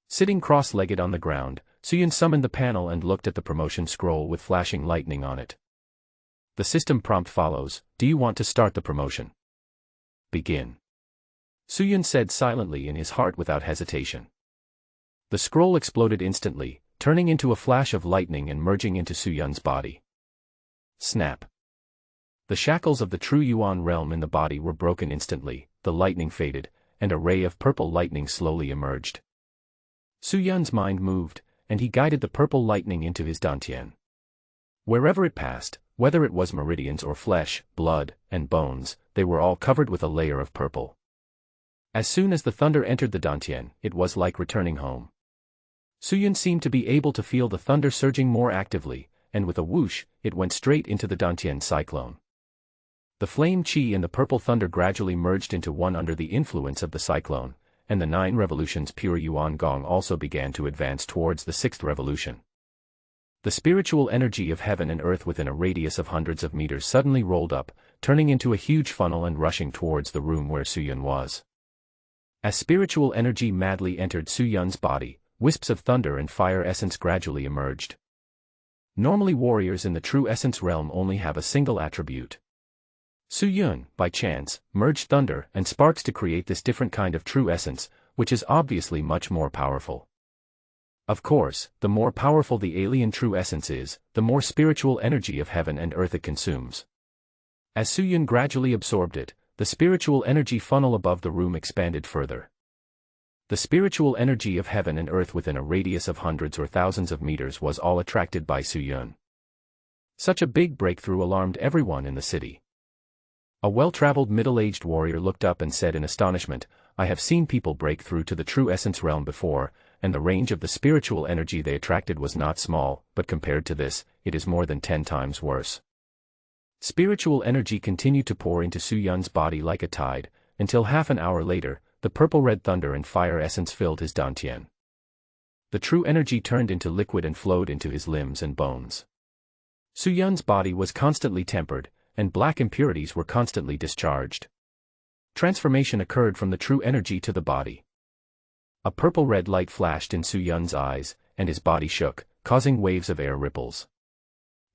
Sitting cross-legged on the ground, Suyun summoned the panel and looked at the promotion scroll with flashing lightning on it. The system prompt follows: do you want to start the promotion? Begin. Suyun said silently in his heart without hesitation. The scroll exploded instantly, turning into a flash of lightning and merging into Suyun's body. Snap. The shackles of the true Yuan realm in the body were broken instantly, the lightning faded, and a ray of purple lightning slowly emerged. Suyun's mind moved, and he guided the purple lightning into his dantian. Wherever it passed, whether it was meridians or flesh, blood, and bones, they were all covered with a layer of purple. As soon as the thunder entered the dantian, it was like returning home. Suyun seemed to be able to feel the thunder surging more actively, and with a whoosh, it went straight into the dantian cyclone. The flame qi and the purple thunder gradually merged into one under the influence of the cyclone, and the 9 revolutions pure Yuan Gong also began to advance towards the 6th revolution. The spiritual energy of heaven and earth within a radius of hundreds of meters suddenly rolled up, turning into a huge funnel and rushing towards the room where Suyun was. As spiritual energy madly entered Suyun's body, wisps of thunder and fire essence gradually emerged. Normally warriors in the true essence realm only have a single attribute. Suyun, by chance, merged thunder and sparks to create this different kind of true essence, which is obviously much more powerful. Of course, the more powerful the alien true essence is, the more spiritual energy of heaven and earth it consumes. As Suyun gradually absorbed it, the spiritual energy funnel above the room expanded further. The spiritual energy of heaven and earth within a radius of hundreds or thousands of meters was all attracted by Suyun. Such a big breakthrough alarmed everyone in the city. A well-traveled middle-aged warrior looked up and said in astonishment, "I have seen people break through to the true essence realm before, and the range of the spiritual energy they attracted was not small, but compared to this, it is more than 10 times worse." Spiritual energy continued to pour into Suyun's body like a tide, until half an hour later, the purple-red thunder and fire essence filled his dantian. The true energy turned into liquid and flowed into his limbs and bones. Suyun's body was constantly tempered, and black impurities were constantly discharged. Transformation occurred from the true energy to the body. A purple-red light flashed in Suyun's eyes, and his body shook, causing waves of air ripples.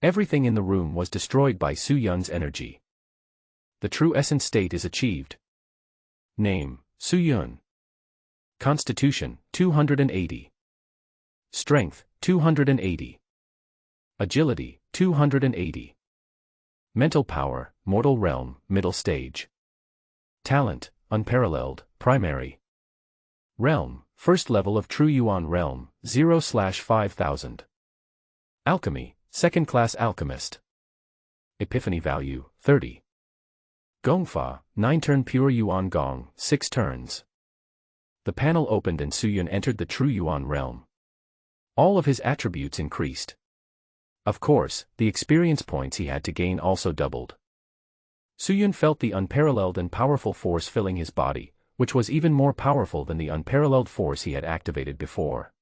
Everything in the room was destroyed by Suyun's energy. The true essence state is achieved. Name: Suyun. Constitution: 280. Strength: 280. Agility: 280. Mental power: mortal realm, middle stage. Talent: unparalleled, primary. Realm: first level of true Yuan realm, 0/5000. Alchemy: second class alchemist. Epiphany value: 30. Gongfa: 9-turn pure Yuan Gong, 6 turns. The panel opened and Suyun entered the true Yuan realm. All of his attributes increased. Of course, the experience points he had to gain also doubled. Suyun felt the unparalleled and powerful force filling his body, which was even more powerful than the unparalleled force he had activated before.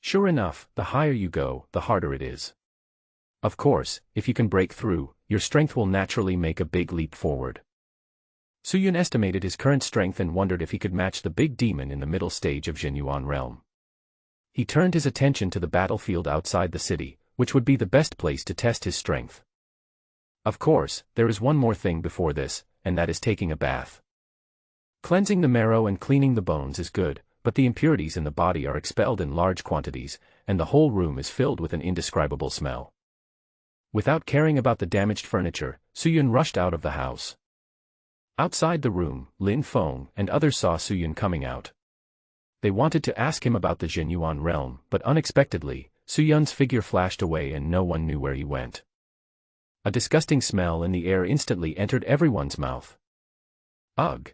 Sure enough, the higher you go, the harder it is. Of course, if you can break through, your strength will naturally make a big leap forward. Suyun estimated his current strength and wondered if he could match the big demon in the middle stage of Jin Yuan realm. He turned his attention to the battlefield outside the city, which would be the best place to test his strength. Of course, there is one more thing before this, and that is taking a bath. Cleansing the marrow and cleaning the bones is good, but the impurities in the body are expelled in large quantities, and the whole room is filled with an indescribable smell. Without caring about the damaged furniture, Suyun rushed out of the house. Outside the room, Lin Feng and others saw Suyun coming out. They wanted to ask him about the Jin Yuan realm, but unexpectedly, Suyun's figure flashed away and no one knew where he went. A disgusting smell in the air instantly entered everyone's mouth. Ugh!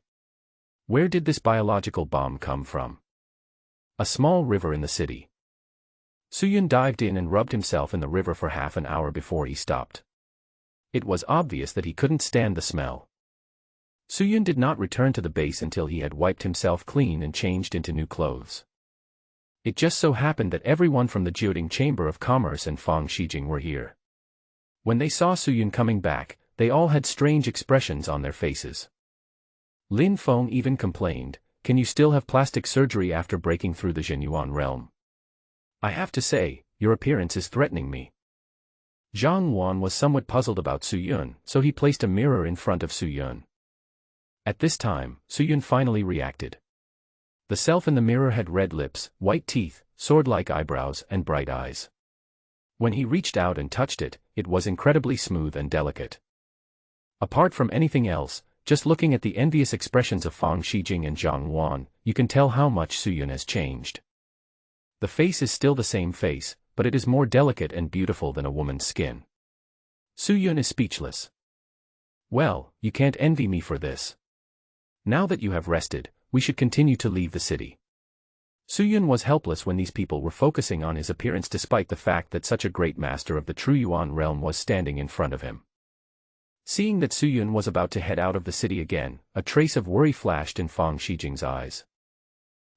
Where did this biological bomb come from? A small river in the city. Suyun dived in and rubbed himself in the river for half an hour before he stopped. It was obvious that he couldn't stand the smell. Suyun did not return to the base until he had wiped himself clean and changed into new clothes. It just so happened that everyone from the Jiuding Chamber of Commerce and Fang Shijing were here. When they saw Suyun coming back, they all had strange expressions on their faces. Lin Feng even complained, "Can you still have plastic surgery after breaking through the Zhenyuan realm? I have to say, your appearance is threatening me." Zhang Wan was somewhat puzzled about Suyun, so he placed a mirror in front of Suyun. At this time, Suyun finally reacted. The self in the mirror had red lips, white teeth, sword-like eyebrows and bright eyes. When he reached out and touched it, it was incredibly smooth and delicate. Apart from anything else, just looking at the envious expressions of Fang Shijing and Zhang Wan, you can tell how much Suyun has changed. The face is still the same face, but it is more delicate and beautiful than a woman's skin. Suyun is speechless. "Well, you can't envy me for this. Now that you have rested, we should continue to leave the city." Suyun was helpless when these people were focusing on his appearance despite the fact that such a great master of the True Yuan realm was standing in front of him. Seeing that Suyun was about to head out of the city again, a trace of worry flashed in Fang Shijing's eyes.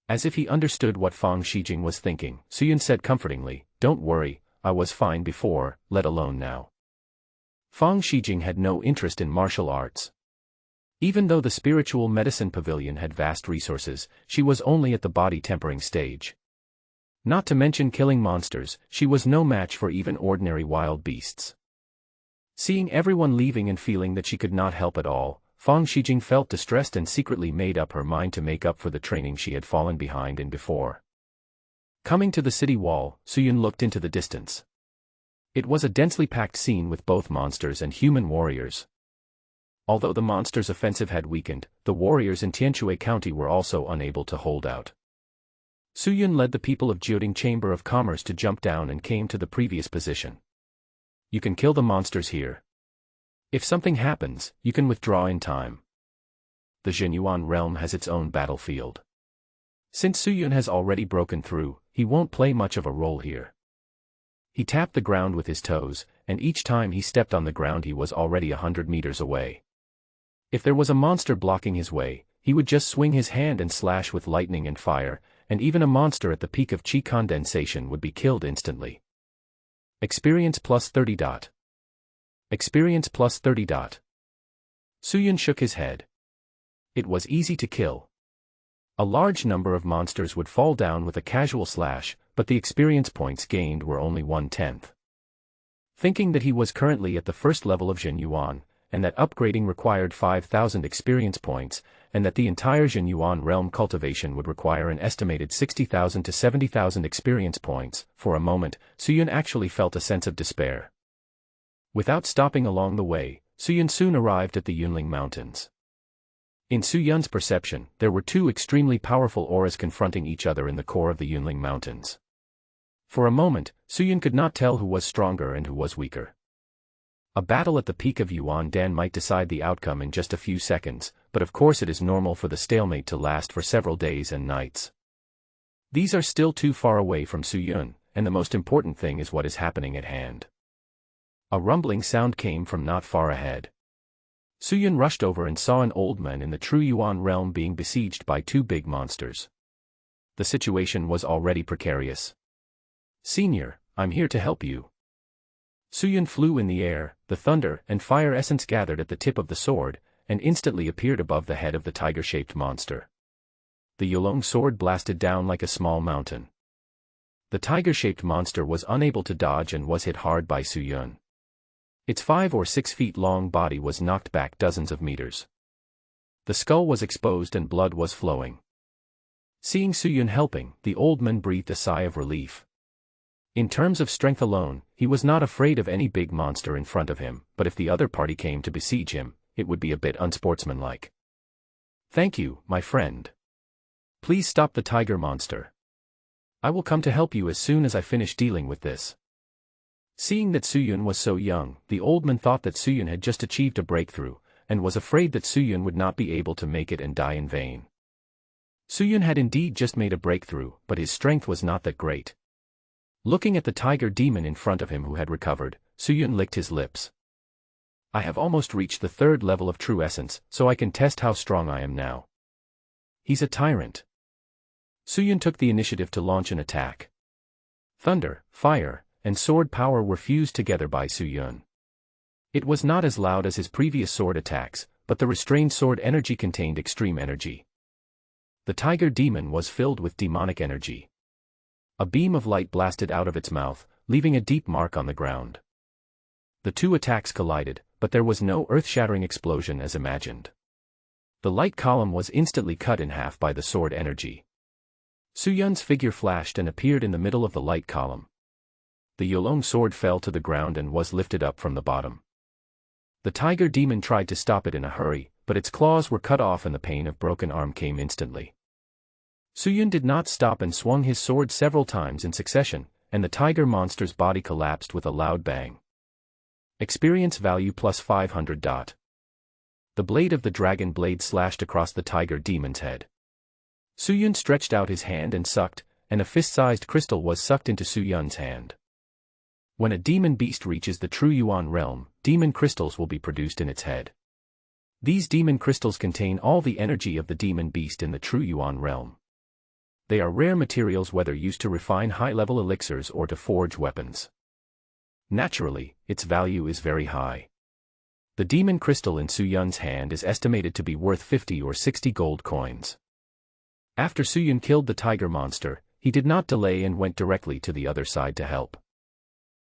As if he understood what Fang Shijing was thinking, Suyun said comfortingly, "Don't worry, I was fine before, let alone now." Fang Shijing had no interest in martial arts. Even though the spiritual medicine pavilion had vast resources, she was only at the body tempering stage. Not to mention killing monsters, she was no match for even ordinary wild beasts. Seeing everyone leaving and feeling that she could not help at all, Fang Shijing felt distressed and secretly made up her mind to make up for the training she had fallen behind in before. Coming to the city wall, Suyun looked into the distance. It was a densely packed scene with both monsters and human warriors. Although the monsters' offensive had weakened, the warriors in Tianshui County were also unable to hold out. Suyun led the people of Jiuding Chamber of Commerce to jump down and came to the previous position. "You can kill the monsters here. If something happens, you can withdraw in time. The Zhenyuan realm has its own battlefield. Since Suyun has already broken through, he won't play much of a role here." He tapped the ground with his toes, and each time he stepped on the ground he was already 100 meters away. If there was a monster blocking his way, he would just swing his hand and slash with lightning and fire, and even a monster at the peak of chi condensation would be killed instantly. Experience plus 30. Experience plus 30. Suyun shook his head. It was easy to kill. A large number of monsters would fall down with a casual slash, but the experience points gained were only 1/10. Thinking that he was currently at the first level of Zhenyuan, and that upgrading required 5,000 experience points, and that the entire Zhenyuan realm cultivation would require an estimated 60,000 to 70,000 experience points, for a moment, Suyun actually felt a sense of despair. Without stopping along the way, Suyun soon arrived at the Yunling Mountains. In Suyun's perception, there were two extremely powerful auras confronting each other in the core of the Yunling Mountains. For a moment, Suyun could not tell who was stronger and who was weaker. A battle at the peak of Yuan Dan might decide the outcome in just a few seconds, but of course it is normal for the stalemate to last for several days and nights. These are still too far away from Suyun, and the most important thing is what is happening at hand. A rumbling sound came from not far ahead. Suyun rushed over and saw an old man in the True Yuan realm being besieged by two big monsters. The situation was already precarious. "Senior, I'm here to help you." Suyun flew in the air, the thunder and fire essence gathered at the tip of the sword, and instantly appeared above the head of the tiger-shaped monster. The Yulong sword blasted down like a small mountain. The tiger-shaped monster was unable to dodge and was hit hard by Suyun. Its 5 or 6 feet long body was knocked back dozens of meters. The skull was exposed and blood was flowing. Seeing Suyun helping, the old man breathed a sigh of relief. In terms of strength alone, he was not afraid of any big monster in front of him, but if the other party came to besiege him, it would be a bit unsportsmanlike. "Thank you, my friend. Please stop the tiger monster. I will come to help you as soon as I finish dealing with this." Seeing that Suyun was so young, the old man thought that Suyun had just achieved a breakthrough, and was afraid that Suyun would not be able to make it and die in vain. Suyun had indeed just made a breakthrough, but his strength was not that great. Looking at the tiger demon in front of him who had recovered, Suyun licked his lips. I have almost reached the 3rd level of true essence, so I can test how strong I am now. He's a tyrant. Suyun took the initiative to launch an attack. Thunder, fire, and sword power were fused together by Suyun. It was not as loud as his previous sword attacks, but the restrained sword energy contained extreme energy. The tiger demon was filled with demonic energy. A beam of light blasted out of its mouth, leaving a deep mark on the ground. The two attacks collided, but there was no earth-shattering explosion as imagined. The light column was instantly cut in half by the sword energy. Suyun's figure flashed and appeared in the middle of the light column. The Yolong sword fell to the ground and was lifted up from the bottom. The tiger demon tried to stop it in a hurry, but its claws were cut off and the pain of broken arm came instantly. Suyun did not stop and swung his sword several times in succession, and the tiger monster's body collapsed with a loud bang. Experience value plus 500. The blade of the dragon blade slashed across the tiger demon's head. Suyun stretched out his hand and sucked, and a fist-sized crystal was sucked into Suyun's hand. When a demon beast reaches the true Yuan realm, demon crystals will be produced in its head. These demon crystals contain all the energy of the demon beast in the true Yuan realm. They are rare materials whether used to refine high-level elixirs or to forge weapons. Naturally, its value is very high. The demon crystal in Suyun's hand is estimated to be worth 50 or 60 gold coins. After Suyun killed the tiger monster, he did not delay and went directly to the other side to help.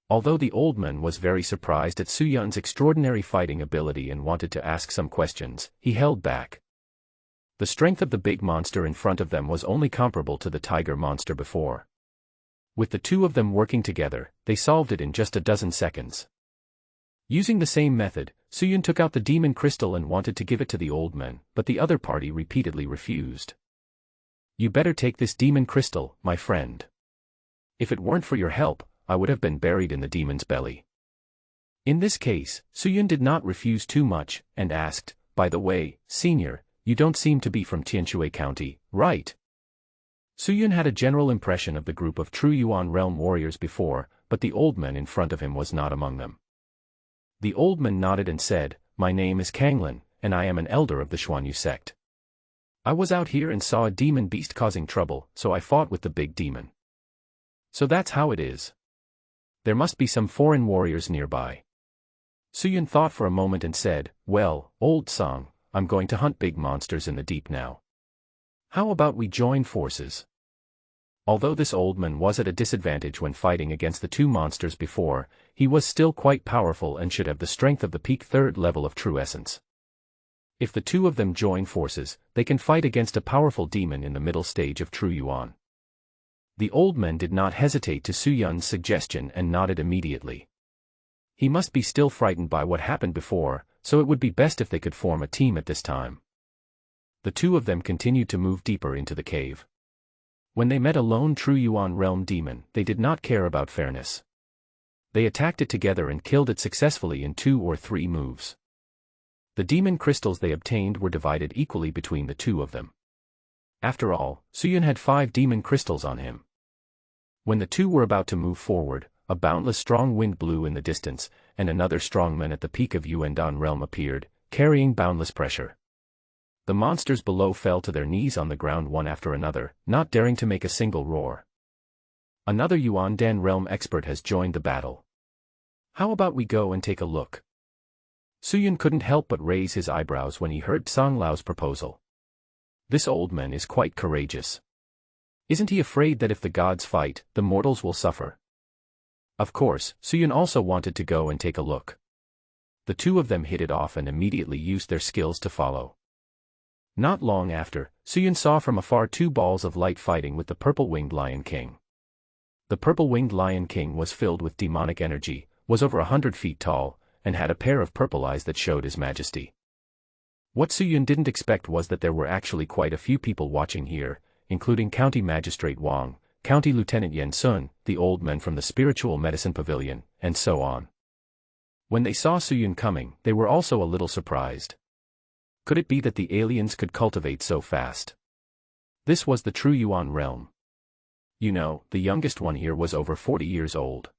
Although the old man was very surprised at Suyun's extraordinary fighting ability and wanted to ask some questions, he held back. The strength of the big monster in front of them was only comparable to the tiger monster before. With the two of them working together, they solved it in just a dozen seconds. Using the same method, Suyun took out the demon crystal and wanted to give it to the old man, but the other party repeatedly refused. You better take this demon crystal, my friend. If it weren't for your help, I would have been buried in the demon's belly. In this case, Suyun did not refuse too much, and asked, by the way, Senior, you don't seem to be from Tianshui County, right? Suyun had a general impression of the group of true Yuan realm warriors before, but the old man in front of him was not among them. The old man nodded and said, My name is Kanglin, and I am an elder of the Xuanyu sect. I was out here and saw a demon beast causing trouble, so I fought with the big demon. So that's how it is. There must be some foreign warriors nearby. Suyun thought for a moment and said, Well, old Song, I'm going to hunt big monsters in the deep now. How about we join forces? Although this old man was at a disadvantage when fighting against the two monsters before, he was still quite powerful and should have the strength of the peak 3rd level of true essence. If the two of them join forces, they can fight against a powerful demon in the middle stage of true Yuan. The old man did not hesitate to Suyun's suggestion and nodded immediately. He must be still frightened by what happened before, so it would be best if they could form a team at this time. The two of them continued to move deeper into the cave. When they met a lone true Yuan realm demon, they did not care about fairness. They attacked it together and killed it successfully in 2 or 3 moves. The demon crystals they obtained were divided equally between the two of them. After all, Suyun had 5 demon crystals on him. When the two were about to move forward, a boundless strong wind blew in the distance, and another strong man at the peak of Yuandan realm appeared, carrying boundless pressure. The monsters below fell to their knees on the ground one after another, not daring to make a single roar. Another Yuandan realm expert has joined the battle. How about we go and take a look? Suyun couldn't help but raise his eyebrows when he heard Song Lao's proposal. This old man is quite courageous. Isn't he afraid that if the gods fight, the mortals will suffer? Of course, Suyun also wanted to go and take a look. The two of them hit it off and immediately used their skills to follow. Not long after, Suyun saw from afar 2 balls of light fighting with the purple-winged Lion King. The purple-winged Lion King was filled with demonic energy, was over 100 feet tall, and had a pair of purple eyes that showed his majesty. What Suyun didn't expect was that there were actually quite a few people watching here, including County Magistrate Wang, County Lieutenant Yen Sun, the old men from the Spiritual Medicine Pavilion, and so on. When they saw Suyun coming, they were also a little surprised. Could it be that the aliens could cultivate so fast? This was the true Yuan realm. You know, the youngest one here was over 40 years old.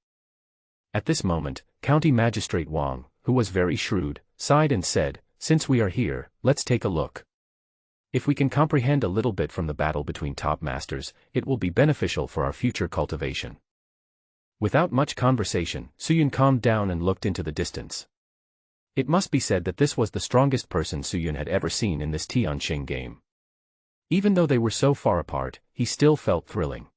At this moment, County Magistrate Wang, who was very shrewd, sighed and said, "Since we are here, let's take a look. If we can comprehend a little bit from the battle between top masters, it will be beneficial for our future cultivation." Without much conversation, Suyun calmed down and looked into the distance. It must be said that this was the strongest person Suyun had ever seen in this Tianqing game. Even though they were so far apart, he still felt thrilling.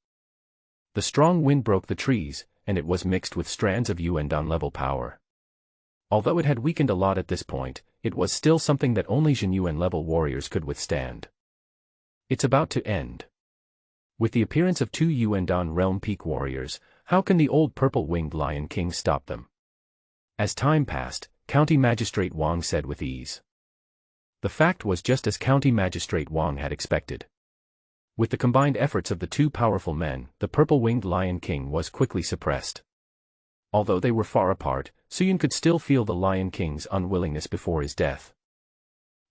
The strong wind broke the trees, and it was mixed with strands of Yuandan-level power. Although it had weakened a lot at this point, it was still something that only Yuan-level warriors could withstand. It's about to end. With the appearance of two Yuandan realm peak warriors, how can the old purple-winged Lion King stop them? As time passed, County Magistrate Wang said with ease. The fact was just as County Magistrate Wang had expected. With the combined efforts of the two powerful men, the purple-winged Lion King was quickly suppressed. Although they were far apart, Suyun could still feel the Lion King's unwillingness before his death.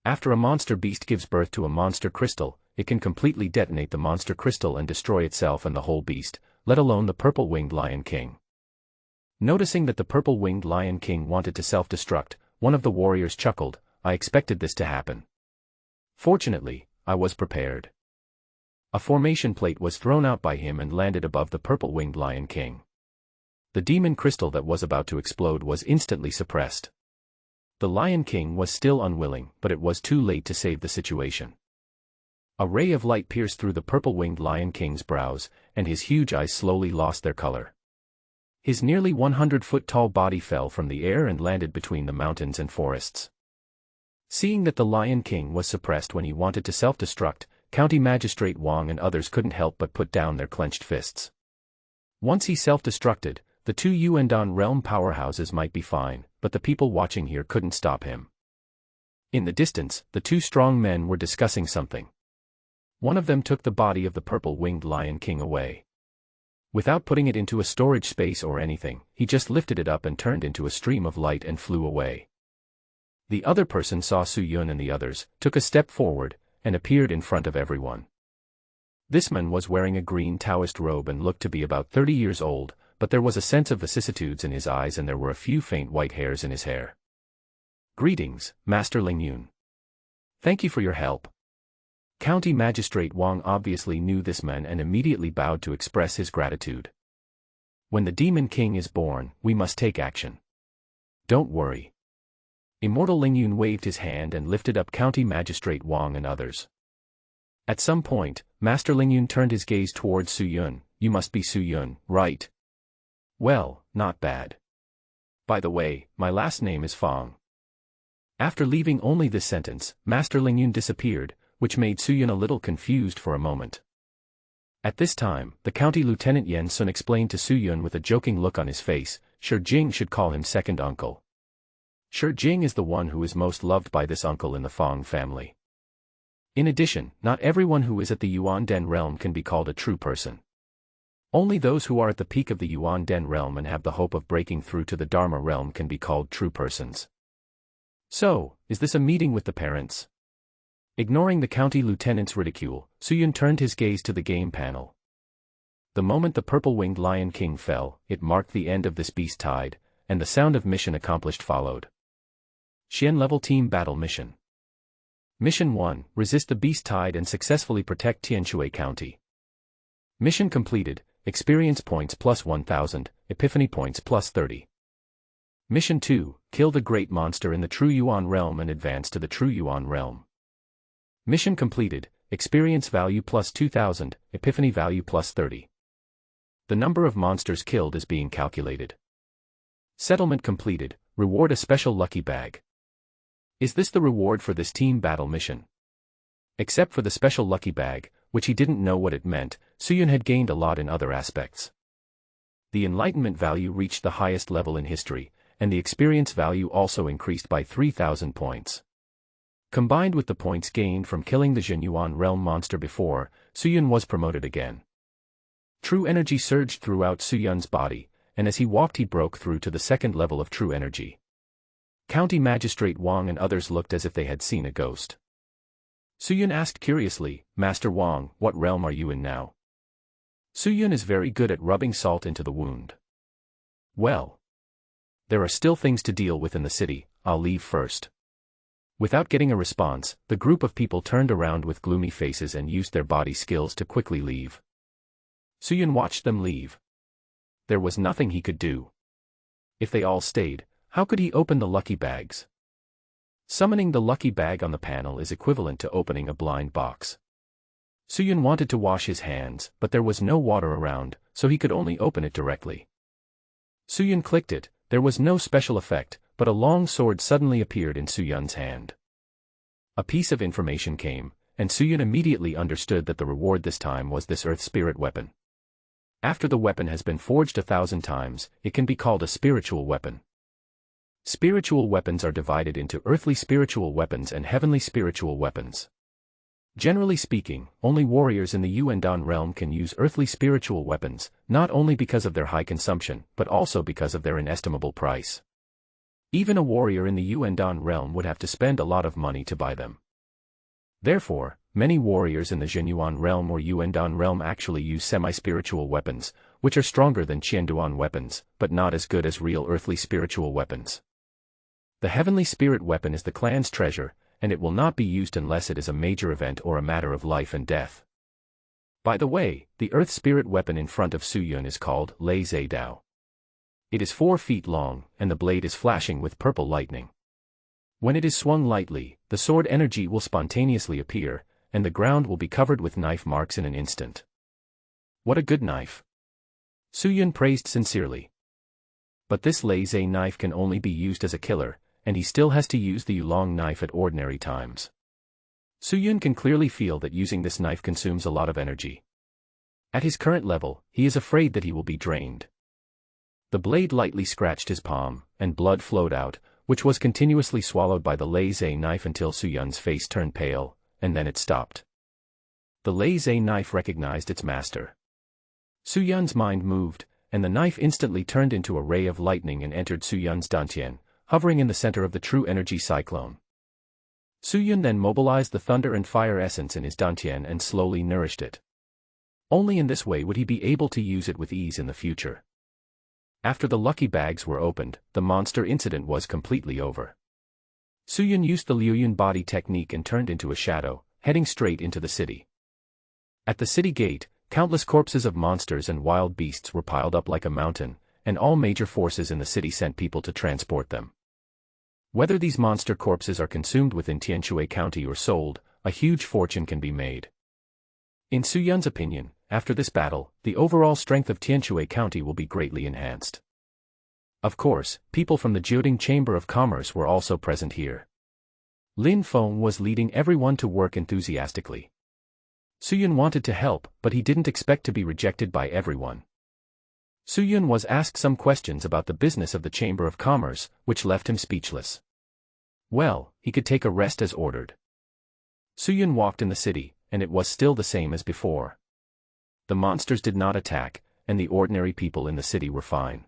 After a monster beast gives birth to a monster crystal, it can completely detonate the monster crystal and destroy itself and the whole beast, let alone the purple-winged Lion King. Noticing that the purple-winged Lion King wanted to self-destruct, one of the warriors chuckled, "I expected this to happen. Fortunately, I was prepared." A formation plate was thrown out by him and landed above the purple-winged Lion King. The demon crystal that was about to explode was instantly suppressed. The Lion King was still unwilling, but it was too late to save the situation. A ray of light pierced through the purple-winged Lion King's brows, and his huge eyes slowly lost their color. His nearly 100-foot-tall body fell from the air and landed between the mountains and forests. Seeing that the Lion King was suppressed when he wanted to self-destruct, County Magistrate Wang and others couldn't help but put down their clenched fists. Once he self-destructed, the two Yuandan realm powerhouses might be fine, but the people watching here couldn't stop him. In the distance, the two strong men were discussing something. One of them took the body of the purple-winged Lion King away. Without putting it into a storage space or anything, he just lifted it up and turned into a stream of light and flew away. The other person saw Suyun and the others, took a step forward, and appeared in front of everyone. This man was wearing a green Taoist robe and looked to be about 30 years old, but there was a sense of vicissitudes in his eyes and there were a few faint white hairs in his hair. "Greetings, Master Lingyun. Thank you for your help." County Magistrate Wang obviously knew this man and immediately bowed to express his gratitude. "When the Demon King is born, we must take action. Don't worry." Immortal Lingyun waved his hand and lifted up County Magistrate Wang and others. At some point, Master Lingyun turned his gaze towards Suyun. "You must be Suyun, right? Well, not bad. By the way, my last name is Fang." After leaving only this sentence, Master Lingyun disappeared, which made Suyun a little confused for a moment. At this time, the County Lieutenant Yen Sun explained to Suyun with a joking look on his face, "Shi Jing should call him second uncle. Shi Jing is the one who is most loved by this uncle in the Fang family. In addition, not everyone who is at the Yuan Den realm can be called a true person. Only those who are at the peak of the Yuan Den realm and have the hope of breaking through to the Dharma realm can be called true persons." "So, is this a meeting with the parents?" Ignoring the county lieutenant's ridicule, Suyun turned his gaze to the game panel. The moment the purple-winged Lion King fell, it marked the end of this beast tide, and the sound of mission accomplished followed. Xian Level Team Battle Mission. Mission 1, resist the beast tide and successfully protect Tianshui County. Mission completed, experience points plus 1000, epiphany points plus 30. Mission 2, kill the great monster in the True Yuan realm and advance to the True Yuan realm. Mission completed, experience value plus 2000, epiphany value plus 30. The number of monsters killed is being calculated. Settlement completed, reward a special lucky bag. Is this the reward for this team battle mission? Except for the special lucky bag, which he didn't know what it meant, Suyun had gained a lot in other aspects. The enlightenment value reached the highest level in history, and the experience value also increased by 3000 points. Combined with the points gained from killing the Zhenyuan realm monster before, Suyun was promoted again. True energy surged throughout Suyun's body, and as he walked he broke through to the second level of true energy. County Magistrate Wang and others looked as if they had seen a ghost. Suyun asked curiously, "Master Wang, what realm are you in now?" Suyun is very good at rubbing salt into the wound. Well, there are still things to deal with in the city, I'll leave first. Without getting a response, the group of people turned around with gloomy faces and used their body skills to quickly leave. Suyun watched them leave. There was nothing he could do. If they all stayed, how could he open the lucky bags? Summoning the lucky bag on the panel is equivalent to opening a blind box. Suyun wanted to wash his hands, but there was no water around, so he could only open it directly. Suyun clicked it, there was no special effect, but a long sword suddenly appeared in Suyun's hand. A piece of information came, and Suyun immediately understood that the reward this time was this earth spirit weapon. After the weapon has been forged 1,000 times, it can be called a spiritual weapon. Spiritual weapons are divided into earthly spiritual weapons and heavenly spiritual weapons. Generally speaking, only warriors in the Yuandan realm can use earthly spiritual weapons, not only because of their high consumption, but also because of their inestimable price. Even a warrior in the Yuandan realm would have to spend a lot of money to buy them. Therefore, many warriors in the Zhenyuan realm or Yuandan realm actually use semi-spiritual weapons, which are stronger than Qianduan weapons, but not as good as real earthly spiritual weapons. The heavenly spirit weapon is the clan's treasure, and it will not be used unless it is a major event or a matter of life and death. By the way, the earth spirit weapon in front of Suyun is called Lei Zhe Dao. It is 4 feet long, and the blade is flashing with purple lightning. When it is swung lightly, the sword energy will spontaneously appear, and the ground will be covered with knife marks in an instant. What a good knife! Suyun praised sincerely. But this Lei Zhe knife can only be used as a killer, and he still has to use the Yulong knife at ordinary times. Suyun can clearly feel that using this knife consumes a lot of energy. At his current level, he is afraid that he will be drained. The blade lightly scratched his palm, and blood flowed out, which was continuously swallowed by the Lei Zhe knife until Suyun's face turned pale, and then it stopped. The Lei Zhe knife recognized its master. Suyun's mind moved, and the knife instantly turned into a ray of lightning and entered Suyun's dantian, hovering in the center of the true energy cyclone. Suyun then mobilized the thunder and fire essence in his dantian and slowly nourished it. Only in this way would he be able to use it with ease in the future. After the lucky bags were opened, the monster incident was completely over. Suyun used the Liuyun body technique and turned into a shadow, heading straight into the city. At the city gate, countless corpses of monsters and wild beasts were piled up like a mountain, and all major forces in the city sent people to transport them. Whether these monster corpses are consumed within Tianshui County or sold, a huge fortune can be made. In Suyun's opinion, after this battle, the overall strength of Tianshui County will be greatly enhanced. Of course, people from the Jiuding Chamber of Commerce were also present here. Lin Feng was leading everyone to work enthusiastically. Suyun wanted to help, but he didn't expect to be rejected by everyone. Suyun was asked some questions about the business of the Chamber of Commerce, which left him speechless. Well, he could take a rest as ordered. Suyun walked in the city, and it was still the same as before. The monsters did not attack, and the ordinary people in the city were fine.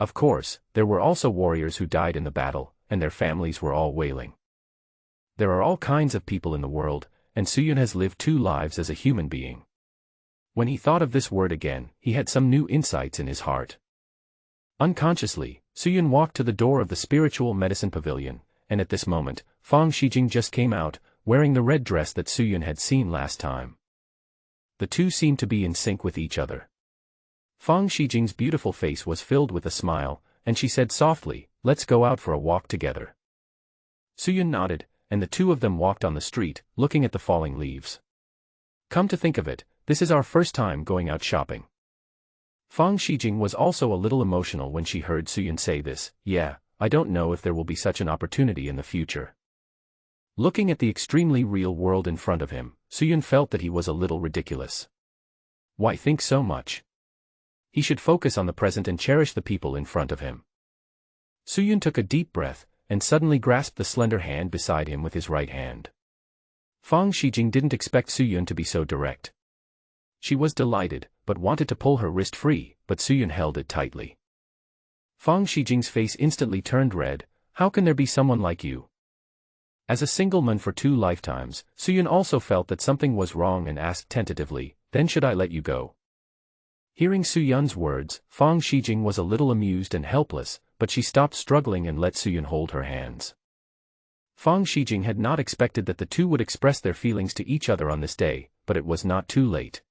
Of course, there were also warriors who died in the battle, and their families were all wailing. There are all kinds of people in the world, and Suyun has lived 2 lives as a human being. When he thought of this word again, he had some new insights in his heart. Unconsciously, Suyun walked to the door of the spiritual medicine pavilion, and at this moment, Fang Shijing just came out, wearing the red dress that Suyun had seen last time. The two seemed to be in sync with each other. Fang Shijing's beautiful face was filled with a smile, and she said softly, "Let's go out for a walk together." Suyun nodded, and the two of them walked on the street, looking at the falling leaves. Come to think of it, this is our first time going out shopping. Fang Shijing was also a little emotional when she heard Suyun say this. Yeah, I don't know if there will be such an opportunity in the future. Looking at the extremely real world in front of him, Suyun felt that he was a little ridiculous. Why think so much? He should focus on the present and cherish the people in front of him. Suyun took a deep breath, and suddenly grasped the slender hand beside him with his right hand. Fang Shijing didn't expect Suyun to be so direct. She was delighted, but wanted to pull her wrist free, but Suyun held it tightly. Fang Shijing's face instantly turned red. How can there be someone like you? As a single man for 2 lifetimes, Suyun also felt that something was wrong and asked tentatively, then should I let you go? Hearing Su Yun's words, Fang Shijing was a little amused and helpless, but she stopped struggling and let Su Yun hold her hands. Fang Shijing had not expected that the two would express their feelings to each other on this day, but it was not too late.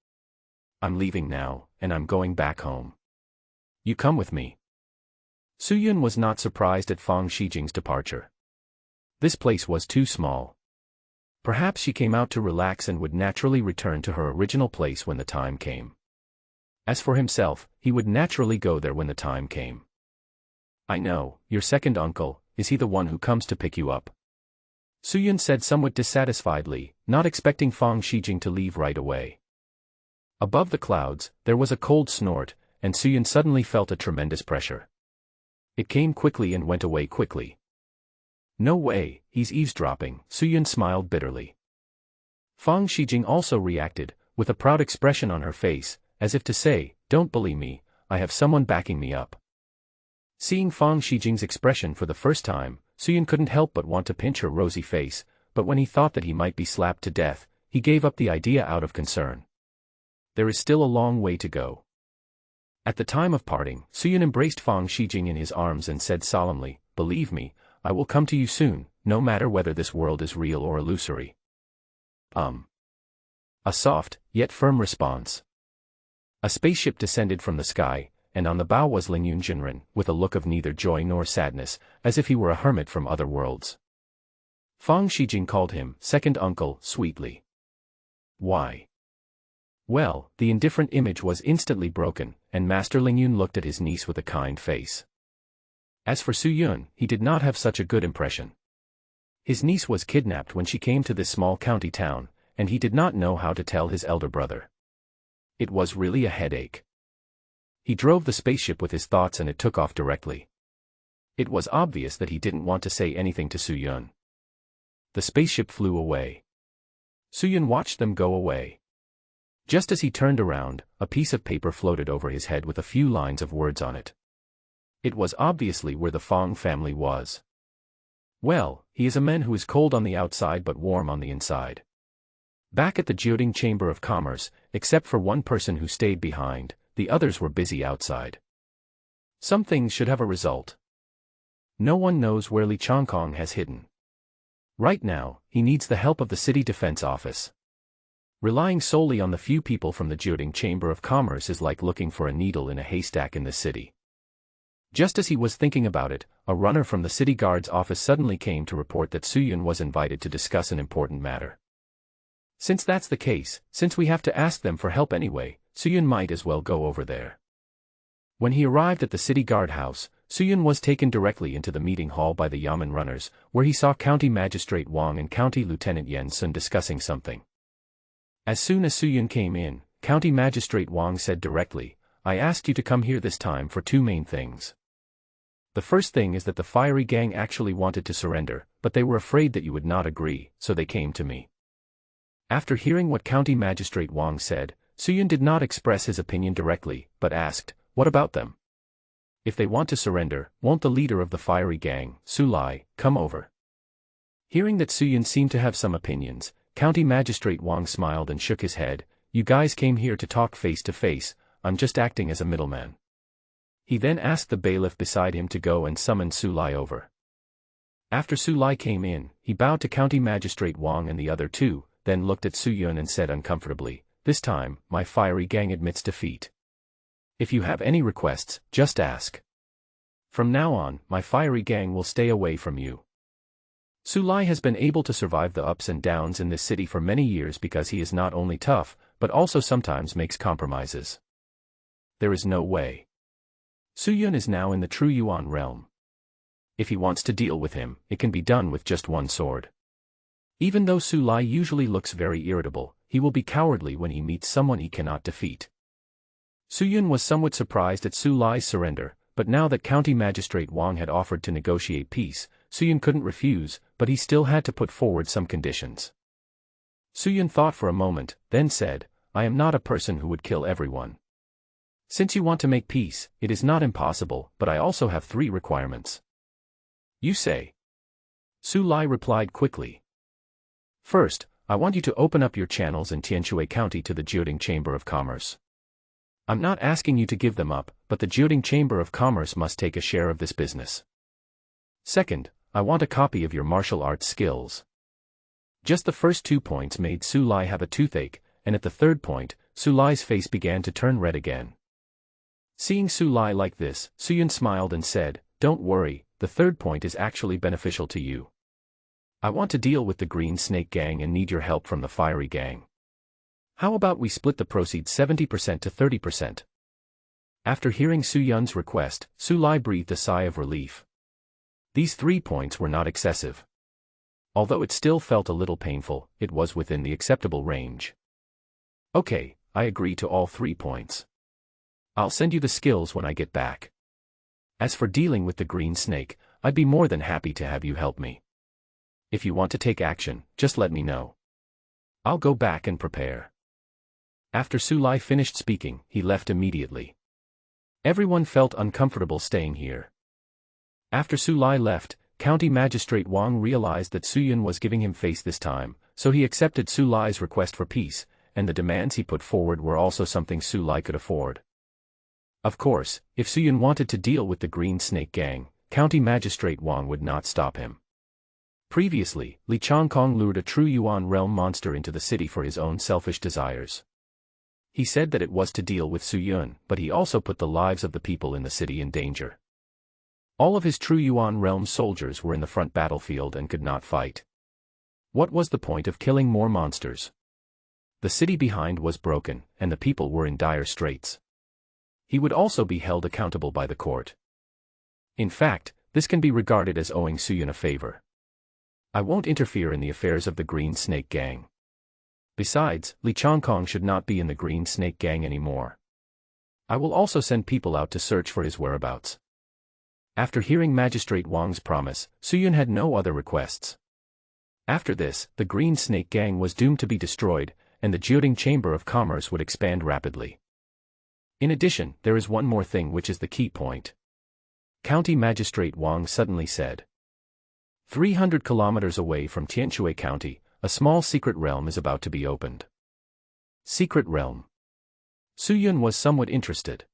I'm leaving now, and I'm going back home. You come with me. Su Yun was not surprised at Fang Shijing's departure. This place was too small. Perhaps she came out to relax and would naturally return to her original place when the time came. As for himself, he would naturally go there when the time came. I know, your second uncle, is he the one who comes to pick you up? Su Yun said somewhat dissatisfiedly, not expecting Fang Shijing to leave right away. Above the clouds, there was a cold snort, and Su Yun suddenly felt a tremendous pressure. It came quickly and went away quickly. No way, he's eavesdropping, Su Yun smiled bitterly. Fang Shijing also reacted, with a proud expression on her face, as if to say, don't bully me, I have someone backing me up. Seeing Fang Shijing's expression for the first time, Su Yun couldn't help but want to pinch her rosy face, but when he thought that he might be slapped to death, he gave up the idea out of concern. There is still a long way to go. At the time of parting, Su Yun embraced Fang Shijing in his arms and said solemnly, believe me, I will come to you soon, no matter whether this world is real or illusory. A soft, yet firm response. A spaceship descended from the sky, and on the bow was Lingyun Jinren, with a look of neither joy nor sadness, as if he were a hermit from other worlds. Fang Shijing called him second uncle sweetly. Why? Well, the indifferent image was instantly broken, and Master Lingyun looked at his niece with a kind face. As for Su Yun, he did not have such a good impression. His niece was kidnapped when she came to this small county town, and he did not know how to tell his elder brother. It was really a headache. He drove the spaceship with his thoughts and it took off directly. It was obvious that he didn't want to say anything to Su Yun. The spaceship flew away. Su Yun watched them go away. Just as he turned around, a piece of paper floated over his head with a few lines of words on it. It was obviously where the Fang family was. Well, he is a man who is cold on the outside but warm on the inside. Back at the Jioding Chamber of Commerce, except for one person who stayed behind, the others were busy outside. Some things should have a result. No one knows where Li Chongkong has hidden. Right now, he needs the help of the City Defense Office. Relying solely on the few people from the Jioding Chamber of Commerce is like looking for a needle in a haystack in the city. Just as he was thinking about it, a runner from the city guard's office suddenly came to report that Su Yun was invited to discuss an important matter. Since that's the case, since we have to ask them for help anyway, Su Yun might as well go over there. When he arrived at the city guard house, Su Yun was taken directly into the meeting hall by the Yamen runners, where he saw County Magistrate Wang and County Lieutenant Yen Sun discussing something. As soon as Su Yun came in, County Magistrate Wang said directly, I asked you to come here this time for two main things. The first thing is that the fiery gang actually wanted to surrender, but they were afraid that you would not agree, so they came to me. After hearing what County Magistrate Wang said, Su Yun did not express his opinion directly, but asked, what about them? If they want to surrender, won't the leader of the fiery gang, Su Lai, come over? Hearing that Su Yun seemed to have some opinions, County Magistrate Wang smiled and shook his head, you guys came here to talk face to face, I'm just acting as a middleman. He then asked the bailiff beside him to go and summon Su Lai over. After Su Lai came in, he bowed to County Magistrate Wang and the other two, then looked at Su Yun and said uncomfortably, this time, my fiery gang admits defeat. If you have any requests, just ask. From now on, my fiery gang will stay away from you. Su Lai has been able to survive the ups and downs in this city for many years because he is not only tough, but also sometimes makes compromises. There is no way. Su Yun is now in the true Yuan realm. If he wants to deal with him, it can be done with just one sword. Even though Su Lai usually looks very irritable, he will be cowardly when he meets someone he cannot defeat. Su Yun was somewhat surprised at Su Lai's surrender, but now that County Magistrate Wang had offered to negotiate peace, Su Yun couldn't refuse, but he still had to put forward some conditions. Su Yun thought for a moment, then said, I am not a person who would kill everyone. Since you want to make peace, it is not impossible, but I also have 3 requirements. You say? Su Lai replied quickly. First, I want you to open up your channels in Tianshui County to the Jioding Chamber of Commerce. I'm not asking you to give them up, but the Jiuding Chamber of Commerce must take a share of this business. Second, I want a copy of your martial arts skills. Just the first 2 points made Su Lai have a toothache, and at the third point, Su Lai's face began to turn red again. Seeing Su Lai like this, Suyun smiled and said, "Don't worry, the third point is actually beneficial to you. I want to deal with the Green Snake Gang and need your help from the Fiery Gang. How about we split the proceeds 70% to 30%? After hearing Su Yun's request, Su Lai breathed a sigh of relief. These 3 points were not excessive. Although it still felt a little painful, it was within the acceptable range. Okay, I agree to all 3 points. I'll send you the skills when I get back. As for dealing with the Green Snake, I'd be more than happy to have you help me. If you want to take action, just let me know. I'll go back and prepare." After Su Lai finished speaking, he left immediately. Everyone felt uncomfortable staying here. After Su Lai left, County Magistrate Wang realized that Su Yun was giving him face this time, so he accepted Su Lai's request for peace, and the demands he put forward were also something Su Lai could afford. Of course, if Su Yun wanted to deal with the Green Snake Gang, County Magistrate Wang would not stop him. Previously, Li Chongkong lured a true Yuan realm monster into the city for his own selfish desires. He said that it was to deal with Su Yun, but he also put the lives of the people in the city in danger. All of his true Yuan realm soldiers were in the front battlefield and could not fight. What was the point of killing more monsters? The city behind was broken, and the people were in dire straits. He would also be held accountable by the court. In fact, this can be regarded as owing Su Yun a favor. I won't interfere in the affairs of the Green Snake Gang. Besides, Li Chongkong should not be in the Green Snake Gang anymore. I will also send people out to search for his whereabouts. After hearing Magistrate Wang's promise, Su Yun had no other requests. After this, the Green Snake Gang was doomed to be destroyed, and the Jiuding Chamber of Commerce would expand rapidly. In addition, there is one more thing which is the key point. County Magistrate Wang suddenly said. 300 kilometers away from Tianshui County, a small secret realm is about to be opened. Secret realm. Su Yun was somewhat interested.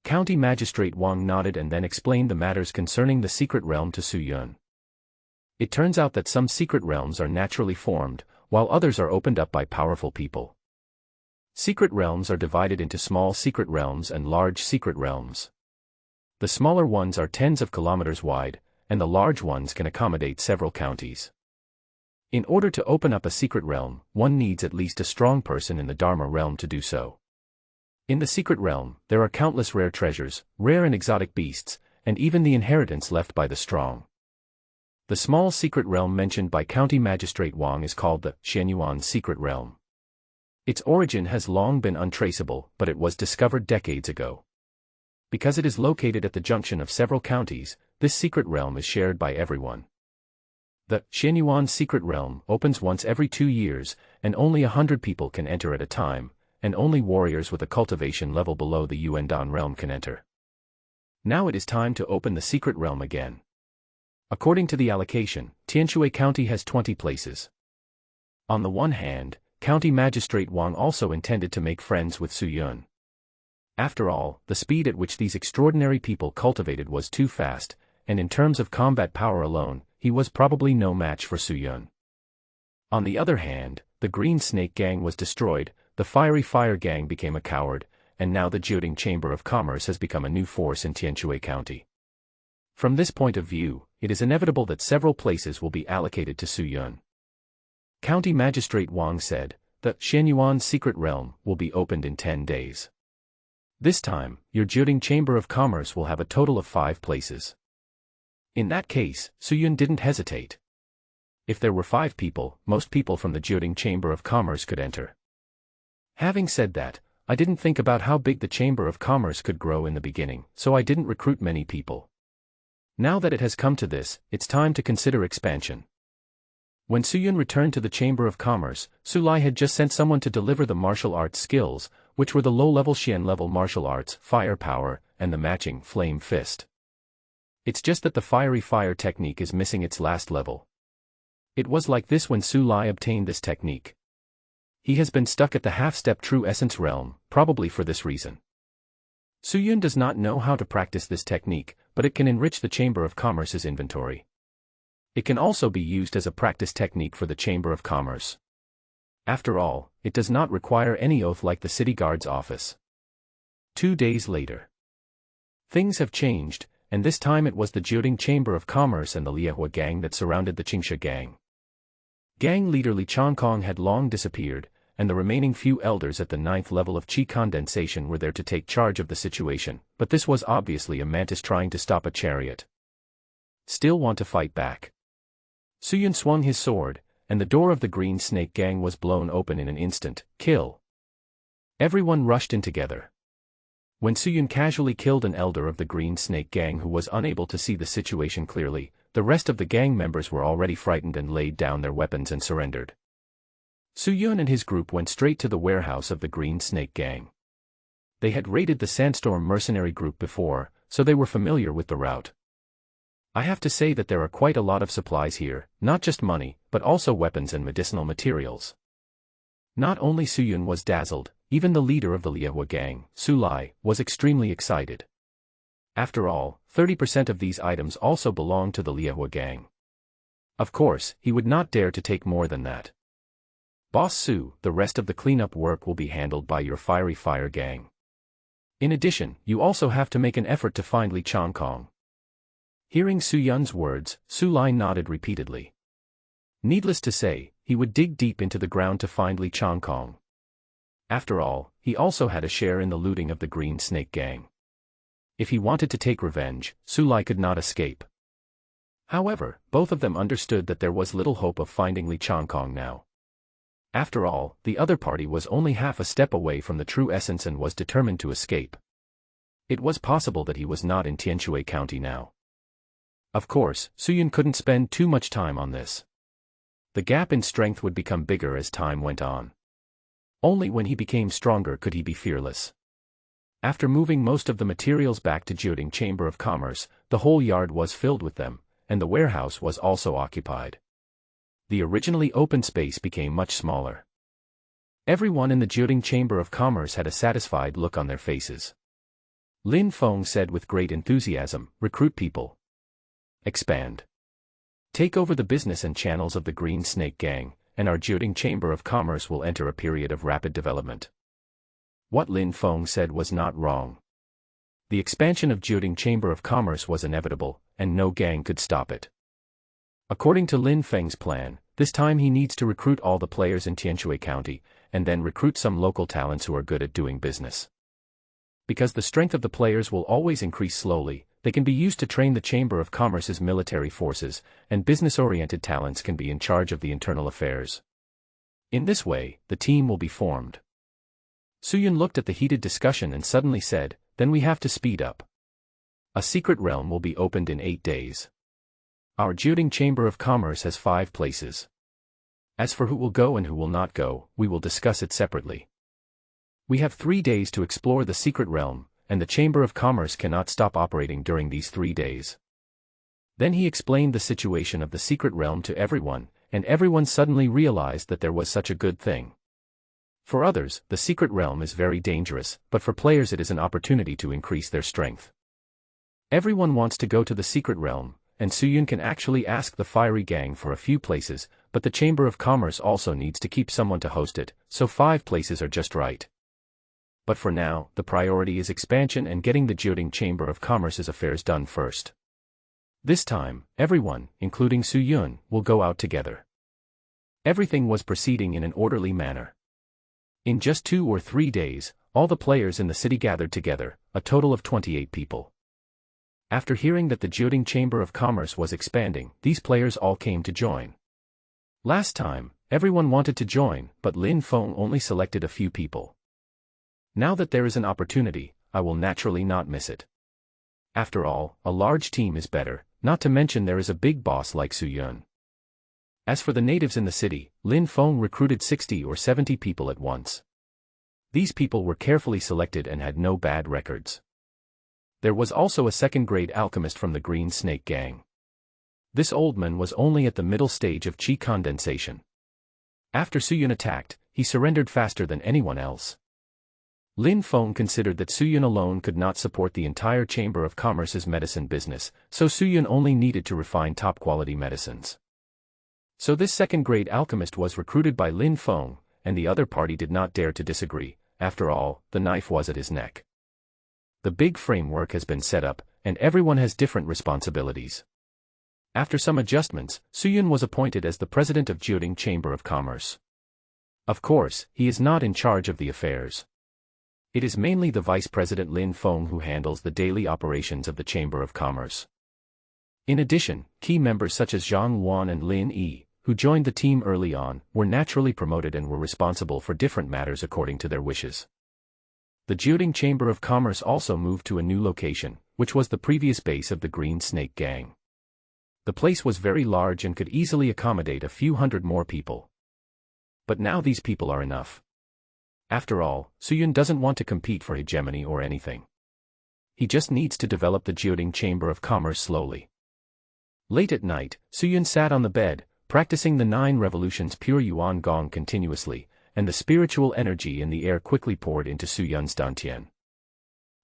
County Magistrate Wang nodded and then explained the matters concerning the secret realm to Su Yun. It turns out that some secret realms are naturally formed, while others are opened up by powerful people. Secret realms are divided into small secret realms and large secret realms. The smaller ones are tens of kilometers wide, and the large ones can accommodate several counties. In order to open up a secret realm, one needs at least a strong person in the Dharma realm to do so. In the secret realm, there are countless rare treasures, rare and exotic beasts, and even the inheritance left by the strong. The small secret realm mentioned by County Magistrate Wang is called the Xianyuan Secret Realm. Its origin has long been untraceable, but it was discovered decades ago. Because it is located at the junction of several counties, this secret realm is shared by everyone. The Xianyuan Secret Realm opens once every 2 years, and only 100 people can enter at a time, and only warriors with a cultivation level below the Yuandan realm can enter. Now it is time to open the secret realm again. According to the allocation, Tianshui County has 20 places. On the one hand, County Magistrate Wang also intended to make friends with Su Yun. After all, the speed at which these extraordinary people cultivated was too fast, and in terms of combat power alone, he was probably no match for Su Yun. On the other hand, the Green Snake Gang was destroyed, the Fiery Fire Gang became a coward, and now the Jiuding Chamber of Commerce has become a new force in Tianshui County. From this point of view, it is inevitable that several places will be allocated to Su Yun. County Magistrate Wang said, the Xianyuan Secret Realm will be opened in 10 days. This time, your Jiuding Chamber of Commerce will have a total of 5 places. In that case, Su Yun didn't hesitate. If there were 5 people, most people from the Jiuding Chamber of Commerce could enter. Having said that, I didn't think about how big the Chamber of Commerce could grow in the beginning, so I didn't recruit many people. Now that it has come to this, it's time to consider expansion. When Su Yun returned to the Chamber of Commerce, Su Lai had just sent someone to deliver the martial arts skills, which were the low-level Xian-level martial arts, fire power, and the matching flame fist. It's just that the fiery fire technique is missing its last level. It was like this when Su Lai obtained this technique. He has been stuck at the half-step true essence realm, probably for this reason. Suyun does not know how to practice this technique, but it can enrich the Chamber of Commerce's inventory. It can also be used as a practice technique for the Chamber of Commerce. After all, it does not require any oath like the city guard's office. 2 days later. Things have changed, and this time it was the Jiuding Chamber of Commerce and the Liehua gang that surrounded the Qingsha gang. Gang leader Li Chongkong had long disappeared, and the remaining few elders at the 9th level of Qi condensation were there to take charge of the situation, but this was obviously a mantis trying to stop a chariot. Still want to fight back. Suyun swung his sword, and the door of the Green Snake gang was blown open in an instant. Kill. Everyone rushed in together. When Suyun casually killed an elder of the Green Snake gang who was unable to see the situation clearly, the rest of the gang members were already frightened and laid down their weapons and surrendered. Suyun and his group went straight to the warehouse of the Green Snake gang. They had raided the Sandstorm mercenary group before, so they were familiar with the route. I have to say that there are quite a lot of supplies here, not just money, but also weapons and medicinal materials. Not only Suyun was dazzled, even the leader of the Liehua gang, Su Lai, was extremely excited. After all, 30% of these items also belonged to the Liehua gang. Of course, he would not dare to take more than that. Boss Su, the rest of the cleanup work will be handled by your Fiery Fire gang. In addition, you also have to make an effort to find Li Chongkong. Hearing Suyun's words, Su Lai nodded repeatedly. Needless to say, he would dig deep into the ground to find Li Chongkong. After all, he also had a share in the looting of the Green Snake gang. If he wanted to take revenge, Su Lai could not escape. However, both of them understood that there was little hope of finding Li Chongkong now. After all, the other party was only half a step away from the true essence and was determined to escape. It was possible that he was not in Tianshui County now. Of course, Suyun couldn't spend too much time on this. The gap in strength would become bigger as time went on. Only when he became stronger could he be fearless. After moving most of the materials back to Jiuding Chamber of Commerce, the whole yard was filled with them, and the warehouse was also occupied. The originally open space became much smaller. Everyone in the Jiuding Chamber of Commerce had a satisfied look on their faces. Lin Feng said with great enthusiasm, "Recruit people. Expand. Take over the business and channels of the Green Snake gang, and our Jiuding Chamber of Commerce will enter a period of rapid development." What Lin Feng said was not wrong. The expansion of Jiuding Chamber of Commerce was inevitable, and no gang could stop it. According to Lin Feng's plan, this time he needs to recruit all the players in Tianshui County, and then recruit some local talents who are good at doing business. Because the strength of the players will always increase slowly, they can be used to train the Chamber of Commerce's military forces, and business-oriented talents can be in charge of the internal affairs. In this way, the team will be formed. Suyun looked at the heated discussion and suddenly said, "Then we have to speed up. A secret realm will be opened in 8 days. Our Jiuding Chamber of Commerce has 5 places. As for who will go and who will not go, we will discuss it separately. We have 3 days to explore the secret realm, and the Chamber of Commerce cannot stop operating during these 3 days." Then he explained the situation of the secret realm to everyone, and everyone suddenly realized that there was such a good thing. For others, the secret realm is very dangerous, but for players it is an opportunity to increase their strength. Everyone wants to go to the secret realm, and Suyun can actually ask the Fiery Gang for a few places, but the Chamber of Commerce also needs to keep someone to host it, so 5 places are just right. But for now, the priority is expansion and getting the Jiuding Chamber of Commerce's affairs done first. This time, everyone, including Suyun, will go out together. Everything was proceeding in an orderly manner. In just 2 or 3 days, all the players in the city gathered together, a total of 28 people. After hearing that the Jiuding Chamber of Commerce was expanding, these players all came to join. Last time, everyone wanted to join, but Lin Feng only selected a few people. Now that there is an opportunity, I will naturally not miss it. After all, a large team is better, not to mention there is a big boss like Suyun. As for the natives in the city, Lin Feng recruited 60 or 70 people at once. These people were carefully selected and had no bad records. There was also a second-grade alchemist from the Green Snake gang. This old man was only at the middle stage of Qi condensation. After Suyun attacked, he surrendered faster than anyone else. Lin Feng considered that Suyun alone could not support the entire Chamber of Commerce's medicine business, so Suyun only needed to refine top-quality medicines. So this second-grade alchemist was recruited by Lin Feng, and the other party did not dare to disagree. After all, the knife was at his neck. The big framework has been set up, and everyone has different responsibilities. After some adjustments, Suyun was appointed as the president of Jiuding Chamber of Commerce. Of course, he is not in charge of the affairs. It is mainly the vice president Lin Feng who handles the daily operations of the Chamber of Commerce. In addition, key members such as Zhang Wan and Lin Yi, who joined the team early on, were naturally promoted and were responsible for different matters according to their wishes. The Jiuding Chamber of Commerce also moved to a new location, which was the previous base of the Green Snake Gang. The place was very large and could easily accommodate a few hundred more people. But now these people are enough. After all, Suyun doesn't want to compete for hegemony or anything. He just needs to develop the Jiuding Chamber of Commerce slowly. Late at night, Suyun sat on the bed, practicing the 9 revolutions pure Yuan Gong continuously, and the spiritual energy in the air quickly poured into Suyun's dantian.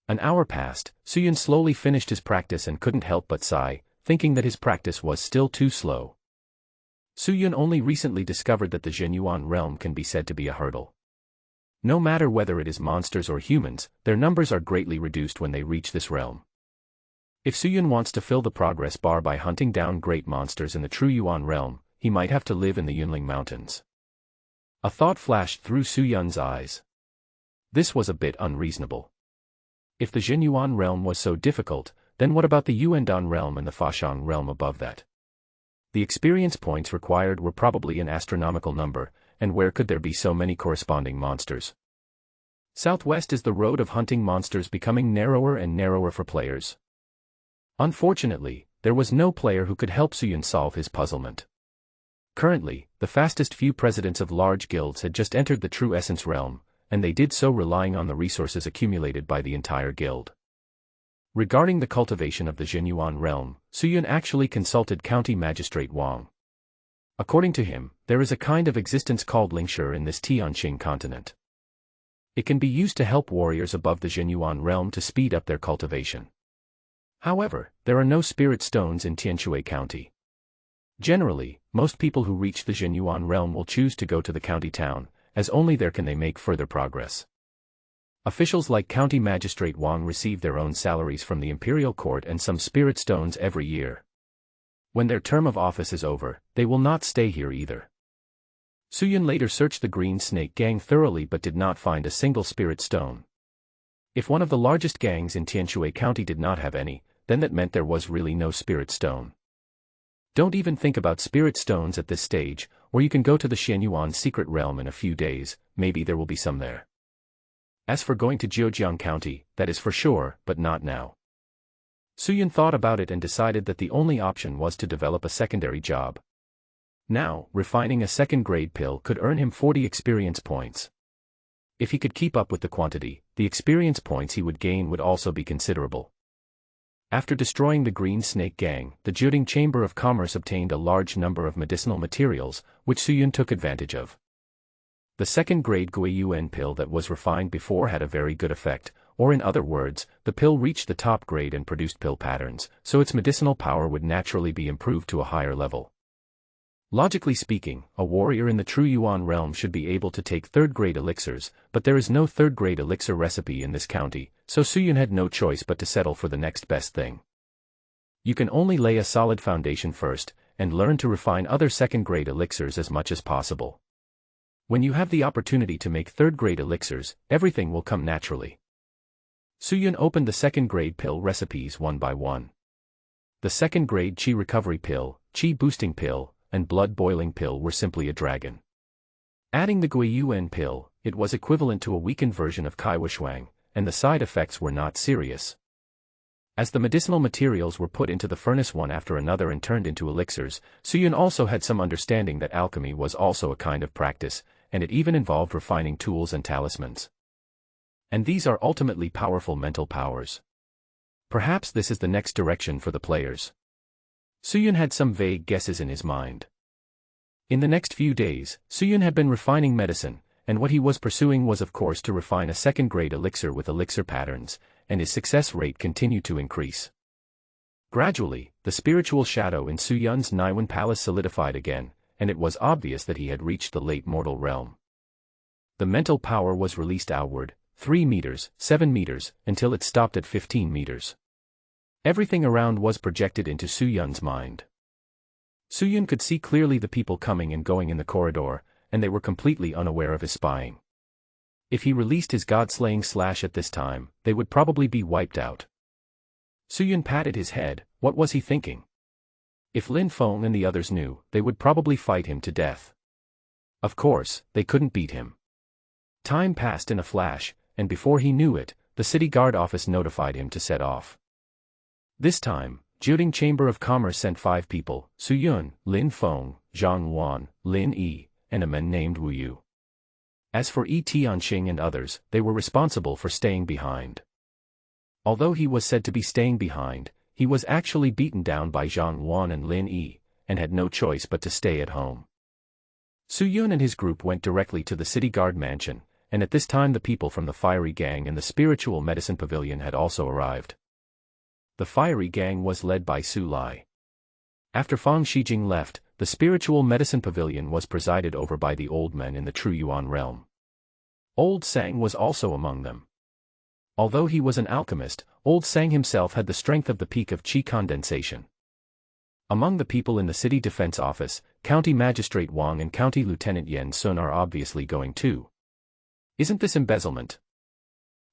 An hour passed, Suyun slowly finished his practice and couldn't help but sigh, thinking that his practice was still too slow. Suyun only recently discovered that the Zhenyuan realm can be said to be a hurdle. No matter whether it is monsters or humans, their numbers are greatly reduced when they reach this realm. If Suyun wants to fill the progress bar by hunting down great monsters in the true Yuan realm, he might have to live in the Yunling Mountains. A thought flashed through Suyun's eyes. This was a bit unreasonable. If the Zhenyuan realm was so difficult, then what about the Yuandan realm and the Fashang realm above that? The experience points required were probably an astronomical number, and where could there be so many corresponding monsters? Southwest is the road of hunting monsters becoming narrower and narrower for players. Unfortunately, there was no player who could help Suyun solve his puzzlement. Currently, the fastest few presidents of large guilds had just entered the True Essence realm, and they did so relying on the resources accumulated by the entire guild. Regarding the cultivation of the Zhenyuan realm, Suyun actually consulted County Magistrate Wang. According to him, there is a kind of existence called Lingshi in this Tianqing continent. It can be used to help warriors above the Zhenyuan realm to speed up their cultivation. However, there are no spirit stones in Tianshui County. Generally, most people who reach the Zhenyuan realm will choose to go to the county town, as only there can they make further progress. Officials like County Magistrate Wang receive their own salaries from the Imperial Court and some spirit stones every year. When their term of office is over, they will not stay here either. Suyun later searched the Green Snake Gang thoroughly but did not find a single spirit stone. If one of the largest gangs in Tianshui County did not have any, then that meant there was really no spirit stone. Don't even think about spirit stones at this stage, or you can go to the Xianyuan secret realm in a few days, maybe there will be some there. As for going to Jiujiang County, that is for sure, but not now. Suyun thought about it and decided that the only option was to develop a secondary job. Now, refining a second-grade pill could earn him 40 experience points. If he could keep up with the quantity, the experience points he would gain would also be considerable. After destroying the Green Snake Gang, the Jiuding Chamber of Commerce obtained a large number of medicinal materials, which Suyun took advantage of. The second-grade Guiyuan pill that was refined before had a very good effect, or in other words, the pill reached the top grade and produced pill patterns, so its medicinal power would naturally be improved to a higher level. Logically speaking, a warrior in the true Yuan realm should be able to take third-grade elixirs, but there is no third-grade elixir recipe in this county, so Suyun had no choice but to settle for the next best thing. You can only lay a solid foundation first, and learn to refine other second-grade elixirs as much as possible. When you have the opportunity to make third-grade elixirs, everything will come naturally. Suyun opened the second-grade pill recipes one by one. The second-grade Qi recovery pill, Qi boosting pill, and blood boiling pill were simply a dragon. Adding the Guiyuan pill, it was equivalent to a weakened version of Kai Wuxuang, and the side effects were not serious. As the medicinal materials were put into the furnace one after another and turned into elixirs, Suyun also had some understanding that alchemy was also a kind of practice, and it even involved refining tools and talismans. And these are ultimately powerful mental powers. Perhaps this is the next direction for the players. Suyun had some vague guesses in his mind. In the next few days, Suyun had been refining medicine, and what he was pursuing was of course to refine a second-grade elixir with elixir patterns, and his success rate continued to increase. Gradually, the spiritual shadow in Su Yun's Naiwan palace solidified again, and it was obvious that he had reached the late mortal realm. The mental power was released outward, 3 meters, 7 meters, until it stopped at 15 meters. Everything around was projected into Su Yun's mind. Su Yun could see clearly the people coming and going in the corridor, and they were completely unaware of his spying. If he released his god-slaying slash at this time, they would probably be wiped out. Su Yun patted his head. What was he thinking? If Lin Feng and the others knew, they would probably fight him to death. Of course, they couldn't beat him. Time passed in a flash, and before he knew it, the city guard office notified him to set off. This time, Jiuding Chamber of Commerce sent 5 people: Su Yun, Lin Feng, Zhang Wan, Lin Yi, and a man named Wu Yu. As for Tianqing and others, they were responsible for staying behind. Although he was said to be staying behind, he was actually beaten down by Zhang Wan and Lin Yi, and had no choice but to stay at home. Su Yun and his group went directly to the city guard mansion, and at this time the people from the Fiery Gang and the Spiritual Medicine Pavilion had also arrived. The Fiery Gang was led by Su Lai. After Fang Shijing left, the Spiritual Medicine Pavilion was presided over by the old men in the True Yuan realm. Old Sang was also among them. Although he was an alchemist, Old Sang himself had the strength of the peak of qi condensation. Among the people in the city defense office, County Magistrate Wang and County Lieutenant Yen Sun are obviously going too. Isn't this embezzlement?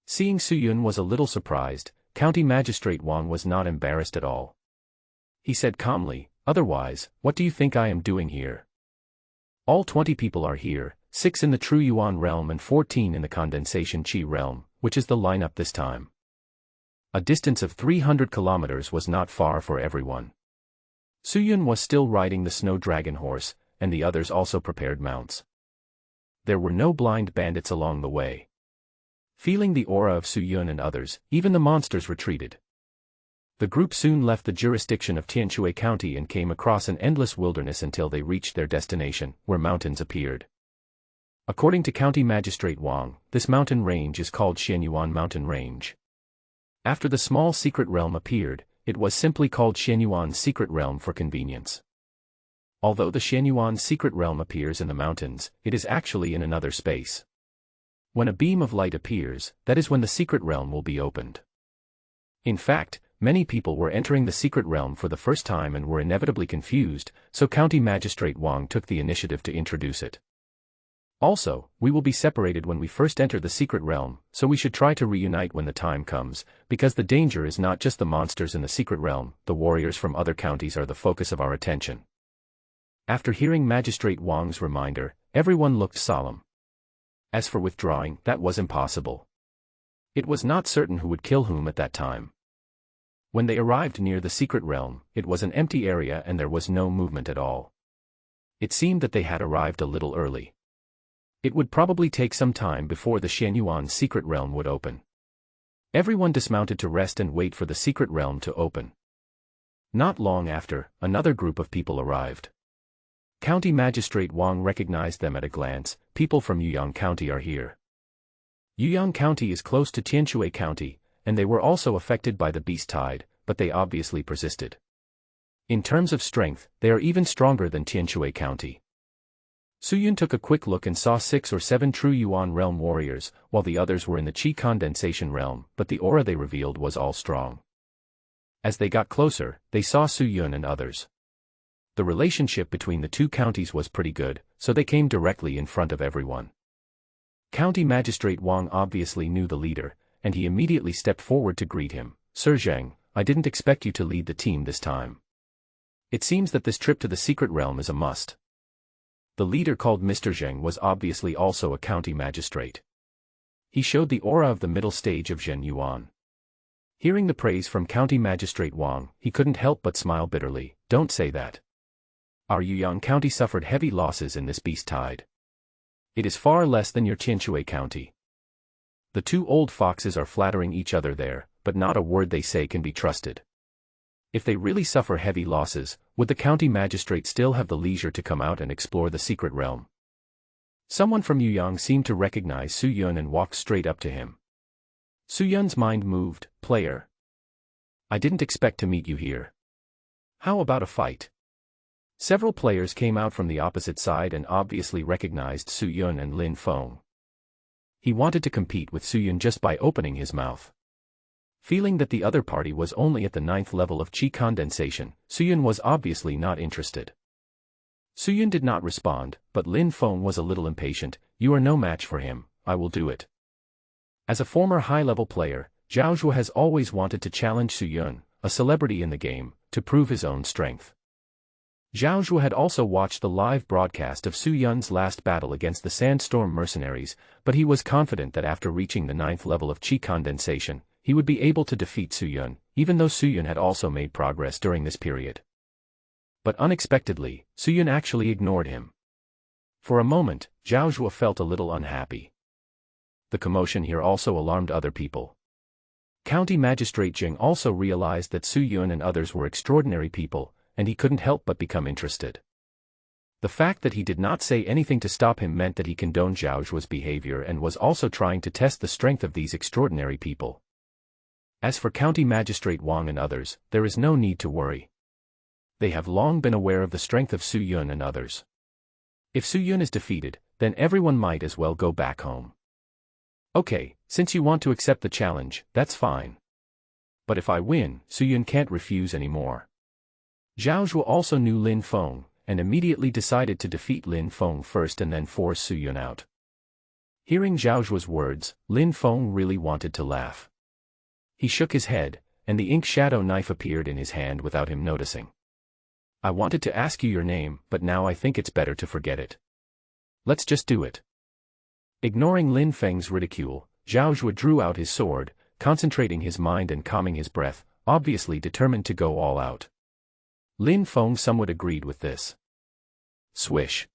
Seeing Su Yun was a little surprised, County Magistrate Wang was not embarrassed at all. He said calmly, "Otherwise, what do you think I am doing here? All 20 people are here, 6 in the True Yuan realm and 14 in the Condensation Qi realm, which is the lineup this time." A distance of 300 kilometers was not far for everyone. Su Yun was still riding the snow dragon horse, and the others also prepared mounts. There were no blind bandits along the way. Feeling the aura of Su Yun and others, even the monsters retreated. The group soon left the jurisdiction of Tianshui County and came across an endless wilderness until they reached their destination, where mountains appeared. According to County Magistrate Wang, this mountain range is called Xianyuan Mountain Range. After the small secret realm appeared, it was simply called Xianyuan Secret Realm for convenience. Although the Xianyuan Secret Realm appears in the mountains, it is actually in another space. When a beam of light appears, that is when the secret realm will be opened. In fact, many people were entering the secret realm for the first time and were inevitably confused, so County Magistrate Wang took the initiative to introduce it. Also, we will be separated when we first enter the secret realm, so we should try to reunite when the time comes, because the danger is not just the monsters in the secret realm, the warriors from other counties are the focus of our attention. After hearing Magistrate Wang's reminder, everyone looked solemn. As for withdrawing, that was impossible. It was not certain who would kill whom at that time. When they arrived near the secret realm, it was an empty area and there was no movement at all. It seemed that they had arrived a little early. It would probably take some time before the Xianyuan secret realm would open. Everyone dismounted to rest and wait for the secret realm to open. Not long after, another group of people arrived. County Magistrate Wang recognized them at a glance. People from Yuyang County are here. Yuyang County is close to Tianshui County, and they were also affected by the beast tide, but they obviously persisted. In terms of strength, they are even stronger than Tianshui County. Su Yun took a quick look and saw 6 or 7 True Yuan realm warriors, while the others were in the Qi condensation realm, but the aura they revealed was all strong. As they got closer, they saw Su Yun and others. The relationship between the two counties was pretty good, so they came directly in front of everyone. County Magistrate Wang obviously knew the leader, and he immediately stepped forward to greet him. "Sir Zheng, I didn't expect you to lead the team this time. It seems that this trip to the secret realm is a must." The leader called Mr. Zheng was obviously also a county magistrate. He showed the aura of the middle stage of Zhen Yuan. Hearing the praise from County Magistrate Wang, he couldn't help but smile bitterly. "Don't say that. Our Yuyang County suffered heavy losses in this beast tide. It is far less than your Tianshui County." The two old foxes are flattering each other there, but not a word they say can be trusted. If they really suffer heavy losses, would the county magistrate still have the leisure to come out and explore the secret realm? Someone from Yuyang seemed to recognize Su Yun and walked straight up to him. Su Yun's mind moved. Player. I didn't expect to meet you here. How about a fight? Several players came out from the opposite side and obviously recognized Su Yun and Lin Feng. He wanted to compete with Su Yun just by opening his mouth. Feeling that the other party was only at the 9th level of Qi condensation, Su Yun was obviously not interested. Su Yun did not respond, but Lin Feng was a little impatient. You are no match for him, I will do it. As a former high-level player, Zhao Zhuo has always wanted to challenge Su Yun, a celebrity in the game, to prove his own strength. Zhao Zhuo had also watched the live broadcast of Su Yun's last battle against the Sandstorm mercenaries, but he was confident that after reaching the 9th level of Qi condensation, he would be able to defeat Su Yun, even though Su Yun had also made progress during this period. But unexpectedly, Su Yun actually ignored him. For a moment, Zhao Zhuo felt a little unhappy. The commotion here also alarmed other people. County Magistrate Jing also realized that Su Yun and others were extraordinary people, and he couldn't help but become interested. The fact that he did not say anything to stop him meant that he condoned Zhao Zhuo's behavior and was also trying to test the strength of these extraordinary people. As for County Magistrate Wang and others, there is no need to worry. They have long been aware of the strength of Su Yun and others. If Su Yun is defeated, then everyone might as well go back home. Okay, since you want to accept the challenge, that's fine. But if I win, Su Yun can't refuse anymore. Zhao Zhuo also knew Lin Feng, and immediately decided to defeat Lin Feng first and then force Su Yun out. Hearing Zhao Zhuo's words, Lin Feng really wanted to laugh. He shook his head, and the ink shadow knife appeared in his hand without him noticing. I wanted to ask you your name, but now I think it's better to forget it. Let's just do it. Ignoring Lin Feng's ridicule, Zhao Zhuo drew out his sword, concentrating his mind and calming his breath, obviously determined to go all out. Lin Feng somewhat agreed with this. Swish.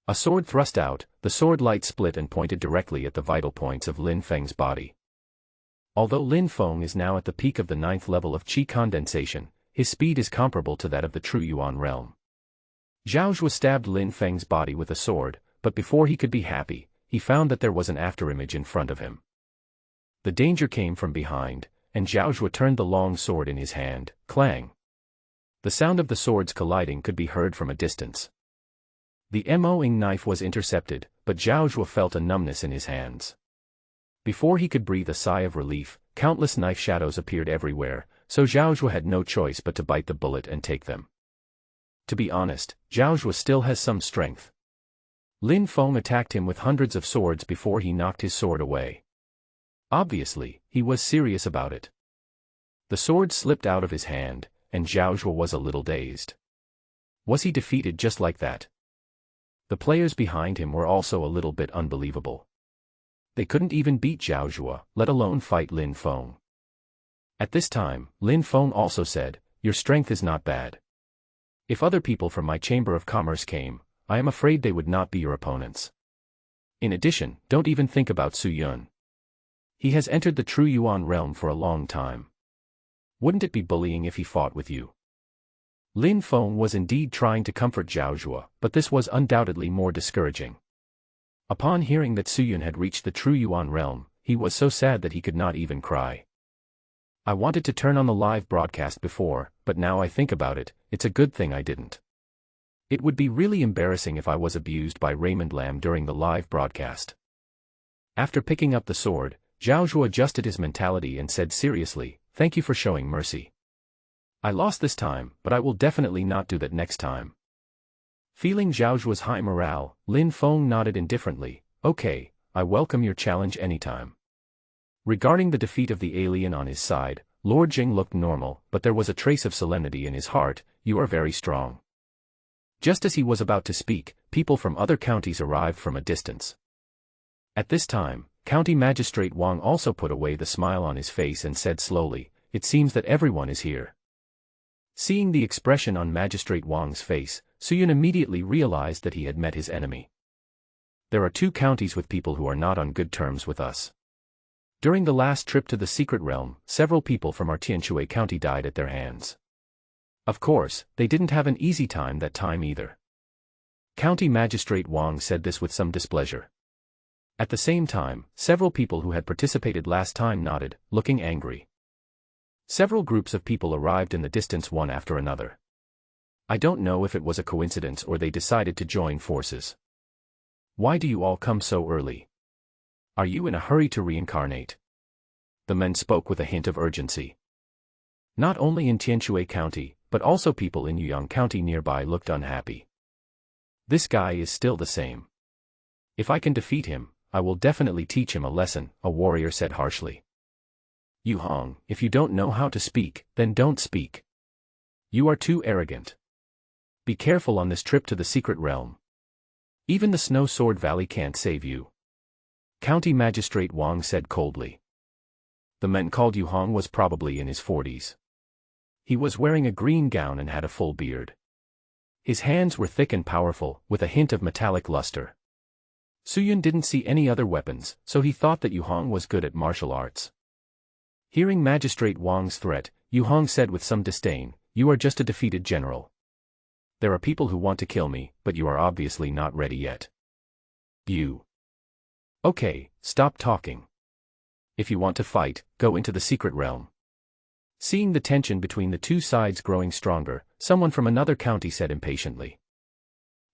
A sword thrust out, the sword light split and pointed directly at the vital points of Lin Feng's body. Although Lin Feng is now at the peak of the 9th level of Qi condensation, his speed is comparable to that of the true Yuan realm. Zhao Zhuo stabbed Lin Feng's body with a sword, but before he could be happy, he found that there was an afterimage in front of him. The danger came from behind, and Zhao Zhuo turned the long sword in his hand. Clang. The sound of the swords colliding could be heard from a distance. The Moing knife was intercepted, but Zhao Zhuo felt a numbness in his hands. Before he could breathe a sigh of relief, countless knife shadows appeared everywhere, so Zhao Zhuo had no choice but to bite the bullet and take them. To be honest, Zhao Zhuo still has some strength. Lin Feng attacked him with hundreds of swords before he knocked his sword away. Obviously, he was serious about it. The sword slipped out of his hand, and Zhao Zhuo was a little dazed. Was he defeated just like that? The players behind him were also a little bit unbelievable. They couldn't even beat Zhao Zhuo, let alone fight Lin Feng. At this time, Lin Feng also said, "Your strength is not bad. If other people from my Chamber of Commerce came, I am afraid they would not be your opponents. In addition, don't even think about Su Yun. He has entered the true Yuan realm for a long time. Wouldn't it be bullying if he fought with you?" Lin Feng was indeed trying to comfort Zhao Zhuo, but this was undoubtedly more discouraging. Upon hearing that Su Yun had reached the true Yuan realm, he was so sad that he could not even cry. I wanted to turn on the live broadcast before, but now I think about it, it's a good thing I didn't. It would be really embarrassing if I was abused by Raymond Lam during the live broadcast. After picking up the sword, Zhao Zhuo adjusted his mentality and said seriously, "Thank you for showing mercy. I lost this time, but I will definitely not do that next time." Feeling Zhao Zhuo's high morale, Lin Feng nodded indifferently, "Okay, I welcome your challenge anytime." Regarding the defeat of the alien on his side, Lord Jing looked normal, but there was a trace of solemnity in his heart. "You are very strong." Just as he was about to speak, people from other counties arrived from a distance. At this time, County Magistrate Wang also put away the smile on his face and said slowly, "It seems that everyone is here." Seeing the expression on Magistrate Wang's face, Su Yun immediately realized that he had met his enemy. There are two counties with people who are not on good terms with us. During the last trip to the secret realm, several people from our Tianshui county died at their hands. Of course, they didn't have an easy time that time either. County Magistrate Wang said this with some displeasure. At the same time, several people who had participated last time nodded, looking angry. Several groups of people arrived in the distance one after another. I don't know if it was a coincidence or they decided to join forces. Why do you all come so early? Are you in a hurry to reincarnate? The men spoke with a hint of urgency. Not only in Tianshui County, but also people in Yuyang County nearby looked unhappy. This guy is still the same. If I can defeat him, I will definitely teach him a lesson, a warrior said harshly. Yu Hong, if you don't know how to speak, then don't speak. You are too arrogant. Be careful on this trip to the secret realm. Even the Snow Sword Valley can't save you. County Magistrate Wang said coldly. The man called Yu Hong was probably in his 40s. He was wearing a green gown and had a full beard. His hands were thick and powerful, with a hint of metallic luster. Suyun didn't see any other weapons, so he thought that Yu Hong was good at martial arts. Hearing Magistrate Wang's threat, Yu Hong said with some disdain, "You are just a defeated general. There are people who want to kill me, but you are obviously not ready yet. You. Okay, stop talking. If you want to fight, go into the secret realm." Seeing the tension between the two sides growing stronger, someone from another county said impatiently.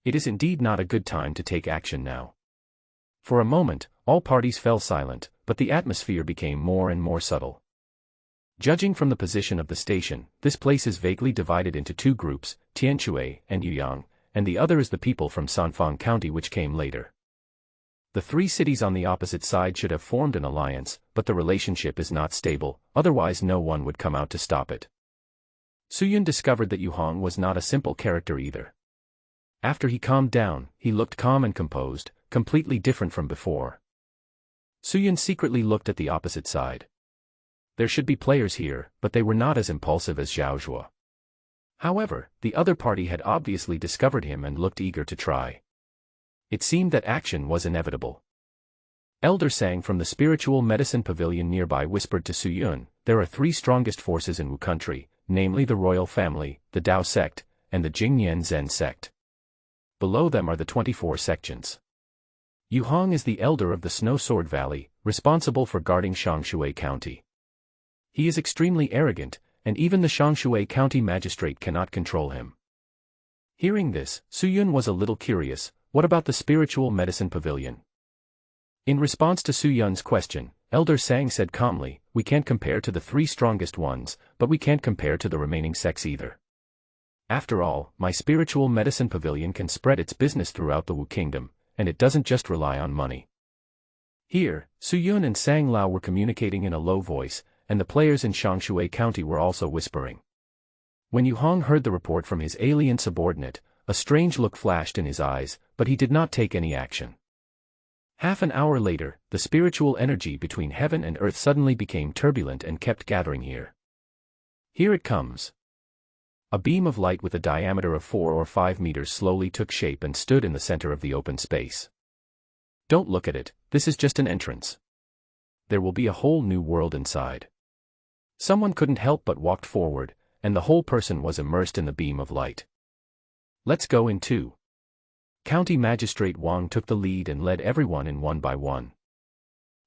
It is indeed not a good time to take action now. For a moment, all parties fell silent, but the atmosphere became more and more subtle. Judging from the position of the station, this place is vaguely divided into two groups, Tianshui and Yuyang, and the other is the people from Sanfang County which came later. The three cities on the opposite side should have formed an alliance, but the relationship is not stable, otherwise no one would come out to stop it. Suyun discovered that Yu Hong was not a simple character either. After he calmed down, he looked calm and composed, completely different from before. Suyun secretly looked at the opposite side. There should be players here, but they were not as impulsive as Zhao Zhuo. However, the other party had obviously discovered him and looked eager to try. It seemed that action was inevitable. Elder Sang from the spiritual medicine pavilion nearby whispered to Suyun, "There are three strongest forces in Wu country, namely the royal family, the Dao sect, and the Jingyan Zen sect. Below them are the 24 sections. Yu Hong is the elder of the Snow Sword Valley, responsible for guarding Shangshui County. He is extremely arrogant, and even the Shangshui County magistrate cannot control him." Hearing this, Suyun was a little curious. What about the spiritual medicine pavilion? In response to Suyun's question, Elder Sang said calmly, "We can't compare to the three strongest ones, but we can't compare to the remaining sects either. After all, my spiritual medicine pavilion can spread its business throughout the Wu Kingdom, and it doesn't just rely on money." Here, Suyun and Sang Lao were communicating in a low voice, and the players in Shangshui County were also whispering. When Yu Hong heard the report from his alien subordinate, a strange look flashed in his eyes, but he did not take any action. Half an hour later, the spiritual energy between heaven and earth suddenly became turbulent and kept gathering here. Here it comes. A beam of light with a diameter of 4 or 5 meters slowly took shape and stood in the center of the open space. Don't look at it, this is just an entrance. There will be a whole new world inside. Someone couldn't help but walked forward, and the whole person was immersed in the beam of light. Let's go in too. County Magistrate Wang took the lead and led everyone in one by one.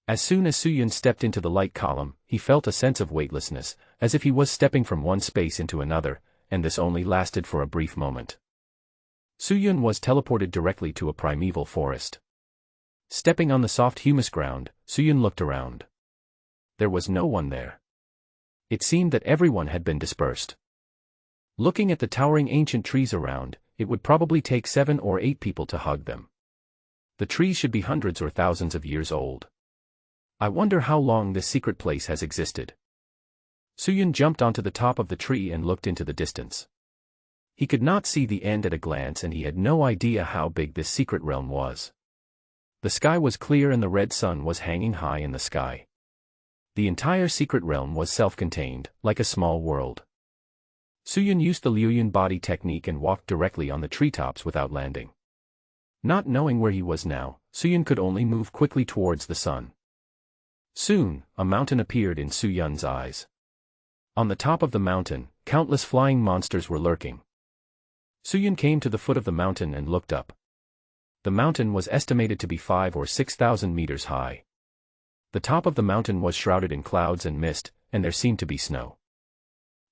As soon as Suyun stepped into the light column, he felt a sense of weightlessness, as if he was stepping from one space into another, and this only lasted for a brief moment. Suyun was teleported directly to a primeval forest. Stepping on the soft humus ground, Suyun looked around. There was no one there. It seemed that everyone had been dispersed. Looking at the towering ancient trees around, it would probably take 7 or 8 people to hug them. The trees should be hundreds or thousands of years old. I wonder how long this secret place has existed. Suyun jumped onto the top of the tree and looked into the distance. He could not see the end at a glance and he had no idea how big this secret realm was. The sky was clear and the red sun was hanging high in the sky. The entire secret realm was self-contained, like a small world. Suyun used the Liuyun body technique and walked directly on the treetops without landing. Not knowing where he was now, Suyun could only move quickly towards the sun. Soon, a mountain appeared in Suyun's eyes. On the top of the mountain, countless flying monsters were lurking. Suyun came to the foot of the mountain and looked up. The mountain was estimated to be 5 or 6,000 meters high. The top of the mountain was shrouded in clouds and mist, and there seemed to be snow.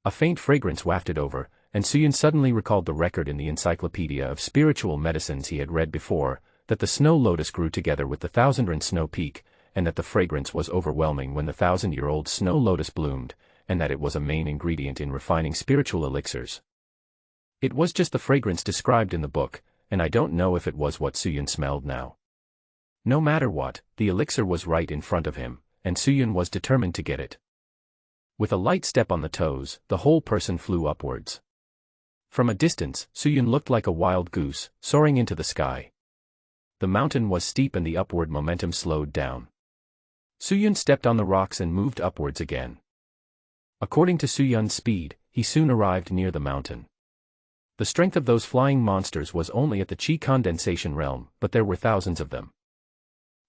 A faint fragrance wafted over, and Suyun suddenly recalled the record in the Encyclopedia of Spiritual Medicines he had read before, that the snow lotus grew together with the thousand-rin snow peak, and that the fragrance was overwhelming when the 1,000-year-old snow lotus bloomed, and that it was a main ingredient in refining spiritual elixirs. It was just the fragrance described in the book, and I don't know if it was what Suyun smelled now. No matter what, the elixir was right in front of him, and Suyun was determined to get it. With a light step on the toes, the whole person flew upwards. From a distance, Suyun looked like a wild goose, soaring into the sky. The mountain was steep and the upward momentum slowed down. Suyun stepped on the rocks and moved upwards again. According to Suyun's speed, he soon arrived near the mountain. The strength of those flying monsters was only at the chi condensation realm, but there were thousands of them.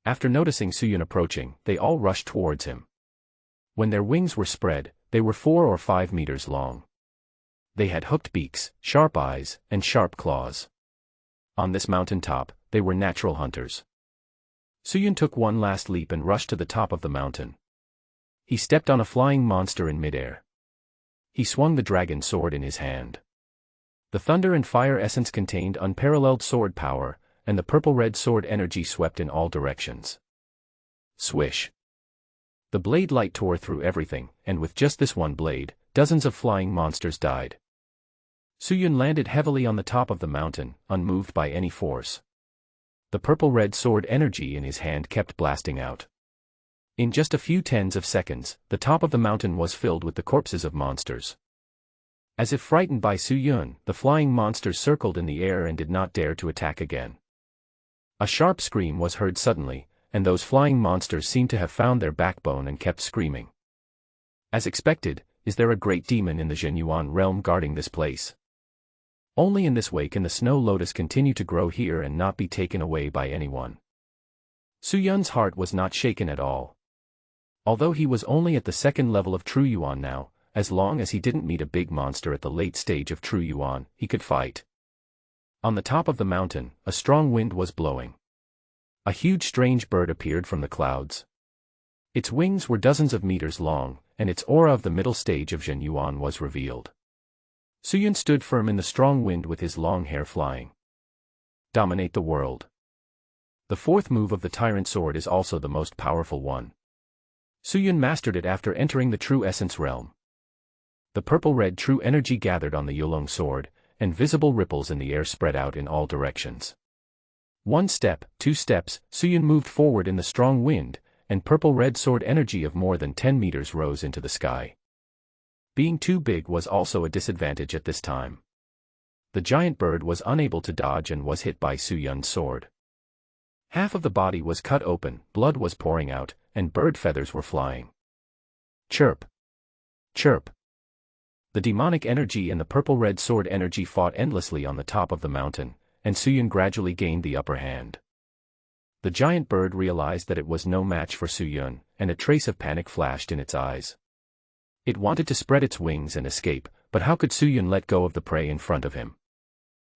After noticing Suyun approaching, they all rushed towards him. When their wings were spread, they were 4 or 5 meters long. They had hooked beaks, sharp eyes, and sharp claws. On this mountain top, they were natural hunters. Suyun took one last leap and rushed to the top of the mountain. He stepped on a flying monster in midair. He swung the dragon sword in his hand. The thunder and fire essence contained unparalleled sword power, and the purple-red sword energy swept in all directions. Swish! The blade light tore through everything, and with just this one blade, dozens of flying monsters died. Suyun landed heavily on the top of the mountain, unmoved by any force. The purple-red sword energy in his hand kept blasting out. In just a few tens of seconds, the top of the mountain was filled with the corpses of monsters. As if frightened by Suyun, the flying monsters circled in the air and did not dare to attack again. A sharp scream was heard suddenly, and those flying monsters seemed to have found their backbone and kept screaming. As expected, is there a great demon in the Zhenyuan realm guarding this place? Only in this way can the snow lotus continue to grow here and not be taken away by anyone. Suyun's heart was not shaken at all. Although he was only at the second level of True Yuan now, as long as he didn't meet a big monster at the late stage of True Yuan, he could fight. On the top of the mountain, a strong wind was blowing. A huge strange bird appeared from the clouds. Its wings were dozens of meters long, and its aura of the middle stage of Zhenyuan was revealed. Suyun stood firm in the strong wind with his long hair flying. Dominate the world. The fourth move of the Tyrant Sword is also the most powerful one. Suyun mastered it after entering the True Essence realm. The purple-red true energy gathered on the Yulong sword, and visible ripples in the air spread out in all directions. 1 step, 2 steps, Suyun moved forward in the strong wind, and purple-red sword energy of more than 10 meters rose into the sky. Being too big was also a disadvantage at this time. The giant bird was unable to dodge and was hit by Suyun's sword. Half of the body was cut open, blood was pouring out, and bird feathers were flying. Chirp! Chirp! The demonic energy and the purple-red sword energy fought endlessly on the top of the mountain, and Suyun gradually gained the upper hand. The giant bird realized that it was no match for Suyun, and a trace of panic flashed in its eyes. It wanted to spread its wings and escape, but how could Suyun let go of the prey in front of him?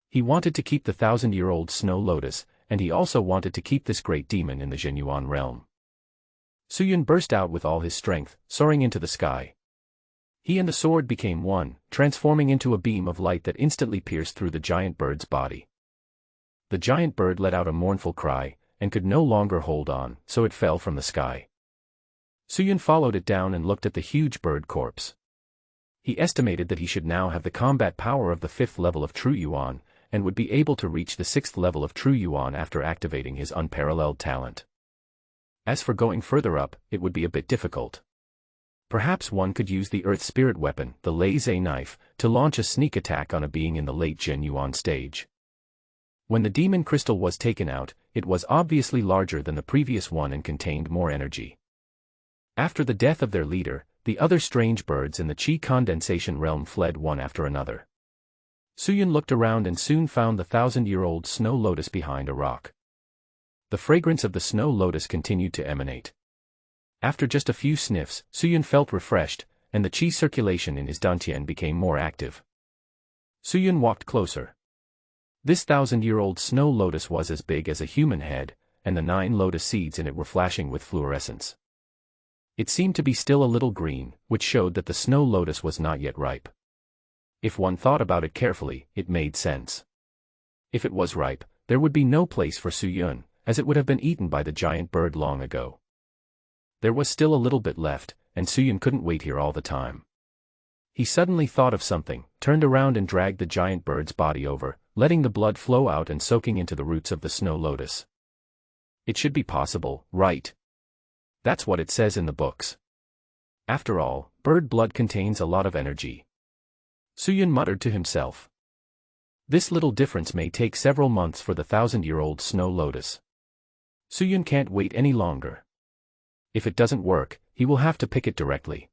He wanted to keep the 1,000-year-old snow lotus, and he also wanted to keep this great demon in the Zhenyuan realm. Suyun burst out with all his strength, soaring into the sky. He and the sword became one, transforming into a beam of light that instantly pierced through the giant bird's body. The giant bird let out a mournful cry, and could no longer hold on, so it fell from the sky. Suyun followed it down and looked at the huge bird corpse. He estimated that he should now have the combat power of the 5th level of True Yuan, and would be able to reach the 6th level of True Yuan after activating his unparalleled talent. As for going further up, it would be a bit difficult. Perhaps one could use the Earth Spirit weapon, the Lazy Knife, to launch a sneak attack on a being in the late Zhenyuan stage. When the demon crystal was taken out, it was obviously larger than the previous one and contained more energy. After the death of their leader, the other strange birds in the chi condensation realm fled one after another. Suyun looked around and soon found the 1,000-year-old snow lotus behind a rock. The fragrance of the snow lotus continued to emanate. After just a few sniffs, Suyun felt refreshed, and the chi circulation in his dantian became more active. Suyun walked closer. This 1,000-year-old snow lotus was as big as a human head, and the 9 lotus seeds in it were flashing with fluorescence. It seemed to be still a little green, which showed that the snow lotus was not yet ripe. If one thought about it carefully, it made sense. If it was ripe, there would be no place for Suyun, as it would have been eaten by the giant bird long ago. There was still a little bit left, and Suyun couldn't wait here all the time. He suddenly thought of something, turned around and dragged the giant bird's body over, letting the blood flow out and soaking into the roots of the snow lotus. It should be possible, right? That's what it says in the books. After all, bird blood contains a lot of energy. Suyun muttered to himself. This little difference may take several months for the 1,000-year-old snow lotus. Suyun can't wait any longer. If it doesn't work, he will have to pick it directly.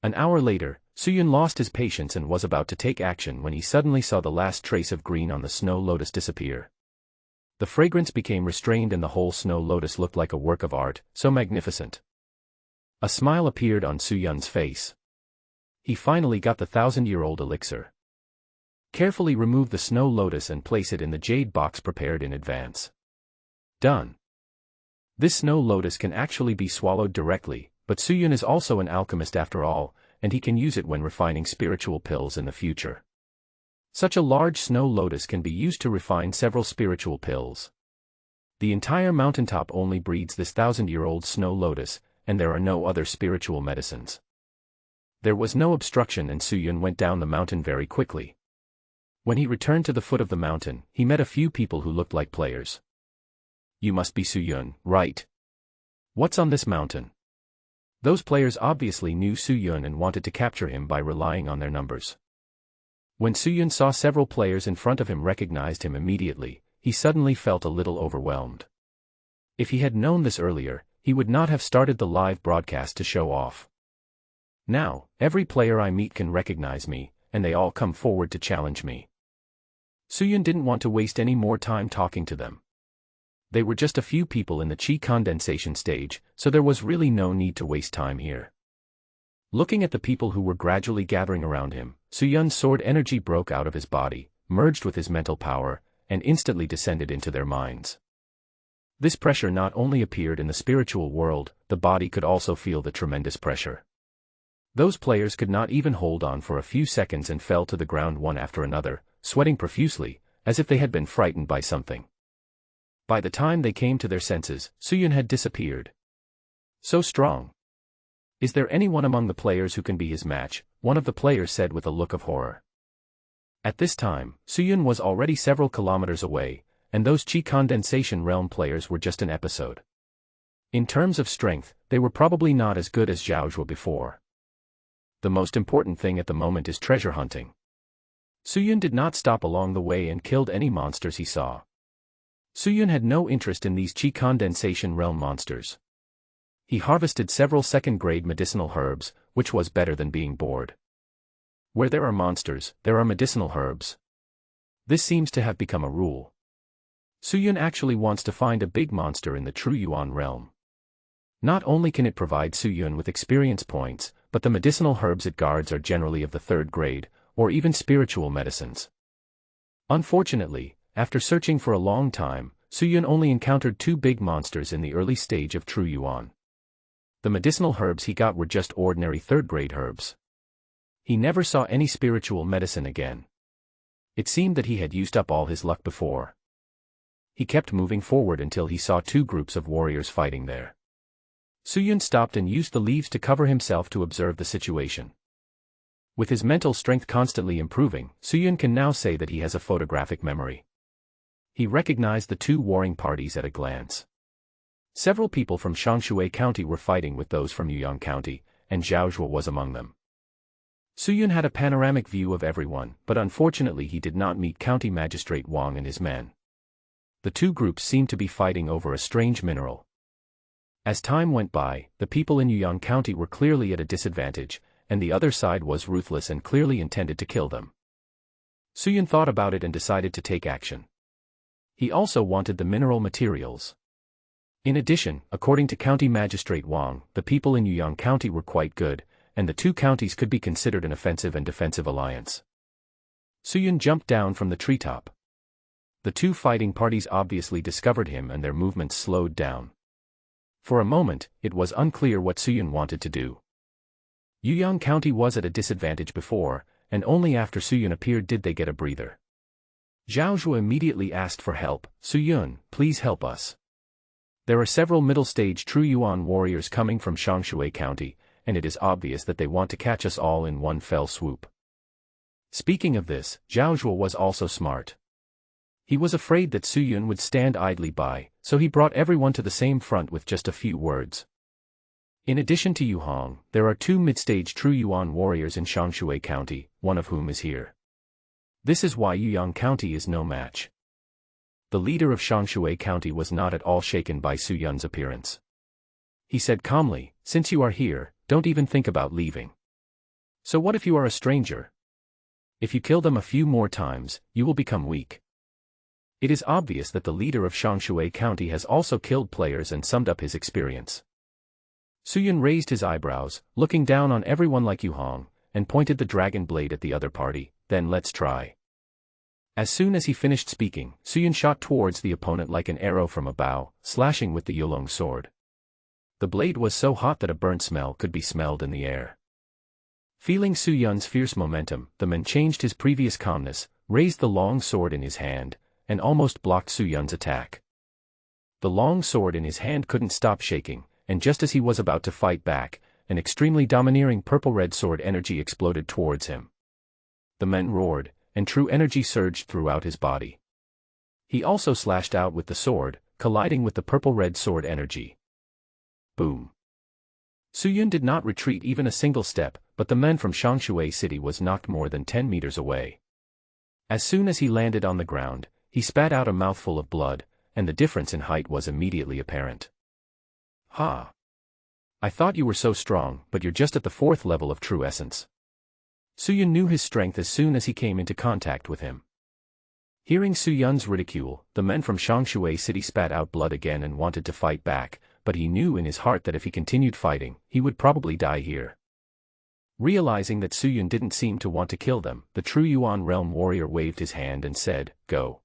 An hour later, Suyun lost his patience and was about to take action when he suddenly saw the last trace of green on the snow lotus disappear. The fragrance became restrained and the whole snow lotus looked like a work of art, so magnificent. A smile appeared on Suyun's face. He finally got the 1,000-year-old elixir. Carefully remove the snow lotus and place it in the jade box prepared in advance. Done. This snow lotus can actually be swallowed directly, but Suyun is also an alchemist after all, and he can use it when refining spiritual pills in the future. Such a large snow lotus can be used to refine several spiritual pills. The entire mountaintop only breeds this 1,000-year-old snow lotus, and there are no other spiritual medicines. There was no obstruction and Suyun went down the mountain very quickly. When he returned to the foot of the mountain, he met a few people who looked like players. You must be Suyun, right? What's on this mountain? Those players obviously knew Suyun and wanted to capture him by relying on their numbers. When Suyun saw several players in front of him recognized him immediately, he suddenly felt a little overwhelmed. If he had known this earlier, he would not have started the live broadcast to show off. Now, every player I meet can recognize me, and they all come forward to challenge me. Suyun didn't want to waste any more time talking to them. They were just a few people in the chi condensation stage, so there was really no need to waste time here. Looking at the people who were gradually gathering around him, Suyun's sword energy broke out of his body, merged with his mental power, and instantly descended into their minds. This pressure not only appeared in the spiritual world, the body could also feel the tremendous pressure. Those players could not even hold on for a few seconds and fell to the ground one after another, sweating profusely, as if they had been frightened by something. By the time they came to their senses, Suyun had disappeared. So strong. Is there anyone among the players who can be his match? One of the players said with a look of horror. At this time, Suyun was already several kilometers away, and those chi condensation realm players were just an episode. In terms of strength, they were probably not as good as Zhao before. The most important thing at the moment is treasure hunting. Suyun did not stop along the way and killed any monsters he saw. Suyun had no interest in these chi condensation realm monsters. He harvested several second-grade medicinal herbs, which was better than being bored. Where there are monsters, there are medicinal herbs. This seems to have become a rule. Suyun actually wants to find a big monster in the True Yuan realm. Not only can it provide Suyun with experience points, but the medicinal herbs it guards are generally of the 3rd grade, or even spiritual medicines. Unfortunately, after searching for a long time, Suyun only encountered 2 big monsters in the early stage of True Yuan. The medicinal herbs he got were just ordinary 3rd grade herbs. He never saw any spiritual medicine again. It seemed that he had used up all his luck before. He kept moving forward until he saw 2 groups of warriors fighting there. Suyun stopped and used the leaves to cover himself to observe the situation. With his mental strength constantly improving, Suyun can now say that he has a photographic memory. He recognized the 2 warring parties at a glance. Several people from Shangshui County were fighting with those from Yuyang County, and Zhao was among them. Suyun had a panoramic view of everyone, but unfortunately he did not meet County Magistrate Wang and his men. The 2 groups seemed to be fighting over a strange mineral. As time went by, the people in Yuyang County were clearly at a disadvantage, and the other side was ruthless and clearly intended to kill them. Suyun thought about it and decided to take action. He also wanted the mineral materials. In addition, according to County Magistrate Wang, the people in Yuyang County were quite good, and the 2 counties could be considered an offensive and defensive alliance. Suyun jumped down from the treetop. The two fighting parties obviously discovered him and their movements slowed down. For a moment, it was unclear what Suyun wanted to do. Yuyang County was at a disadvantage before, and only after Suyun appeared did they get a breather. Zhao Zhuo immediately asked for help. Suyun, please help us. There are several middle-stage True Yuan warriors coming from Shangshui County, and it is obvious that they want to catch us all in one fell swoop. Speaking of this, Zhao Zhuo was also smart. He was afraid that Suyun would stand idly by, so he brought everyone to the same front with just a few words. In addition to Yu Hong, there are two mid-stage True Yuan warriors in Shangshui County, one of whom is here. This is why Yuyang County is no match. The leader of Shangshui County was not at all shaken by Suyun's appearance. He said calmly, since you are here, don't even think about leaving. So what if you are a stranger? If you kill them a few more times, you will become weak. It is obvious that the leader of Shangshui County has also killed players and summed up his experience. Suyun raised his eyebrows, looking down on everyone like Yu Hong, and pointed the dragon blade at the other party. Then let's try. As soon as he finished speaking, Suyun shot towards the opponent like an arrow from a bow, slashing with the Yulong sword. The blade was so hot that a burnt smell could be smelled in the air. Feeling Suyun's fierce momentum, the man changed his previous calmness, raised the long sword in his hand, and almost blocked Suyun's attack. The long sword in his hand couldn't stop shaking, and just as he was about to fight back, an extremely domineering purple-red sword energy exploded towards him. The man roared, and true energy surged throughout his body. He also slashed out with the sword, colliding with the purple-red sword energy. Boom. Suyun did not retreat even a single step, but the man from Shangshui City was knocked more than 10 meters away. As soon as he landed on the ground, he spat out a mouthful of blood, and the difference in height was immediately apparent. Ha! I thought you were so strong, but you're just at the 4th level of true essence. Suyun knew his strength as soon as he came into contact with him. Hearing Suyun's ridicule, the men from Shangshui City spat out blood again and wanted to fight back, but he knew in his heart that if he continued fighting, he would probably die here. Realizing that Suyun didn't seem to want to kill them, the True Yuan Realm warrior waved his hand and said, "Go."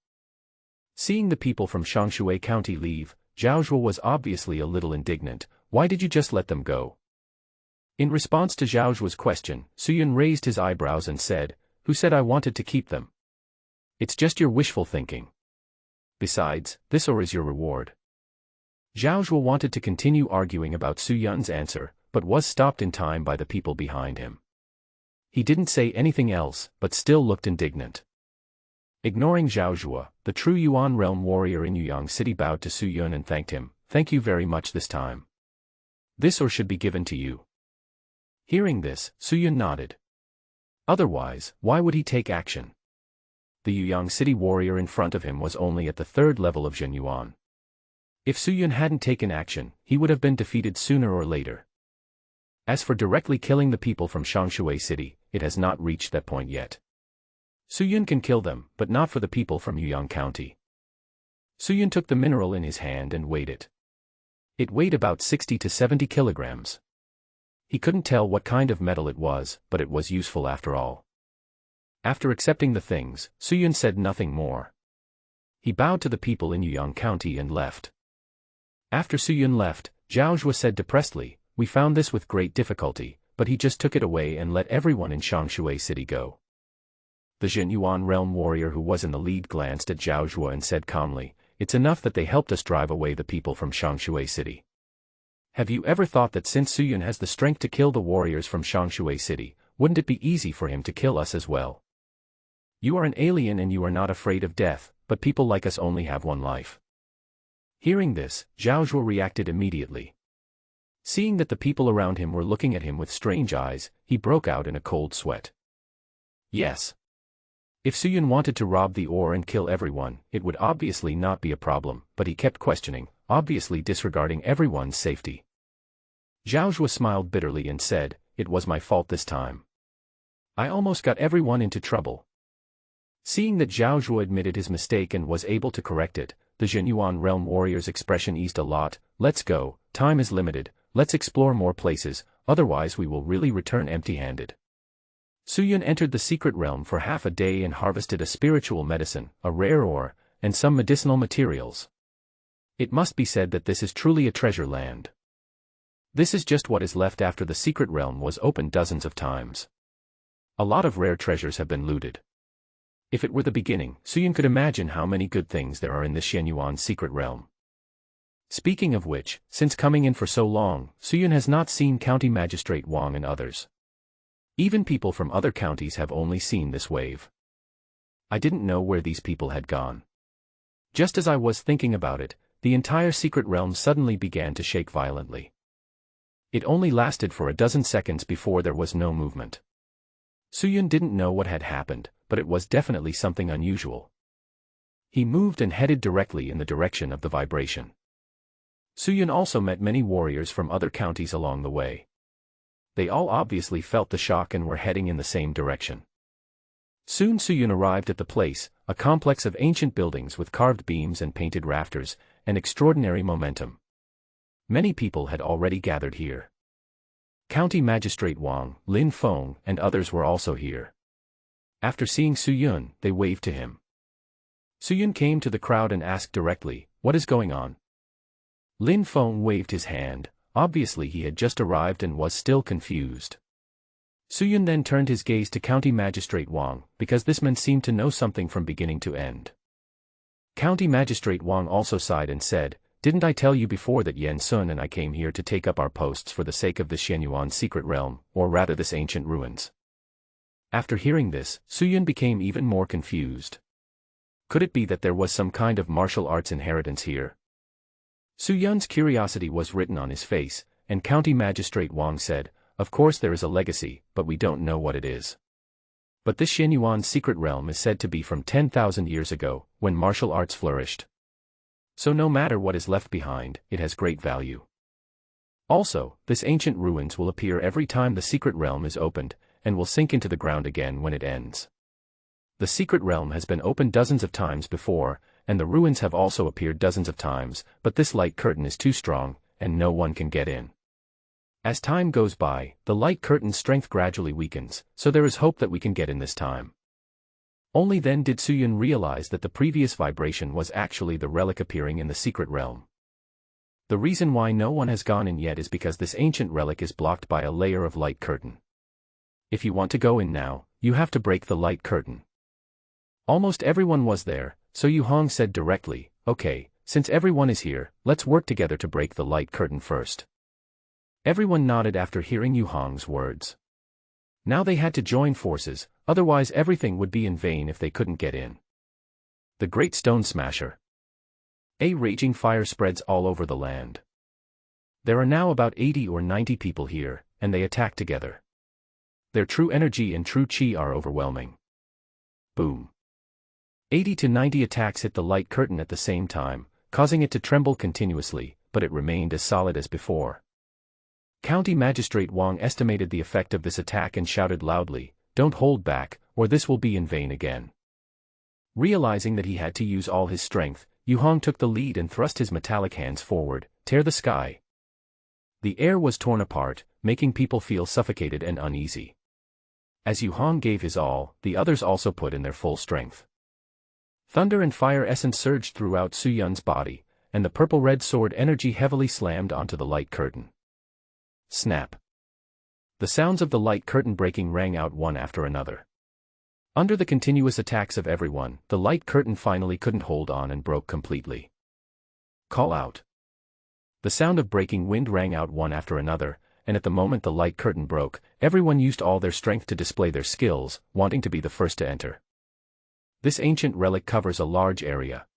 Seeing the people from Shangshui County leave, Zhao Zhuo was obviously a little indignant. Why did you just let them go? In response to Zhao Zhuo's question, Suyun raised his eyebrows and said, "Who said I wanted to keep them? It's just your wishful thinking. Besides, this is your reward." Zhao Zhuo wanted to continue arguing about Suyun's answer, but was stopped in time by the people behind him. He didn't say anything else, but still looked indignant. Ignoring Zhao Zhuo, the True Yuan Realm warrior in Yuyang City bowed to Suyun and thanked him. "Thank you very much this time. This ore should be given to you." Hearing this, Suyun nodded. Otherwise, why would he take action? The Yuyang City warrior in front of him was only at the 3rd level of Zhen Yuan. If Suyun hadn't taken action, he would have been defeated sooner or later. As for directly killing the people from Shangshui City, it has not reached that point yet. Suyun can kill them, but not for the people from Yuyang County. Suyun took the mineral in his hand and weighed it. It weighed about 60 to 70 kilograms. He couldn't tell what kind of metal it was, but it was useful after all. After accepting the things, Suyun said nothing more. He bowed to the people in Yuyang County and left. After Suyun left, Zhao Zhuo said depressedly, "We found this with great difficulty, but he just took it away and let everyone in Shangshui City go." The Zhen Yuan Realm warrior who was in the lead glanced at Zhao Zhuo and said calmly, "It's enough that they helped us drive away the people from Shangshui City. Have you ever thought that since Suyun has the strength to kill the warriors from Shangshui City, wouldn't it be easy for him to kill us as well? You are an alien and you are not afraid of death, but people like us only have one life." Hearing this, Zhao Zhuo reacted immediately. Seeing that the people around him were looking at him with strange eyes, he broke out in a cold sweat. Yes. If Suyun wanted to rob the ore and kill everyone, it would obviously not be a problem, but he kept questioning, obviously disregarding everyone's safety. Zhao Zhuo smiled bitterly and said, "It was my fault this time. I almost got everyone into trouble." Seeing that Zhao Zhuo admitted his mistake and was able to correct it, the Zhen Yuan Realm warrior's expression eased a lot. "Let's go, time is limited, let's explore more places, otherwise we will really return empty-handed." Suyun entered the secret realm for half a day and harvested a spiritual medicine, a rare ore, and some medicinal materials. It must be said that this is truly a treasure land. This is just what is left after the secret realm was opened dozens of times. A lot of rare treasures have been looted. If it were the beginning, Suyun could imagine how many good things there are in this Xianyuan secret realm. Speaking of which, since coming in for so long, Suyun has not seen County Magistrate Wang and others. Even people from other counties have only seen this wave. I didn't know where these people had gone. Just as I was thinking about it, the entire secret realm suddenly began to shake violently. It only lasted for a dozen seconds before there was no movement. Suyun didn't know what had happened, but it was definitely something unusual. He moved and headed directly in the direction of the vibration. Suyun also met many warriors from other counties along the way. They all obviously felt the shock and were heading in the same direction. Soon Suyun arrived at the place, a complex of ancient buildings with carved beams and painted rafters, and extraordinary momentum. Many people had already gathered here. County Magistrate Wang, Lin Feng, and others were also here. After seeing Suyun, they waved to him. Suyun came to the crowd and asked directly, "What is going on?" Lin Feng waved his hand. Obviously he had just arrived and was still confused. Suyun then turned his gaze to County Magistrate Wang, because this man seemed to know something from beginning to end. County Magistrate Wang also sighed and said, "Didn't I tell you before that Yan Sun and I came here to take up our posts for the sake of the Xianyuan secret realm, or rather this ancient ruins?" After hearing this, Suyun became even more confused. Could it be that there was some kind of martial arts inheritance here? Suyun's curiosity was written on his face, and County Magistrate Wang said, "Of course there is a legacy, but we don't know what it is. But this Xianyuan secret realm is said to be from 10,000 years ago, when martial arts flourished. So no matter what is left behind, it has great value. Also, this ancient ruins will appear every time the secret realm is opened, and will sink into the ground again when it ends. The secret realm has been opened dozens of times before, and the ruins have also appeared dozens of times, but this light curtain is too strong, and no one can get in. As time goes by, the light curtain's strength gradually weakens, so there is hope that we can get in this time." Only then did Suyun realize that the previous vibration was actually the relic appearing in the secret realm. The reason why no one has gone in yet is because this ancient relic is blocked by a layer of light curtain. If you want to go in now, you have to break the light curtain. Almost everyone was there, so Yu Hong said directly, "Okay, since everyone is here, let's work together to break the light curtain first." Everyone nodded after hearing Yu Hong's words. Now they had to join forces, otherwise everything would be in vain if they couldn't get in. The Great Stone Smasher. A raging fire spreads all over the land. There are now about 80 or 90 people here, and they attack together. Their true energy and true chi are overwhelming. Boom. 80 to 90 attacks hit the light curtain at the same time, causing it to tremble continuously, but it remained as solid as before. County Magistrate Wang estimated the effect of this attack and shouted loudly, "Don't hold back, or this will be in vain again." Realizing that he had to use all his strength, Yu Hong took the lead and thrust his metallic hands forward, tear the sky. The air was torn apart, making people feel suffocated and uneasy. As Yu Hong gave his all, the others also put in their full strength. Thunder and fire essence surged throughout Suyun's body, and the purple-red sword energy heavily slammed onto the light curtain. Snap. The sounds of the light curtain breaking rang out one after another. Under the continuous attacks of everyone, the light curtain finally couldn't hold on and broke completely. Call out. The sound of breaking wind rang out one after another, and at the moment the light curtain broke, everyone used all their strength to display their skills, wanting to be the first to enter. This ancient relic covers a large area.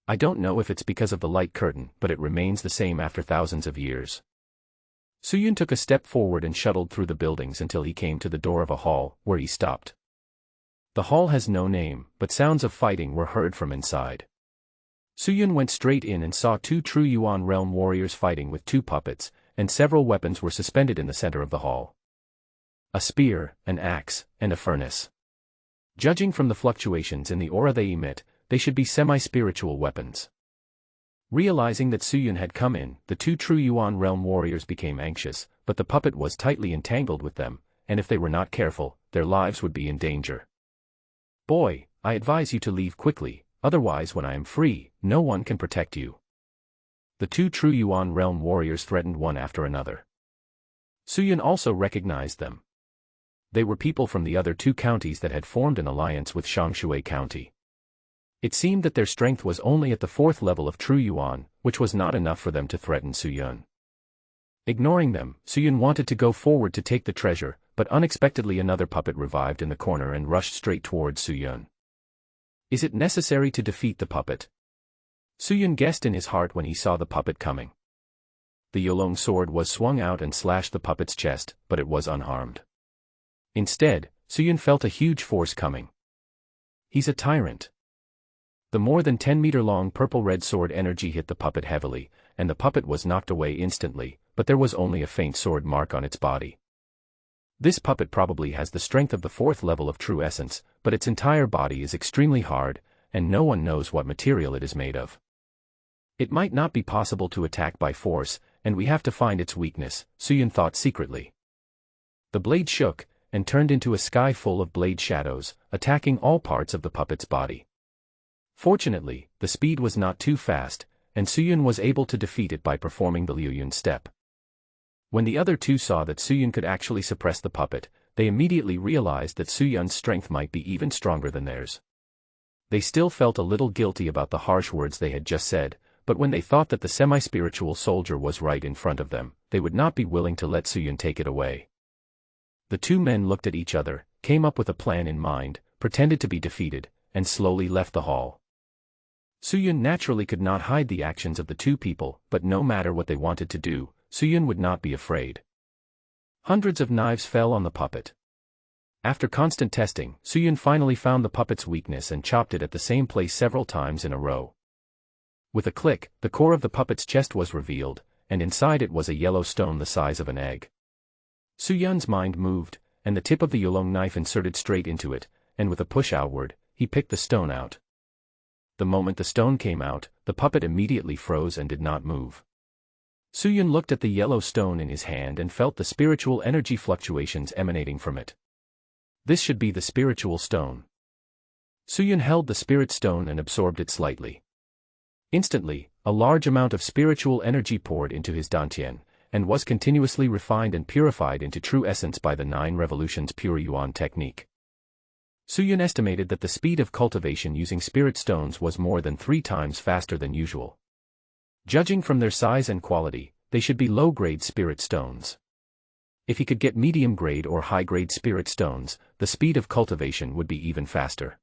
I don't know if it's because of the light curtain, but it remains the same after thousands of years. Suyun took a step forward and shuttled through the buildings until he came to the door of a hall, where he stopped. The hall has no name, but sounds of fighting were heard from inside. Suyun went straight in and saw two true Yuan realm warriors fighting with two puppets, and several weapons were suspended in the center of the hall. A spear, an axe, and a furnace. Judging from the fluctuations in the aura they emit, they should be semi-spiritual weapons. Realizing that Suyun had come in, the two true Yuan realm warriors became anxious, but the puppet was tightly entangled with them, and if they were not careful, their lives would be in danger. "Boy, I advise you to leave quickly, otherwise when I am free, no one can protect you. The two true Yuan realm warriors threatened one after another. Suyun also recognized them. They were people from the other two counties that had formed an alliance with Shangshui County. It seemed that their strength was only at the 4th level of true Yuan, which was not enough for them to threaten Suyun. Ignoring them, Suyun wanted to go forward to take the treasure, but unexpectedly another puppet revived in the corner and rushed straight towards Suyun. Is it necessary to defeat the puppet? Suyun guessed in his heart when he saw the puppet coming. The Yolong sword was swung out and slashed the puppet's chest, but it was unharmed. Instead, Suyun felt a huge force coming. He's a tyrant. The more than 10-meter-long purple-red sword energy hit the puppet heavily, and the puppet was knocked away instantly, but there was only a faint sword mark on its body. This puppet probably has the strength of the 4th level of true essence, but its entire body is extremely hard, and no one knows what material it is made of. It might not be possible to attack by force, and we have to find its weakness, Suyun thought secretly. The blade shook, and turned into a sky full of blade shadows, attacking all parts of the puppet's body. Fortunately, the speed was not too fast, and Suyun was able to defeat it by performing the Liuyun step. When the other two saw that Suyun could actually suppress the puppet, they immediately realized that Suyun's strength might be even stronger than theirs. They still felt a little guilty about the harsh words they had just said, but when they thought that the semi-spiritual soldier was right in front of them, they would not be willing to let Suyun take it away. The two men looked at each other, came up with a plan in mind, pretended to be defeated, and slowly left the hall. Suyun naturally could not hide the actions of the two people, but no matter what they wanted to do, Suyun would not be afraid. Hundreds of knives fell on the puppet. After constant testing, Suyun finally found the puppet's weakness and chopped it at the same place several times in a row. With a click, the core of the puppet's chest was revealed, and inside it was a yellow stone the size of an egg. Suyun's mind moved, and the tip of the Yolong knife inserted straight into it, and with a push outward, he picked the stone out. The moment the stone came out, the puppet immediately froze and did not move. Suyun looked at the yellow stone in his hand and felt the spiritual energy fluctuations emanating from it. This should be the spiritual stone. Suyun held the spirit stone and absorbed it slightly. Instantly, a large amount of spiritual energy poured into his dantian, and was continuously refined and purified into true essence by the 9 revolutions pure Yuan technique. Suyun estimated that the speed of cultivation using spirit stones was more than 3 times faster than usual. Judging from their size and quality, they should be low-grade spirit stones. If he could get medium-grade or high-grade spirit stones, the speed of cultivation would be even faster.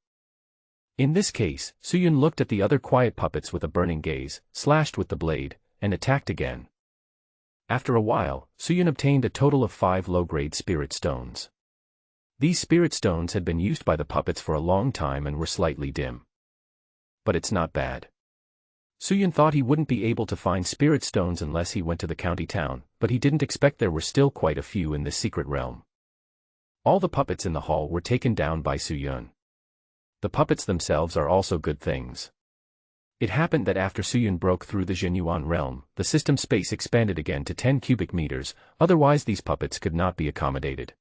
In this case, Suyun looked at the other quiet puppets with a burning gaze, slashed with the blade, and attacked again. After a while, Suyun obtained a total of 5 low-grade spirit stones. These spirit stones had been used by the puppets for a long time and were slightly dim. But it's not bad. Suyun thought he wouldn't be able to find spirit stones unless he went to the county town, but he didn't expect there were still quite a few in this secret realm. All the puppets in the hall were taken down by Suyun. The puppets themselves are also good things. It happened that after Suyun broke through the Jinyuan realm, the system space expanded again to 10 cubic meters, otherwise these puppets could not be accommodated.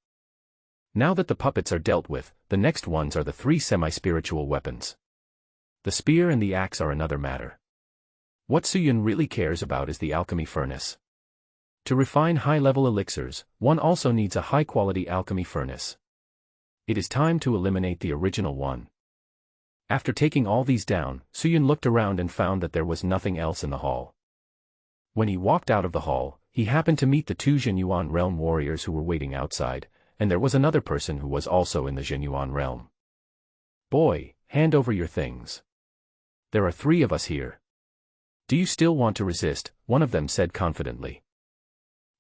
Now that the puppets are dealt with, the next ones are the 3 semi-spiritual weapons. The spear and the axe are another matter. What Suyun really cares about is the alchemy furnace. To refine high-level elixirs, one also needs a high-quality alchemy furnace. It is time to eliminate the original one. After taking all these down, Suyun looked around and found that there was nothing else in the hall. When he walked out of the hall, he happened to meet the 2 Jinyuan realm warriors who were waiting outside, and there was another person who was also in the Jinyuan realm. "Boy, hand over your things. There are 3 of us here. Do you still want to resist?" one of them said confidently.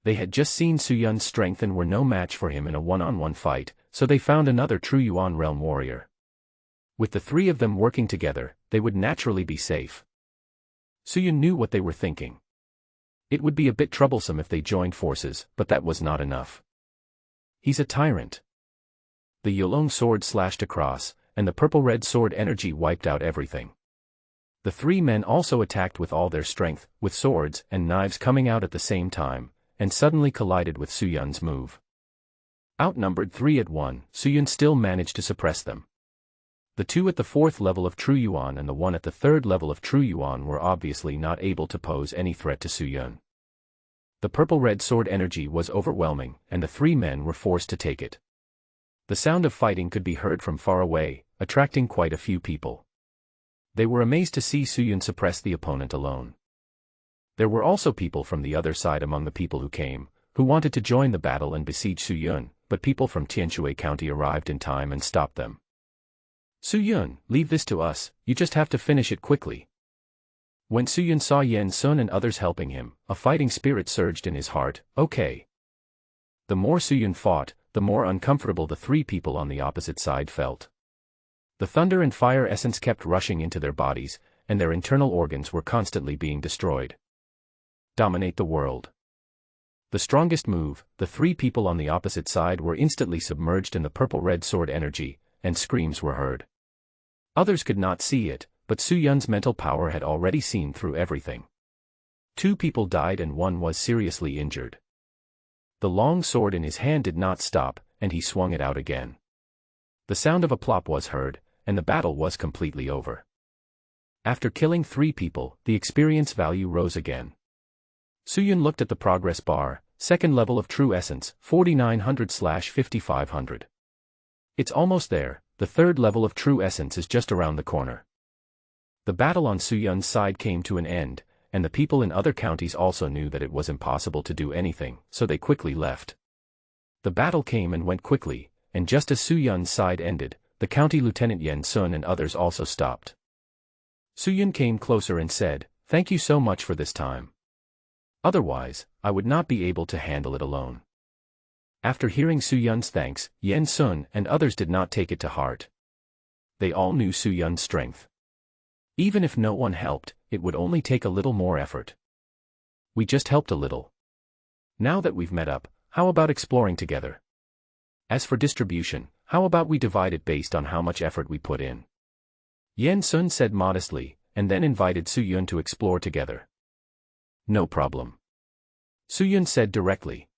They had just seen Suyun's strength and were no match for him in a one-on-one fight, so they found another true Yuan realm warrior. With the 3 of them working together, they would naturally be safe. Suyun knew what they were thinking. It would be a bit troublesome if they joined forces, but that was not enough. He's a tyrant. The Yolong sword slashed across, and the purple-red sword energy wiped out everything. The 3 men also attacked with all their strength, with swords and knives coming out at the same time, and suddenly collided with Suyun's move. Outnumbered 3-1, Suyun still managed to suppress them. The two at the fourth level of True Yuan and the one at the third level of True Yuan were obviously not able to pose any threat to Su Yun. The purple-red sword energy was overwhelming, and the three men were forced to take it. The sound of fighting could be heard from far away, attracting quite a few people. They were amazed to see Su Yun suppress the opponent alone. There were also people from the other side among the people who came, who wanted to join the battle and besiege Su Yun, but people from Tianshui County arrived in time and stopped them. Su Yun, leave this to us, you just have to finish it quickly. When Su Yun saw Yen Sun and others helping him, a fighting spirit surged in his heart. Okay. The more Su Yun fought, the more uncomfortable the three people on the opposite side felt. The thunder and fire essence kept rushing into their bodies, and their internal organs were constantly being destroyed. Dominate the world. The strongest move, the three people on the opposite side were instantly submerged in the purple-red sword energy, and screams were heard. Others could not see it, but Su Yun's mental power had already seen through everything. 2 people died and 1 was seriously injured. The long sword in his hand did not stop, and he swung it out again. The sound of a plop was heard, and the battle was completely over. After killing 3 people, the experience value rose again. Su Yun looked at the progress bar, second level of True Essence, 4900/5500. It's almost there, the third level of True Essence is just around the corner. The battle on Su Yun's side came to an end, and the people in other counties also knew that it was impossible to do anything, so they quickly left. The battle came and went quickly, and just as Su Yun's side ended, the county lieutenant Yen Sun and others also stopped. Su Yun came closer and said, "Thank you so much for this time. Otherwise, I would not be able to handle it alone." After hearing Su Yun's thanks, Yen Sun and others did not take it to heart. They all knew Su Yun's strength. Even if no one helped, it would only take a little more effort. We just helped a little. Now that we've met up, how about exploring together? As for distribution, how about we divide it based on how much effort we put in? Yen Sun said modestly, and then invited Su Yun to explore together. No problem. Su Yun said directly.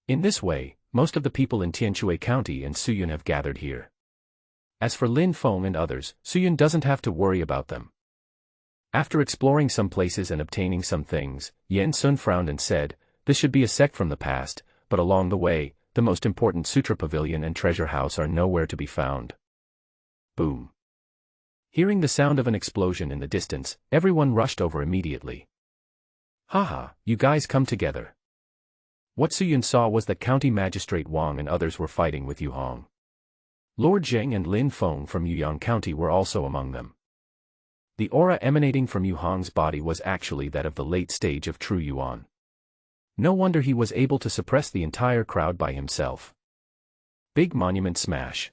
In this way, most of the people in Tianshui County and Su Yun have gathered here. As for Lin Feng and others, Su Yun doesn't have to worry about them. After exploring some places and obtaining some things, Yen Sun frowned and said, "This should be a sect from the past, but along the way, the most important Sutra Pavilion and Treasure House are nowhere to be found." Boom. Hearing the sound of an explosion in the distance, everyone rushed over immediately. Haha, you guys come together. What Su Yun saw was that County Magistrate Wang and others were fighting with Yu Hong. Lord Zheng and Lin Feng from Yuyang County were also among them. The aura emanating from Yu Hong's body was actually that of the late stage of True Yuan. No wonder he was able to suppress the entire crowd by himself. Big monument smash.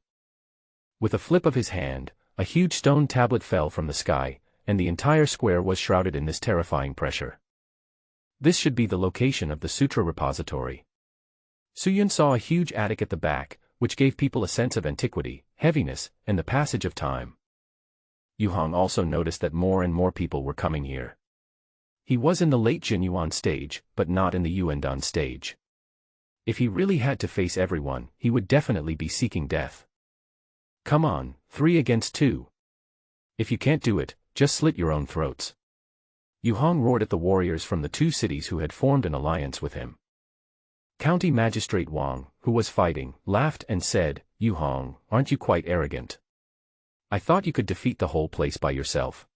With a flip of his hand, a huge stone tablet fell from the sky, and the entire square was shrouded in this terrifying pressure. This should be the location of the Sutra Repository. Su Yun saw a huge attic at the back, which gave people a sense of antiquity, heaviness, and the passage of time. Yu Hong also noticed that more and more people were coming here. He was in the late Jinyuan stage, but not in the Yuandan stage. If he really had to face everyone, he would definitely be seeking death. Come on, 3 against 2. If you can't do it, just slit your own throats. Yu Hong roared at the warriors from the 2 cities who had formed an alliance with him. County Magistrate Wang, who was fighting, laughed and said, "Yu Hong, aren't you quite arrogant? I thought you could defeat the whole place by yourself."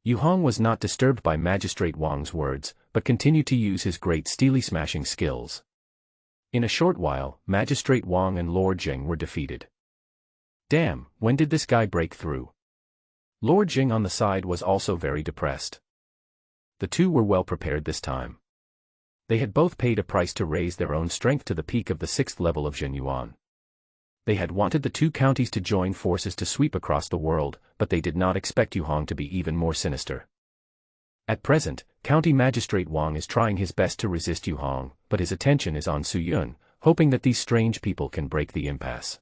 Yu Hong was not disturbed by Magistrate Wang's words, but continued to use his great steely smashing skills. In a short while, Magistrate Wang and Lord Zheng were defeated. Damn, when did this guy break through? Lord Zheng on the side was also very depressed. The 2 were well prepared this time. They had both paid a price to raise their own strength to the peak of the 6th level of Jinyuan. They had wanted the 2 counties to join forces to sweep across the world, but they did not expect Yu Hong to be even more sinister. At present, County Magistrate Wang is trying his best to resist Yu Hong, but his attention is on Su Yun, hoping that these strange people can break the impasse.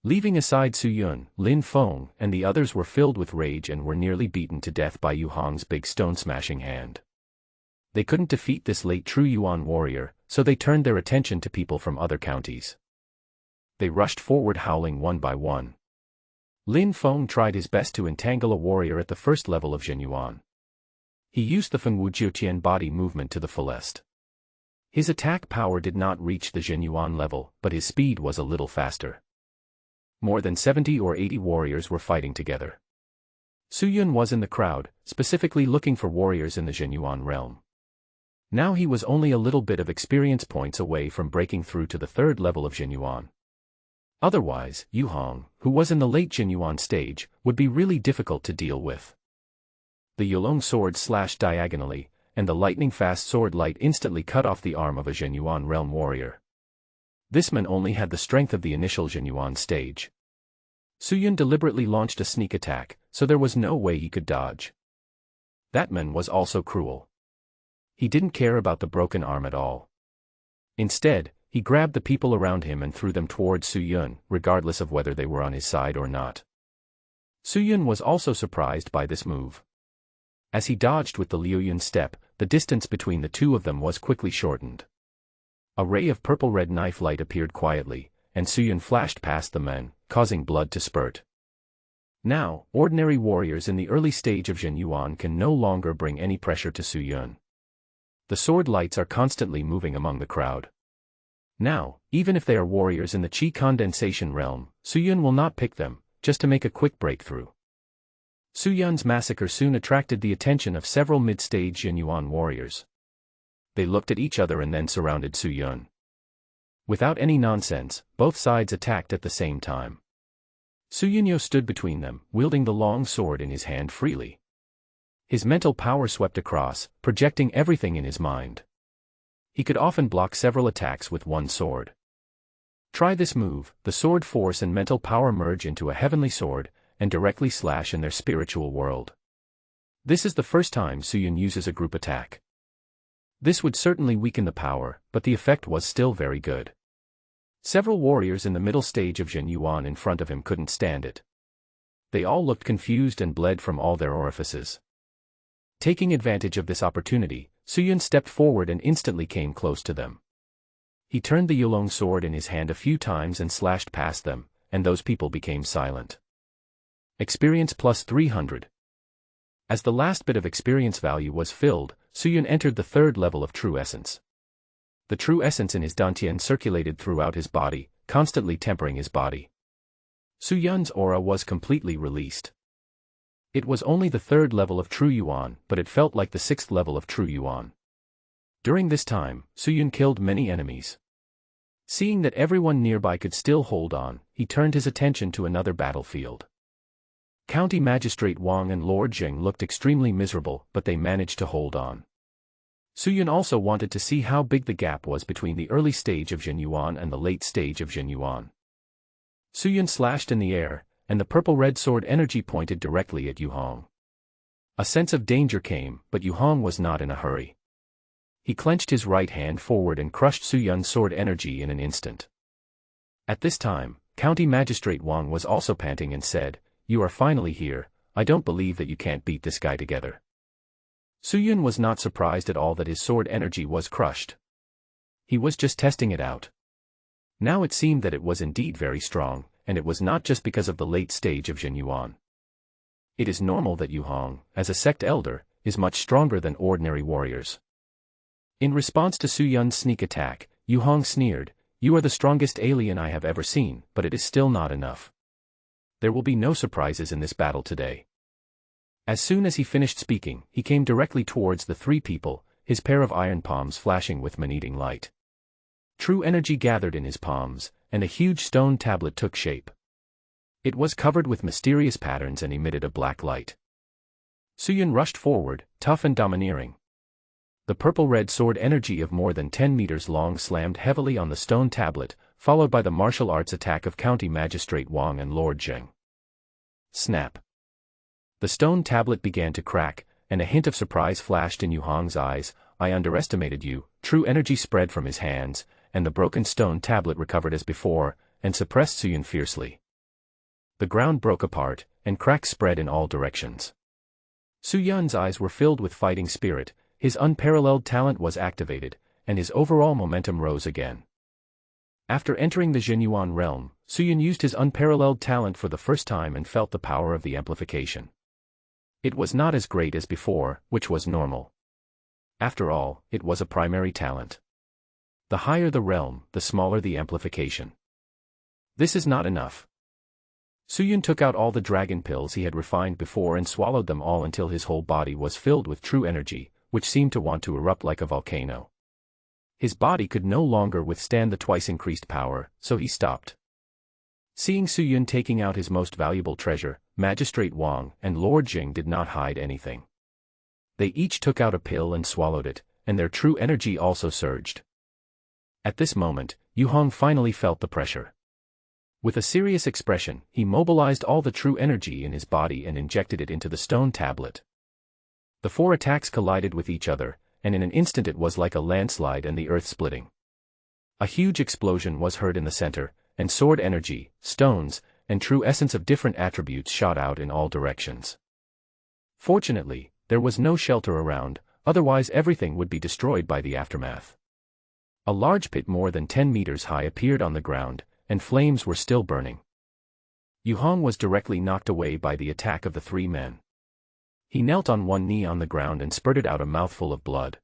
Leaving aside Su Yun, Lin Feng, and the others were filled with rage and were nearly beaten to death by Yu Hong's big stone-smashing hand. They couldn't defeat this late True Yuan warrior, so they turned their attention to people from other counties. They rushed forward howling one by one. Lin Feng tried his best to entangle a warrior at the first level of Zhenyuan. He used the Fengwu Jiutian body movement to the fullest. His attack power did not reach the Zhenyuan level, but his speed was a little faster. More than 70 or 80 warriors were fighting together. Su Yun was in the crowd, specifically looking for warriors in the Zhenyuan realm. Now he was only a little bit of experience points away from breaking through to the third level of Zhenyuan. Otherwise, Yu Hong, who was in the late Zhenyuan stage, would be really difficult to deal with. The Yulong sword slashed diagonally, and the lightning-fast sword light instantly cut off the arm of a Zhenyuan realm warrior. This man only had the strength of the initial Zhenyuan stage. Su Yun deliberately launched a sneak attack, so there was no way he could dodge. That man was also cruel. He didn't care about the broken arm at all. Instead, he grabbed the people around him and threw them towards Su Yun, regardless of whether they were on his side or not. Su Yun was also surprised by this move. As he dodged with the Liu Yun step, the distance between the two of them was quickly shortened. A ray of purple-red knife light appeared quietly, and Su Yun flashed past the men, causing blood to spurt. Now, ordinary warriors in the early stage of Zhenyuan can no longer bring any pressure to Su Yun. The sword lights are constantly moving among the crowd. Now, even if they are warriors in the Qi condensation realm, Su Yun will not pick them, just to make a quick breakthrough. Su Yun's massacre soon attracted the attention of several mid-stage Zhenyuan warriors. They looked at each other and then surrounded Su Yun. Without any nonsense, both sides attacked at the same time. Su Yunyo stood between them, wielding the long sword in his hand freely. His mental power swept across, projecting everything in his mind. He could often block several attacks with one sword. Try this move, the sword force and mental power merge into a heavenly sword, and directly slash in their spiritual world. This is the first time Su Yun uses a group attack. This would certainly weaken the power, but the effect was still very good. Several warriors in the middle stage of Zhenyuan in front of him couldn't stand it. They all looked confused and bled from all their orifices. Taking advantage of this opportunity, Su Yun stepped forward and instantly came close to them. He turned the Yulong sword in his hand a few times and slashed past them, and those people became silent. Experience plus 300. As the last bit of experience value was filled, Su Yun entered the third level of True Essence. The True Essence in his dantian circulated throughout his body, constantly tempering his body. Su Yun's aura was completely released. It was only the third level of True Yuan, but it felt like the sixth level of True Yuan. During this time, Su Yun killed many enemies. Seeing that everyone nearby could still hold on, he turned his attention to another battlefield. County Magistrate Wang and Lord Zheng looked extremely miserable, but they managed to hold on. Su Yun also wanted to see how big the gap was between the early stage of Zhenyuan and the late stage of Zhenyuan. Su Yun slashed in the air, and the purple-red sword energy pointed directly at Yu Hong. A sense of danger came, but Yu Hong was not in a hurry. He clenched his right hand forward and crushed Su Yun's sword energy in an instant. At this time, County Magistrate Wang was also panting and said, "You are finally here. I don't believe that you can't beat this guy together." Su Yun was not surprised at all that his sword energy was crushed. He was just testing it out. Now it seemed that it was indeed very strong, and it was not just because of the late stage of Zhenyuan. It is normal that Yu Hong, as a sect elder, is much stronger than ordinary warriors. In response to Su Yun's sneak attack, Yu Hong sneered, "You are the strongest alien I have ever seen, but it is still not enough. There will be no surprises in this battle today." As soon as he finished speaking, he came directly towards the three people, his pair of iron palms flashing with man-eating light. True energy gathered in his palms, and a huge stone tablet took shape. It was covered with mysterious patterns and emitted a black light. Su Yun rushed forward, tough and domineering. The purple-red sword energy of more than 10 meters long slammed heavily on the stone tablet, followed by the martial arts attack of County Magistrate Wang and Lord Zheng. Snap. The stone tablet began to crack, and a hint of surprise flashed in Yu Hong's eyes. "I underestimated you." True energy spread from his hands, and the broken stone tablet recovered as before, and suppressed Su Yun fiercely. The ground broke apart, and cracks spread in all directions. Su Yun's eyes were filled with fighting spirit, his unparalleled talent was activated, and his overall momentum rose again. After entering the Zhenyuan realm, Suyun used his unparalleled talent for the first time and felt the power of the amplification. It was not as great as before, which was normal. After all, it was a primary talent. The higher the realm, the smaller the amplification. This is not enough. Suyun took out all the dragon pills he had refined before and swallowed them all until his whole body was filled with true energy, which seemed to want to erupt like a volcano. His body could no longer withstand the twice increased power, so he stopped. Seeing Suyun taking out his most valuable treasure, Magistrate Wang and Lord Jing did not hide anything. They each took out a pill and swallowed it, and their true energy also surged. At this moment, Yu Hong finally felt the pressure. With a serious expression, he mobilized all the true energy in his body and injected it into the stone tablet. The 4 attacks collided with each other, and in an instant it was like a landslide and the earth splitting. A huge explosion was heard in the center, and sword energy, stones, and true essence of different attributes shot out in all directions. Fortunately, there was no shelter around, otherwise everything would be destroyed by the aftermath. A large pit more than 10 meters high appeared on the ground, and flames were still burning. Yu Hong was directly knocked away by the attack of the 3 men. He knelt on one knee on the ground and spurted out a mouthful of blood.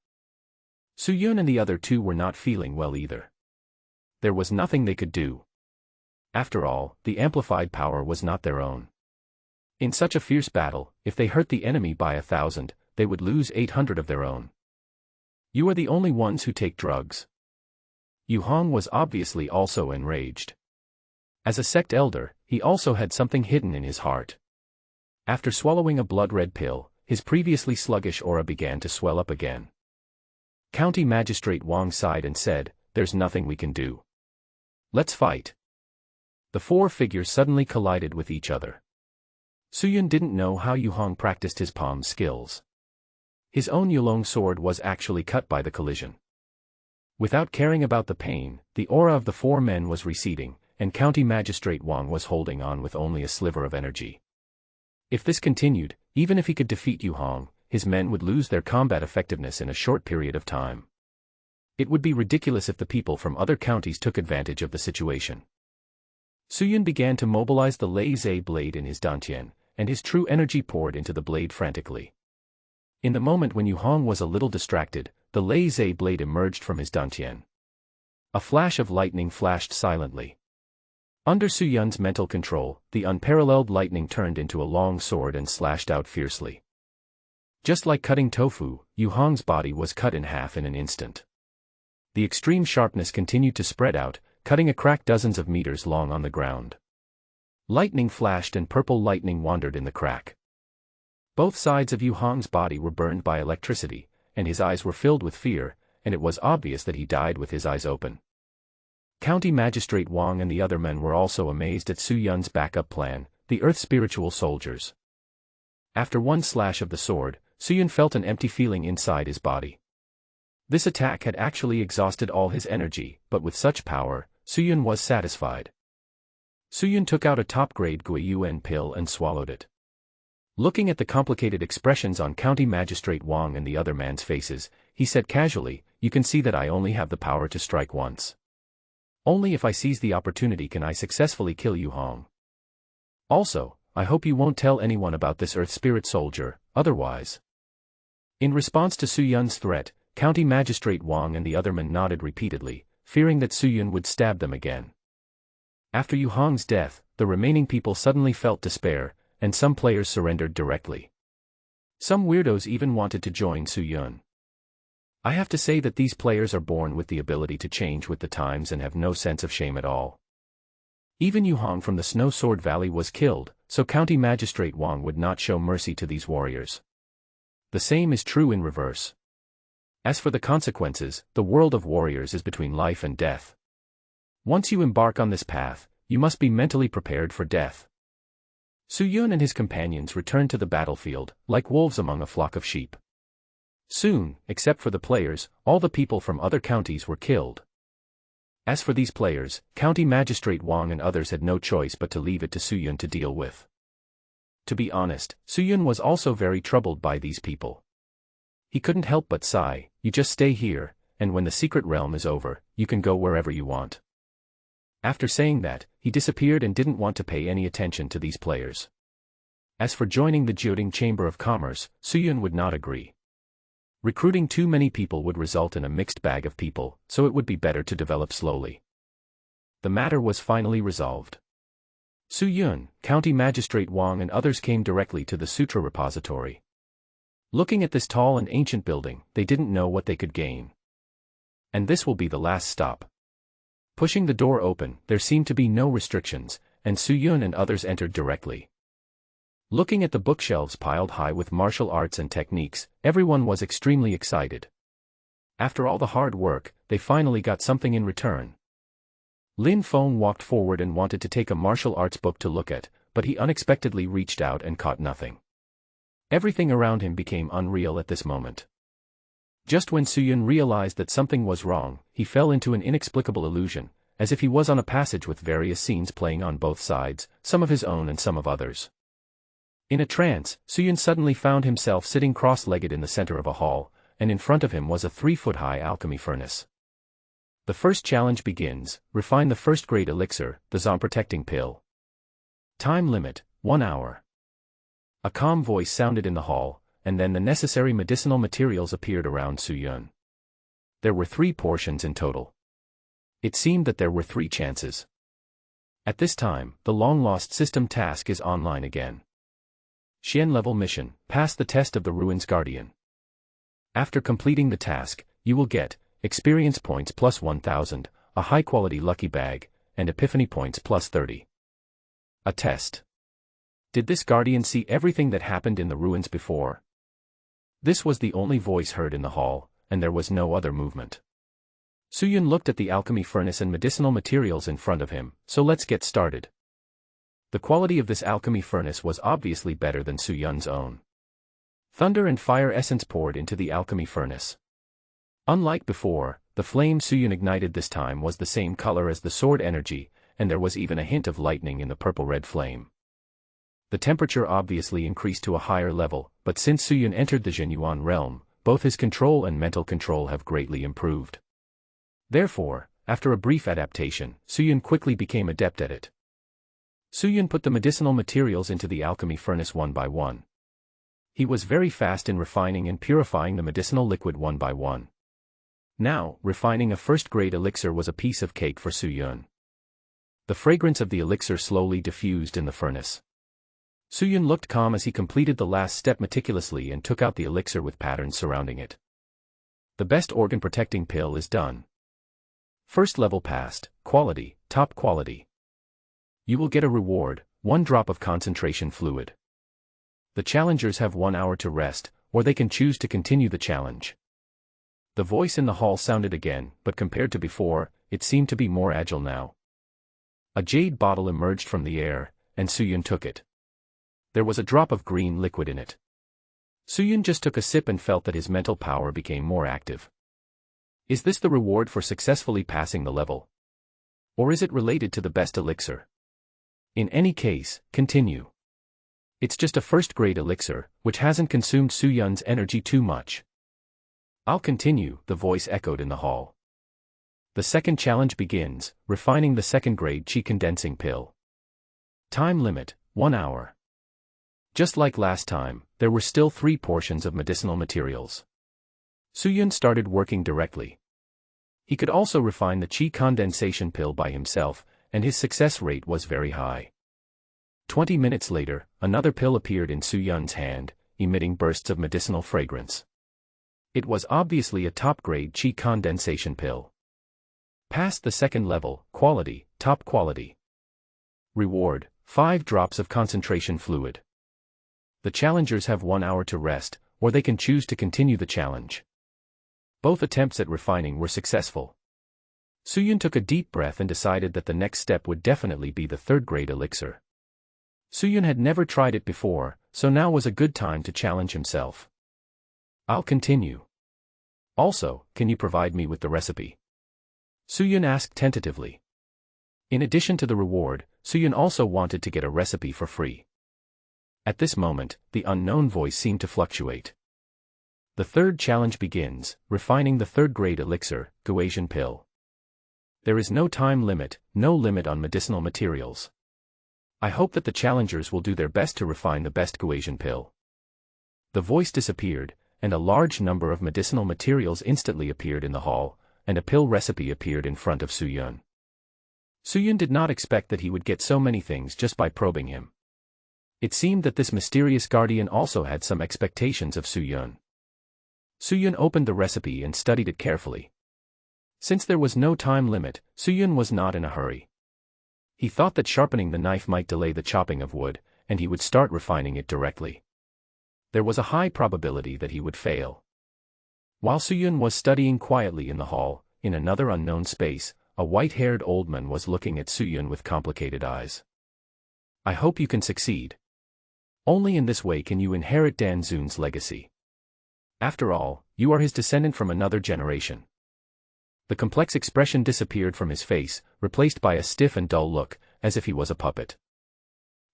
Suyun and the other 2 were not feeling well either. There was nothing they could do. After all, the amplified power was not their own. In such a fierce battle, if they hurt the enemy by 1,000, they would lose 800 of their own. You are the only ones who take drugs. Yu Hong was obviously also enraged. As a sect elder, he also had something hidden in his heart. After swallowing a blood-red pill, his previously sluggish aura began to swell up again. County Magistrate Wang sighed and said, "There's nothing we can do. Let's fight." The 4 figures suddenly collided with each other. Suyun didn't know how Yu Hong practiced his palm skills. His own Yulong sword was actually cut by the collision. Without caring about the pain, the aura of the 4 men was receding, and County Magistrate Wang was holding on with only a sliver of energy. If this continued, even if he could defeat Yu Hong, his men would lose their combat effectiveness in a short period of time. It would be ridiculous if the people from other counties took advantage of the situation. Suyun began to mobilize the Lei blade in his dantian, and his true energy poured into the blade frantically. In the moment when Yu Hong was a little distracted, the Lei blade emerged from his dantian. A flash of lightning flashed silently. Under Suyun's mental control, the unparalleled lightning turned into a long sword and slashed out fiercely. Just like cutting tofu, Yu Hong's body was cut in half in an instant. The extreme sharpness continued to spread out, cutting a crack dozens of meters long on the ground. Lightning flashed and purple lightning wandered in the crack. Both sides of Yu Hong's body were burned by electricity, and his eyes were filled with fear, and it was obvious that he died with his eyes open. County Magistrate Wang and the other men were also amazed at Suyun's backup plan, the Earth Spiritual Soldiers. After one slash of the sword, Suyun felt an empty feeling inside his body. This attack had actually exhausted all his energy, but with such power, Suyun was satisfied. Suyun took out a top-grade Guiyuan pill and swallowed it. Looking at the complicated expressions on County Magistrate Wang and the other man's faces, he said casually, "You can see that I only have the power to strike once. Only if I seize the opportunity can I successfully kill Yu Hong. Also, I hope you won't tell anyone about this Earth Spirit Soldier, otherwise." In response to Suyun's threat, County Magistrate Wang and the other men nodded repeatedly, fearing that Suyun would stab them again. After Yu Hong's death, the remaining people suddenly felt despair, and some players surrendered directly. Some weirdos even wanted to join Suyun. I have to say that these players are born with the ability to change with the times and have no sense of shame at all. Even Yu Hong from the Snow Sword Valley was killed, so County Magistrate Wang would not show mercy to these warriors. The same is true in reverse. As for the consequences, the world of warriors is between life and death. Once you embark on this path, you must be mentally prepared for death. Suyun and his companions returned to the battlefield, like wolves among a flock of sheep. Soon, except for the players, all the people from other counties were killed. As for these players, County Magistrate Wang and others had no choice but to leave it to Suyun to deal with. To be honest, Suyun was also very troubled by these people. He couldn't help but sigh, "You just stay here, and when the secret realm is over, you can go wherever you want." After saying that, he disappeared and didn't want to pay any attention to these players. As for joining the Jioding Chamber of Commerce, Suyun would not agree. Recruiting too many people would result in a mixed bag of people, so it would be better to develop slowly. The matter was finally resolved. Suyun, County Magistrate Wang and others came directly to the Sutra repository. Looking at this tall and ancient building, they didn't know what they could gain. And this will be the last stop. Pushing the door open, there seemed to be no restrictions, and Suyun and others entered directly. Looking at the bookshelves piled high with martial arts and techniques, everyone was extremely excited. After all the hard work, they finally got something in return. Lin Feng walked forward and wanted to take a martial arts book to look at, but he unexpectedly reached out and caught nothing. Everything around him became unreal at this moment. Just when Suyun realized that something was wrong, he fell into an inexplicable illusion, as if he was on a passage with various scenes playing on both sides, some of his own and some of others. In a trance, Suyun suddenly found himself sitting cross-legged in the center of a hall, and in front of him was a 3-foot-high alchemy furnace. The first challenge begins: refine the first-grade elixir, the Zom-protecting pill. Time limit, 1 hour. A calm voice sounded in the hall, and then the necessary medicinal materials appeared around Suyun. There were 3 portions in total. It seemed that there were 3 chances. At this time, the long-lost system task is online again. Xian level mission, pass the test of the Ruins Guardian. After completing the task, you will get experience points plus 1000, a high-quality lucky bag, and epiphany points plus 30. A test. Did this guardian see everything that happened in the ruins before? This was the only voice heard in the hall, and there was no other movement. Suyun looked at the alchemy furnace and medicinal materials in front of him, so let's get started. The quality of this alchemy furnace was obviously better than Suyun's own. Thunder and fire essence poured into the alchemy furnace. Unlike before, the flame Suyun ignited this time was the same color as the sword energy, and there was even a hint of lightning in the purple-red flame. The temperature obviously increased to a higher level, but since Suyun entered the Zhenyuan realm, both his control and mental control have greatly improved. Therefore, after a brief adaptation, Suyun quickly became adept at it. Suyun put the medicinal materials into the alchemy furnace one by one. He was very fast in refining and purifying the medicinal liquid one by one. Now, refining a first-grade elixir was a piece of cake for Suyun. The fragrance of the elixir slowly diffused in the furnace. Suyun looked calm as he completed the last step meticulously and took out the elixir with patterns surrounding it. The best organ-protecting pill is done. First level passed, quality, top quality. You will get a reward, 1 drop of concentration fluid. The challengers have 1 hour to rest, or they can choose to continue the challenge. The voice in the hall sounded again, but compared to before, it seemed to be more agile now. A jade bottle emerged from the air, and Suyun took it. There was a drop of green liquid in it. Suyun just took a sip and felt that his mental power became more active. Is this the reward for successfully passing the level? Or is it related to the best elixir? In any case, continue. It's just a first-grade elixir, which hasn't consumed Suyun's energy too much. I'll continue, the voice echoed in the hall. The second challenge begins, refining the second-grade qi condensing pill. Time limit, 1 hour. Just like last time, there were still 3 portions of medicinal materials. Suyun started working directly. He could also refine the qi condensation pill by himself, and his success rate was very high. 20 minutes later, another pill appeared in Suyun's hand, emitting bursts of medicinal fragrance. It was obviously a top-grade qi condensation pill. Passed the second level, quality, top quality. Reward, 5 drops of concentration fluid. The challengers have 1 hour to rest, or they can choose to continue the challenge. Both attempts at refining were successful. Suyun took a deep breath and decided that the next step would definitely be the third-grade elixir. Suyun had never tried it before, so now was a good time to challenge himself. I'll continue. Also, can you provide me with the recipe? Suyun asked tentatively. In addition to the reward, Suyun also wanted to get a recipe for free. At this moment, the unknown voice seemed to fluctuate. The third challenge begins, refining the third-grade elixir, Guasian pill. There is no time limit, no limit on medicinal materials. I hope that the challengers will do their best to refine the best Guasian pill. The voice disappeared, and a large number of medicinal materials instantly appeared in the hall, and a pill recipe appeared in front of Suyun. Suyun did not expect that he would get so many things just by probing him. It seemed that this mysterious guardian also had some expectations of Suyun. Suyun opened the recipe and studied it carefully. Since there was no time limit, Suyun was not in a hurry. He thought that sharpening the knife might delay the chopping of wood, and he would start refining it directly. There was a high probability that he would fail. While Suyun was studying quietly in the hall, in another unknown space, a white-haired old man was looking at Suyun with complicated eyes. I hope you can succeed. Only in this way can you inherit Dan Zun's legacy. After all, you are his descendant from another generation. The complex expression disappeared from his face, replaced by a stiff and dull look, as if he was a puppet.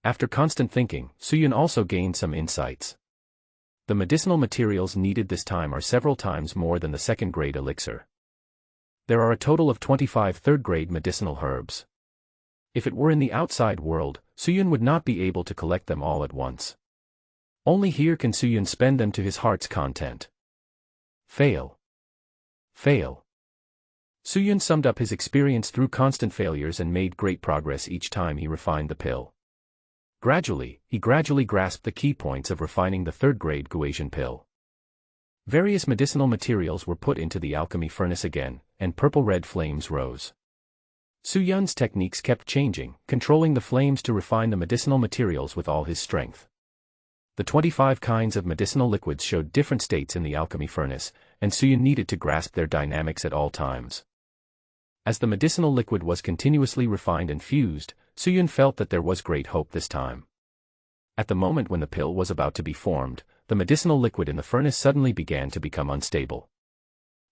After constant thinking, Suyun also gained some insights. The medicinal materials needed this time are several times more than the second-grade elixir. There are a total of 25 third-grade medicinal herbs. If it were in the outside world, Suyun would not be able to collect them all at once. Only here can Suyun spend them to his heart's content. Fail. Fail. Suyun summed up his experience through constant failures and made great progress each time he refined the pill. He gradually grasped the key points of refining the third-grade Guasian pill. Various medicinal materials were put into the alchemy furnace again, and purple-red flames rose. Suyun's techniques kept changing, controlling the flames to refine the medicinal materials with all his strength. The 25 kinds of medicinal liquids showed different states in the alchemy furnace, and Suyun needed to grasp their dynamics at all times. As the medicinal liquid was continuously refined and fused, Suyun felt that there was great hope this time. At the moment when the pill was about to be formed, the medicinal liquid in the furnace suddenly began to become unstable.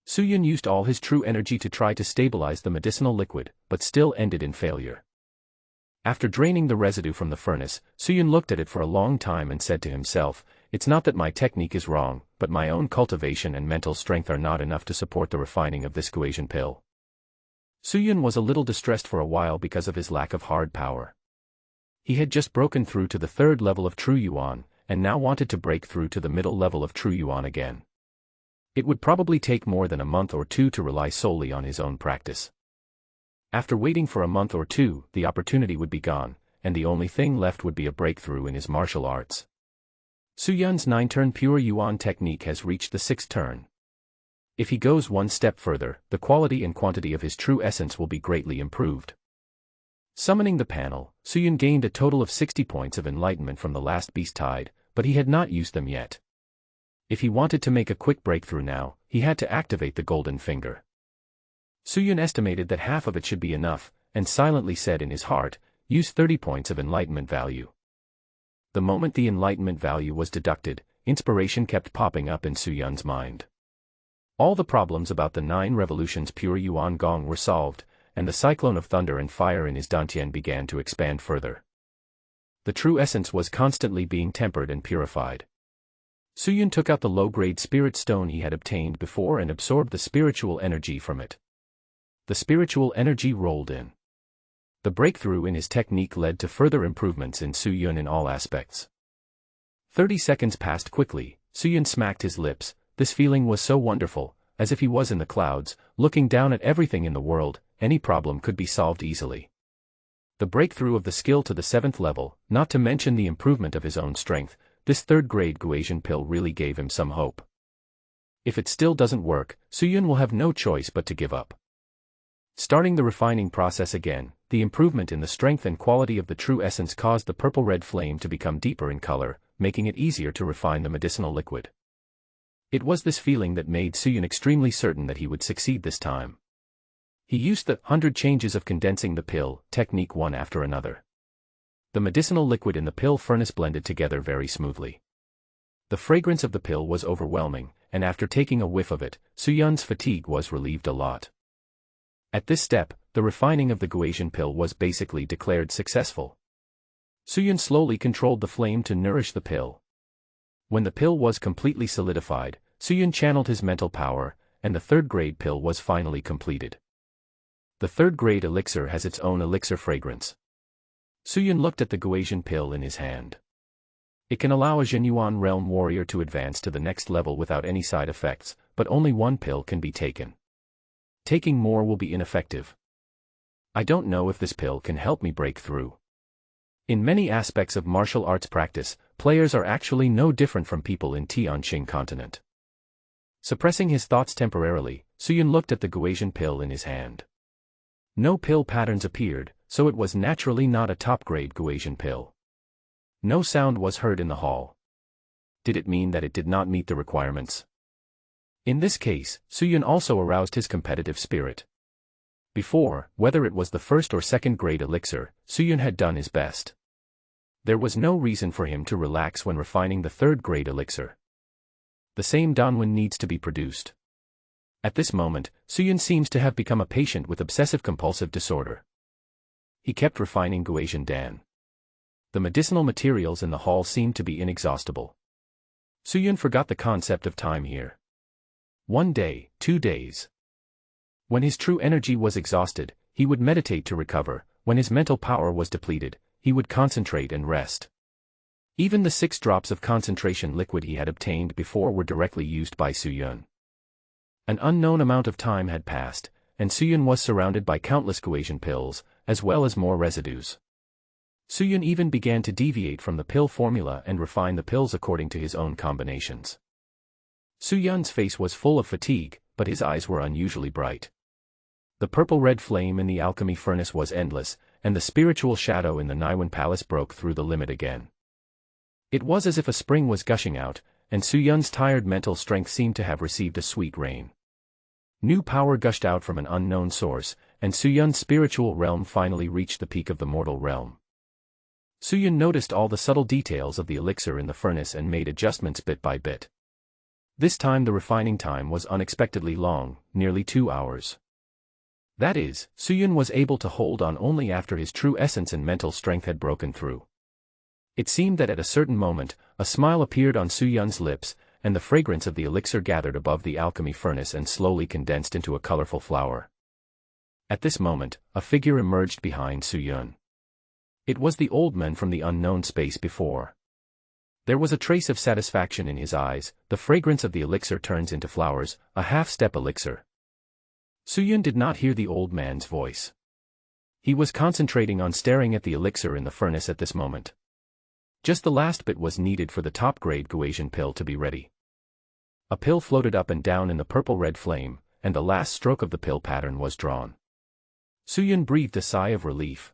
Suyun used all his true energy to try to stabilize the medicinal liquid, but still ended in failure. After draining the residue from the furnace, Suyun looked at it for a long time and said to himself, "It's not that my technique is wrong, but my own cultivation and mental strength are not enough to support the refining of this Guasian pill." Suyun was a little distressed for a while because of his lack of hard power. He had just broken through to the third level of True Yuan, and now wanted to break through to the middle level of True Yuan again. It would probably take more than a month or two to rely solely on his own practice. After waiting for a month or two, the opportunity would be gone, and the only thing left would be a breakthrough in his martial arts. Suyun's 9-turn pure Yuan technique has reached the 6th turn. If he goes one step further, the quality and quantity of his true essence will be greatly improved. Summoning the panel, Suyun gained a total of 60 points of enlightenment from the last beast tide, but he had not used them yet. If he wanted to make a quick breakthrough now, he had to activate the golden finger. Suyun estimated that half of it should be enough, and silently said in his heart, "Use 30 points of enlightenment value." The moment the enlightenment value was deducted, inspiration kept popping up in Suyun's mind. All the problems about the 9 revolutions pure Yuan Gong were solved, and the cyclone of thunder and fire in his dantian began to expand further. The true essence was constantly being tempered and purified. Suyun took out the low-grade spirit stone he had obtained before and absorbed the spiritual energy from it. The spiritual energy rolled in. The breakthrough in his technique led to further improvements in Suyun in all aspects. 30 seconds passed quickly. Suyun smacked his lips. This feeling was so wonderful, as if he was in the clouds, looking down at everything in the world. Any problem could be solved easily. The breakthrough of the skill to the 7th level, not to mention the improvement of his own strength, this third-grade Guasian pill really gave him some hope. If it still doesn't work, Suyun will have no choice but to give up. Starting the refining process again, the improvement in the strength and quality of the true essence caused the purple-red flame to become deeper in color, making it easier to refine the medicinal liquid. It was this feeling that made Suyun extremely certain that he would succeed this time. He used the 100 changes of condensing the pill technique one after another. The medicinal liquid in the pill furnace blended together very smoothly. The fragrance of the pill was overwhelming, and after taking a whiff of it, Suyun's fatigue was relieved a lot. At this step, the refining of the Guasian pill was basically declared successful. Suyun slowly controlled the flame to nourish the pill. When the pill was completely solidified, Suyun channeled his mental power, and the third-grade pill was finally completed. The third-grade elixir has its own elixir fragrance. Suyun looked at the Guasian pill in his hand. It can allow a Zhenyuan realm warrior to advance to the next level without any side effects, but only one pill can be taken. Taking more will be ineffective. I don't know if this pill can help me break through. In many aspects of martial arts practice, players are actually no different from people in Tianqing continent. Suppressing his thoughts temporarily, Suyun looked at the Guasian pill in his hand. No pill patterns appeared, so it was naturally not a top-grade Guasian pill. No sound was heard in the hall. Did it mean that it did not meet the requirements? In this case, Suyun also aroused his competitive spirit. Before, whether it was the first or second-grade elixir, Suyun had done his best. There was no reason for him to relax when refining the third-grade elixir. The same Danwen needs to be produced. At this moment, Suyun seems to have become a patient with obsessive-compulsive disorder. He kept refining Guasian Dan. The medicinal materials in the hall seemed to be inexhaustible. Suyun forgot the concept of time here. 1 day, 2 days. When his true energy was exhausted, he would meditate to recover. When his mental power was depleted, he would concentrate and rest. Even the 6 drops of concentration liquid he had obtained before were directly used by Suyun. An unknown amount of time had passed, and Suyun was surrounded by countless Guasian pills, as well as more residues. Suyun even began to deviate from the pill formula and refine the pills according to his own combinations. Suyun's face was full of fatigue, but his eyes were unusually bright. The purple-red flame in the alchemy furnace was endless, and the spiritual shadow in the Niwen palace broke through the limit again. It was as if a spring was gushing out, and Suyun's tired mental strength seemed to have received a sweet rain. New power gushed out from an unknown source, and Suyun's spiritual realm finally reached the peak of the mortal realm. Suyun noticed all the subtle details of the elixir in the furnace and made adjustments bit by bit. This time the refining time was unexpectedly long, nearly 2 hours. That is, Suyun was able to hold on only after his true essence and mental strength had broken through. It seemed that at a certain moment, a smile appeared on Suyun's lips, and the fragrance of the elixir gathered above the alchemy furnace and slowly condensed into a colorful flower. At this moment, a figure emerged behind Suyun. It was the old man from the unknown space before. There was a trace of satisfaction in his eyes. The fragrance of the elixir turns into flowers, a half-step elixir. Suyun did not hear the old man's voice. He was concentrating on staring at the elixir in the furnace at this moment. Just the last bit was needed for the top-grade Guasian pill to be ready. A pill floated up and down in the purple-red flame, and the last stroke of the pill pattern was drawn. Suyun breathed a sigh of relief.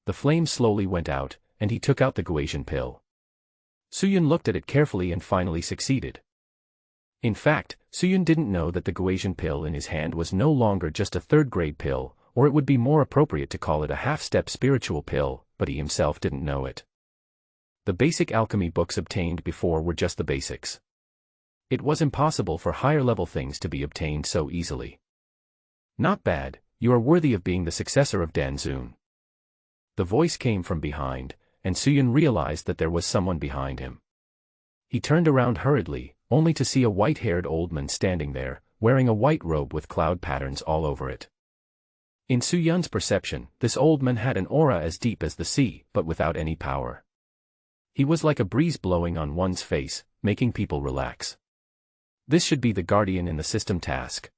The flame slowly went out, and he took out the Guasian pill. Suyun looked at it carefully and finally succeeded. In fact, Suyun didn't know that the Guasian pill in his hand was no longer just a third-grade pill, or it would be more appropriate to call it a half-step spiritual pill, but he himself didn't know it. The basic alchemy books obtained before were just the basics. It was impossible for higher-level things to be obtained so easily. Not bad, you are worthy of being the successor of Danzun. The voice came from behind, and Suyun realized that there was someone behind him. He turned around hurriedly, only to see a white-haired old man standing there, wearing a white robe with cloud patterns all over it. In Suyun's perception, this old man had an aura as deep as the sea, but without any power. He was like a breeze blowing on one's face, making people relax. This should be the guardian in the system task.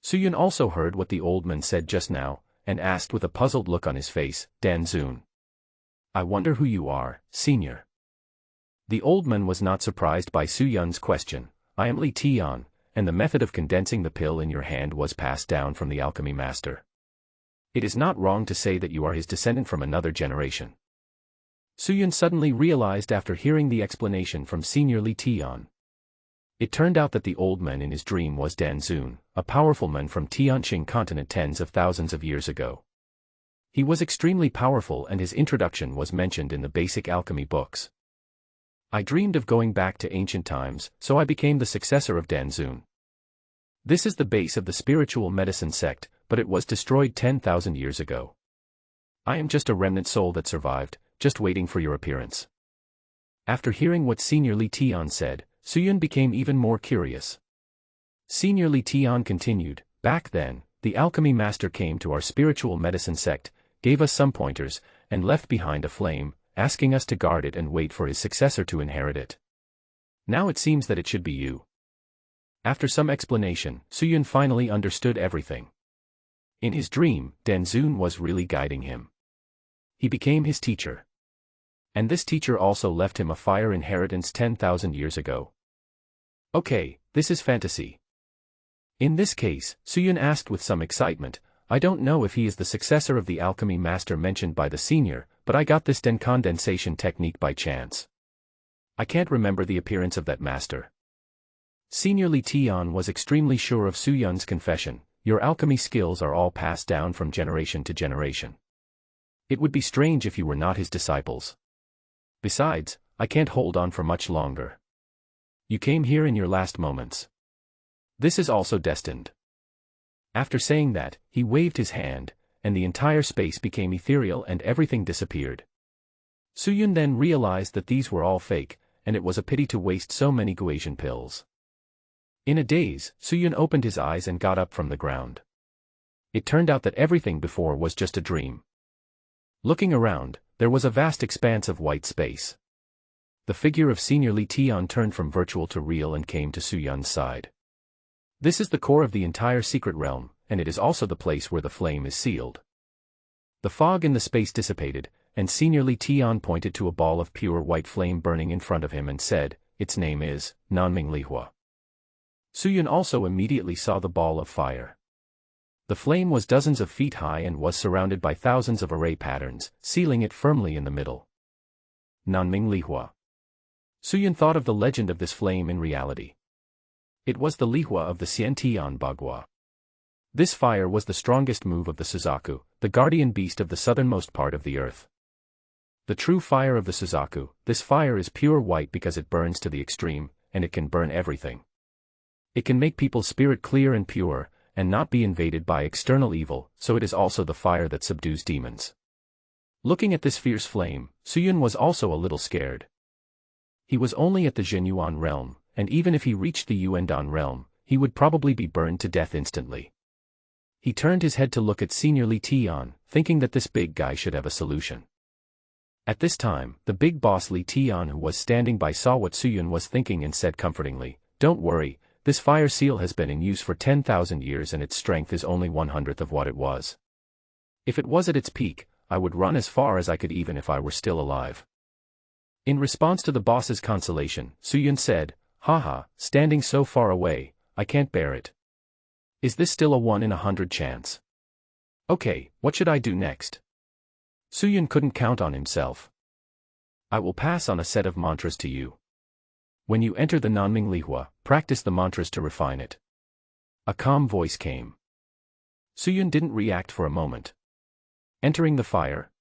Suyun also heard what the old man said just now, and asked with a puzzled look on his face, Danzun. I wonder who you are, senior. The old man was not surprised by Suyun's question. I am Li Tian, and the method of condensing the pill in your hand was passed down from the alchemy master. It is not wrong to say that you are his descendant from another generation. Suyun suddenly realized after hearing the explanation from Senior Li Tian. It turned out that the old man in his dream was Danzun, a powerful man from Tianqing continent tens of thousands of years ago. He was extremely powerful and his introduction was mentioned in the basic alchemy books. I dreamed of going back to ancient times, so I became the successor of Danzun. This is the base of the spiritual medicine sect, but it was destroyed 10,000 years ago. I am just a remnant soul that survived, just waiting for your appearance. After hearing what Senior Li Tian said, Suyun became even more curious. Senior Li Tian continued, back then, the alchemy master came to our spiritual medicine sect, gave us some pointers, and left behind a flame, asking us to guard it and wait for his successor to inherit it. Now it seems that it should be you." After some explanation, Suyun finally understood everything. In his dream, Denzun was really guiding him. He became his teacher. And this teacher also left him a fire inheritance 10,000 years ago. Okay, this is fantasy. In this case, Suyun asked with some excitement, "I don't know if he is the successor of the alchemy master mentioned by the senior, but I got this decondensation technique by chance. I can't remember the appearance of that master." Senior Li Tian was extremely sure of Suyun's confession. "Your alchemy skills are all passed down from generation to generation. It would be strange if you were not his disciples. Besides, I can't hold on for much longer. You came here in your last moments. This is also destined." After saying that, he waved his hand, and the entire space became ethereal and everything disappeared. Suyun then realized that these were all fake, and it was a pity to waste so many Guasian pills. In a daze, Suyun opened his eyes and got up from the ground. It turned out that everything before was just a dream. Looking around, there was a vast expanse of white space. The figure of Senior Li Tian turned from virtual to real and came to Suyun's side. "This is the core of the entire secret realm, and it is also the place where the flame is sealed." The fog in the space dissipated, and Senior Li Tian pointed to a ball of pure white flame burning in front of him and said, "Its name is Nanming Lihua." Suyun also immediately saw the ball of fire. The flame was dozens of feet high and was surrounded by thousands of array patterns, sealing it firmly in the middle. Nanming Lihua. Suyun thought of the legend of this flame in reality. It was the Lihua of the Xiantian Bagua. This fire was the strongest move of the Suzaku, the guardian beast of the southernmost part of the earth. The true fire of the Suzaku, this fire is pure white because it burns to the extreme, and it can burn everything. It can make people's spirit clear and pure, and not be invaded by external evil, so it is also the fire that subdues demons. Looking at this fierce flame, Suyun was also a little scared. He was only at the Zhenyuan realm, and even if he reached the Yuandan realm, he would probably be burned to death instantly. He turned his head to look at Senior Li Tian, thinking that this big guy should have a solution. At this time, the big boss Li Tian who was standing by saw what Suyun was thinking and said comfortingly, "Don't worry, this fire seal has been in use for 10,000 years and its strength is only 1/100th of what it was. If it was at its peak, I would run as far as I could even if I were still alive." In response to the boss's consolation, Suyun said, "Haha, standing so far away, I can't bear it. Is this still a 1 in 100 chance? Okay, what should I do next?" Suyun couldn't count on himself. "I will pass on a set of mantras to you. When you enter the Nanming Lihua, practice the mantras to refine it." A calm voice came. Suyun didn't react for a moment. Entering the fire?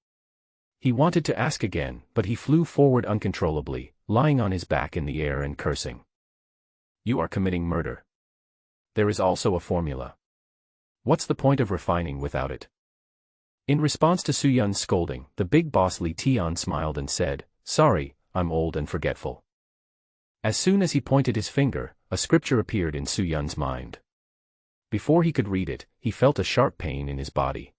He wanted to ask again, but he flew forward uncontrollably, lying on his back in the air and cursing. "You are committing murder. There is also a formula. What's the point of refining without it?" In response to Suyun's scolding, the big boss Li Tian smiled and said, "Sorry, I'm old and forgetful." As soon as he pointed his finger, a scripture appeared in Suyun's mind. Before he could read it, he felt a sharp pain in his body.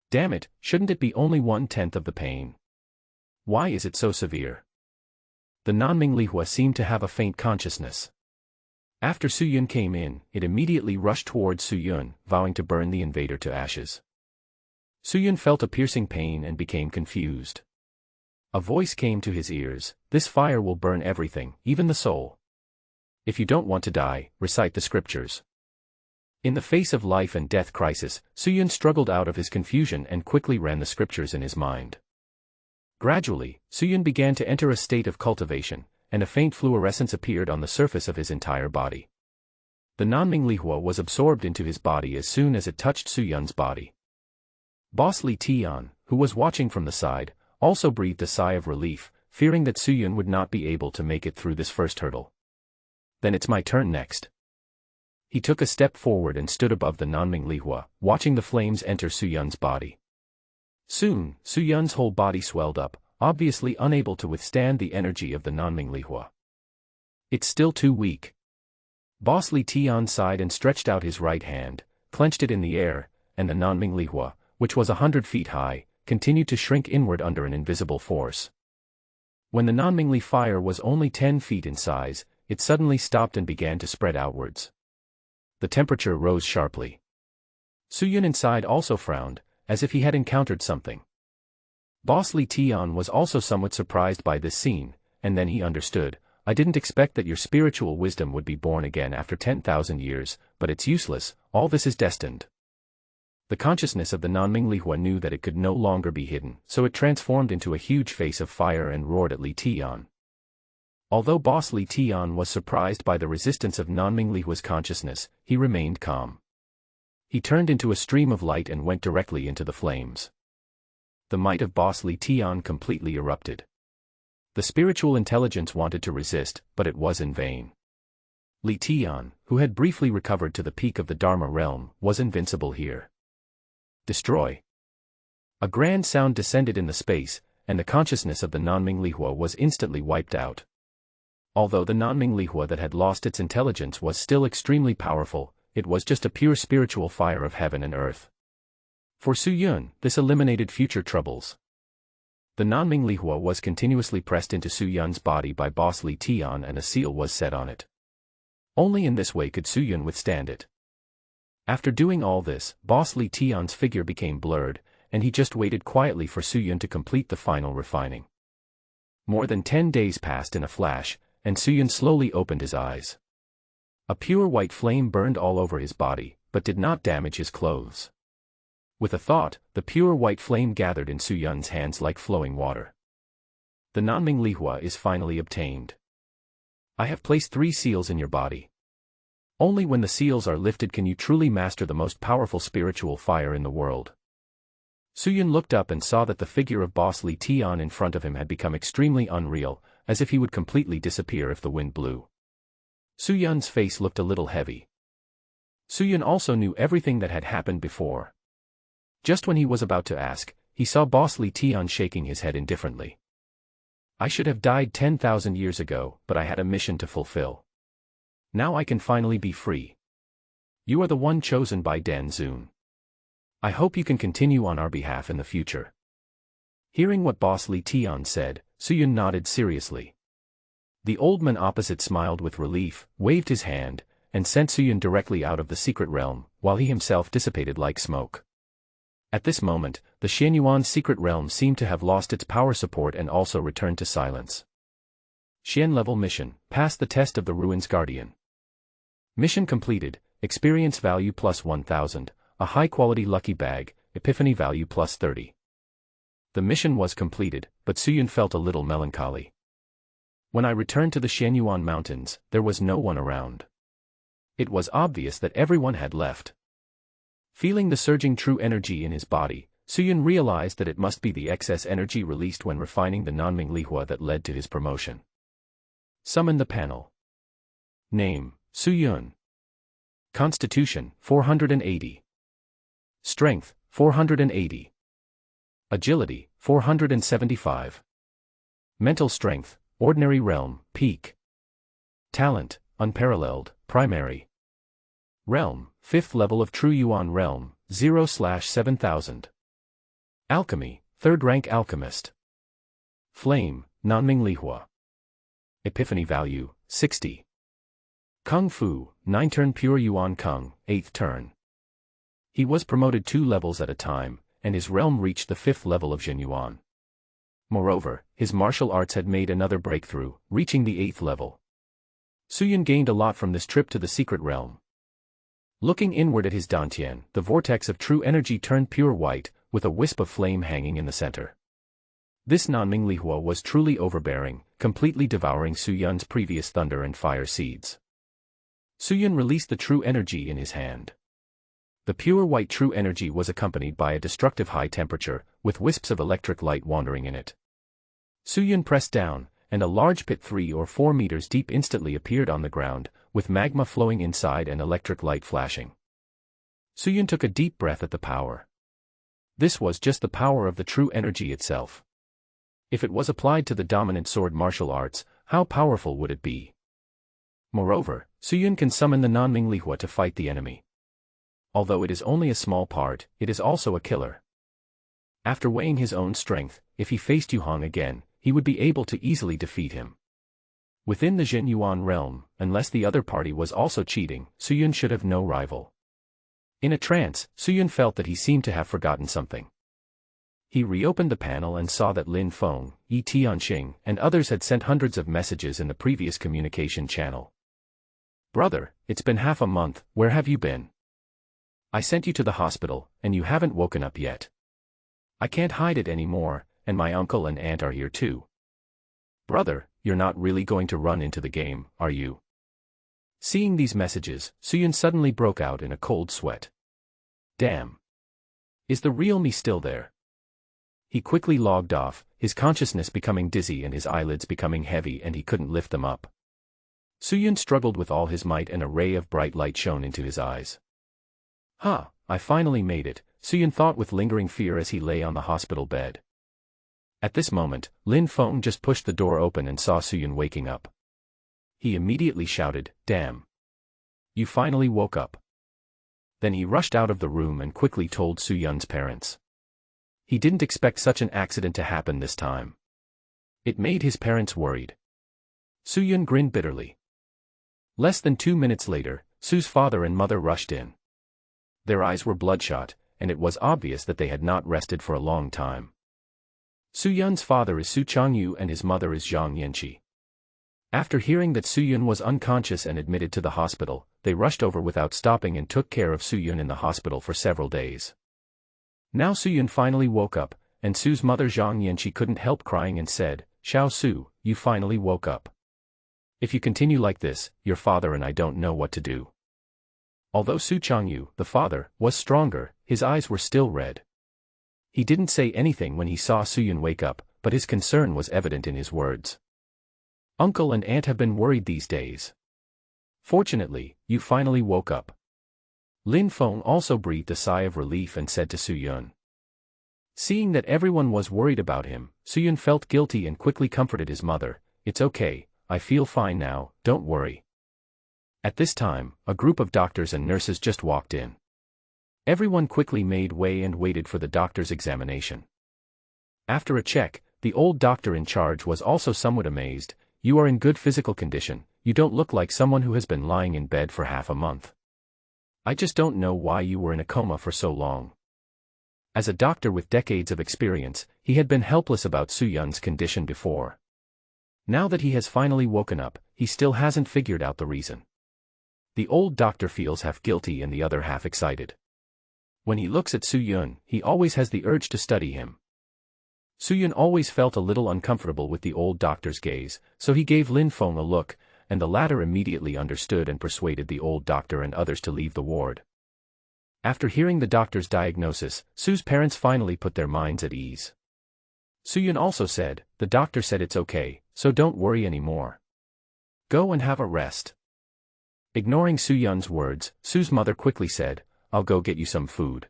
Damn it, shouldn't it be only 1/10 of the pain? Why is it so severe? The Nanming Lihua seemed to have a faint consciousness. After Suyun came in, it immediately rushed towards Suyun, vowing to burn the invader to ashes. Suyun felt a piercing pain and became confused. A voice came to his ears, "This fire will burn everything, even the soul. If you don't want to die, recite the scriptures." In the face of life and death crisis, Suyun struggled out of his confusion and quickly ran the scriptures in his mind. Gradually, Suyun began to enter a state of cultivation, and a faint fluorescence appeared on the surface of his entire body. The Nanming Lihua was absorbed into his body as soon as it touched Suyun's body. Boss Li Tian, who was watching from the side, also breathed a sigh of relief, fearing that Suyun would not be able to make it through this first hurdle. "Then it's my turn next." He took a step forward and stood above the Nanming Lihua, watching the flames enter Suyun's body. Soon, Suyun's whole body swelled up, obviously unable to withstand the energy of the Nanming Lihua. "It's still too weak." Boss Li Tian sighed and stretched out his right hand, clenched it in the air, and the Nanming Lihua, which was 100 feet high, continued to shrink inward under an invisible force. When the Nanmingli fire was only 10 feet in size, it suddenly stopped and began to spread outwards. The temperature rose sharply. Suyun inside also frowned, as if he had encountered something. Boss Li Tian was also somewhat surprised by this scene, and then he understood. I didn't expect that your spiritual wisdom would be born again after 10,000 years, but it's useless, all this is destined. The consciousness of the Nanming Lihua knew that it could no longer be hidden, so it transformed into a huge face of fire and roared at Li Tian. Although Boss Li Tian was surprised by the resistance of Nanming Lihua's consciousness, he remained calm. He turned into a stream of light and went directly into the flames. The might of Boss Li Tian completely erupted. The spiritual intelligence wanted to resist, but it was in vain. Li Tian, who had briefly recovered to the peak of the Dharma realm, was invincible here. Destroy. A grand sound descended in the space, and the consciousness of the Nanming Lihua was instantly wiped out. Although the Nanming Lihua that had lost its intelligence was still extremely powerful, it was just a pure spiritual fire of heaven and earth. For Suyun, this eliminated future troubles. The Nanming Lihua was continuously pressed into Suyun's body by Boss Li Tian and a seal was set on it. Only in this way could Suyun withstand it. After doing all this, Boss Li Tian's figure became blurred, and he just waited quietly for Suyun to complete the final refining. More than 10 days passed in a flash, and Suyun slowly opened his eyes. A pure white flame burned all over his body, but did not damage his clothes. With a thought, the pure white flame gathered in Suyun's hands like flowing water. The Nanming Lihua is finally obtained. I have placed 3 seals in your body. Only when the seals are lifted can you truly master the most powerful spiritual fire in the world. Suyun looked up and saw that the figure of Boss Li Tian in front of him had become extremely unreal, as if he would completely disappear if the wind blew. Suyun's face looked a little heavy. Suyun also knew everything that had happened before. Just when he was about to ask, he saw Boss Li Tian shaking his head indifferently. I should have died 10,000 years ago, but I had a mission to fulfill. Now I can finally be free. You are the one chosen by Dan Zun. I hope you can continue on our behalf in the future. Hearing what Boss Li Tian said, Suyun nodded seriously. The old man opposite smiled with relief, waved his hand, and sent Suyun directly out of the secret realm, while he himself dissipated like smoke. At this moment, the Xianyuan secret realm seemed to have lost its power support and also returned to silence. Xian level mission, pass the test of the Ruins Guardian. Mission completed, experience value plus 1000, a high-quality lucky bag, epiphany value plus 30. The mission was completed, but Suyun felt a little melancholy. When I returned to the Xianyuan mountains, there was no one around. It was obvious that everyone had left. Feeling the surging true energy in his body, Suyun realized that it must be the excess energy released when refining the Nanming Lihua that led to his promotion. Summon the panel. Name, Suyun. Constitution, 480. Strength, 480. Agility, 475. Mental strength, ordinary realm, peak. Talent, unparalleled, primary. Realm, 5th level of True Yuan Realm, 0/7000. Alchemy, 3rd rank alchemist. Flame, Nanming Lihua. Epiphany value, 60. Kung Fu, 9 turn Pure Yuan Kung, 8th turn. He was promoted 2 levels at a time, and his realm reached the 5th level of Jin Yuan. Moreover, his martial arts had made another breakthrough, reaching the 8th level. Suyun gained a lot from this trip to the secret realm. Looking inward at his dantian, the vortex of true energy turned pure white, with a wisp of flame hanging in the center. This Nanming Lihua was truly overbearing, completely devouring Suyun's previous thunder and fire seeds. Suyun released the true energy in his hand. The pure white true energy was accompanied by a destructive high temperature, with wisps of electric light wandering in it. Suyun pressed down, and a large pit 3 or 4 meters deep instantly appeared on the ground, with magma flowing inside and electric light flashing. Suyun took a deep breath at the power. This was just the power of the true energy itself. If it was applied to the dominant sword martial arts, how powerful would it be? Moreover, Suyun can summon the Nanming Lihua to fight the enemy. Although it is only a small part, it is also a killer. After weighing his own strength, if he faced Yu Hong again, he would be able to easily defeat him. Within the Jin Yuan realm, unless the other party was also cheating, Suyun should have no rival. In a trance, Suyun felt that he seemed to have forgotten something. He reopened the panel and saw that Lin Feng, Yi Tianxing, and others had sent hundreds of messages in the previous communication channel. "Brother, it's been half a month, where have you been? I sent you to the hospital, and you haven't woken up yet. I can't hide it anymore, and my uncle and aunt are here too. Brother, you're not really going to run into the game, are you?" Seeing these messages, Suyun suddenly broke out in a cold sweat. Damn. Is the real me still there? He quickly logged off, his consciousness becoming dizzy and his eyelids becoming heavy and he couldn't lift them up. Suyun struggled with all his might and a ray of bright light shone into his eyes. "Ha, I finally made it," Suyun thought with lingering fear as he lay on the hospital bed. At this moment, Lin Feng just pushed the door open and saw Suyun waking up. He immediately shouted, "Damn! You finally woke up." Then he rushed out of the room and quickly told Suyun's parents. He didn't expect such an accident to happen this time. It made his parents worried. Suyun grinned bitterly. Less than 2 minutes later, Su's father and mother rushed in. Their eyes were bloodshot, and it was obvious that they had not rested for a long time. Suyun's father is Su Changyu and his mother is Zhang Yanqi. After hearing that Suyun was unconscious and admitted to the hospital, they rushed over without stopping and took care of Suyun in the hospital for several days. Now Suyun finally woke up, and Su's mother Zhang Yanqi couldn't help crying and said, "Xiao Su, you finally woke up. If you continue like this, your father and I don't know what to do." Although Su Changyu, the father, was stronger, his eyes were still red. He didn't say anything when he saw Suyun wake up, but his concern was evident in his words. "Uncle and aunt have been worried these days. Fortunately, you finally woke up." Lin Feng also breathed a sigh of relief and said to Suyun. Seeing that everyone was worried about him, Suyun felt guilty and quickly comforted his mother, "It's okay, I feel fine now, don't worry." At this time, a group of doctors and nurses just walked in. Everyone quickly made way and waited for the doctor's examination. After a check, the old doctor in charge was also somewhat amazed. "You are in good physical condition, you don't look like someone who has been lying in bed for half a month. I just don't know why you were in a coma for so long." As a doctor with decades of experience, he had been helpless about Suyun's condition before. Now that he has finally woken up, he still hasn't figured out the reason. The old doctor feels half guilty and the other half excited. When he looks at Suyun, he always has the urge to study him. Suyun always felt a little uncomfortable with the old doctor's gaze, so he gave Lin Feng a look, and the latter immediately understood and persuaded the old doctor and others to leave the ward. After hearing the doctor's diagnosis, Su's parents finally put their minds at ease. Suyun also said, "The doctor said it's okay, so don't worry anymore. Go and have a rest." Ignoring Suyun's words, Su's mother quickly said, "I'll go get you some food.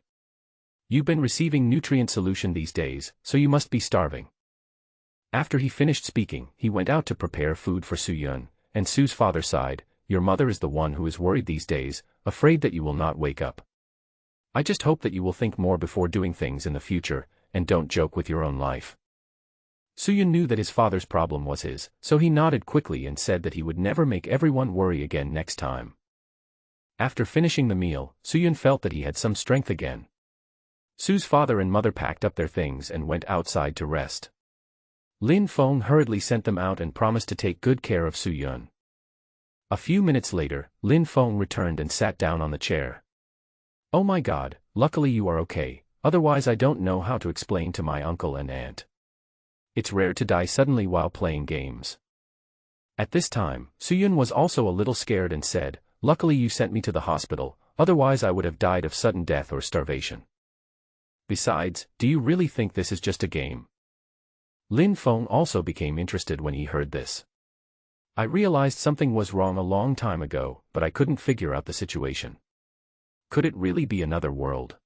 You've been receiving nutrient solution these days, so you must be starving." After he finished speaking, he went out to prepare food for Suyun, and Su's father sighed, "Your mother is the one who is worried these days, afraid that you will not wake up. I just hope that you will think more before doing things in the future, and don't joke with your own life." Suyun knew that his father's problem was his, so he nodded quickly and said that he would never make everyone worry again next time. After finishing the meal, Suyun felt that he had some strength again. Su's father and mother packed up their things and went outside to rest. Lin Feng hurriedly sent them out and promised to take good care of Suyun. A few minutes later, Lin Feng returned and sat down on the chair. "Oh my God, luckily you are okay, otherwise I don't know how to explain to my uncle and aunt. It's rare to die suddenly while playing games." At this time, Suyun was also a little scared and said, "Luckily you sent me to the hospital, otherwise I would have died of sudden death or starvation. Besides, do you really think this is just a game?" Lin Feng also became interested when he heard this. "I realized something was wrong a long time ago, but I couldn't figure out the situation. Could it really be another world?"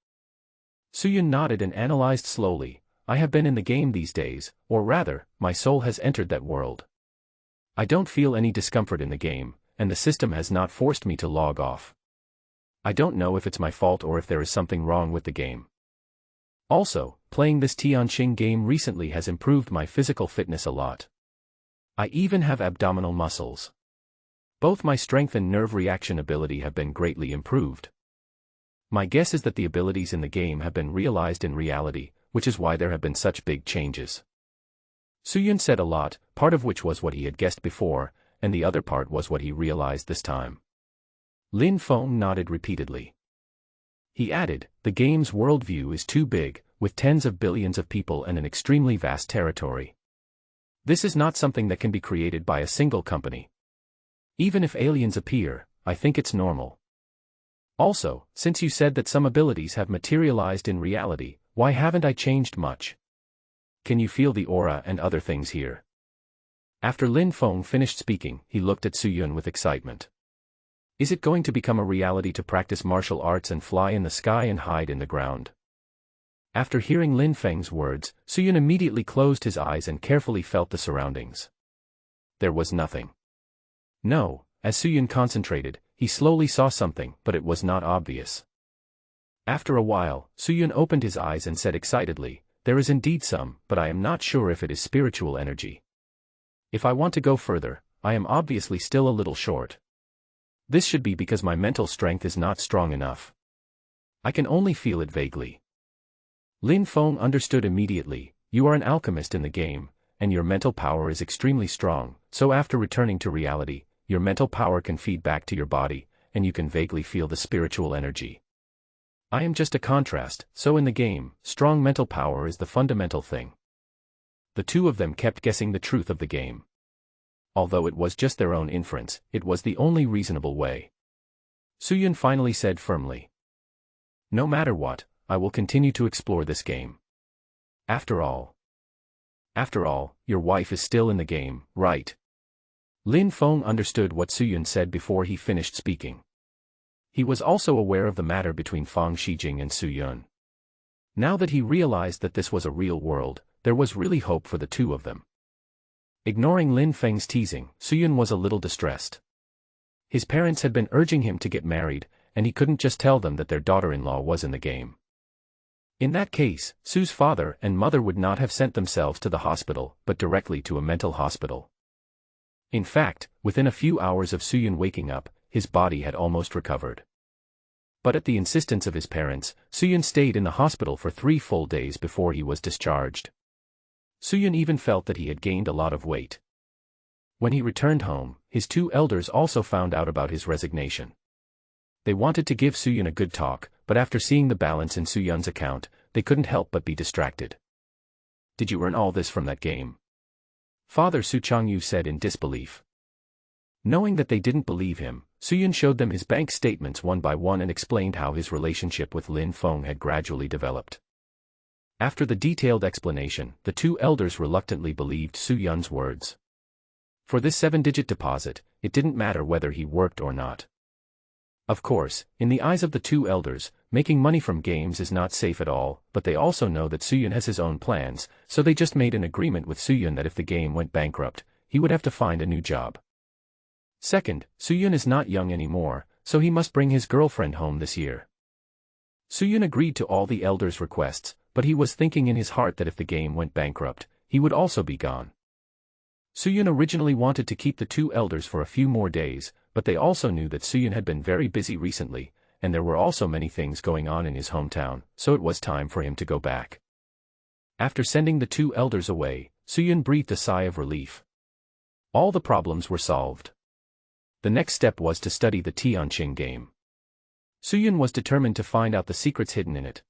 Suyun nodded and analyzed slowly, "I have been in the game these days, or rather, my soul has entered that world. I don't feel any discomfort in the game, and the system has not forced me to log off. I don't know if it's my fault or if there is something wrong with the game. Also, playing this Tianqing game recently has improved my physical fitness a lot. I even have abdominal muscles. Both my strength and nerve reaction ability have been greatly improved. My guess is that the abilities in the game have been realized in reality, which is why there have been such big changes. Suyun said a lot, part of which was what he had guessed before, and the other part was what he realized this time. Lin Feng nodded repeatedly. He added, the game's worldview is too big, with tens of billions of people and an extremely vast territory. This is not something that can be created by a single company. Even if aliens appear, I think it's normal. Also, since you said that some abilities have materialized in reality, why haven't I changed much? Can you feel the aura and other things here? After Lin Feng finished speaking, he looked at Suyun with excitement. Is it going to become a reality to practice martial arts and fly in the sky and hide in the ground? After hearing Lin Feng's words, Suyun immediately closed his eyes and carefully felt the surroundings. There was nothing. No, as Suyun concentrated, he slowly saw something, but it was not obvious. After a while, Suyun opened his eyes and said excitedly, there is indeed some, but I am not sure if it is spiritual energy. If I want to go further, I am obviously still a little short. This should be because my mental strength is not strong enough. I can only feel it vaguely. Lin Feng understood immediately, you are an alchemist in the game, and your mental power is extremely strong, so after returning to reality, your mental power can feed back to your body, and you can vaguely feel the spiritual energy. I am just a contrast, so in the game, strong mental power is the fundamental thing. The two of them kept guessing the truth of the game. Although it was just their own inference, it was the only reasonable way. Suyun finally said firmly. No matter what, I will continue to explore this game. After all, your wife is still in the game, right? Lin Feng understood what Suyun said before he finished speaking. He was also aware of the matter between Fang Shijing and Suyun. Now that he realized that this was a real world, there was really hope for the two of them. Ignoring Lin Feng's teasing, Suyun was a little distressed. His parents had been urging him to get married, and he couldn't just tell them that their daughter-in-law was in the game. In that case, Su's father and mother would not have sent themselves to the hospital, but directly to a mental hospital. In fact, within a few hours of Suyun waking up, his body had almost recovered. But at the insistence of his parents, Suyun stayed in the hospital for 3 full days before he was discharged. Suyun even felt that he had gained a lot of weight. When he returned home, his 2 elders also found out about his resignation. They wanted to give Suyun a good talk, but after seeing the balance in Suyun's account, they couldn't help but be distracted. Did you earn all this from that game? Father Su Changyu said in disbelief. Knowing that they didn't believe him, Suyun showed them his bank statements one by one and explained how his relationship with Lin Feng had gradually developed. After the detailed explanation, the 2 elders reluctantly believed Suyun's words. For this 7-digit deposit, it didn't matter whether he worked or not. Of course, in the eyes of the 2 elders, making money from games is not safe at all, but they also know that Suyun has his own plans, so they just made an agreement with Suyun that if the game went bankrupt, he would have to find a new job. Second, Suyun is not young anymore, so he must bring his girlfriend home this year. Suyun agreed to all the elders' requests, but he was thinking in his heart that if the game went bankrupt, he would also be gone. Suyun originally wanted to keep the 2 elders for a few more days, but they also knew that Suyun had been very busy recently, and there were also many things going on in his hometown, so it was time for him to go back. After sending the 2 elders away, Suyun breathed a sigh of relief. All the problems were solved. The next step was to study the Tianqing game. Suyun was determined to find out the secrets hidden in it,